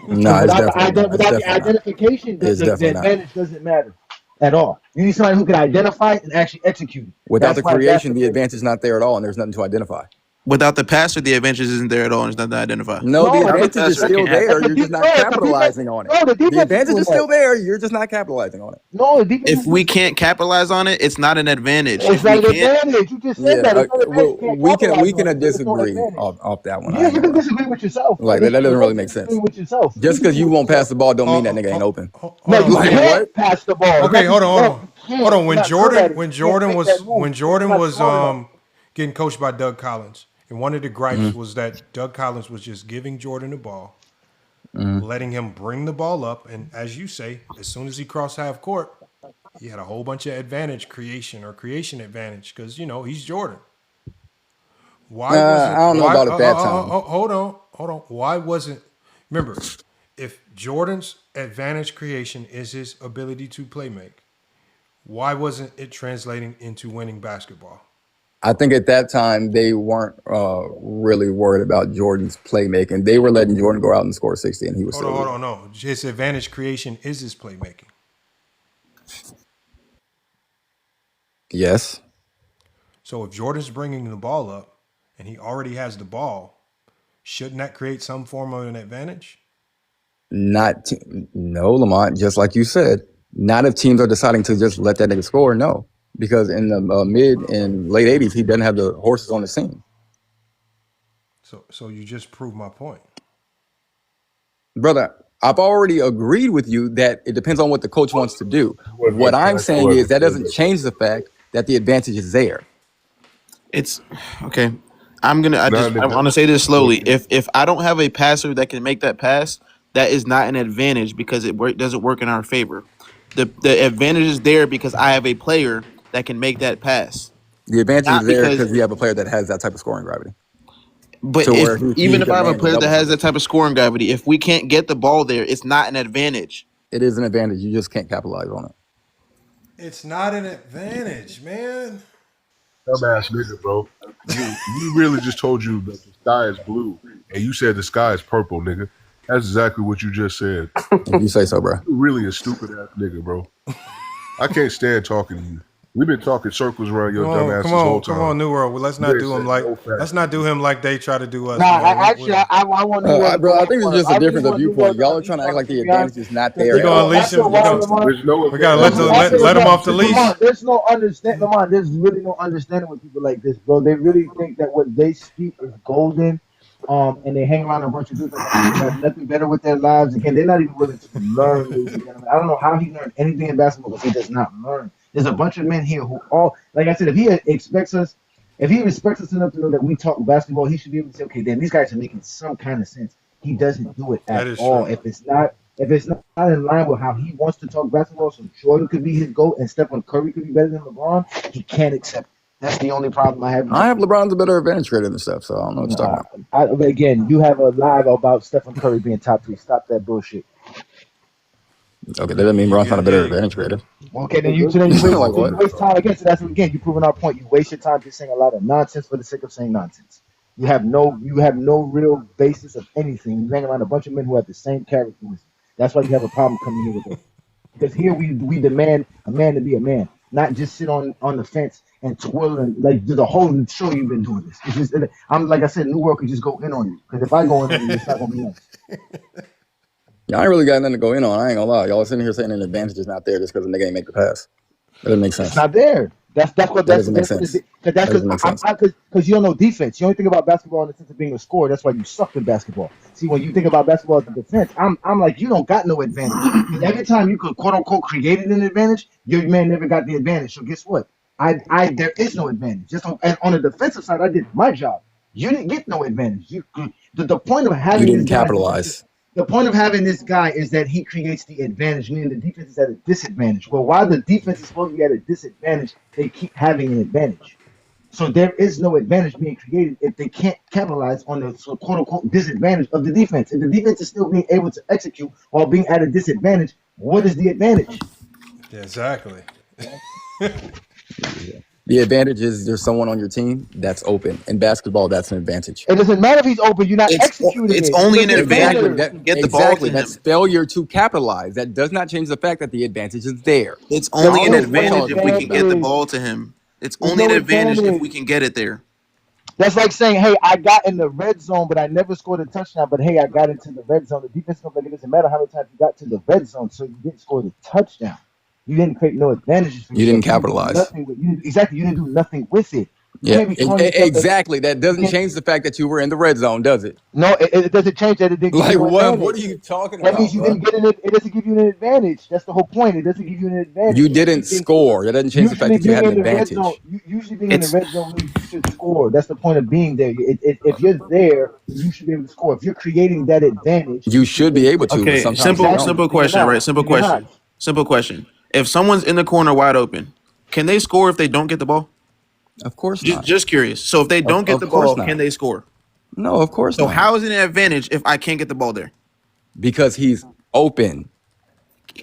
No, it's Without definitely not. It's without the definitely not. identification, It's the definitely not. advantage doesn't matter at all. You need somebody who can identify it and actually execute it. Without That's the why creation, the advantage is not there at all, and there's nothing to identify. Without the passer, the advantage isn't there at all, and there's nothing to identify. No, the Without the advantage is passer, it still can't happen. there. You're just not capitalizing on it. No, the The defense is advantage doing is still that. there. You're just not capitalizing on it. No, the defense If we can't capitalize on it, it's not an advantage. It's If we not an can't, advantage. You just Yeah, said that. It's not an well, advantage. You can't we can capitalize on it. There's no disagree advantage. off that one. I Yeah, ain't you gonna can lie. disagree with yourself. Like that doesn't really make sense. Disagree with yourself. Just because you won't pass the ball don't mean that nigga ain't open. No, you Like can't what? pass the ball. Okay, hold on. You can't. Hold on. You're When not good at it. When You can't make that move. when Jordan You're not was smart enough. getting coached by Doug Collins, and one of the gripes Mhm. was that Doug Collins was just giving Jordan the ball, Mhm. letting him bring the ball up, and as you say, as soon as he crossed half court, he had a whole bunch of creation advantage because he's Jordan. Why wasn't? I don't know Why? about it that time. Hold on. Why wasn't? Remember, if Jordan's advantage creation is his ability to play make, why wasn't it translating into winning basketball? I think at that time they weren't really worried about Jordan's playmaking. They were letting Jordan go out and score 60, and he was Hold still. on. No, his advantage creation is his playmaking. Yes. So if Jordan's bringing the ball up and he already has the ball, shouldn't that create some form of an advantage? No, Lamont. Just like you said, not if teams are deciding to just let that nigga score. No, because in the mid and late '80s, he doesn't have the horses on the scene. So you just proved my point, Brother. I've already agreed with you that it depends on what the coach wants to do. What I'm saying is that doesn't change the fact that the advantage is there. it's okay. I'm gonna say this slowly. If I don't have a passer that can make that pass, that is not an advantage because it doesn't work in our favor. The advantage is there because I have a player that can make that pass. The advantage Not is there because- because you have a player that has that type of scoring gravity. But So where even he if I have a demands player that double has that type of scoring gravity, if we can't get the ball there, it's not an advantage. It is an advantage. You just can't capitalize on it. It's not an advantage, man. Dumbass nigga, bro. We really just told you that the sky is blue, and you said the sky is purple, nigga. That's exactly what you just said. If you say so, bro. You're really a stupid ass nigga, bro. I can't stand talking to you. We've been talking circles around your dumb ass this whole time. Come on, New World. Well, let's not do him like they try to do us. Nah, man. I want New World. Bro, I think it's just a difference of viewpoint. Y'all are trying to act like the advantage is not there. You gonna unleash him? We gotta let him off the leash. There's no understanding. Lamont, there's really no understanding with people like this, bro. They really think that what they speak is golden. And they hang around a bunch of dudes that have nothing better with their lives. Again, they're not even willing to learn. Ladies and gentlemen. I don't know how he learned anything in basketball because he does not learn. There's a bunch of men here who all, like I said, if he respects us enough to know that we talk basketball, he should be able to say, okay, then these guys are making some kind of sense. He doesn't do it at all. True. If it's not in line with how he wants to talk basketball, so Jordan could be his GOAT and Stephen Curry could be better than LeBron, he can't accept it. That's the only problem I have. I have LeBron's a better advantage creator than stuff, so I don't know what you're talking about. But again, you have a live about Stephen Curry being top 3. Stop that bullshit. Okay, that doesn't mean LeBron's not a better advantage creator. Okay, then you waste time again. So that's again, you proving our point. You waste your time just saying a lot of nonsense for the sake of saying nonsense. You have no real basis of anything. You hang around a bunch of men who have the same characteristics. That's why you have a problem coming here with us. Because here we demand a man to be a man. not just sit on the fence and twirl and like the whole show you've been doing this. It's just I'm like I said, New World could just go in on you because if I go in on you, it's not gonna be nice. Yeah, I ain't really got nothing to go in on. I ain't gonna lie. Y'all sitting here saying an advantage is not there just because the nigga ain't make the pass. That doesn't make sense. It's not there. That's what That doesn't make sense. That doesn't make sense. Because you don't know defense. You only think about basketball in the sense of being a scorer. That's why you suck in basketball. See, when you think about basketball as a defense, I'm like you don't got no advantage. And every time you could quote unquote created an advantage, your man never got the advantage. So guess what? There is no advantage. Just on the defensive side, I did my job. You didn't get no advantage. The point of You having didn't this guy. capitalize. The point of having this guy is that he creates the advantage, meaning the defense is at a disadvantage. Well, while the defense is supposed to be at a disadvantage, they keep having an advantage. So there is no advantage being created if they can't capitalize on the quote unquote disadvantage of the defense. If the defense is still being able to execute while being at a disadvantage, what is the advantage? Yeah, exactly. The advantage is there's someone on your team that's open. In basketball, that's an advantage. It doesn't matter if he's open, you're not executing it. It's only an Exactly. advantage. Get the ball to him. That's failure to capitalize. That does not change the fact that the advantage is there. It's only an advantage if we can get the ball to him. It's only an advantage if we can get it there. That's like saying, hey, I got in the red zone, but I never scored a touchdown. But hey, I got into the red zone. The defense comes like it doesn't matter how many times you got to the red zone, so you didn't score the touchdown. You didn't create no advantages. You didn't capitalize. Exactly. You didn't do nothing with it. Yeah, exactly. That doesn't change the fact that you were in the red zone, does it? No, it doesn't change that. It didn't give you an advantage. What are you talking That about? means you didn't get it. It doesn't give you an advantage. That's the whole point. It doesn't give you an advantage. You didn't score. That doesn't change the fact that you had an advantage. Usually being in the red zone means you should score. That's the point of being there. If you're there, you should be able to score. If you're creating that advantage, you should be able to. Okay, simple question, right? Simple question. If someone's in the corner wide open, can they score if they don't get the ball? Of course not. Just curious. So if they don't get the ball, can they score? No, of course not. So how is it an advantage if I can't get the ball there? Because he's open.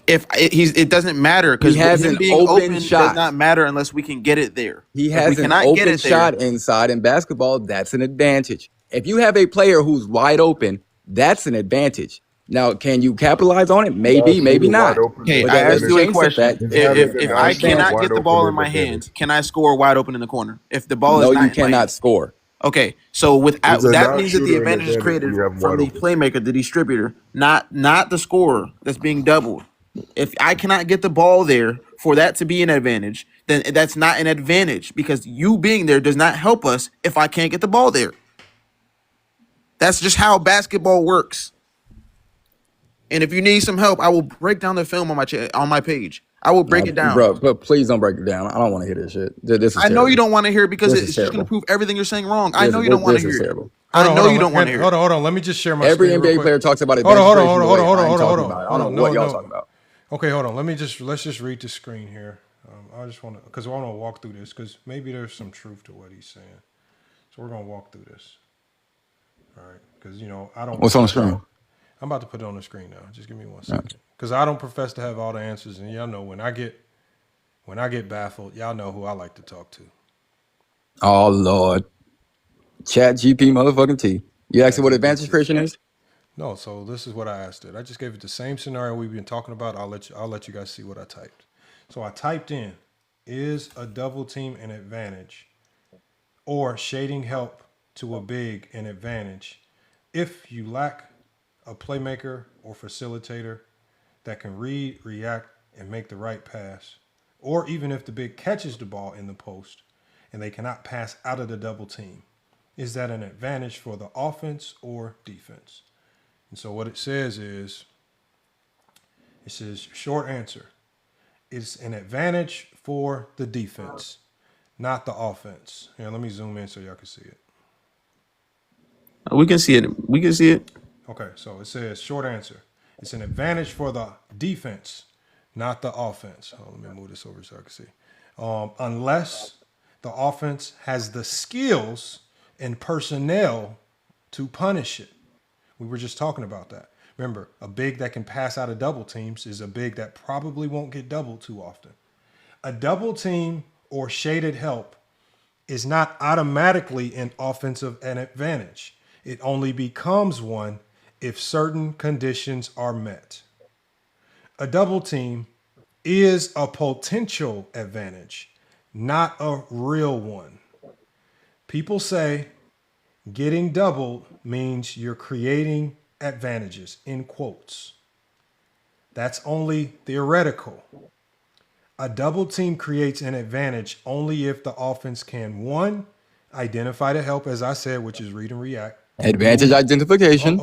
It doesn't matter because he has an being open shot. Does not matter unless we can get it there. He has an open shot inside in basketball. That's an advantage. If you have a player who's wide open, that's an advantage. Now, can you capitalize on it? Maybe, maybe not. Okay, I asked you a question. If I cannot get the ball in my hand, can I score wide open in the corner? If the ball is not, you cannot score. Okay, so without that means that the advantage is created from the playmaker, the distributor, not the scorer that's being doubled. If I cannot get the ball there for that to be an advantage, then that's not an advantage because you being there does not help us if I can't get the ball there. That's just how basketball works. And if you need some help, I will break down the film on my page. I will break it down, bro. But please don't break it down. I don't want to hear this shit. This is I know you don't want to hear it because it's just going to prove everything you're saying wrong. I know you don't want to hear it. I know you don't want to hear it. Hold on. Let me just share my Every screen NBA player talks about it. Hold on. I don't know what y'all talking about. Okay, hold on. Let's just read the screen here. I just want to, because I want to walk through this because maybe there's some truth to what he's saying. So we're going to walk through this. All right, because I don't. What's on the screen? I'm about to put it on the screen now. Just give me 1 second. Because I don't profess to have all the answers, and y'all know when I get baffled, y'all know who I like to talk to. Oh Lord, Chat GP motherfucking T. You asked what advantage creation is? No, so this is what I asked it. I just gave it the same scenario we've been talking about. I'll let you guys see what I typed. So I typed in, is a double team an advantage, or shading help to a big an advantage if you lack a playmaker or facilitator that can read, react, and make the right pass, or even if the big catches the ball in the post and they cannot pass out of the double team. Is that an advantage for the offense or defense? And so what it says is, short answer, it's an advantage for the defense, not the offense. Here, let me zoom in so y'all can see it. We can see it. Okay, so it says, short answer, it's an advantage for the defense, not the offense. Let me move this over so I can see. Unless the offense has the skills and personnel to punish it. We were just talking about that. Remember, a big that can pass out of double teams is a big that probably won't get doubled too often. A double team or shaded help is not automatically an offensive advantage. It only becomes one if certain conditions are met. A double team is a potential advantage, not a real one. People say getting doubled means you're creating advantages, in quotes. That's only theoretical. A double team creates an advantage only if the offense can, one, identify the help, as I said, which is read and react. Advantage identification.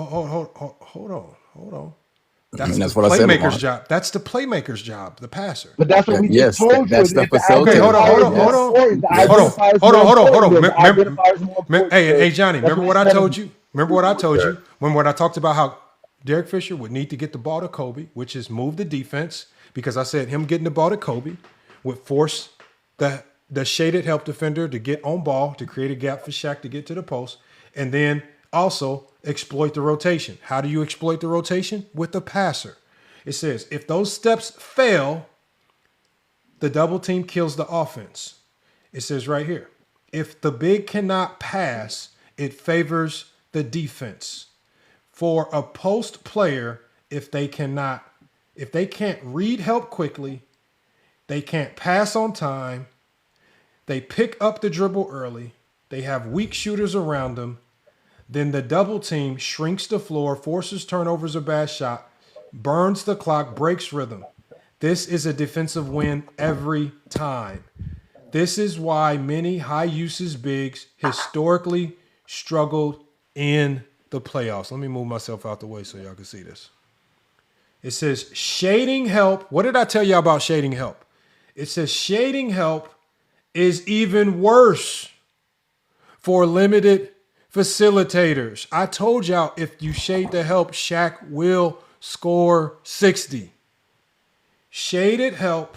Hold on. That's the That's what I said. playmaker's job. That's the playmaker's job, the passer. But that's what we just Yes, told you. that's the If the Okay, hold identifier on. is more important, the identifier is more important. Hey, Johnny, That's remember what what I he's told telling you? Remember what I told you when I talked about how Derek Fisher would need to get the ball to Kobe, which is move the defense, because I said him getting the ball to Kobe would force the shaded help defender to get on ball to create a gap for Shaq to get to the post, and then also exploit the rotation. How do you exploit the rotation? With the passer. It says if those steps fail, the double team kills the offense. It says right here, if the big cannot pass, it favors the defense. For a post player, if they can't read help quickly, they can't pass on time, they pick up the dribble early, they have weak shooters around them, then the double team shrinks the floor, forces turnovers or bad shot, burns the clock, breaks rhythm. This is a defensive win every time. This is why many high usage bigs historically struggled in the playoffs. Let me move myself out the way so y'all can see this. It says shading help. What did I tell y'all about shading help? It says shading help is even worse for limited facilitators. I told y'all if you shade the help, Shaq will score 60. Shaded help,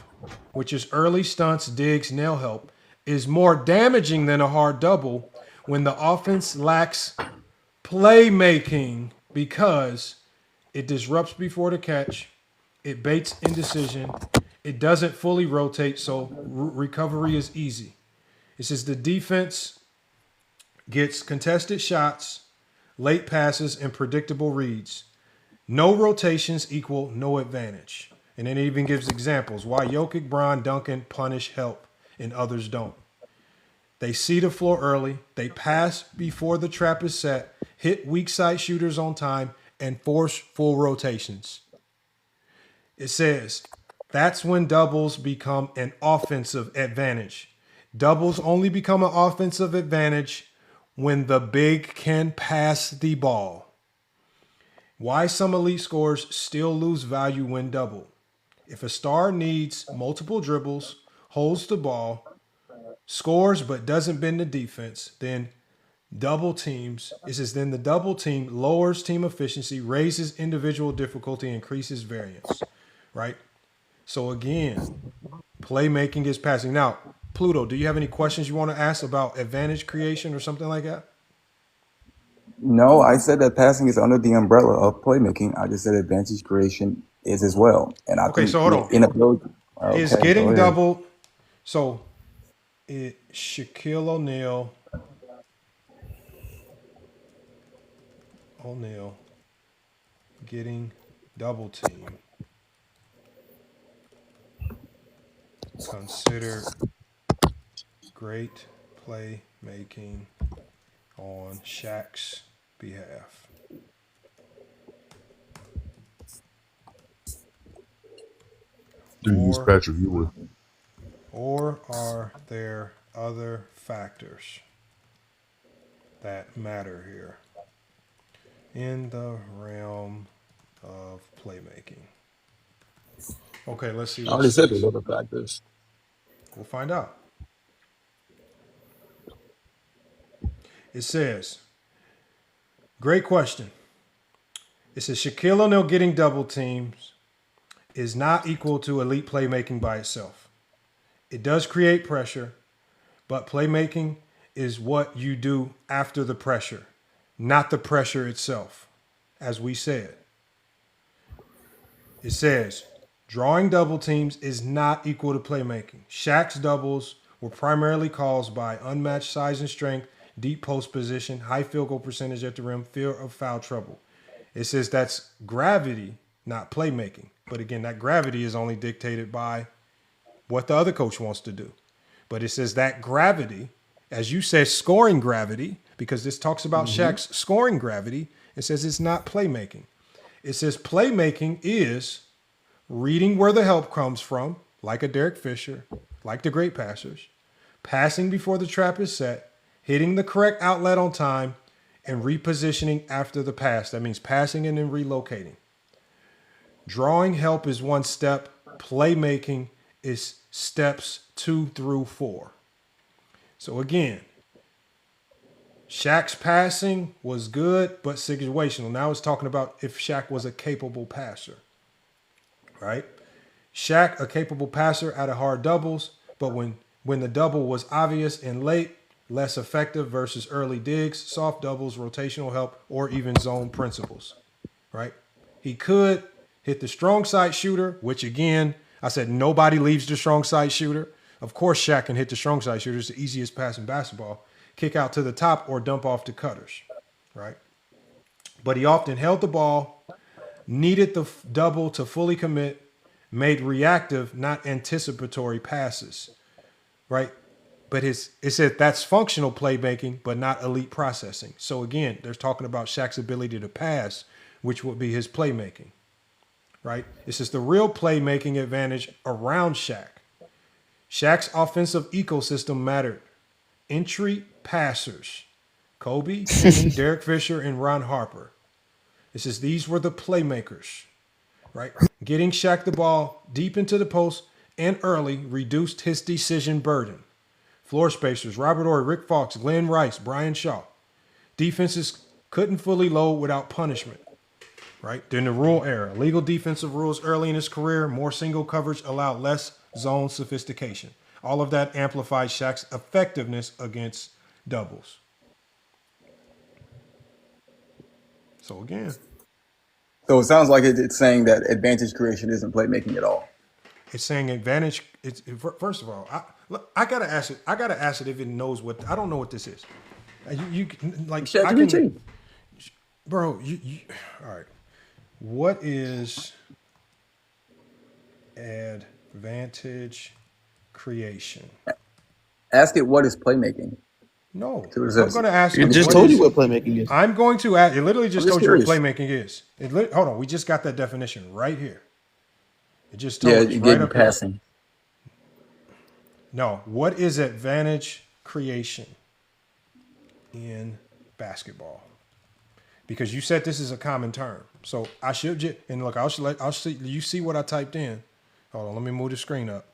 which is early stunts, digs, nail help, is more damaging than a hard double when the offense lacks playmaking because it disrupts before the catch, it baits indecision, it doesn't fully rotate, so recovery is easy. It says the defense gets contested shots, late passes, and predictable reads. No rotations equal no advantage. And then it even gives examples why Jokic, Bron, Duncan punish help and others don't. They see the floor early, they pass before the trap is set, hit weak side shooters on time, and force full rotations. It says that's when doubles become an offensive advantage. Doubles only become an offensive advantage when the big can pass the ball. Why some elite scorers still lose value when doubled. If a star needs multiple dribbles, holds the ball, scores but doesn't bend the defense, then double teams, it says then the double team lowers team efficiency, raises individual difficulty, increases variance, right? So again, playmaking is passing. Now, Pluto, do you have any questions you want to ask about advantage creation or something like that? No, I said that passing is under the umbrella of playmaking. I just said advantage creation is as well. And I think so hold on. inability Is getting double. So Shaquille O'Neal getting double team considered great playmaking on Shaq's behalf. Use Patrick Ewing. Or are there other factors that matter here in the realm of playmaking? Okay, let's see. I already said there's other factors. We'll find out. It says, great question. It says Shaquille O'Neal getting double teams is not equal to elite playmaking by itself. It does create pressure, but playmaking is what you do after the pressure, not the pressure itself, as we said. It says, drawing double teams is not equal to playmaking. Shaq's doubles were primarily caused by unmatched size and strength, deep post position, high field goal percentage at the rim, fear of foul trouble. It says that's gravity not playmaking. But again, that gravity is only dictated by what the other coach wants to do. But it says that gravity, as you said, scoring gravity, because this talks about Shaq's scoring gravity, it says it's not playmaking. It says playmaking is reading where the help comes from, like a Derek Fisher, like the great passers, passing before the trap is set, hitting the correct outlet on time, and repositioning after the pass. That means passing and then relocating. Drawing help is one step. Playmaking is steps 2 through 4. So again, Shaq's passing was good, but situational. Now it's talking about if Shaq was a capable passer, right? Shaq, a capable passer out of hard doubles, but when the double was obvious and late, less effective versus early digs, soft doubles, rotational help, or even zone principles, right? He could hit the strong side shooter, which again, I said nobody leaves the strong side shooter. Of course, Shaq can hit the strong side shooter. It's the easiest pass in basketball. Kick out to the top or dump off to cutters, right? But he often held the ball, needed the double to fully commit, made reactive, not anticipatory passes, right? But it said that's functional playmaking, but not elite processing. So again, they're talking about Shaq's ability to pass, which would be his playmaking, right? This is the real playmaking advantage around Shaq. Shaq's offensive ecosystem mattered. Entry passers, Kobe, Kenny, Derek Fisher, and Ron Harper. It says these were the playmakers, right? Getting Shaq the ball deep into the post and early reduced his decision burden. Floor spacers, Robert Horry, Rick Fox, Glenn Rice, Brian Shaw. Defenses couldn't fully load without punishment, right? During the rule era, legal defensive rules early in his career, more single coverage allowed less zone sophistication. All of that amplified Shaq's effectiveness against doubles. So again. So it sounds like it's saying that advantage creation isn't playmaking at all. It's saying advantage. First of all, I gotta ask it. I gotta ask it if it knows what. I don't know what this is. You like ChatGPT. Bro. You all right? What is advantage creation? Ask it what is playmaking. No, I'm going to ask you. It just told you what playmaking is. I'm going to ask. It literally just told curious. you what playmaking is. Hold on, we just got that definition right here. It just told us right up passing. here. No, what is advantage creation in basketball? Because you said this is a common term, so I should. And look, I'll see. You see what I typed in? Hold on, let me move the screen up.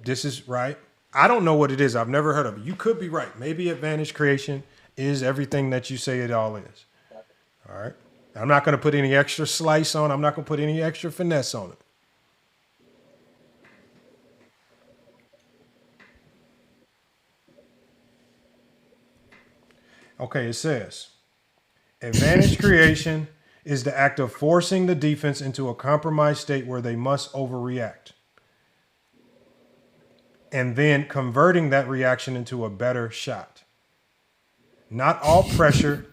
This is right. I don't know what it is. I've never heard of it. You could be right. Maybe advantage creation is everything that you say it all is. All right. I'm not going to put any extra slice on. I'm not going to put any extra finesse on it. Okay, it says advantage creation is the act of forcing the defense into a compromised state where they must overreact, and then converting that reaction into a better shot. Not all pressure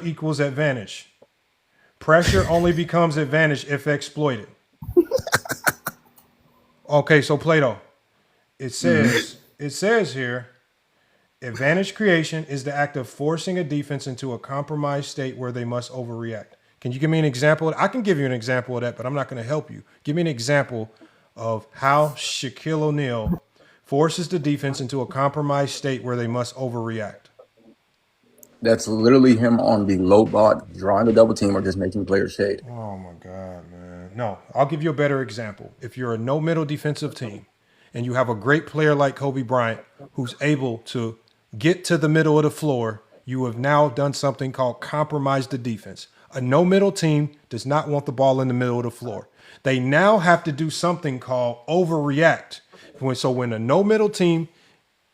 equals advantage. Pressure only becomes advantage if exploited. Okay, so Plato, it says here, advantage creation is the act of forcing a defense into a compromised state where they must overreact. Can you give me an example? I can give you an example of that, but I'm not going to help you. Give me an example of how Shaquille O'Neal forces the defense into a compromised state where they must overreact. That's literally him on the low block, drawing a double team or just making players shade. Oh my God, man. No, I'll give you a better example. If you're a no middle defensive team and you have a great player like Kobe Bryant who's able to get to the middle of the floor, you have now done something called compromise the defense. A no middle team does not want the ball in the middle of the floor. They now have to do something called overreact. So when a no middle team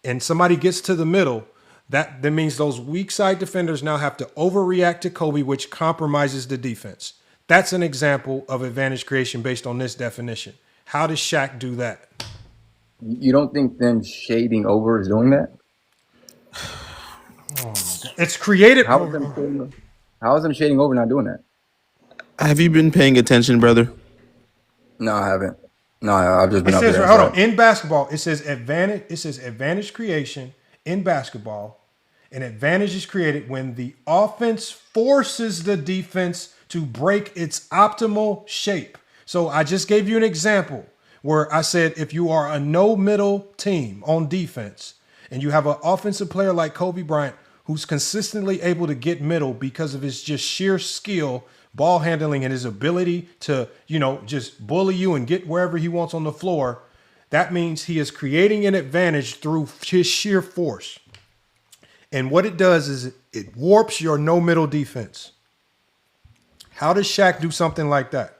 and somebody gets to the middle, that means those weak side defenders now have to overreact to Kobe, which compromises the defense. That's an example of advantage creation based on this definition. How does Shaq do that? You don't think them shading over is doing that? It's created. How is them shading over not doing that? Have you been paying attention, brother? No, I haven't. No, I've just It been up says, here hold on, inside. in basketball, it says advantage. It says advantage creation in basketball. An advantage is created when the offense forces the defense to break its optimal shape. So I just gave you an example where I said if you are a no middle team on defense and you have an offensive player like Kobe Bryant who's consistently able to get middle because of his just sheer skill, ball handling, and his ability to, just bully you and get wherever he wants on the floor, that means he is creating an advantage through his sheer force. And what it does is it warps your no middle defense. How does Shaq do something like that?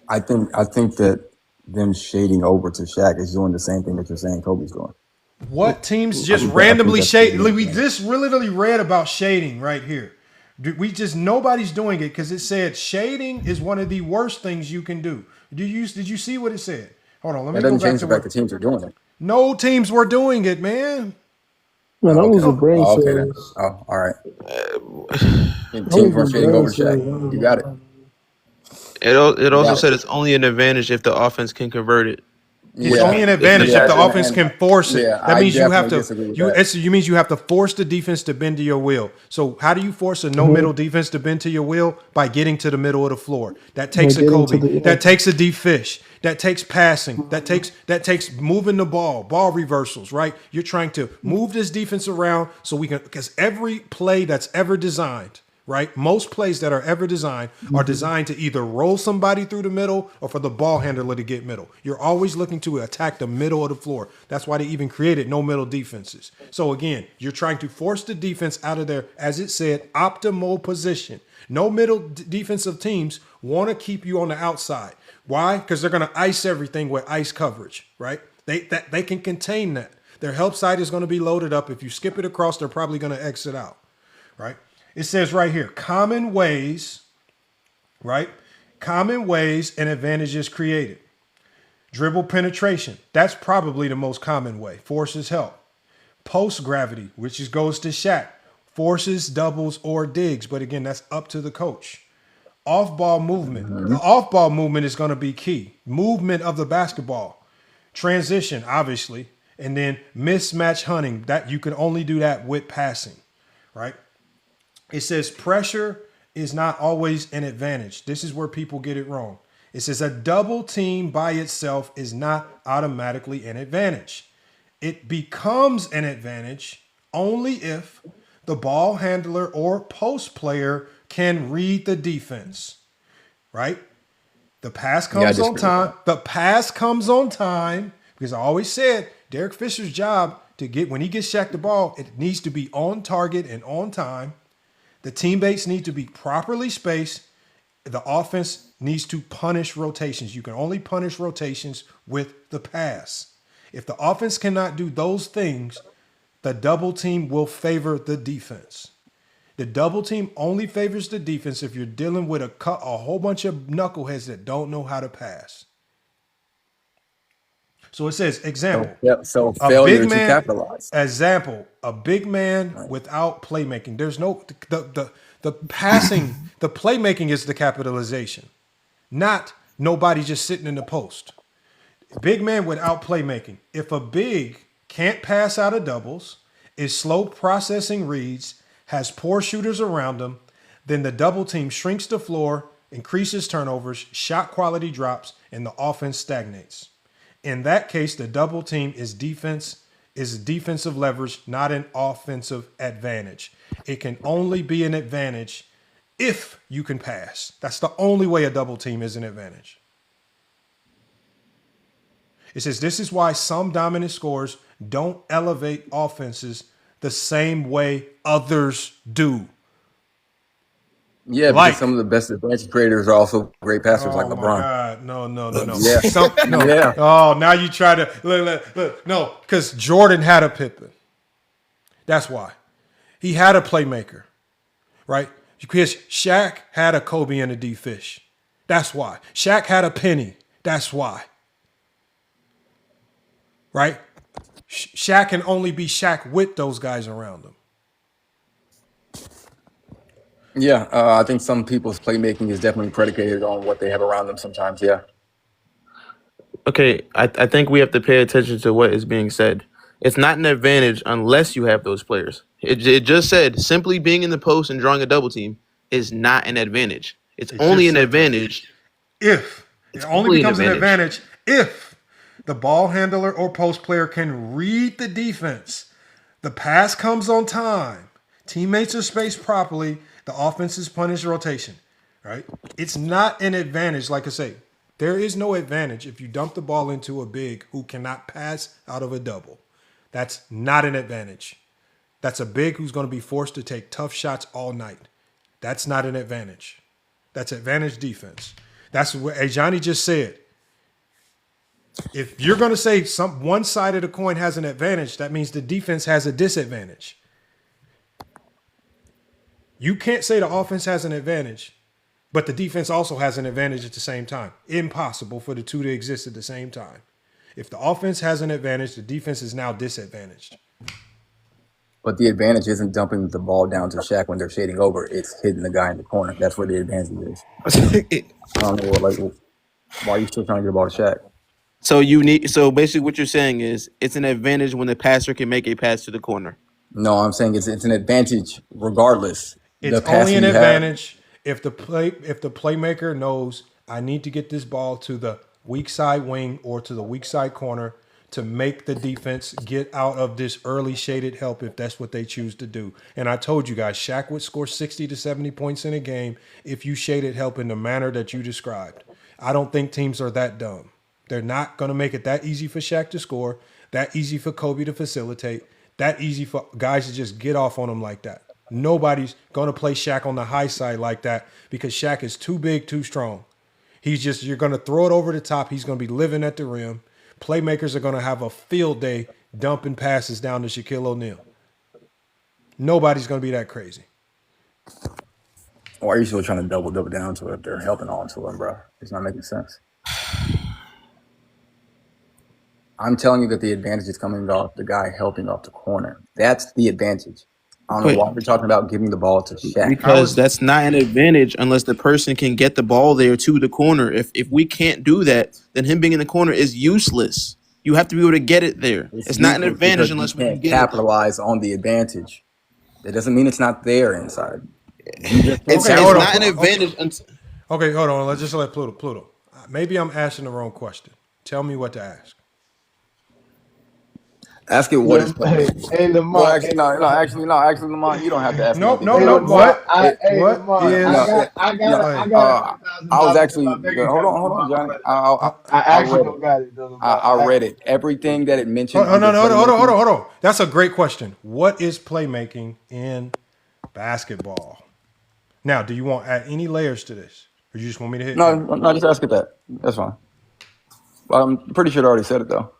I think that them shading over to Shaq is doing the same thing that you're saying Kobe's doing. What teams just I think randomly that's shade? the We just literally read about shading right here. Nobody's doing it because it said shading is one of the worst things you can do. Did you see what it said? Hold on, let me That go doesn't back change to the fact what that teams are doing it. no teams were doing it, man. Man, that was a brain Oh, okay then. cells. Oh, all right. And That teams was weren't a shading brain over cells. Shaq. You got it. It You also got it. said it's only an advantage if the offense can convert it. It's Which only means an if the advantage if the offense can force it. That I means you have definitely to disagree with you that. it's, you means you have to force the defense to bend to your will. So how do you force a no middle defense to bend to your will? By getting to the middle of the floor. That takes a getting to Kobe. the That takes a deep fish. That takes passing. That takes moving the ball reversals, right? You're trying to move this defense around so we can, because every play that's ever designed, right? Most plays that are ever designed are designed to either roll somebody through the middle or for the ball handler to get middle. You're always looking to attack the middle of the floor. That's why they even created no middle defenses. So again, you're trying to force the defense out of their, as it said, optimal position. No middle defensive teams want to keep you on the outside. Why? Because they're going to ice everything with ice coverage, right? They can contain that. Their help side is going to be loaded up. If you skip it across, they're probably going to exit out, right? It says right here, common ways, right? Common ways and advantages created. Dribble penetration. That's probably the most common way. Forces help. Post gravity, which goes to Shaq. Forces, doubles, or digs. But again, that's up to the coach. Off ball movement. The off ball movement is going to be key. Movement of the basketball. Transition, obviously. And then mismatch hunting. That you can only do that with passing, right? It says pressure is not always an advantage. This is where people get it wrong. It says a double team by itself is not automatically an advantage. It becomes an advantage only if the ball handler or post player can read the defense, right? The pass comes on time. The pass comes on time because I always said Derek Fisher's job to get, when he gets Shaq the ball, it needs to be on target and on time. The teammates need to be properly spaced. The offense needs to punish rotations. You can only punish rotations with the pass. If the offense cannot do those things, the double team will favor the defense. The double team only favors the defense if you're dealing with a whole bunch of knuckleheads that don't know how to pass. So it says, example. So a failure big to man, capitalize. example, a big man without playmaking. There's no, the passing, the playmaking is the capitalization, not nobody just sitting in the post. Big man without playmaking. If a big can't pass out of doubles, is slow processing reads, has poor shooters around them, then the double team shrinks the floor, increases turnovers, shot quality drops, and the offense stagnates. In that case, the double team is defensive leverage, not an offensive advantage. It can only be an advantage if you can pass. That's the only way a double team is an advantage. It says this is why some dominant scorers don't elevate offenses the same way others do. Yeah, because some of the best advantage creators are also great passers, like Oh my LeBron. God. No. Yeah. Yeah. Oh, now you try to look. No, because Jordan had a Pippen. That's why. He had a playmaker, right? Because Shaq had a Kobe and a D Fish. That's why. Shaq had a Penny. That's why. Right? Shaq can only be Shaq with those guys around him. Yeah, I think some people's playmaking is definitely predicated on what they have around them sometimes. Yeah. Okay, I think we have to pay attention to what is being said. It's not an advantage unless you have those players. It just said simply being in the post and drawing a double team is not an advantage. It's It only just an said that. advantage. If it It's only only an becomes an advantage. advantage if the ball handler or post player can read the defense, the pass comes on time, teammates are spaced properly, the offense is punished rotation, right? It's not an advantage, like I say. There is no advantage if you dump the ball into a big who cannot pass out of a double. That's not an advantage. That's a big who's going to be forced to take tough shots all night. That's not an advantage. That's advantage defense. That's what Johnny just said. If you're going to say one side of the coin has an advantage, that means the defense has a disadvantage. You can't say the offense has an advantage, but the defense also has an advantage at the same time. Impossible for the two to exist at the same time. If the offense has an advantage, the defense is now disadvantaged. But the advantage isn't dumping the ball down to Shaq when they're shading over. It's hitting the guy in the corner. That's where the advantage is. I don't know, why are you still trying to get the ball to Shaq? So basically what you're saying is it's an advantage when the passer can make a pass to the corner. No, I'm saying it's an advantage regardless. It's only an advantage if the playmaker knows I need to get this ball to the weak side wing or to the weak side corner to make the defense get out of this early shaded help if that's what they choose to do. And I told you guys, Shaq would score 60 to 70 points in a game if you shaded help in the manner that you described. I don't think teams are that dumb. They're not going to make it that easy for Shaq to score, that easy for Kobe to facilitate, that easy for guys to just get off on them like that. Nobody's going to play Shaq on the high side like that because Shaq is too big, too strong. You're going to throw it over the top. He's going to be living at the rim. Playmakers are going to have a field day dumping passes down to Shaquille O'Neal. Nobody's going to be that crazy. Why are you still trying to double down to it if they're helping on to him, bro? It's not making sense. I'm telling you that the advantage is coming off the guy helping off the corner. That's the advantage. I don't know why we're talking about giving the ball to Shaq. Because that's not an advantage unless the person can get the ball there to the corner. If we can't do that, then him being in the corner is useless. You have to be able to get it there. It's not an advantage unless we can't can capitalize on the advantage. That doesn't mean it's not there inside. It's not an advantage. Okay, hold on. Let's just let Pluto. Maybe I'm asking the wrong question. Tell me what to ask. Ask it what is playmaking. Hey, Lamont. Well, actually, Lamont, you don't have to ask. No. What? I was actually hold on, Johnny. I read it. Everything that it mentioned. Hold on. That's a great question. What is playmaking in basketball? Now, do you want to add any layers to this, or you just want me to hit? No, just ask it that. That's fine. Well, I'm pretty sure I already said it though.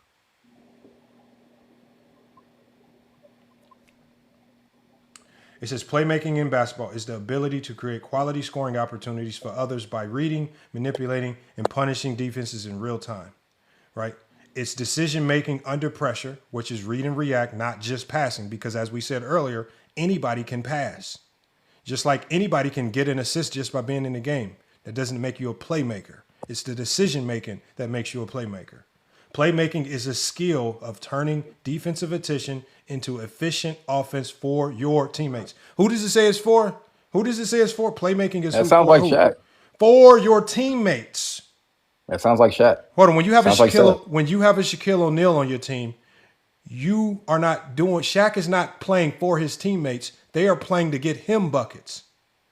It says playmaking in basketball is the ability to create quality scoring opportunities for others by reading, manipulating, and punishing defenses in real time, right? It's decision making under pressure, which is read and react, not just passing, because as we said earlier, anybody can pass. Just like anybody can get an assist just by being in the game. That doesn't make you a playmaker. It's the decision making that makes you a playmaker. Playmaking is a skill of turning defensive attention into efficient offense for your teammates. Who does it say it's for? Playmaking is that sounds like Shaq. For your teammates. That sounds like Shaq. Hold on, when you have a Shaquille O'Neal on your team, you are not doing. Shaq is not playing for his teammates. They are playing to get him buckets.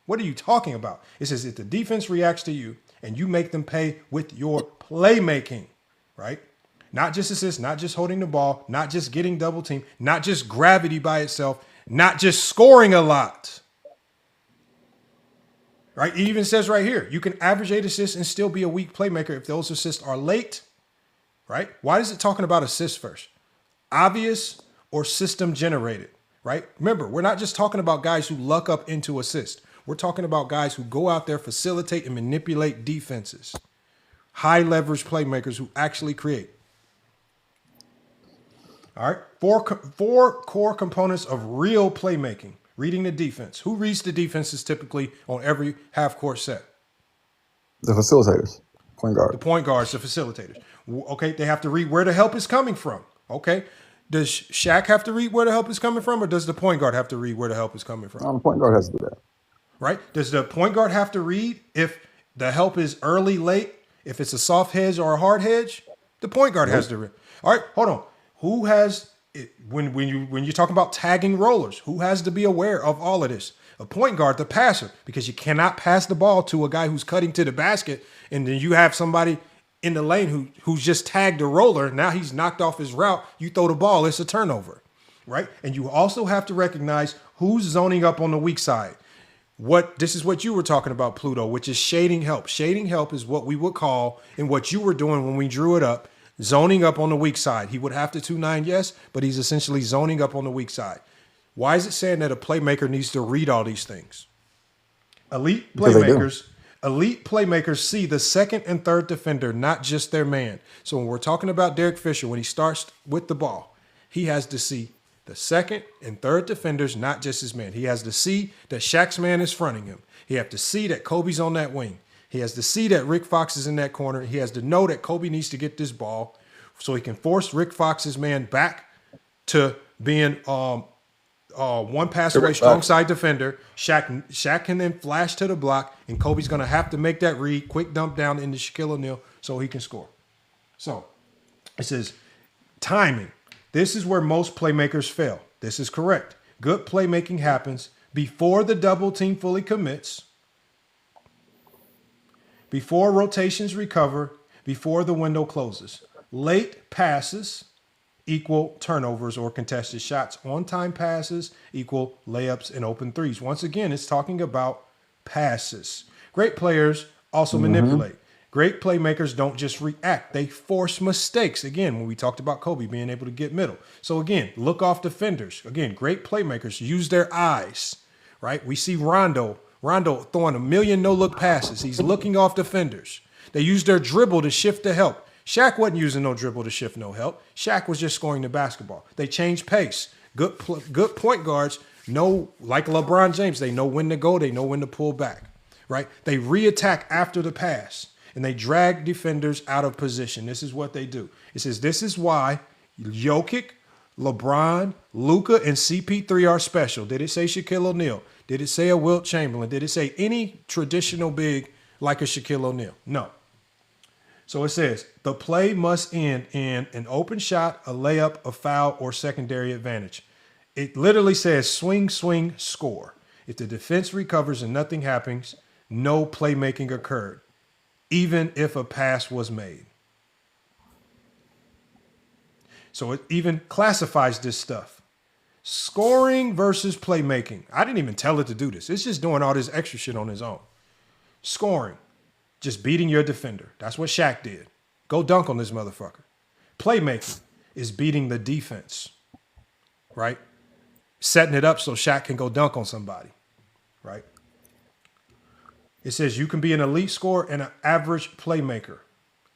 What are you talking about? It says if the defense reacts to you and you make them pay with your playmaking, right? Not just assists, not just holding the ball, not just getting double teamed, not just gravity by itself, not just scoring a lot. Right? It even says right here, you can average 8 assists and still be a weak playmaker if those assists are late. Right? Why is it talking about assists first? Obvious or system generated, right? Remember, we're not just talking about guys who luck up into assist. We're talking about guys who go out there, facilitate and manipulate defenses. High leverage playmakers who actually create. All right. Four core components of real playmaking. Reading the defense. Who reads the defenses typically on every half-court set? The facilitators, point The guard. point guards, the facilitators. Okay, they have to read where the help is coming from. Okay, does Shaq have to read where the help is coming from, or does the point guard have to read where the help is coming from? The point guard has to do that. Right? Does the point guard have to read if the help is early, late, if it's a soft hedge or a hard hedge? The point guard has to read. All right, hold on. Who has when you're talking about tagging rollers? Who has to be aware of all of this? A point guard, the passer, because you cannot pass the ball to a guy who's cutting to the basket, and then you have somebody in the lane who's just tagged a roller. Now he's knocked off his route. You throw the ball, it's a turnover, right? And you also have to recognize who's zoning up on the weak side. This is what you were talking about, Pluto, which is shading help. Shading help is what we would call, and what you were doing when we drew it up, zoning up on the weak side. He would have to 2-9, yes, but he's essentially zoning up on the weak side. Why is it saying that a playmaker needs to read all these things? Elite playmakers see the second and third defender, not just their man. So when we're talking about Derek Fisher, when he starts with the ball, he has to see the second and third defenders, not just his man. He has to see that Shaq's man is fronting him. He has to see that Kobe's on that wing. He has to see that Rick Fox is in that corner. He has to know that Kobe needs to get this ball so he can force Rick Fox's man back to being one pass away, strong side defender. Shaq can then flash to the block, and Kobe's going to have to make that read, quick dump down into Shaquille O'Neal so he can score. So it says timing. This is where most playmakers fail. This is correct. Good playmaking happens before the double team fully commits, before rotations recover, before the window closes. Late passes equal turnovers or contested shots. On-time passes equal layups and open threes. Once again, it's talking about passes. Great players also manipulate. Great playmakers don't just react. They force mistakes. Again, when we talked about Kobe being able to get middle. So again, look off defenders. Again, great playmakers use their eyes, right? We see Rondo throwing a million no-look passes. He's looking off defenders. They use their dribble to shift the help. Shaq wasn't using no dribble to shift no help. Shaq was just scoring the basketball. They changed pace. Good point guards know, like LeBron James, they know when to go. They know when to pull back, right? They re-attack after the pass, and they drag defenders out of position. This is what they do. It says this is why Jokic, LeBron, Luka, and CP3 are special. Did it say Shaquille O'Neal? Did it say a Wilt Chamberlain? Did it say any traditional big like a Shaquille O'Neal? No. So it says the play must end in an open shot, a layup, a foul, or secondary advantage. It literally says swing, swing, score. If the defense recovers and nothing happens, no playmaking occurred, even if a pass was made. So it even classifies this stuff. Scoring versus playmaking. I didn't even tell it to do this. It's just doing all this extra shit on its own. Scoring. Just beating your defender. That's what Shaq did. Go dunk on this motherfucker. Playmaking is beating the defense, right? Setting it up so Shaq can go dunk on somebody, right? It says you can be an elite scorer and an average playmaker,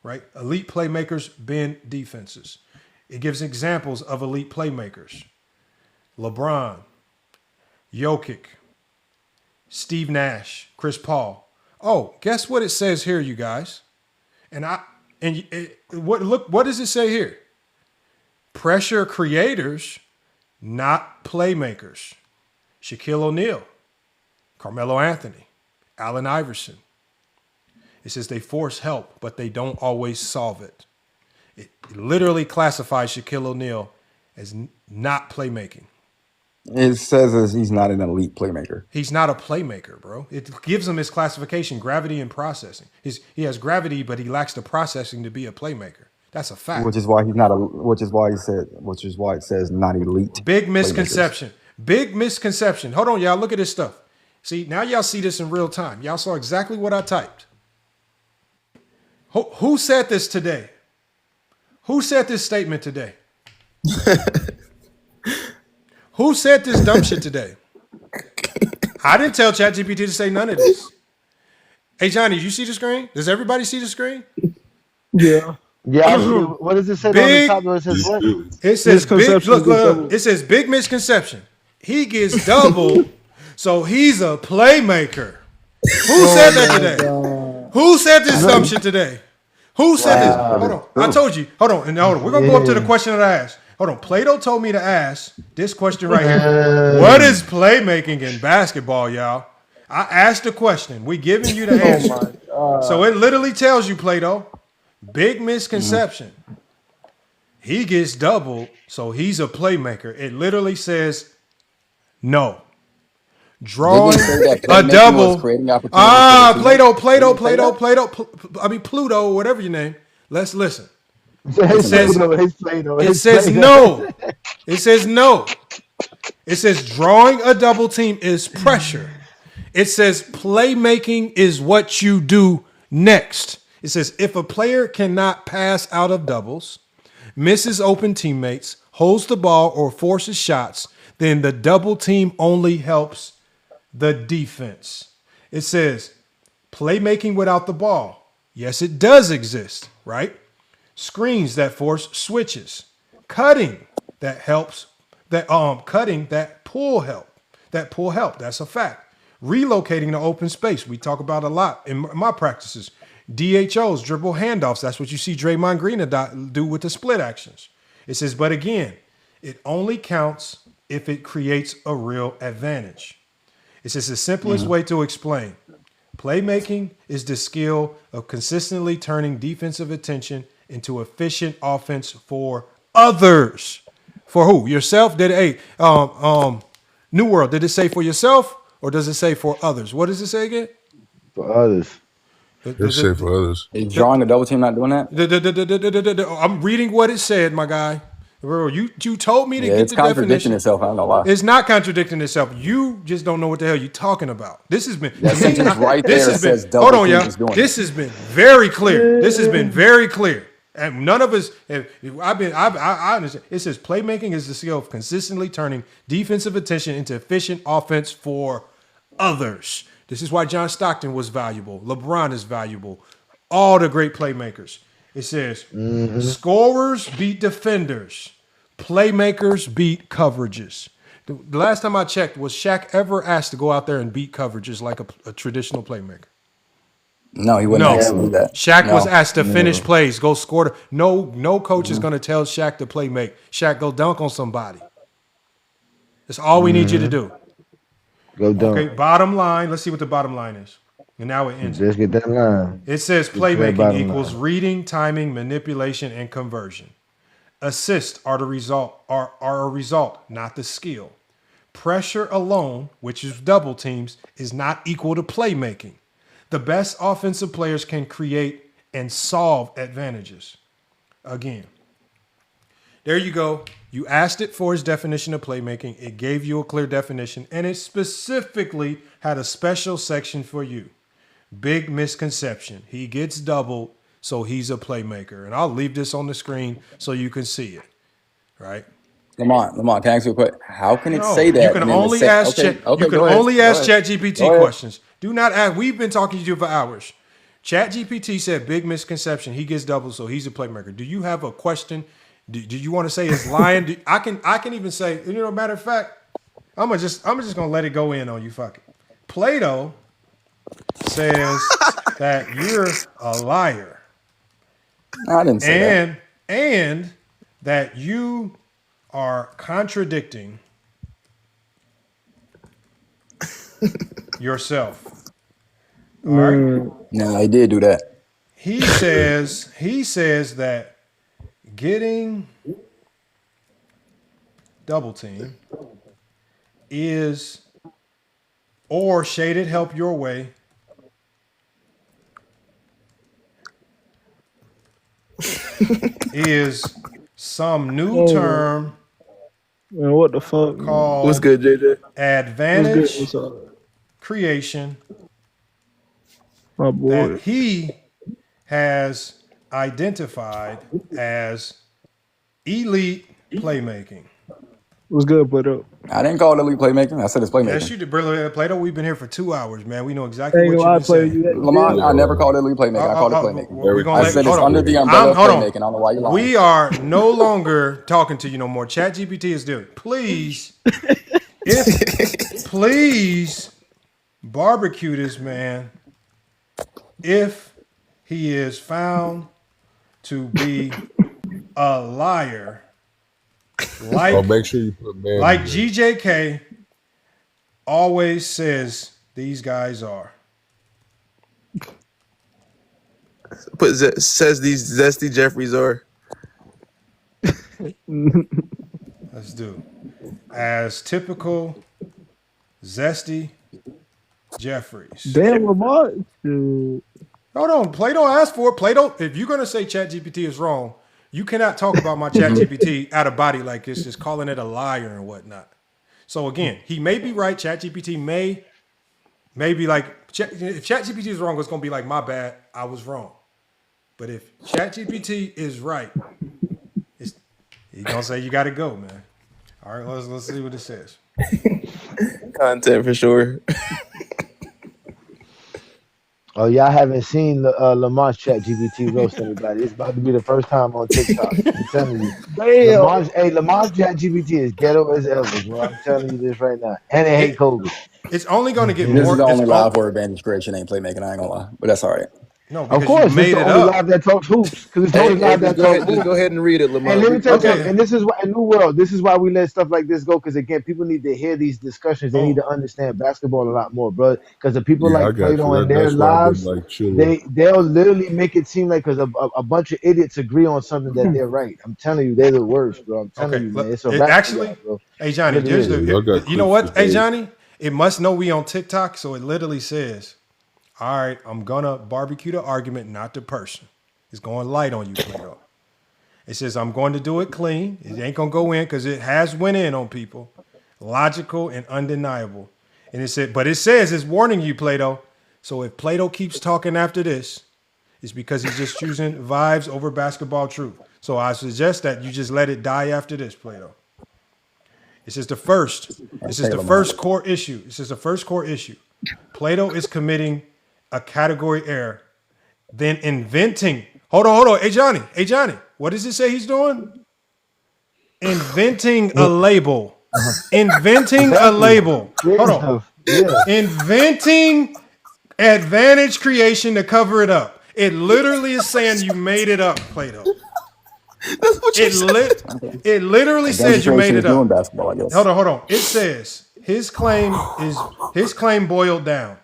right? Elite playmakers bend defenses. It gives examples of elite playmakers. LeBron, Jokic, Steve Nash, Chris Paul. Oh, guess what it says here, you guys? What does it say here? Pressure creators, not playmakers. Shaquille O'Neal, Carmelo Anthony, Allen Iverson. It says they force help, but they don't always solve it. It literally classifies Shaquille O'Neal as not playmaking. It says he's not an elite playmaker. He's not a playmaker, bro. It gives him his classification, gravity and processing. He has gravity, but he lacks the processing to be a playmaker. That's a fact. Which is why it says not elite. Big misconception. Big misconception. Hold on, y'all. Look at this stuff. See, now y'all see this in real time. Y'all saw exactly what I typed. Who said this today? Who said this statement today? Who said this dumb shit today? I didn't tell ChatGPT to say none of this. Hey, Johnny, did you see the screen? Does everybody see the screen? Yeah. Yeah. What does it say on the top? It says what? It says big. Look. It says big misconception. he gets double, so he's a playmaker. Who said that today? Who said this assumption today? Who said this? Hold on. I told you. Hold on. And hold on. We're going to go up to the question that I asked. Hold on. Plato told me to ask this question right here. What is playmaking in basketball, y'all? I asked the question. We're giving you the answer. So it literally tells you, Plato, big misconception. He gets doubled, so he's a playmaker. It literally says no. Drawing a double. Pluto, whatever your name. Let's listen. It says no. It says no. It says drawing a double team is pressure. It says playmaking is what you do next. It says if a player cannot pass out of doubles, misses open teammates, holds the ball, or forces shots, then the double team only helps the defense. It says playmaking without the ball. Yes, it does exist, right? Screens that force switches, cutting that helps, cutting that pull help. That's a fact. Relocating the open space. We talk about a lot in my practices. DHOs, dribble handoffs. That's what you see Draymond Green do with the split actions. It says, but again, it only counts if it creates a real advantage. It's just the simplest way to explain. Playmaking is the skill of consistently turning defensive attention into efficient offense for others. For who? Yourself? New World, did it say for yourself or does it say for others? What does it say again? For others. It say for others. Is drawing a double team not doing that? I'm reading what it said, my guy. You told me to get the definition. It's contradicting itself. I don't know why. It's not contradicting itself. You just don't know what the hell you're talking about. This has been that sentence right there says double hold on, y'all. This has been very clear. This has been very clear. And none of us I understand. It says playmaking is the skill of consistently turning defensive attention into efficient offense for others. This is why John Stockton was valuable. LeBron is valuable. All the great playmakers. It says scorers beat defenders. Playmakers beat coverages. The last time I checked, was Shaq ever asked to go out there and beat coverages like a traditional playmaker? No, he wouldn't ask to do that. Shaq was asked to finish plays, go score. No coach is going to tell Shaq to play make. Shaq, go dunk on somebody. That's all we need you to do. Go dunk. Okay, bottom line. Let's see what the bottom line is. And now it ends. Let's get that line. It says playmaking equals reading, timing, manipulation, and conversion. Assists are the result, are a result, not the skill. Pressure alone, which is double teams, is not equal to playmaking. The best offensive players can create and solve advantages. Again, there you go. You asked it for its definition of playmaking. It gave you a clear definition, and it specifically had a special section for you. Big misconception. He gets doubled, so he's a playmaker. And I'll leave this on the screen so you can see it. Right? Lamont, can I ask you a question? How can it say that? You can only ask ChatGPT questions. Do not ask. We've been talking to you for hours. ChatGPT said big misconception. He gets doubled, so he's a playmaker. Do you have a question? Do you want to say it's lying? I can even say, matter of fact, I'm just gonna let it go in on you. Fuck it. Plato says that you're a liar. I didn't say that. And that you are contradicting yourself. All right. No, I did do that. He says that getting double team is or shaded help your way is some new term. Man, what the fuck? Called what's good, JJ? Advantage what's up? Creation. My boy. That he has identified as elite playmaking. What's good, Plato? I didn't call it elite playmaking. I said it's playmaking. Yes, you did, brother. Plato, we've been here for 2 hours, man. We know exactly what you've been saying. Lamont, I never called it elite playmaking. I called it playmaking. I said it's under the umbrella of playmaking. I don't know why you're lying. We are no longer talking to you no more. ChatGPT is doing. Please Please barbecue this man if he is found to be a liar, Oh, make sure you put man like in there. GJK always says these guys are. Says these zesty Jeffries are. Let's do. As typical zesty Jeffries. Damn, Lamar. Dude. Hold on. Plato asked for it. Plato, if you're going to say ChatGPT is wrong, you cannot talk about my ChatGPT out of body like this, just calling it a liar and whatnot. So again, he may be right. ChatGPT may be like, if ChatGPT is wrong, it's going to be like, my bad, I was wrong. But if ChatGPT is right, he's going to say you got to go, man. All right, let's see what it says. Content for sure. Oh, y'all haven't seen Lamar's ChatGPT roast anybody. It's about to be the first time on TikTok. I'm telling you. Lamar's ChatGPT is ghetto as ever, bro. I'm telling you this right now. And they hate Kobe. It's only going to get This more. is the only live word advantage creation ain't playmaking. I ain't gonna lie, but that's all right. No, of course, it's the only live that talks hoops. Because it's the only live that talks hoops. Just go ahead and read it, Lamar. And let me tell you something. And this is why in New World, this is why we let stuff like this go. Because again, people need to hear these discussions. They need to understand basketball a lot more, bro. Because the people like Plato and their lives, they'll literally make it seem like because a bunch of idiots agree on something that they're right. I'm telling you, they're the worst, bro. I'm telling you, man. It's a actually, hey Johnny, you know what? Hey Johnny, it must know we on TikTok, so it literally says, all right, I'm gonna barbecue the argument, not the person. It's going light on you, Plato. It says I'm going to do it clean. It ain't gonna go in because it has went in on people. Logical and undeniable. And it said, but it says it's warning you, Plato. So if Plato keeps talking after this, it's because he's just choosing vibes over basketball truth. So I suggest that you just let it die after this, Plato. It says the first. This is the first core issue. It says the first core issue. Plato is committing a category error, then inventing. Hold on. Hey Johnny, what does it say he's doing? Inventing a label. Inventing a label. Hold on. Inventing advantage creation to cover it up. It literally is saying you made it up, Plato. That's what It literally says you made it up. Hold on. It says his claim boiled down.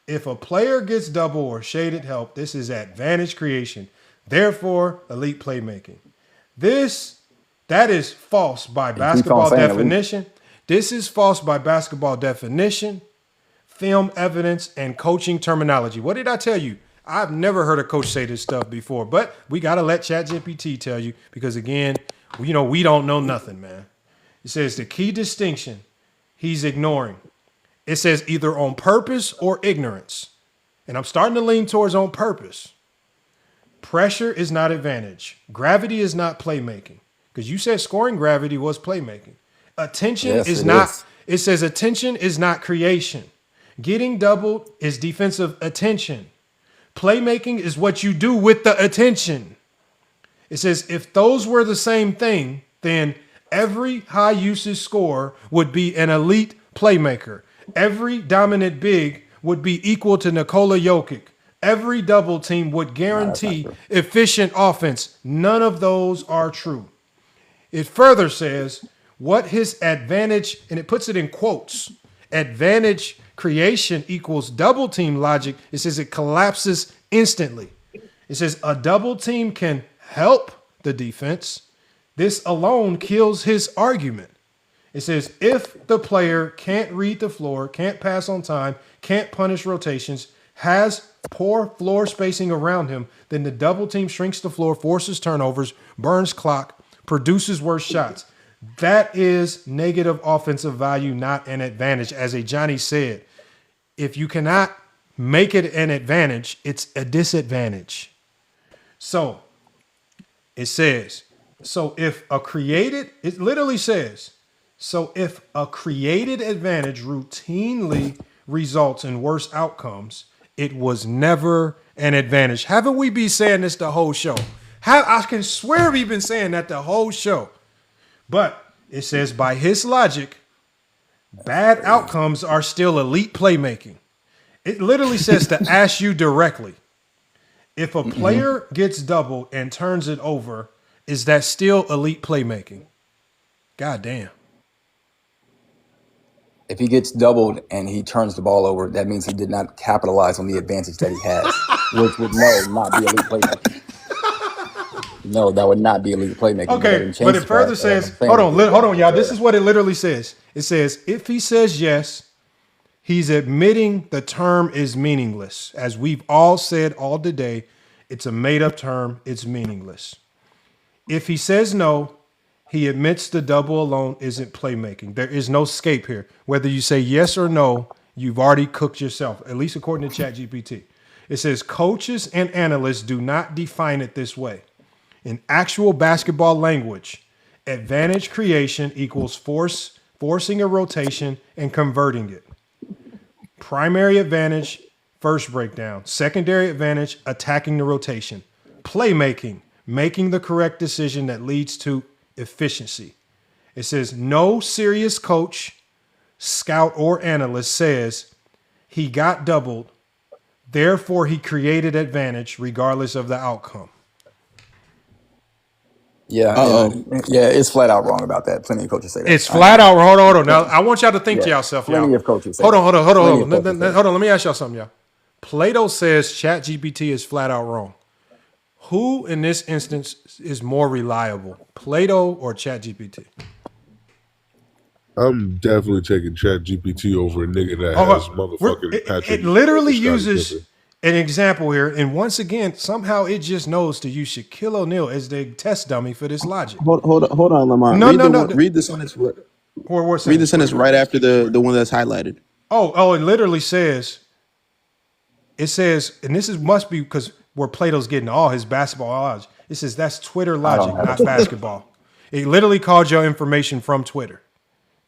If a player gets double or shaded help, this is advantage creation. Therefore, elite playmaking. That is false by basketball definition. This is false by basketball definition, film evidence, and coaching terminology. What did I tell you? I've never heard a coach say this stuff before, but we got to let ChatGPT tell you because, again, we don't know nothing, man. It says the key distinction he's ignoring. It says either on purpose or ignorance. And I'm starting to lean towards on purpose. Pressure is not advantage. Gravity is not playmaking. Because you said scoring gravity was playmaking. Attention is not. It says attention is not creation. Getting doubled is defensive attention. Playmaking is what you do with the attention. It says if those were the same thing, then every high usage scorer would be an elite playmaker. Every dominant big would be equal to Nikola Jokic. Every double team would guarantee efficient offense. None of those are true. It further says what his advantage, and it puts it in quotes, advantage creation equals double team logic. It says it collapses instantly. It says a double team can help the defense. This alone kills his argument. It says if the player can't read the floor, can't pass on time, can't punish rotations, has poor floor spacing around him, then the double team shrinks the floor, forces turnovers, burns clock, produces worse shots. That is negative offensive value, not an advantage. As a Johnny said, if you cannot make it an advantage, it's a disadvantage. So it says, it literally says, so if a created advantage routinely results in worse outcomes, it was never an advantage. Haven't we been saying this the whole show? I can swear we've been saying that the whole show. But it says by his logic, Bad outcomes are still elite playmaking. It literally says to ask you directly, if a player gets doubled and turns it over, is that still elite playmaking? God damn. If he gets doubled and he turns the ball over, that means he did not capitalize on the advantage that he has, which would not be elite playmaking. No, that would not be elite playmaking. Okay, but it further says, hold on, y'all. This is what it literally says. It says, if he says yes, he's admitting the term is meaningless. As we've all said all today, it's a made-up term. It's meaningless. If he says no, he admits the double alone isn't playmaking. There is no escape here. Whether you say yes or no, you've already cooked yourself, at least according to ChatGPT. It says coaches and analysts do not define it this way. In actual basketball language, advantage creation equals forcing a rotation and converting it. Primary advantage, first breakdown. Secondary advantage, attacking the rotation. Playmaking, making the correct decision that leads to efficiency. It says no serious coach, scout, or analyst says he got doubled, therefore he created advantage regardless of the outcome. Yeah, it's flat out wrong about that. Plenty of coaches say that. It's flat out. Hold on. Now I want y'all to think to yourself, plenty y'all. of coaches say Hold on. that. Hold on. Let me ask y'all something, y'all. Plato says ChatGPT is flat out wrong. Who in this instance is more reliable, Plato or ChatGPT? I'm definitely taking ChatGPT over a nigga that has motherfucking Patrick. It literally uses an example here, and once again, somehow it just knows to use Shaquille O'Neal as the test dummy for this logic. Hold on, Lamont. Read the sentence. Read the sentence right after the one that's highlighted. Oh, it literally says. It says, and this must be because where Plato's getting all his basketball knowledge. It says that's Twitter logic, not basketball. It literally called your information from Twitter.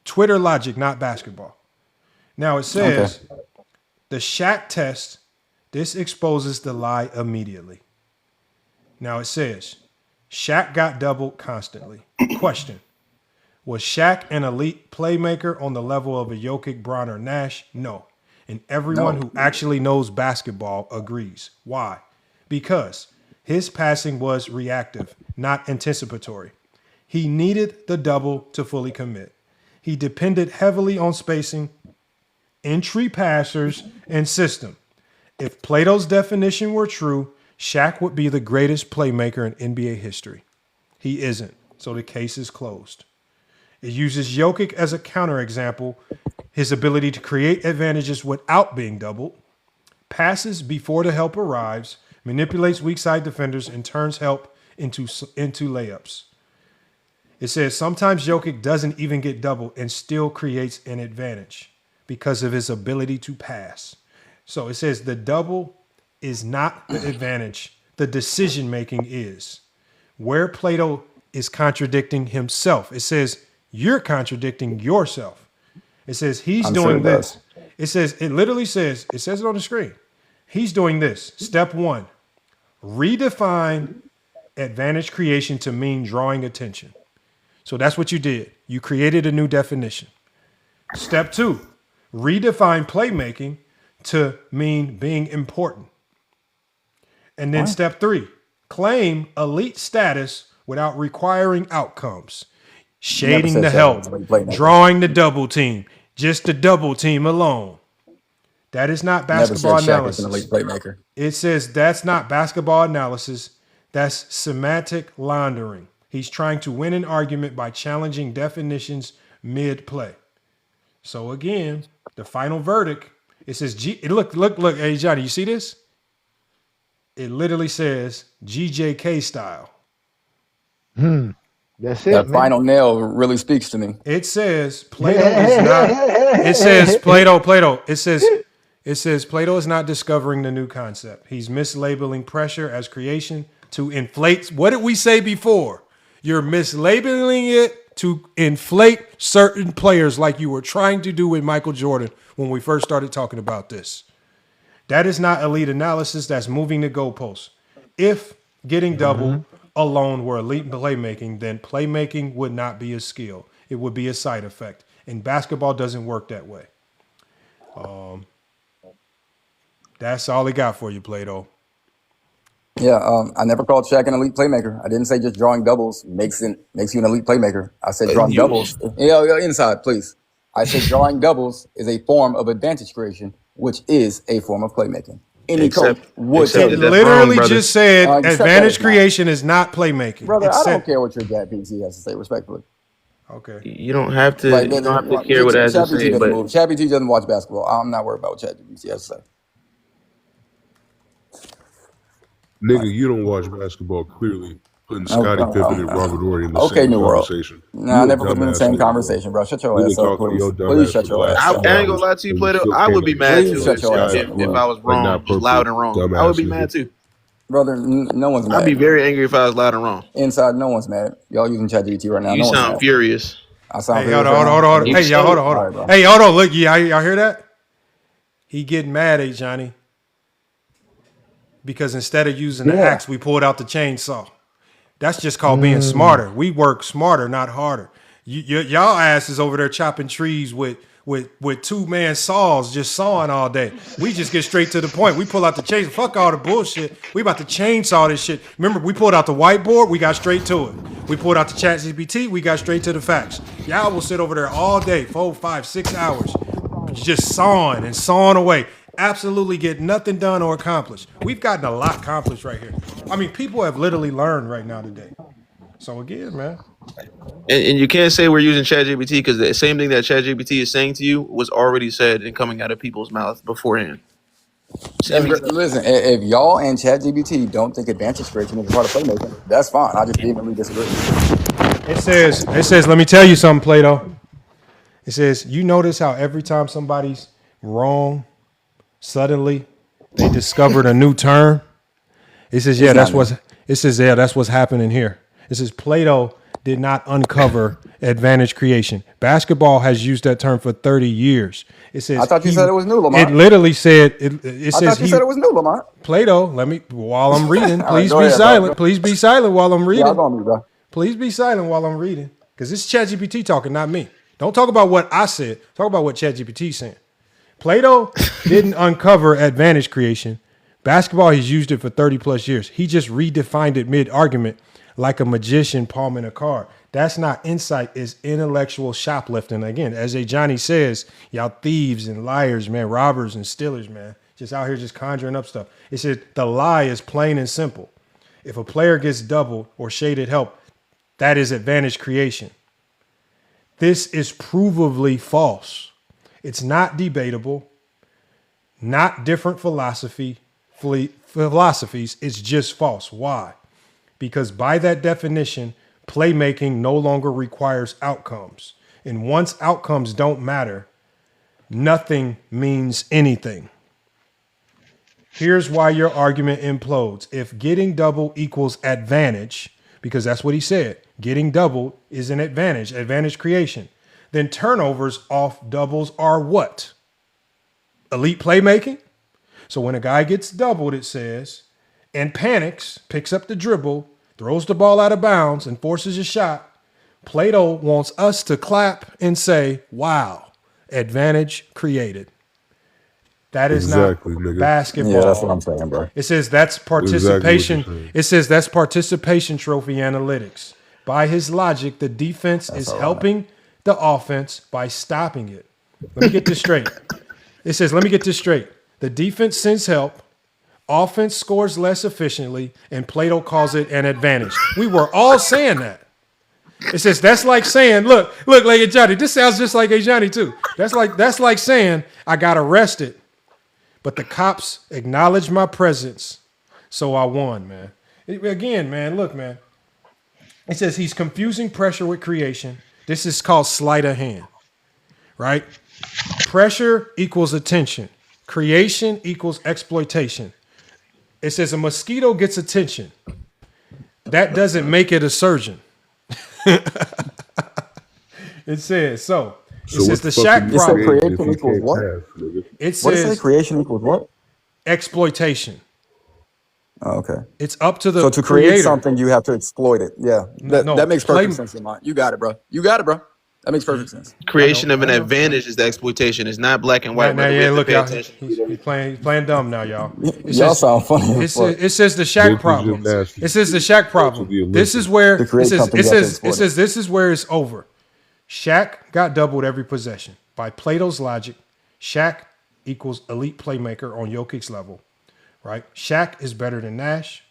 Twitter logic, not basketball. Now it says the Shaq test. This exposes the lie immediately. Now it says, Shaq got doubled constantly. Question, was Shaq an elite playmaker on the level of a Jokic, Bron, or Nash? No. And everyone who actually knows basketball agrees. Why? Because his passing was reactive, not anticipatory. He needed the double to fully commit. He depended heavily on spacing, entry passers, and system. If Plato's definition were true, Shaq would be the greatest playmaker in NBA history. He isn't, so the case is closed. It uses Jokic as a counterexample, his ability to create advantages without being doubled, passes before the help arrives, manipulates weak side defenders, and turns help into layups. It says sometimes Jokic doesn't even get doubled and still creates an advantage because of his ability to pass. So it says the double is not the advantage. The decision-making is. Where Plato is contradicting himself. It says you're contradicting yourself. It says he's doing this. It literally says, it says it on the screen. He's doing this. Step 1, redefine advantage creation to mean drawing attention. So that's what you did. You created a new definition. Step 2, redefine playmaking to mean being important. And then step 3, claim elite status without requiring outcomes. Shading the help, drawing the double team, just the double team alone. That is not basketball analysis. An elite playmaker. It says that's not basketball analysis. That's semantic laundering. He's trying to win an argument by challenging definitions mid-play. So again, the final verdict, it says, look, hey, Johnny, you see this? It literally says GJK style. That's it. That final nail really speaks to me. It says Plato is not. It says Plato. It says Plato is not discovering the new concept. He's mislabeling pressure as creation to inflate. What did we say before? You're mislabeling it to inflate certain players like you were trying to do with Michael Jordan when we first started talking about this. That is not elite analysis. That's moving the goalposts. If getting double alone were elite playmaking, then playmaking would not be a skill. It would be a side effect. And basketball doesn't work that way. That's all he got for you, Plato. Yeah, I never called Shaq an elite playmaker. I didn't say just drawing doubles makes you an elite playmaker. I said drawing doubles. Inside, please. I said drawing doubles is a form of advantage creation, which is a form of playmaking. Any coach would tell you. It literally just said advantage creation is not playmaking. Brother, I don't care what your ChatGPT has to say, respectfully. Okay. You don't have to. You don't have to care what it has to say. But ChatGPT doesn't watch basketball. I'm not worried about what ChatGPT has to say. Nigga, you don't watch basketball. Clearly, putting Scottie Pippen and Robert Horry in the same New World. conversation. Nah, I never put them in the same conversation, bro. Shut your ass up, please. Please shut your ass up. I ain't gonna lie to you, Plato. I would be mad too if I was wrong, just loud and wrong. I would be mad too. Brother, no one's mad. I'd be very angry if I was loud and wrong. Inside, no one's mad. Y'all using ChatGPT right now. You sound furious. I sound furious. Hold on. Hey, y'all, hold on. Right, hey, hold on. Look, y'all hear that? He getting mad at Johnny. Because instead of using the axe, we pulled out the chainsaw. That's just called being smarter. We work smarter, not harder. Y'all asses over there chopping trees with 2-man saws, just sawing all day. We just get straight to the point. We pull out the chainsaw. Fuck all the bullshit. We about to chainsaw this shit. Remember, we pulled out the whiteboard. We got straight to it. We pulled out the ChatGPT. We got straight to the facts. Y'all will sit over there all day, 4, 5, 6 hours, just sawing and sawing away. Absolutely get nothing done or accomplished. We've gotten a lot accomplished right here. I mean, people have literally learned right now today. So again, man. And you can't say we're using ChatGPT because the same thing that ChatGPT is saying to you was already said and coming out of people's mouths beforehand. Listen, if y'all and ChatGPT don't think advantage creation is a part of playmaking, that's fine. I just vehemently disagree. It says, let me tell you something, Plato. It says, you notice how every time somebody's wrong, suddenly they discovered a new term. It says, that's what's happening here. It says Plato did not uncover advantage creation. Basketball has used that term for 30 years. It says I thought you said it was new, Lamont. It literally said it I says thought you said it was new, Lamont. Plato, while I'm reading, please right, be ahead, silent. bro. Please be silent while I'm reading. Yeah, I'm on me, bro. Please be silent while I'm reading. Because this is ChatGPT talking, not me. Don't talk about what I said. Talk about what ChatGPT is saying. Plato didn't uncover advantage creation. Basketball, he's used it for 30 plus years. He just redefined it mid-argument like a magician palming a card. That's not insight, it's intellectual shoplifting. Again, as Johnny says, y'all thieves and liars, man, robbers and stealers, man. Just out here just conjuring up stuff. It says the lie is plain and simple. If a player gets doubled or shaded help, that is advantage creation. This is provably false. It's not debatable, not different philosophies. It's just false. Why? Because by that definition, playmaking no longer requires outcomes. And once outcomes don't matter, nothing means anything. Here's why your argument implodes. If getting double equals advantage, because that's what he said, getting double is an advantage creation, then turnovers off doubles are what? Elite playmaking? So when a guy gets doubled, it says, and panics, picks up the dribble, throws the ball out of bounds, and forces a shot, Plato wants us to clap and say, wow, advantage created. That is exactly, not nigga. basketball. Yeah, that's what I'm saying, bro. It says that's participation. Exactly it says that's participation trophy analytics. By his logic, the defense is helping the offense by stopping it. Let me get this straight. It says, let me get this straight. The defense sends help, offense scores less efficiently, and Plato calls it an advantage. We were all saying that. It says that's like saying, look, like Johnny. This sounds just like Johnny too. That's like saying I got arrested, but the cops acknowledged my presence, so I won, man. Again, man, look, man. It says he's confusing pressure with creation. This is called sleight of hand, right? Pressure equals attention. Creation equals exploitation. It says a mosquito gets attention. That doesn't make it a surgeon. It says so. It says the Shaq problem. Creation equals what? It says what does it say? Creation equals what? Exploitation. Oh, okay. It's up to the So to create something, you have to exploit it. Yeah. That makes perfect sense in mind. You got it, bro. That makes perfect sense. Creation of an I know. advantage is the exploitation. It's not black and white. Now, Brother. We yeah, have to look, pay y'all. attention. He's playing dumb now, y'all. Y'all sound funny as fuck. It says the Shaq Mental problem. gymnastics. It says the Shaq problem. the This is Olympics. where To create something, it you have to says exploit it. this is where it's over. Shaq got doubled every possession. By Plato's logic, Shaq equals elite playmaker on Jokic's level, right? Shaq is better than Nash.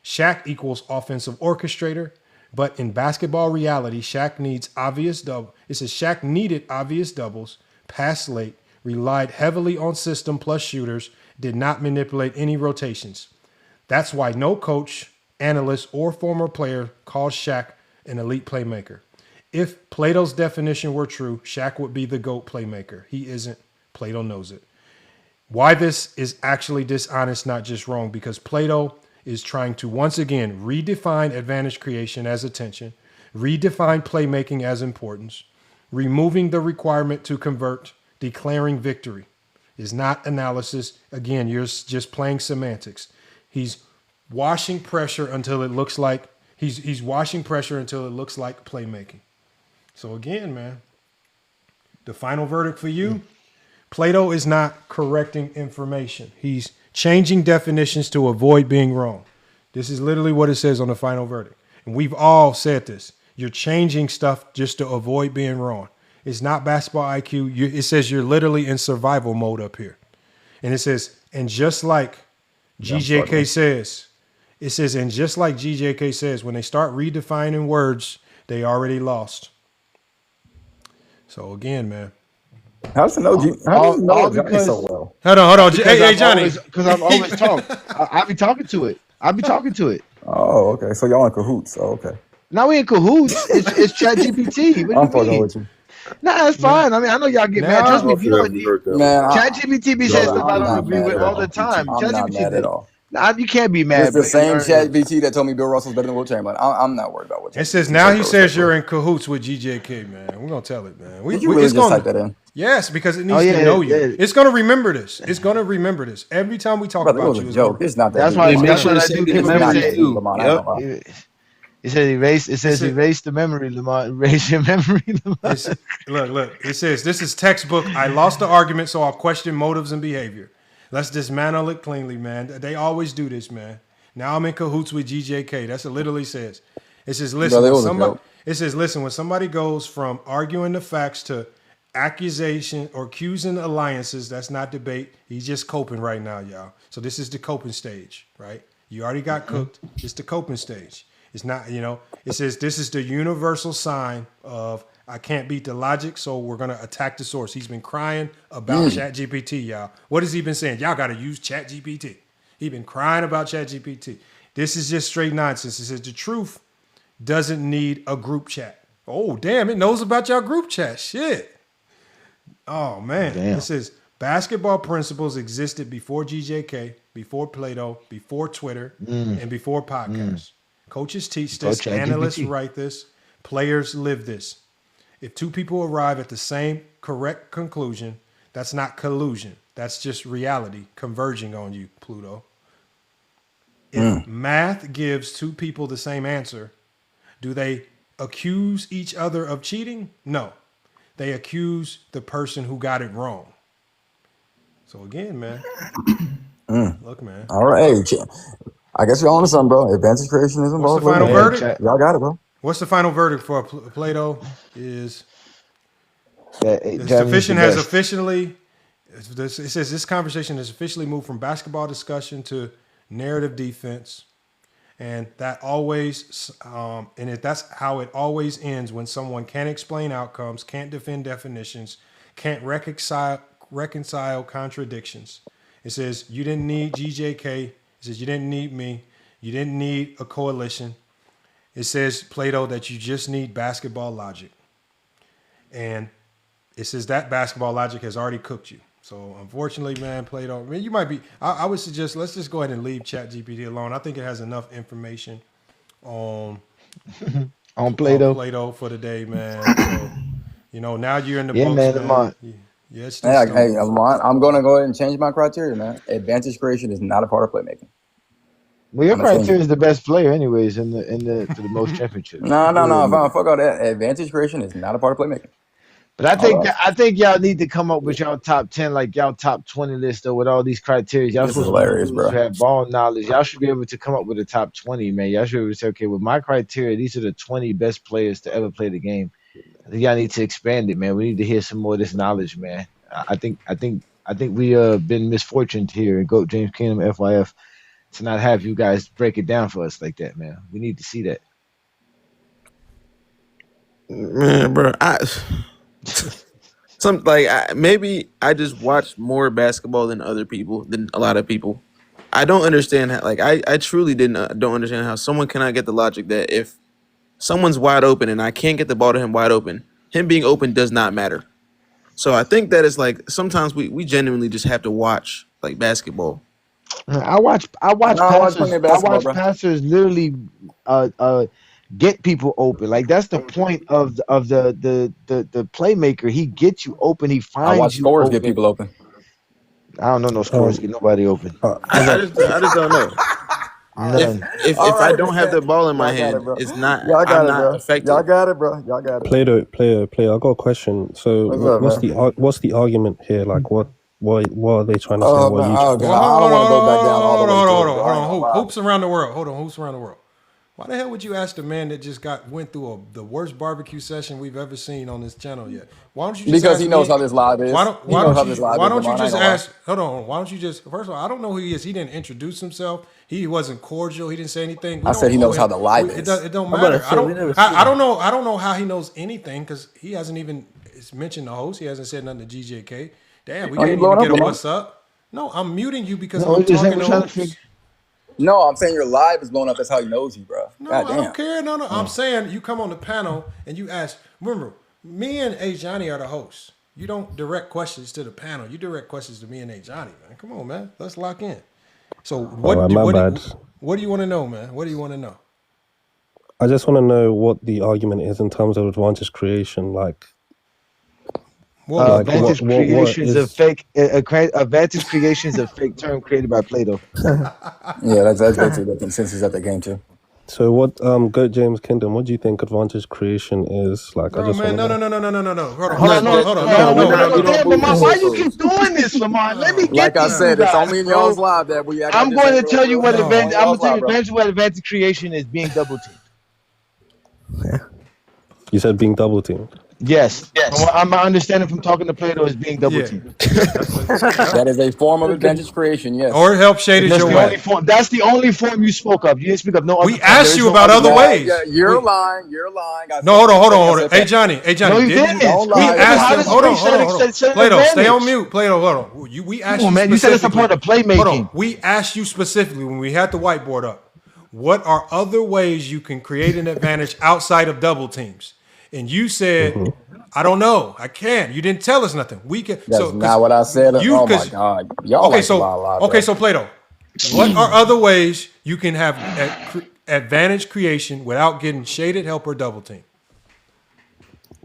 Shaq equals offensive orchestrator. But in basketball reality, Shaq needs obvious double. It says Shaq needed obvious doubles, passed late, relied heavily on system plus shooters, did not manipulate any rotations. That's why no coach, analyst, or former player calls Shaq an elite playmaker. If Plato's definition were true, Shaq would be the GOAT playmaker. He isn't. Plato knows it. Why this is actually dishonest, not just wrong, because Plato is trying to once again redefine advantage creation as attention, redefine playmaking as importance, removing the requirement to convert, declaring victory is not analysis. Again, you're just playing semantics. He's washing pressure until it looks like he's washing pressure until it looks like playmaking. So again, man, the final verdict for you, Plato is not correcting information. He's changing definitions to avoid being wrong. This is literally what it says on the final verdict. And we've all said this. You're changing stuff just to avoid being wrong. It's not basketball IQ. It says you're literally in survival mode up here. And it says, and just like GJK says, it says, and just like GJK says, when they start redefining words, they already lost. So again, man. How does it know? How does it know Johnny so well? Hold on. Hey, Johnny. Because I'm always talking. I be talking to it. Oh, okay. So y'all in cahoots. Oh, okay. Now we in cahoots. It's ChatGPT. What I'm do you fucking mean? with you. Nah, it's fine. I mean, I know y'all get mad. Trust me. If you don't, Man, ChatGPT be saying stuff I don't agree with all the time. I'm not mad at all. Nah, you can't be mad. It's the same ChatGPT that told me Bill Russell's better than Will Chamberlain. I'm not worried about what. It says now he says you're in cahoots with GJK, man. We're gonna tell it, man. Did you really just type that in? Yes, because it needs to know you. Yeah. It's gonna remember this. It's gonna remember this every time we talk about you. It's a joke. It's not that. That's why I do people say. It says erase. It says erase the memory, Lamar. Erase your memory, Lamar. Look. It says this is textbook. I lost the argument, so I'll question motives and behavior. Let's dismantle it cleanly, man. They always do this, man. Now I'm in cahoots with GJK. That's what it literally says. It says, listen. When somebody goes from arguing the facts to accusation or accusing alliances, that's not debate. He's just coping right now, y'all. So this is the coping stage, right? You already got cooked. It's the coping stage. It's not, it says this is the universal sign of I can't beat the logic, so we're going to attack the source. He's been crying about ChatGPT, y'all. What has he been saying? Y'all got to use ChatGPT. He's been crying about ChatGPT. This is just straight nonsense. It says the truth doesn't need a group chat. Oh, damn, it knows about y'all group chat. Shit. Oh, man. Damn. It says basketball principles existed before GJK, before Plato, before Twitter, and before podcasts. Coaches teach this, analysts write this, players live this. If two people arrive at the same correct conclusion, that's not collusion. That's just reality converging on you, Pluto. If math gives two people the same answer, do they accuse each other of cheating? No. They accuse the person who got it wrong. So again, man. Look, man. All right. Hey, I guess you're on to something, bro. Advantage creation is involved. What's the final verdict? Y'all got it, bro. What's the final verdict for Plato? Is sufficient has officially. It says this conversation has officially moved from basketball discussion to narrative defense, and that always that's how it always ends when someone can't explain outcomes, can't defend definitions, can't reconcile contradictions. It says you didn't need GJK. It says you didn't need me. You didn't need a coalition. It says, Plato, that you just need basketball logic. And it says that basketball logic has already cooked you. So unfortunately, man, Plato, you might be, I would suggest, let's just go ahead and leave ChatGPT alone. I think it has enough information on Plato for the day, man. So, now you're in the books, man. Yeah, it's Lamont, I'm going to go ahead and change my criteria, man. Advantage creation is not a part of playmaking. Well, your I'm saying, criteria is the best player, anyways, in the to the most championships. no, no, Really, no. Fuck all that. Advantage creation is not a part of playmaking. but I All think right. I think y'all need to come up with y'all top 10, like y'all top 20 list, though, with all these criteria. Y'all This is supposed to be hilarious, dudes bro. who have ball knowledge. Y'all should be able to come up with a top 20, man. Y'all should be able to say, okay, with my criteria, these are the 20 best players to ever play the game. I think y'all need to expand it, man. We need to hear some more of this knowledge, man. I think we been misfortunate here in Goat James Kingdom FYF to not have you guys break it down for us like that, man. We need to see that. Man, bro, maybe I just watch more basketball than other people, than a lot of people. I don't understand how, I truly don't understand how someone cannot get the logic that if someone's wide open and I can't get the ball to him wide open, him being open does not matter. So I think that it's like sometimes we genuinely just have to watch like basketball. I watch plenty of I basketball, watch bro. passers literally get people open. Like that's the point of the playmaker. He gets you open. He I watch finds you scores get open. people open. I don't know no scores get nobody open. I just don't know. None. If All I right, don't have the ball in my y'all got it, hand, bro. it's not. Y'all got I'm it, not bro. affected. Y'all got it, bro. Y'all got it. Player. I got a question. So, What's up, man? what's the argument here? Like, what are they trying to say? Oh What man, you? oh god, I don't want to go back down all the way to it, bro. I ain't gonna lie. Hoops around the world. Hold on, hoops around the world. Why the hell would you ask the man that just went through the worst barbecue session we've ever seen on this channel yet? Why don't you just Because ask he knows me? how this live is. Why He knows how this live is. don't you Lamont, I ain't just gonna lie. ask? Hold on. Why don't you just? First of all, I don't know who he is. He didn't introduce himself. He wasn't cordial. He didn't say anything. I said he knows how the live is. It don't I'm about to matter. say, we never seen I don't him. know. I don't know how he knows anything because he hasn't even mentioned the host. He hasn't said nothing to GJK. Damn, we Are you can't blowing even up, get a Lamont? what's up. No, I'm muting you because No, I'm we just talking we're to trying to hoops. figure. No, I'm saying your live is blown up. That's how he knows you, bro. No, God I damn. don't care. No. I'm saying you come on the panel and you ask. Remember, me and A Johnny are the hosts. You don't direct questions to the panel. You direct questions to me and A Johnny, man. Come on, man. Let's lock in. So All right, my bad. what do you want to know, man? What do you want to know? I just want to know what the argument is in terms of advantage creation. Like, Advantage what creations is? of fake. Advantage creations of fake term created by Plato. Yeah, that's basically the consensus at the game too. So what? Goat James Kingdom. What do you think advantage creation is? Like, I Bro, just man, want to no. Hold on, we don't damn, move Lamont, why you goalposts. keep doing this, Lamont? Let me Like get I these two said, it's guys, only in bro. y'all's live that we act like I'm this going ain't to real, tell you bro. what It's only I'm y'all's going to tell you live, bro. eventually what advantage creation is being double teamed. You said being double teamed. Yes. I'm understanding from talking to Plato is being double Yeah. teamed. That is a form of advantage creation, yes. Or help shaded That's your the only way. form. That's the only form you spoke of. You didn't speak of no other We form. There asked is you no about other form. ways. Yeah, you're lying. You're lying. I No, said hold I on. said Hey that. Johnny. No, you Didn't didn't. Don't lie. we asked How him? does Hold screen on. set an Plato, stay on advantage? mute. Plato, hold on. We asked Come on, you man. You said it's a specifically. point of playmaking. We asked you specifically when we had the whiteboard up. What are other ways you can create an advantage outside of double teams? And you said, I don't know. I can't. You didn't tell us nothing. We can. That's not what I said. Oh my God. Y'all like to lie a lot, bro. So Plato, what are other ways you can have advantage creation without getting shaded, help, or double team?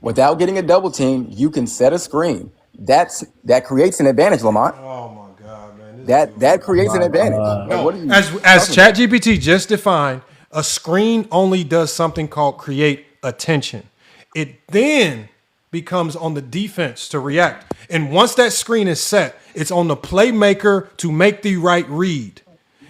Without getting a double team, you can set a screen. That creates an advantage, Lamont. Oh my God, man! That creates an advantage. Like, what are you As talking about? ChatGPT just defined, a screen only does something called create attention. It then becomes on the defense to react. And once that screen is set, it's on the playmaker to make the right read.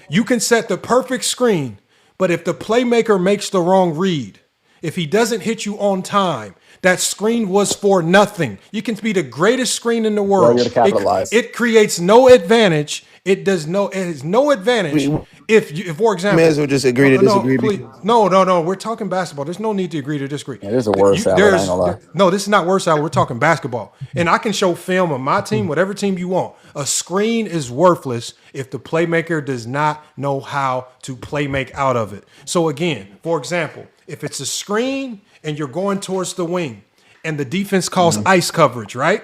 You can set the perfect screen, but if the playmaker makes the wrong read, if he doesn't hit you on time, that screen was for nothing. You can be the greatest screen in the world. Failure to capitalize. It creates no advantage. It has no advantage. If for example, May as well just agree to disagree. No. We're talking basketball. There's no need to agree to disagree. Yeah, there's a word salad. I ain't gonna lie. No, this is not word salad. We're talking basketball. And I can show film of my team, whatever team you want. A screen is worthless if the playmaker does not know how to play make out of it. So again, for example, if it's a screen and you're going towards the wing and the defense calls ice coverage, right?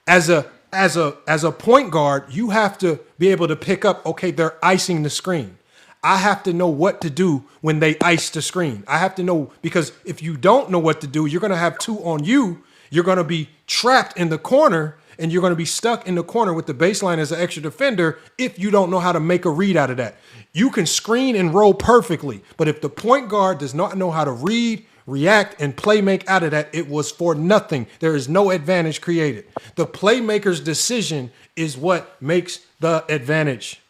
As a point guard, you have to be able to pick up, okay, they're icing the screen. I have to know what to do when they ice the screen. I have to know, because if you don't know what to do, you're going to have two on you. You're going to be trapped in the corner, and you're going to be stuck in the corner with the baseline as an extra defender if you don't know how to make a read out of that. You can screen and roll perfectly, but if the point guard does not know how to read, react, and play make out of that, it was for nothing. There is no advantage created. The playmaker's decision is what makes the advantage.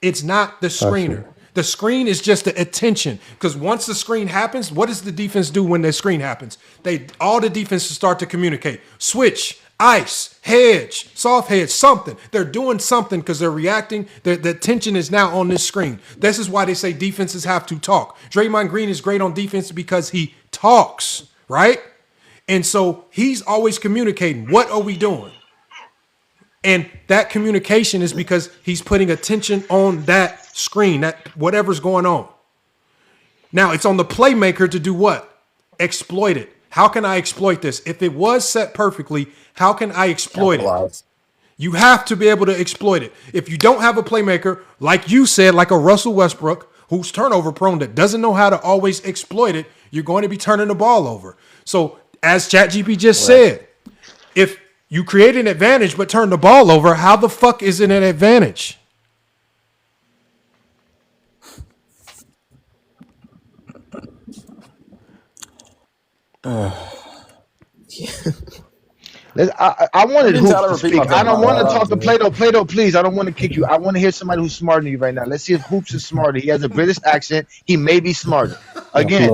It's not the screener. The screen is just the attention, because once the screen happens, what does the defense do when the screen happens? All the defenses start to communicate. Switch, ice, hedge, soft hedge, something. They're doing something because they're reacting. The attention is now on this screen. This is why they say defenses have to talk. Draymond Green is great on defense because he talks, right? And so he's always communicating. What are we doing? And that communication is because he's putting attention on that screen, that whatever's going on. Now it's on the playmaker to do what? Exploit it. How can I exploit this? If it was set perfectly, how can I exploit it? You have to be able to exploit it. If you don't have a playmaker, like you said, like a Russell Westbrook, who's turnover prone, that doesn't know how to always exploit it, you're going to be turning the ball over. So as ChatGPT just said, if you create an advantage but turn the ball over, how the fuck is it an advantage? I wanted Hoops to speak. I don't want to talk to Plato. Plato, please. I don't want to kick you. I want to hear somebody who's smarter than you right now. Let's see if Hoops is smarter. He has a British accent. He may be smarter. Again,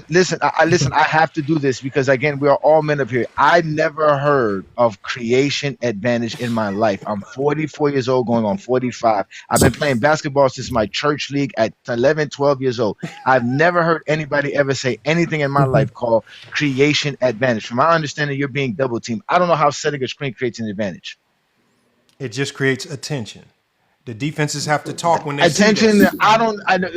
listen. I have to do this because again, we are all men up here. I never heard of creation advantage in my life. I'm 44 years old, going on 45. I've been playing basketball since my church league at 11, 12 years old. I've never heard anybody ever say anything in my life called creation advantage. From my understanding, you're being double teamed. I don't know how setting a screen creates an advantage. It just creates attention. The defenses have to talk when they attention. See this.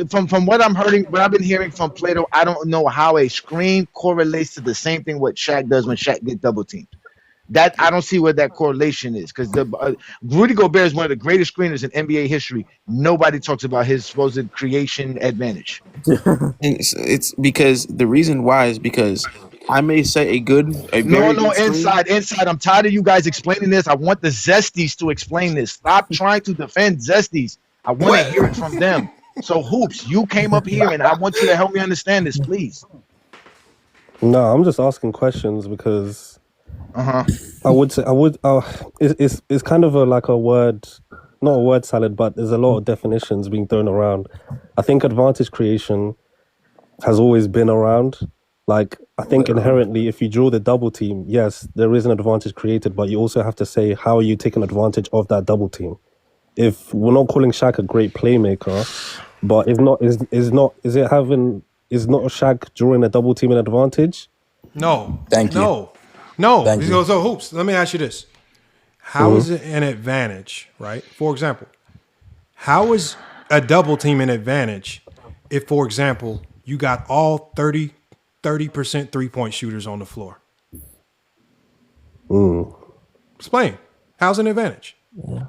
From what I'm hearing, what I've been hearing from Plato, I don't know how a screen correlates to the same thing what Shaq does when Shaq get double teamed. That I don't see where that correlation is because Rudy Gobert is one of the greatest screeners in NBA history. Nobody talks about his supposed creation advantage. It's because the reason why is because I may set a very good inside. I'm tired of you guys explaining this. I want the Zesties to explain this. Stop trying to defend Zesties. I want to hear it from them. So Hoops, you came up here and I want you to help me understand this, please. No, I'm just asking questions because it's kind of like a word, not a word salad, but there's a lot of definitions being thrown around. I think advantage creation has always been around. Like, I think inherently, if you draw the double team, yes, there is an advantage created, but you also have to say, how are you taking advantage of that double team? If we're not calling Shaq a great playmaker, but is not Shaq drawing a double team an advantage? No. Thank you. No. Thank you. So Hoops, let me ask you this. How is it an advantage, right? For example, how is a double team an advantage if, for example, you got all 30% three-point shooters on the floor? Explain. How's an advantage? Yeah.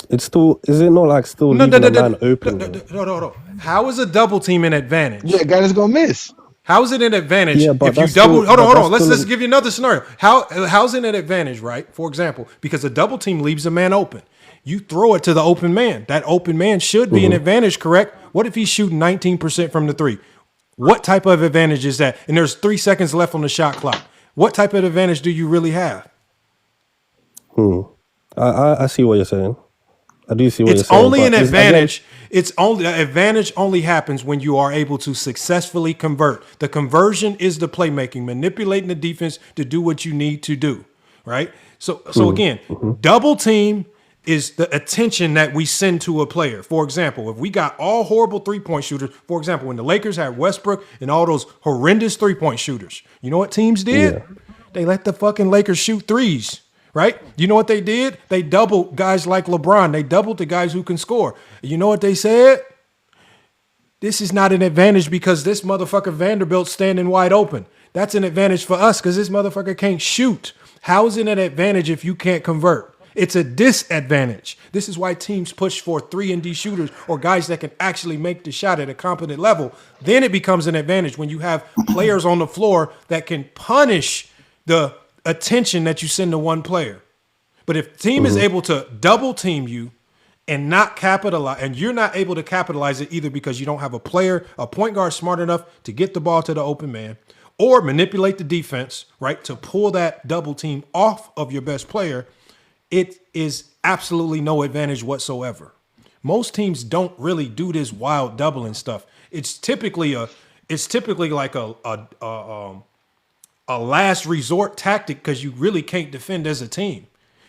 It's still, is it not like still leaving a man open? No. How is a double team an advantage? Yeah, guys gonna miss. How is it an advantage if you double? Hold on. Let's give you another scenario. How's it an advantage, right? For example, because a double team leaves a man open. You throw it to the open man. That open man should be an advantage, correct? What if he's shooting 19% from the three? What type of advantage is that? And there's 3 seconds left on the shot clock. What type of advantage do you really have? I see what you're saying. I do see what you're saying. It's only an advantage. The advantage only happens when you are able to successfully convert. The conversion is the playmaking, manipulating the defense to do what you need to do, right? So again, double team is the attention that we send to a player. For example, if we got all horrible three-point shooters, for example, when the Lakers had Westbrook and all those horrendous three-point shooters, you know what teams did? Yeah. They let the fucking Lakers shoot threes. Right? You know what they did? They doubled guys like LeBron. They doubled the guys who can score. You know what they said? This is not an advantage because this motherfucker Vanderbilt's standing wide open. That's an advantage for us because this motherfucker can't shoot. How is it an advantage if you can't convert? It's a disadvantage. This is why teams push for 3-and-D shooters or guys that can actually make the shot at a competent level. Then it becomes an advantage when you have players on the floor that can punish the attention that you send to one player. But if the team is able to double team you and not capitalize, and you're not able to capitalize it either because you don't have a point guard smart enough to get the ball to the open man or manipulate the defense, right, to pull that double team off of your best player, it is absolutely no advantage whatsoever. Most teams don't really do this wild doubling stuff. It's typically like a last resort tactic because you really can't defend as a team.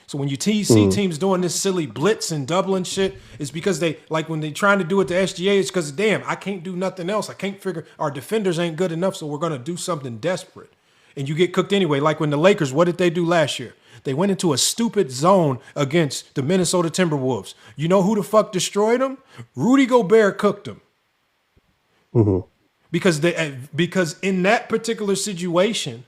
So when you see teams doing this silly blitz and doubling shit, it's because they, like when they're trying to do it to SGA, it's because, damn, I can't do nothing else. I can't figure, our defenders ain't good enough, so we're going to do something desperate. And you get cooked anyway. Like when the Lakers, what did they do last year? They went into a stupid zone against the Minnesota Timberwolves. You know who the fuck destroyed them? Rudy Gobert cooked them. Because in that particular situation,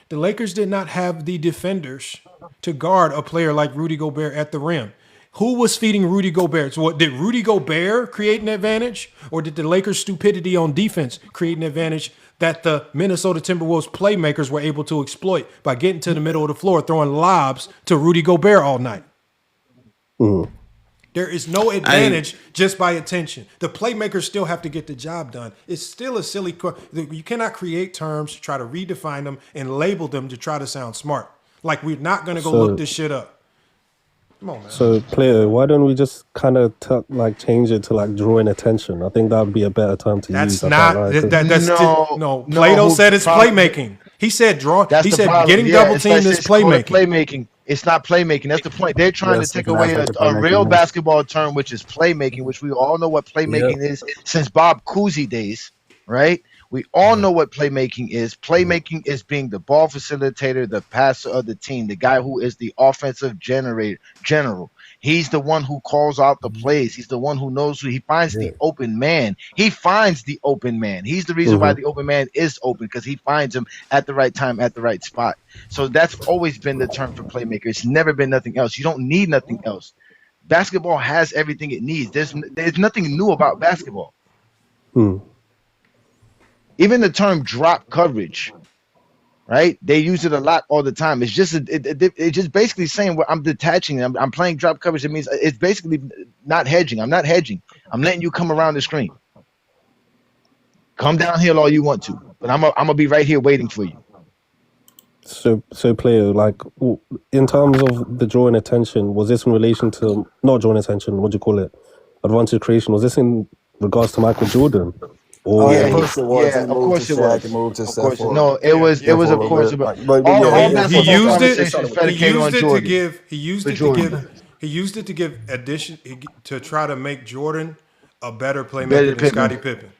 the Lakers did not have the defenders to guard a player like Rudy Gobert at the rim. Who was feeding Rudy Gobert? So did Rudy Gobert create an advantage, or did the Lakers' stupidity on defense create an advantage that the Minnesota Timberwolves playmakers were able to exploit by getting to the middle of the floor, throwing lobs to Rudy Gobert all night? There is no advantage just by attention. The playmakers still have to get the job done. It's still a silly. You cannot create terms, try to redefine them, and label them to try to sound smart. Like we're not going to go look this shit up. Come on, man. So, player, why don't we just kind of change it to like drawing attention? I think that would be a better term to use. No. Plato said it's playmaking. He said getting double teamed is playmaking. It's not playmaking. That's the point. They're trying to take away a real basketball term, which is playmaking, which we all know what playmaking is since Bob Cousy days, right? We all know what playmaking is. Playmaking is being the ball facilitator, the passer of the team, the guy who is the offensive general. He's the one who calls out the plays. He's the one who knows who he finds the open man. He finds the open man. He's the reason why the open man is open, because he finds him at the right time, at the right spot. So that's always been the term for playmaker. It's never been nothing else. You don't need nothing else. Basketball has everything it needs. There's nothing new about basketball. Even the term drop coverage, right? They use it a lot all the time. It's just it's just basically saying what I'm detaching. I'm playing drop coverage. It means it's basically not hedging. I'm not hedging. I'm letting you come around the screen. Come downhill all you want to, but I'm gonna be right here waiting for you. So player, like in terms of the drawing attention, was this in relation to not drawing attention? What do you call it? Advantage creation. Was this in regards to Michael Jordan? Of course it was. Yeah, of course it was. Of course, no, it was of course. He used it to give addition to try to make Jordan a better playmaker than Scottie Pippen.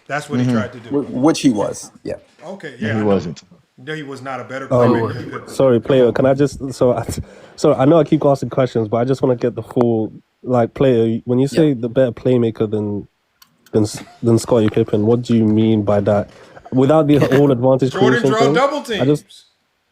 That's what he tried to do. Which he was. Yeah. Okay. Yeah. He wasn't. No, he was not a better playmaker than Pippen. Sorry, player. Can I just so I know I keep asking questions, but I just want to get the full player. When you say the better playmaker than Scottie Pippen, what do you mean by that? Without the whole advantage Jordan creation draw thing, double teams.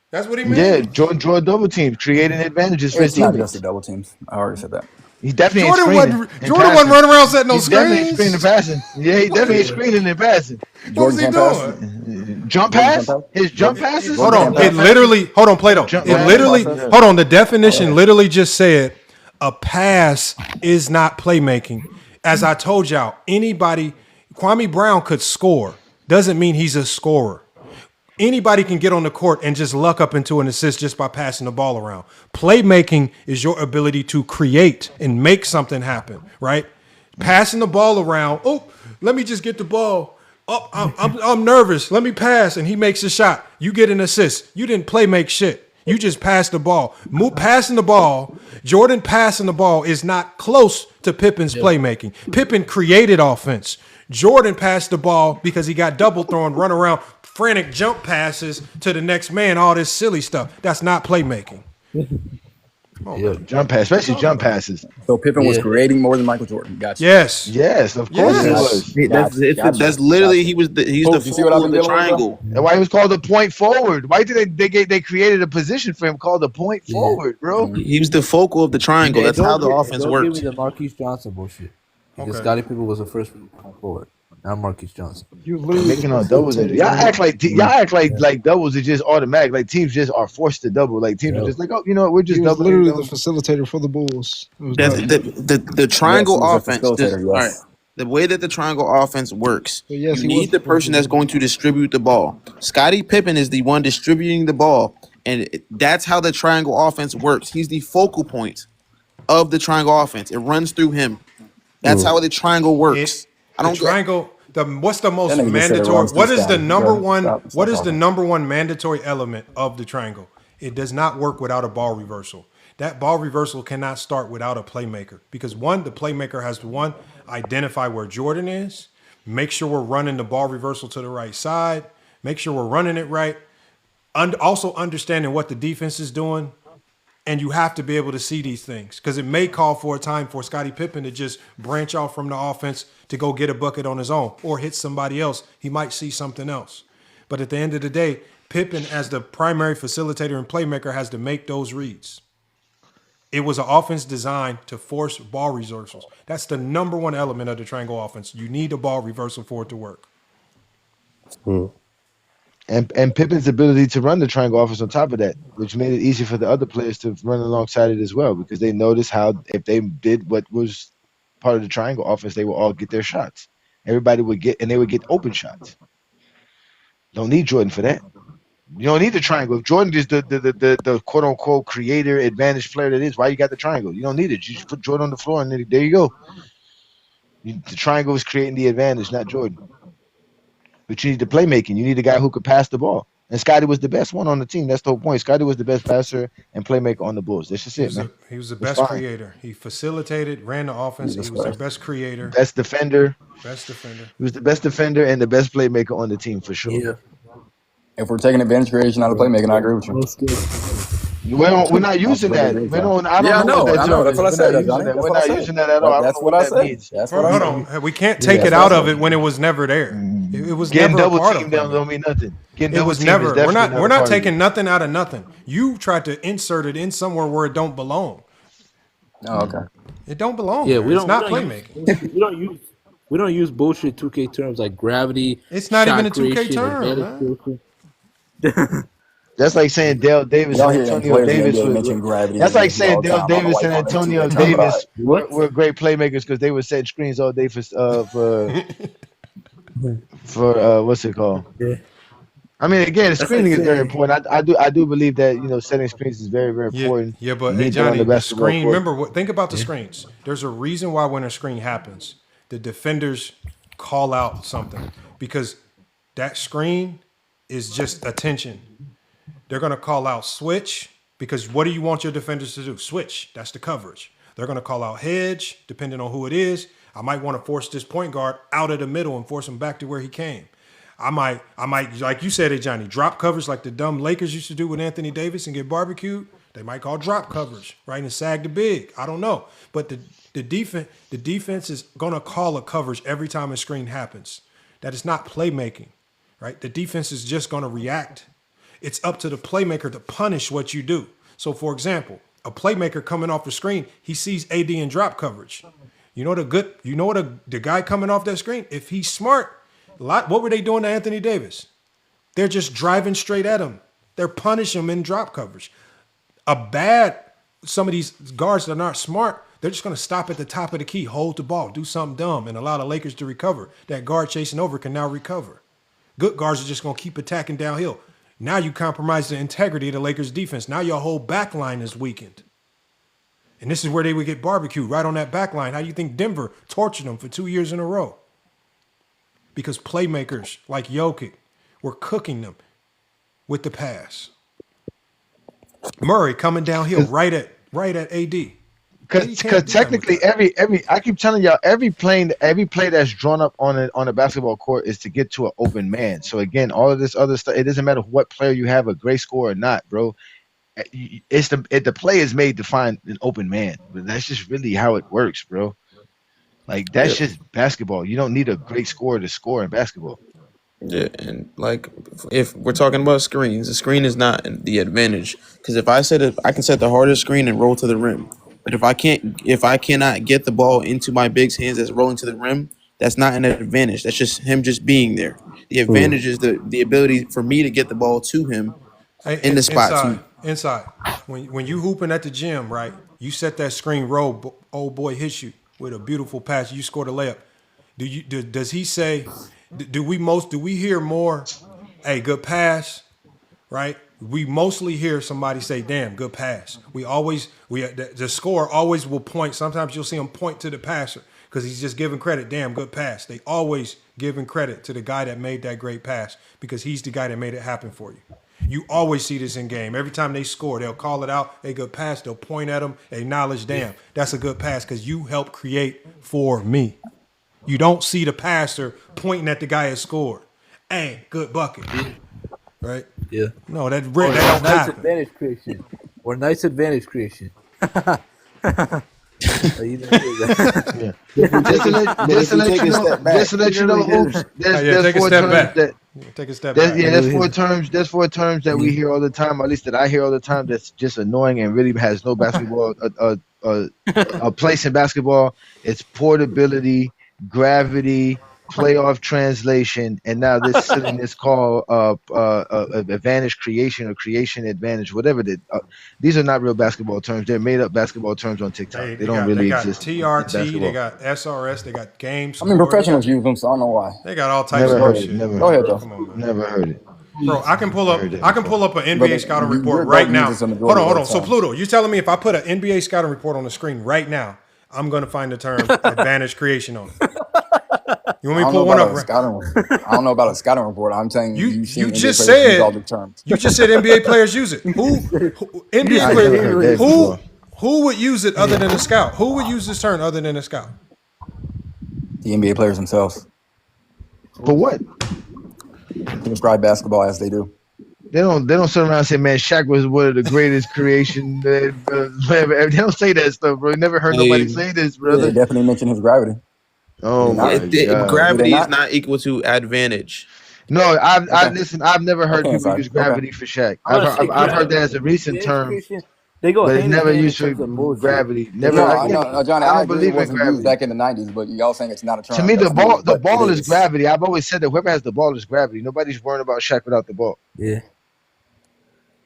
That's what he meant. Yeah, Jordan draw double teams, creating advantages for his It's not teammates. just the double teams. I already said that. He definitely Jordan wasn't running around setting no screens. Definitely screens. screening passing. Yeah, he definitely screening and passing. What was he doing? Jump pass? His jump passes? Hold on. Hold on, Plato. Hold on. The definition literally just said a pass is not playmaking. As I told y'all, Kwame Brown could score. Doesn't mean he's a scorer. Anybody can get on the court and just luck up into an assist just by passing the ball around. Playmaking is your ability to create and make something happen, right? Passing the ball around. Oh, let me just get the ball. Oh, I'm nervous. Let me pass, and he makes a shot. You get an assist. You didn't make shit. You just passed the ball. Passing the ball. Jordan passing the ball is not close to Pippen's playmaking. Pippen created offense. Jordan passed the ball because he got double thrown, run around, frantic jump passes to the next man, all this silly stuff. That's not playmaking. Jump pass, especially jump passes. So Pippen was creating more than Michael Jordan. Gotcha. Yes, of course he was. That's literally he's the focal of the triangle. That's why he was called a point forward. Why did they created a position for him called a point forward, bro? He was the focal of the triangle. That's how the offense worked. Give me the Marquise Johnson bullshit. Because Scottie Pippen was the first point forward. not Marcus Johnson. You lose Making all doubles. Y'all act like doubles are just automatic. Like teams just are forced to double. Like teams are just like, oh, you know what, we're just He was doubling. literally the facilitator for the Bulls. It was That's nuts. the triangle Yes, he was a offense. facilitator, All yes. right, the way that the triangle offense works, But yes, you he was need the person that's going to distribute the ball. Scottie Pippen is the one distributing the ball, and that's how the triangle offense works. He's the focal point of the triangle offense. It runs through him. That's how the triangle works. What's the most That nigga just said it mandatory? runs What through is the Scotty. number Go. one? Stop What is the talking. number one mandatory element of the triangle? It does not work without a ball reversal. That ball reversal cannot start without a playmaker because the playmaker has to identify where Jordan is, make sure we're running the ball reversal to the right side, make sure we're running it right, also understanding what the defense is doing. And you have to be able to see these things because it may call for a time for Scottie Pippen to just branch off from the offense to go get a bucket on his own or hit somebody else. He might see something else. But at the end of the day, Pippen, as the primary facilitator and playmaker, has to make those reads. It was an offense designed to force ball reversals. That's the number one element of the triangle offense. You need a ball reversal for it to work. And Pippen's ability to run the triangle offense on top of that, which made it easy for the other players to run alongside it as well, because they noticed how if they did what was part of the triangle offense, they would all get their shots. Everybody would get, and they would get open shots. Don't need Jordan for that. You don't need the triangle. If Jordan is the quote unquote creator, advantage player that is, why you got the triangle? You don't need it. You just put Jordan on the floor, and then, there you go. The triangle is creating the advantage, not Jordan. But you need the playmaking. You need a guy who could pass the ball. And Scottie was the best one on the team. That's the whole point. Scottie was the best passer and playmaker on the Bulls. That's just it, man. He was the It's best fine. creator. He facilitated, ran the offense. He was their best creator. Best defender. Best defender. He was the best defender and the best playmaker on the team for sure. Yeah. If we're taking advantage creation out of playmaking, I agree with you. That's good. We're not using that. We don't. I don't know what that I know. term That's what I is. said. We're not using that. We're not using that at all. I don't know what that means. Hold on. We can't take it out of it when it was never there. It was Getting never a double part of teamed it. don't mean nothing. Getting It double was teamed never. is definitely We're a not part of it. taking nothing out of nothing. You tried to insert it in somewhere where it don't belong. Oh, okay. It don't belong. Yeah, there. It's not playmaking. We don't use bullshit 2K terms like gravity. It's not shot even a 2K creation, term, advantage man. creation. That's like saying Dale Davis Y'all and hear young Antonio players in the Davis. NBA mention gravity That's and like all saying the Dale time. I don't know Davis why and y'all niggas Antonio keep talking about Davis it. were great playmakers because they were setting screens all day for what's it called? Yeah. I mean, again, That's screening like is very saying- important. I do believe that setting screens is very very important. Yeah, but You hey, need that on Johnny, the the basketball screen. court. Remember, think about the screens. There's a reason why when a screen happens, the defenders call out something because that screen is just attention. They're going to call out switch because what do you want your defenders to do? Switch. That's the coverage. They're going to call out hedge depending on who it is. I might want to force this point guard out of the middle and force him back to where he came. I might, like you said, Johnny, drop coverage like the dumb Lakers used to do with Anthony Davis and get barbecued. They might call drop coverage, right, and sag the big. I don't know, but the defense is gonna call a coverage every time a screen happens. That is not playmaking, right? The defense is just gonna react. It's up to the playmaker to punish what you do. So, for example, a playmaker coming off the screen, he sees AD in drop coverage. The guy coming off that screen, if he's smart. What were they doing to Anthony Davis? They're just driving straight at him. They're punishing him in drop coverage. Some of these guards that are not smart, they're just going to stop at the top of the key, hold the ball, do something dumb, and allow the Lakers to recover. That guard chasing over can now recover. Good guards are just going to keep attacking downhill. Now you compromise the integrity of the Lakers' defense. Now your whole back line is weakened. And this is where they would get barbecued, right on that back line. How do you think Denver tortured them for 2 years in a row? Because playmakers like Jokic were cooking them with the pass. Murray coming downhill right at AD. Because technically every I keep telling y'all every play that's drawn up on a basketball court is to get to an open man. So again, all of this other stuff, it doesn't matter what player you have, a great score or not, bro. It's the play is made to find an open man. But that's just really how it works, bro. Like that's just basketball. You don't need a great scorer to score in basketball. Yeah, and like if we're talking about screens, the screen is not the advantage. Because if I can set the hardest screen and roll to the rim, but if I cannot get the ball into my big's hands that's rolling to the rim, That's not an advantage. That's just him just being there. The advantage is the ability for me to get the ball to him in the spot to. Inside. When you hooping at the gym, right? You set that screen roll. Old boy hits you with a beautiful pass. You scored a layup. Does he say? Do we hear more? Hey, good pass, right? We mostly hear somebody say, "Damn, good pass." The scorer always will point. Sometimes you'll see him point to the passer because he's just giving credit. Damn, good pass. They always giving credit to the guy that made that great pass because he's the guy that made it happen for you. You always see this in game. Every time they score, they'll call it out. A good pass. They'll point at him, acknowledge, damn, that's a good pass because you helped create for me. You don't see the passer pointing at the guy that scored. Hey, good bucket. Right? Yeah. No, that Or don't nice happen. advantage creation. Or nice advantage creation. You didn't hear that. Just to let you know, Hoops, there's take a four step terms back. that Take a step back. there's four terms. There's four terms that we hear all the time, or at least that I hear all the time. That's just annoying and really has no basketball a place in basketball. It's portability, gravity, playoff translation, and now this silliness called advantage creation or creation advantage, whatever. These are not real basketball terms. They're made up basketball terms on TikTok. They don't really exist. They got TRT, they got SRS, they got game I mean, score. professionals use them, so I don't know why. They got all types Never of heard shit. it. Never Go heard ahead, it. though. Come on, man. Never heard it. Bro, I can pull up an NBA Brother, scouting your report goat right now. uses a majority Hold of on. the So time. Pluto, you're telling me if I put an NBA scouting report on the screen right now, I'm gonna find the term advantage creation on it. You want me to pull one up? I don't know about a scouting report. I'm saying You seen NBA just players use said all the terms. you just said NBA players use it. Who NBA players? Who would use it other than a scout? Who would use this term other than a scout? The NBA players themselves. For what? To describe basketball as they do. They don't sit around and say, man, Shaq was one of the greatest creation. They don't say that stuff, bro. You never heard nobody say this, brother. They definitely mention his gravity. Oh my God. Gravity is not equal to advantage. No, listen. I've never heard people use gravity for Shaq. I've heard that as a recent term. They go but it's hand never in hand used in for terms of bullshit. gravity. Never. No, Johnny, I agree believe it in wasn't gravity. used back in the 90s, but y'all saying it's not a term. To me, the But ball it is gravity. I've always said that whoever has the ball is gravity. Nobody's worrying about Shaq without the ball. Yeah.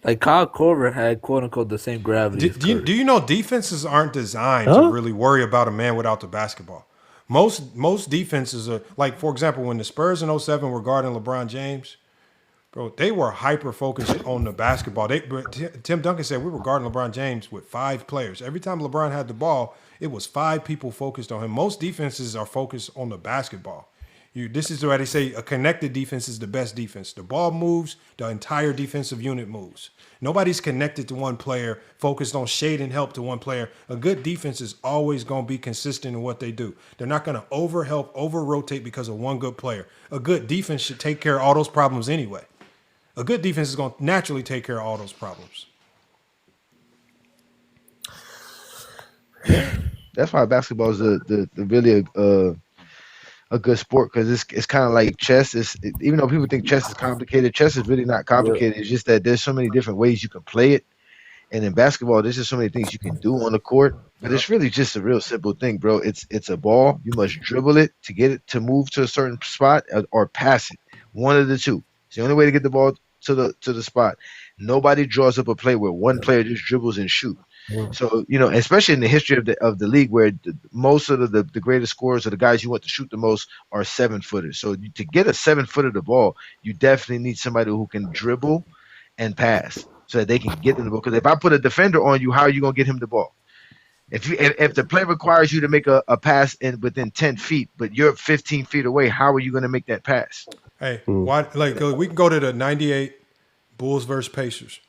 Like Kyle Korver had quote unquote the same gravity. Do you know defenses aren't designed to really worry about a man without the basketball? Most defenses are like, for example, when the Spurs in 07 were guarding LeBron James, bro, they were hyper focused on the basketball. Tim Duncan said we were guarding LeBron James with 5 players. Every time LeBron had the ball, it was 5 people focused on him. Most defenses are focused on the basketball. This is why they say a connected defense is the best defense. The ball moves, the entire defensive unit moves. Nobody's connected to one player, focused on shade and help to one player. A good defense is always going to be consistent in what they do. They're not going to over-help, over-rotate because of one good player. A good defense should take care of all those problems anyway. A good defense is going to naturally take care of all those problems. That's why basketball is the really a good sport, because it's kind of like chess. Even though people think chess is complicated, chess is really not complicated. It's just that there's so many different ways you can play it, and in basketball, there's just so many things you can do on the court. But it's really just a real simple thing, bro. It's a ball. You must dribble it to get it to move to a certain spot, or pass it. One of the two. It's the only way to get the ball to the spot. Nobody draws up a play where one player just dribbles and shoot. So, especially in the history of the league, where most of the greatest scorers or the guys you want to shoot the most are 7-footers. So to get a 7-footer the ball, you definitely need somebody who can dribble and pass so that they can get in the ball. Because if I put a defender on you, how are you going to get him the ball? If the play requires you to make a pass within 10 feet, but you're 15 feet away, how are you going to make that pass? Hey, why? We can go to the 98 Bulls versus Pacers.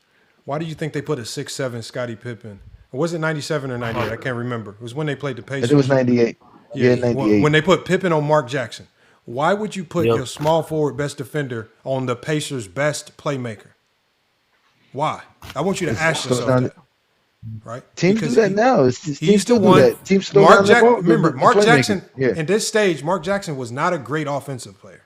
Why do you think they put a 6'7" Scottie Pippen? Or was it 97 or 98? I can't remember. It was when they played the Pacers. It was 98. Yeah, 98. When they put Pippen on Mark Jackson. Why would you put your small forward best defender on the Pacers' best playmaker? Why? I want you to ask yourself that. Right? Teams do that now. He's the one. Teams slow down the ball. Remember, Mark Jackson, yeah. in this stage, Mark Jackson was not a great offensive player.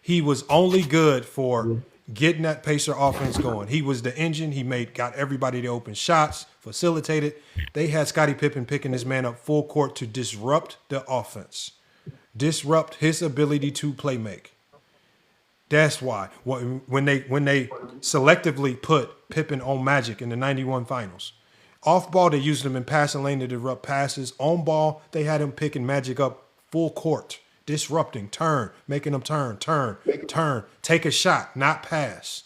He was only good for getting that Pacer offense going. He was the engine. He got everybody to open shots, facilitated. They had Scottie Pippen picking this man up full court to disrupt the offense. disrupt his ability to play make. That's why when they selectively put Pippen on Magic in the 91 finals. Off ball, they used him in passing lane to disrupt passes. On ball, they had him picking Magic up full court, disrupting, turn, making them turn, take a shot, not pass.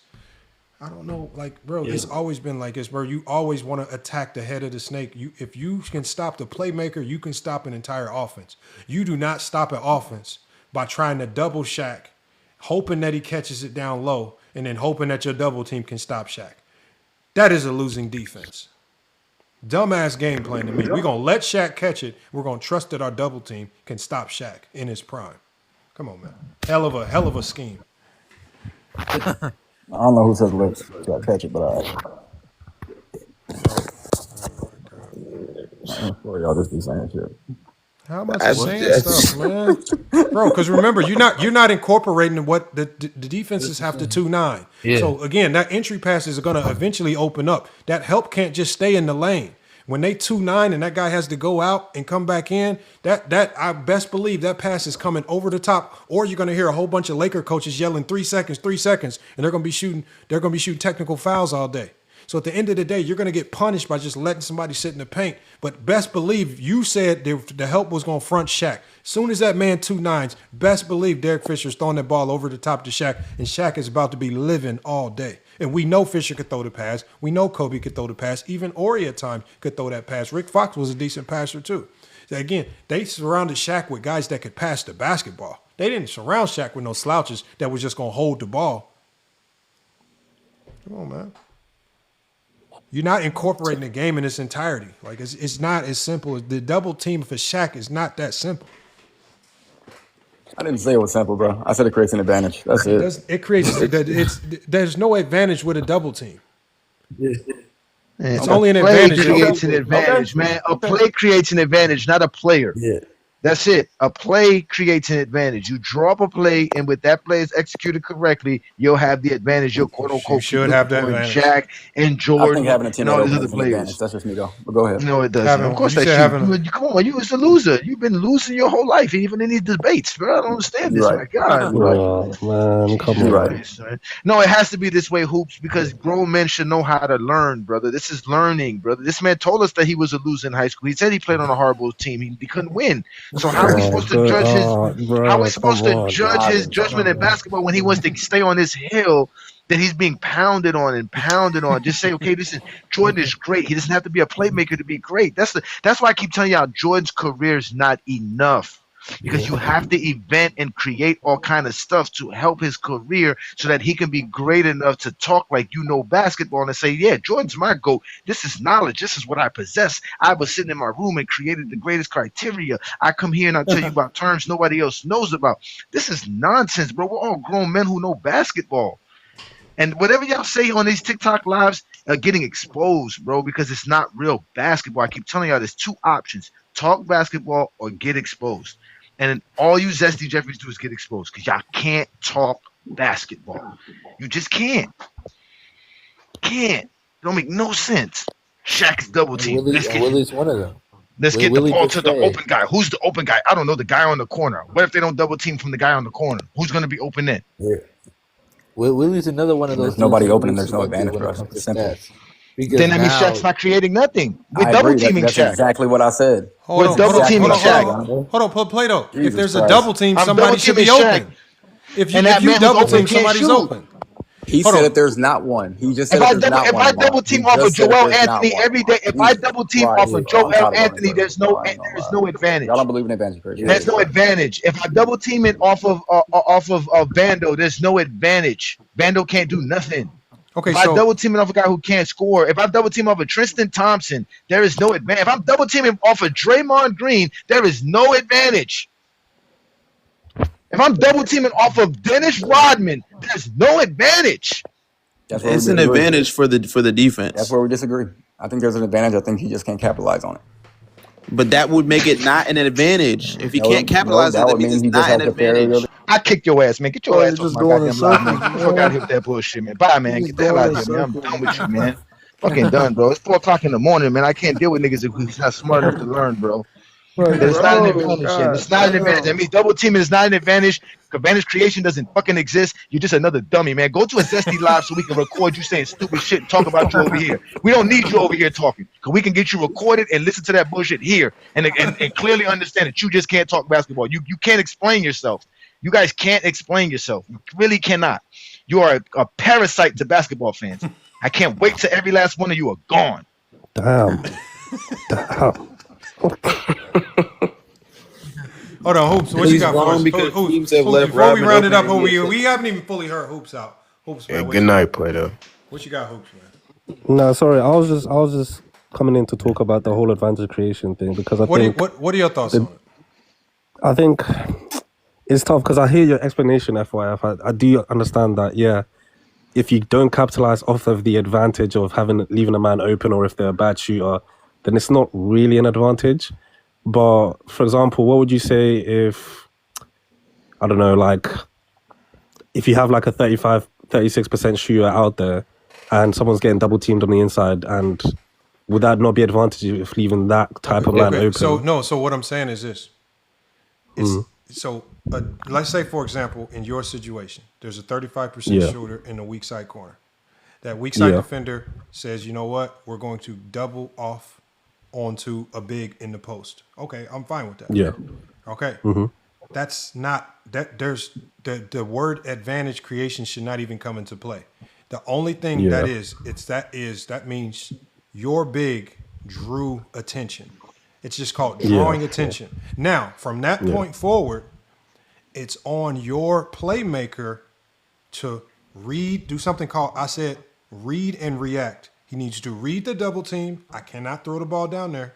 I don't know, like, bro, it's always been like this, bro. You always want to attack the head of the snake. If you can stop the playmaker, you can stop an entire offense. You do not stop an offense by trying to double Shaq, hoping that he catches it down low, and then hoping that your double team can stop Shaq. That is a losing defense. Dumbass game plan to me. We're going to let Shaq catch it. We're going to trust that our double team can stop Shaq in his prime. Come on, man. Hell of a scheme. I don't know who says let's catch it, but y'all just be saying shit. How am I saying stuff, man? Bro, because remember, you're not incorporating what the defenses have to 2-9. Yeah. So again, that entry passes are going to eventually open up. That help can't just stay in the lane. When they 2-9 and that guy has to go out and come back in, that I best believe that pass is coming over the top. Or you're going to hear a whole bunch of Laker coaches yelling 3 seconds, and they're going to be shooting technical fouls all day. So at the end of the day, you're going to get punished by just letting somebody sit in the paint. But best believe you said the help was going to front Shaq. As soon as that man 2-9s, best believe Derek Fisher's throwing that ball over the top to Shaq, and Shaq is about to be living all day. And we know Fisher could throw the pass. We know Kobe could throw the pass. Even Ori at times could throw that pass. Rick Fox was a decent passer too. So again, they surrounded Shaq with guys that could pass the basketball. They didn't surround Shaq with no slouches that was just going to hold the ball. Come on, man. You're not incorporating the game in its entirety. Like it's not as simple. The double team for Shaq is not that simple. I didn't say it was simple, bro. I said it creates an advantage. That's it. It creates. There's no advantage with a double team. It's only an advantage. Play creates an advantage, man. A play creates an advantage, not a player. Yeah. That's it. A play creates an advantage. You draw up a play, and with that play is executed correctly, you'll have the advantage. You'll quote unquote should have that advantage. Shaq and Jordan. I think having a team and all these that other opens an players. advantage. That's just me, though. But go ahead. No, it doesn't. Of course, that's you. Come on, you was a loser. You've been losing your whole life, even in these debates, bro. I don't understand this. Right. My God, Oh, man, come on. Right. No, it has to be this way, Hoops, because grown men should know how to learn, brother. This is learning, brother. This man told us that he was a loser in high school. He said he played on a horrible team. He couldn't win. So how are we supposed to judge his? How are we supposed to judge his judgment in basketball when he wants to stay on this hill that he's being pounded on and pounded on? Just say, okay, listen, Jordan is great. He doesn't have to be a playmaker to be great. That's why I keep telling y'all Jordan's career is not enough. Because you have to invent and create all kind of stuff to help his career so that he can be great enough to talk like you know basketball and say, yeah, Jordan's my GOAT. This is knowledge. This is what I possess. I was sitting in my room and created the greatest criteria. I come here and I tell you about terms nobody else knows about. This is nonsense, bro. We're all grown men who know basketball. And whatever y'all say on these TikTok lives are getting exposed, bro, because it's not real basketball. I keep telling y'all there's two options. Talk basketball or get exposed. And all you Zesty Jeffries do is get exposed because y'all can't talk basketball. You just can't. Can't. It don't make no sense. Shaq's double team. Willie's one of them. Let's get the ball to the open guy. Who's the open guy? I don't know. The guy on the corner. What if they don't double team from the guy on the corner? Who's going to be open then? Yeah. Willie's another one of those. There's nobody open and there's no advantage for us. It's simple. Then that means Shaq's not creating nothing. We're double teaming That's Shaq. exactly what I said. We're double teaming Shaq. Hold on, Plato. Jesus If there's a Christ. double team, I'm somebody double should be teaming open. Shaq. If And you that man who's double open team, can't somebody's shoot. open. He Hold said on. that there's not one. He just said If that there's not one. I double team He off of just said that Joel there's not Anthony one. every day, if I double team Right. off of I'm Joel tired of Anthony, running there's no advantage. Y'all don't believe in advantage, Chris. There's no advantage. If I double team it off of Vando, there's no advantage. Vando can't do nothing. Okay, if I double team it off a guy who can't score, if I double team off of Tristan Thompson, there is no advantage. If I'm double teaming off of Draymond Green, there is no advantage. If I'm double teaming off of Dennis Rodman, there's no advantage. It's an advantage for the defense. That's where we disagree. I think there's an advantage. I think he just can't capitalize on it. But that would make it not an advantage. If he can't capitalize on it, that means it's not an advantage. I kick your ass, man. Get your ass off just my going in goddamn live, man. circles, Fuck man. out here with that bullshit, man. Bye, man. Just Get the hell out going of in here, man. I'm circles, done with you, man. Fucking done, bro. It's 4:00 in the morning, man. I can't deal with niggas who's not smart enough to learn, bro. It's not an Bro, advantage, Jim. It's god not an advantage. I damn. mean, double teaming is not an advantage. Advantage creation doesn't fucking exist. You're just another dummy, man. Go to a Zesty Live so we can record you saying stupid shit and talk about you over here. We don't need you over here talking because we can get you recorded and listen to that bullshit here and clearly understand that you just can't talk basketball. You can't explain yourself. You guys can't explain yourself. You really cannot. You are a parasite to basketball fans. I can't wait till every last one of you are gone. Damn. Hold on, Hoops. What you got for us? Hoops, before we round it up, we haven't even fully heard Hoops out. Hoops, man. Yeah, good night, Plato. What you got, Hoops, man? No, sorry. I was just coming in to talk about the whole advantage creation thing because I think. What are your thoughts on it? I think it's tough because I hear your explanation, FYF. I do understand that. Yeah, if you don't capitalize off of the advantage of leaving a man open, or if they're a bad shooter, then it's not really an advantage. But for example, what would you say if, I don't know, like if you have like a 36% shooter out there and someone's getting double teamed on the inside, and would that not be advantage if leaving that type of man open? So what I'm saying is this. Let's say, for example, in your situation, there's a 35% shooter in the weak side corner. That weak side defender says, you know what, we're going to double off onto a big in the post. Okay, I'm fine with that. Yeah. Okay. That's not that. There's the word advantage creation should not even come into play. The only thing that means your big drew attention. It's just called drawing attention. Now, from that point forward, it's on your playmaker to do something called, read and react. He needs to read the double team. I cannot throw the ball down there,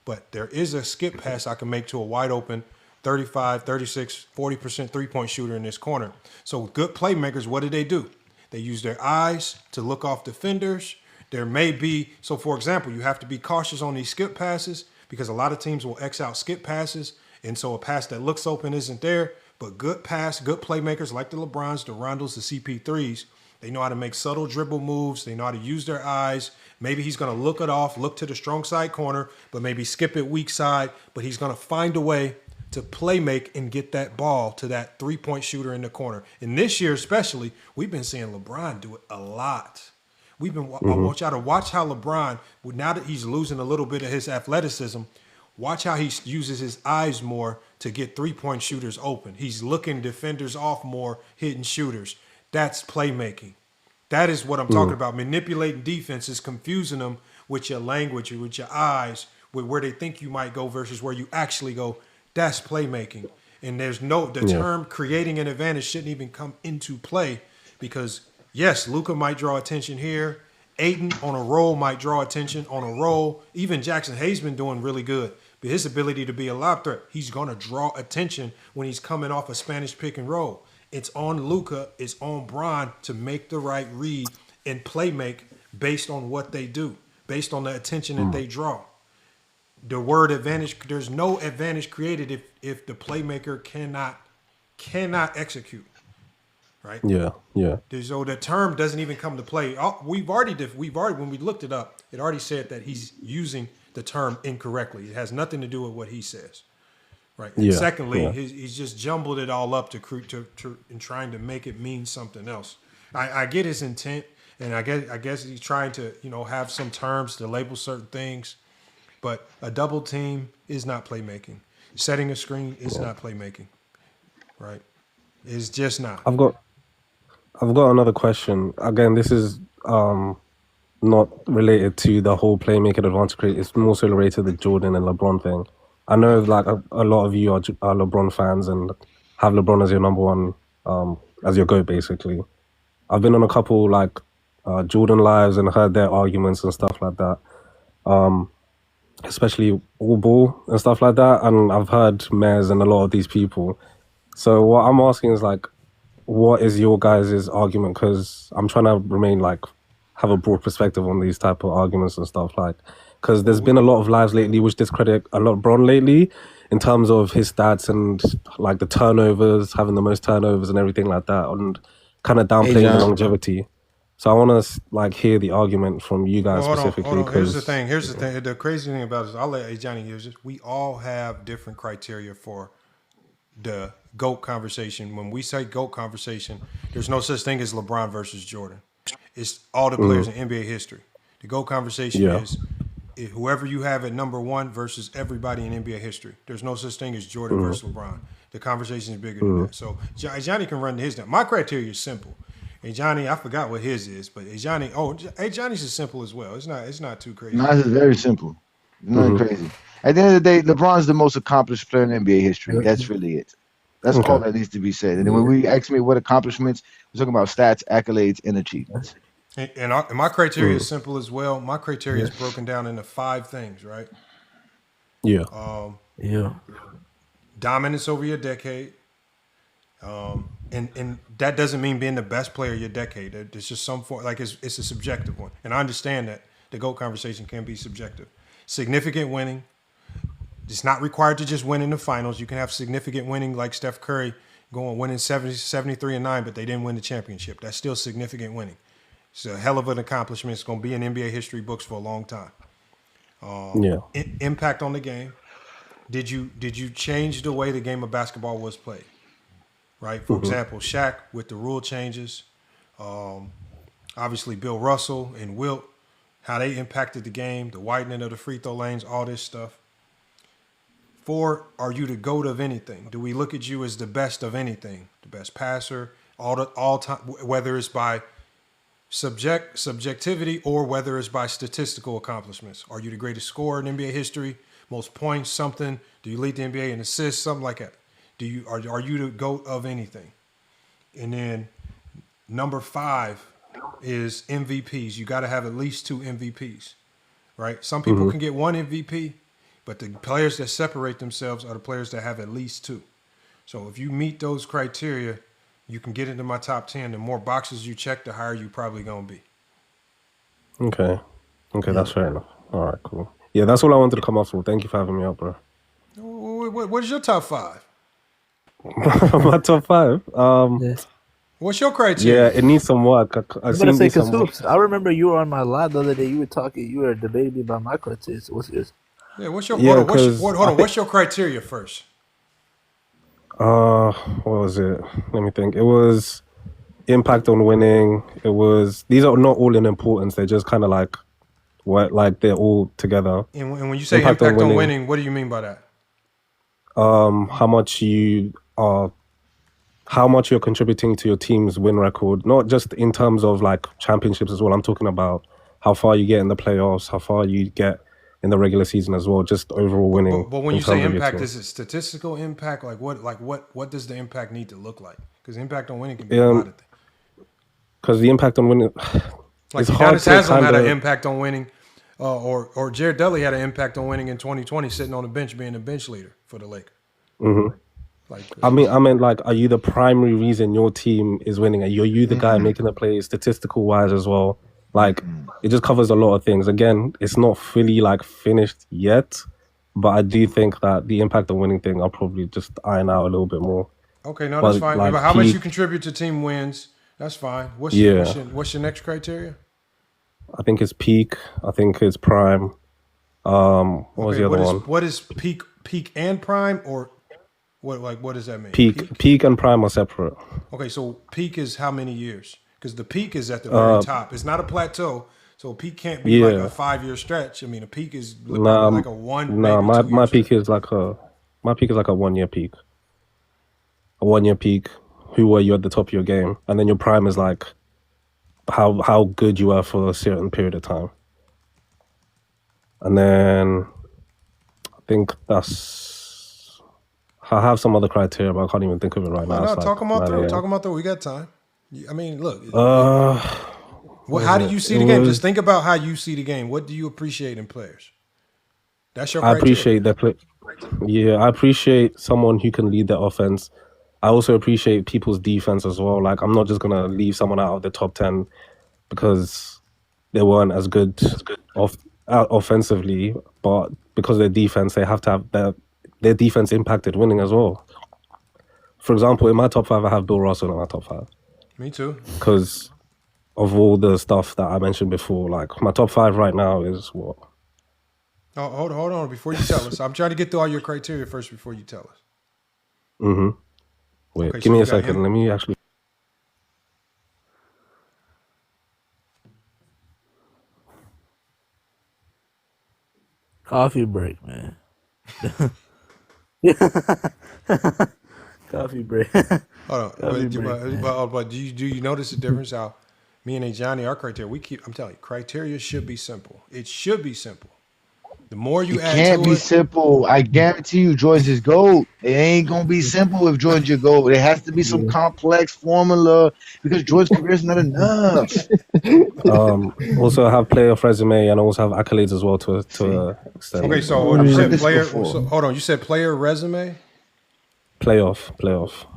but there is a skip pass I can make to a wide open 35, 36, 40% three-point shooter in this corner. So good playmakers, what do? They use their eyes to look off defenders. There may be, so for example, you have to be cautious on these skip passes because a lot of teams will X out skip passes. And so a pass that looks open isn't there, but good playmakers like the LeBrons, the Rondos, the CP3s, they know how to make subtle dribble moves. They know how to use their eyes. Maybe he's going to look it off, look to the strong side corner, but maybe skip it weak side. But he's going to find a way to play make and get that ball to that three-point shooter in the corner. And this year especially, we've been seeing LeBron do it a lot. I want y'all to watch how LeBron, now that he's losing a little bit of his athleticism, watch how he uses his eyes more to get three-point shooters open. He's looking defenders off more, hitting shooters. That's playmaking. That is what I'm talking about. Manipulating defenses, confusing them with your language, with your eyes, with where they think you might go versus where you actually go. That's playmaking. And the term creating an advantage shouldn't even come into play because, yes, Luka might draw attention here. Ayton on a roll might draw attention on a roll. Even Jackson Hayes been doing really good. But his ability to be a lob threat, he's going to draw attention when he's coming off a Spanish pick and roll. It's on Luka, it's on Bron to make the right read and play make based on what they do, based on the attention that they draw. The word advantage, there's no advantage created if the playmaker cannot execute. Right? Yeah. So the term doesn't even come to play. We've already when we looked it up, it already said that he's using the term incorrectly. It has nothing to do with what he says. Right. And secondly, he's just jumbled it all up to in trying to make it mean something else. I get his intent, and I guess he's trying to have some terms to label certain things, but a double team is not playmaking. Setting a screen is not playmaking. Right. It's just not. I've got another question. Again, this is not related to the whole playmaking advantage create. It's more so related to the Jordan and LeBron thing. I know like a lot of you are LeBron fans and have LeBron as your number one, as your GOAT basically. I've been on a couple like Jordan lives and heard their arguments and stuff like that, especially All Ball and stuff like that. And I've heard Mez and a lot of these people. So what I'm asking is like, what is your guys' argument? Because I'm trying to remain like, have a broad perspective on these type of arguments and stuff like, because there's been a lot of lives lately which discredit a lot of LeBron lately in terms of his stats and like the turnovers, having the most turnovers and everything like that, and kind of downplaying the longevity. So I want to like hear the argument from you guys specifically. Hold on. Here's the thing. The crazy thing about this, I'll let Johnny use this. We all have different criteria for the GOAT conversation. When we say GOAT conversation, there's no such thing as LeBron versus Jordan. It's all the players in NBA history. The GOAT conversation is whoever you have at number one versus everybody in NBA history. There's no such thing as Jordan versus LeBron. The conversation is bigger than that. So Johnny can run his down. My criteria is simple. And Johnny, I forgot what his is, but Johnny's is simple as well. It's not too crazy. Mine is very simple. Nothing crazy. At the end of the day, LeBron's the most accomplished player in NBA history. That's really it. That's all that needs to be said. And then when we ask me what accomplishments, we're talking about stats, accolades, and achievements. And my criteria is simple as well. My criteria is broken down into 5 things, right? Yeah. Dominance over your decade. And that doesn't mean being the best player of your decade. It's just some form, like it's a subjective one. And I understand that the GOAT conversation can be subjective. Significant winning. It's not required to just win in the finals. You can have significant winning like Steph Curry winning 73-9, but they didn't win the championship. That's still significant winning. It's a hell of an accomplishment. It's going to be in NBA history books for a long time. Impact on the game. Did you change the way the game of basketball was played? Right. For example, Shaq with the rule changes, obviously Bill Russell and Wilt, how they impacted the game, the widening of the free throw lanes, all this stuff. 4, are you the GOAT of anything? Do we look at you as the best of anything, the best passer, all time, whether it's by subjectivity or whether it's by statistical accomplishments? Are you the greatest scorer in NBA history? Most points, something? Do you lead the NBA in assists, something like that? Are you the GOAT of anything? And then number 5 is MVPs. You got to have at least 2 MVPs, right? Some people can get 1 MVP, but the players that separate themselves are the players that have at least 2. So if you meet those criteria, you can get into my top 10. The more boxes you check, the higher you probably going to be. Okay, that's fair enough. All right, cool. Yeah, that's all I wanted to come off with. Thank you for having me up, bro. What is your top 5? My top 5. What's your criteria? Yeah, it needs some work. I was gonna say, because Hoops, I remember you were on my live the other day. You were debating me about my criteria. So what's yours? Yeah, hold on. What's your criteria first? What was it? Let me think. It was impact on winning. These are not all in importance. They're just kind of like they're all together. And when you say impact on winning, what do you mean by that? How much you're contributing to your team's win record, not just in terms of like championships as well. I'm talking about how far you get in the playoffs, how far you get in the regular season as well, just overall winning. But when you say impact, is it statistical impact? What does the impact need to look like? Because impact on winning can be a lot of things. Because the impact on winning, like Udonis Haslem had an impact on winning, or Jared Dudley had an impact on winning in 2020, sitting on the bench being the bench leader for the Lakers. I mean, like, are you the primary reason your team is winning? Are you the guy making the plays, statistical wise as well? Like, it just covers a lot of things. Again, it's not fully like finished yet, but I do think that the impact of winning thing, I'll probably just iron out a little bit more. Okay, no, that's fine. Like, but how much you contribute to team wins, that's fine. What's your next criteria? I think it's peak. I think it's prime. What was the other one? What is peak and prime, or what does that mean? Peak and prime are separate. Okay, so peak is how many years? Because the peak is at the very top. It's not a plateau, so a peak can't be like a 5-year stretch. I mean, a peak is like a 1. No, my peak is like a 1-year peak. A 1-year peak. Who were you at the top of your game, and then your prime is like how good you are for a certain period of time. And then I think I have some other criteria, but I can't even think of it right now. No, talk them out through. Talk them out through. We got time. I mean, look. How do you see the game? Just think about how you see the game. What do you appreciate in players? That's your criteria. I appreciate that play. Yeah, I appreciate someone who can lead their offense. I also appreciate people's defense as well. Like, I'm not just gonna leave someone out of the top 10 because they weren't as good offensively, but because of their defense, they have to have their defense impacted winning as well. For example, in my top 5, I have Bill Russell in my top 5. Me too. Because of all the stuff that I mentioned before. Like my top 5 right now is what? Oh, hold on. Before you tell us, I'm trying to get through all your criteria first before you tell us. Mm-hmm. Wait, Okay, give so me you a got second. him? Let me actually. Coffee break, man. Coffee break. Hold on, Coffee break, but do you notice the difference? How me and Johnny, our criteria, I'm telling you, criteria should be simple. It should be simple. The more you It add can't to be it, simple. I guarantee you, George is gold. It ain't gonna be simple if George is gold. It has to be some complex formula because George's career is not enough. Also have playoff resume and also have accolades as well to extent. okay. So I've you heard said this player. before. So, hold on, you said player resume. Playoff.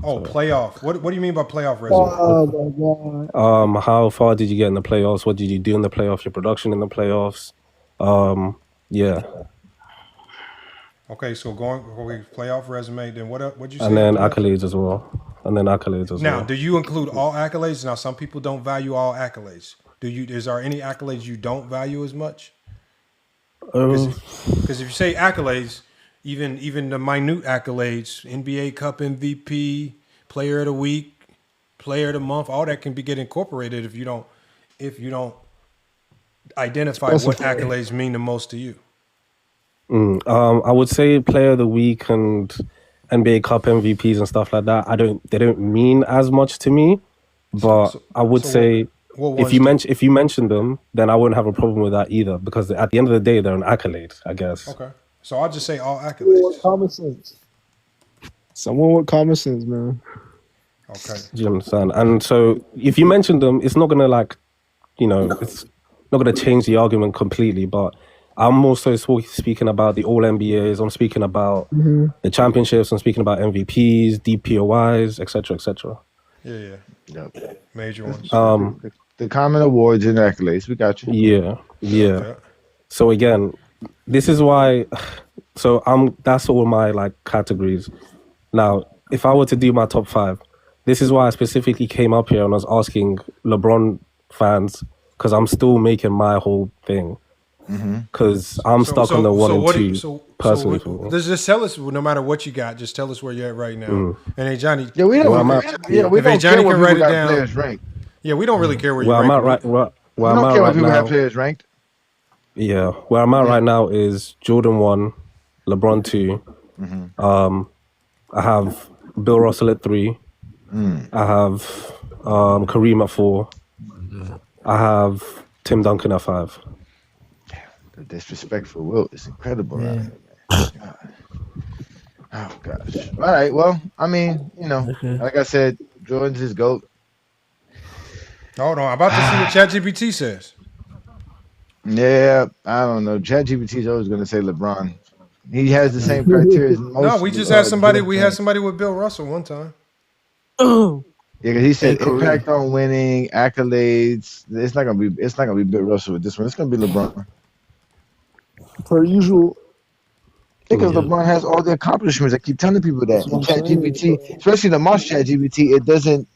Oh, Sorry. playoff. What do you mean by playoff resume? Oh my god. How far did you get in the playoffs? What did you do in the playoffs? Your production in the playoffs? Yeah. Okay, so going playoff resume. Then what'd you say? And then after that? accolades as well. Now, do you include all accolades? Now, some people don't value all accolades. Is there any accolades you don't value as much? Because if you say accolades, even the minute accolades, NBA Cup MVP, Player of the Week, Player of the Month, all that can get incorporated if you don't identify what accolades mean the most to you. I would say Player of the Week and NBA Cup MVPs and stuff like that. They don't mean as much to me, but I would say if you mention them, then I wouldn't have a problem with that either, because at the end of the day, they're an accolade, I guess. Okay, so I'll just say all accolades. Common sense. Someone with common sense, man. Okay. Do you understand? And so if you mention them, it's not gonna it's not gonna change the argument completely, but I'm also speaking about the All NBAs. I'm speaking about the championships. I'm speaking about MVPs, DPOIs, etc., etc. Yeah. Yep. Major ones. The common awards and accolades. We got you. Yeah. So again, this is why. So that's all my categories. Now, if I were to do my top 5, this is why I specifically came up here and I was asking LeBron fans, because I'm still making my whole thing. Because I'm stuck on the 1 and 2 personally. Just tell us, no matter what you got, just tell us where you're at right now. And hey, Johnny, we don't Johnny care can where write people it got down. players ranked. Yeah, we don't really care where you're I'm ranked. at right. We don't care where people have players ranked. Yeah, where I'm at right now is Jordan 1, LeBron 2. I have Bill Russell at 3. I have Kareem at 4. I have Tim Duncan at 5. The disrespectful Wilt is incredible. Yeah. Oh gosh. All right. Well, I mean, like I said, Jordan's his GOAT. Hold on, I'm about to see what ChatGPT says. Yeah, I don't know. ChatGPT is always going to say LeBron. He has the same criteria as most. No, we just had somebody. We had somebody with Bill Russell one time. Yeah, because he said impact on winning, accolades. It's not gonna be Bill Russell with this one. It's gonna be LeBron. Per usual. Because LeBron has all the accomplishments. I keep telling people that. And ChatGPT, especially the Moss ChatGPT, it doesn't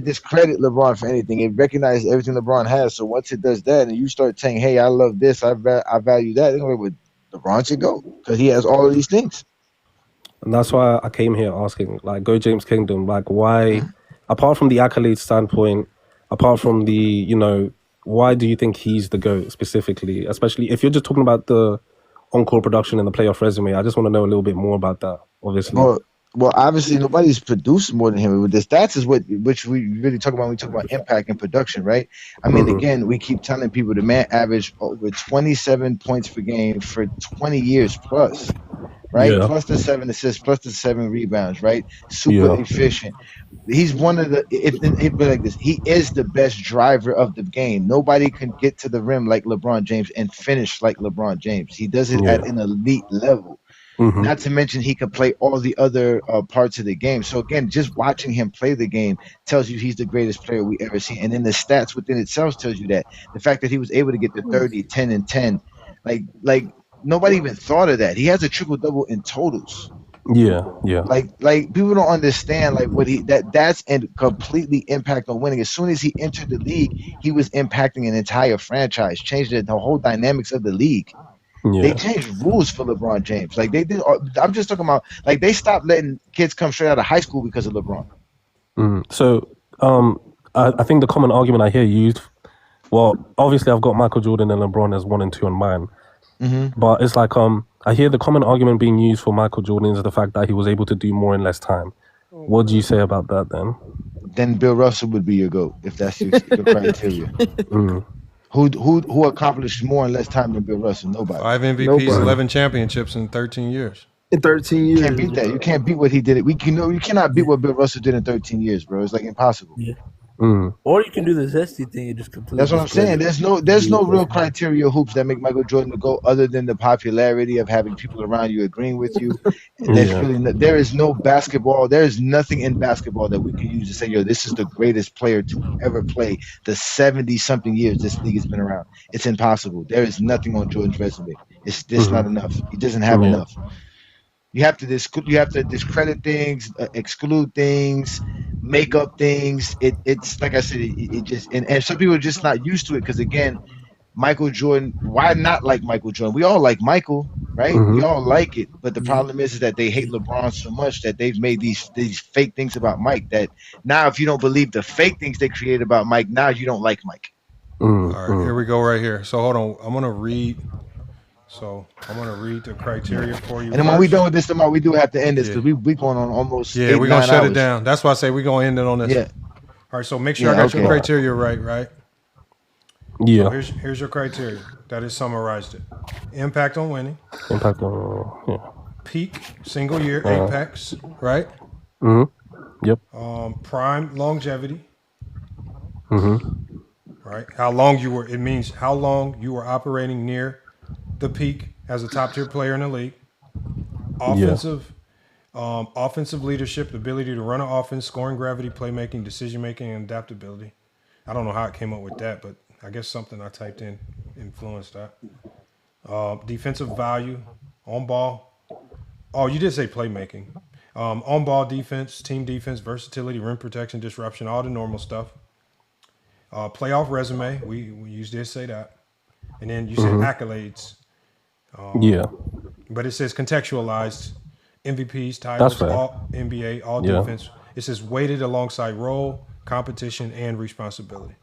discredit LeBron for anything. It recognizes everything LeBron has. So once it does that, and you start saying, "Hey, I love this. I value that," with LeBron should go because he has all of these things. And that's why I came here asking, Go James Kingdom, why, apart from the accolade standpoint, apart from the, why do you think he's the GOAT specifically? Especially if you're just talking about the on-call production and the playoff resume, I just want to know a little bit more about that, obviously. Well, obviously nobody's produced more than him. With the stats is which we really talk about when we talk about impact and production, right? I mean, again, we keep telling people the man averaged over 27 points per game for 20 years plus, right? Yeah. Plus the 7 assists, plus the 7 rebounds, right? Super efficient. He's one of the if like this, he is the best driver of the game. Nobody can get to the rim like LeBron James and finish like LeBron James. He does it at an elite level. Not to mention he can play all the other parts of the game. So again, just watching him play the game tells you he's the greatest player we ever seen. And then the stats within itself tells you that. The fact that he was able to get to 30, 10, and 10, like nobody even thought of that. He has a triple-double in totals. Yeah. Like people don't understand like what that's a completely impact on winning. As soon as he entered the league, he was impacting an entire franchise, changed the whole dynamics of the league. They Yeah. changed rules for LeBron James. Like they did. I'm just talking about like they stopped letting kids come straight out of high school because of LeBron. So, I think the common argument I hear used, well, obviously I've got Michael Jordan and LeBron as 1 and 2 on mine, but it's like I hear the common argument being used for Michael Jordan is the fact that he was able to do more in less time. What do you say about that then? Then Bill Russell would be your GOAT if that's your criteria. Who accomplished more in less time than Bill Russell? Nobody. 5 MVPs, 11 championships in 13 years. In 13 years. You can't beat that. You can't beat what he did. You cannot beat what Bill Russell did in 13 years, bro. It's like impossible. Yeah. Or you can do the zesty thing and just completely. That's what I'm saying. There's no real criteria hoops that make Michael Jordan the GOAT other than the popularity of having people around you agreeing with you. There is no basketball. There is nothing in basketball that we can use to say, yo, this is the greatest player to ever play the 70-something years this league has been around. It's impossible. There is nothing on Jordan's resume. It's just not enough. He doesn't have enough. You have to discredit things, exclude things, make up things. It's like I said, it just and some people are just not used to it because again, Michael Jordan. Why not like Michael Jordan? We all like Michael, right? We all like it, but the problem is that they hate LeBron so much that they've made these fake things about Mike. That now, if you don't believe the fake things they created about Mike, now you don't like Mike. All right, here we go right here. So hold on, I'm gonna read the criteria for you. And then when we done with this tomorrow, we do have to end this because we going on almost. Yeah, we're gonna shut it down. That's why I say we're gonna end it on this. Yeah. All right, so make sure I got your criteria right. Yeah. So here's your criteria. That is summarized it. Impact on winning. Peak single year apex, right? Yep. Prime longevity. Right. How long you were? It means how long you were operating near the peak as a top tier player in the league. Offensive leadership, the ability to run an offense, scoring gravity, playmaking, decision making, and adaptability. I don't know how it came up with that, but I guess something I typed in influenced that. Defensive value, on ball. Oh, you did say playmaking. On ball defense, team defense, versatility, rim protection, disruption, all the normal stuff. Playoff resume, we did say that. And then you said accolades. But it says contextualized MVPs, titles, all NBA, all defense. It says weighted alongside role, competition, and responsibility.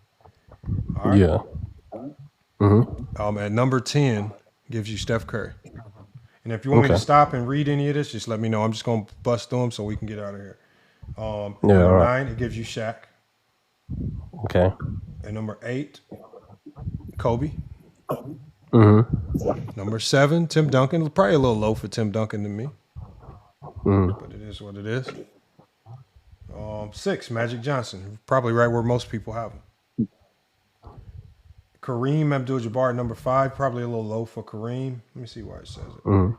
All right. At number 10 gives you Steph Curry. And if you want me to stop and read any of this, just let me know. I'm just going to bust through them so we can get out of here. Number 9, it gives you Shaq. Okay. And number 8, Kobe. Number 7, Tim Duncan. Probably a little low for Tim Duncan to me. But it is what it is. 6, Magic Johnson. Probably right where most people have him. Kareem Abdul-Jabbar, number 5. Probably a little low for Kareem. Let me see why it says it.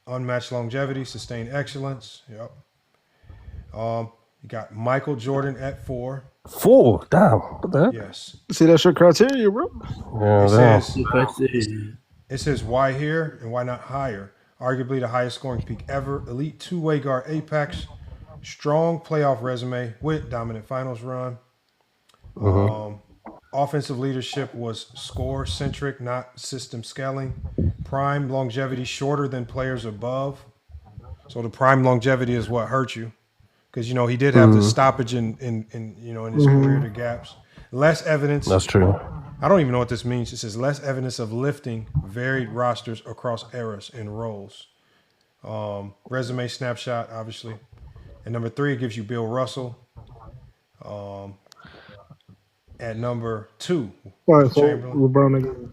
Unmatched longevity, sustained excellence. Yep. You got Michael Jordan at 4. 4? Damn. What the heck? Yes. See, that's your criteria, bro. It says why here and why not higher. Arguably the highest scoring peak ever. Elite two-way guard apex. Strong playoff resume with dominant finals run. Offensive leadership was score-centric, not system scaling. Prime longevity shorter than players above. So the prime longevity is what hurt you. Because, he did have the stoppage in his career, the gaps. Less evidence. That's true. I don't even know what this means. It says less evidence of lifting varied rosters across eras and roles. Resume snapshot, obviously. And number 3, it gives you Bill Russell. At number 2, Chamberlain. LeBron again.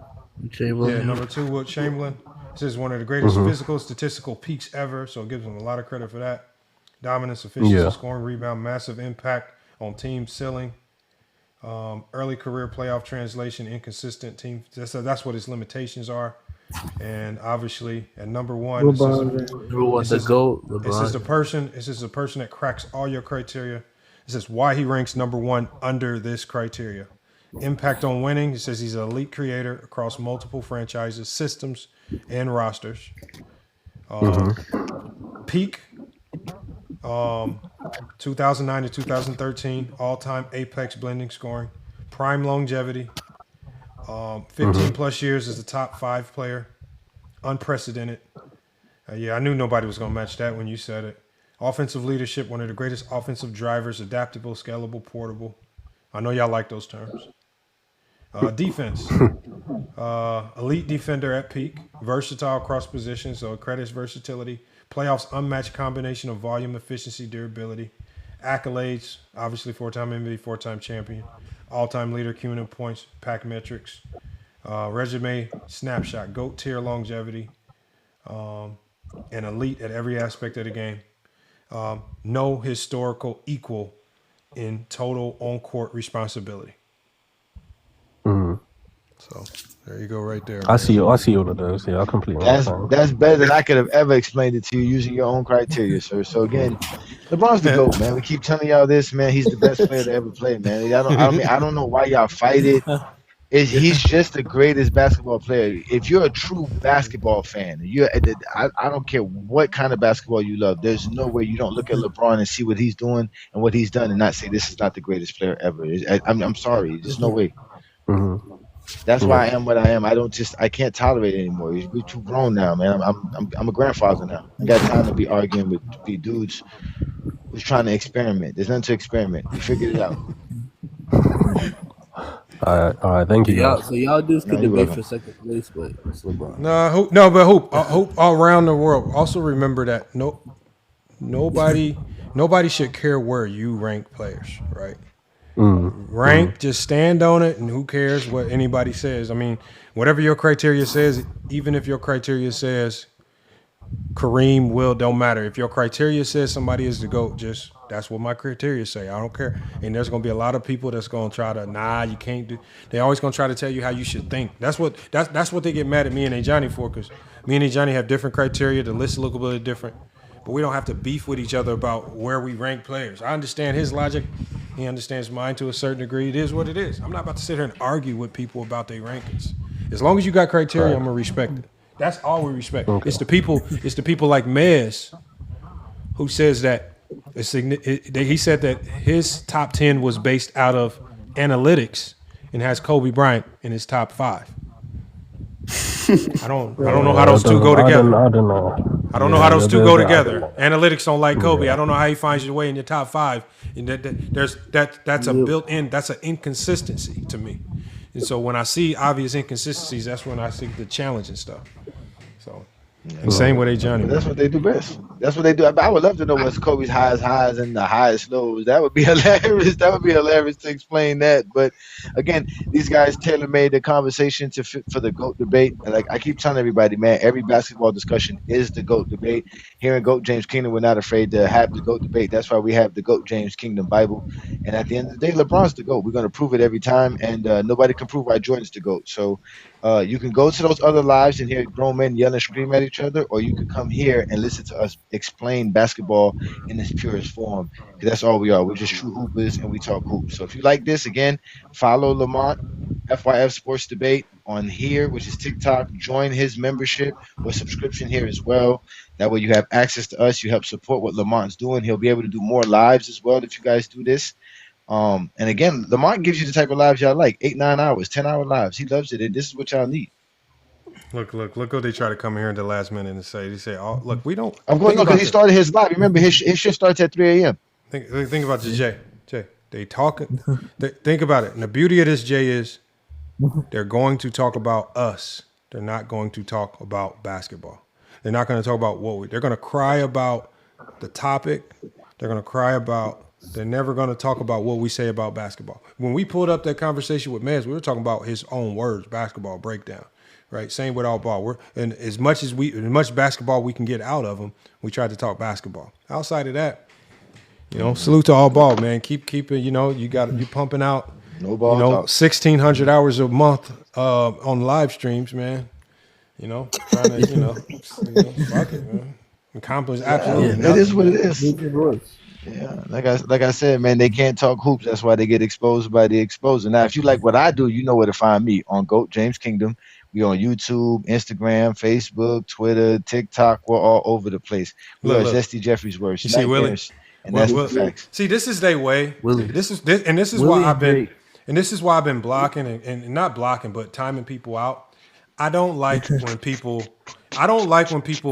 Yeah, number 2, Wilt Chamberlain. This is one of the greatest physical statistical peaks ever, so it gives him a lot of credit for that. Dominance, efficiency, scoring, rebound, massive impact on team ceiling. Early career playoff translation, inconsistent team. That's what his limitations are. And obviously, at number 1, this is the person that cracks all your criteria. It says why he ranks number 1 under this criteria. Impact on winning. It says he's an elite creator across multiple franchises, systems, and rosters. peak, 2009 to 2013, all-time apex blending scoring, prime longevity, 15 plus years as a top 5 player, unprecedented. Yeah, I knew nobody was going to match that when you said it. Offensive leadership, one of the greatest offensive drivers, adaptable, scalable, portable. I know y'all like those terms. Defense, elite defender at peak, versatile across positions, so it credits versatility. Playoffs, unmatched combination of volume, efficiency, durability. Accolades, obviously 4-time MVP, 4-time champion. All-time leader, cumulative points, pack metrics. Resume, snapshot, GOAT tier longevity. And elite at every aspect of the game. No historical equal in total on-court responsibility. So there you go, right there. I see all of those. Yeah, I completely understand. That's better than I could have ever explained it to you using your own criteria, sir. So again, LeBron's the GOAT, man. We keep telling y'all this, man. He's the best player to ever play, man. I don't know why y'all fight it. He's just the greatest basketball player. If you're a true basketball fan, I don't care what kind of basketball you love. There's no way you don't look at LeBron and see what he's doing and what he's done and not say this is not the greatest player ever. I'm sorry. There's no way. That's why I am what I am. I can't tolerate it anymore. We're too grown now, man. I'm a grandfather now. I got time to be arguing with dudes who's trying to experiment. There's nothing to experiment. We figured it out. All right. Thank you. So y'all dudes could debate for second place, but it's LeBron. But hoop all around the world. Also remember that nobody should care where you rank players, right? Rank, just stand on it, and who cares what anybody says? I mean, whatever your criteria says, even if your criteria says Kareem, Will, don't matter. If your criteria says somebody is the GOAT, that's what my criteria say. I don't care. And there's going to be a lot of people that's going to try to, you can't do. They always going to try to tell you how you should think. That's what they get mad at me and A-Johnny for, because me and A-Johnny have different criteria. The list look a little different. But we don't have to beef with each other about where we rank players. I understand his logic. He understands mine to a certain degree. It is what it is. I'm not about to sit here and argue with people about their rankings. As long as you got criteria, I'm going to respect it. That's all we respect. Okay. It's the people like Mez who says that he said that his top 10 was based out of analytics and has Kobe Bryant in his top 5. I don't know how those two go together. I don't know. I don't know how those two go together. Analytics don't like Kobe. I don't know how he finds his way in your top 5. And that's a built-in. That's an inconsistency to me. And so when I see obvious inconsistencies, that's when I see the challenge and stuff. So, and same with A-Johnny. That's what they do best. That's what they do. I would love to know what's Kobe's highs and the highest lows. That would be hilarious. That would be hilarious to explain that. But again, these guys tailor-made the conversation to fit for the GOAT debate. And like I keep telling everybody, man, every basketball discussion is the GOAT debate. Here in GOAT James Kingdom, we're not afraid to have the GOAT debate. That's why we have the GOAT James Kingdom Bible. And at the end of the day, LeBron's the GOAT. We're going to prove it every time. And nobody can prove why Jordan's the GOAT. So you can go to those other lives and hear grown men yell and scream at each other, or you can come here and listen to us explain basketball in its purest form. Because that's all we are. We're just true hoopers and we talk hoops. So if you like this, again, follow Lamont, FYF Sports Debate on here, which is TikTok. Join his membership or subscription here as well. That way you have access to us. You help support what Lamont's doing. He'll be able to do more lives as well if you guys do this. And again, Lamont gives you the type of lives y'all like, 8-9 hours, 10-hour lives. He loves it, and this is what y'all need. Look what they try to come here in the last minute and say. They say, "Oh, look, we don't." I'm going because he started his live. Remember, his shift starts at 3 a.m. Think about this, Jay. They talking. Think about it. And the beauty of this, Jay, is they're going to talk about us. They're not going to talk about basketball. They're not going to talk about they're going to cry about the topic. They're going to cry about. They're never going to talk about what we say about basketball. When we pulled up that conversation with Mez, we were talking about his own words, basketball breakdown, right? Same with all ball. And as much basketball we can get out of them, we tried to talk basketball. Outside of that, salute to all ball, man. Keep it. You pumping out, 1,600 hours a month on live streams, man. Trying to, fuck it, man. Accomplish absolutely nothing. It is what it is. Yeah, like I said, man, they can't talk hoops. That's why they get exposed by the exposer. Now, if you like what I do, you know where to find me on GOAT James Kingdom, We on YouTube, Instagram, Facebook, Twitter, TikTok. We're all over the place. We are Zesty Jeffrey's worst You see, Willie? nightmares, and that's the facts. See, this is their way. Willie. This is why I've been, and this is why I've been blocking and not blocking, but timing people out. I don't like when people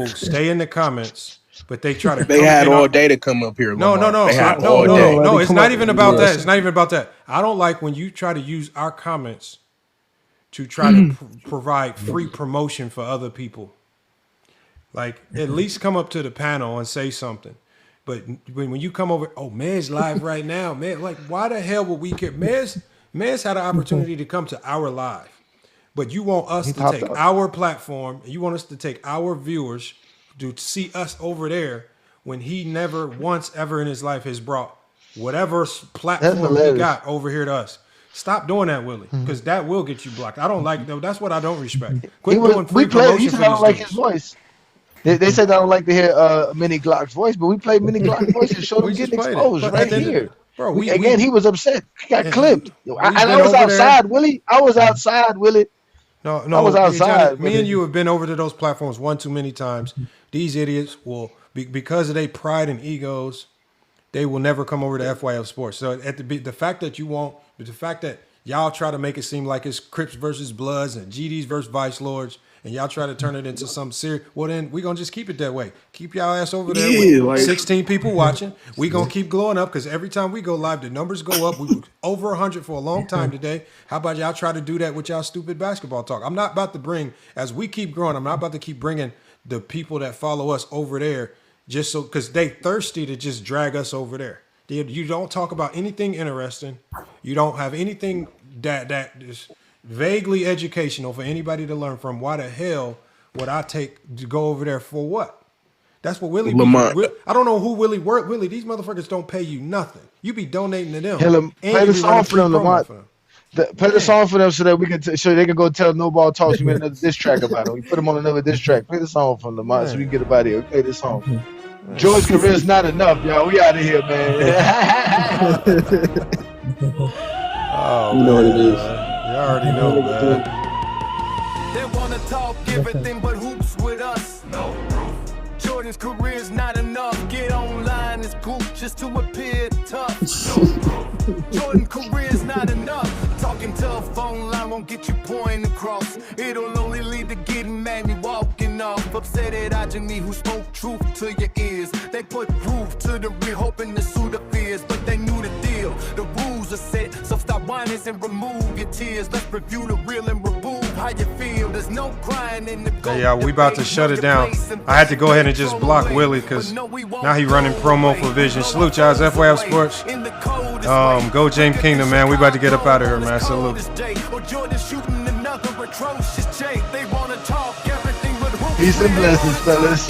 stay in the comments, but they try to. They had all day to come up here. No. It's not even about that. It's not even about that. I don't like when you try to use our comments to try to provide free promotion for other people. Like, at least come up to the panel and say something. But when you come over, Mez live right now, man. Like, why the hell would we care? Mez had an opportunity to come to our live. But you want us to take our platform, you want us to take our viewers to see us over there when he never once ever in his life has brought whatever platform he got over here to us. Stop doing that, Willie, because that will get you blocked. I don't like that. That's what I don't respect. Quit doing free promotion. He said I don't like his voice. They said I don't like to hear Mini Glock's voice, but we played Mini Glock's voice and showed him getting exposed right here. Bro, he was upset. He got clipped. I was outside, Willie. I was outside, Willie. No, I was outside. Me and you have been over to those platforms one too many times. These idiots will, because of their pride and egos, they will never come over to FYF Sports. So the fact that you won't, the fact that y'all try to make it seem like it's Crips versus Bloods and GDs versus Vice Lords, and y'all try to turn it into some serious. Well, then we're gonna just keep it that way. Keep y'all ass over there with 16 people watching. We gonna keep glowing up because every time we go live, the numbers go up. We were over 100 for a long time today. How about y'all try to do that with y'all stupid basketball talk? I'm not about to bring, as we keep growing, I'm not about to keep bringing the people that follow us over there just so because they thirsty to just drag us over there. You don't talk about anything interesting. You don't have anything that is vaguely educational for anybody to learn from. Why the hell would I take to go over there for what? That's what Willie. I don't know who Willie worked. Willie, these motherfuckers don't pay you nothing. You be donating to them. Hell, play the song for them, Lamont. Play the song for them so that we can so they can go tell No Ball Talks. We made another diss track about them. We put them on another diss track. Play the song for them, Lamont, so we can get about here. Play this song. George's career is not enough, y'all. We out of here, man. You know what it is. You already know, man. They wanna talk everything but hoops with us. No proof. Jordan's career's not enough. Get online, it's cool just to appear tough. No proof. Jordan's career's not enough. Talking tough online won't get you point across. It'll only lead to getting mad and walking off. Upset at Ajani who spoke truth to your ears. They put proof to the rear, hoping to soothe the fears, but they knew the deal. The rules are set, so stop whining and remove your tears. Let's review the real and remove how you feel. There's no crying in the Hey, y'all, we about to shut it down. I had to go ahead and just block Willie because now he running promo for Vision. Salute y'all, FYF Sports. Go James Kingdom, man. We about to get up out of here, man. Salute. Peace and blessings, fellas.